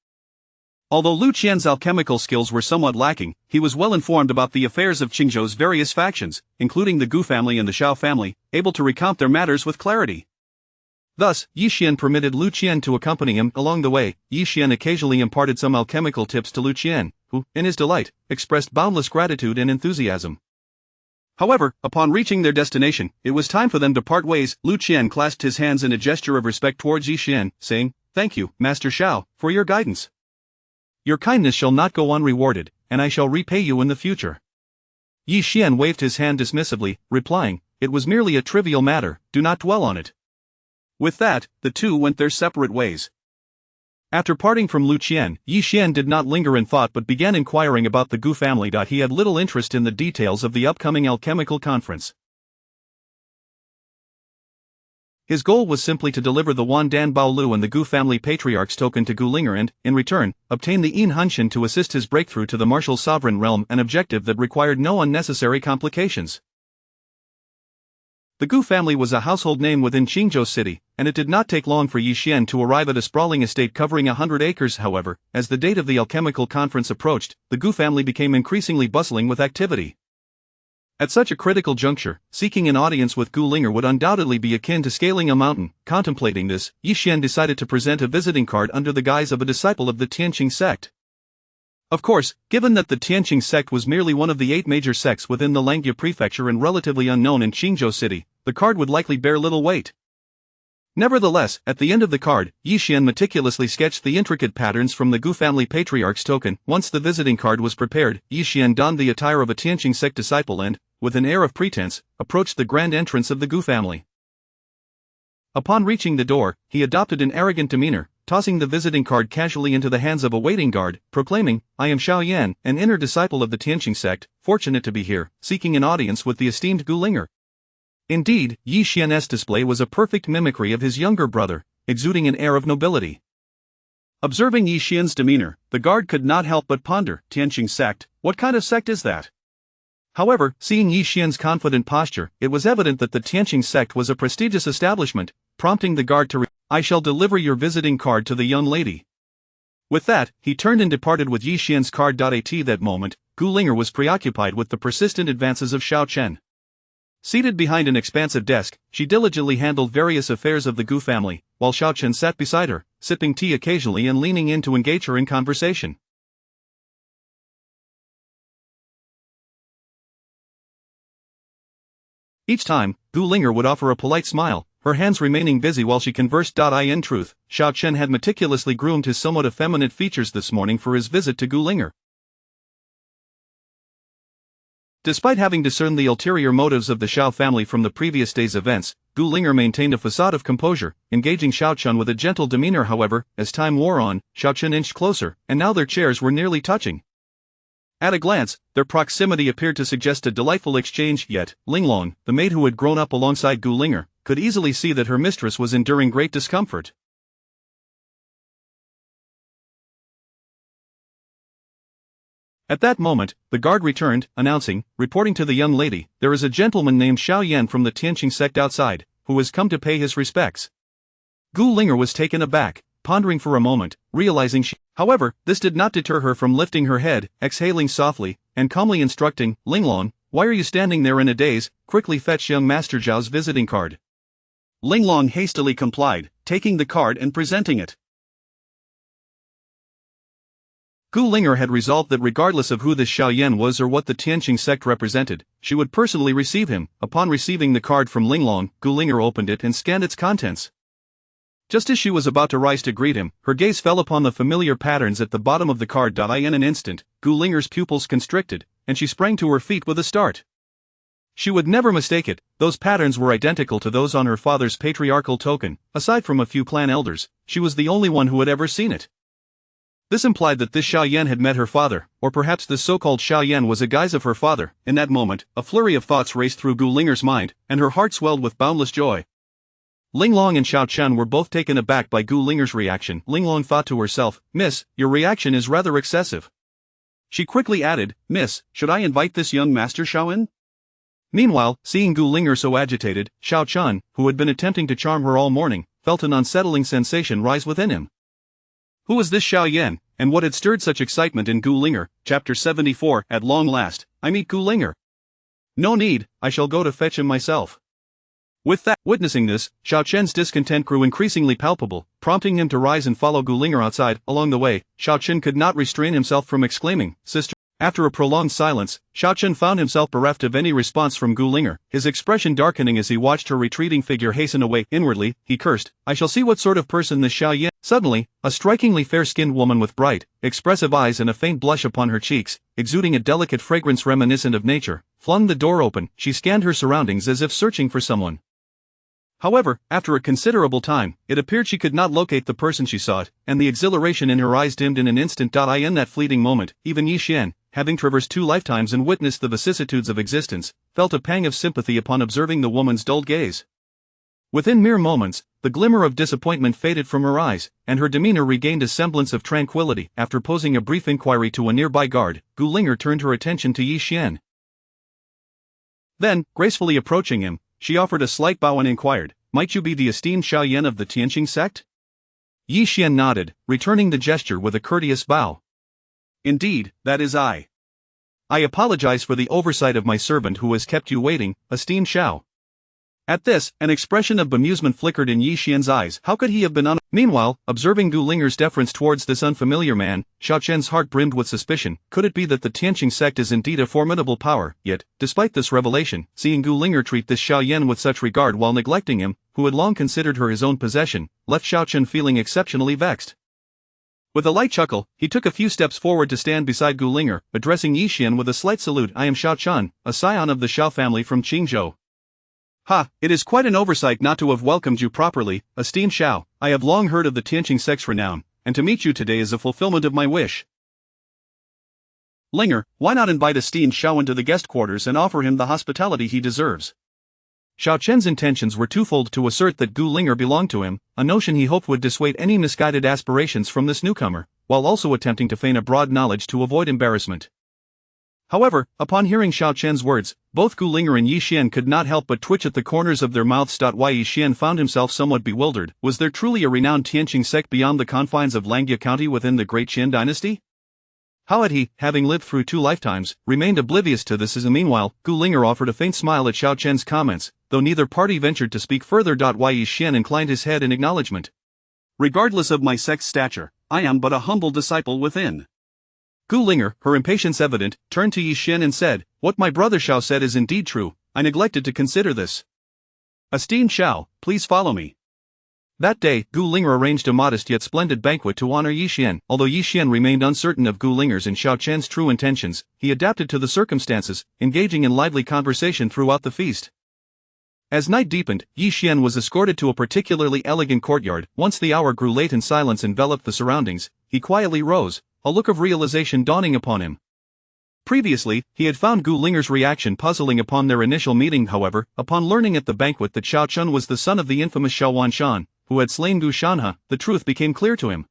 B: Although Lu Qian's alchemical skills were somewhat lacking, he was well informed about the affairs of Qingzhou's various factions, including the Gu family and the Xiao family, able to recount their matters with clarity. Thus, Yi Xian permitted Lu Qian to accompany him. Along the way, Yi Xian occasionally imparted some alchemical tips to Lu Qian, who, in his delight, expressed boundless gratitude and enthusiasm. However, upon reaching their destination, it was time for them to part ways. Lu Qian clasped his hands in a gesture of respect towards Yi Xian, saying, "Thank you, Master Xiao, for your guidance. Your kindness shall not go unrewarded, and I shall repay you in the future." Yi Xian waved his hand dismissively, replying, "It was merely a trivial matter, do not dwell on it." With that, the two went their separate ways. After parting from Lu Qian, Yi Xian did not linger in thought but began inquiring about the Gu family. He had little interest in the details of the upcoming alchemical conference. His goal was simply to deliver the Wan Dan Bao Lu and the Gu family patriarch's token to Gu Linger and, in return, obtain the Yin Hunshan to assist his breakthrough to the martial sovereign realm, an objective that required no unnecessary complications. The Gu family was a household name within Qingzhou City, and it did not take long for Yi Xian to arrive at a sprawling estate covering 100 acres. However, as the date of the alchemical conference approached, the Gu family became increasingly bustling with activity. At such a critical juncture, seeking an audience with Gu Linger would undoubtedly be akin to scaling a mountain. Contemplating this, Yi Xian decided to present a visiting card under the guise of a disciple of the Tianqing sect. Of course, given that the Tianqing sect was merely one of the 8 major sects within the Langjie prefecture and relatively unknown in Qingzhou City, the card would likely bear little weight. Nevertheless, at the end of the card, Yi Xian meticulously sketched the intricate patterns from the Gu family patriarch's token. Once the visiting card was prepared, Yi Xian donned the attire of a Tianqing sect disciple and, with an air of pretense, approached the grand entrance of the Gu family. Upon reaching the door, he adopted an arrogant demeanor, tossing the visiting card casually into the hands of a waiting guard, proclaiming, "I am Xiao Yan, an inner disciple of the Tianqing sect, fortunate to be here, seeking an audience with the esteemed Gu Linger." Indeed, Yi Xian's display was a perfect mimicry of his younger brother, exuding an air of nobility. Observing Yi Xian's demeanor, the guard could not help but ponder, Tianqing sect, what kind of sect is that?
A: However, seeing Yi Xian's confident posture, it was evident that the Tianqing sect was a prestigious establishment, prompting the guard to I shall deliver your visiting card to the young lady. With that, he turned and departed with Yi Xian's card. At that moment, Gu Linger was preoccupied with the persistent advances of Xiao Chen. Seated behind an expansive desk, she diligently handled various affairs of the Gu family, while Xiao Chen sat beside her, sipping tea occasionally and leaning in to engage her in conversation. Each time, Gu Linger would offer a polite smile, her hands remaining busy while she conversed. In truth, Xiao Chen had meticulously groomed his somewhat effeminate features this morning for his visit to Gu Linger. Despite having discerned the ulterior motives of the Xiao family from the previous day's events, Gu Linger maintained a facade of composure, engaging Xiao Chen with a gentle demeanor. However, as time wore on, Xiao Chen inched closer, and now their chairs were nearly touching. At a glance, their proximity appeared to suggest a delightful exchange, yet, Linglong, the maid who had grown up alongside Gu Linger, could easily see that her mistress was enduring great discomfort. At that moment, the guard returned, announcing, reporting to the young lady, there is a gentleman named Xiao Yan from the Tianqing sect outside, who has come to pay his respects. Gu Linger was taken aback, pondering for a moment, realizing she. However, this did not deter her from lifting her head, exhaling softly, and calmly instructing, Linglong, why are you standing there in a daze? Quickly fetch young Master Zhao's visiting card.
B: Linglong hastily complied, taking the card and presenting it.
A: Gu Linger had resolved that regardless of who this Xiao Yan was or what the Tianqing sect represented, she would personally receive him. Upon receiving the card from Linglong, Gu Linger opened it and scanned its contents. Just as she was about to rise to greet him, her gaze fell upon the familiar patterns at the bottom of the card. In an instant, Gu Linger's pupils constricted, and she sprang to her feet with a start. She would never mistake it, those patterns were identical to those on her father's patriarchal token. Aside from a few clan elders, she was the only one who had ever seen it. This implied that this Xiao Yan had met her father, or perhaps this so-called Xiao Yan was a guise of her father. In that moment, a flurry of thoughts raced through Gu Linger's mind, and her heart swelled with boundless joy. Linglong and Xiao Chen were both taken aback by Gu Linger's reaction. Linglong thought to herself, Miss, your reaction is rather excessive.
B: She quickly added, Miss, should I invite this young Master Xiao in?
A: Meanwhile, seeing Gu Linger so agitated, Xiao Chen, who had been attempting to charm her all morning, felt an unsettling sensation rise within him. Who was this Xiao Yan, and what had stirred such excitement in Gu Linger? Chapter 74. At long last, I meet Gu Linger. No need, I shall go to fetch him myself. With that, witnessing this, Xiao Chen's discontent grew increasingly palpable, prompting him to rise and follow Gu Linger outside. Along the way, Xiao Chen could not restrain himself from exclaiming, Sister. After a prolonged silence, Xiao Chen found himself bereft of any response from Gu Linger, his expression darkening as he watched her retreating figure hasten away. Inwardly, he cursed, I shall see what sort of person this Xiao Yan. Suddenly, a strikingly fair-skinned woman with bright, expressive eyes and a faint blush upon her cheeks, exuding a delicate fragrance reminiscent of nature, flung the door open. She scanned her surroundings as if searching for someone. However, after a considerable time, it appeared she could not locate the person she sought, and the exhilaration in her eyes dimmed in an instant. In that fleeting moment, even Yi Xian, having traversed 2 lifetimes and witnessed the vicissitudes of existence, felt a pang of sympathy upon observing the woman's dulled gaze. Within mere moments, the glimmer of disappointment faded from her eyes, and her demeanor regained a semblance of tranquility. After posing a brief inquiry to a nearby guard, Gu Linger turned her attention to Yi Xian. Then, gracefully approaching him, she offered a slight bow and inquired, Might you be the esteemed Xiao Yan of the Tianqing sect? Yi Xian nodded, returning the gesture with a courteous bow.
B: Indeed, that is I.
A: I apologize for the oversight of my servant who has kept you waiting, esteemed Xiao. At this, an expression of bemusement flickered in Yi Xian's eyes. How could he have been Meanwhile, observing Gu Linger's deference towards this unfamiliar man, Xiao Chen's heart brimmed with suspicion. Could it be that the Tianqing sect is indeed a formidable power? Yet, despite this revelation, seeing Gu Linger treat this Xiao Yan with such regard while neglecting him, who had long considered her his own possession, left Xiao Chen feeling exceptionally vexed. With a light chuckle, he took a few steps forward to stand beside Gu Linger, addressing Yi Xian with a slight salute. I am Xiao Chen, a scion of the Xiao family from Qingzhou.
B: Ha, it is quite an oversight not to have welcomed you properly, esteemed Xiao. I have long heard of the Tianqing sect's renown, and to meet you today is a fulfillment of my wish. Linger, why not invite esteemed Xiao into the guest quarters and offer him the hospitality he deserves?
A: Xiao Chen's intentions were twofold: to assert that Gu Linger belonged to him, a notion he hoped would dissuade any misguided aspirations from this newcomer, while also attempting to feign a broad knowledge to avoid embarrassment. However, upon hearing Xiao Chen's words, both Gu Linger and Yi Xian could not help but twitch at the corners of their mouths. Yi Xian found himself somewhat bewildered. Was there truly a renowned Tianqing sect beyond the confines of Langya County within the Great Qin dynasty? How had he, having lived through 2 lifetimes, remained oblivious to this? Meanwhile, Gu Linger offered a faint smile at Xiao Chen's comments, though neither party ventured to speak further. Yi Xian inclined his head in acknowledgement.
B: Regardless of my sect's stature, I am but a humble disciple within.
A: Gu Linger, her impatience evident, turned to Yi Xian and said, "What my brother Xiao said is indeed true. I neglected to consider this. Esteemed Xiao, please follow me." That day, Gu Linger arranged a modest yet splendid banquet to honor Yi Xian. Although Yi Xian remained uncertain of Gu Linger's and Xiao Chen's true intentions, he adapted to the circumstances, engaging in lively conversation throughout the feast. As night deepened, Yi Xian was escorted to a particularly elegant courtyard. Once the hour grew late and silence enveloped the surroundings, he quietly rose, a look of realization dawning upon him. Previously, he had found Gu Linger's reaction puzzling upon their initial meeting. However, upon learning at the banquet that Xiao Chun was the son of the infamous Xiao Wanshan, who had slain Gu Shanhe, the truth became clear to him.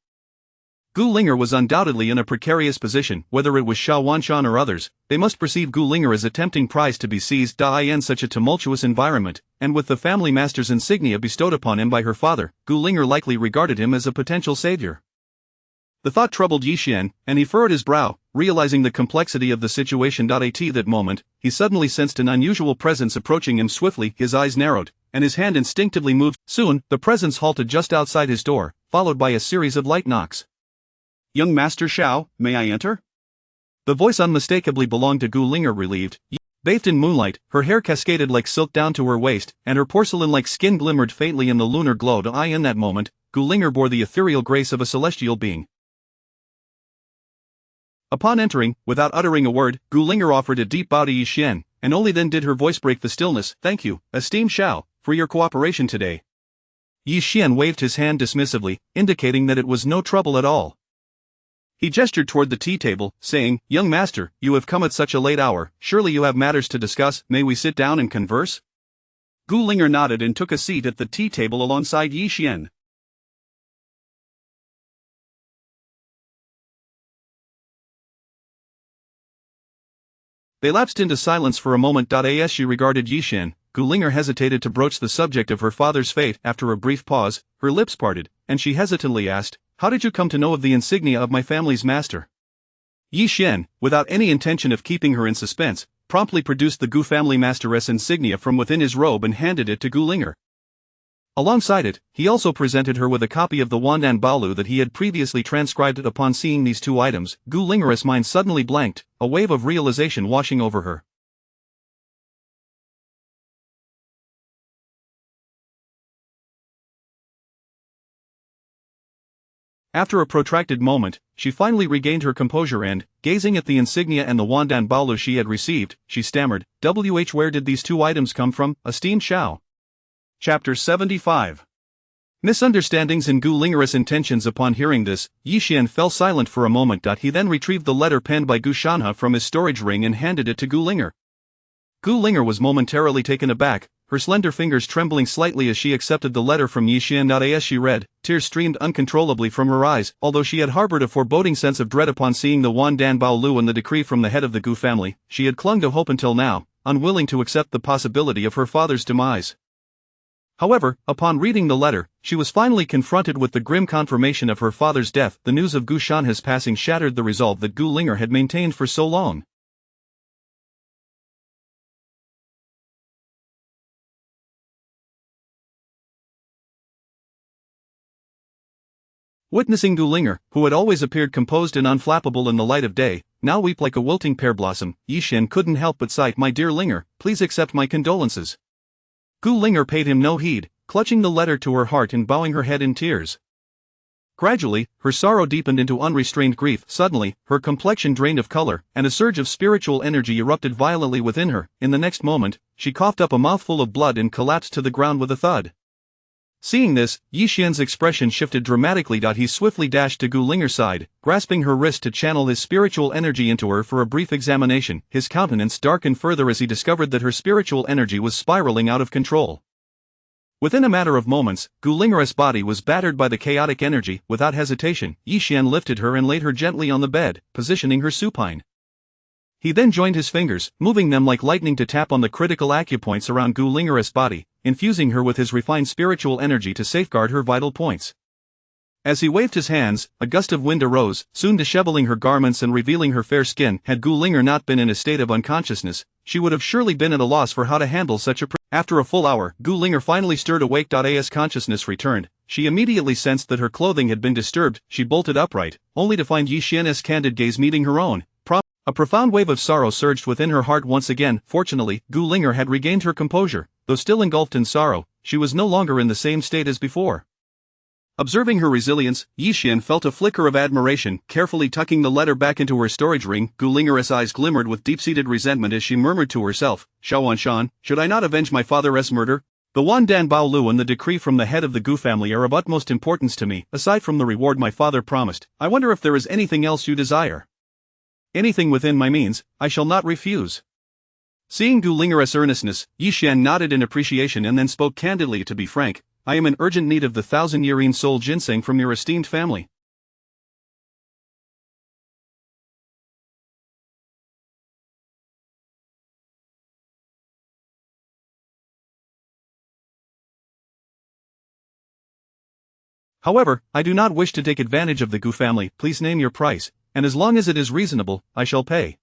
A: Gu Linger was undoubtedly in a precarious position. Whether it was Xiao Wanshan or others, they must perceive Gu Linger as a tempting prize to be seized. In such a tumultuous environment, and with the family master's insignia bestowed upon him by her father, Gu Linger likely regarded him as a potential savior. The thought troubled Yi Xian, and he furrowed his brow, realizing the complexity of the situation. At that moment, he suddenly sensed an unusual presence approaching him swiftly. His eyes narrowed, and his hand instinctively moved. Soon, the presence halted just outside his door, followed by a series of light knocks.
B: "Young Master Xiao, may I enter?"
A: The voice unmistakably belonged to Gu Linger. Relieved, bathed in moonlight, her hair cascaded like silk down to her waist, and her porcelain-like skin glimmered faintly in the lunar glow. In that moment, Gu Linger bore the ethereal grace of a celestial being. Upon entering, without uttering a word, Gu Linger offered a deep bow to Yi Xian, and only then did her voice break the stillness. "Thank you, esteemed Xiao, for your cooperation today." Yi Xian waved his hand dismissively, indicating that it was no trouble at all. He gestured toward the tea table, saying, "Young master, you have come at such a late hour, surely you have matters to discuss. May we sit down and converse?"
B: Gu Linger nodded and took a seat at the tea table alongside Yi Xian.
A: They lapsed into silence for a moment. As she regarded Yi Xian, Gu Linger hesitated to broach the subject of her father's fate. After a brief pause, her lips parted, and she hesitantly asked, "How did you come to know of the insignia of my family's master?" Yi Xian, without any intention of keeping her in suspense, promptly produced the Gu family masteress insignia from within his robe and handed it to Gu Linger. Alongside it, he also presented her with a copy of the Wandan Baolu that he had previously transcribed. Upon seeing these 2 items, Gu Linger's mind suddenly blanked, a wave of realization washing over her. After a protracted moment, she finally regained her composure and, gazing at the insignia and the Wandan Baolu she had received, she stammered, "Where did these 2 items come from, esteemed Xiao?"
B: Chapter 75.
A: Misunderstandings in Gu Linger's intentions. Upon hearing this, Yi Xian fell silent for a moment. He then retrieved the letter penned by Gu Shanhe from his storage ring and handed it to Gu Linger. Gu Linger was momentarily taken aback, her slender fingers trembling slightly as she accepted the letter from Yi Xian. As she read, tears streamed uncontrollably from her eyes. Although she had harbored a foreboding sense of dread upon seeing the Wandan Baolu and the decree from the head of the Gu family, she had clung to hope until now, unwilling to accept the possibility of her father's demise. However, upon reading the letter, she was finally confronted with the grim confirmation of her father's death. The news of Gu Shanhe's passing shattered the resolve that Gu Linger had maintained for so long. Witnessing Gu Linger, who had always appeared composed and unflappable in the light of day, now weep like a wilting pear blossom, Yi Xian couldn't help but sigh, "My dear Linger, please accept my condolences." Gu Linger paid him no heed, clutching the letter to her heart and bowing her head in tears. Gradually, her sorrow deepened into unrestrained grief. Suddenly, her complexion drained of color, and a surge of spiritual energy erupted violently within her. In the next moment, she coughed up a mouthful of blood and collapsed to the ground with a thud. Seeing this, Yi Xian's expression shifted dramatically. He swiftly dashed to Gu Linger's side, grasping her wrist to channel his spiritual energy into her for a brief examination. His countenance darkened further as he discovered that her spiritual energy was spiraling out of control. Within a matter of moments, Gu Linger's body was battered by the chaotic energy. Without hesitation, Yi Xian lifted her and laid her gently on the bed, positioning her supine. He then joined his fingers, moving them like lightning to tap on the critical acupoints around Gu Linger's body, infusing her with his refined spiritual energy to safeguard her vital points. As he waved his hands, a gust of wind arose, soon disheveling her garments and revealing her fair skin. Had Gu Linger not been in a state of unconsciousness, she would have surely been at a loss for how to handle such a After a full hour, Gu Linger finally stirred awake. As consciousness returned, she immediately sensed that her clothing had been disturbed. She bolted upright, only to find Yi Xian's candid gaze meeting her own. A profound wave of sorrow surged within her heart once again. Fortunately, Gu Linger had regained her composure. Though still engulfed in sorrow, she was no longer in the same state as before. Observing her resilience, Yi Xian felt a flicker of admiration. Carefully tucking the letter back into her storage ring, Gu Linger's eyes glimmered with deep-seated resentment as she murmured to herself, "Xiao Wanshan, should I not avenge my father's murder? The Wan Dan Bao Lu and the decree from the head of the Gu family are of utmost importance to me. Aside from the reward my father promised, I wonder if there is anything else you desire. Anything within my means, I shall not refuse." Seeing Gu Linger's earnestness, Yi Xian nodded in appreciation and then spoke candidly. "To be frank, I am in urgent need of the 1,000-year soul ginseng from your esteemed family." However, I do not wish to take advantage of the Gu family. Please name your price, and as long as it is reasonable, I shall pay.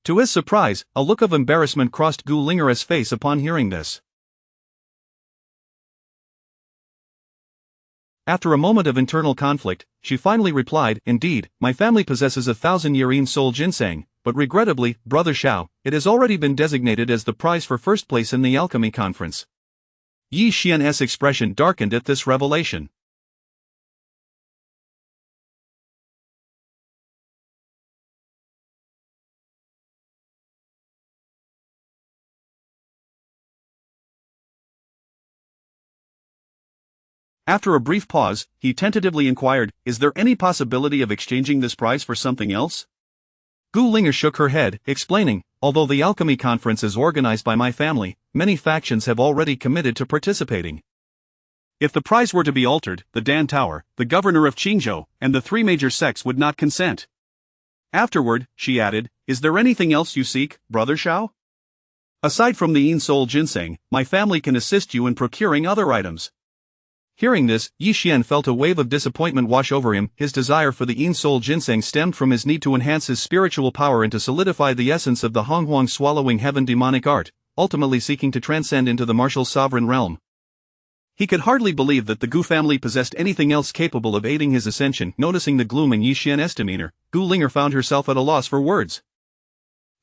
A: To his surprise, a look of embarrassment crossed Gu Linger's face upon hearing this. After a moment of internal conflict, she finally replied, "Indeed, my family possesses 1,000-year soul ginseng, but regrettably, Brother Xiao, it has already been designated as the prize for first place in the alchemy conference." Yi Xian's expression darkened at this revelation. After a brief pause, he tentatively inquired, "Is there any possibility of exchanging this prize for something else?" Gu Linger shook her head, explaining, "Although the alchemy conference is organized by my family, many factions have already committed to participating. If the prize were to be altered, the Dan Tower, the governor of Qingzhou, and the three major sects would not consent. Afterward," she added, "is there anything else you seek, Brother Xiao? Aside from the Yin Soul Ginseng, my family can assist you in procuring other items." Hearing this, Yi Xian felt a wave of disappointment wash over him. His desire for the Yin Soul Ginseng stemmed from his need to enhance his spiritual power and to solidify the essence of the Honghuang Swallowing Heaven demonic art, ultimately seeking to transcend into the martial sovereign realm. He could hardly believe that the Gu family possessed anything else capable of aiding his ascension. Noticing the gloom in Yi Xian's demeanor, Gu Linger found herself at a loss for words.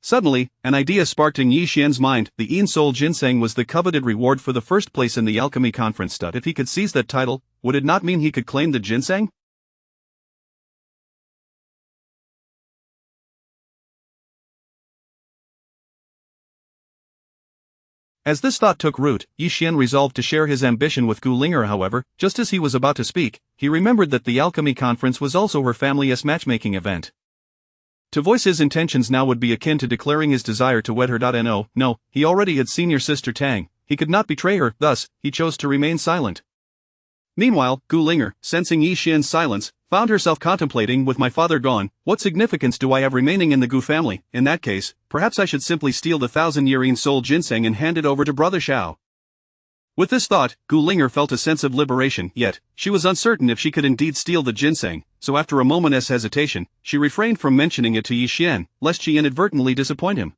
A: Suddenly, an idea sparked in Yi Xian's mind. The Yin Soul Ginseng was the coveted reward for the first place in the alchemy conference. If he could seize that title, would it not mean he could claim the ginseng? As this thought took root, Yi Xian resolved to share his ambition with Gu Linger. However, just as he was about to speak, he remembered that the alchemy conference was also her family's matchmaking event. To voice his intentions now would be akin to declaring his desire to wed her. No, he already had seen your sister Tang, he could not betray her, thus, he chose to remain silent. Meanwhile, Gu Linger, sensing Yi Xian's silence, found herself contemplating, "With my father gone, what significance do I have remaining in the Gu family? In that case, perhaps I should simply steal the 1,000-year soul ginseng and hand it over to Brother Xiao." With this thought, Gu Linger felt a sense of liberation, yet, she was uncertain if she could indeed steal the ginseng, so after a moment's hesitation, she refrained from mentioning it to Yi Xian, lest she inadvertently disappoint him.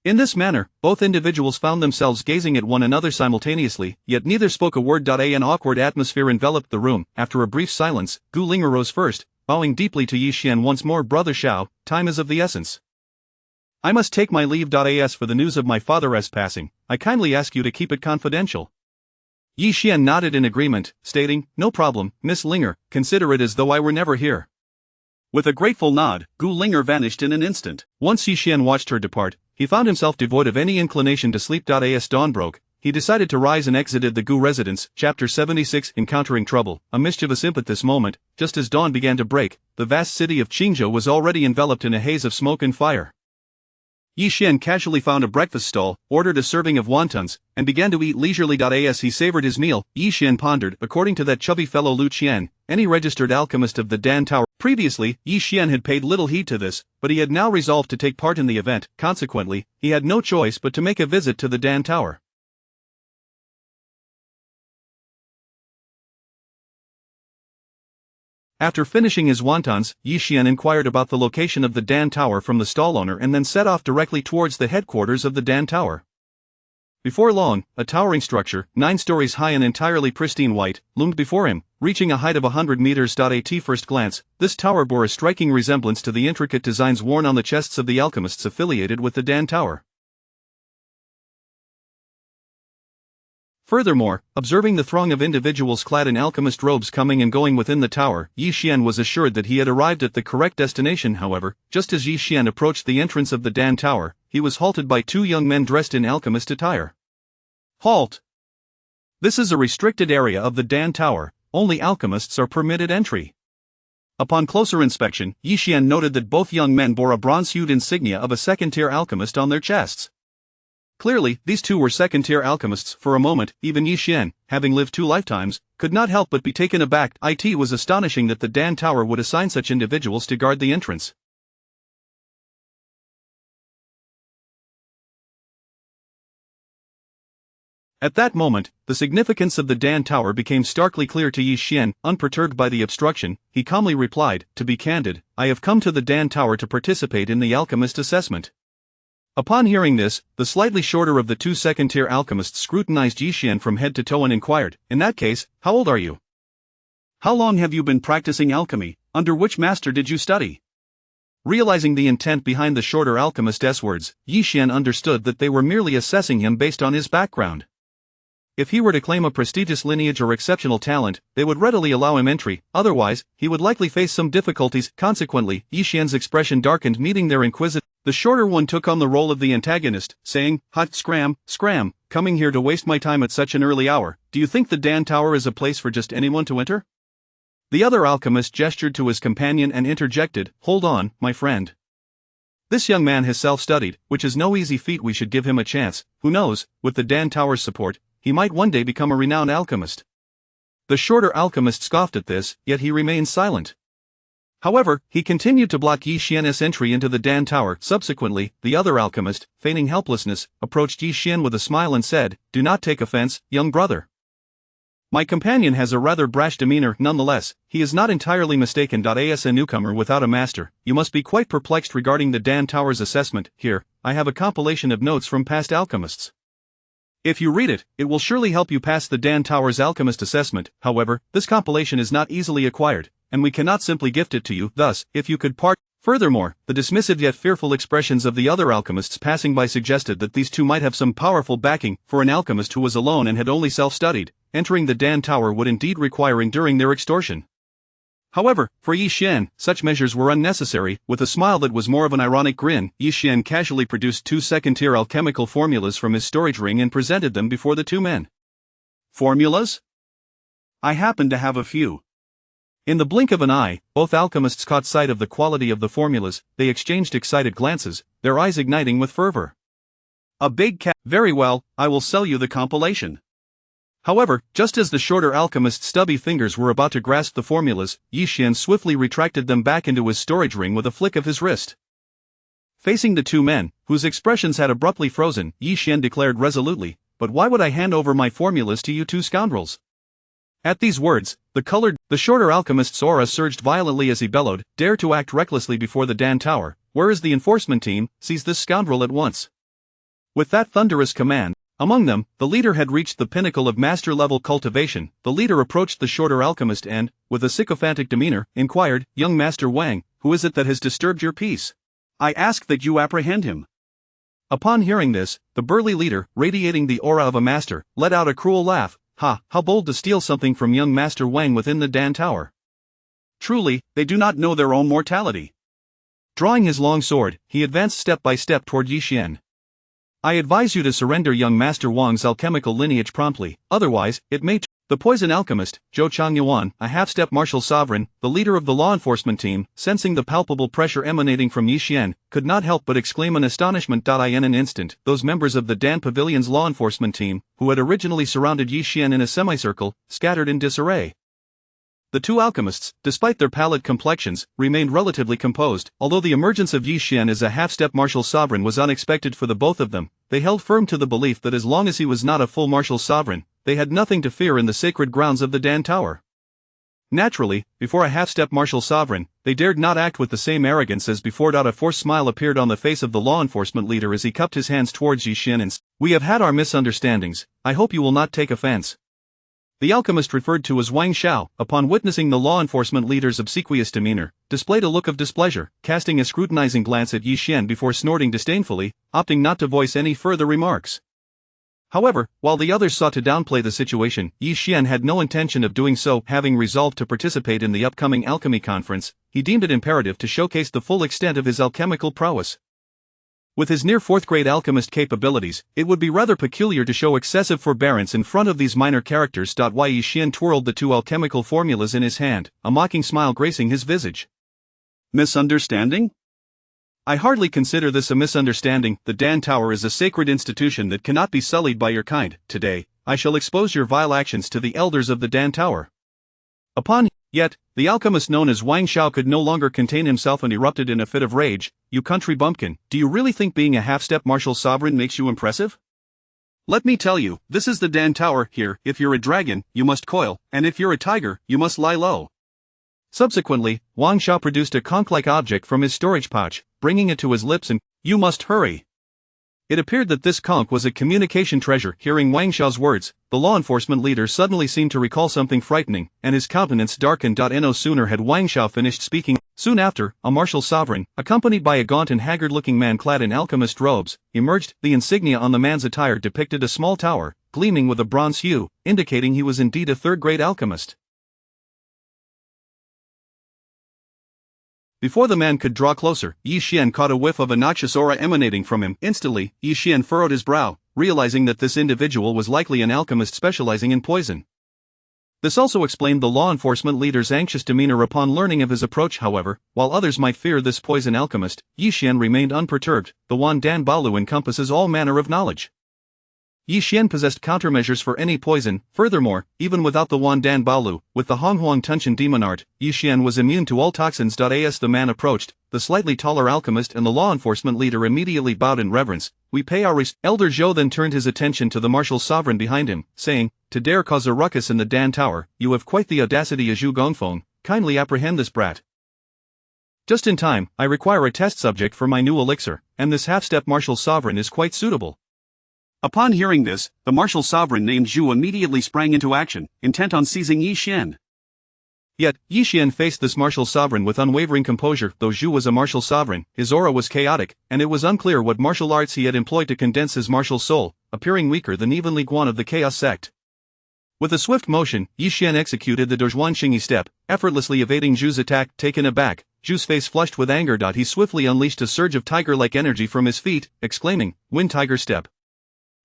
A: In this manner, both individuals found themselves gazing at one another simultaneously, yet neither spoke a word. An awkward atmosphere enveloped the room. After a brief silence, Gu Linger rose first, bowing deeply to Yi Xian once more. "Brother Xiao, time is of the essence. I must take my leave. As for the news of my father's passing, I kindly ask you to keep it confidential." Yi Xian nodded in agreement, stating, "No problem, Miss Linger, consider it as though I were never here." With a grateful nod, Gu Linger vanished in an instant. Once Yi Xian watched her depart, he found himself devoid of any inclination to sleep. As dawn broke, he decided to rise and exited the Gu residence. Chapter 76 Encountering Trouble, a mischievous imp. At this moment, just as dawn began to break, the vast city of Qingzhou was already enveloped in a haze of smoke and fire. Yi Xian casually found a breakfast stall, ordered a serving of wontons, and began to eat leisurely. As he savored his meal, Yi Xian pondered, according to that chubby fellow Lu Qian, any registered alchemist of the Dan Tower. Previously, Yi Xian had paid little heed to this, but he had now resolved to take part in the event. Consequently, he had no choice but to make a visit to the Dan Tower. After finishing his wontons, Yi Xian inquired about the location of the Dan Tower from the stall owner and then set off directly towards the headquarters of the Dan Tower. Before long, a towering structure, 9 stories high and entirely pristine white, loomed before him, reaching a height of 100 meters. At first glance, this tower bore a striking resemblance to the intricate designs worn on the chests of the alchemists affiliated with the Dan Tower. Furthermore, observing the throng of individuals clad in alchemist robes coming and going within the tower, Yi Xian was assured that he had arrived at the correct destination. However, just as Yi Xian approached the entrance of the Dan Tower, he was halted by 2 young men dressed in alchemist attire. Halt! This is a restricted area of the Dan Tower, only alchemists are permitted entry. Upon closer inspection, Yi Xian noted that both young men bore a bronze-hued insignia of a second-tier alchemist on their chests. Clearly, these two were second-tier alchemists. For a moment, even Yi Xian, having lived 2 lifetimes, could not help but be taken aback. It was astonishing that the Dan Tower would assign such individuals to guard the entrance. At that moment, the significance of the Dan Tower became starkly clear to Yi Xian. Unperturbed by the obstruction, he calmly replied, "To be candid, I have come to the Dan Tower to participate in the alchemist assessment." Upon hearing this, the slightly shorter of the 2 second-tier alchemists scrutinized Yi Xian from head to toe and inquired, "In that case, how old are you? How long have you been practicing alchemy? Under which master did you study?" Realizing the intent behind the shorter alchemist's words, Yi Xian understood that they were merely assessing him based on his background. If he were to claim a prestigious lineage or exceptional talent, they would readily allow him entry, otherwise, he would likely face some difficulties. Consequently, Yi Xian's expression darkened, meeting their inquisitive. The shorter one took on the role of the antagonist, saying, "Hot scram, coming here to waste my time at such an early hour. Do you think the Dan Tower is a place for just anyone to enter?" The other alchemist gestured to his companion and interjected, "Hold on, my friend. This young man has self-studied, which is no easy feat. We should give him a chance. Who knows, with the Dan Tower's support, he might one day become a renowned alchemist." The shorter alchemist scoffed at this, yet he remained silent. However, he continued to block Yi Xian's entry into the Dan Tower. Subsequently, the other alchemist, feigning helplessness, approached Yi Xian with a smile and said, "Do not take offense, young brother. My companion has a rather brash demeanor. Nonetheless, he is not entirely mistaken. As a newcomer without a master, you must be quite perplexed regarding the Dan Tower's assessment. Here, I have a compilation of notes from past alchemists. If you read it, it will surely help you pass the Dan Tower's alchemist assessment. However, this compilation is not easily acquired, and we cannot simply gift it to you. Thus, if you could part." Furthermore, the dismissive yet fearful expressions of the other alchemists passing by suggested that these two might have some powerful backing. For an alchemist who was alone and had only self-studied, entering the Dan Tower would indeed require enduring their extortion. However, for Yi Xian, such measures were unnecessary. With a smile that was more of an ironic grin, Yi Xian casually produced 2 second-tier alchemical formulas from his storage ring and presented them before the 2 men. "Formulas? I happen to have a few." In the blink of an eye, both alchemists caught sight of the quality of the formulas. They exchanged excited glances, their eyes igniting with fervor. "A big cat. Very well, I will sell you the compilation." However, just as the shorter alchemist's stubby fingers were about to grasp the formulas, Yi Xian swiftly retracted them back into his storage ring with a flick of his wrist. Facing the 2 men, whose expressions had abruptly frozen, Yi Xian declared resolutely, "But why would I hand over my formulas to you 2 scoundrels?" At these words, the shorter alchemist's aura surged violently as he bellowed, "Dare to act recklessly before the Dan Tower. Where is the enforcement team? Seize this scoundrel at once." With that thunderous command, among them, the leader had reached the pinnacle of master-level cultivation. The leader approached the shorter alchemist and, with a sycophantic demeanor, inquired, "Young Master Wang, who is it that has disturbed your peace? I ask that you apprehend him." Upon hearing this, the burly leader, radiating the aura of a master, let out a cruel laugh. "Ha, how bold to steal something from young Master Wang within the Dan Tower. Truly, they do not know their own mortality." Drawing his long sword, he advanced step by step toward Yi Xian. I advise you to surrender young Master Wang's alchemical lineage promptly, otherwise, it may. The poison alchemist, Zhou Changyuan, a half-step martial sovereign, the leader of the law enforcement team, sensing the palpable pressure emanating from Yi Xian, could not help but exclaim in astonishment. In an instant, those members of the Dan Pavilion's law enforcement team, who had originally surrounded Yi Xian in a semicircle, scattered in disarray. The two alchemists, despite their pallid complexions, remained relatively composed. Although the emergence of Yi Xian as a half-step martial sovereign was unexpected for the both of them, they held firm to the belief that as long as he was not a full martial sovereign, they had nothing to fear in the sacred grounds of the Dan Tower. Naturally, before a half-step martial sovereign, they dared not act with the same arrogance as before. A forced smile appeared on the face of the law enforcement leader as he cupped his hands towards Yi Xian and said, "We have had our misunderstandings, I hope you will not take offense." The alchemist referred to as Wang Xiao, upon witnessing the law enforcement leader's obsequious demeanor, displayed a look of displeasure, casting a scrutinizing glance at Yi Xian before snorting disdainfully, opting not to voice any further remarks. However, while the others sought to downplay the situation, Yi Xian had no intention of doing so. Having resolved to participate in the upcoming alchemy conference, he deemed it imperative to showcase the full extent of his alchemical prowess. With his near fourth-grade alchemist capabilities, it would be rather peculiar to show excessive forbearance in front of these minor characters. Yi Xian twirled the two alchemical formulas in his hand, a mocking smile gracing his visage.
B: Misunderstanding?
A: I hardly consider this a misunderstanding. The Dan Tower is a sacred institution that cannot be sullied by your kind. Today, I shall expose your vile actions to the elders of the Dan Tower. Yet, the alchemist known as Wang Xiao could no longer contain himself and erupted in a fit of rage. "You country bumpkin, do you really think being a half-step martial sovereign makes you impressive? Let me tell you, this is the Dan Tower. Here, if you're a dragon, you must coil, and if you're a tiger, you must lie low." Subsequently, Wang Xiao produced a conch-like object from his storage pouch, bringing it to his lips and, "You must hurry." It appeared that this conch was a communication treasure. Hearing Wang Xiao's words, the law enforcement leader suddenly seemed to recall something frightening, and his countenance darkened. No sooner had Wang Xiao finished speaking, soon after, a martial sovereign, accompanied by a gaunt and haggard-looking man clad in alchemist robes, emerged. The insignia on the man's attire depicted a small tower, gleaming with a bronze hue, indicating he was indeed a third-grade alchemist. Before the man could draw closer, Yi Xian caught a whiff of a noxious aura emanating from him. Instantly, Yi Xian furrowed his brow, realizing that this individual was likely an alchemist specializing in poison. This also explained the law enforcement leader's anxious demeanor upon learning of his approach. However, while others might fear this poison alchemist, Yi Xian remained unperturbed. The Wan Dan Balu encompasses all manner of knowledge. Yi Xian possessed countermeasures for any poison. Furthermore, even without the Wan Dan Balu, with the Honghuang Tunchen demon art, Yi Xian was immune to all toxins. As the man approached, the slightly taller alchemist and the law enforcement leader immediately bowed in reverence. "We pay our respects." Elder Zhou then turned his attention to the martial sovereign behind him, saying, "To dare cause a ruckus in the Dan Tower, you have quite the audacity. Zhu Gongfeng, kindly apprehend this brat." "Just in time, I require a test subject for my new elixir, and this half-step martial sovereign is quite suitable."
B: Upon hearing this, the martial sovereign named Zhu immediately sprang into action, intent on seizing Yi Xian.
A: Yet, Yi Xian faced this martial sovereign with unwavering composure. Though Zhu was a martial sovereign, his aura was chaotic, and it was unclear what martial arts he had employed to condense his martial soul, appearing weaker than even Li Guan of the Chaos Sect. With a swift motion, Yi Xian executed the Dozhuan Xingyi step, effortlessly evading Zhu's attack. Taken aback, Zhu's face flushed with anger. He swiftly unleashed a surge of tiger-like energy from his feet, exclaiming, "Wind Tiger Step."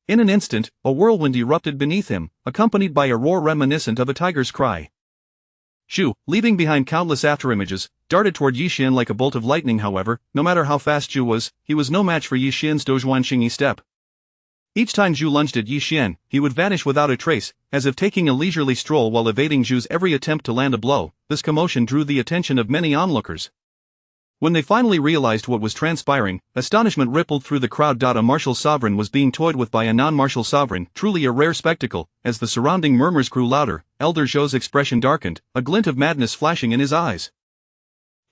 A: In an instant, a whirlwind erupted beneath him, accompanied by a roar reminiscent of a tiger's cry. Zhu, leaving behind countless afterimages, darted toward Yi Xian like a bolt of lightning. However, no matter how fast Zhu was, he was no match for Yi Xian's Dozhuan Xingyi step. Each time Zhu lunged at Yi Xian, he would vanish without a trace, as if taking a leisurely stroll while evading Zhu's every attempt to land a blow. This commotion drew the attention of many onlookers. When they finally realized what was transpiring, astonishment rippled through the crowd. A martial sovereign was being toyed with by a non-martial sovereign, truly a rare spectacle. As the surrounding murmurs grew louder, Elder Zhou's expression darkened, a glint of madness flashing in his eyes.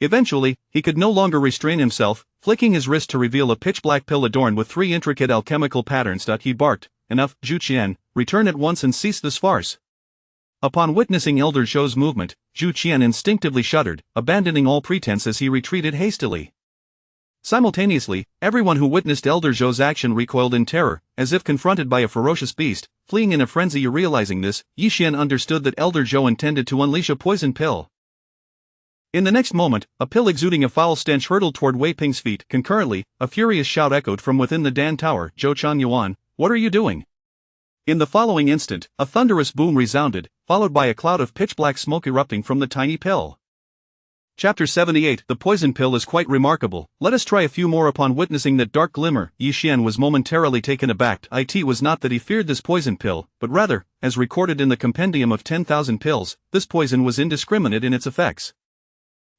A: Eventually, he could no longer restrain himself, flicking his wrist to reveal a pitch-black pill adorned with 3 intricate alchemical patterns. He barked, "Enough, Zhu Qian, return at once and cease this farce." Upon witnessing Elder Zhou's movement, Zhu Qian instinctively shuddered, abandoning all pretense as he retreated hastily. Simultaneously, everyone who witnessed Elder Zhou's action recoiled in terror, as if confronted by a ferocious beast, fleeing in a frenzy. Realizing this, Yi Xian understood that Elder Zhou intended to unleash a poison pill. In the next moment, a pill exuding a foul stench hurtled toward Wei Ping's feet. Concurrently, a furious shout echoed from within the Dan Tower. Zhou Changyuan, what are you doing? In the following instant, a thunderous boom resounded, followed by a cloud of pitch-black smoke erupting from the tiny pill. Chapter 78. The poison pill is quite remarkable. Let us try a few more. Upon witnessing that dark glimmer, Yi Xian was momentarily taken aback. It was not that he feared this poison pill, but rather, as recorded in the compendium of 10,000 pills, this poison was indiscriminate in its effects.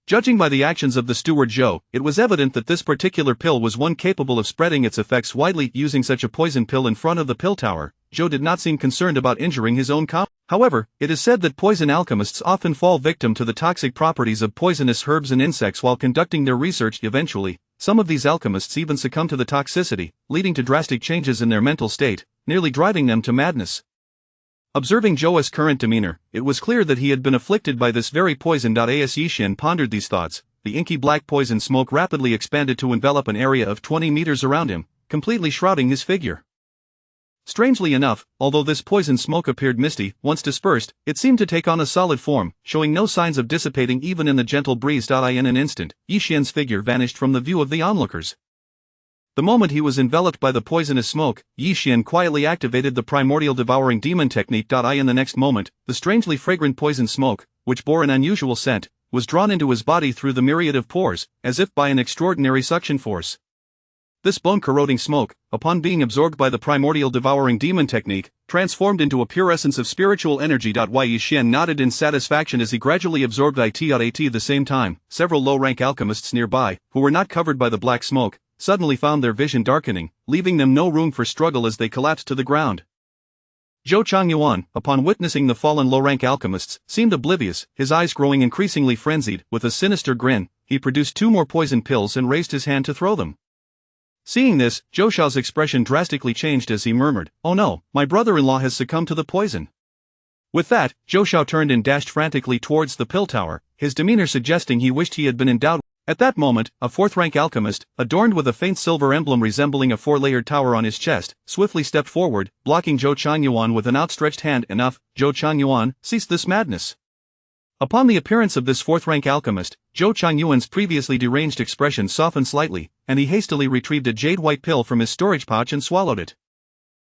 A: Judging by the actions of the steward Zhou, it was evident that this particular pill was one capable of spreading its effects widely. Using such a poison pill in front of the pill tower, Zhou did not seem concerned about injuring his own comrades. However, it is said that poison alchemists often fall victim to the toxic properties of poisonous herbs and insects while conducting their research. Eventually, some of these alchemists even succumb to the toxicity, leading to drastic changes in their mental state, nearly driving them to madness. Observing Zhou's current demeanor, it was clear that he had been afflicted by this very poison. As Yi Xian pondered these thoughts, the inky black poison smoke rapidly expanded to envelop an area of 20 meters around him, completely shrouding his figure. Strangely enough, although this poison smoke appeared misty, once dispersed, it seemed to take on a solid form, showing no signs of dissipating even in the gentle breeze. In an instant, Yi Xian's figure vanished from the view of the onlookers. The moment he was enveloped by the poisonous smoke, Yi Xian quietly activated the primordial devouring demon technique. In the next moment, the strangely fragrant poison smoke, which bore an unusual scent, was drawn into his body through the myriad of pores, as if by an extraordinary suction force. This bone-corroding smoke, upon being absorbed by the primordial devouring demon technique, transformed into a pure essence of spiritual energy. Yi Xian nodded in satisfaction as he gradually absorbed it. At the same time, several low-rank alchemists nearby, who were not covered by the black smoke, suddenly found their vision darkening, leaving them no room for struggle as they collapsed to the ground. Zhou Changyuan, upon witnessing the fallen low-rank alchemists, seemed oblivious, his eyes growing increasingly frenzied. With a sinister grin, he produced 2 more poison pills and raised his hand to throw them. Seeing this, Zhou Xiao's expression drastically changed as he murmured, "Oh no, my brother-in-law has succumbed to the poison." With that, Zhou Xiao turned and dashed frantically towards the pill tower, his demeanor suggesting he wished he had been endowed. At that moment, a 4th-rank alchemist, adorned with a faint silver emblem resembling a 4-layered tower on his chest, swiftly stepped forward, blocking Zhou Changyuan with an outstretched hand. Enough, Zhou Changyuan, cease this madness. Upon the appearance of this 4th-rank alchemist, Zhou Changyuan's previously deranged expression softened slightly, and he hastily retrieved a jade-white pill from his storage pouch and swallowed it.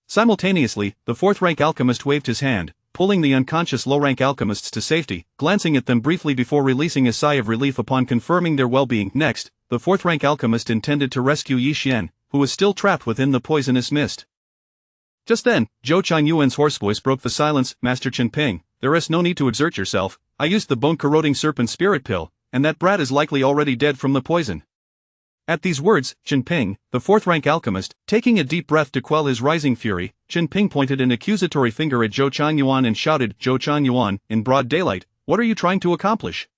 A: Simultaneously, the 4th-rank alchemist waved his hand, pulling the unconscious low-rank alchemists to safety, glancing at them briefly before releasing a sigh of relief upon confirming their well-being. Next, the 4th-rank alchemist intended to rescue Yi Xian, who was still trapped within the poisonous mist. Just then, Zhou Changyuan's hoarse voice broke the silence. "Master Chen Ping, there is no need to exert yourself. I used the bone-corroding serpent spirit pill, and that brat is likely already dead from the poison." At these words, Chen Ping, the 4th-rank alchemist, taking a deep breath to quell his rising fury, Chen Ping pointed an accusatory finger at Zhou Changyuan and shouted, "Zhou Changyuan, in broad daylight, what are you trying to accomplish?"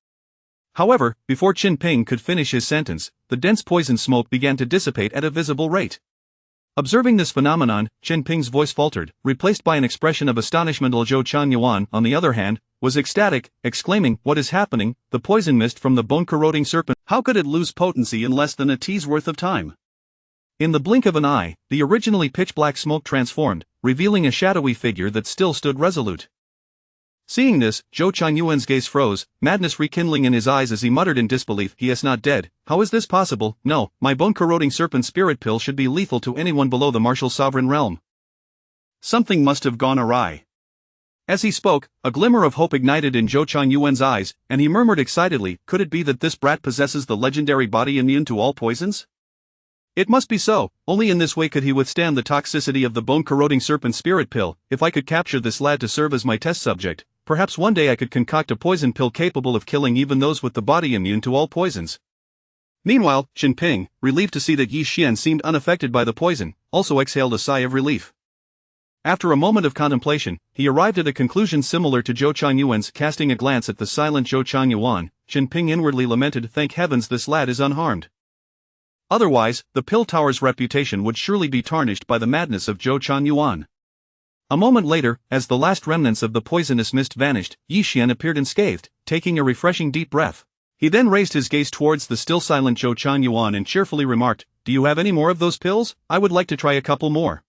A: However, before Chen Ping could finish his sentence, the dense poison smoke began to dissipate at a visible rate. Observing this phenomenon, Chen Ping's voice faltered, replaced by an expression of astonishment. Zhou Changyuan, on the other hand, was ecstatic, exclaiming, "What is happening? The poison mist from the bone-corroding serpent, how could it lose potency in less than a tea's worth of time?" In the blink of an eye, the originally pitch-black smoke transformed, revealing a shadowy figure that still stood resolute. Seeing this, Zhou Changyuan's gaze froze, madness rekindling in his eyes as he muttered in disbelief, "He is not dead. How is this possible? No, my bone-corroding serpent spirit pill should be lethal to anyone below the martial sovereign realm. Something must have gone awry." As he spoke, a glimmer of hope ignited in Zhou Changyuan's eyes, and he murmured excitedly, "Could it be that this brat possesses the legendary body immune to all poisons? It must be so. Only in this way could he withstand the toxicity of the bone-corroding serpent spirit pill. If I could capture this lad to serve as my test subject, perhaps one day I could concoct a poison pill capable of killing even those with the body immune to all poisons." Meanwhile, Chen Ping, relieved to see that Yi Xian seemed unaffected by the poison, also exhaled a sigh of relief. After a moment of contemplation, he arrived at a conclusion similar to Zhou Changyuan's. Casting a glance at the silent Zhou Changyuan, Chen Ping inwardly lamented, "Thank heavens this lad is unharmed. Otherwise, the pill tower's reputation would surely be tarnished by the madness of Zhou Changyuan." A moment later, as the last remnants of the poisonous mist vanished, Yi Xian appeared unscathed, taking a refreshing deep breath. He then raised his gaze towards the still silent Zhou Changyuan and cheerfully remarked, "Do you have any more of those pills? I would like to try a couple more."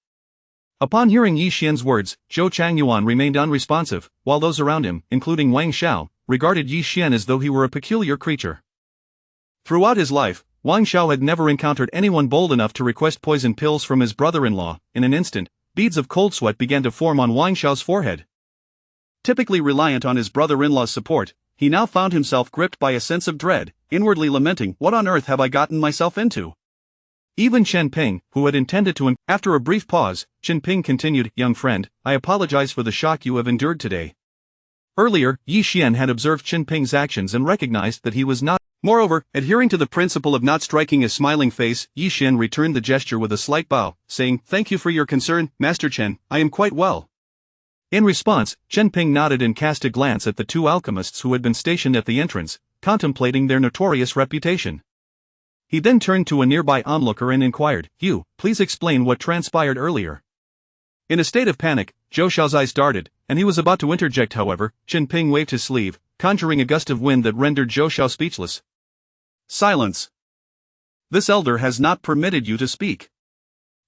A: Upon hearing Yi Xian's words, Zhou Changyuan remained unresponsive, while those around him, including Wang Xiao, regarded Yi Xian as though he were a peculiar creature. Throughout his life, Wang Xiao had never encountered anyone bold enough to request poison pills from his brother-in-law. In an instant, beads of cold sweat began to form on Wang Xiao's forehead. Typically reliant on his brother-in-law's support, he now found himself gripped by a sense of dread, inwardly lamenting, "What on earth have I gotten myself into?" Even Chen Ping, who had intended to After a brief pause, Chen Ping continued, "Young friend, I apologize for the shock you have endured today." Earlier, Yi Xian had observed Chen Ping's actions and recognized that he was not. Moreover, adhering to the principle of not striking a smiling face, Yi Xian returned the gesture with a slight bow, saying, "Thank you for your concern, Master Chen, I am quite well." In response, Chen Ping nodded and cast a glance at the two alchemists who had been stationed at the entrance, contemplating their notorious reputation. He then turned to a nearby onlooker and inquired, "You, please explain what transpired earlier." In a state of panic, Zhou Xiao's eyes darted, and he was about to interject. However, Chen Ping waved his sleeve, conjuring a gust of wind that rendered Zhou Xiao speechless. "Silence. This elder has not permitted you to speak."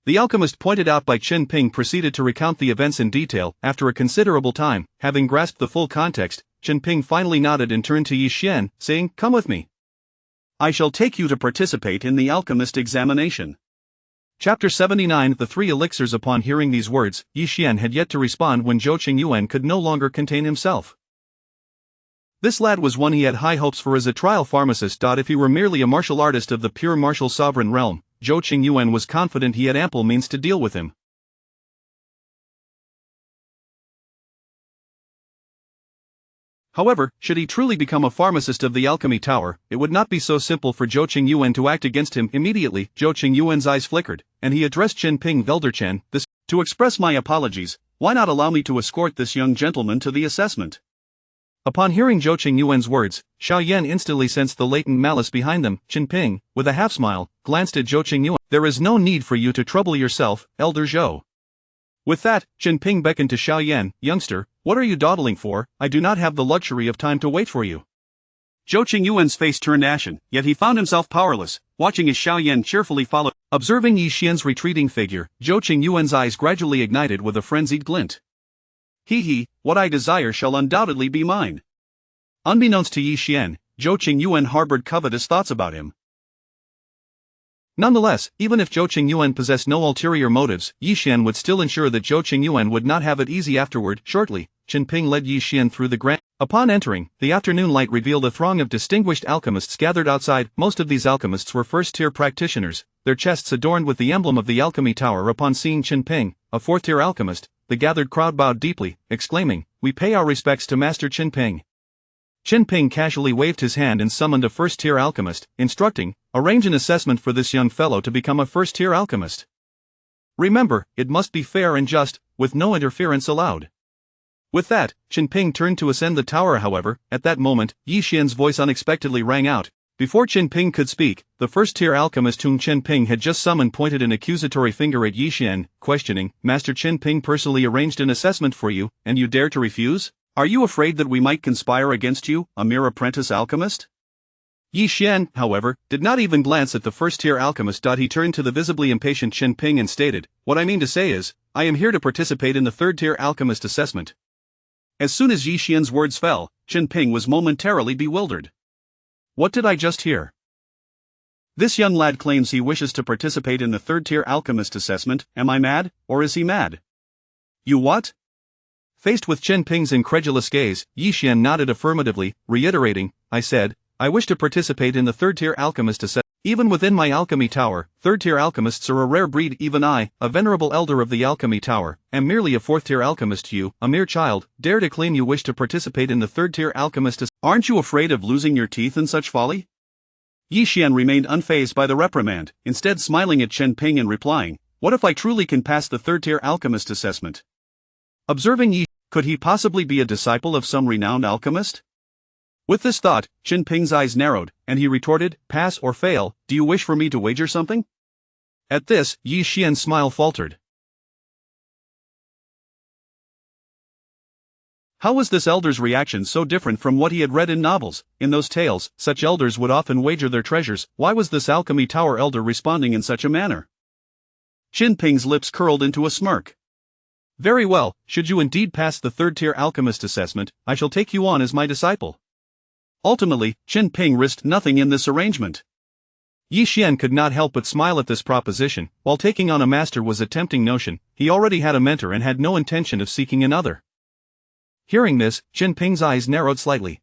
A: The alchemist pointed out by Chen Ping proceeded to recount the events in detail. After a considerable time, having grasped the full context, Chen Ping finally nodded and turned to Yi Xian, saying, "Come with me. I shall take you to participate in the alchemist examination." Chapter 79 The Three Elixirs. Upon hearing these words, Yi Xian had yet to respond when Zhou Qingyuan could no longer contain himself. This lad was one he had high hopes for as a trial pharmacist. If he were merely a martial artist of the pure martial sovereign realm, Zhou Qingyuan was confident he had ample means to deal with him. However, should he truly become a pharmacist of the Alchemy Tower, it would not be so simple for Zhou Qingyuan to act against him. Immediately, Zhou Qingyuan's eyes flickered, and he addressed Chen Ping. "Elder Chen, to express my apologies, why not allow me to escort this young gentleman to the assessment?" Upon hearing Zhou Qingyuan's words, Xiao Yan instantly sensed the latent malice behind them. Chen Ping, with a half-smile, glanced at Zhou Qingyuan. "There is no need for you to trouble yourself, Elder Zhou." With that, Chen Ping beckoned to Xiao Yan. "Youngster, what are you dawdling for? I do not have the luxury of time to wait for you." Zhou Qingyuan's face turned ashen, yet he found himself powerless, watching as Xiao Yan cheerfully followed. Observing Yi Xian's retreating figure, Zhou Qingyuan's eyes gradually ignited with a frenzied glint. "He, what I desire shall undoubtedly be mine." Unbeknownst to Yi Xian, Zhou Qingyuan harbored covetous thoughts about him. Nonetheless, even if Zhou Qingyuan possessed no ulterior motives, Yi Xian would still ensure that Zhou Qingyuan would not have it easy afterward. Shortly, Chen Ping led Yi Xian through the grand. Upon entering, the afternoon light revealed a throng of distinguished alchemists gathered outside. Most of these alchemists were first-tier practitioners, their chests adorned with the emblem of the Alchemy Tower. Upon seeing Chen Ping, a fourth-tier alchemist, the gathered crowd bowed deeply, exclaiming, "We pay our respects to Master Chen Ping." Chen Ping casually waved his hand and summoned a first-tier alchemist, instructing, "Arrange an assessment for this young fellow to become a first-tier alchemist. Remember, it must be fair and just, with no interference allowed." With that, Chen Ping turned to ascend the tower. However, at that moment, Yi Xian's voice unexpectedly rang out. Before Chen Ping could speak, the first-tier alchemist whom Chen Ping had just summoned pointed an accusatory finger at Yi Xian, questioning, "Master Chen Ping personally arranged an assessment for you, and you dare to refuse? Are you afraid that we might conspire against you, a mere apprentice alchemist?" Yi Xian, however, did not even glance at the first-tier alchemist. He turned to the visibly impatient Chen Ping and stated, "What I mean to say is, I am here to participate in the third-tier alchemist assessment." As soon as Yi Xian's words fell, Chen Ping was momentarily bewildered. What did I just hear? This young lad claims he wishes to participate in the third-tier alchemist assessment. Am I mad, or is he mad? You what? Faced with Chen Ping's incredulous gaze, Yi Xian nodded affirmatively, reiterating, "I said, I wish to participate in the third-tier alchemist assessment. Even within my alchemy tower, third-tier alchemists are a rare breed. Even I, a venerable elder of the alchemy tower, am merely a fourth-tier alchemist. You, a mere child, dare to claim you wish to participate in the third-tier alchemist assessment. Aren't you afraid of losing your teeth in such folly?" Yi Xian remained unfazed by the reprimand, instead smiling at Chen Ping and replying, "What if I truly can pass the third-tier alchemist assessment?" Observing Yi, could he possibly be a disciple of some renowned alchemist? With this thought, Chen Ping's eyes narrowed, and he retorted, "Pass or fail, do you wish for me to wager something?" At this, Yi Xian's smile faltered. How was this elder's reaction so different from what he had read in novels? In those tales, such elders would often wager their treasures. Why was this alchemy tower elder responding in such a manner? Chen Ping's lips curled into a smirk. "Very well, should you indeed pass the third-tier alchemist assessment, I shall take you on as my disciple."
B: Ultimately, Chen Ping risked nothing in this arrangement. Yi Xian could not help but smile at this proposition. While taking on a master was a tempting notion, he already had a mentor and had no intention of seeking another. Hearing this, Chen Ping's eyes narrowed slightly.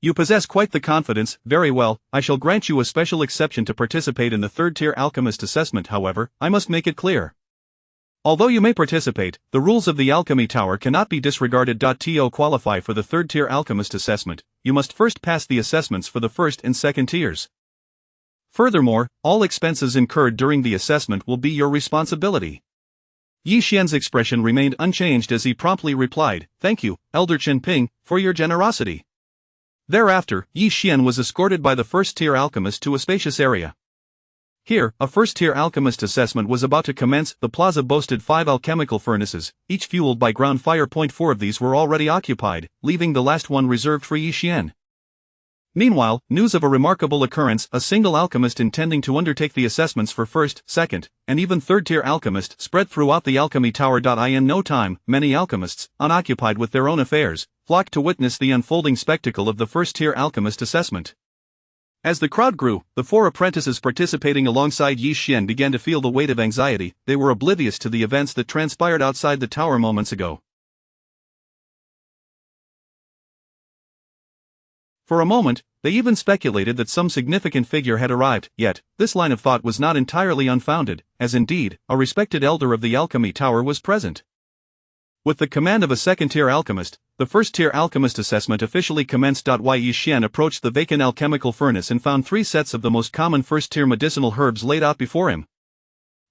B: You possess quite the confidence. Very well, I shall grant you a special exception to participate in the third-tier alchemist assessment. However, I must make it clear. Although you may participate, the rules of the Alchemy Tower cannot be disregarded. To qualify for the third-tier alchemist assessment, you must first pass the assessments for the first and second tiers. Furthermore, all expenses incurred during the assessment will be your responsibility. Yi Xian's expression remained unchanged as he promptly replied, "Thank you, Elder Chen Ping, for your generosity." Thereafter, Yi Xian was escorted by the first-tier alchemist to a spacious area. Here, a first-tier alchemist assessment was about to commence. The plaza boasted 5 alchemical furnaces, each fueled by ground fire. 4 of these were already occupied, leaving the last one reserved for Yi Xian. Meanwhile, news of a remarkable occurrence: a single alchemist intending to undertake the assessments for first, second, and even third-tier alchemist spread throughout the Alchemy Tower. In no time, many alchemists, unoccupied with their own affairs, flocked to witness the unfolding spectacle of the first-tier alchemist assessment. As the crowd grew, the 4 apprentices participating alongside Yi Xian began to feel the weight of anxiety. They were oblivious to the events that transpired outside the tower moments ago. For a moment, they even speculated that some significant figure had arrived. Yet, this line of thought was not entirely unfounded, as indeed, a respected elder of the Alchemy Tower was present. With the command of a second-tier alchemist, the first-tier alchemist assessment officially commenced. Yi Xian approached the vacant alchemical furnace and found 3 sets of the most common first-tier medicinal herbs laid out before him.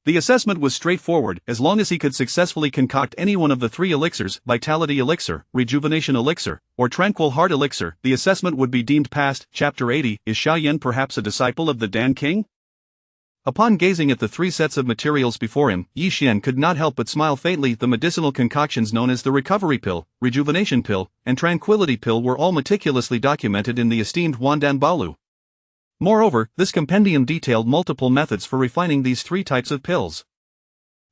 B: The assessment was straightforward. As long as he could successfully concoct any one of the 3 elixirs, Vitality Elixir, Rejuvenation Elixir, or Tranquil Heart Elixir, the assessment would be deemed passed. Chapter 80. Is Xiaoyan perhaps a disciple of the Dan King? Upon gazing at the 3 sets of materials before him, Yi Xian could not help but smile faintly. The medicinal concoctions known as the Recovery Pill, Rejuvenation Pill, and Tranquility Pill were all meticulously documented in the esteemed Huandan Baolu. Moreover, this compendium detailed multiple methods for refining these 3 types of pills.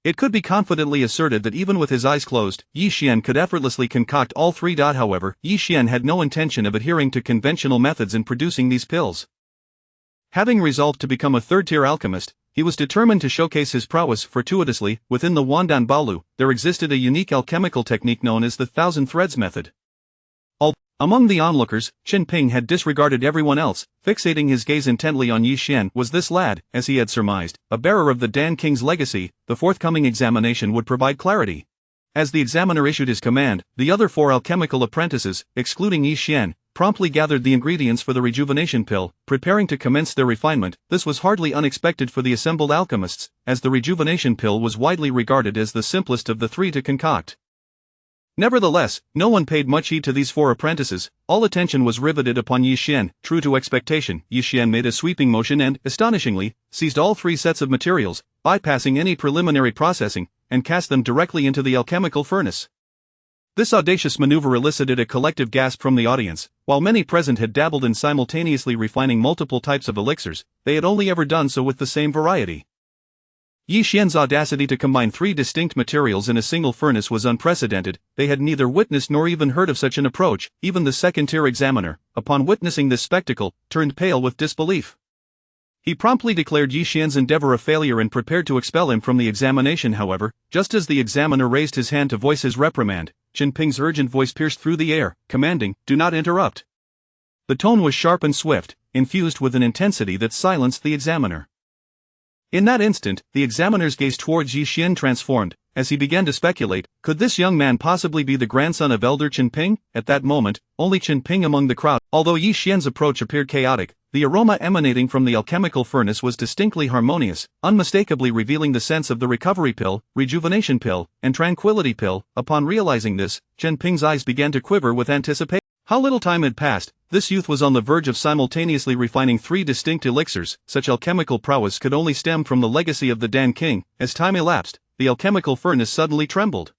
B: It could be confidently asserted that even with his eyes closed, Yi Xian could effortlessly concoct all 3. However, Yi Xian had no intention of adhering to conventional methods in producing these pills. Having resolved to become a third-tier alchemist, he was determined to showcase his prowess. Fortuitously, within the Huandan Baolu, there existed a unique alchemical technique known as the Thousand Threads method. Among the onlookers, Chen Ping had disregarded everyone else, fixating his gaze intently on Yi Xian. Was this lad, as he had surmised, a bearer of the Dan King's legacy? The forthcoming examination would provide clarity. As the examiner issued his command, the other 4 alchemical apprentices, excluding Yi Xian, promptly gathered the ingredients for the rejuvenation pill, preparing to commence their refinement. This was hardly unexpected for the assembled alchemists, as the rejuvenation pill was widely regarded as the simplest of the 3 to concoct. Nevertheless, no one paid much heed to these 4 apprentices. All attention was riveted upon Yi Xian. True to expectation, Yi Xian made a sweeping motion and, astonishingly, seized all 3 sets of materials, bypassing any preliminary processing, and cast them directly into the alchemical furnace. This audacious maneuver elicited a collective gasp from the audience. While many present had dabbled in simultaneously refining multiple types of elixirs, they had only ever done so with the same variety. Yi Xian's audacity to combine 3 distinct materials in a single furnace was unprecedented. They had neither witnessed nor even heard of such an approach. Even the second-tier examiner, upon witnessing this spectacle, turned pale with disbelief. He promptly declared Yi Xian's endeavor a failure and prepared to expel him from the examination. However, just as the examiner raised his hand to voice his reprimand, Chen Ping's urgent voice pierced through the air, commanding, "Do not interrupt." The tone was sharp and swift, infused with an intensity that silenced the examiner. In that instant, the examiner's gaze towards Yi Xian transformed. As he began to speculate, could this young man possibly be the grandson of Elder Chen Ping? At that moment, only Chen Ping among the crowd. Although Yi Xian's approach appeared chaotic, the aroma emanating from the alchemical furnace was distinctly harmonious, unmistakably revealing the scents of the Recovery Pill, Rejuvenation Pill, and Tranquility Pill. Upon realizing this, Chen Ping's eyes began to quiver with anticipation. How little time had passed! This youth was on the verge of simultaneously refining 3 distinct elixirs. Such alchemical prowess could only stem from the legacy of the Dan King. As time elapsed, the alchemical furnace suddenly trembled.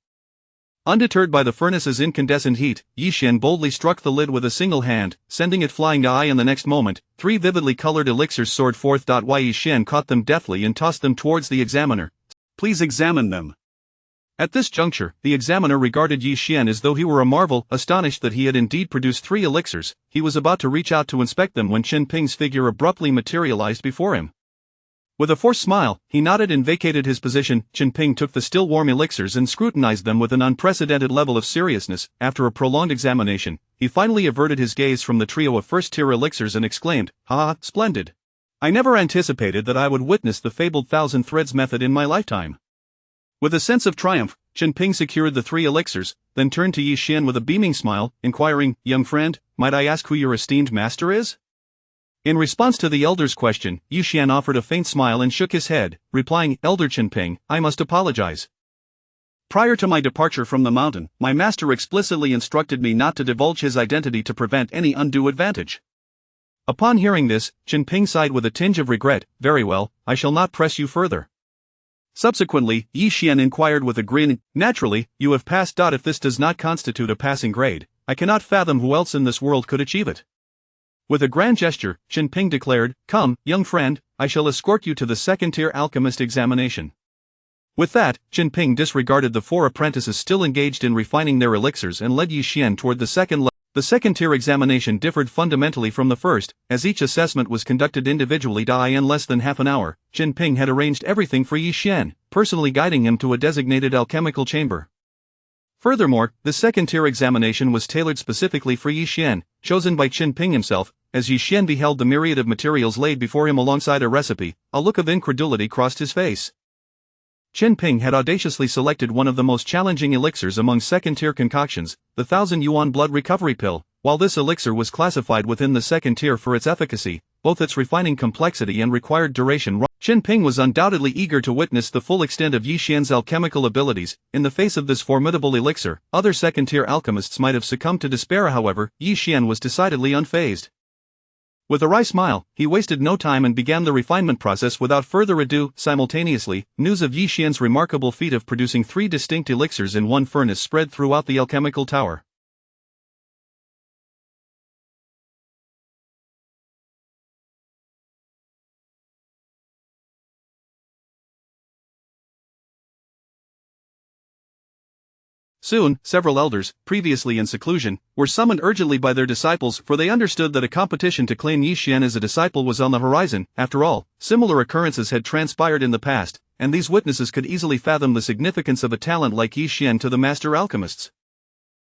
B: Undeterred by the furnace's incandescent heat, Yi Xian boldly struck the lid with a single hand, sending it flying to eye. In the next moment, 3 vividly colored elixirs soared forth. Yi Xian caught them deftly and tossed them towards the examiner. "Please examine them."
A: At this juncture, the examiner regarded Yi Xian as though he were a marvel, astonished that he had indeed produced 3 elixirs. He was about to reach out to inspect them when Chen Ping's figure abruptly materialized before him. With a forced smile, he nodded and vacated his position. Chen Ping took the still warm elixirs and scrutinized them with an unprecedented level of seriousness. After a prolonged examination, he finally averted his gaze from the trio of first-tier elixirs and exclaimed, "Ha, splendid! I never anticipated that I would witness the fabled thousand threads method in my lifetime." With a sense of triumph, Chen Ping secured the 3 elixirs, then turned to Yi Xian with a beaming smile, inquiring, "Young friend, might I ask who your esteemed master is?" In response to the elder's question, Yi Xian offered a faint smile and shook his head, replying, "Elder Chen Ping, I must apologize. Prior to my departure from the mountain, my master explicitly instructed me not to divulge his identity to prevent any undue advantage." Upon hearing this, Chen Ping sighed with a tinge of regret. "Very well, I shall not press you further." Subsequently, Yi Xian inquired with a grin, "Naturally, you have passed. If this does not constitute a passing grade, I cannot fathom who else in this world could achieve it." With a grand gesture, Chen Ping declared, "Come, young friend, I shall escort you to the second-tier alchemist examination." With that, Chen Ping disregarded the 4 apprentices still engaged in refining their elixirs and led Yi Xian toward the second level. The second-tier examination differed fundamentally from the first, as each assessment was conducted individually. In less than half an hour, Chen Ping had arranged everything for Yi Xian, personally guiding him to a designated alchemical chamber. Furthermore, the second-tier examination was tailored specifically for Yi Xian, chosen by Chen Ping himself. As Yi Xian beheld the myriad of materials laid before him alongside a recipe, a look of incredulity crossed his face. Chen Ping had audaciously selected one of the most challenging elixirs among second-tier concoctions, the 1,000 yuan blood recovery pill. While this elixir was classified within the second tier for its efficacy, both its refining complexity and required duration, Chen Ping was undoubtedly eager to witness the full extent of Yi Xian's alchemical abilities. In the face of this formidable elixir, other second-tier alchemists might have succumbed to despair. However, Yi Xian was decidedly unfazed. With a wry smile, he wasted no time and began the refinement process without further ado. Simultaneously, news of Yi Xian's remarkable feat of producing 3 distinct elixirs in one furnace spread throughout the alchemical tower. Soon, several elders, previously in seclusion, were summoned urgently by their disciples, for they understood that a competition to claim Yi Xian as a disciple was on the horizon. After all, similar occurrences had transpired in the past, and these witnesses could easily fathom the significance of a talent like Yi Xian to the master alchemists.